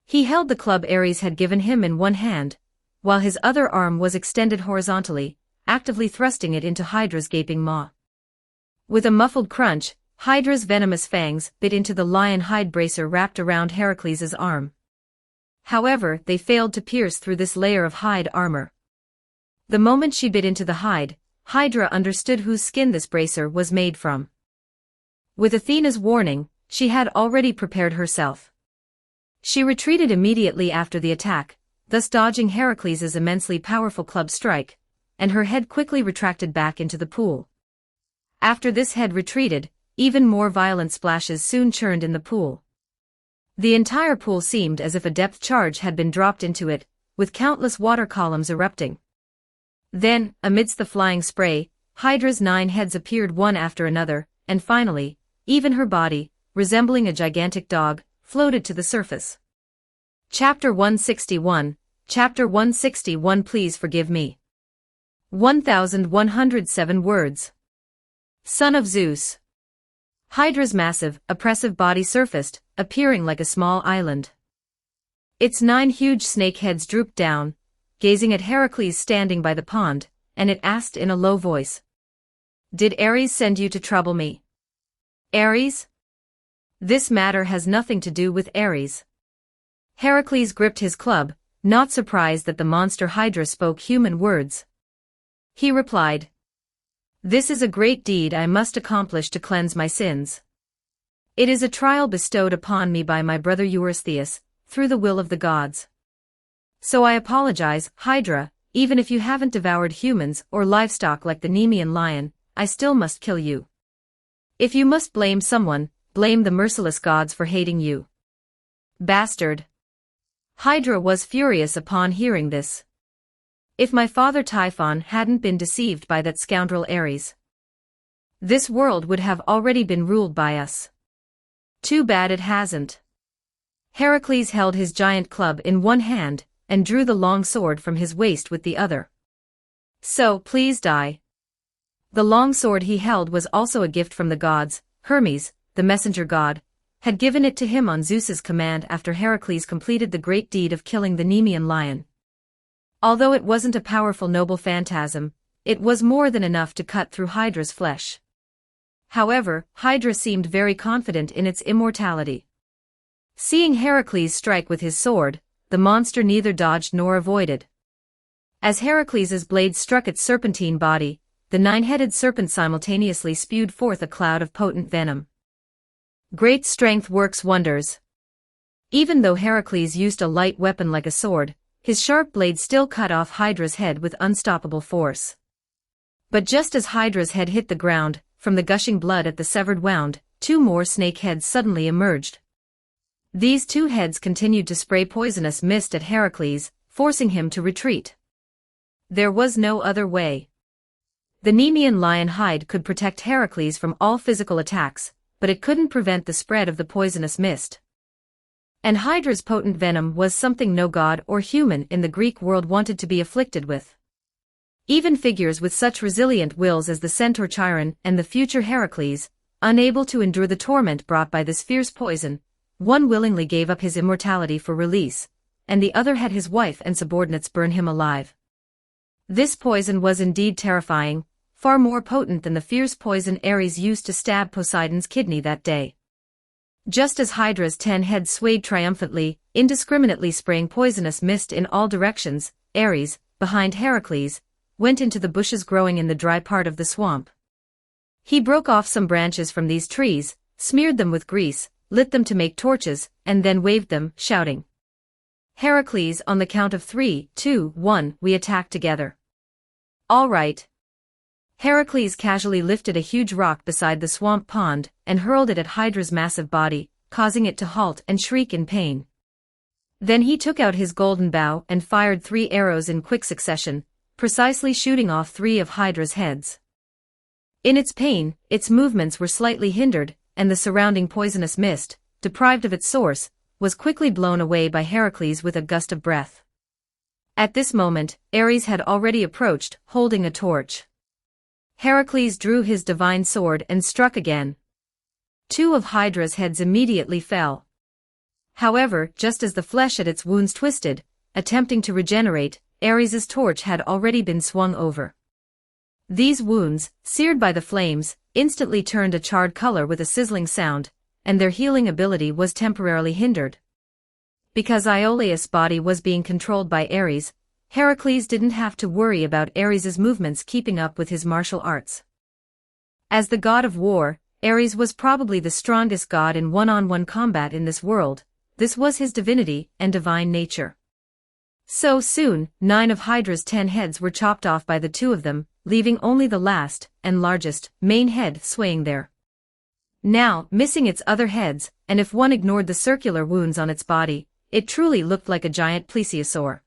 He held the club Ares had given him in one hand, while his other arm was extended horizontally, actively thrusting it into Hydra's gaping maw. With a muffled crunch, Hydra's venomous fangs bit into the lion hide bracer wrapped around Heracles' arm. However, they failed to pierce through this layer of hide armor. The moment she bit into the hide, Hydra understood whose skin this bracer was made from. With Athena's warning, she had already prepared herself. She retreated immediately after the attack, thus dodging Heracles' immensely powerful club strike, and her head quickly retracted back into the pool. After this head retreated, even more violent splashes soon churned in the pool. The entire pool seemed as if a depth charge had been dropped into it, with countless water columns erupting. Then, amidst the flying spray, Hydra's 9 heads appeared one after another, and finally, even her body, resembling a gigantic dog, floated to the surface. Chapter 161, Chapter 161. Please forgive me. 1107 words. Son of Zeus. Hydra's massive, oppressive body surfaced, appearing like a small island. Its 9 huge snake heads drooped down, gazing at Heracles standing by the pond, and it asked in a low voice. Did Ares send you to trouble me? Ares? This matter has nothing to do with Ares. Heracles gripped his club, not surprised that the monster Hydra spoke human words. He replied. This is a great deed I must accomplish to cleanse my sins. It is a trial bestowed upon me by my brother Eurystheus, through the will of the gods. So I apologize, Hydra, even if you haven't devoured humans or livestock like the Nemean lion, I still must kill you. If you must blame someone, blame the merciless gods for hating you. Bastard. Hydra was furious upon hearing this. If my father Typhon hadn't been deceived by that scoundrel Ares, this world would have already been ruled by us. Too bad it hasn't. Heracles held his giant club in one hand, and drew the long sword from his waist with the other. So, please die. The long sword he held was also a gift from the gods. Hermes, the messenger god, had given it to him on Zeus's command after Heracles completed the great deed of killing the Nemean lion. Although it wasn't a powerful noble phantasm, it was more than enough to cut through Hydra's flesh. However, Hydra seemed very confident in its immortality. Seeing Heracles strike with his sword, the monster neither dodged nor avoided. As Heracles's blade struck its serpentine body, the 9-headed serpent simultaneously spewed forth a cloud of potent venom. Great strength works wonders. Even though Heracles used a light weapon like a sword, his sharp blade still cut off Hydra's head with unstoppable force. But just as Hydra's head hit the ground, from the gushing blood at the severed wound, 2 more snake heads suddenly emerged. These 2 heads continued to spray poisonous mist at Heracles, forcing him to retreat. There was no other way. The Nemean lion hide could protect Heracles from all physical attacks, but it couldn't prevent the spread of the poisonous mist. And Hydra's potent venom was something no god or human in the Greek world wanted to be afflicted with. Even figures with such resilient wills as the centaur Chiron and the future Heracles, unable to endure the torment brought by this fierce poison, one willingly gave up his immortality for release, and the other had his wife and subordinates burn him alive. This poison was indeed terrifying, far more potent than the fierce poison Ares used to stab Poseidon's kidney that day. Just as Hydra's 10 heads swayed triumphantly, indiscriminately spraying poisonous mist in all directions, Ares, behind Heracles, went into the bushes growing in the dry part of the swamp. He broke off some branches from these trees, smeared them with grease, lit them to make torches, and then waved them, shouting, Heracles, on the count of 3, 2, 1, we attack together. All right. Heracles casually lifted a huge rock beside the swamp pond and hurled it at Hydra's massive body, causing it to halt and shriek in pain. Then he took out his golden bow and fired 3 arrows in quick succession, precisely shooting off 3 of Hydra's heads. In its pain, its movements were slightly hindered, and the surrounding poisonous mist, deprived of its source, was quickly blown away by Heracles with a gust of breath. At this moment, Ares had already approached, holding a torch. Heracles drew his divine sword and struck again. 2 of Hydra's heads immediately fell. However, just as the flesh at its wounds twisted, attempting to regenerate, Ares's torch had already been swung over. These wounds, seared by the flames, instantly turned a charred color with a sizzling sound, and their healing ability was temporarily hindered. Because Iolaus' body was being controlled by Ares, Heracles didn't have to worry about Ares's movements keeping up with his martial arts. As the god of war, Ares was probably the strongest god in one-on-one combat in this world. This was his divinity and divine nature. So soon, 9 of Hydra's 10 heads were chopped off by the 2 of them, leaving only the last, and largest, main head swaying there. now missing its other heads, and if one ignored the circular wounds on its body, it truly looked like a giant plesiosaur.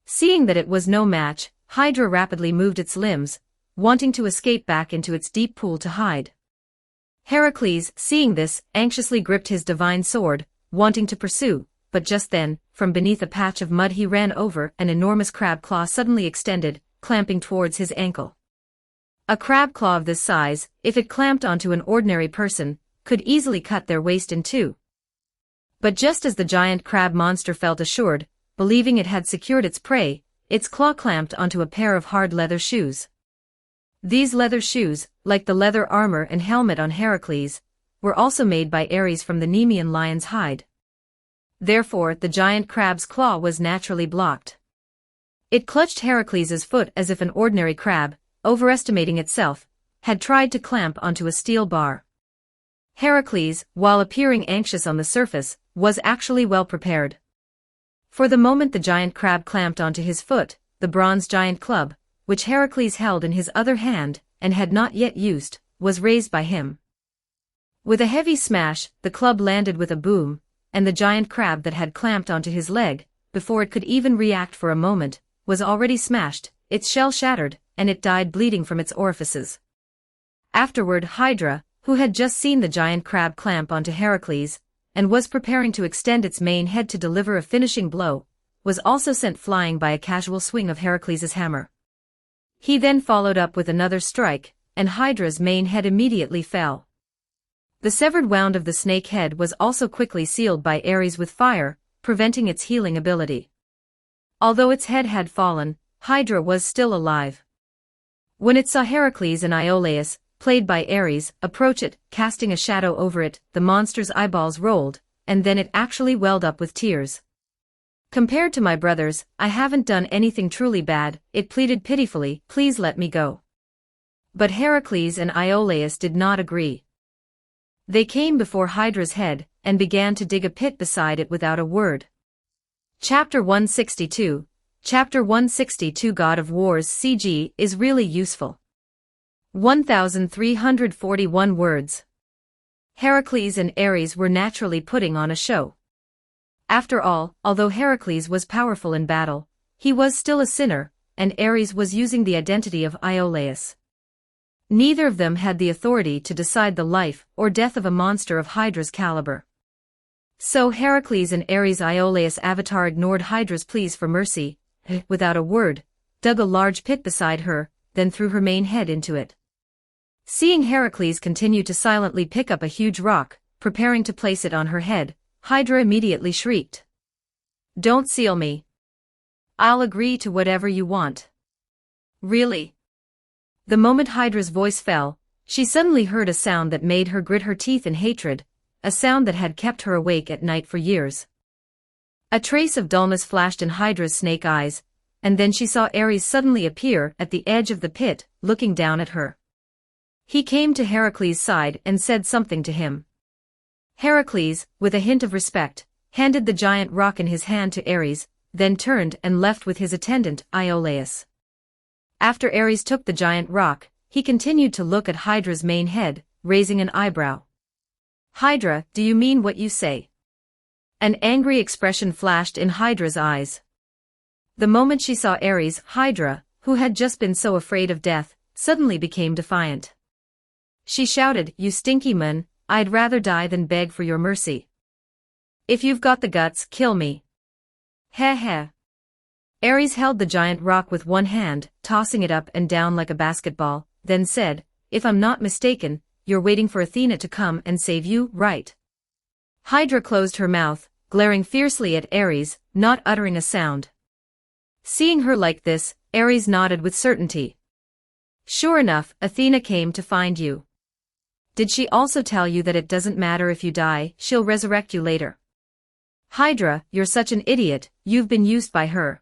Seeing that it was no match, Hydra rapidly moved its limbs, wanting to escape back into its deep pool to hide. Heracles, seeing this, anxiously gripped his divine sword, wanting to pursue, but just then, from beneath a patch of mud he ran over, an enormous crab claw suddenly extended, clamping towards his ankle. A crab claw of this size, if it clamped onto an ordinary person, could easily cut their waist in two. But just as the giant crab monster felt assured, believing it had secured its prey, its claw clamped onto a pair of hard leather shoes. These leather shoes, like the leather armor and helmet on Heracles, were also made by Ares from the Nemean lion's hide. Therefore, the giant crab's claw was naturally blocked. It clutched Heracles's foot as if an ordinary crab, overestimating itself, had tried to clamp onto a steel bar. Heracles, while appearing anxious on the surface, was actually well prepared. For the moment the giant crab clamped onto his foot, the bronze giant club, which Heracles held in his other hand, and had not yet used, was raised by him. With a heavy smash, the club landed with a boom, and the giant crab that had clamped onto his leg, before it could even react for a moment, was already smashed, its shell shattered, and it died bleeding from its orifices. Afterward Hydra, who had just seen the giant crab clamp onto Heracles, and was preparing to extend its main head to deliver a finishing blow, was also sent flying by a casual swing of Heracles's hammer. He then followed up with another strike, and Hydra's main head immediately fell. The severed wound of the snake head was also quickly sealed by Ares with fire, preventing its healing ability. Although its head had fallen, Hydra was still alive. When it saw Heracles and Iolaus, played by Ares, approach it, casting a shadow over it, the monster's eyeballs rolled, and then it actually welled up with tears. "Compared to my brothers, I haven't done anything truly bad," it pleaded pitifully, "please let me go." But Heracles and Iolaus did not agree. They came before Hydra's head, and began to dig a pit beside it without a word. Chapter 162. Chapter 162 God of War's CG is really useful. 1341 words. Heracles and Ares were naturally putting on a show. After all, although Heracles was powerful in battle, he was still a sinner, and Ares was using the identity of Iolaus. Neither of them had the authority to decide the life or death of a monster of Hydra's caliber. So Heracles and Ares' Iolaus avatar ignored Hydra's pleas for mercy, without a word, dug a large pit beside her, then threw her main head into it. Seeing Heracles continue to silently pick up a huge rock, preparing to place it on her head, Hydra immediately shrieked. "Don't seal me. I'll agree to whatever you want." "Really?" The moment Hydra's voice fell, she suddenly heard a sound that made her grit her teeth in hatred, a sound that had kept her awake at night for years. A trace of dullness flashed in Hydra's snake eyes, and then she saw Ares suddenly appear at the edge of the pit, looking down at her. He came to Heracles' side and said something to him. Heracles, with a hint of respect, handed the giant rock in his hand to Ares, then turned and left with his attendant, Iolaus. After Ares took the giant rock, he continued to look at Hydra's main head, raising an eyebrow. "Hydra, do you mean what you say?" An angry expression flashed in Hydra's eyes. The moment she saw Ares, Hydra, who had just been so afraid of death, suddenly became defiant. She shouted, "You stinky man, I'd rather die than beg for your mercy. If you've got the guts, kill me." "Heh heh." Ares held the giant rock with one hand, tossing it up and down like a basketball, then said, "If I'm not mistaken, you're waiting for Athena to come and save you, right?" Hydra closed her mouth, glaring fiercely at Ares, not uttering a sound. Seeing her like this, Ares nodded with certainty. "Sure enough, Athena came to find you. Did she also tell you that it doesn't matter if you die, she'll resurrect you later?" "Hydra, you're such an idiot, you've been used by her."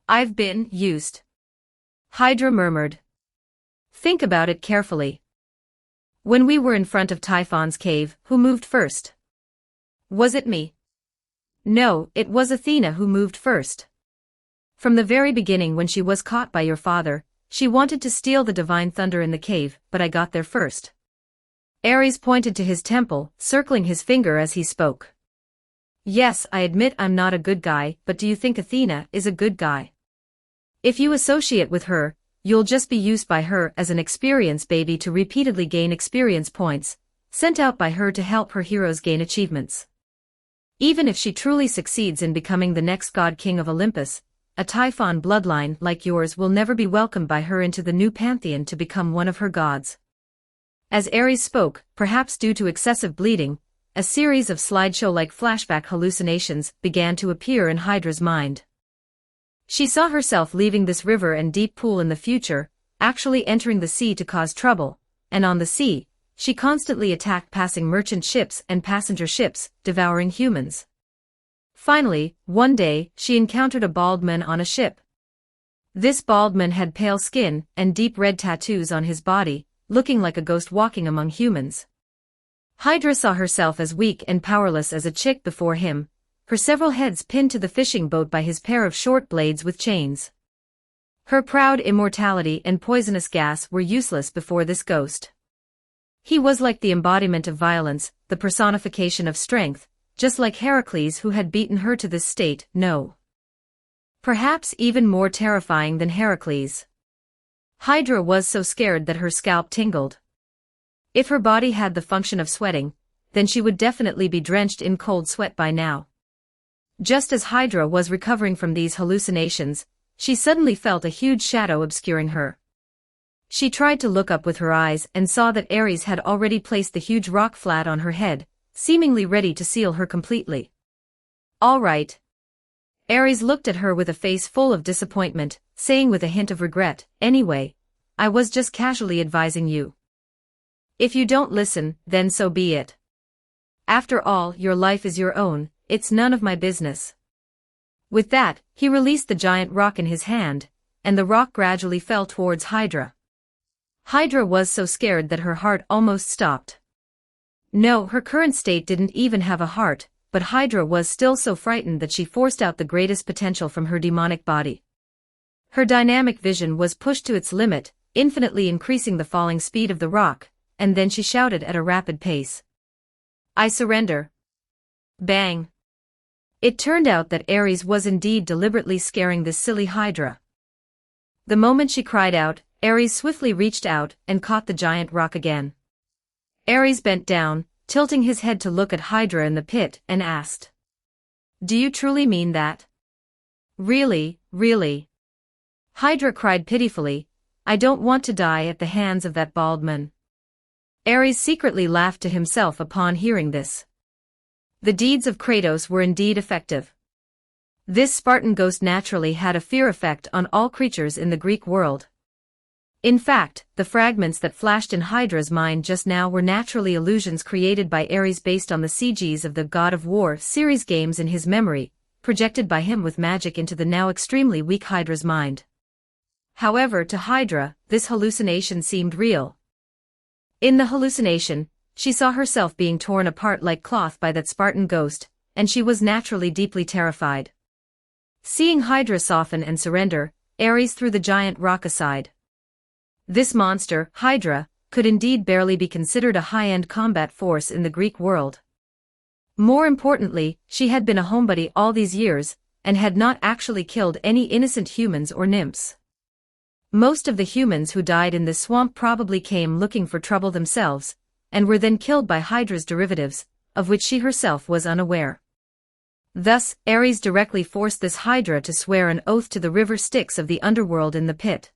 "I've been used?" Hydra murmured. "Think about it carefully. When we were in front of Typhon's cave, who moved first? Was it me?" "No, it was Athena who moved first. From the very beginning when she was caught by your father, she wanted to steal the divine thunder in the cave, but I got there first. Ares pointed to his temple, circling his finger as he spoke. Yes, I admit I'm not a good guy, but do you think Athena is a good guy? If you associate with her, you'll just be used by her as an experience baby to repeatedly gain experience points, sent out by her to help her heroes gain achievements. Even if she truly succeeds in becoming the next god king of Olympus, a Typhon bloodline like yours will never be welcomed by her into the new pantheon to become one of her gods. As Ares spoke, perhaps due to excessive bleeding, a series of slideshow-like flashback hallucinations began to appear in Hydra's mind. She saw herself leaving this river and deep pool in the future, actually entering the sea to cause trouble, and on the sea, she constantly attacked passing merchant ships and passenger ships, devouring humans. Finally, one day, she encountered a bald man on a ship. This bald man had pale skin and deep red tattoos on his body, looking like a ghost walking among humans. Hydra saw herself as weak and powerless as a chick before him, her several heads pinned to the fishing boat by his pair of short blades with chains. Her proud immortality and poisonous gas were useless before this ghost. He was like the embodiment of violence, the personification of strength, just like Heracles who had beaten her to this state, no. Perhaps even more terrifying than Heracles. Hydra was so scared that her scalp tingled. If her body had the function of sweating, then she would definitely be drenched in cold sweat by now. Just as Hydra was recovering from these hallucinations, she suddenly felt a huge shadow obscuring her. She tried to look up with her eyes and saw that Ares had already placed the huge rock flat on her head, seemingly ready to seal her completely. All right. Ares looked at her with a face full of disappointment, saying with a hint of regret, anyway, I was just casually advising you. If you don't listen, then so be it. After all, your life is your own, it's none of my business. With that, he released the giant rock in his hand, and the rock gradually fell towards Hydra. Hydra was so scared that her heart almost stopped. No, her current state didn't even have a heart, but Hydra was still so frightened that she forced out the greatest potential from her demonic body. Her dynamic vision was pushed to its limit, infinitely increasing the falling speed of the rock, and then she shouted at a rapid pace. I surrender. Bang. It turned out that Ares was indeed deliberately scaring this silly Hydra. The moment she cried out, Ares swiftly reached out and caught the giant rock again. Ares bent down, tilting his head to look at Hydra in the pit, and asked. Do you truly mean that? Really, really? Hydra cried pitifully, I don't want to die at the hands of that bald man. Ares secretly laughed to himself upon hearing this. The deeds of Kratos were indeed effective. This Spartan ghost naturally had a fear effect on all creatures in the Greek world. In fact, the fragments that flashed in Hydra's mind just now were naturally illusions created by Ares based on the CGs of the God of War series games in his memory, projected by him with magic into the now extremely weak Hydra's mind. However, to Hydra, this hallucination seemed real. In the hallucination, she saw herself being torn apart like cloth by that Spartan ghost, and she was naturally deeply terrified. Seeing Hydra soften and surrender, Ares threw the giant rock aside. This monster, Hydra, could indeed barely be considered a high-end combat force in the Greek world. More importantly, she had been a homebody all these years, and had not actually killed any innocent humans or nymphs. Most of the humans who died in this swamp probably came looking for trouble themselves, and were then killed by Hydra's derivatives, of which she herself was unaware. Thus, Ares directly forced this Hydra to swear an oath to the river Styx of the underworld in the pit.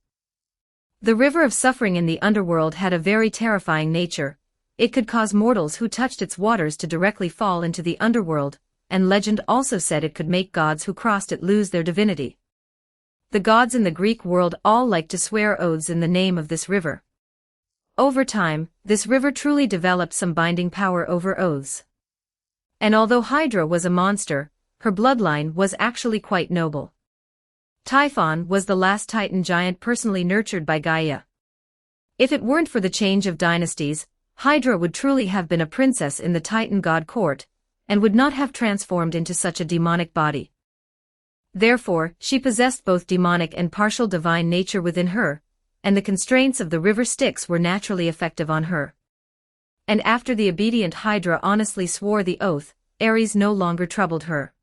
The river of suffering in the underworld had a very terrifying nature. It could cause mortals who touched its waters to directly fall into the underworld, and legend also said it could make gods who crossed it lose their divinity. The gods in the Greek world all liked to swear oaths in the name of this river. Over time, this river truly developed some binding power over oaths. And although Hydra was a monster, her bloodline was actually quite noble. Typhon was the last Titan giant personally nurtured by Gaia. If it weren't for the change of dynasties, Hydra would truly have been a princess in the Titan god court, and would not have transformed into such a demonic body. Therefore, she possessed both demonic and partial divine nature within her, and the constraints of the river Styx were naturally effective on her. and after the obedient Hydra honestly swore the oath, Ares no longer troubled her.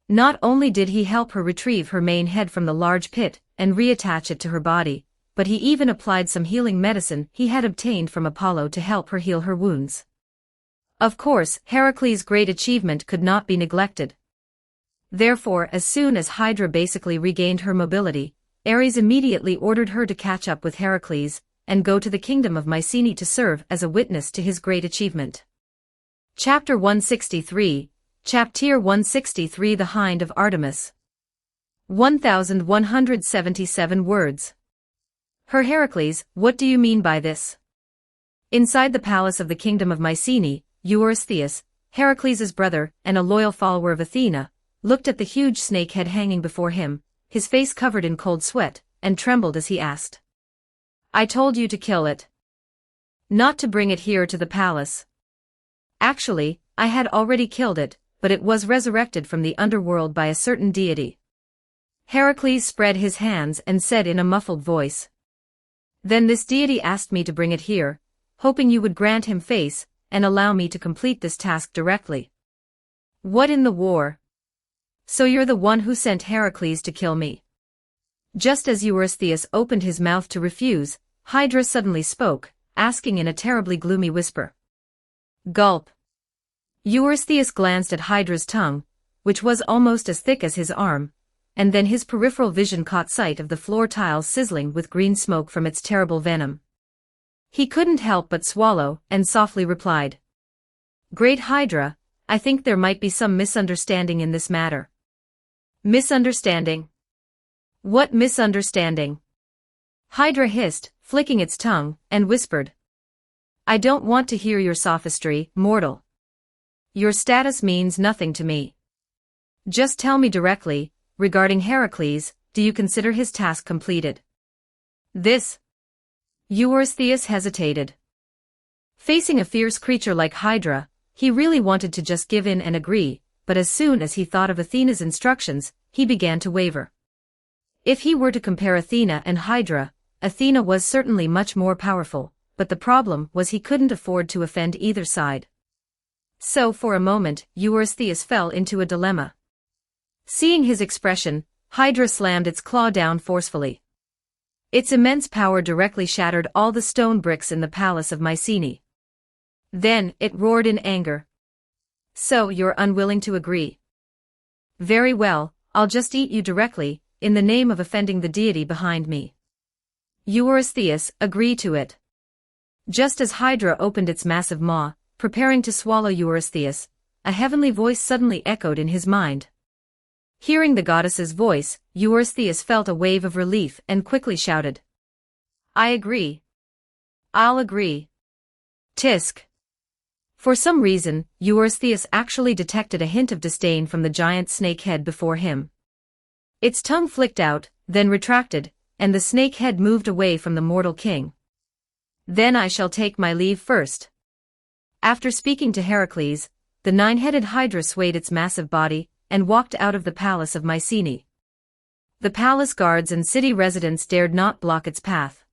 Not only did he help her retrieve her main head from the large pit and reattach it to her body, but he even applied some healing medicine he had obtained from Apollo to help her heal her wounds. Of course, Heracles' great achievement could not be neglected. Therefore, as soon as Hydra basically regained her mobility, Ares immediately ordered her to catch up with Heracles and go to the kingdom of Mycenae to serve as a witness to his great achievement. Chapter 163, Chapter 163, The Hind of Artemis. 1177 words. Her Heracles, what do you mean by this? Inside the palace of the kingdom of Mycenae, Eurystheus, Heracles' brother and a loyal follower of Athena, looked at the huge snake head hanging before him, his face covered in cold sweat, and trembled as he asked. I told you to kill it. Not to bring it here to the palace. Actually, I had already killed it, but it was resurrected from the underworld by a certain deity. Heracles spread his hands and said in a muffled voice. Then this deity asked me to bring it here, hoping you would grant him face, and allow me to complete this task directly. What in the war? So you're the one who sent Heracles to kill me? Just as Eurystheus opened his mouth to refuse, Hydra suddenly spoke, asking in a terribly gloomy whisper. Gulp. Eurystheus glanced at Hydra's tongue, which was almost as thick as his arm, and then his peripheral vision caught sight of the floor tiles sizzling with green smoke from its terrible venom. He couldn't help but swallow, and softly replied. Great Hydra, I think there might be some misunderstanding in this matter. Misunderstanding? What misunderstanding? Hydra hissed, flicking its tongue, and whispered. I don't want to hear your sophistry, mortal. Your status means nothing to me. Just tell me directly, regarding Heracles, do you consider his task completed? This? Eurystheus hesitated. Facing a fierce creature like Hydra, he really wanted to just give in and agree, but as soon as he thought of Athena's instructions, he began to waver. If he were to compare Athena and Hydra, Athena was certainly much more powerful, but the problem was he couldn't afford to offend either side. So for a moment, Eurystheus fell into a dilemma. Seeing his expression, Hydra slammed its claw down forcefully. Its immense power directly shattered all the stone bricks in the palace of Mycenae. Then, it roared in anger. So you're unwilling to agree? Very well, I'll just eat you directly, in the name of offending the deity behind me. Eurystheus, agree to it. Just as Hydra opened its massive maw, preparing to swallow Eurystheus, a heavenly voice suddenly echoed in his mind. Hearing the goddess's voice, Eurystheus felt a wave of relief and quickly shouted. I agree. I'll agree. Tisk. For some reason, Eurystheus actually detected a hint of disdain from the giant snake head before him. Its tongue flicked out, then retracted, and the snake head moved away from the mortal king. Then I shall take my leave first. After speaking to Heracles, the nine-headed Hydra swayed its massive body, and walked out of the palace of Mycenae. The palace guards and city residents dared not block its path.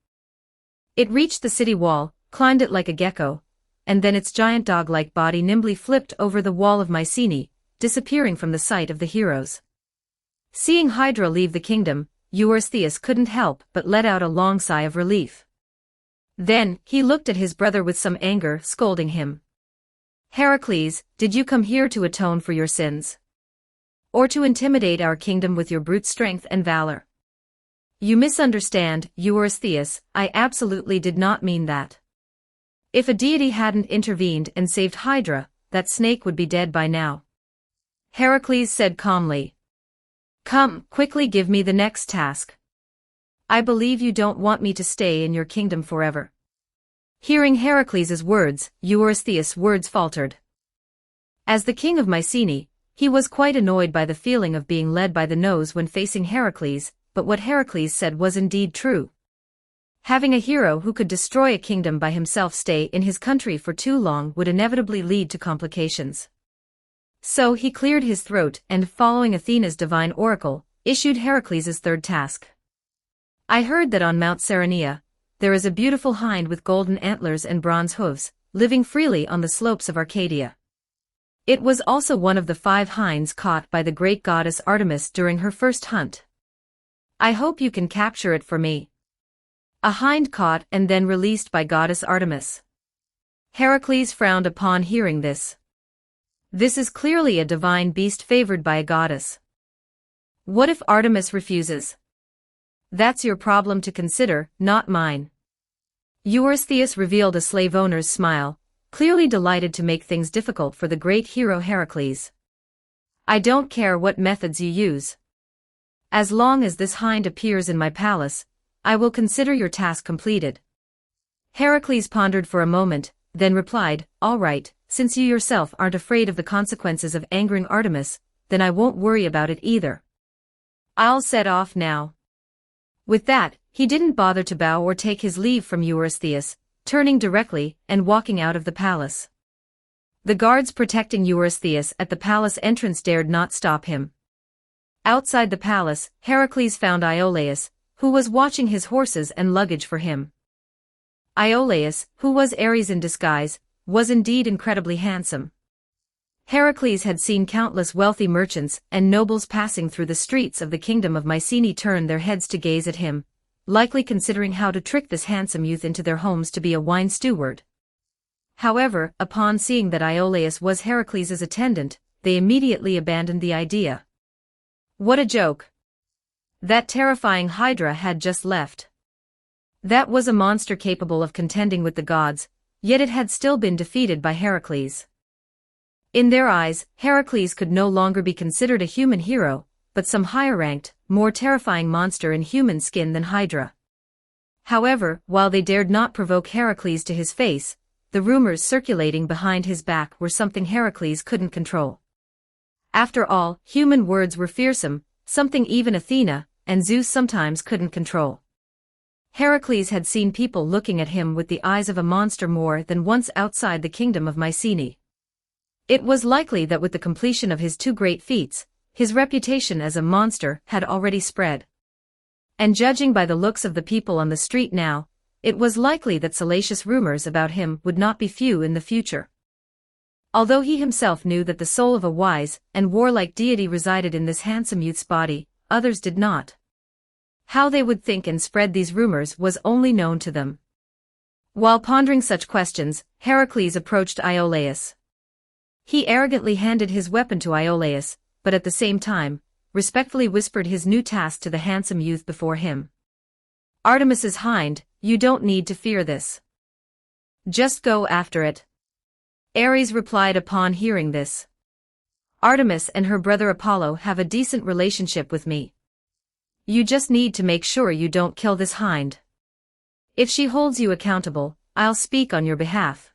It reached the city wall, climbed it like a gecko, and then its giant dog-like body nimbly flipped over the wall of Mycenae, disappearing from the sight of the heroes. Seeing Hydra leave the kingdom, Eurystheus couldn't help but let out a long sigh of relief. Then, he looked at his brother with some anger, scolding him. Heracles, did you come here to atone for your sins? Or to intimidate our kingdom with your brute strength and valor? You misunderstand, Eurystheus, I absolutely did not mean that. If a deity hadn't intervened and saved Hydra, that snake would be dead by now. Heracles said calmly. Come, quickly give me the next task. I believe you don't want me to stay in your kingdom forever. Hearing Heracles' words, Eurystheus' words faltered. As the king of Mycenae, he was quite annoyed by the feeling of being led by the nose when facing Heracles, but what Heracles said was indeed true. Having a hero who could destroy a kingdom by himself stay in his country for too long would inevitably lead to complications. So he cleared his throat and, following Athena's divine oracle, issued Heracles' third task. I heard that on Mount Cerenea, there is a beautiful hind with golden antlers and bronze hooves, living freely on the slopes of Arcadia. It was also one of the 5 hinds caught by the great goddess Artemis during her first hunt. I hope you can capture it for me. A hind caught and then released by goddess Artemis. Heracles frowned upon hearing this. This is clearly a divine beast favored by a goddess. What if Artemis refuses? That's your problem to consider, not mine. Eurystheus revealed a slave owner's smile, clearly delighted to make things difficult for the great hero Heracles. I don't care what methods you use. As long as this hind appears in my palace, I will consider your task completed. Heracles pondered for a moment, then replied, all right, since you yourself aren't afraid of the consequences of angering Artemis, then I won't worry about it either. I'll set off now. With that, he didn't bother to bow or take his leave from Eurystheus, turning directly and walking out of the palace. The guards protecting Eurystheus at the palace entrance dared not stop him. Outside the palace, Heracles found Iolaus, who was watching his horses and luggage for him. Iolaus, who was Ares in disguise, was indeed incredibly handsome. Heracles had seen countless wealthy merchants and nobles passing through the streets of the kingdom of Mycenae turn their heads to gaze at him, likely considering how to trick this handsome youth into their homes to be a wine steward. However, upon seeing that Iolaus was Heracles' attendant, they immediately abandoned the idea. What a joke! That terrifying Hydra had just left. That was a monster capable of contending with the gods, yet it had still been defeated by Heracles. In their eyes, Heracles could no longer be considered a human hero, but some higher-ranked, more terrifying monster in human skin than Hydra. However, while they dared not provoke Heracles to his face, the rumors circulating behind his back were something Heracles couldn't control. After all, human words were fearsome, something even Athena and Zeus sometimes couldn't control. Heracles had seen people looking at him with the eyes of a monster more than once outside the kingdom of Mycenae. It was likely that with the completion of his 2 great feats, his reputation as a monster had already spread. And judging by the looks of the people on the street now, it was likely that salacious rumors about him would not be few in the future. Although he himself knew that the soul of a wise and warlike deity resided in this handsome youth's body, others did not. How they would think and spread these rumors was only known to them. While pondering such questions, Heracles approached Iolaus. He arrogantly handed his weapon to Iolaus, but at the same time, respectfully whispered his new task to the handsome youth before him. Artemis's hind, you don't need to fear this. Just go after it. Ares replied upon hearing this. Artemis and her brother Apollo have a decent relationship with me. You just need to make sure you don't kill this hind. If she holds you accountable, I'll speak on your behalf.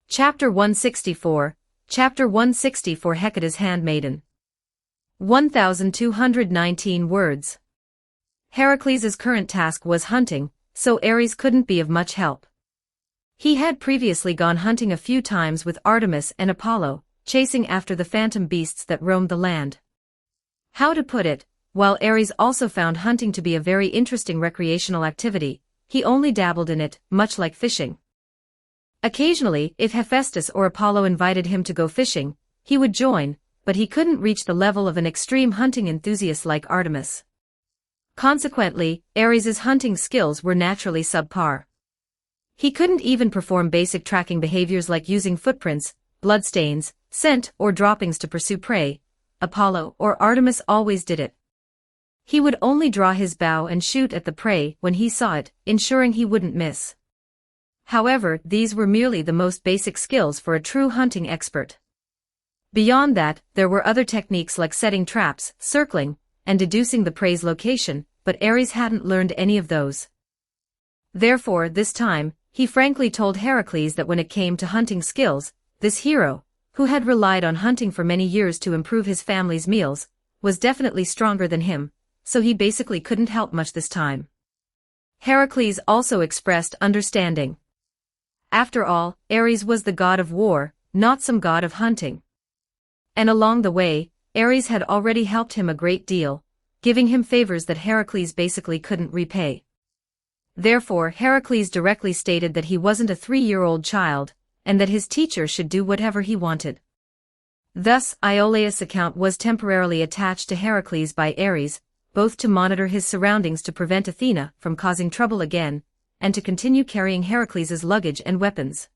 Chapter 164, Chapter 164 Hecate's Handmaiden. 1219 words. Heracles' current task was hunting, so Ares couldn't be of much help. He had previously gone hunting a few times with Artemis and Apollo, chasing after the phantom beasts that roamed the land. How to put it, while Ares also found hunting to be a very interesting recreational activity, he only dabbled in it, much like fishing. Occasionally, if Hephaestus or Apollo invited him to go fishing, he would join, but he couldn't reach the level of an extreme hunting enthusiast like Artemis. Consequently, Ares's hunting skills were naturally subpar. He couldn't even perform basic tracking behaviors like using footprints, bloodstains, scent, or droppings to pursue prey. Apollo or Artemis always did it. He would only draw his bow and shoot at the prey when he saw it, ensuring he wouldn't miss. However, these were merely the most basic skills for a true hunting expert. Beyond that, there were other techniques like setting traps, circling, and deducing the prey's location, but Ares hadn't learned any of those. Therefore, this time, he frankly told Heracles that when it came to hunting skills, this hero, who had relied on hunting for many years to improve his family's meals, was definitely stronger than him, so he basically couldn't help much this time. Heracles also expressed understanding. After all, Ares was the god of war, not some god of hunting. And along the way, Ares had already helped him a great deal, giving him favors that Heracles basically couldn't repay. Therefore, Heracles directly stated that he wasn't a 3-year-old child, and that his teacher should do whatever he wanted. Thus, Iolaus' account was temporarily attached to Heracles by Ares, both to monitor his surroundings to prevent Athena from causing trouble again, and to continue carrying Heracles' luggage and weapons.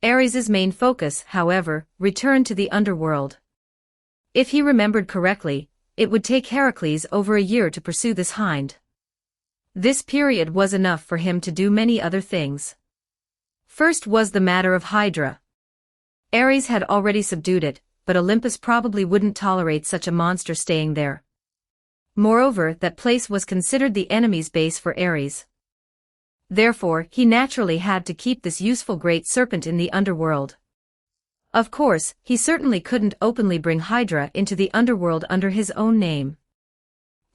Ares' main focus, however, returned to the underworld. If he remembered correctly, it would take Heracles over a year to pursue this hind. This period was enough for him to do many other things. First was the matter of Hydra. Ares had already subdued it, but Olympus probably wouldn't tolerate such a monster staying there. Moreover, that place was considered the enemy's base for Ares. Therefore, he naturally had to keep this useful great serpent in the underworld. Of course, he certainly couldn't openly bring Hydra into the underworld under his own name.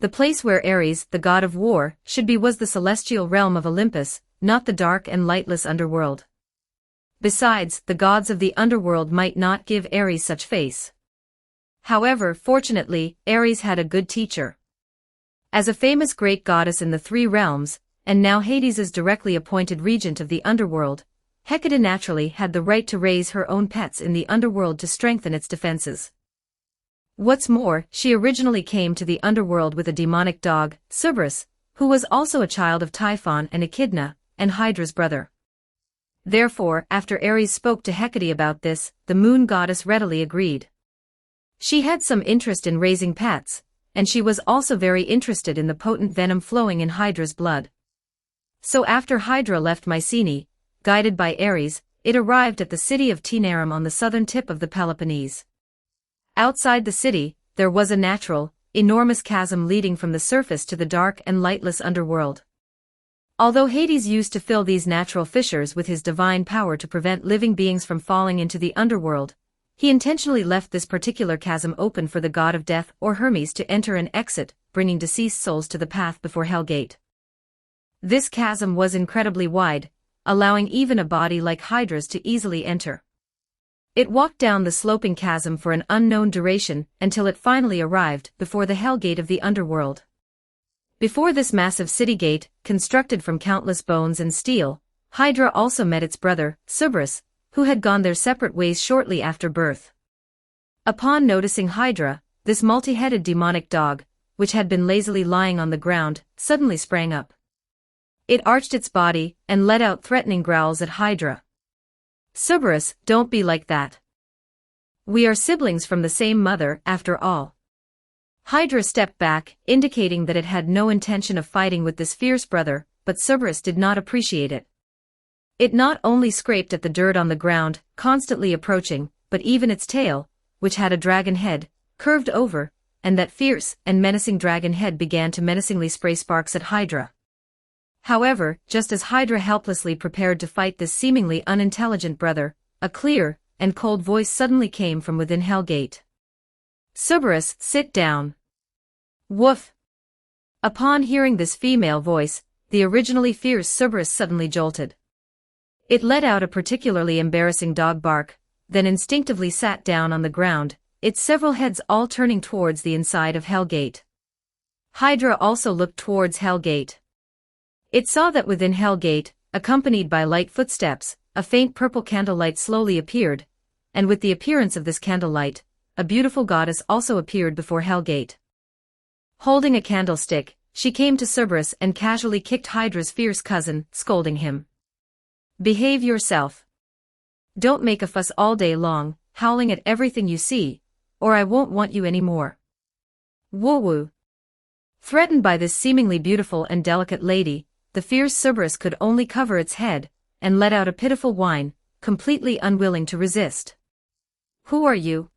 The place where Ares, the god of war, should be was the celestial realm of Olympus, not the dark and lightless underworld. Besides, the gods of the underworld might not give Ares such face. However, fortunately, Ares had a good teacher. As a famous great goddess in the three realms, and now Hades' directly appointed regent of the underworld, Hecate naturally had the right to raise her own pets in the underworld to strengthen its defenses. What's more, she originally came to the underworld with a demonic dog, Cerberus, who was also a child of Typhon and Echidna, and Hydra's brother. Therefore, after Ares spoke to Hecate about this, the moon goddess readily agreed. She had some interest in raising pets, and she was also very interested in the potent venom flowing in Hydra's blood. So after Hydra left Mycenae, guided by Ares, it arrived at the city of Taenarum on the southern tip of the Peloponnese. Outside the city, there was a natural, enormous chasm leading from the surface to the dark and lightless underworld. Although Hades used to fill these natural fissures with his divine power to prevent living beings from falling into the underworld, he intentionally left this particular chasm open for the god of death or Hermes to enter and exit, bringing deceased souls to the path before Hell Gate. This chasm was incredibly wide, allowing even a body like Hydra's to easily enter. It walked down the sloping chasm for an unknown duration until it finally arrived before the Hell Gate of the underworld. Before this massive city gate, constructed from countless bones and steel, Hydra also met its brother, Cerberus, who had gone their separate ways shortly after birth. Upon noticing Hydra, this multi-headed demonic dog, which had been lazily lying on the ground, suddenly sprang up. It arched its body and let out threatening growls at Hydra. "Cerberus, don't be like that. We are siblings from the same mother, after all." Hydra stepped back, indicating that it had no intention of fighting with this fierce brother, but Cerberus did not appreciate it. It not only scraped at the dirt on the ground, constantly approaching, but even its tail, which had a dragon head, curved over, and that fierce and menacing dragon head began to menacingly spray sparks at Hydra. However, just as Hydra helplessly prepared to fight this seemingly unintelligent brother, a clear and cold voice suddenly came from within Hell Gate. "Cerberus, sit down." "Woof." Upon hearing this female voice, the originally fierce Cerberus suddenly jolted. It let out a particularly embarrassing dog bark, then instinctively sat down on the ground, its several heads all turning towards the inside of Hell Gate. Hydra also looked towards Hell Gate. It saw that within Hell Gate, accompanied by light footsteps, a faint purple candlelight slowly appeared, and with the appearance of this candlelight, a beautiful goddess also appeared before Hell Gate. Holding a candlestick, she came to Cerberus and casually kicked Hydra's fierce cousin, scolding him. "Behave yourself. Don't make a fuss all day long, howling at everything you see, or I won't want you anymore." Woo-woo. Threatened by this seemingly beautiful and delicate lady, the fierce Cerberus could only cover its head, and let out a pitiful whine, completely unwilling to resist. "Who are you?"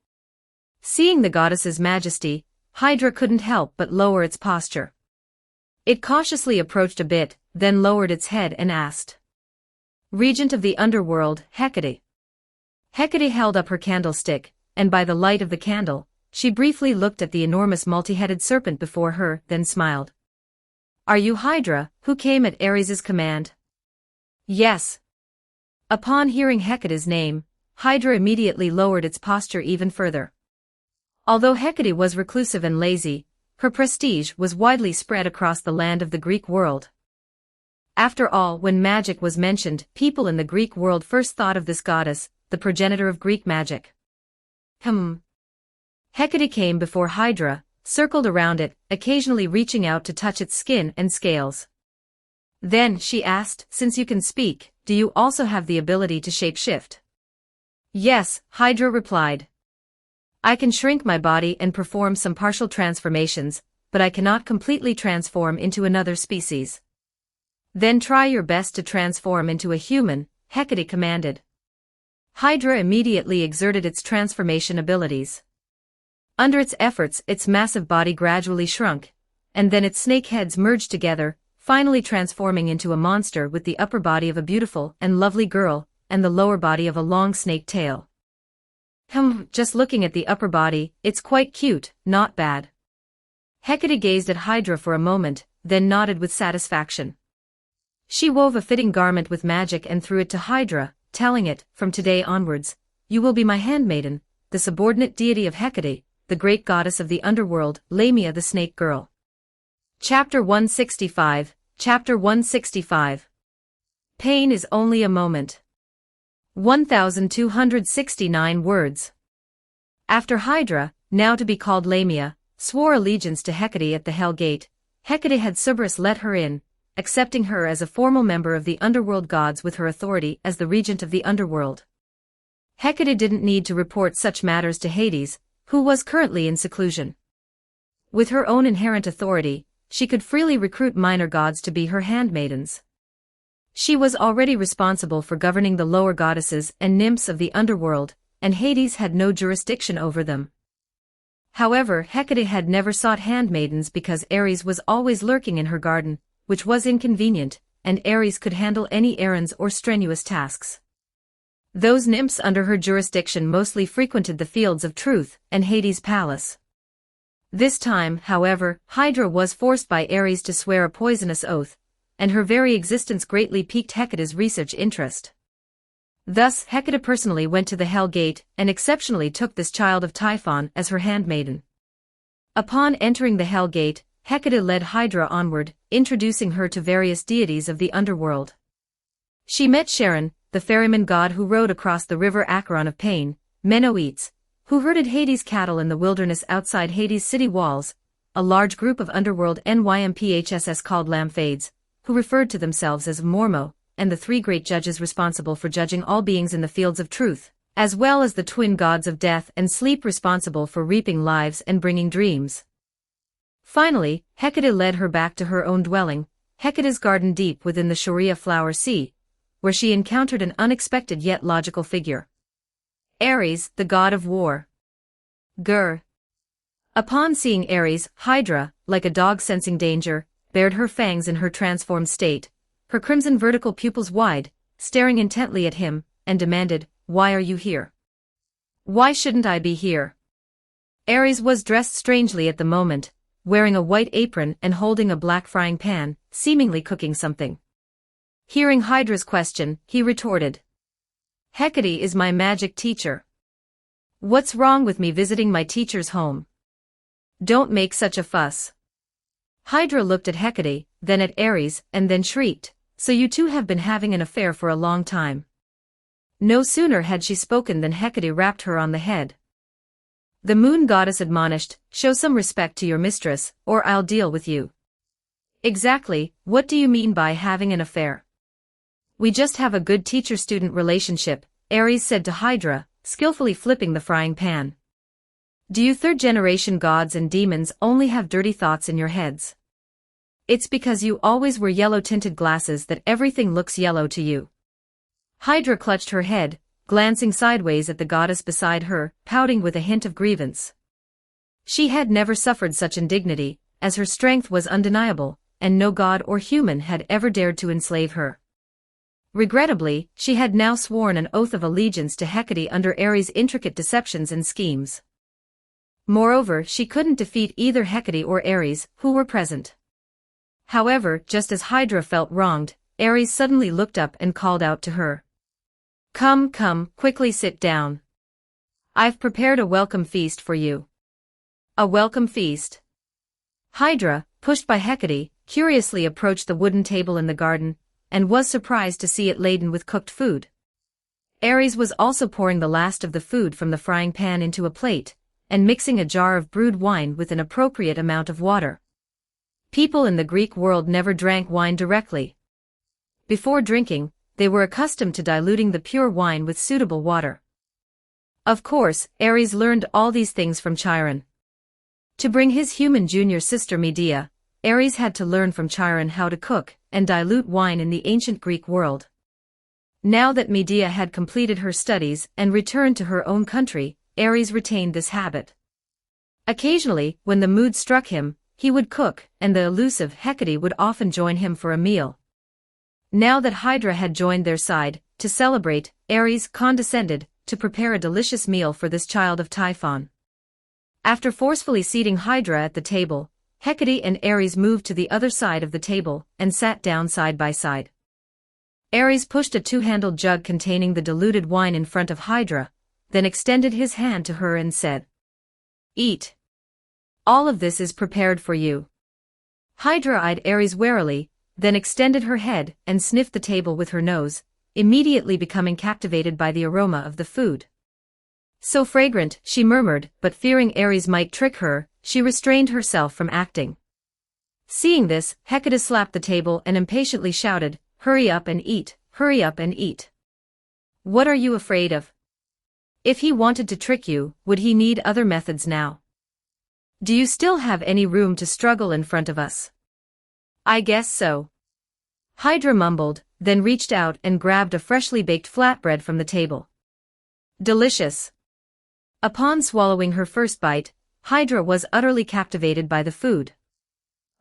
Seeing the goddess's majesty, Hydra couldn't help but lower its posture. It cautiously approached a bit, then lowered its head and asked. "Regent of the underworld, Hecate." Hecate held up her candlestick, and by the light of the candle, she briefly looked at the enormous multi-headed serpent before her, then smiled. "Are you Hydra, who came at Ares' command?" "Yes." Upon hearing Hecate's name, Hydra immediately lowered its posture even further. Although Hecate was reclusive and lazy, her prestige was widely spread across the land of the Greek world. After all, when magic was mentioned, people in the Greek world first thought of this goddess, the progenitor of Greek magic. Hecate came before Hydra, circled around it, occasionally reaching out to touch its skin and scales. Then, she asked, since you can speak, do you also have the ability to shapeshift? Yes, Hydra replied. I can shrink my body and perform some partial transformations, but I cannot completely transform into another species. Then try your best to transform into a human, Hecate commanded. Hydra immediately exerted its transformation abilities. Under its efforts, its massive body gradually shrunk, and then its snake heads merged together, finally transforming into a monster with the upper body of a beautiful and lovely girl, and the lower body of a long snake tail. Just looking at the upper body, it's quite cute, not bad. Hecate gazed at Hydra for a moment, then nodded with satisfaction. She wove a fitting garment with magic and threw it to Hydra, telling it, from today onwards, you will be my handmaiden, the subordinate deity of Hecate, the great goddess of the underworld, Lamia the snake girl. Chapter 165, Chapter 165. Pain is only a moment. 1,269 words. After Hydra, now to be called Lamia, swore allegiance to Hecate at the Hell Gate, Hecate had Cerberus let her in, accepting her as a formal member of the underworld gods with her authority as the regent of the underworld. Hecate didn't need to report such matters to Hades, who was currently in seclusion. With her own inherent authority, she could freely recruit minor gods to be her handmaidens. She was already responsible for governing the lower goddesses and nymphs of the underworld, and Hades had no jurisdiction over them. However, Hecate had never sought handmaidens because Ares was always lurking in her garden, which was inconvenient, and Ares could handle any errands or strenuous tasks. Those nymphs under her jurisdiction mostly frequented the fields of truth and Hades' palace. This time, however, Hydra was forced by Ares to swear a poisonous oath, and her very existence greatly piqued Hecate's research interest. Thus, Hecate personally went to the Hell Gate and exceptionally took this child of Typhon as her handmaiden. Upon entering the Hell Gate, Hecate led Hydra onward, introducing her to various deities of the underworld. She met Charon, the ferryman god who rode across the river Acheron of Pain, Menoetes, who herded Hades' cattle in the wilderness outside Hades' city walls, a large group of underworld NYMPHSS called Lamphades, who referred to themselves as Mormo, and the three great judges responsible for judging all beings in the fields of truth, as well as the twin gods of death and sleep responsible for reaping lives and bringing dreams. Finally, Hecate led her back to her own dwelling, Hecate's garden deep within the Shorea flower sea, where she encountered an unexpected yet logical figure. Ares, the god of war. Grr. Upon seeing Ares, Hydra, like a dog sensing danger, bared her fangs in her transformed state, her crimson vertical pupils wide, staring intently at him, and demanded, "Why are you here? Why shouldn't I be here?" Ares was dressed strangely at the moment, wearing a white apron and holding a black frying pan, seemingly cooking something. Hearing Hydra's question, he retorted, "Hecate is my magic teacher. What's wrong with me visiting my teacher's home? Don't make such a fuss." Hydra looked at Hecate, then at Ares, and then shrieked, "So you two have been having an affair for a long time." No sooner had she spoken than Hecate rapped her on the head. The moon goddess admonished, "Show some respect to your mistress, or I'll deal with you." "Exactly, what do you mean by having an affair?" "We just have a good teacher-student relationship," Ares said to Hydra, skillfully flipping the frying pan. "Do you third-generation gods and demons only have dirty thoughts in your heads? It's because you always wear yellow-tinted glasses that everything looks yellow to you." Hydra clutched her head, glancing sideways at the goddess beside her, pouting with a hint of grievance. She had never suffered such indignity, as her strength was undeniable, and no god or human had ever dared to enslave her. Regrettably, she had now sworn an oath of allegiance to Hecate under Ares' intricate deceptions and schemes. Moreover, she couldn't defeat either Hecate or Ares, who were present. However, just as Hydra felt wronged, Ares suddenly looked up and called out to her. Come, quickly sit down. I've prepared a welcome feast for you." "A welcome feast?" Hydra, pushed by Hecate, curiously approached the wooden table in the garden, and was surprised to see it laden with cooked food. Ares was also pouring the last of the food from the frying pan into a plate, and mixing a jar of brewed wine with an appropriate amount of water. People in the Greek world never drank wine directly. Before drinking, they were accustomed to diluting the pure wine with suitable water. Of course, Ares learned all these things from Chiron. To bring his human junior sister Medea, Ares had to learn from Chiron how to cook and dilute wine in the ancient Greek world. Now that Medea had completed her studies and returned to her own country, Ares retained this habit. Occasionally, when the mood struck him, he would cook, and the elusive Hecate would often join him for a meal. Now that Hydra had joined their side, to celebrate, Ares condescended to prepare a delicious meal for this child of Typhon. After forcefully seating Hydra at the table, Hecate and Ares moved to the other side of the table and sat down side by side. Ares pushed a two-handled jug containing the diluted wine in front of Hydra, then extended his hand to her and said, "Eat. All of this is prepared for you." Hydra eyed Ares warily, then extended her head and sniffed the table with her nose, immediately becoming captivated by the aroma of the food. "So fragrant," she murmured, but fearing Ares might trick her, she restrained herself from acting. Seeing this, Hecate slapped the table and impatiently shouted, "Hurry up and eat, hurry up and eat. What are you afraid of? If he wanted to trick you, would he need other methods now? Do you still have any room to struggle in front of us?" "I guess so." Hydra mumbled, then reached out and grabbed a freshly baked flatbread from the table. "Delicious." Upon swallowing her first bite, Hydra was utterly captivated by the food.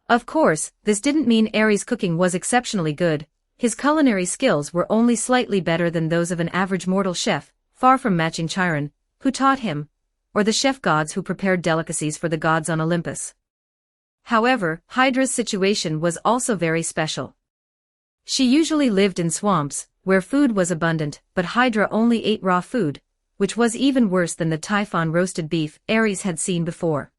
Of course, this didn't mean Ares' cooking was exceptionally good. His culinary skills were only slightly better than those of an average mortal chef, far from matching Chiron, who taught him, or the chef gods who prepared delicacies for the gods on Olympus. However, Hydra's situation was also very special. She usually lived in swamps, where food was abundant, but Hydra only ate raw food, which was even worse than the Typhon roasted beef Ares had seen before.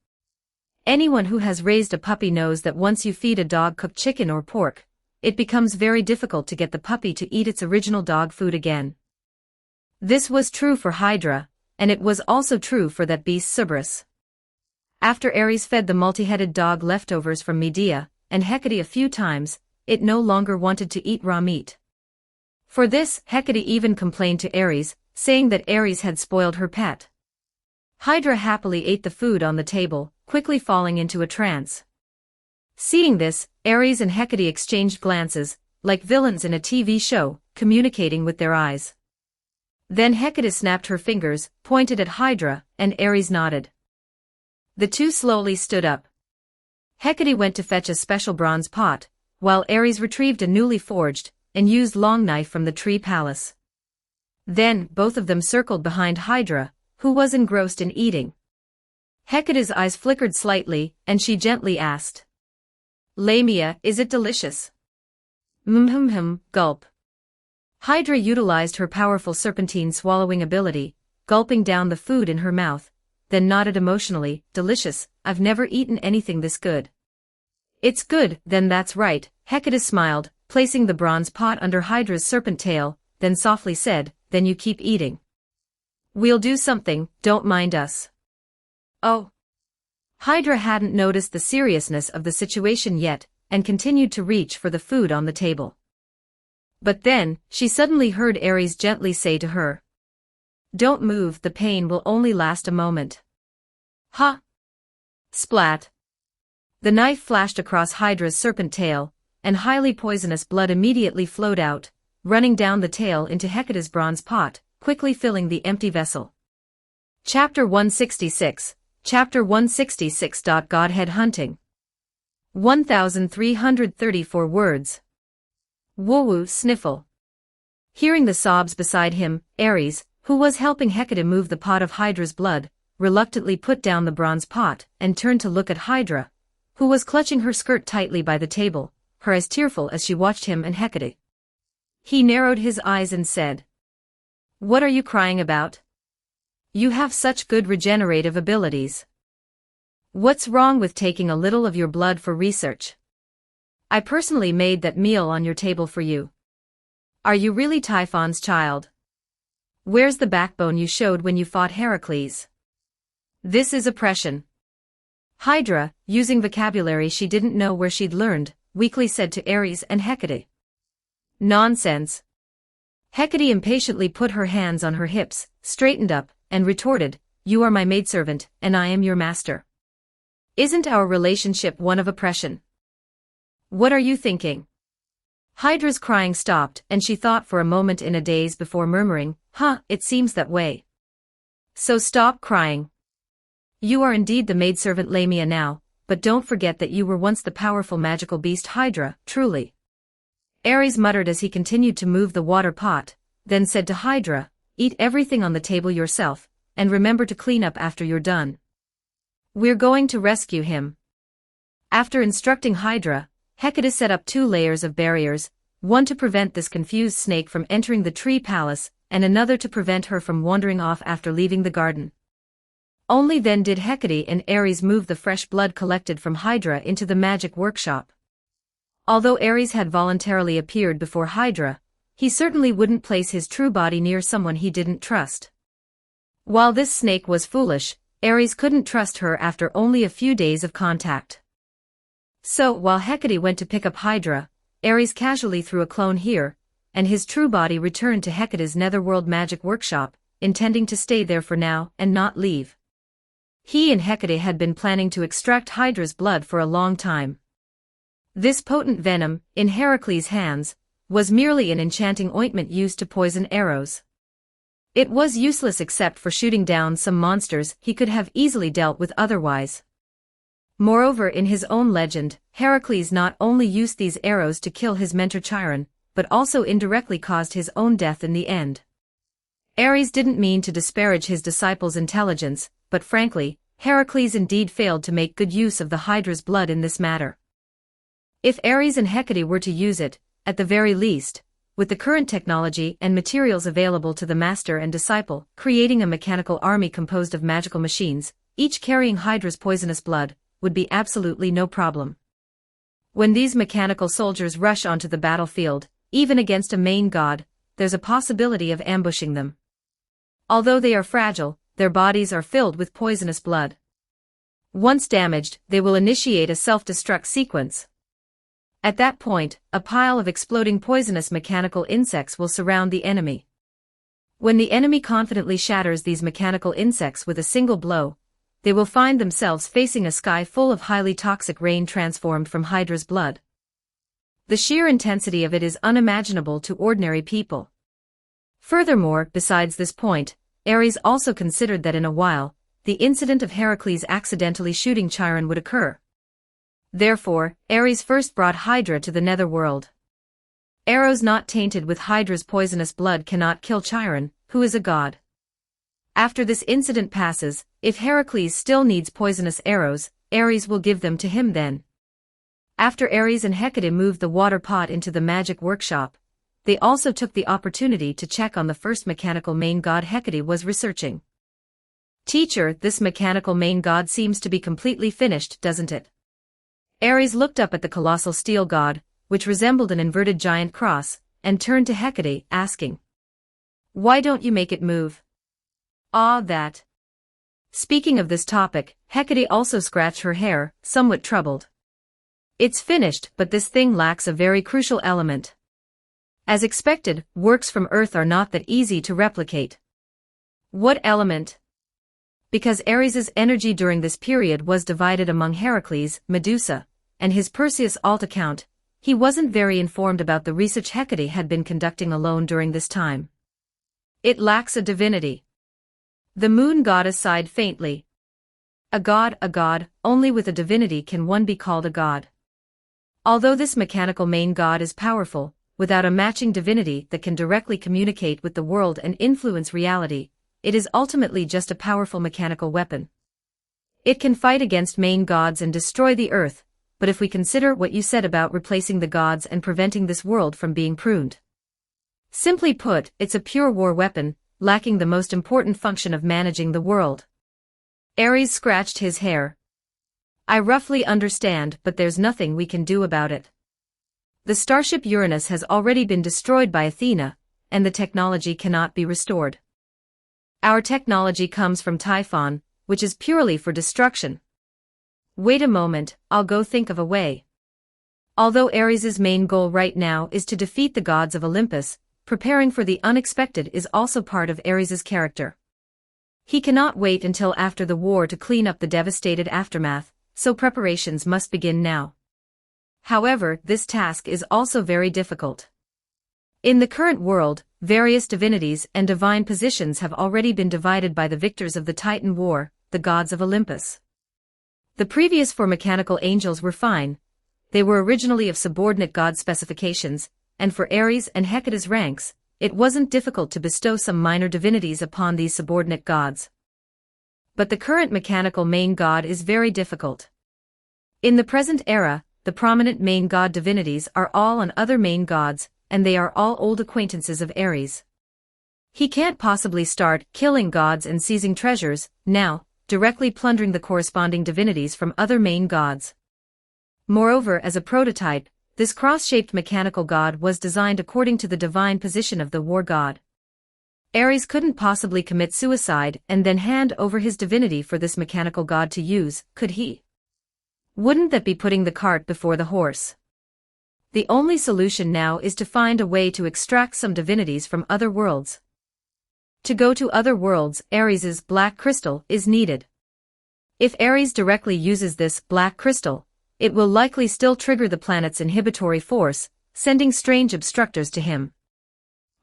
Anyone who has raised a puppy knows that once you feed a dog cooked chicken or pork, it becomes very difficult to get the puppy to eat its original dog food again. This was true for Hydra, and it was also true for that beast Cerberus. After Ares fed the multi-headed dog leftovers from Medea and Hecate a few times, it no longer wanted to eat raw meat. For this, Hecate even complained to Ares, saying that Ares had spoiled her pet. Hydra happily ate the food on the table, quickly falling into a trance. Seeing this, Ares and Hecate exchanged glances, like villains in a TV show, communicating with their eyes. Then Hecate snapped her fingers, pointed at Hydra, and Ares nodded. The two slowly stood up. Hecate went to fetch a special bronze pot, while Ares retrieved a newly forged and used long knife from the tree palace. Then, both of them circled behind Hydra, who was engrossed in eating. Hecate's eyes flickered slightly, and she gently asked, "Lamia, is it delicious?" Gulp. Hydra utilized her powerful serpentine swallowing ability, gulping down the food in her mouth, then nodded emotionally, "Delicious, I've never eaten anything this good." "It's good, then that's right," Hecate smiled, placing the bronze pot under Hydra's serpent tail, then softly said, "Then you keep eating. We'll do something, don't mind us." "Oh." Hydra hadn't noticed the seriousness of the situation yet, and continued to reach for the food on the table. But then, she suddenly heard Ares gently say to her, "Don't move, the pain will only last a moment." "Ha!" Splat. The knife flashed across Hydra's serpent tail, and highly poisonous blood immediately flowed out, running down the tail into Hecate's bronze pot, quickly filling the empty vessel. Chapter 166, Chapter 166. Godhead Hunting. 1334 words. Woo-woo sniffle. Hearing the sobs beside him, Ares, who was helping Hecate move the pot of Hydra's blood, reluctantly put down the bronze pot and turned to look at Hydra, who was clutching her skirt tightly by the table, her eyes tearful as she watched him and Hecate. He narrowed his eyes and said, "What are you crying about? You have such good regenerative abilities. What's wrong with taking a little of your blood for research? I personally made that meal on your table for you." Are you really Typhon's child? Where's the backbone you showed when you fought Heracles? This is oppression. Hydra, using vocabulary she didn't know where she'd learned, weakly said to Ares and Hecate. Nonsense. Hecate impatiently put her hands on her hips, straightened up, and retorted, You are my maidservant, and I am your master. Isn't our relationship one of oppression? What are you thinking? Hydra's crying stopped, and she thought for a moment in a daze before murmuring, It seems that way. So stop crying. You are indeed the maidservant Lamia now, but don't forget that you were once the powerful magical beast Hydra, truly. Ares muttered as he continued to move the water pot, then said to Hydra, Eat everything on the table yourself, and remember to clean up after you're done. We're going to rescue him. After instructing Hydra, Hecate set up 2 layers of barriers, one to prevent this confused snake from entering the tree palace, and another to prevent her from wandering off after leaving the garden. Only then did Hecate and Ares move the fresh blood collected from Hydra into the magic workshop. Although Ares had voluntarily appeared before Hydra, he certainly wouldn't place his true body near someone he didn't trust. While this snake was foolish, Ares couldn't trust her after only a few days of contact. So, while Hecate went to pick up Hydra, Ares casually threw a clone here, and his true body returned to Hecate's netherworld magic workshop, intending to stay there for now and not leave. He and Hecate had been planning to extract Hydra's blood for a long time. This potent venom, in Heracles' hands, was merely an enchanting ointment used to poison arrows. It was useless except for shooting down some monsters he could have easily dealt with otherwise. Moreover, in his own legend, Heracles not only used these arrows to kill his mentor Chiron, but also indirectly caused his own death in the end. Ares didn't mean to disparage his disciple's intelligence, but frankly, Heracles indeed failed to make good use of the Hydra's blood in this matter. If Ares and Hecate were to use it, at the very least, with the current technology and materials available to the master and disciple, creating a mechanical army composed of magical machines, each carrying Hydra's poisonous blood, would be absolutely no problem. When these mechanical soldiers rush onto the battlefield, even against a main god, there's a possibility of ambushing them. Although they are fragile, their bodies are filled with poisonous blood. Once damaged, they will initiate a self-destruct sequence. At that point, a pile of exploding poisonous mechanical insects will surround the enemy. When the enemy confidently shatters these mechanical insects with a single blow, they will find themselves facing a sky full of highly toxic rain transformed from Hydra's blood. The sheer intensity of it is unimaginable to ordinary people. Furthermore, besides this point, Ares also considered that in a while, the incident of Heracles accidentally shooting Chiron would occur. Therefore, Ares first brought Hydra to the netherworld. Arrows not tainted with Hydra's poisonous blood cannot kill Chiron, who is a god. After this incident passes, if Heracles still needs poisonous arrows, Ares will give them to him then. After Ares and Hecate moved the water pot into the magic workshop, they also took the opportunity to check on the first mechanical main god Hecate was researching. Teacher, this mechanical main god seems to be completely finished, doesn't it? Ares looked up at the colossal steel god, which resembled an inverted giant cross, and turned to Hecate, asking, Why don't you make it move? That. Speaking of this topic, Hecate also scratched her hair, somewhat troubled. It's finished, but this thing lacks a very crucial element. As expected, works from Earth are not that easy to replicate. What element? Because Ares's energy during this period was divided among Heracles, Medusa, and his Perseus alt account, he wasn't very informed about the research Hecate had been conducting alone during this time. It lacks a divinity. The moon goddess sighed faintly. A god, only with a divinity can one be called a god. Although this mechanical main god is powerful, without a matching divinity that can directly communicate with the world and influence reality, it is ultimately just a powerful mechanical weapon. It can fight against main gods and destroy the earth, but if we consider what you said about replacing the gods and preventing this world from being pruned. Simply put, it's a pure war weapon, lacking the most important function of managing the world. Ares scratched his hair. I roughly understand, but there's nothing we can do about it. The starship Uranus has already been destroyed by Athena, and the technology cannot be restored. Our technology comes from Typhon, which is purely for destruction. Wait a moment, I'll go think of a way. Although Ares's main goal right now is to defeat the gods of Olympus, preparing for the unexpected is also part of Ares's character. He cannot wait until after the war to clean up the devastated aftermath, so preparations must begin now. However, this task is also very difficult. In the current world, various divinities and divine positions have already been divided by the victors of the Titan War, the gods of Olympus. The previous 4 mechanical angels were fine. They were originally of subordinate god specifications, and for Ares and Hecate's ranks, it wasn't difficult to bestow some minor divinities upon these subordinate gods. But the current mechanical main god is very difficult. In the present era, the prominent main god divinities are all on other main gods, and they are all old acquaintances of Ares. He can't possibly start killing gods and seizing treasures, now, directly plundering the corresponding divinities from other main gods. Moreover, as a prototype, this cross-shaped mechanical god was designed according to the divine position of the war god. Ares couldn't possibly commit suicide and then hand over his divinity for this mechanical god to use, could he? Wouldn't that be putting the cart before the horse? The only solution now is to find a way to extract some divinities from other worlds. To go to other worlds, Ares's black crystal is needed. If Ares directly uses this black crystal, it will likely still trigger the planet's inhibitory force, sending strange obstructors to him.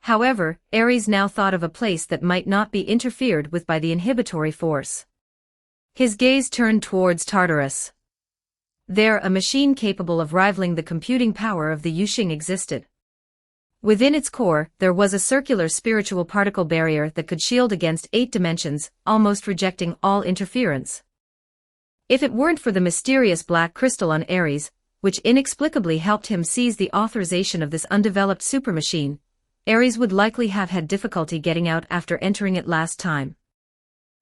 However, Ares now thought of a place that might not be interfered with by the inhibitory force. His gaze turned towards Tartarus. There, a machine capable of rivaling the computing power of the Yushing existed. Within its core, there was a circular spiritual particle barrier that could shield against 8 dimensions, almost rejecting all interference. If it weren't for the mysterious black crystal on Ares, which inexplicably helped him seize the authorization of this undeveloped supermachine, Ares would likely have had difficulty getting out after entering it last time.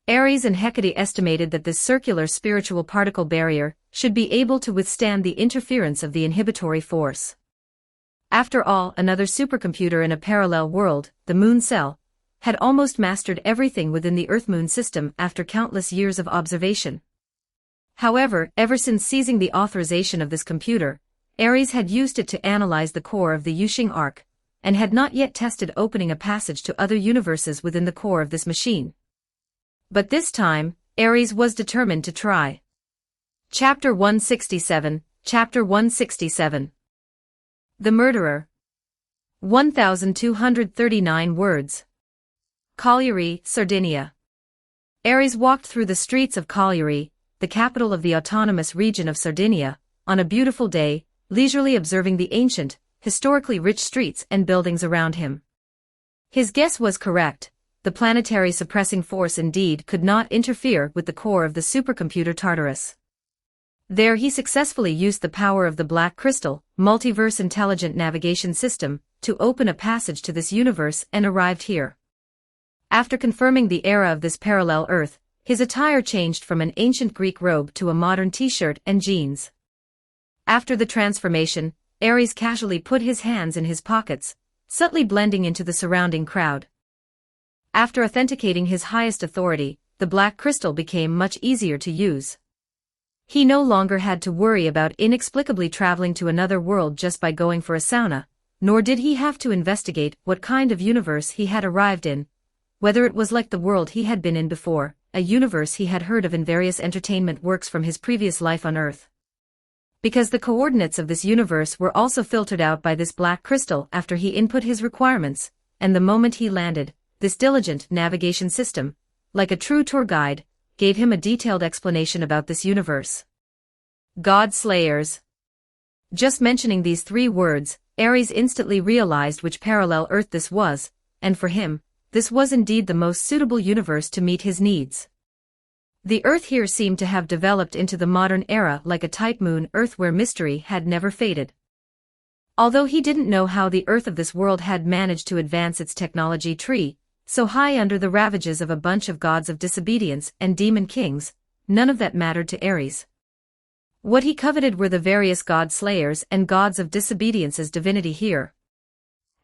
Ares and Hecate estimated that this circular spiritual particle barrier should be able to withstand the interference of the inhibitory force. After all, another supercomputer in a parallel world, the Moon Cell, had almost mastered everything within the Earth-Moon system after countless years of observation. However, ever since seizing the authorization of this computer, Ares had used it to analyze the core of the Yushing arc, and had not yet tested opening a passage to other universes within the core of this machine. But this time, Ares was determined to try. Chapter 167, Chapter 167. The Murderer. 1239 words. Cagliari, Sardinia. Ares walked through the streets of Cagliari, the capital of the autonomous region of Sardinia, on a beautiful day, leisurely observing the ancient, historically rich streets and buildings around him. His guess was correct. The planetary suppressing force indeed could not interfere with the core of the supercomputer Tartarus. There he successfully used the power of the Black Crystal, multiverse intelligent navigation system, to open a passage to this universe and arrived here. After confirming the era of this parallel Earth, his attire changed from an ancient Greek robe to a modern t-shirt and jeans. After the transformation, Ares casually put his hands in his pockets, subtly blending into the surrounding crowd. After authenticating his highest authority, the black crystal became much easier to use. He no longer had to worry about inexplicably traveling to another world just by going for a sauna, nor did he have to investigate what kind of universe he had arrived in, whether it was like the world he had been in before, a universe he had heard of in various entertainment works from his previous life on Earth. Because the coordinates of this universe were also filtered out by this black crystal after he input his requirements, and the moment he landed, this diligent navigation system, like a true tour guide, gave him a detailed explanation about this universe. God Slayers. Just mentioning these 3 words, Ares instantly realized which parallel Earth this was, and for him, this was indeed the most suitable universe to meet his needs. The Earth here seemed to have developed into the modern era like a type moon Earth where mystery had never faded. Although he didn't know how the Earth of this world had managed to advance its technology tree, so high under the ravages of a bunch of gods of disobedience and demon kings, none of that mattered to Ares. What he coveted were the various god-slayers and gods of disobedience's divinity here.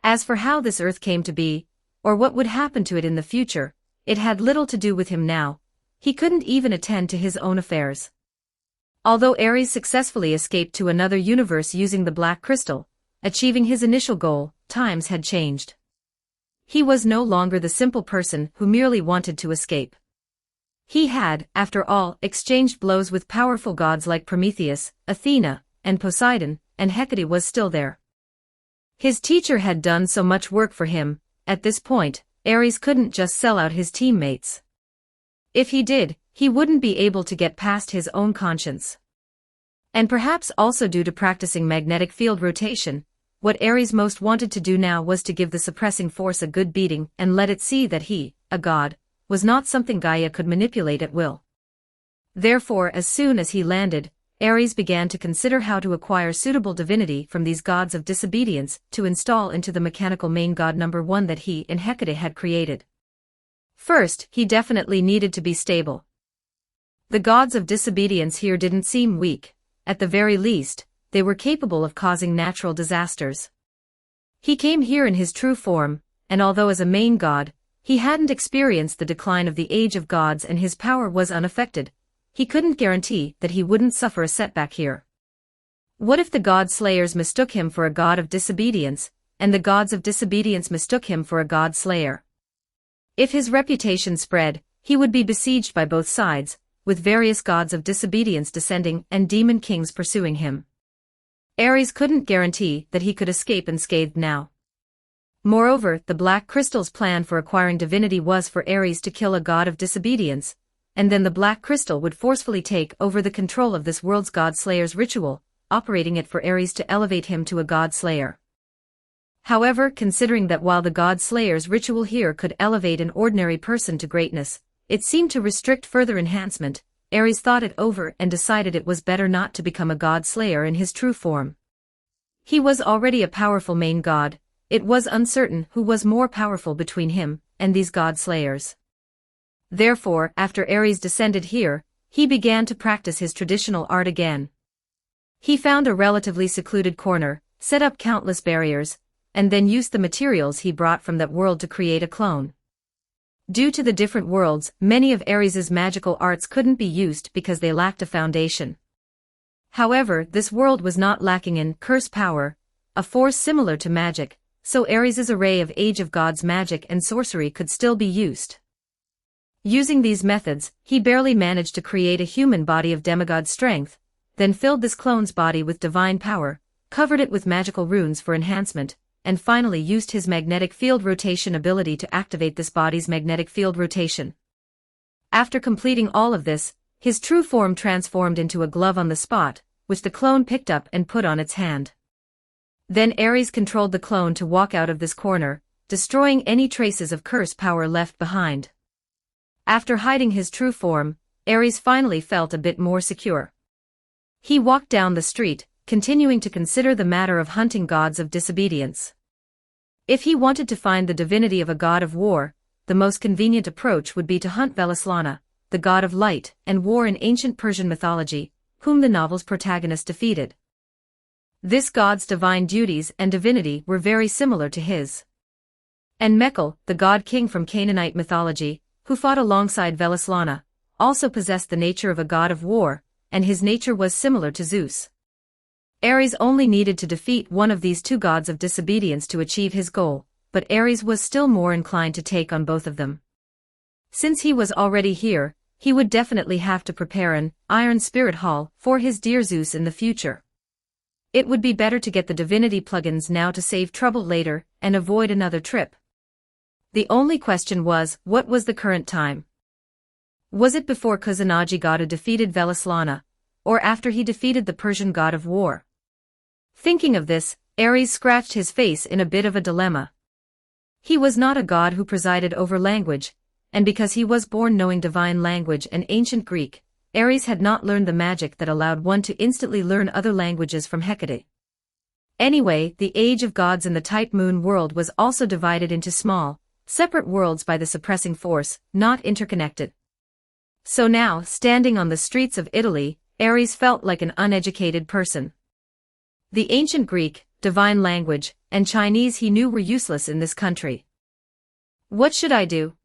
As for how this earth came to be, or what would happen to it in the future, it had little to do with him now. He couldn't even attend to his own affairs. Although Ares successfully escaped to another universe using the black crystal, achieving his initial goal, times had changed. He was no longer the simple person who merely wanted to escape. He had, after all, exchanged blows with powerful gods like Prometheus, Athena, and Poseidon, and Hecate was still there. His teacher had done so much work for him. At this point, Ares couldn't just sell out his teammates. If he did, he wouldn't be able to get past his own conscience. And perhaps also due to practicing magnetic field rotation, what Ares most wanted to do now was to give the suppressing force a good beating and let it see that he, a god, was not something Gaia could manipulate at will. Therefore, as soon as he landed, Ares began to consider how to acquire suitable divinity from these gods of disobedience to install into the mechanical main god number 1 that he and Hecate had created. First, he definitely needed to be stable. The gods of disobedience here didn't seem weak. At the very least, they were capable of causing natural disasters. He came here in his true form, and although as a main god, he hadn't experienced the decline of the age of gods and his power was unaffected, he couldn't guarantee that he wouldn't suffer a setback here. What if the god-slayers mistook him for a god of disobedience, and the gods of disobedience mistook him for a god-slayer? If his reputation spread, he would be besieged by both sides, with various gods of disobedience descending and demon kings pursuing him. Ares couldn't guarantee that he could escape unscathed now. Moreover, the Black Crystal's plan for acquiring divinity was for Ares to kill a god of disobedience, and then the Black Crystal would forcefully take over the control of this world's god-slayer's ritual, operating it for Ares to elevate him to a god-slayer. However, considering that while the god-slayer's ritual here could elevate an ordinary person to greatness, it seemed to restrict further enhancement, Ares thought it over and decided it was better not to become a god-slayer in his true form. He was already a powerful main god. It was uncertain who was more powerful between him and these god-slayers. Therefore, after Ares descended here, he began to practice his traditional art again. He found a relatively secluded corner, set up countless barriers, and then used the materials he brought from that world to create a clone. Due to the different worlds, many of Ares's magical arts couldn't be used because they lacked a foundation. However, this world was not lacking in curse power, a force similar to magic, so Ares's array of Age of Gods magic and sorcery could still be used. Using these methods, he barely managed to create a human body of demigod strength, then filled this clone's body with divine power, covered it with magical runes for enhancement, and finally used his magnetic field rotation ability to activate this body's magnetic field rotation. After completing all of this, his true form transformed into a glove on the spot, which the clone picked up and put on its hand. Then Ares controlled the clone to walk out of this corner, destroying any traces of curse power left behind. After hiding his true form, Ares finally felt a bit more secure. He walked down the street, continuing to consider the matter of hunting gods of disobedience. If he wanted to find the divinity of a god of war, the most convenient approach would be to hunt Velislana, the god of light and war in ancient Persian mythology, whom the novel's protagonist defeated. This god's divine duties and divinity were very similar to his. And Mekhl, the god-king from Canaanite mythology, who fought alongside Velislana, also possessed the nature of a god of war, and his nature was similar to Zeus. Ares only needed to defeat one of these two gods of disobedience to achieve his goal, but Ares was still more inclined to take on both of them. Since he was already here, he would definitely have to prepare an Iron Spirit Hall for his dear Zeus in the future. It would be better to get the divinity plugins now to save trouble later and avoid another trip. The only question was, what was the current time? Was it before Kusanagi-Gada defeated Velislana, or after he defeated the Persian god of war? Thinking of this, Ares scratched his face in a bit of a dilemma. He was not a god who presided over language, and because he was born knowing divine language and ancient Greek, Ares had not learned the magic that allowed one to instantly learn other languages from Hecate. Anyway, the Age of Gods in the Type Moon world was also divided into small, separate worlds by the suppressing force, not interconnected. So now, standing on the streets of Italy, Aries felt like an uneducated person. The ancient Greek, divine language, and Chinese he knew were useless in this country. What should I do?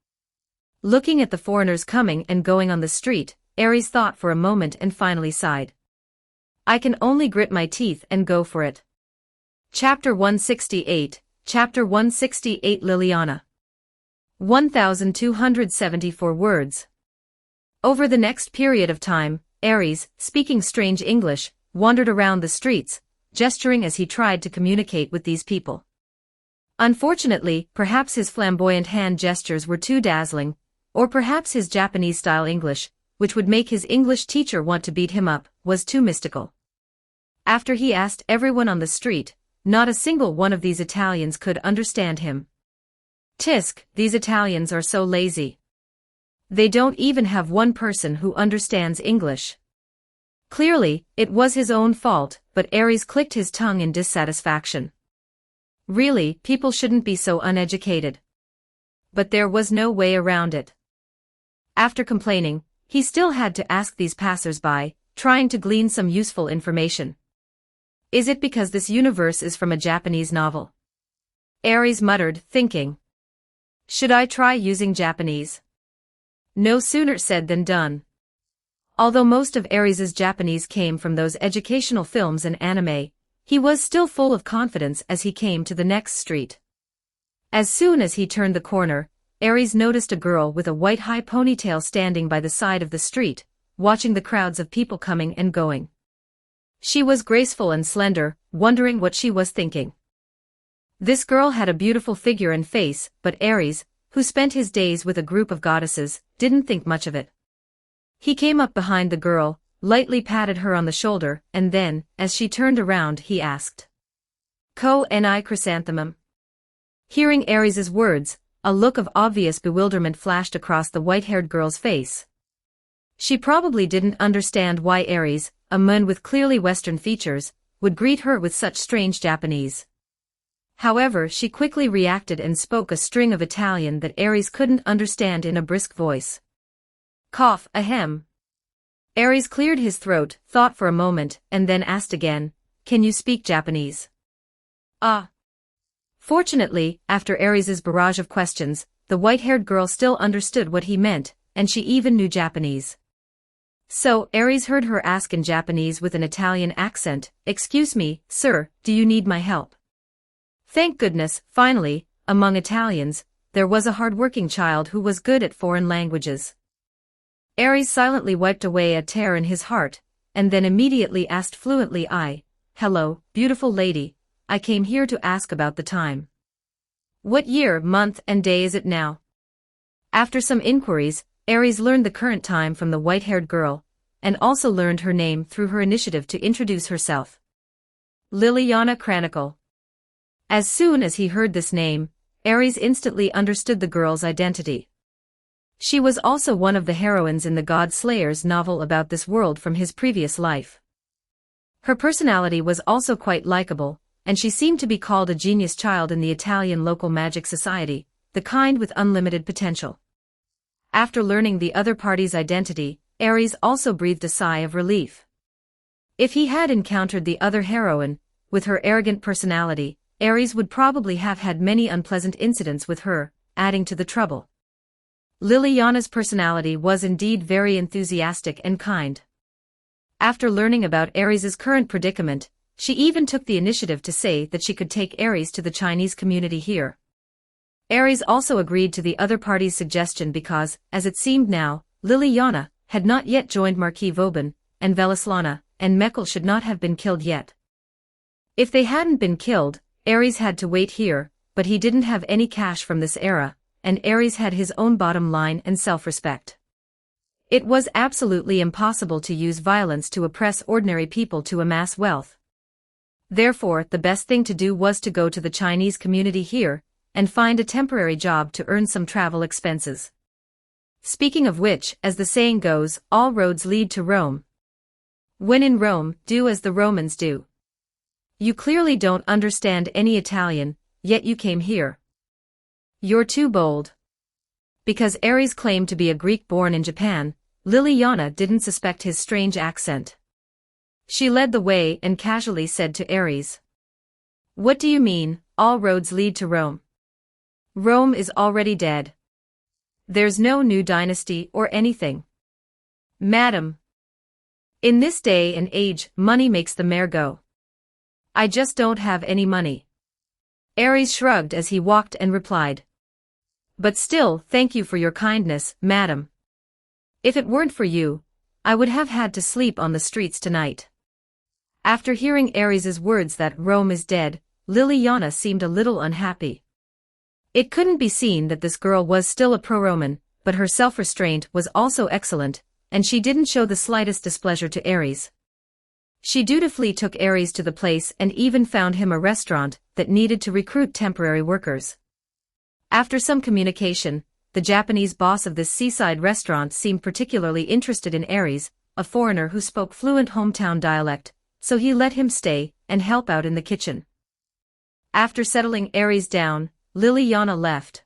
Looking at the foreigners coming and going on the street, Aries thought for a moment and finally sighed. I can only grit my teeth and go for it. Chapter 168, Chapter 168 Liliana. 1274 words. Over the next period of time, Aries, speaking strange English, wandered around the streets, gesturing as he tried to communicate with these people. Unfortunately, perhaps his flamboyant hand gestures were too dazzling, or perhaps his Japanese-style English, which would make his English teacher want to beat him up, was too mystical. After he asked everyone on the street, not a single one of these Italians could understand him. Tisk, these Italians are so lazy. They don't even have one person who understands English. Clearly, it was his own fault, but Aries clicked his tongue in dissatisfaction. Really, people shouldn't be so uneducated. But there was no way around it. After complaining, he still had to ask these passers-by, trying to glean some useful information. Is it because this universe is from a Japanese novel? Aries muttered, thinking. Should I try using Japanese? No sooner said than done. Although most of Aries's Japanese came from those educational films and anime, he was still full of confidence as he came to the next street. As soon as he turned the corner, Aries noticed a girl with a white high ponytail standing by the side of the street, watching the crowds of people coming and going. She was graceful and slender, wondering what she was thinking. This girl had a beautiful figure and face, but Aries, who spent his days with a group of goddesses, didn't think much of it. He came up behind the girl, lightly patted her on the shoulder, and then, as she turned around, he asked. Ko-ni chrysanthemum? Hearing Aries's words, a look of obvious bewilderment flashed across the white-haired girl's face. She probably didn't understand why Aries, a man with clearly Western features, would greet her with such strange Japanese. However, she quickly reacted and spoke a string of Italian that Aries couldn't understand in a brisk voice. Cough, ahem. Aries cleared his throat, thought for a moment, and then asked again, can you speak Japanese? Ah. Fortunately, after Aries's barrage of questions, the white-haired girl still understood what he meant, and she even knew Japanese. So, Aries heard her ask in Japanese with an Italian accent, excuse me, sir, do you need my help? Thank goodness, finally, among Italians, there was a hard-working child who was good at foreign languages. Aries silently wiped away a tear in his heart, and then immediately asked fluently, hello, beautiful lady, I came here to ask about the time. What year, month, and day is it now? After some inquiries, Aries learned the current time from the white-haired girl, and also learned her name through her initiative to introduce herself. Liliana Chronicle. As soon as he heard this name, Aries instantly understood the girl's identity. She was also one of the heroines in the God Slayer's novel about this world from his previous life. Her personality was also quite likable, and she seemed to be called a genius child in the Italian local magic society, the kind with unlimited potential. After learning the other party's identity, Aries also breathed a sigh of relief. If he had encountered the other heroine, with her arrogant personality, Aries would probably have had many unpleasant incidents with her, adding to the trouble. Liliana's personality was indeed very enthusiastic and kind. After learning about Aries's current predicament, she even took the initiative to say that she could take Aries to the Chinese community here. Aries also agreed to the other party's suggestion because, as it seemed now, Liliana had not yet joined Marquis Vauban, and Velislana and Mekkel should not have been killed yet. If they hadn't been killed, Aries had to wait here, but he didn't have any cash from this era, and Aries had his own bottom line and self-respect. It was absolutely impossible to use violence to oppress ordinary people to amass wealth. Therefore, the best thing to do was to go to the Chinese community here, and find a temporary job to earn some travel expenses. Speaking of which, as the saying goes, all roads lead to Rome. When in Rome, do as the Romans do. You clearly don't understand any Italian, yet you came here. You're too bold. Because Aries claimed to be a Greek born in Japan, Liliana didn't suspect his strange accent. She led the way and casually said to Ares. What do you mean, all roads lead to Rome? Rome is already dead. There's no new dynasty or anything. Madam. In this day and age, money makes the mare go. I just don't have any money. Ares shrugged as he walked and replied. But still, thank you for your kindness, madam. If it weren't for you, I would have had to sleep on the streets tonight. After hearing Ares's words that Rome is dead, Liliana seemed a little unhappy. It couldn't be seen that this girl was still a pro-Roman, but her self-restraint was also excellent, and she didn't show the slightest displeasure to Ares. She dutifully took Ares to the place and even found him a restaurant that needed to recruit temporary workers. After some communication, the Japanese boss of this seaside restaurant seemed particularly interested in Ares, a foreigner who spoke fluent hometown dialect, so he let him stay and help out in the kitchen. After settling Ares down, Liliana left.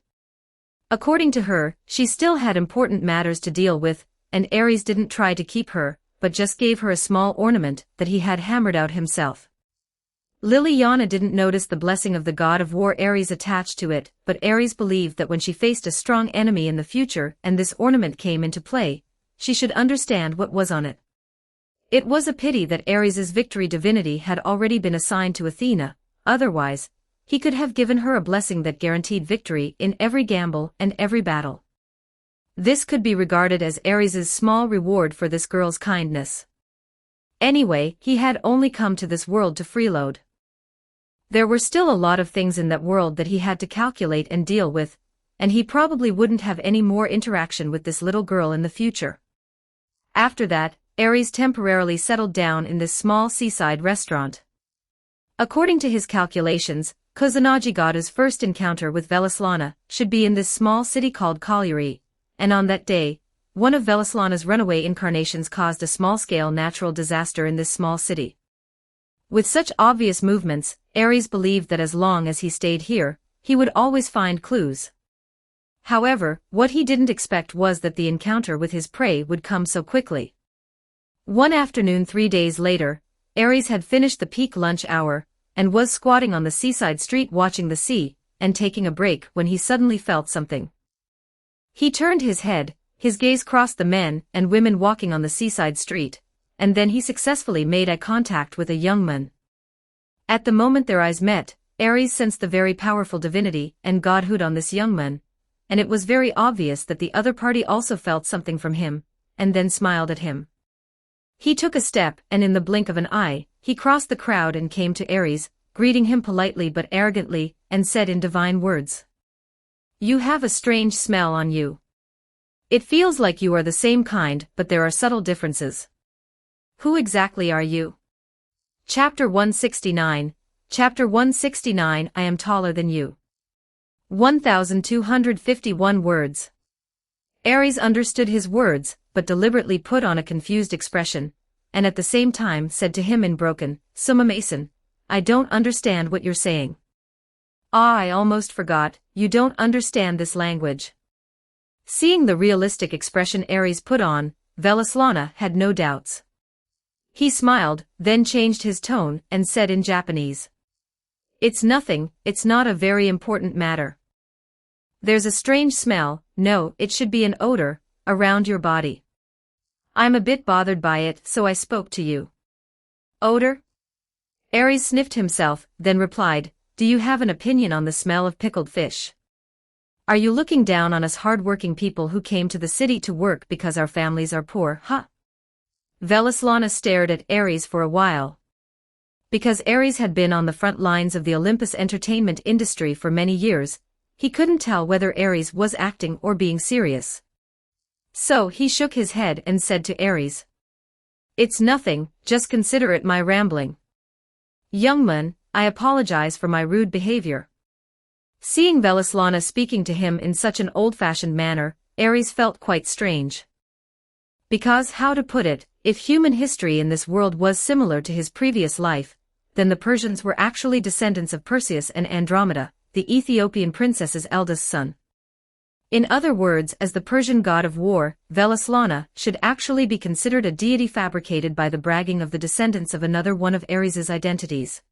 According to her, she still had important matters to deal with, and Ares didn't try to keep her, but just gave her a small ornament that he had hammered out himself. Liliana didn't notice the blessing of the god of war Ares attached to it, but Ares believed that when she faced a strong enemy in the future and this ornament came into play, she should understand what was on it. It was a pity that Ares's victory divinity had already been assigned to Athena, otherwise, he could have given her a blessing that guaranteed victory in every gamble and every battle. This could be regarded as Ares's small reward for this girl's kindness. Anyway, he had only come to this world to freeload. There were still a lot of things in that world that he had to calculate and deal with, and he probably wouldn't have any more interaction with this little girl in the future. After that, Ares temporarily settled down in this small seaside restaurant. According to his calculations, Kusanagi-Gadu's first encounter with Velislana should be in this small city called Cagliari, and on that day, one of Velislana's runaway incarnations caused a small-scale natural disaster in this small city. With such obvious movements, Ares believed that as long as he stayed here, he would always find clues. However, what he didn't expect was that the encounter with his prey would come so quickly. One afternoon 3 days later, Ares had finished the peak lunch hour, and was squatting on the seaside street watching the sea, and taking a break when he suddenly felt something. He turned his head, his gaze crossed the men and women walking on the seaside street, and then he successfully made eye contact with a young man. At the moment their eyes met, Ares sensed the very powerful divinity and godhood on this young man, and it was very obvious that the other party also felt something from him, and then smiled at him. He took a step, and in the blink of an eye, he crossed the crowd and came to Ares, greeting him politely but arrogantly, and said in divine words, "You have a strange smell on you. It feels like you are the same kind, but there are subtle differences. Who exactly are you?" Chapter 169, Chapter 169 I am taller than you. 1251 words. Ares understood his words, but deliberately put on a confused expression, and at the same time said to him in broken, "Summa Mason, I don't understand what you're saying." "Ah, I almost forgot, you don't understand this language." Seeing the realistic expression Ares put on, Velislana had no doubts. He smiled, then changed his tone and said in Japanese, "It's nothing, it's not a very important matter. There's a strange smell, no, it should be an odor, around your body. I'm a bit bothered by it, so I spoke to you." "Odor?" Ares sniffed himself, then replied, "Do you have an opinion on the smell of pickled fish? Are you looking down on us hard-working people who came to the city to work because our families are poor, huh?" Velislana stared at Ares for a while. Because Ares had been on the front lines of the Olympus entertainment industry for many years, he couldn't tell whether Ares was acting or being serious. So he shook his head and said to Ares, "It's nothing, just consider it my rambling. Young man, I apologize for my rude behavior." Seeing Velislana speaking to him in such an old-fashioned manner, Ares felt quite strange. Because, how to put it, if human history in this world was similar to his previous life, then the Persians were actually descendants of Perseus and Andromeda, the Ethiopian princess's eldest son. In other words, as the Persian god of war, Velislana should actually be considered a deity fabricated by the bragging of the descendants of another one of Ares's identities.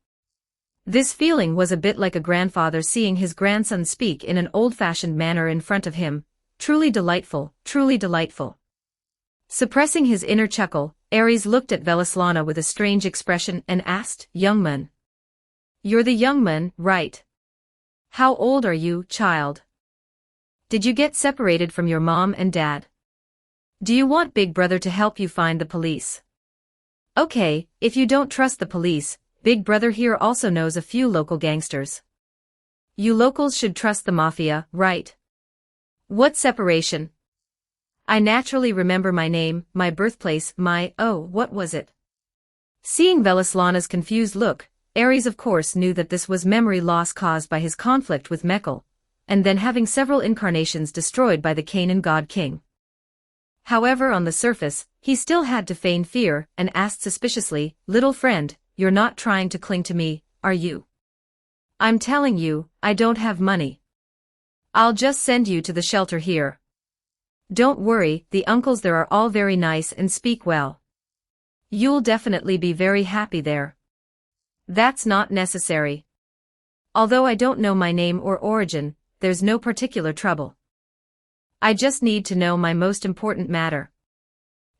This feeling was a bit like a grandfather seeing his grandson speak in an old-fashioned manner in front of him. Truly delightful, truly delightful. Suppressing his inner chuckle, Ares looked at Velislana with a strange expression and asked, "Young man. You're the young man, right? How old are you, child? Did you get separated from your mom and dad? Do you want Big Brother to help you find the police? Okay, if you don't trust the police, Big Brother here also knows a few local gangsters. You locals should trust the mafia, right? What separation? I naturally remember my name, my birthplace, what was it?" Seeing Velislana's confused look, Ares of course knew that this was memory loss caused by his conflict with Mekhl, and then having several incarnations destroyed by the Canaan god king. However, on the surface, he still had to feign fear and asked suspiciously, "Little friend, you're not trying to cling to me, are you? I'm telling you, I don't have money. I'll just send you to the shelter here. Don't worry, the uncles there are all very nice and speak well. You'll definitely be very happy there." "That's not necessary. Although I don't know my name or origin, there's no particular trouble. I just need to know my most important matter."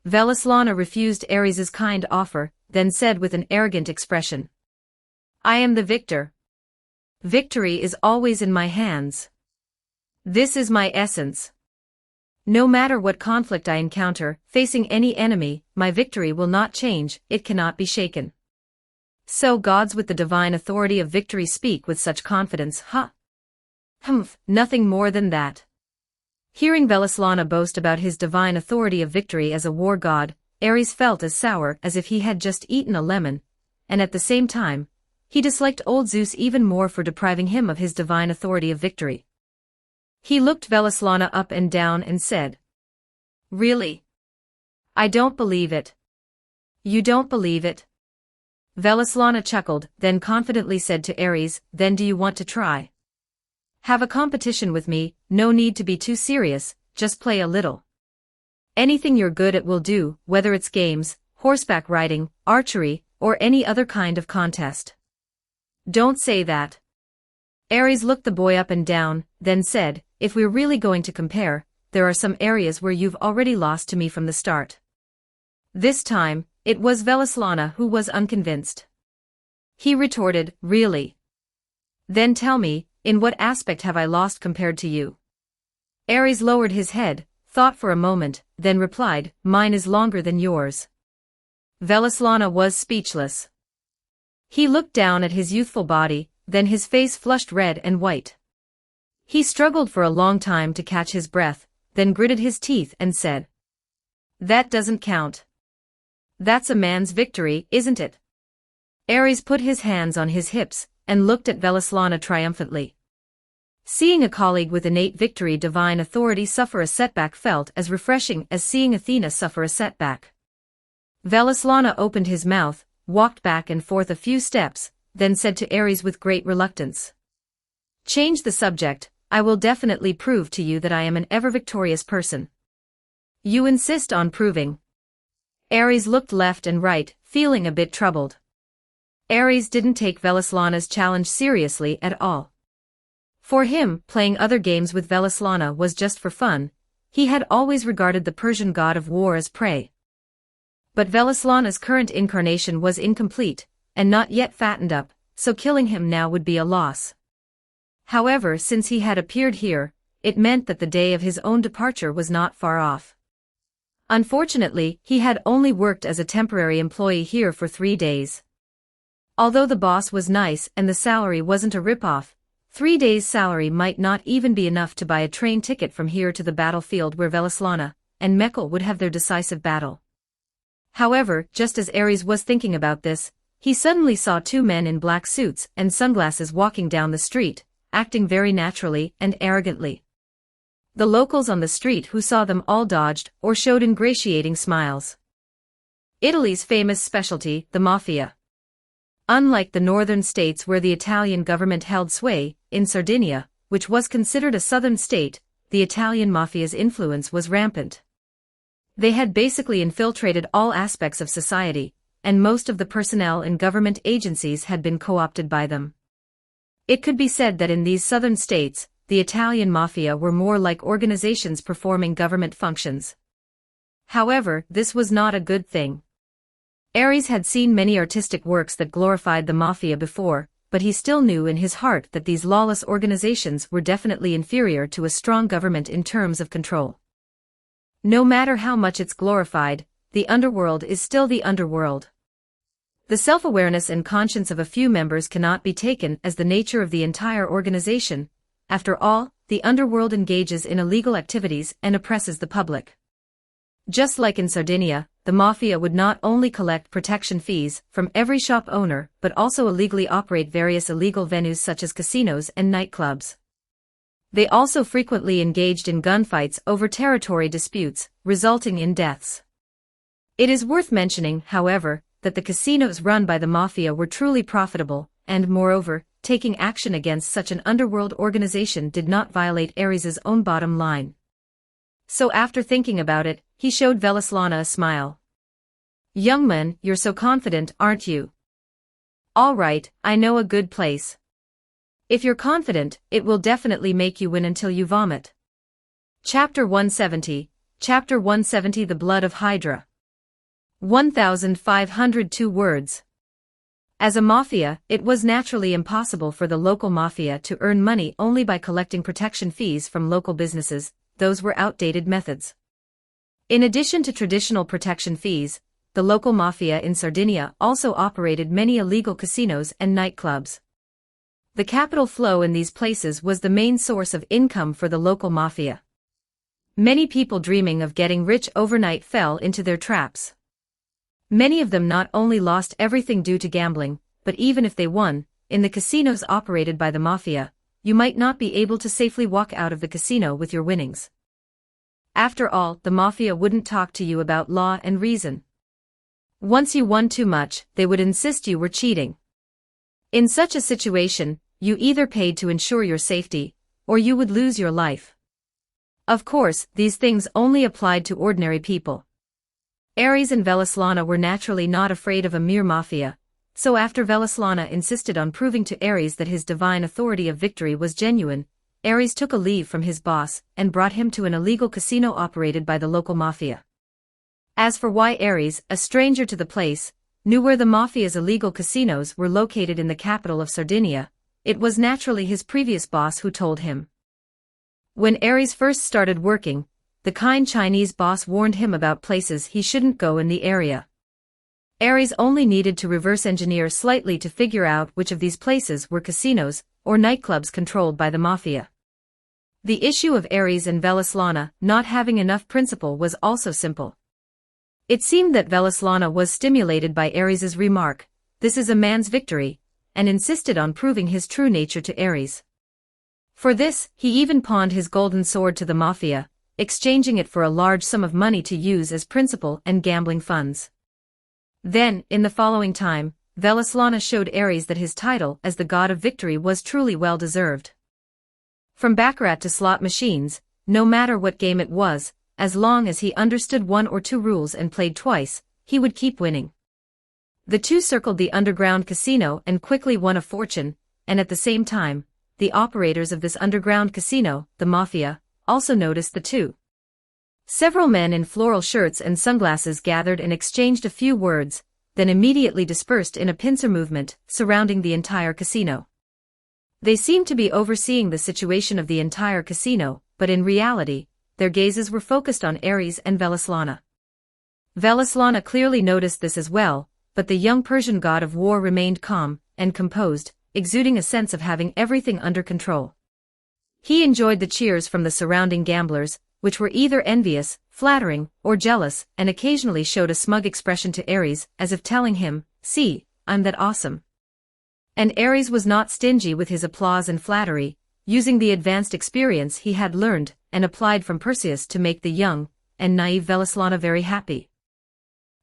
Velislana refused Ares's kind offer, then said with an arrogant expression, "I am the victor. Victory is always in my hands. This is my essence. No matter what conflict I encounter, facing any enemy, my victory will not change, it cannot be shaken." "So gods with the divine authority of victory speak with such confidence, huh?" "Humph, nothing more than that." Hearing Velislana boast about his divine authority of victory as a war god, Ares felt as sour as if he had just eaten a lemon, and at the same time, he disliked old Zeus even more for depriving him of his divine authority of victory. He looked Velislana up and down and said, "Really? I don't believe it." "You don't believe it?" Velislana chuckled, then confidently said to Ares, "Then do you want to try? Have a competition with me, no need to be too serious, just play a little. Anything you're good at will do, whether it's games, horseback riding, archery, or any other kind of contest." "Don't say that." Ares looked the boy up and down, then said, "If we're really going to compare, there are some areas where you've already lost to me from the start." This time, it was Velislana who was unconvinced. He retorted, "Really? Then tell me, in what aspect have I lost compared to you?" Ares lowered his head, thought for a moment, then replied, "Mine is longer than yours." Velislana was speechless. He looked down at his youthful body, then his face flushed red and white. He struggled for a long time to catch his breath, then gritted his teeth and said, "That doesn't count. That's a man's victory, isn't it?" Ares put his hands on his hips and looked at Velislana triumphantly. Seeing a colleague with innate victory divine authority suffer a setback felt as refreshing as seeing Athena suffer a setback. Velislana opened his mouth, walked back and forth a few steps, then said to Ares with great reluctance, "Change the subject, I will definitely prove to you that I am an ever-victorious person." "You insist on proving?" Ares looked left and right, feeling a bit troubled. Ares didn't take Velislana's challenge seriously at all. For him, playing other games with Velislana was just for fun. He had always regarded the Persian god of war as prey. But Velislana's current incarnation was incomplete, and not yet fattened up, so killing him now would be a loss. However, since he had appeared here, it meant that the day of his own departure was not far off. Unfortunately, he had only worked as a temporary employee here for 3 days. Although the boss was nice and the salary wasn't a rip-off, 3 days' salary might not even be enough to buy a train ticket from here to the battlefield where Velislana and Mekhl would have their decisive battle. However, just as Ares was thinking about this, he suddenly saw 2 men in black suits and sunglasses walking down the street, acting very naturally and arrogantly. The locals on the street who saw them all dodged or showed ingratiating smiles. Italy's famous specialty, the mafia. Unlike the northern states where the Italian government held sway, in Sardinia, which was considered a southern state, the Italian mafia's influence was rampant. They had basically infiltrated all aspects of society, and most of the personnel in government agencies had been co-opted by them. It could be said that in these southern states, the Italian mafia were more like organizations performing government functions. However, this was not a good thing. Ares had seen many artistic works that glorified the mafia before, but he still knew in his heart that these lawless organizations were definitely inferior to a strong government in terms of control. No matter how much it's glorified, the underworld is still the underworld. The self-awareness and conscience of a few members cannot be taken as the nature of the entire organization. After all, the underworld engages in illegal activities and oppresses the public. Just like in Sardinia, the mafia would not only collect protection fees from every shop owner but also illegally operate various illegal venues such as casinos and nightclubs. They also frequently engaged in gunfights over territory disputes, resulting in deaths. It is worth mentioning, however, that the casinos run by the mafia were truly profitable, and moreover, taking action against such an underworld organization did not violate Ares's own bottom line. So after thinking about it, he showed Velislana a smile. "Young man, you're so confident, aren't you? All right, I know a good place. If you're confident, it will definitely make you win until you vomit." Chapter 170, Chapter 170 The Blood of Hydra. 1502 words. As a mafia, it was naturally impossible for the local mafia to earn money only by collecting protection fees from local businesses. Those were outdated methods. In addition to traditional protection fees, the local mafia in Sardinia also operated many illegal casinos and nightclubs. The capital flow in these places was the main source of income for the local mafia. Many people dreaming of getting rich overnight fell into their traps. Many of them not only lost everything due to gambling, but even if they won, in the casinos operated by the mafia, you might not be able to safely walk out of the casino with your winnings. After all, the mafia wouldn't talk to you about law and reason. Once you won too much, they would insist you were cheating. In such a situation, you either paid to ensure your safety, or you would lose your life. Of course, these things only applied to ordinary people. Ares and Velislana were naturally not afraid of a mere mafia, so after Velislana insisted on proving to Ares that his divine authority of victory was genuine, Ares took a leave from his boss and brought him to an illegal casino operated by the local mafia. As for why Ares, a stranger to the place, knew where the mafia's illegal casinos were located in the capital of Sardinia, it was naturally his previous boss who told him. When Ares first started working, the kind Chinese boss warned him about places he shouldn't go in the area. Ares only needed to reverse engineer slightly to figure out which of these places were casinos or nightclubs controlled by the mafia. The issue of Ares and Velislana not having enough principle was also simple. It seemed that Velislana was stimulated by Ares's remark, "This is a man's victory," and insisted on proving his true nature to Ares. For this, he even pawned his golden sword to the mafia, exchanging it for a large sum of money to use as principal and gambling funds. Then, in the following time, Velislana showed Ares that his title as the god of victory was truly well-deserved. From baccarat to slot machines, no matter what game it was, as long as he understood one or two rules and played twice, he would keep winning. The two circled the underground casino and quickly won a fortune, and at the same time, the operators of this underground casino, the mafia, also noticed the two. Several men in floral shirts and sunglasses gathered and exchanged a few words, then immediately dispersed in a pincer movement, surrounding the entire casino. They seemed to be overseeing the situation of the entire casino, but in reality, their gazes were focused on Ares and Velislana. Velislana clearly noticed this as well, but the young Persian god of war remained calm and composed, exuding a sense of having everything under control. He enjoyed the cheers from the surrounding gamblers, which were either envious, flattering, or jealous, and occasionally showed a smug expression to Ares, as if telling him, "See, I'm that awesome." And Ares was not stingy with his applause and flattery, using the advanced experience he had learned and applied from Perseus to make the young and naive Velislana very happy.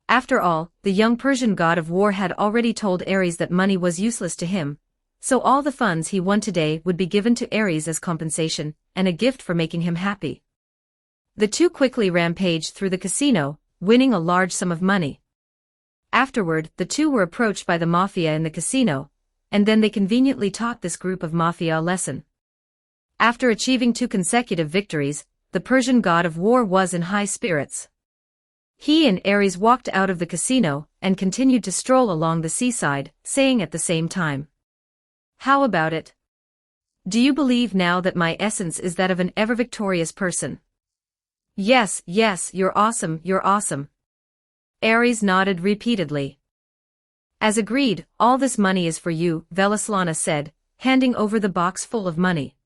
After all, the young Persian god of war had already told Ares that money was useless to him, so all the funds he won today would be given to Ares as compensation, and a gift for making him happy. The two quickly rampaged through the casino, winning a large sum of money. Afterward, the two were approached by the mafia in the casino, and then they conveniently taught this group of mafia a lesson. After achieving 2 consecutive victories, the Persian god of war was in high spirits. He and Ares walked out of the casino and continued to stroll along the seaside, saying at the same time, "How about it? Do you believe now that my essence is that of an ever-victorious person?" "Yes, yes, you're awesome, you're awesome." Ares nodded repeatedly. "As agreed, all this money is for you," Velislana said, handing over the box full of money.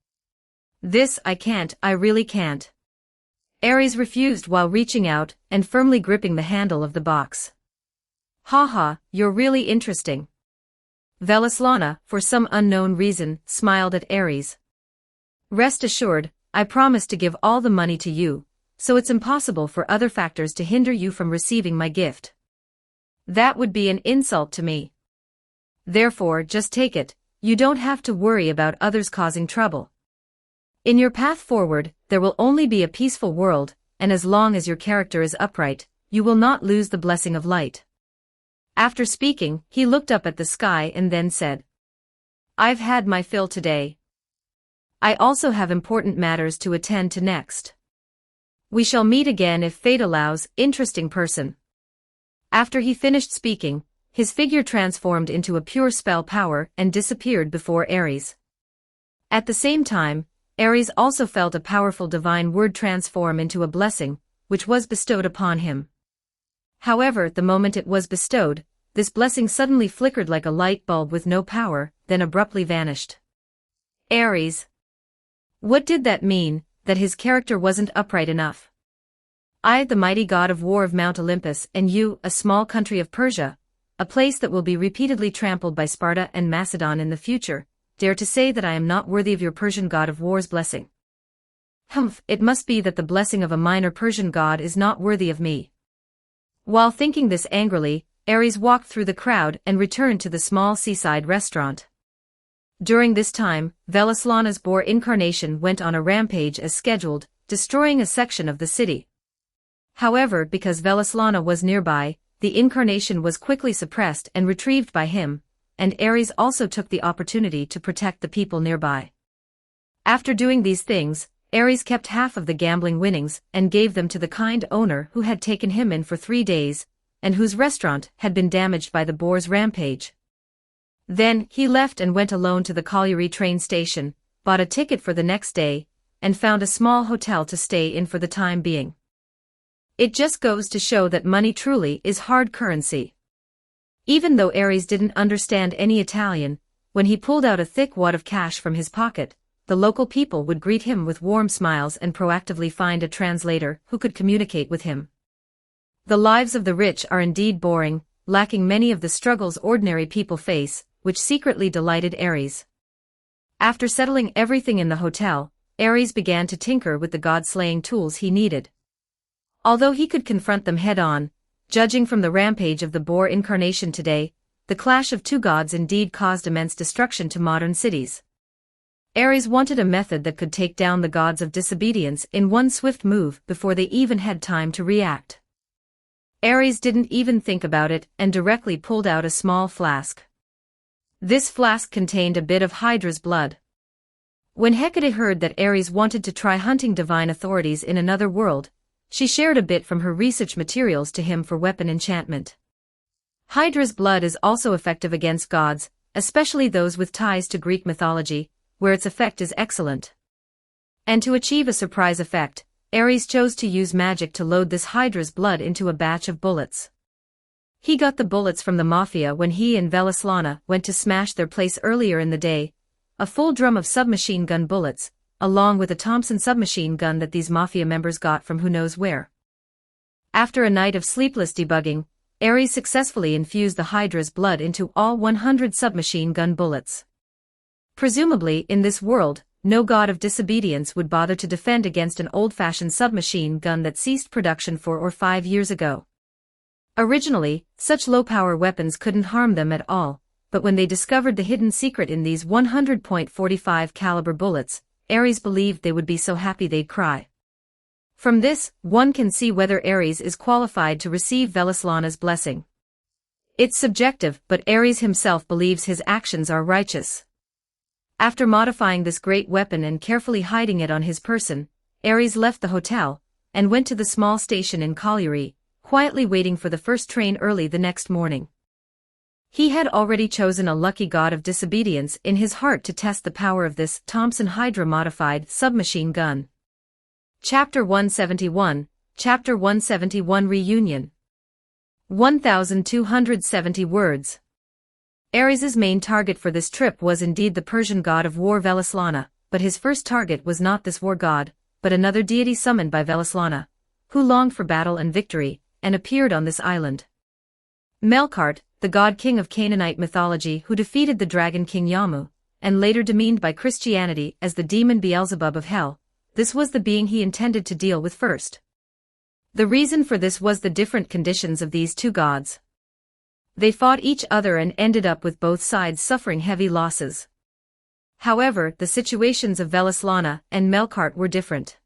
"This I can't, I really can't." Ares refused while reaching out and firmly gripping the handle of the box. "Haha, you're really interesting." Velislana, for some unknown reason, smiled at Ares. "Rest assured, I promise to give all the money to you, so it's impossible for other factors to hinder you from receiving my gift. That would be an insult to me. Therefore, just take it, you don't have to worry about others causing trouble. In your path forward, there will only be a peaceful world, and as long as your character is upright, you will not lose the blessing of light." After speaking, he looked up at the sky and then said, "I've had my fill today. I also have important matters to attend to next. We shall meet again if fate allows, interesting person." After he finished speaking, his figure transformed into a pure spell power and disappeared before Ares. At the same time, Ares also felt a powerful divine word transform into a blessing, which was bestowed upon him. However, the moment it was bestowed, this blessing suddenly flickered like a light bulb with no power, then abruptly vanished. Ares. What did that mean, that his character wasn't upright enough? I, the mighty god of war of Mount Olympus, and you, a small country of Persia, a place that will be repeatedly trampled by Sparta and Macedon in the future, dare to say that I am not worthy of your Persian god of war's blessing. Humph, it must be that the blessing of a minor Persian god is not worthy of me. While thinking this angrily, Ares walked through the crowd and returned to the small seaside restaurant. During this time, Velislana's boar incarnation went on a rampage as scheduled, destroying a section of the city. However, because Velislana was nearby, the incarnation was quickly suppressed and retrieved by him, and Ares also took the opportunity to protect the people nearby. After doing these things, Ares kept half of the gambling winnings and gave them to the kind owner who had taken him in for 3 days, and whose restaurant had been damaged by the boar's rampage. Then, he left and went alone to the colliery train station, bought a ticket for the next day, and found a small hotel to stay in for the time being. It just goes to show that money truly is hard currency. Even though Ares didn't understand any Italian, when he pulled out a thick wad of cash from his pocket, the local people would greet him with warm smiles and proactively find a translator who could communicate with him. The lives of the rich are indeed boring, lacking many of the struggles ordinary people face, which secretly delighted Ares. After settling everything in the hotel, Ares began to tinker with the god-slaying tools he needed. Although he could confront them head-on, judging from the rampage of the boar incarnation today, the clash of two gods indeed caused immense destruction to modern cities. Ares wanted a method that could take down the gods of disobedience in one swift move before they even had time to react. Ares didn't even think about it and directly pulled out a small flask. This flask contained a bit of Hydra's blood. When Hecate heard that Ares wanted to try hunting divine authorities in another world, she shared a bit from her research materials to him for weapon enchantment. Hydra's blood is also effective against gods, especially those with ties to Greek mythology, where its effect is excellent. And to achieve a surprise effect, Ares chose to use magic to load this Hydra's blood into a batch of bullets. He got the bullets from the mafia when he and Velislana went to smash their place earlier in the day, a full drum of submachine gun bullets, along with a Thompson submachine gun that these mafia members got from who knows where. After a night of sleepless debugging, Ares successfully infused the Hydra's blood into all 100 submachine gun bullets. Presumably, in this world, no god of disobedience would bother to defend against an old-fashioned submachine gun that ceased production 4 or 5 years ago. Originally, such low-power weapons couldn't harm them at all, but when they discovered the hidden secret in these 100.45 caliber bullets, Ares believed they would be so happy they'd cry. From this, one can see whether Ares is qualified to receive Velislana's blessing. It's subjective, but Ares himself believes his actions are righteous. After modifying this great weapon and carefully hiding it on his person, Ares left the hotel, and went to the small station in Colliery, quietly waiting for the first train early the next morning. He had already chosen a lucky god of disobedience in his heart to test the power of this Thompson Hydra-modified submachine gun. Chapter 171, Chapter 171 Reunion. 1,270 words. Ares's main target for this trip was indeed the Persian god of war Velislana, but his first target was not this war god, but another deity summoned by Velislana, who longed for battle and victory, and appeared on this island. Melkart, the god-king of Canaanite mythology who defeated the dragon king Yamu, and later demeaned by Christianity as the demon Beelzebub of hell, this was the being he intended to deal with first. The reason for this was the different conditions of these two gods. They fought each other and ended up with both sides suffering heavy losses. However, the situations of Velislana and Melkart were different.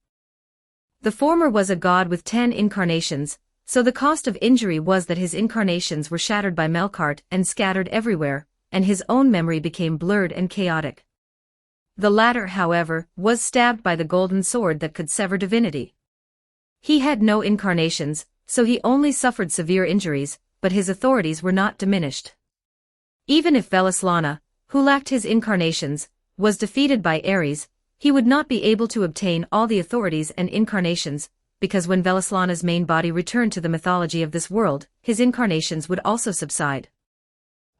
The former was a god with 10 incarnations, so the cost of injury was that his incarnations were shattered by Melkart and scattered everywhere, and his own memory became blurred and chaotic. The latter, however, was stabbed by the golden sword that could sever divinity. He had no incarnations, so he only suffered severe injuries, but his authorities were not diminished. Even if Velislana, who lacked his incarnations, was defeated by Ares, he would not be able to obtain all the authorities and incarnations, because when Velislana's main body returned to the mythology of this world, his incarnations would also subside.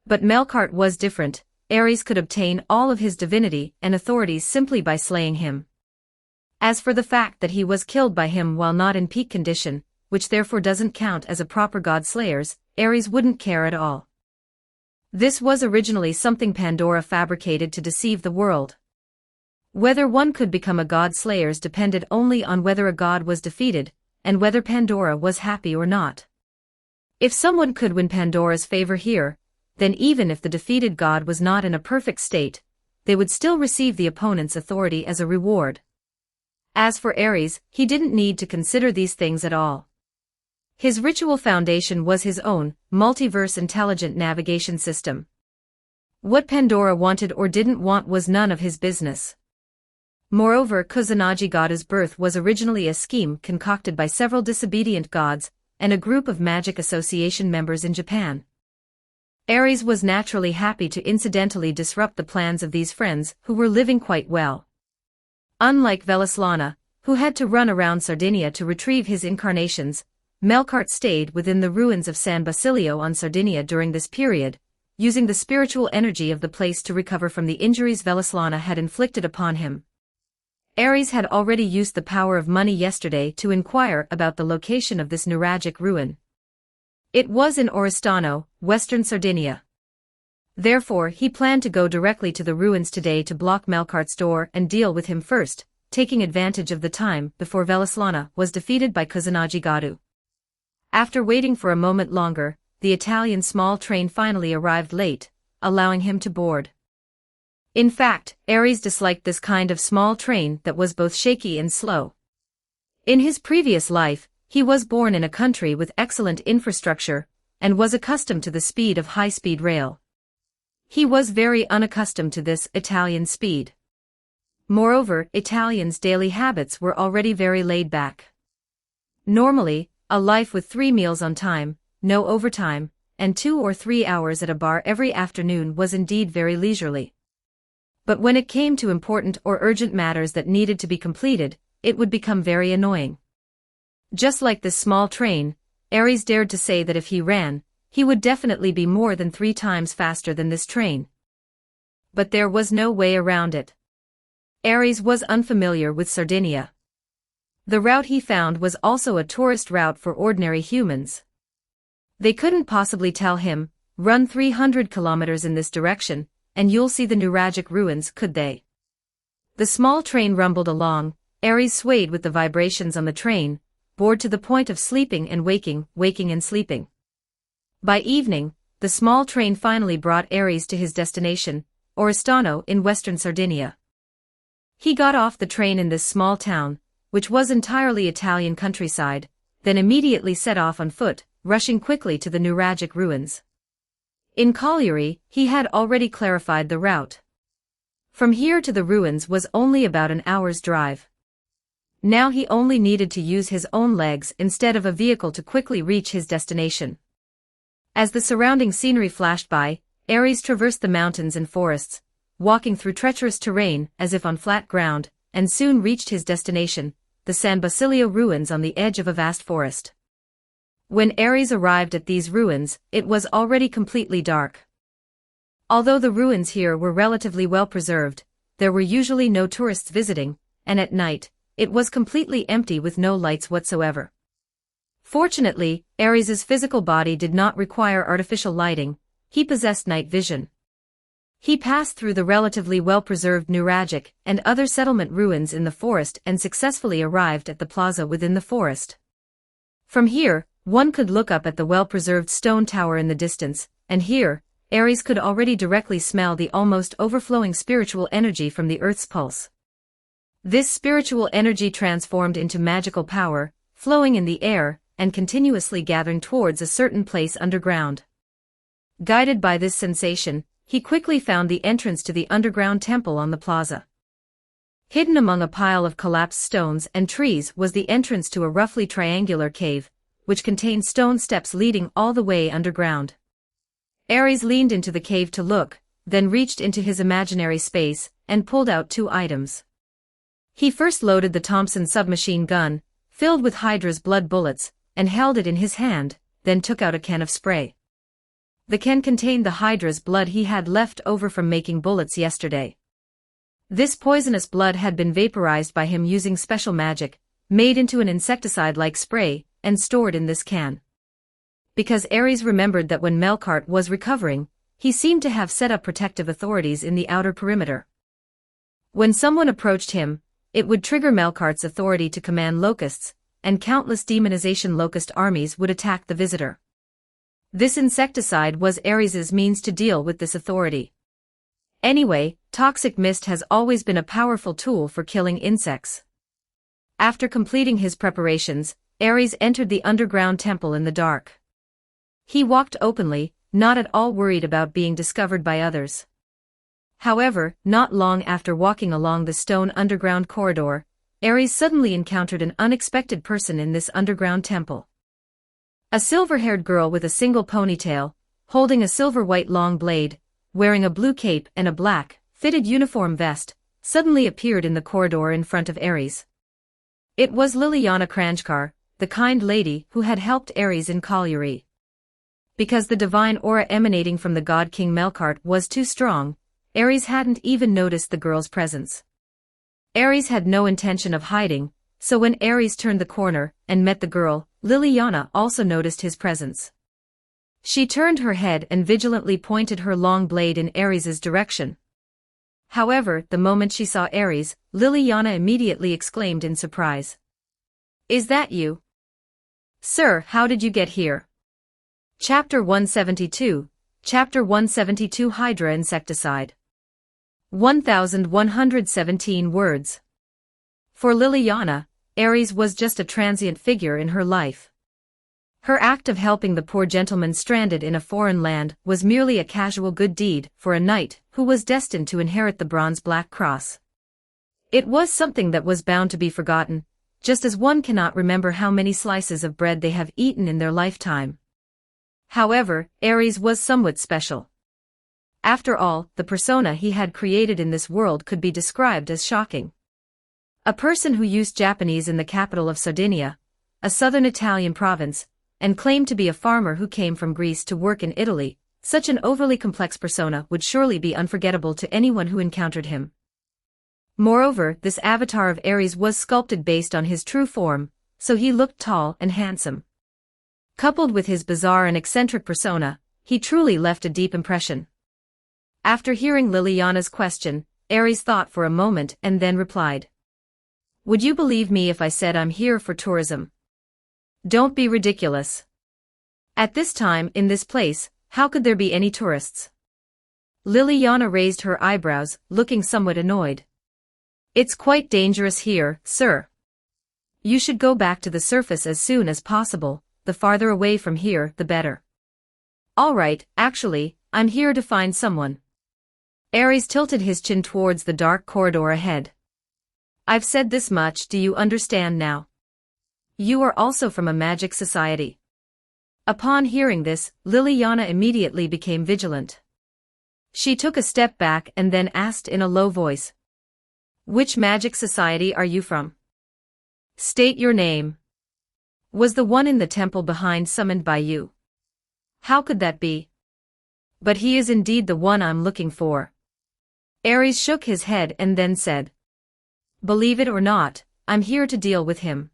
But Melkart was different. Ares could obtain all of his divinity and authorities simply by slaying him. As for the fact that he was killed by him while not in peak condition, which therefore doesn't count as a proper god slayers, Ares wouldn't care at all. This was originally something Pandora fabricated to deceive the world. Whether one could become a god slayers depended only on whether a god was defeated, and whether Pandora was happy or not. If someone could win Pandora's favor here, then even if the defeated god was not in a perfect state, they would still receive the opponent's authority as a reward. As for Ares, he didn't need to consider these things at all. His ritual foundation was his own, multiverse intelligent navigation system. What Pandora wanted or didn't want was none of his business. Moreover, Kusanagi Goda's birth was originally a scheme concocted by several disobedient gods, and a group of magic association members in Japan. Ares was naturally happy to incidentally disrupt the plans of these friends who were living quite well. Unlike Velislana, who had to run around Sardinia to retrieve his incarnations, Melkart stayed within the ruins of San Basilio on Sardinia during this period, using the spiritual energy of the place to recover from the injuries Velislana had inflicted upon him. Ares had already used the power of money yesterday to inquire about the location of this neuralgic ruin. It was in Oristano, western Sardinia. Therefore, he planned to go directly to the ruins today to block Melkart's door and deal with him first, taking advantage of the time before Velislana was defeated by Kusanagi Goda. After waiting for a moment longer, the Italian small train finally arrived late, allowing him to board. In fact, Ares disliked this kind of small train that was both shaky and slow. In his previous life, he was born in a country with excellent infrastructure, and was accustomed to the speed of high-speed rail. He was very unaccustomed to this Italian speed. Moreover, Italians' daily habits were already very laid back. Normally, a life with 3 meals on time, no overtime, and 2 or 3 hours at a bar every afternoon was indeed very leisurely. But when it came to important or urgent matters that needed to be completed, it would become very annoying. Just like this small train, Ares dared to say that if he ran, he would definitely be more than 3 times faster than this train. But there was no way around it. Ares was unfamiliar with Sardinia. The route he found was also a tourist route for ordinary humans. They couldn't possibly tell him, run 300 kilometers in this direction, and you'll see the neuralgic ruins, could they? The small train rumbled along. Ares swayed with the vibrations on the train, bored to the point of sleeping and waking, waking and sleeping. By evening, the small train finally brought Aries to his destination, Oristano in western Sardinia. He got off the train in this small town, which was entirely Italian countryside, then immediately set off on foot, rushing quickly to the Nuragic ruins. In Cagliari, he had already clarified the route. From here to the ruins was only about an hour's drive. Now he only needed to use his own legs instead of a vehicle to quickly reach his destination. As the surrounding scenery flashed by, Aries traversed the mountains and forests, walking through treacherous terrain as if on flat ground, and soon reached his destination, the San Basilio ruins on the edge of a vast forest. When Aries arrived at these ruins, it was already completely dark. Although the ruins here were relatively well preserved, there were usually no tourists visiting, and at night, it was completely empty with no lights whatsoever. Fortunately, Aries' physical body did not require artificial lighting, he possessed night vision. He passed through the relatively well-preserved Nuragic and other settlement ruins in the forest and successfully arrived at the plaza within the forest. From here, one could look up at the well-preserved stone tower in the distance, and here, Aries could already directly smell the almost overflowing spiritual energy from the Earth's pulse. This spiritual energy transformed into magical power, flowing in the air, and continuously gathering towards a certain place underground. Guided by this sensation, he quickly found the entrance to the underground temple on the plaza. Hidden among a pile of collapsed stones and trees was the entrance to a roughly triangular cave, which contained stone steps leading all the way underground. Aries leaned into the cave to look, then reached into his imaginary space, and pulled out 2 items. He first loaded the Thompson submachine gun, filled with Hydra's blood bullets, and held it in his hand, then took out a can of spray. The can contained the Hydra's blood he had left over from making bullets yesterday. This poisonous blood had been vaporized by him using special magic, made into an insecticide-like spray, and stored in this can. Because Aries remembered that when Melkart was recovering, he seemed to have set up protective authorities in the outer perimeter. When someone approached him, it would trigger Melkart's authority to command locusts, and countless demonization locust armies would attack the visitor. This insecticide was Aries' means to deal with this authority. Anyway, toxic mist has always been a powerful tool for killing insects. After completing his preparations, Aries entered the underground temple in the dark. He walked openly, not at all worried about being discovered by others. However, not long after walking along the stone underground corridor, Aries suddenly encountered an unexpected person in this underground temple. A silver-haired girl with a single ponytail, holding a silver-white long blade, wearing a blue cape and a black, fitted uniform vest, suddenly appeared in the corridor in front of Aries. It was Liliana Kranjkar, the kind lady who had helped Aries in Cagliari. Because the divine aura emanating from the god King Melkart was too strong, Aries hadn't even noticed the girl's presence. Aries had no intention of hiding, so when Aries turned the corner and met the girl, Liliana also noticed his presence. She turned her head and vigilantly pointed her long blade in Aries' direction. However, the moment she saw Aries, Liliana immediately exclaimed in surprise. "Is that you? Sir, how did you get here?" Chapter 172, Chapter 172 Hydra Insecticide. 1117 words. For Liliana, Aries was just a transient figure in her life. Her act of helping the poor gentleman stranded in a foreign land was merely a casual good deed for a knight who was destined to inherit the bronze black cross. It was something that was bound to be forgotten, just as one cannot remember how many slices of bread they have eaten in their lifetime. However, Aries was somewhat special. After all, the persona he had created in this world could be described as shocking. A person who used Japanese in the capital of Sardinia, a southern Italian province, and claimed to be a farmer who came from Greece to work in Italy, such an overly complex persona would surely be unforgettable to anyone who encountered him. Moreover, this avatar of Aries was sculpted based on his true form, so he looked tall and handsome. Coupled with his bizarre and eccentric persona, he truly left a deep impression. After hearing Liliana's question, Aries thought for a moment and then replied. "Would you believe me if I said I'm here for tourism? Don't be ridiculous. At this time in this place, How could there be any tourists? Liliana raised her eyebrows, looking somewhat annoyed. It's quite dangerous here, sir. You should go back to the surface as soon as possible, the farther away from here, the better. All right, actually, I'm here to find someone. Ares tilted his chin towards the dark corridor ahead. I've said this much, do you understand now? You are also from a magic society. Upon hearing this, Liliana immediately became vigilant. She took a step back and then asked in a low voice. Which magic society are you from? State your name. Was the one in the temple behind summoned by you? How could that be? But he is indeed the one I'm looking for. Ares shook his head and then said. Believe it or not, I'm here to deal with him.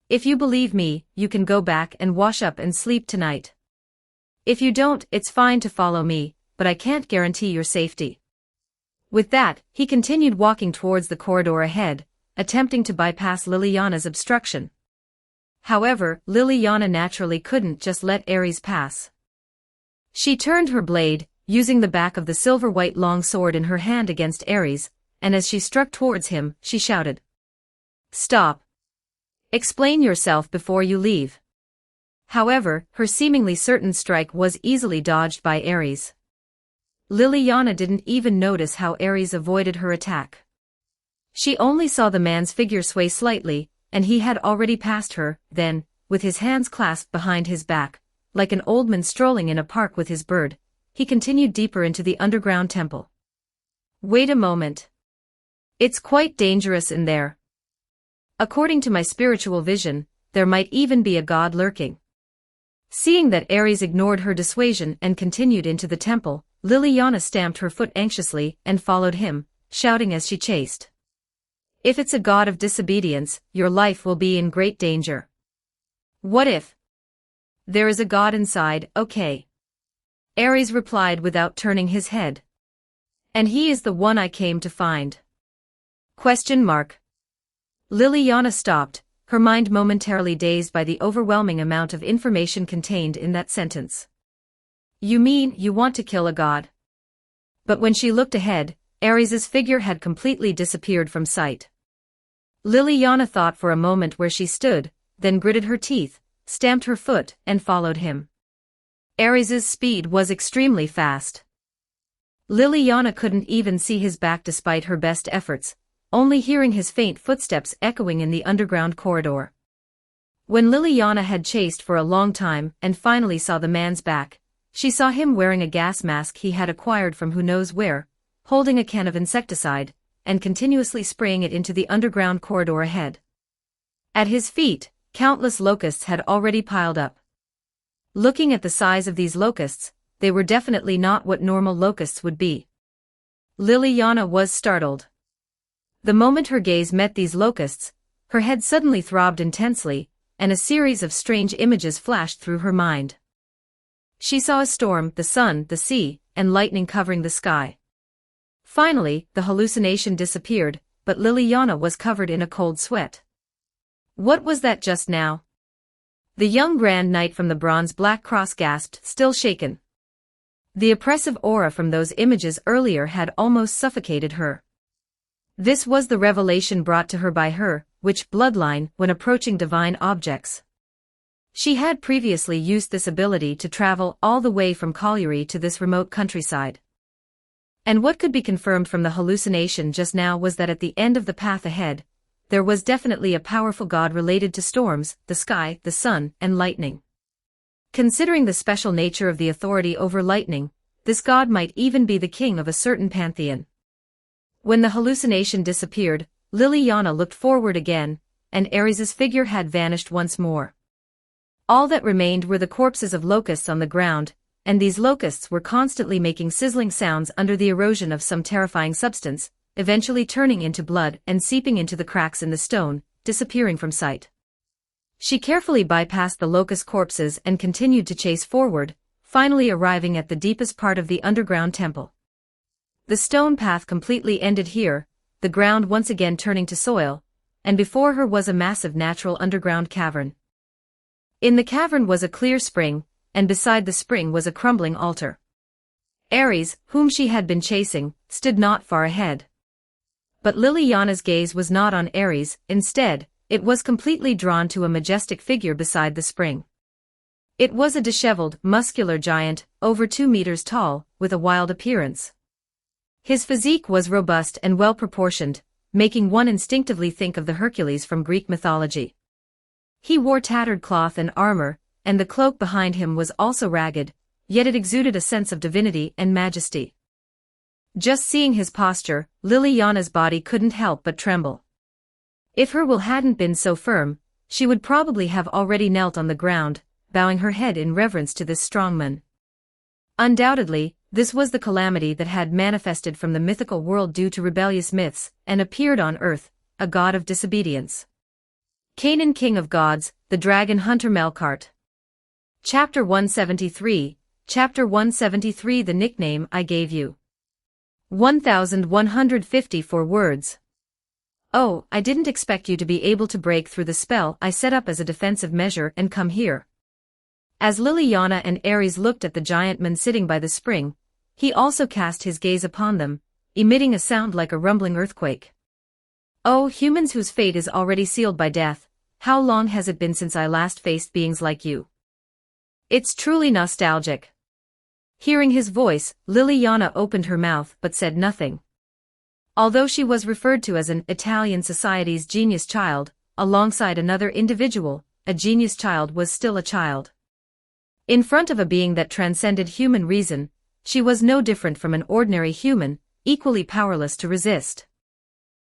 If you believe me, you can go back and wash up and sleep tonight. If you don't, it's fine to follow me, but I can't guarantee your safety. With that, he continued walking towards the corridor ahead, attempting to bypass Liliana's obstruction. However, Liliana naturally couldn't just let Ares pass. She turned her blade, using the back of the silver-white long sword in her hand against Ares, and as she struck towards him, she shouted. Stop. Explain yourself before you leave. However, her seemingly certain strike was easily dodged by Ares. Liliana didn't even notice how Ares avoided her attack. She only saw the man's figure sway slightly, and he had already passed her, then, with his hands clasped behind his back, like an old man strolling in a park with his bird, he continued deeper into the underground temple. Wait a moment. It's quite dangerous in there. According to my spiritual vision, there might even be a god lurking. Seeing that Ares ignored her dissuasion and continued into the temple, Liliana stamped her foot anxiously and followed him, shouting as she chased. If it's a god of disobedience, your life will be in great danger. What if? There is a god inside, okay. Ares replied without turning his head. And he is the one I came to find. Question mark. Liliana stopped, her mind momentarily dazed by the overwhelming amount of information contained in that sentence. You mean you want to kill a god? But when she looked ahead, Ares's figure had completely disappeared from sight. Liliana thought for a moment where she stood, then gritted her teeth, stamped her foot, and followed him. Ares's speed was extremely fast. Liliana couldn't even see his back despite her best efforts, only hearing his faint footsteps echoing in the underground corridor. When Liliana had chased for a long time and finally saw the man's back, she saw him wearing a gas mask he had acquired from who knows where, holding a can of insecticide, and continuously spraying it into the underground corridor ahead. At his feet, countless locusts had already piled up. Looking at the size of these locusts, they were definitely not what normal locusts would be. Liliana was startled. The moment her gaze met these locusts, her head suddenly throbbed intensely, and a series of strange images flashed through her mind. She saw a storm, the sun, the sea, and lightning covering the sky. Finally, the hallucination disappeared, but Liliana was covered in a cold sweat. What was that just now? The young Grand Knight from the Bronze Black Cross gasped, still shaken. The oppressive aura from those images earlier had almost suffocated her. This was the revelation brought to her by her, witch bloodline, when approaching divine objects. She had previously used this ability to travel all the way from Colliery to this remote countryside. And what could be confirmed from the hallucination just now was that at the end of the path ahead, there was definitely a powerful god related to storms, the sky, the sun, and lightning. Considering the special nature of the authority over lightning, this god might even be the king of a certain pantheon. When the hallucination disappeared, Liliana looked forward again, and Ares's figure had vanished once more. All that remained were the corpses of locusts on the ground, and these locusts were constantly making sizzling sounds under the erosion of some terrifying substance, eventually turning into blood and seeping into the cracks in the stone, disappearing from sight. She carefully bypassed the locust corpses and continued to chase forward, finally arriving at the deepest part of the underground temple. The stone path completely ended here, the ground once again turning to soil, and before her was a massive natural underground cavern. In the cavern was a clear spring, and beside the spring was a crumbling altar. Ares, whom she had been chasing, stood not far ahead. But Liliana's gaze was not on Ares, instead, it was completely drawn to a majestic figure beside the spring. It was a disheveled, muscular giant, over 2 meters tall, with a wild appearance. His physique was robust and well-proportioned, making one instinctively think of the Hercules from Greek mythology. He wore tattered cloth and armor, and the cloak behind him was also ragged, yet it exuded a sense of divinity and majesty. Just seeing his posture, Liliana's body couldn't help but tremble. If her will hadn't been so firm, she would probably have already knelt on the ground, bowing her head in reverence to this strongman. Undoubtedly, this was the calamity that had manifested from the mythical world due to rebellious myths, and appeared on earth, a god of disobedience. Canaan, king of gods, the dragon hunter Melkart. Chapter 173, Chapter 173. The nickname I gave you. 1154 words. Oh, I didn't expect you to be able to break through the spell I set up as a defensive measure and come here. As Liliana and Ares looked at the giant man sitting by the spring, he also cast his gaze upon them, emitting a sound like a rumbling earthquake. Oh, humans whose fate is already sealed by death, how long has it been since I last faced beings like you? It's truly nostalgic. Hearing his voice, Liliana opened her mouth but said nothing. Although she was referred to as an Italian society's genius child, alongside another individual, a genius child was still a child. In front of a being that transcended human reason, she was no different from an ordinary human, equally powerless to resist.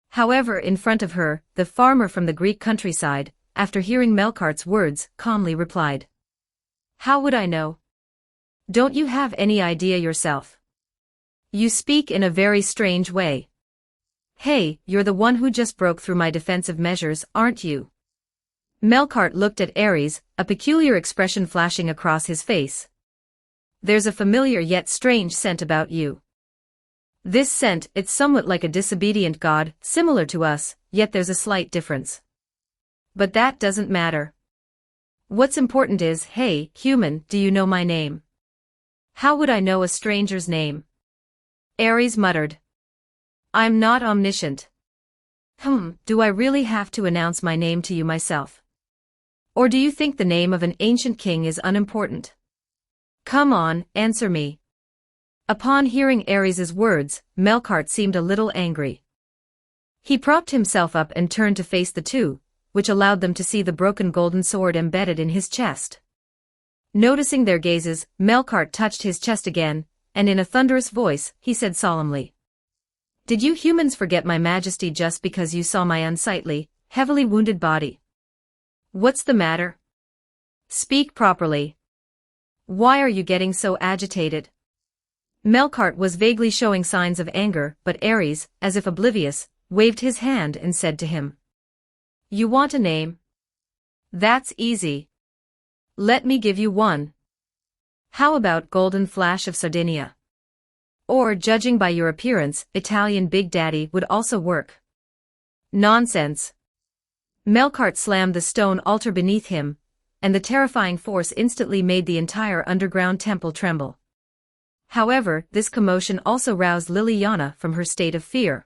However, in front of her, the farmer from the Greek countryside, after hearing Melkart's words, calmly replied. How would I know? Don't you have any idea yourself? You speak in a very strange way. Hey, you're the one who just broke through my defensive measures, aren't you? Melkart looked at Ares, a peculiar expression flashing across his face. There's a familiar yet strange scent about you. This scent, it's somewhat like a disobedient god, similar to us, yet there's a slight difference. But that doesn't matter. What's important is, hey, human, do you know my name? How would I know a stranger's name? Ares muttered. I'm not omniscient. Do I really have to announce my name to you myself? Or do you think the name of an ancient king is unimportant? Come on, answer me. Upon hearing Ares's words, Melkart seemed a little angry. He propped himself up and turned to face the two, which allowed them to see the broken golden sword embedded in his chest. Noticing their gazes, Melkart touched his chest again, and in a thunderous voice, he said solemnly. Did you humans forget my majesty just because you saw my unsightly, heavily wounded body? What's the matter? Speak properly. Why are you getting so agitated? Melkart was vaguely showing signs of anger, but Ares, as if oblivious, waved his hand and said to him. You want a name? That's easy. Let me give you one. How about Golden Flash of Sardinia? Or, judging by your appearance, Italian Big Daddy would also work. Nonsense. Melkart slammed the stone altar beneath him, and the terrifying force instantly made the entire underground temple tremble. However, this commotion also roused Liliana from her state of fear.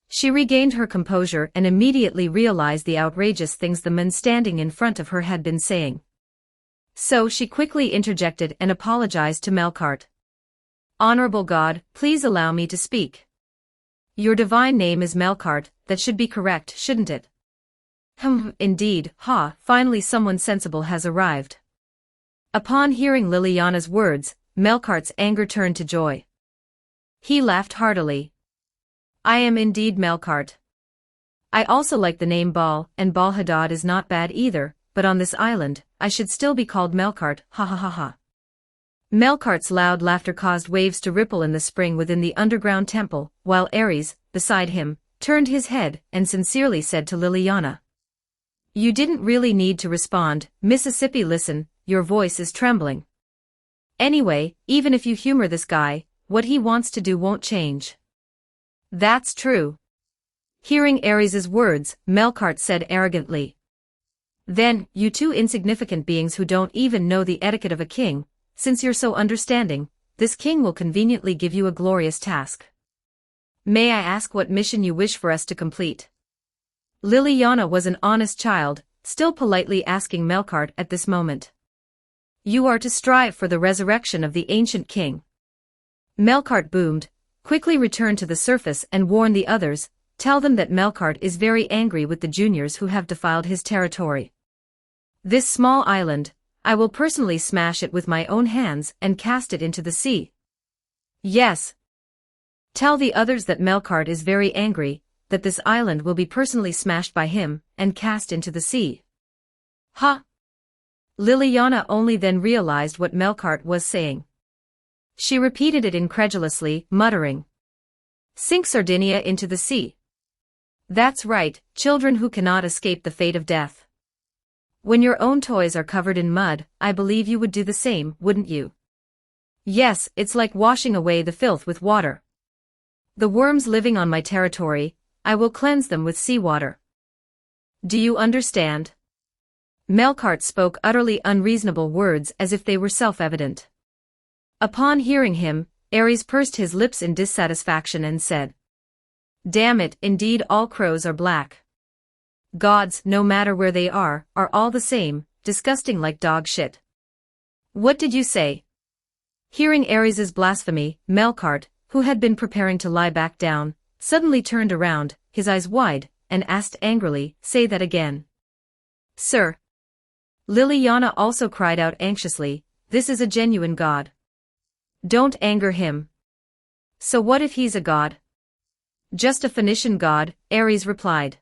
She regained her composure and immediately realized the outrageous things the men standing in front of her had been saying. So she quickly interjected and apologized to Melkart. Honorable God, please allow me to speak. Your divine name is Melkart, that should be correct, shouldn't it? Indeed, finally someone sensible has arrived. Upon hearing Liliana's words, Melkart's anger turned to joy. He laughed heartily. I am indeed Melkart. I also like the name Baal, and Baal Hadad is not bad either, but on this island, I should still be called Melkart, ha ha ha ha. Melkart's loud laughter caused waves to ripple in the spring within the underground temple, while Ares, beside him, turned his head and sincerely said to Liliana. You didn't really need to respond, Mississippi. Listen, your voice is trembling. Anyway, even if you humor this guy, what he wants to do won't change. That's true. Hearing Ares's words, Melkart said arrogantly. Then, you two insignificant beings who don't even know the etiquette of a king, since you're so understanding, this king will conveniently give you a glorious task. May I ask what mission you wish for us to complete? Liliana was an honest child, still politely asking Melkart at this moment. You are to strive for the resurrection of the ancient king. Melkart boomed, quickly returned to the surface and warned the others, tell them that Melkart is very angry with the juniors who have defiled his territory. This small island, I will personally smash it with my own hands and cast it into the sea. Yes. Tell the others that Melkart is very angry, that this island will be personally smashed by him and cast into the sea. Ha! Liliana only then realized what Melkart was saying. She repeated it incredulously, muttering. Sink Sardinia into the sea. That's right, children who cannot escape the fate of death. When your own toys are covered in mud, I believe you would do the same, wouldn't you? Yes, it's like washing away the filth with water. The worms living on my territory, I will cleanse them with seawater. Do you understand? Melkart spoke utterly unreasonable words as if they were self-evident. Upon hearing him, Ares pursed his lips in dissatisfaction and said, Damn it, indeed all crows are black. Gods, no matter where they are all the same, disgusting like dog shit. What did you say? Hearing Ares's blasphemy, Melkart, who had been preparing to lie back down, suddenly turned around, his eyes wide, and asked angrily, Say that again. Sir. Liliana also cried out anxiously, This is a genuine god. Don't anger him. So what if he's a god? Just a Phoenician god, Ares replied.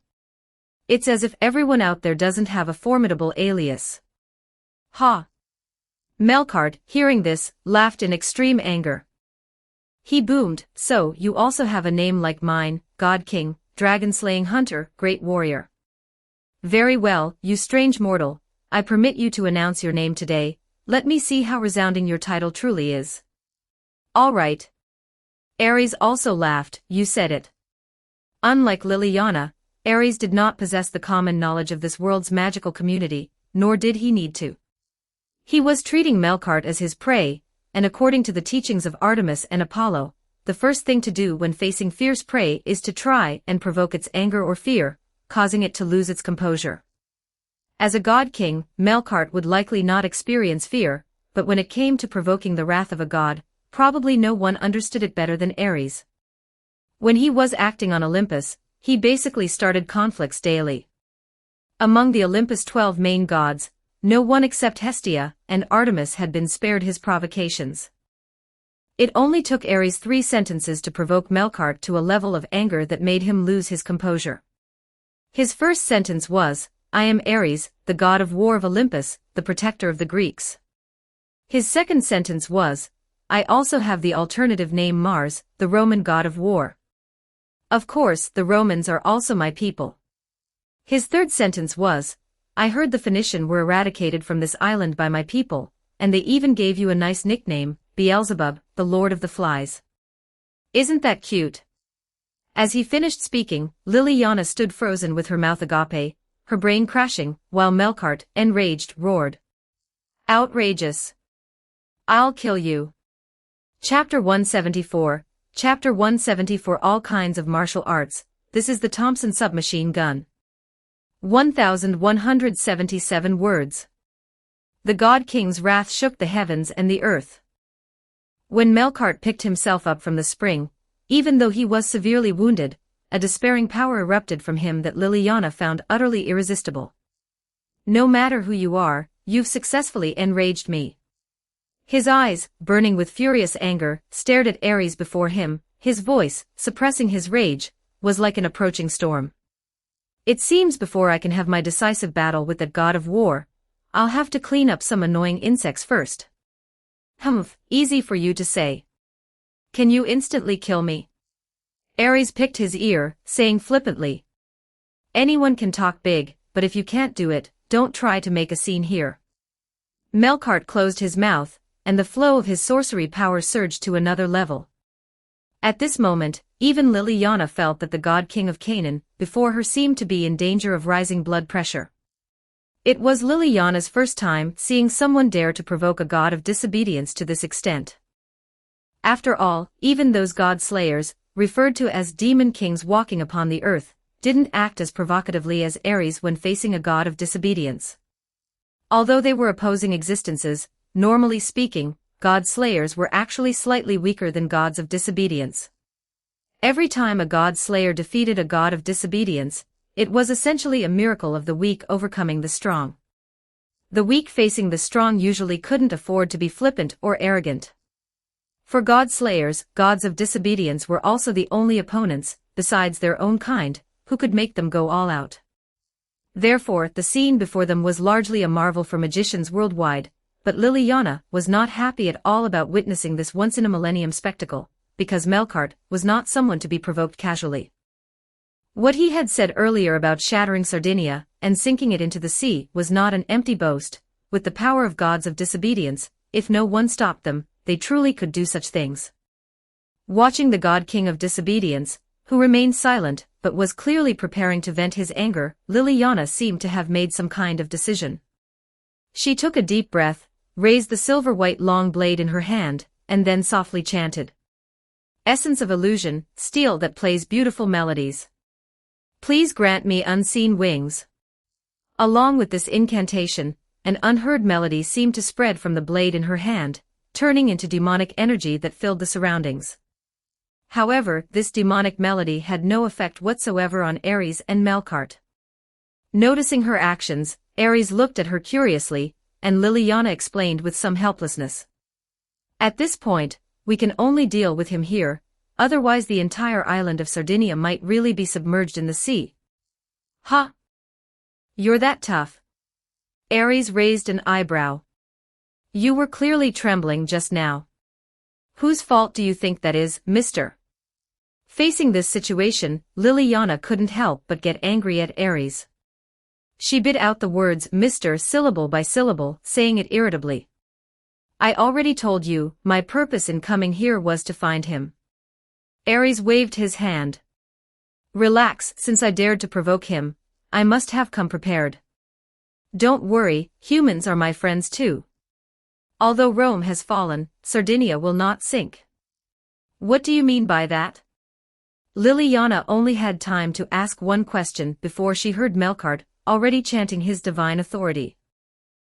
It's as if everyone out there doesn't have a formidable alias. Ha! Melkart, hearing this, laughed in extreme anger. He boomed, So, you also have a name like mine, God King, Dragon-slaying hunter, great warrior. Very well, you strange mortal, I permit you to announce your name today, let me see how resounding your title truly is. All right. Ares also laughed, You said it. Unlike Liliana, Ares did not possess the common knowledge of this world's magical community, nor did he need to. He was treating Melkart as his prey, and according to the teachings of Artemis and Apollo, the first thing to do when facing fierce prey is to try and provoke its anger or fear, causing it to lose its composure. As a god king, Melkart would likely not experience fear, but when it came to provoking the wrath of a god, probably no one understood it better than Ares. When he was acting on Olympus, he basically started conflicts daily. Among the Olympus' 12 main gods, no one except Hestia and Artemis had been spared his provocations. It only took Ares 3 sentences to provoke Melkart to a level of anger that made him lose his composure. His first sentence was, I am Ares, the god of war of Olympus, the protector of the Greeks. His second sentence was, I also have the alternative name Mars, the Roman god of war. Of course, the Romans are also my people. His third sentence was, I heard the Phoenician were eradicated from this island by my people, and they even gave you a nice nickname, Beelzebub, the Lord of the Flies. Isn't that cute? As he finished speaking, Liliana stood frozen with her mouth agape, her brain crashing, while Melkart, enraged, roared. Outrageous. I'll kill you. Chapter 174, Chapter 174 All kinds of martial arts, this is the Thompson submachine gun. 1177 words. The God King's wrath shook the heavens and the earth. When Melkart picked himself up from the spring, even though he was severely wounded, a despairing power erupted from him that Liliana found utterly irresistible. No matter who you are, you've successfully enraged me. His eyes, burning with furious anger, stared at Ares before him, his voice, suppressing his rage, was like an approaching storm. It seems before I can have my decisive battle with that god of war, I'll have to clean up some annoying insects first. Humph, easy for you to say. Can you instantly kill me? Ares picked his ear, saying flippantly. Anyone can talk big, but if you can't do it, don't try to make a scene here. Melkart closed his mouth, and the flow of his sorcery power surged to another level. At this moment, even Liliana felt that the god king of Canaan, before her seemed to be in danger of rising blood pressure. It was Liliana's first time seeing someone dare to provoke a god of disobedience to this extent. After all, even those god slayers, referred to as demon kings walking upon the earth, didn't act as provocatively as Ares when facing a god of disobedience. Although they were opposing existences, normally speaking, god slayers were actually slightly weaker than gods of disobedience. Every time a god slayer defeated a god of disobedience, it was essentially a miracle of the weak overcoming the strong. The weak facing the strong usually couldn't afford to be flippant or arrogant. For god slayers, gods of disobedience were also the only opponents, besides their own kind, who could make them go all out. Therefore, the scene before them was largely a marvel for magicians worldwide, but Liliana was not happy at all about witnessing this once-in-a-millennium spectacle, because Melkart was not someone to be provoked casually. What he had said earlier about shattering Sardinia and sinking it into the sea was not an empty boast. With the power of gods of disobedience, if no one stopped them, they truly could do such things. Watching the god king of disobedience, who remained silent but was clearly preparing to vent his anger, Liliana seemed to have made some kind of decision. She took a deep breath, raised the silver-white long blade in her hand, and then softly chanted. Essence of illusion, steel that plays beautiful melodies. Please grant me unseen wings. Along with this incantation, an unheard melody seemed to spread from the blade in her hand, turning into demonic energy that filled the surroundings. However, this demonic melody had no effect whatsoever on Ares and Melkart. Noticing her actions, Ares looked at her curiously, and Liliana explained with some helplessness. At this point, we can only deal with him here, otherwise the entire island of Sardinia might really be submerged in the sea. Ha! You're that tough? Ares raised an eyebrow. You were clearly trembling just now. Whose fault do you think that is, mister? Facing this situation, Liliana couldn't help but get angry at Ares. She bit out the words mister syllable by syllable, saying it irritably. I already told you, my purpose in coming here was to find him. Ares waved his hand. Relax, since I dared to provoke him, I must have come prepared. Don't worry, humans are my friends too. Although Rome has fallen, Sardinia will not sink. What do you mean by that? Liliana only had time to ask one question before she heard Melkart already chanting his divine authority.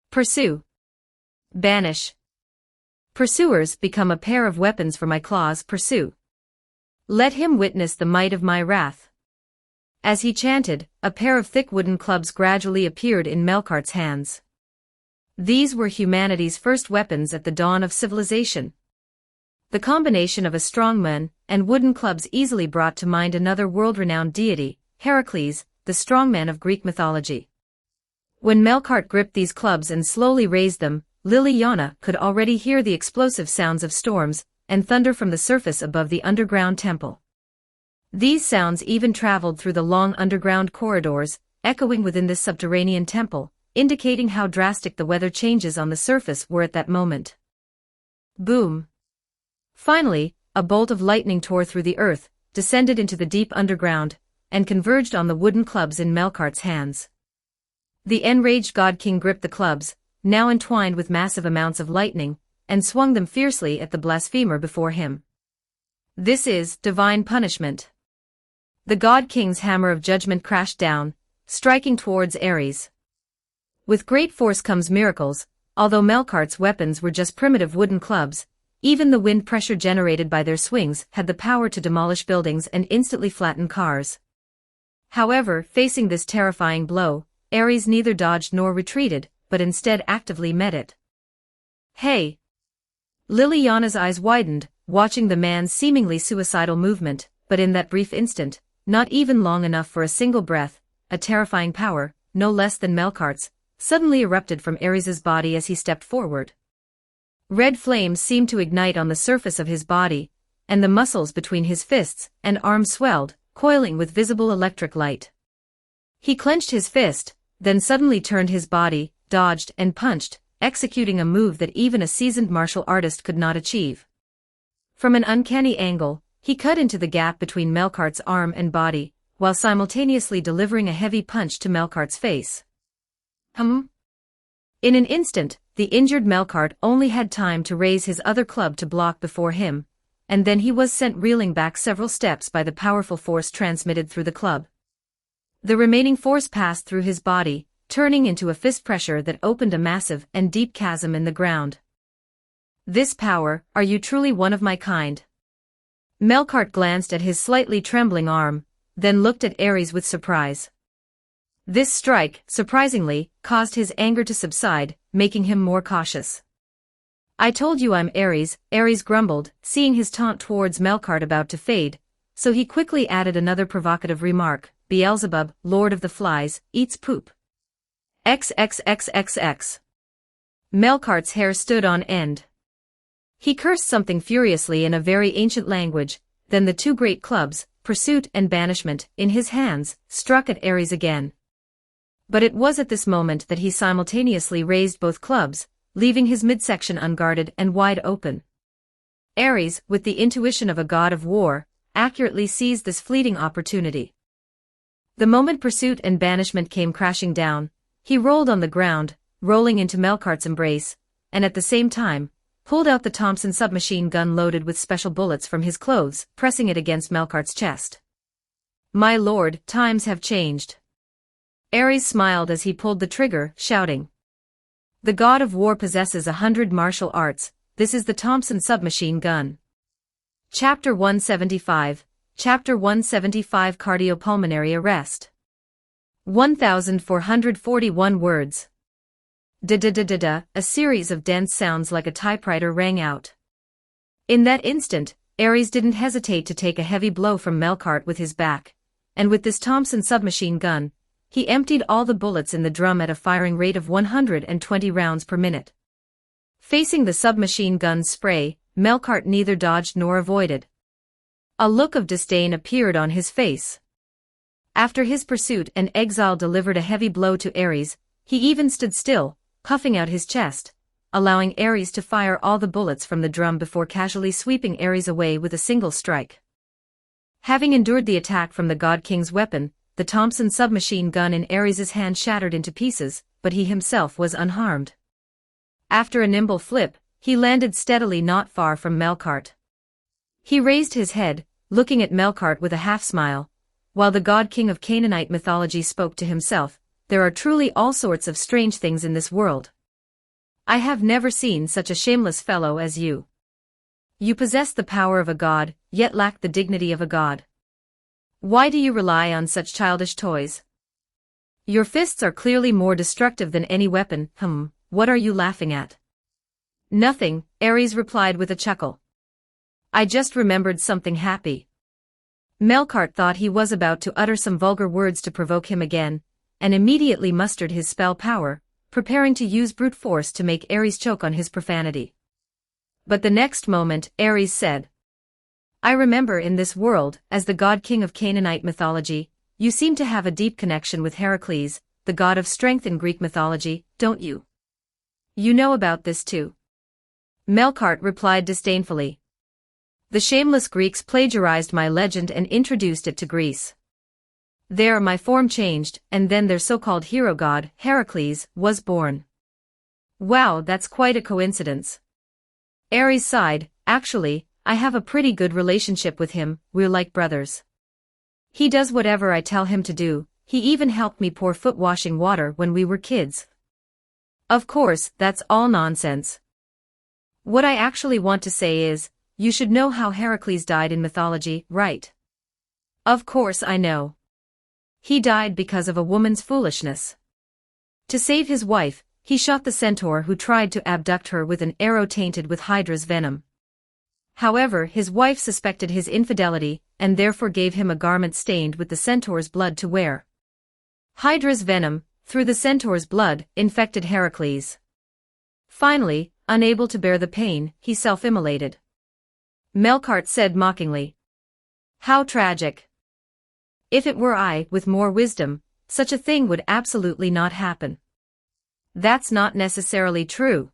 Pursue. Banish. Pursuers become a pair of weapons for my claws. Pursue. Let him witness the might of my wrath. As he chanted, a pair of thick wooden clubs gradually appeared in Melkart's hands. These were humanity's first weapons at the dawn of civilization. The combination of a strong man and wooden clubs easily brought to mind another world-renowned deity, Heracles, the strongman of Greek mythology. When Melkart gripped these clubs and slowly raised them, Liliana could already hear the explosive sounds of storms and thunder from the surface above the underground temple. These sounds even traveled through the long underground corridors, echoing within this subterranean temple, indicating how drastic the weather changes on the surface were at that moment. Boom! Finally, a bolt of lightning tore through the earth, descended into the deep underground, and converged on the wooden clubs in Melkart's hands. The enraged god king gripped the clubs, now entwined with massive amounts of lightning, and swung them fiercely at the blasphemer before him. This is divine punishment. The god king's hammer of judgment crashed down, striking towards Ares. With great force comes miracles. Although Melkart's weapons were just primitive wooden clubs, even the wind pressure generated by their swings had the power to demolish buildings and instantly flatten cars. However, facing this terrifying blow, Ares neither dodged nor retreated, but instead actively met it. Hey! Liliana's eyes widened, watching the man's seemingly suicidal movement, but in that brief instant, not even long enough for a single breath, a terrifying power, no less than Melkart's, suddenly erupted from Ares's body as he stepped forward. Red flames seemed to ignite on the surface of his body, and the muscles between his fists and arms swelled, coiling with visible electric light. He clenched his fist, then suddenly turned his body, dodged and punched, executing a move that even a seasoned martial artist could not achieve. From an uncanny angle, he cut into the gap between Melkart's arm and body, while simultaneously delivering a heavy punch to Melkart's face. In an instant, the injured Melkart only had time to raise his other club to block before him, and then he was sent reeling back several steps by the powerful force transmitted through the club. The remaining force passed through his body, turning into a fist pressure that opened a massive and deep chasm in the ground. This power, are you truly one of my kind? Melkart glanced at his slightly trembling arm, then looked at Ares with surprise. This strike, surprisingly, caused his anger to subside, making him more cautious. I told you I'm Ares, Ares grumbled, seeing his taunt towards Melkart about to fade, so he quickly added another provocative remark, Beelzebub, Lord of the Flies, eats poop. XXXXX. Melkart's hair stood on end. He cursed something furiously in a very ancient language, then the two great clubs, Pursuit and Banishment, in his hands, struck at Ares again. But it was at this moment that he simultaneously raised both clubs, leaving his midsection unguarded and wide open. Ares, with the intuition of a god of war, accurately seized this fleeting opportunity. The moment Pursuit and Banishment came crashing down, he rolled on the ground, rolling into Melkart's embrace, and at the same time, pulled out the Thompson submachine gun loaded with special bullets from his clothes, pressing it against Melkart's chest. My lord, times have changed. Ares smiled as he pulled the trigger, shouting. The god of war possesses 100 martial arts, this is the Thompson submachine gun. Chapter 175, Chapter 175 Cardiopulmonary Arrest. 1,441 words. Da-da-da-da-da, a series of dense sounds like a typewriter rang out. In that instant, Ares didn't hesitate to take a heavy blow from Melkart with his back, and with this Thompson submachine gun, he emptied all the bullets in the drum at a firing rate of 120 rounds per minute. Facing the submachine gun's spray, Melkart neither dodged nor avoided. A look of disdain appeared on his face. After his pursuit and exile delivered a heavy blow to Ares, he even stood still, puffing out his chest, allowing Ares to fire all the bullets from the drum before casually sweeping Ares away with a single strike. Having endured the attack from the God King's weapon, the Thompson submachine gun in Ares's hand shattered into pieces, but he himself was unharmed. After a nimble flip, he landed steadily not far from Melkart. He raised his head, looking at Melkart with a half-smile, while the God King of Canaanite mythology spoke to himself, there are truly all sorts of strange things in this world. I have never seen such a shameless fellow as you. You possess the power of a god, yet lack the dignity of a god. Why do you rely on such childish toys? Your fists are clearly more destructive than any weapon. What are you laughing at? Nothing, Ares replied with a chuckle. I just remembered something happy. Melkart thought he was about to utter some vulgar words to provoke him again, and immediately mustered his spell power, preparing to use brute force to make Ares choke on his profanity. But the next moment, Ares said, I remember in this world, as the God King of Canaanite mythology, you seem to have a deep connection with Heracles, the god of strength in Greek mythology, don't you? You know about this too. Melkart replied disdainfully. The shameless Greeks plagiarized my legend and introduced it to Greece. There my form changed, and then their so-called hero god, Heracles, was born. Wow, that's quite a coincidence. Ares sighed, actually, I have a pretty good relationship with him, we're like brothers. He does whatever I tell him to do, he even helped me pour foot washing water when we were kids. Of course, that's all nonsense. What I actually want to say is, you should know how Heracles died in mythology, right? Of course I know. He died because of a woman's foolishness. To save his wife, he shot the centaur who tried to abduct her with an arrow tainted with Hydra's venom. However, his wife suspected his infidelity, and therefore gave him a garment stained with the centaur's blood to wear. Hydra's venom, through the centaur's blood, infected Heracles. Finally, unable to bear the pain, he self-immolated. Melkart said mockingly. How tragic. If it were I, with more wisdom, such a thing would absolutely not happen. That's not necessarily true.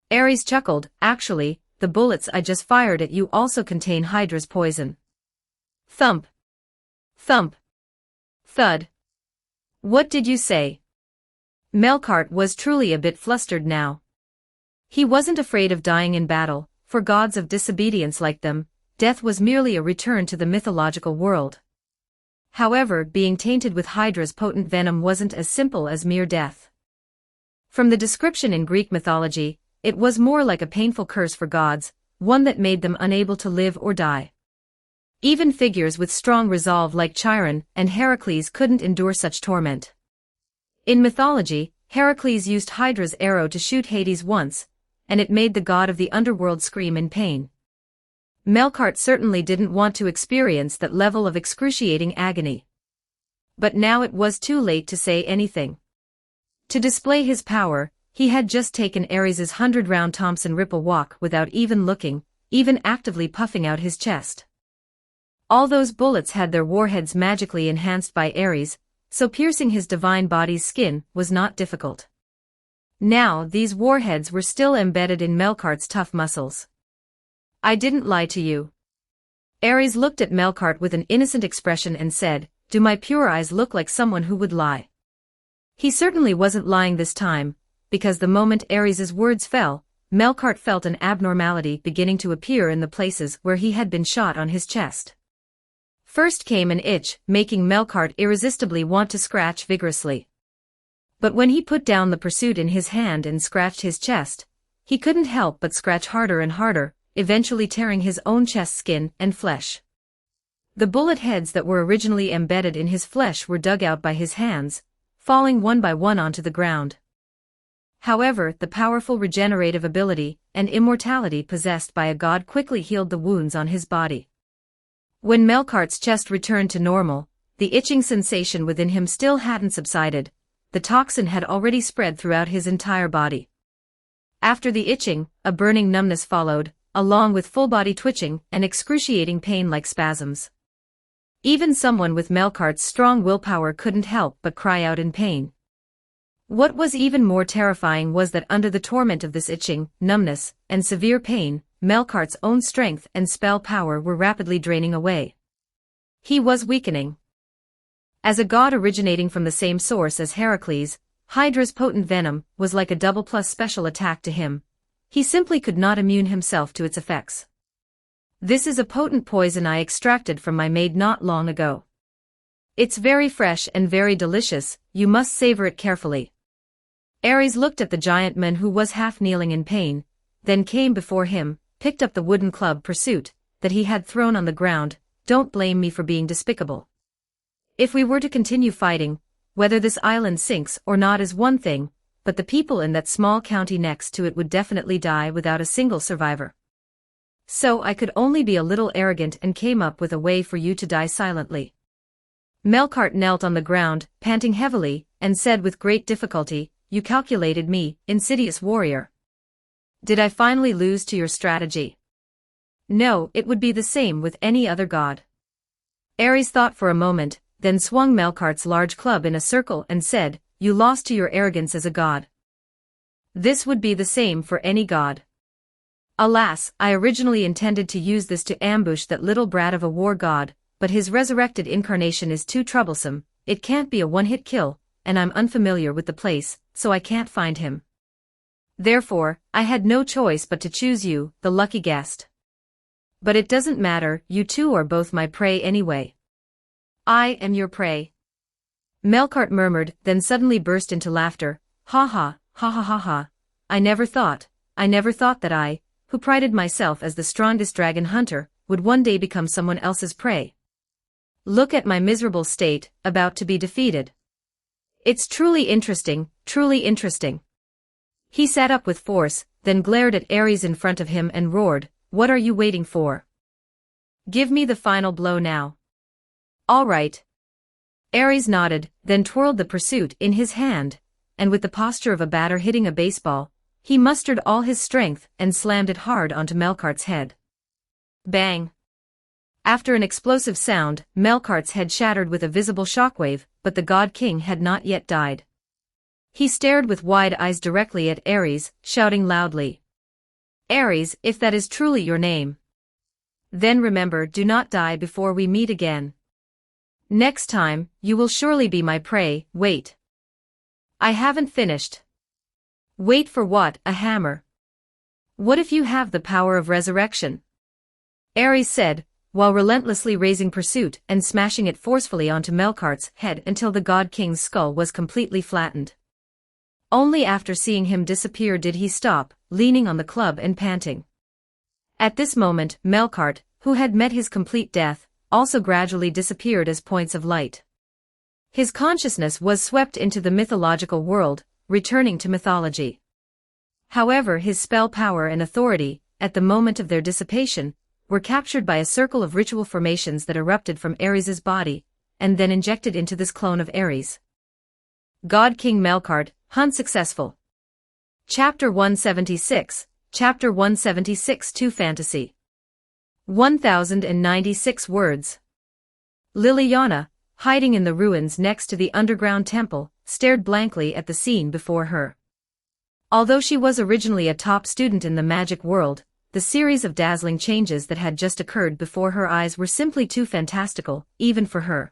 Ares chuckled, actually, the bullets I just fired at you also contain Hydra's poison. Thump. Thump. Thud. What did you say? Melkart was truly a bit flustered now. He wasn't afraid of dying in battle, for gods of disobedience like them, death was merely a return to the mythological world. However, being tainted with Hydra's potent venom wasn't as simple as mere death. From the description in Greek mythology, it was more like a painful curse for gods, one that made them unable to live or die. Even figures with strong resolve like Chiron and Heracles couldn't endure such torment. In mythology, Heracles used Hydra's arrow to shoot Hades once, and it made the god of the underworld scream in pain. Melkart certainly didn't want to experience that level of excruciating agony. But now it was too late to say anything. To display his power, he had just taken Ares's 100-round Thompson rifle walk without even looking, even actively puffing out his chest. All those bullets had their warheads magically enhanced by Ares, so piercing his divine body's skin was not difficult. Now these warheads were still embedded in Melkart's tough muscles. I didn't lie to you. Ares looked at Melkart with an innocent expression and said, "Do my pure eyes look like someone who would lie?" He certainly wasn't lying this time, because the moment Ares's words fell, Melkart felt an abnormality beginning to appear in the places where he had been shot on his chest. First came an itch, making Melkart irresistibly want to scratch vigorously. But when he put down the pursuit in his hand and scratched his chest, he couldn't help but scratch harder and harder, eventually tearing his own chest skin and flesh. The bullet heads that were originally embedded in his flesh were dug out by his hands, falling one by one onto the ground. However, the powerful regenerative ability and immortality possessed by a god quickly healed the wounds on his body. When Melkart's chest returned to normal, the itching sensation within him still hadn't subsided. The toxin had already spread throughout his entire body. After the itching, a burning numbness followed, along with full-body twitching and excruciating pain like spasms. Even someone with Melkart's strong willpower couldn't help but cry out in pain. What was even more terrifying was that under the torment of this itching, numbness, and severe pain, Melkart's own strength and spell power were rapidly draining away. He was weakening. As a god originating from the same source as Heracles, Hydra's potent venom was like a double-plus special attack to him. He simply could not immune himself to its effects. "This is a potent poison I extracted from my maid not long ago. It's very fresh and very delicious, you must savor it carefully." Ares looked at the giant man who was half kneeling in pain, then came before him, picked up the wooden club pursuit that he had thrown on the ground. "Don't blame me for being despicable. If we were to continue fighting, whether this island sinks or not is one thing, but the people in that small county next to it would definitely die without a single survivor. So I could only be a little arrogant and came up with a way for you to die silently." Melkart knelt on the ground, panting heavily, and said with great difficulty, "You calculated me, insidious warrior. Did I finally lose to your strategy?" "No, it would be the same with any other god." Ares thought for a moment, then swung Melkart's large club in a circle and said, "You lost to your arrogance as a god. This would be the same for any god. Alas, I originally intended to use this to ambush that little brat of a war god, but his resurrected incarnation is too troublesome, it can't be a one-hit kill, and I'm unfamiliar with the place, so I can't find him. Therefore, I had no choice but to choose you, the lucky guest. But it doesn't matter, you two are both my prey anyway." "I am your prey." Melkart murmured, then suddenly burst into laughter. "Ha ha, ha ha ha ha. I never thought that I, who prided myself as the strongest dragon hunter, would one day become someone else's prey. Look at my miserable state, about to be defeated. It's truly interesting, truly interesting." He sat up with force, then glared at Ares in front of him and roared, "What are you waiting for? Give me the final blow now." "All right." Ares nodded, then twirled the pursuit in his hand, and with the posture of a batter hitting a baseball, he mustered all his strength and slammed it hard onto Melkart's head. Bang! After an explosive sound, Melkart's head shattered with a visible shockwave, but the God King had not yet died. He stared with wide eyes directly at Ares, shouting loudly, "Ares, if that is truly your name. Then remember, do not die before we meet again. Next time, you will surely be my prey, wait." I haven't finished. Wait for what? A hammer. What if you have the power of resurrection? Ares said, while relentlessly raising pursuit and smashing it forcefully onto Melkart's head until the God King's skull was completely flattened. Only after seeing him disappear did he stop, leaning on the club and panting. At this moment, Melkart, who had met his complete death, also gradually disappeared as points of light. His consciousness was swept into the mythological world, returning to mythology. However, his spell power and authority, at the moment of their dissipation, were captured by a circle of ritual formations that erupted from Ares's body, and then injected into this clone of Ares. God King Melkart, hunt successful. Chapter 176, Chapter 176 2 Fantasy. 1096 words. Liliana, hiding in the ruins next to the underground temple, stared blankly at the scene before her. Although she was originally a top student in the magic world, the series of dazzling changes that had just occurred before her eyes were simply too fantastical, even for her.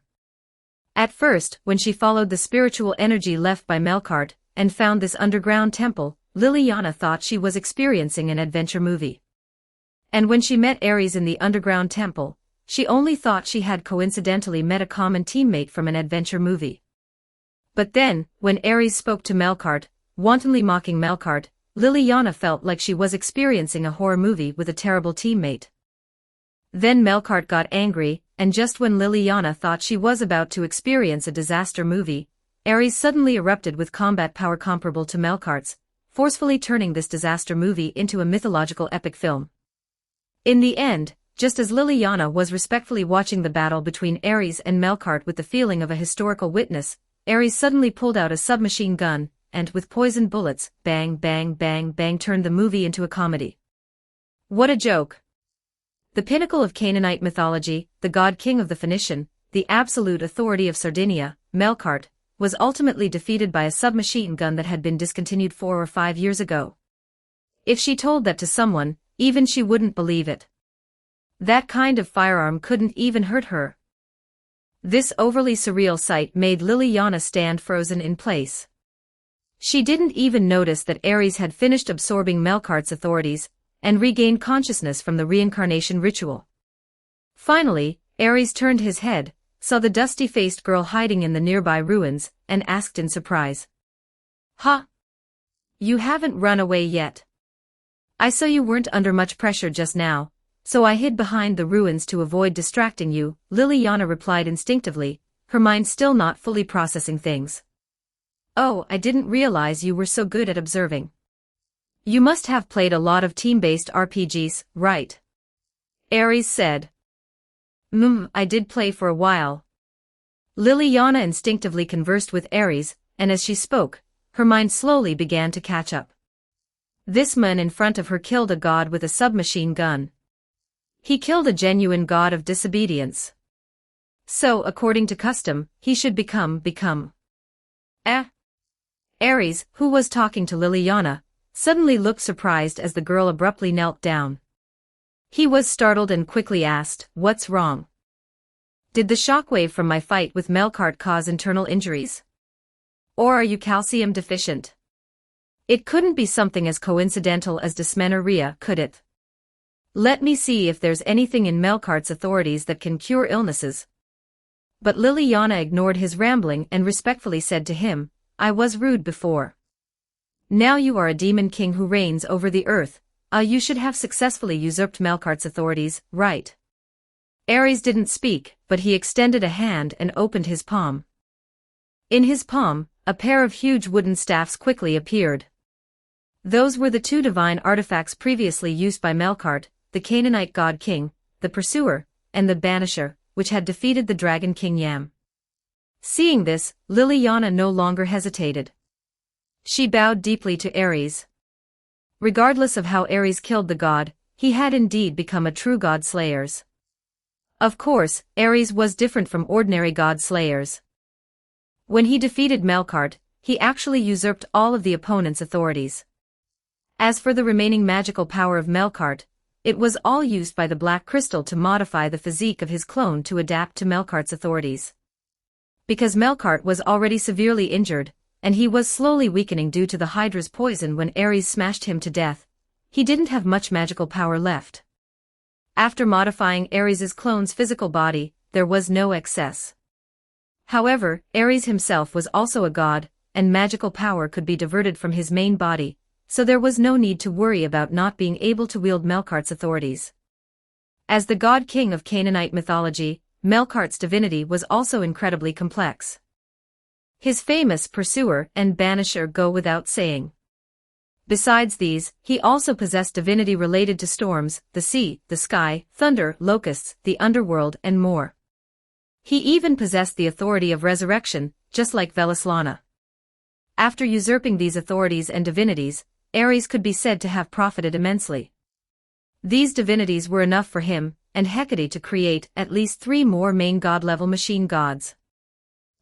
At first, when she followed the spiritual energy left by Melkart, and found this underground temple, Liliana thought she was experiencing an adventure movie. And when she met Ares in the underground temple, she only thought she had coincidentally met a common teammate from an adventure movie. But then, when Ares spoke to Melkart, wantonly mocking Melkart, Liliana felt like she was experiencing a horror movie with a terrible teammate. Then Melkart got angry, and just when Liliana thought she was about to experience a disaster movie, Ares suddenly erupted with combat power comparable to Melkart's, forcefully turning this disaster movie into a mythological epic film. In the end, just as Liliana was respectfully watching the battle between Ares and Melkart with the feeling of a historical witness, Ares suddenly pulled out a submachine gun, and with poisoned bullets, bang bang bang bang turned the movie into a comedy. What a joke! The pinnacle of Canaanite mythology, the god king of the Phoenician, the absolute authority of Sardinia, Melkart, was ultimately defeated by a submachine gun that had been discontinued 4 or 5 years ago. If she told that to someone, even she wouldn't believe it. That kind of firearm couldn't even hurt her. This overly surreal sight made Liliana stand frozen in place. She didn't even notice that Ares had finished absorbing Melkart's authorities, and regained consciousness from the reincarnation ritual. Finally, Ares turned his head, saw the dusty-faced girl hiding in the nearby ruins, and asked in surprise. "Huh? You haven't run away yet? I saw you weren't under much pressure just now, so I hid behind the ruins to avoid distracting you," Liliana replied instinctively, her mind still not fully processing things. "Oh, I didn't realize you were so good at observing. You must have played a lot of team-based RPGs, right?" Ares said. I did play for a while." Liliana instinctively conversed with Ares, and as she spoke, her mind slowly began to catch up. This man in front of her killed a god with a submachine gun. He killed a genuine god of disobedience. So, according to custom, he should become. Ares, who was talking to Liliana, suddenly looked surprised as the girl abruptly knelt down. He was startled and quickly asked, "What's wrong? Did the shockwave from my fight with Melkart cause internal injuries? Or are you calcium deficient? It couldn't be something as coincidental as dysmenorrhea, could it? Let me see if there's anything in Melkart's authorities that can cure illnesses." But Liliana ignored his rambling and respectfully said to him, "I was rude before. Now you are a demon king who reigns over the earth. You should have successfully usurped Melkart's authorities, right?" Ares didn't speak, but he extended a hand and opened his palm. In his palm, a pair of huge wooden staffs quickly appeared. Those were the 2 divine artifacts previously used by Melkart, the Canaanite god king, the Pursuer, and the Banisher, which had defeated the dragon king Yam. Seeing this, Liliana no longer hesitated. She bowed deeply to Ares. Regardless of how Ares killed the god, he had indeed become a true god slayers. Of course, Ares was different from ordinary god slayers. When he defeated Melkart, he actually usurped all of the opponent's authorities. As for the remaining magical power of Melkart, it was all used by the black crystal to modify the physique of his clone to adapt to Melkart's authorities. Because Melkart was already severely injured, and he was slowly weakening due to the Hydra's poison when Ares smashed him to death. He didn't have much magical power left. After modifying Ares's clone's physical body, there was no excess. However, Ares himself was also a god, and magical power could be diverted from his main body, so there was no need to worry about not being able to wield Melkart's authorities. As the god-king of Canaanite mythology, Melkart's divinity was also incredibly complex. His famous pursuer and banisher go without saying. Besides these, he also possessed divinity related to storms, the sea, the sky, thunder, locusts, the underworld, and more. He even possessed the authority of resurrection, just like Velislana. After usurping these authorities and divinities, Ares could be said to have profited immensely. These divinities were enough for him and Hecate to create at least 3 more main god-level machine gods.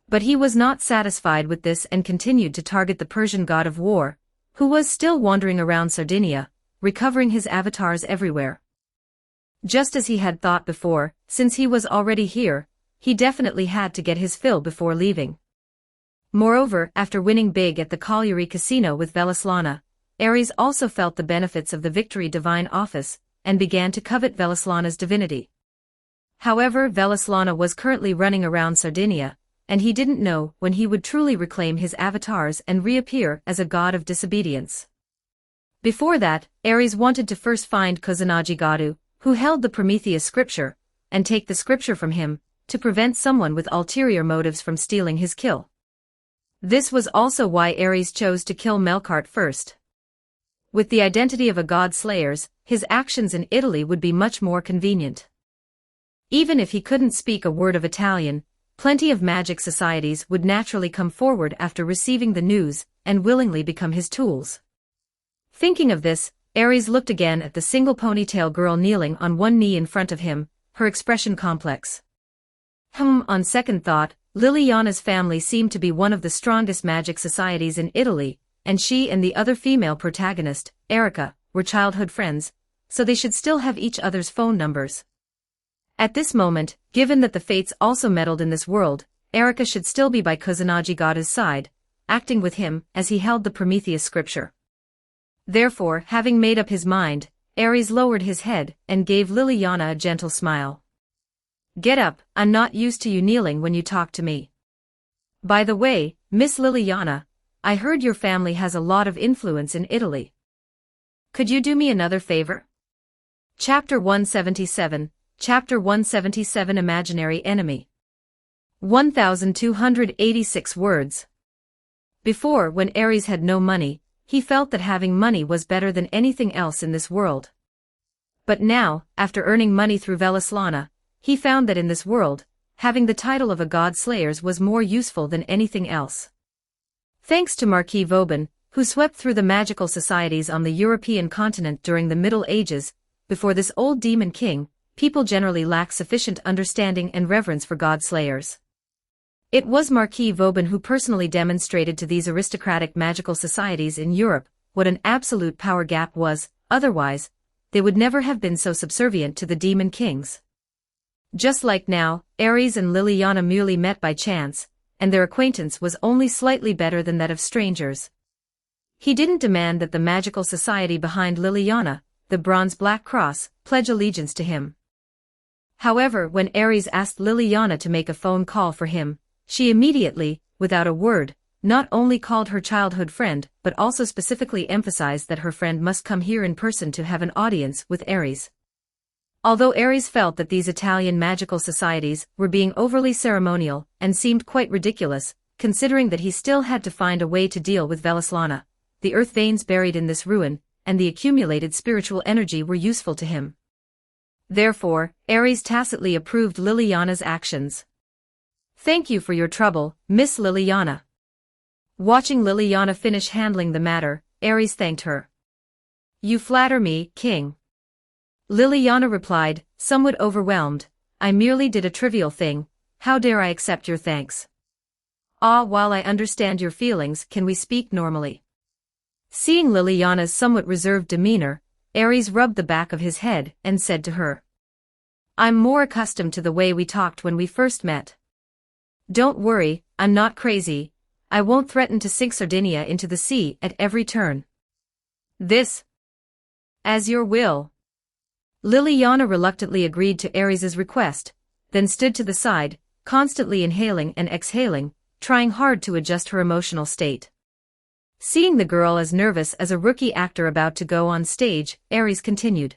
But he was not satisfied with this and continued to target the Persian god of war, who was still wandering around Sardinia, recovering his avatars everywhere. Just as he had thought before, since he was already here, he definitely had to get his fill before leaving. Moreover, after winning big at the Colliery Casino with Velislana, Ares also felt the benefits of the Victory Divine Office, and began to covet Velislana's divinity. However, Velislana was currently running around Sardinia, and he didn't know when he would truly reclaim his avatars and reappear as a god of disobedience. Before that, Ares wanted to first find Kusanagi Gadu, who held the Prometheus scripture, and take the scripture from him, to prevent someone with ulterior motives from stealing his kill. This was also why Ares chose to kill Melkart first. With the identity of a god-slayers, his actions in Italy would be much more convenient. Even if he couldn't speak a word of Italian, plenty of magic societies would naturally come forward after receiving the news, and willingly become his tools. Thinking of this, Ares looked again at the single ponytail girl kneeling on one knee in front of him, her expression complex. On second thought, Liliana's family seemed to be one of the strongest magic societies in Italy, and she and the other female protagonist, Erica, were childhood friends, so they should still have each other's phone numbers. At this moment, given that the fates also meddled in this world, Erica should still be by Kusanagi Gada's side, acting with him as he held the Prometheus scripture. Therefore, having made up his mind, Ares lowered his head and gave Liliana a gentle smile. "Get up, I'm not used to you kneeling when you talk to me. By the way, Miss Liliana, I heard your family has a lot of influence in Italy. Could you do me another favor?" Chapter 177, Chapter 177 Imaginary Enemy. 1286 words. Before, when Ares had no money, he felt that having money was better than anything else in this world. But now, after earning money through Velislana, he found that in this world, having the title of a god-slayers was more useful than anything else. Thanks to Marquis Vauban, who swept through the magical societies on the European continent during the Middle Ages, before this old demon king, people generally lacked sufficient understanding and reverence for god-slayers. It was Marquis Vauban who personally demonstrated to these aristocratic magical societies in Europe what an absolute power gap was, otherwise, they would never have been so subservient to the demon kings. Just like now, Ares and Liliana merely met by chance, and their acquaintance was only slightly better than that of strangers. He didn't demand that the magical society behind Liliana, the Bronze Black Cross, pledge allegiance to him. However, when Ares asked Liliana to make a phone call for him, she immediately, without a word, not only called her childhood friend but also specifically emphasized that her friend must come here in person to have an audience with Ares. Although Ares felt that these Italian magical societies were being overly ceremonial and seemed quite ridiculous, considering that he still had to find a way to deal with Velislana, the earth veins buried in this ruin, and the accumulated spiritual energy were useful to him. Therefore, Ares tacitly approved Liliana's actions. "Thank you for your trouble, Miss Liliana." Watching Liliana finish handling the matter, Ares thanked her. "You flatter me, King." Liliana replied, somewhat overwhelmed, "I merely did a trivial thing, how dare I accept your thanks?" While I understand your feelings, can we speak normally?" Seeing Liliana's somewhat reserved demeanor, Ares rubbed the back of his head and said to her, "I'm more accustomed to the way we talked when we first met. Don't worry, I'm not crazy, I won't threaten to sink Sardinia into the sea at every turn. This. As your will. Liliana reluctantly agreed to Ares's request, then stood to the side, constantly inhaling and exhaling, trying hard to adjust her emotional state. Seeing the girl as nervous as a rookie actor about to go on stage, Ares continued.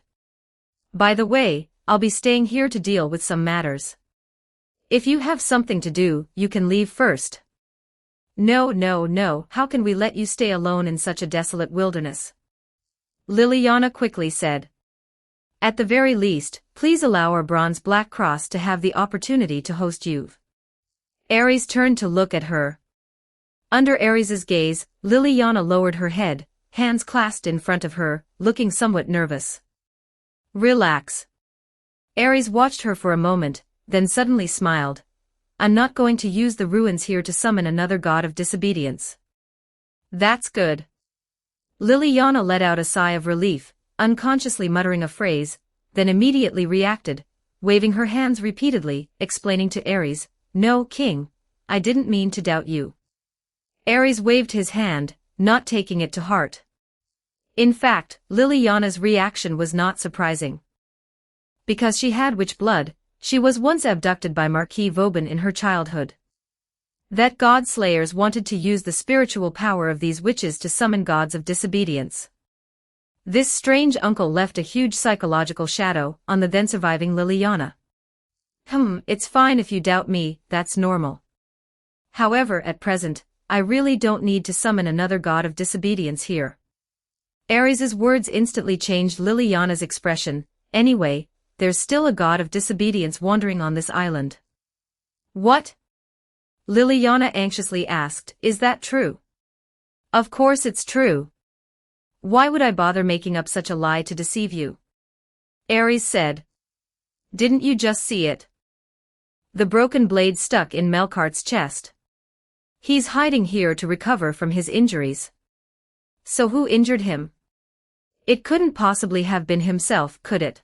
By the way, I'll be staying here to deal with some matters. If you have something to do, you can leave first. No, how can we let you stay alone in such a desolate wilderness? Liliana quickly said. At the very least, please allow our bronze black cross to have the opportunity to host you. Ares turned to look at her. Under Ares's gaze, Liliana lowered her head, hands clasped in front of her, looking somewhat nervous. Relax. Ares watched her for a moment, then suddenly smiled. I'm not going to use the ruins here to summon another god of disobedience. That's good. Liliana let out a sigh of relief, unconsciously muttering a phrase, then immediately reacted, waving her hands repeatedly, explaining to Ares, No, King, I didn't mean to doubt you. Ares waved his hand, not taking it to heart. In fact, Liliana's reaction was not surprising. Because she had witch blood, she was once abducted by Marquis Vauban in her childhood. That god slayers wanted to use the spiritual power of these witches to summon gods of disobedience. This strange uncle left a huge psychological shadow on the then surviving Liliana. It's fine if you doubt me, that's normal. However, at present, I really don't need to summon another god of disobedience here. Ares's words instantly changed Liliana's expression. Anyway, there's still a god of disobedience wandering on this island. What? Liliana anxiously asked, Is that true? Of course it's true. Why would I bother making up such a lie to deceive you? Ares said. Didn't you just see it? The broken blade stuck in Melkart's chest. He's hiding here to recover from his injuries. So who injured him? It couldn't possibly have been himself, could it?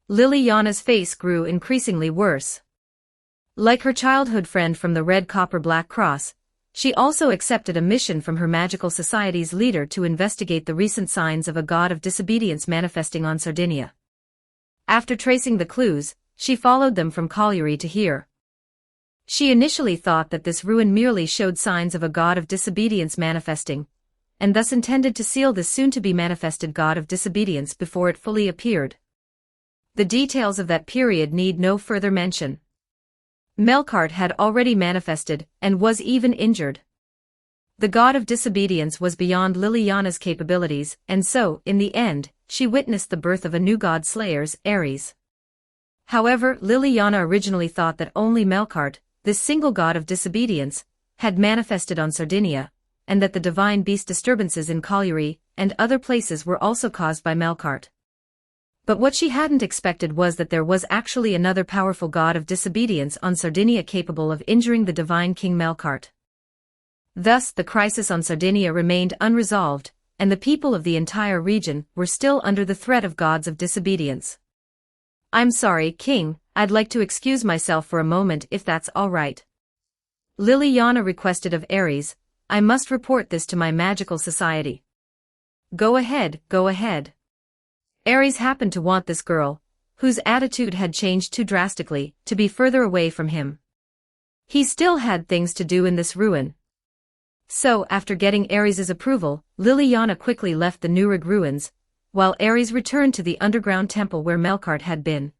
Liliana's face grew increasingly worse. Like her childhood friend from the Red Copper Black Cross, she also accepted a mission from her magical society's leader to investigate the recent signs of a god of disobedience manifesting on Sardinia. After tracing the clues, she followed them from colliery to here. She initially thought that this ruin merely showed signs of a god of disobedience manifesting, and thus intended to seal this soon-to-be manifested god of disobedience before it fully appeared. The details of that period need no further mention. Melkart had already manifested, and was even injured. The god of disobedience was beyond Liliana's capabilities, and so, in the end, she witnessed the birth of a new god slayers, Ares. However, Liliana originally thought that only Melkart, this single god of disobedience, had manifested on Sardinia, and that the divine beast disturbances in colliery and other places were also caused by Melkart. But what she hadn't expected was that there was actually another powerful god of disobedience on Sardinia capable of injuring the divine King Melkart. Thus, the crisis on Sardinia remained unresolved, and the people of the entire region were still under the threat of gods of disobedience. I'm sorry, King, I'd like to excuse myself for a moment if that's all right. Liliana requested of Ares, I must report this to my magical society. Go ahead. Ares happened to want this girl, whose attitude had changed too drastically, to be further away from him. He still had things to do in this ruin. So, after getting Ares's approval, Liliana quickly left the Nurag ruins, while Ares returned to the underground temple where Melkart had been.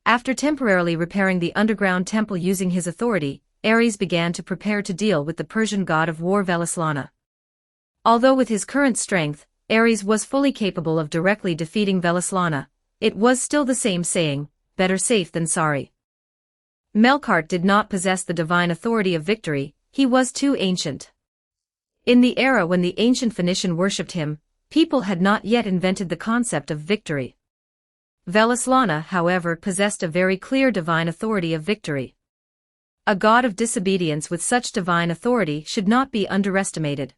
After temporarily repairing the underground temple using his authority, Ares began to prepare to deal with the Persian god of war Velislana. Although with his current strength, Ares was fully capable of directly defeating Velislana, it was still the same saying, better safe than sorry. Melkart did not possess the divine authority of victory, he was too ancient. In the era when the ancient Phoenician worshipped him, people had not yet invented the concept of victory. Velislana, however, possessed a very clear divine authority of victory. A god of disobedience with such divine authority should not be underestimated.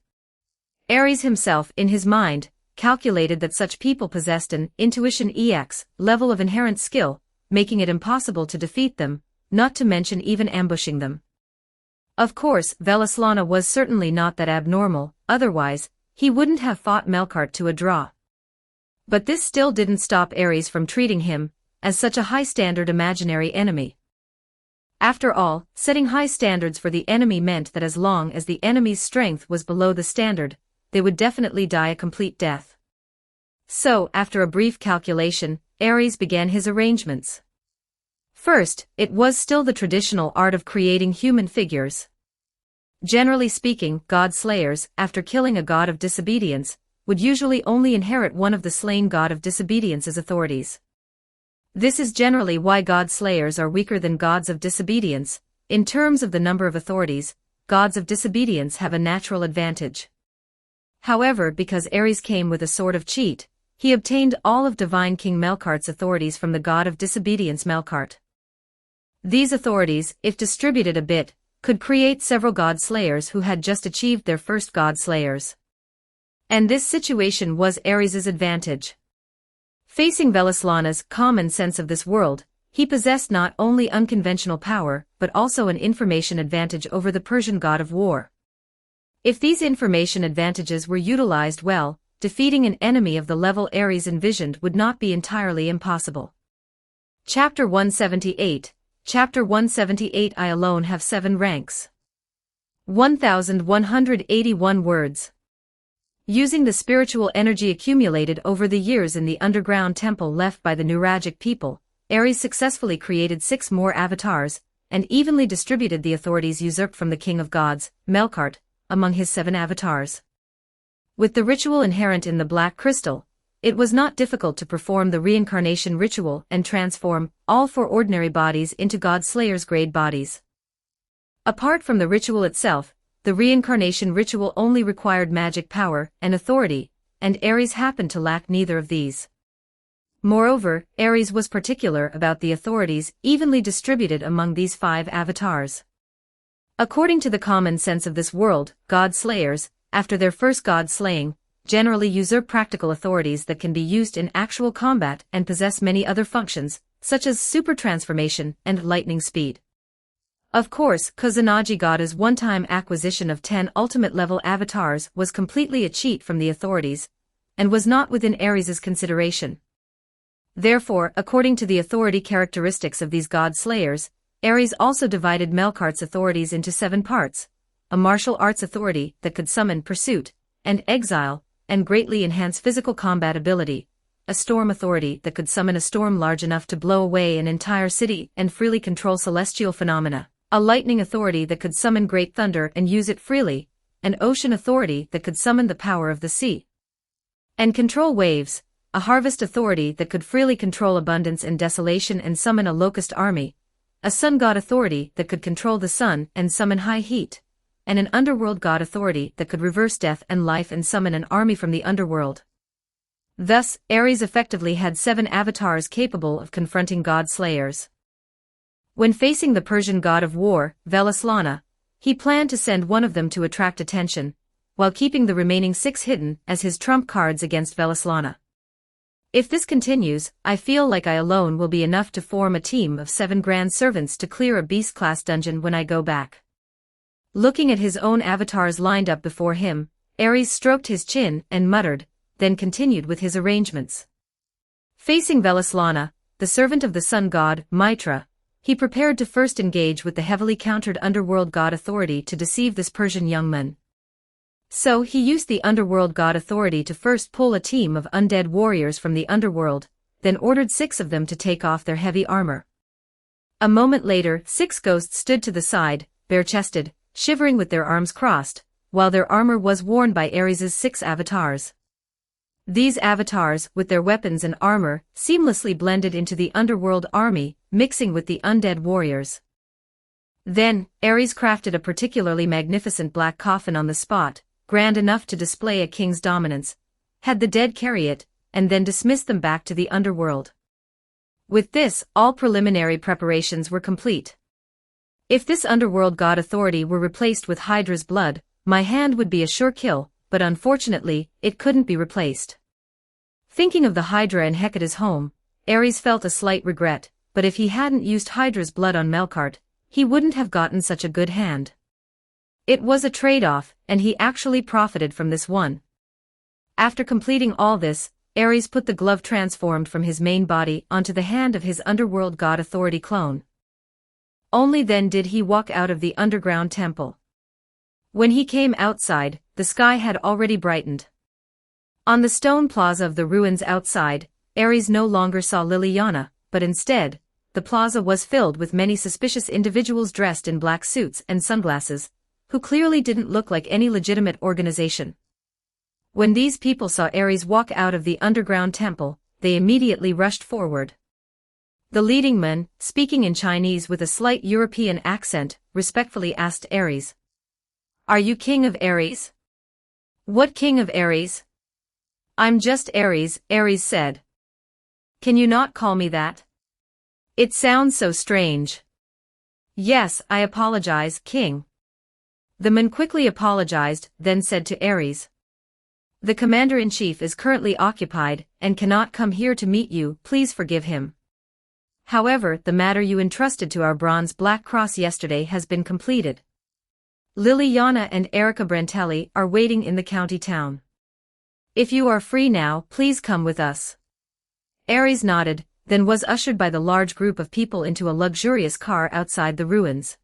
Ares himself, in his mind, calculated that such people possessed an intuition EX level of inherent skill, making it impossible to defeat them, not to mention even ambushing them. Of course, Velislana was certainly not that abnormal, otherwise, he wouldn't have fought Melkart to a draw. But this still didn't stop Ares from treating him as such a high-standard imaginary enemy. After all, setting high standards for the enemy meant that as long as the enemy's strength was below the standard, they would definitely die a complete death. So, after a brief calculation, Ares began his arrangements. First, it was still the traditional art of creating human figures. Generally speaking, god-slayers, after killing a god of disobedience, would usually only inherit one of the slain god of disobedience's authorities. This is generally why god-slayers are weaker than gods of disobedience. In terms of the number of authorities, gods of disobedience have a natural advantage. However, because Ares came with a sort of cheat, he obtained all of divine King Melkart's authorities from the god of disobedience Melkart. These authorities, if distributed a bit, could create several god-slayers who had just achieved their first god-slayers. And this situation was Ares's advantage. Facing Velislana's common sense of this world, he possessed not only unconventional power but also an information advantage over the Persian god of war. If these information advantages were utilized well, defeating an enemy of the level Ares envisioned would not be entirely impossible. Chapter 178. Chapter 178. I alone have 7 ranks. 1181 words. Using the spiritual energy accumulated over the years in the underground temple left by the Nuragic people, Ares successfully created 6 more avatars, and evenly distributed the authorities usurped from the king of gods, Melkart, among his 7 avatars. With the ritual inherent in the black crystal, it was not difficult to perform the reincarnation ritual and transform all 4 ordinary bodies into God-Slayers grade bodies. Apart from the ritual itself, the reincarnation ritual only required magic power and authority, and Ares happened to lack neither of these. Moreover, Ares was particular about the authorities evenly distributed among these 5 avatars. According to the common sense of this world, God-Slayers, after their first god-slaying, generally usurp practical authorities that can be used in actual combat and possess many other functions, such as super transformation and lightning speed. Of course, Kusanagi Gada's one-time acquisition of 10 ultimate-level avatars was completely a cheat from the authorities, and was not within Ares's consideration. Therefore, according to the authority characteristics of these god-slayers, Ares also divided Melkart's authorities into 7 parts: a martial arts authority that could summon pursuit and exile, and greatly enhance physical combat ability, a storm authority that could summon a storm large enough to blow away an entire city and freely control celestial phenomena, a lightning authority that could summon great thunder and use it freely, an ocean authority that could summon the power of the sea and control waves, a harvest authority that could freely control abundance and desolation and summon a locust army, a sun god authority that could control the sun and summon high heat, and an underworld god authority that could reverse death and life and summon an army from the underworld. Thus, Ares effectively had 7 avatars capable of confronting god-slayers. When facing the Persian god of war, Velislana, he planned to send one of them to attract attention, while keeping the remaining 6 hidden as his trump cards against Velislana. If this continues, I feel like I alone will be enough to form a team of 7 grand servants to clear a beast-class dungeon when I go back. Looking at his own avatars lined up before him, Ares stroked his chin and muttered, then continued with his arrangements. Facing Velislana, the servant of the sun god, Mitra, he prepared to first engage with the heavily countered underworld god authority to deceive this Persian young man. So he used the underworld god authority to first pull a team of undead warriors from the underworld, then ordered 6 of them to take off their heavy armor. A moment later, 6 ghosts stood to the side, bare-chested, shivering with their arms crossed, while their armor was worn by Ares's 6 avatars. These avatars, with their weapons and armor, seamlessly blended into the underworld army, mixing with the undead warriors. Then, Ares crafted a particularly magnificent black coffin on the spot, grand enough to display a king's dominance, had the dead carry it, and then dismissed them back to the underworld. With this, all preliminary preparations were complete. If this underworld god authority were replaced with Hydra's blood, my hand would be a sure kill, but unfortunately, it couldn't be replaced. Thinking of the Hydra in Hecate's home, Ares felt a slight regret, but if he hadn't used Hydra's blood on Melkart, he wouldn't have gotten such a good hand. It was a trade-off, and he actually profited from this one. After completing all this, Ares put the glove transformed from his main body onto the hand of his underworld god authority clone. Only then did he walk out of the underground temple. When he came outside, the sky had already brightened. On the stone plaza of the ruins outside, Ares no longer saw Liliana, but instead, the plaza was filled with many suspicious individuals dressed in black suits and sunglasses, who clearly didn't look like any legitimate organization. When these people saw Ares walk out of the underground temple, they immediately rushed forward. The leading man, speaking in Chinese with a slight European accent, respectfully asked Ares, "Are you king of Ares?" "What king of Ares?" "I'm just Ares," Ares said. "Can you not call me that? It sounds so strange." "Yes, I apologize, king." The man quickly apologized, then said to Ares, "The commander-in-chief is currently occupied and cannot come here to meet you, please forgive him. However, the matter you entrusted to our bronze Black Cross yesterday has been completed. Liliana and Erica Brantelli are waiting in the county town. If you are free now, please come with us." Ares nodded, then was ushered by the large group of people into a luxurious car outside the ruins.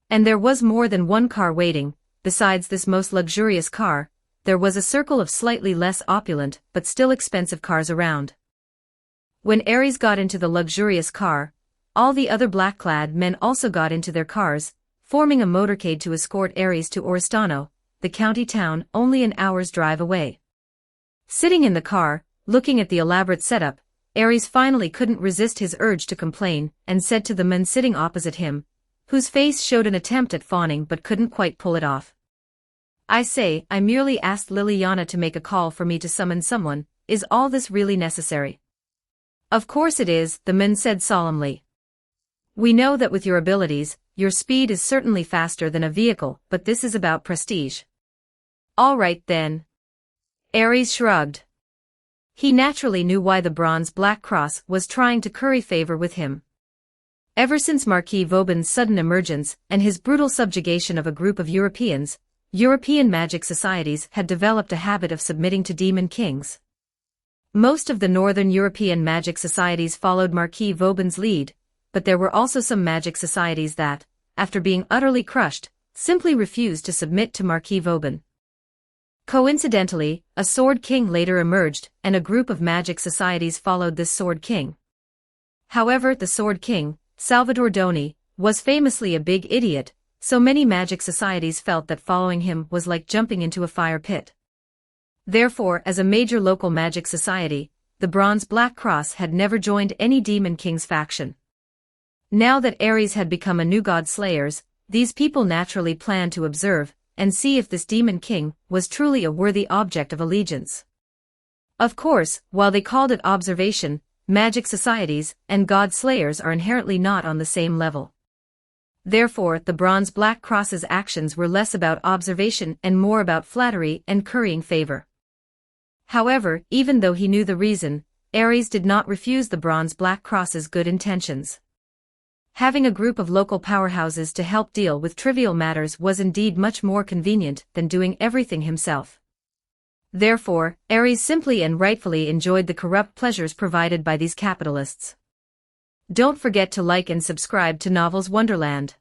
And there was more than one car waiting. Besides this most luxurious car, there was a circle of slightly less opulent but still expensive cars around. When Ares got into the luxurious car, all the other black-clad men also got into their cars, forming a motorcade to escort Ares to Oristano, the county town only an hour's drive away. Sitting in the car, looking at the elaborate setup, Ares finally couldn't resist his urge to complain and said to the man sitting opposite him, whose face showed an attempt at fawning but couldn't quite pull it off. "I say, I merely asked Liliana to make a call for me to summon someone. Is all this really necessary?" "Of course it is," the man said solemnly. "We know that with your abilities, your speed is certainly faster than a vehicle, but this is about prestige." "All right then." Ares shrugged. He naturally knew why the Bronze Black Cross was trying to curry favor with him. Ever since Marquis Vauban's sudden emergence and his brutal subjugation of a group of Europeans, European magic societies had developed a habit of submitting to demon kings. Most of the northern European magic societies followed Marquis Vauban's lead, but there were also some magic societies that, after being utterly crushed, simply refused to submit to Marquis Vauban. Coincidentally, a Sword King later emerged, and a group of magic societies followed this Sword King. However, the Sword King, Salvador Doni, was famously a big idiot, so many magic societies felt that following him was like jumping into a fire pit. Therefore, as a major local magic society, the Bronze Black Cross had never joined any Demon King's faction. Now that Ares had become a new god slayers, these people naturally planned to observe and see if this Demon King was truly a worthy object of allegiance. Of course, while they called it observation, magic societies and god slayers are inherently not on the same level. Therefore, the Bronze Black Cross's actions were less about observation and more about flattery and currying favor. However, even though he knew the reason, Ares did not refuse the Bronze Black Cross's good intentions. Having a group of local powerhouses to help deal with trivial matters was indeed much more convenient than doing everything himself. Therefore, Ares simply and rightfully enjoyed the corrupt pleasures provided by these capitalists. Don't forget to like and subscribe to Novels Wonderland.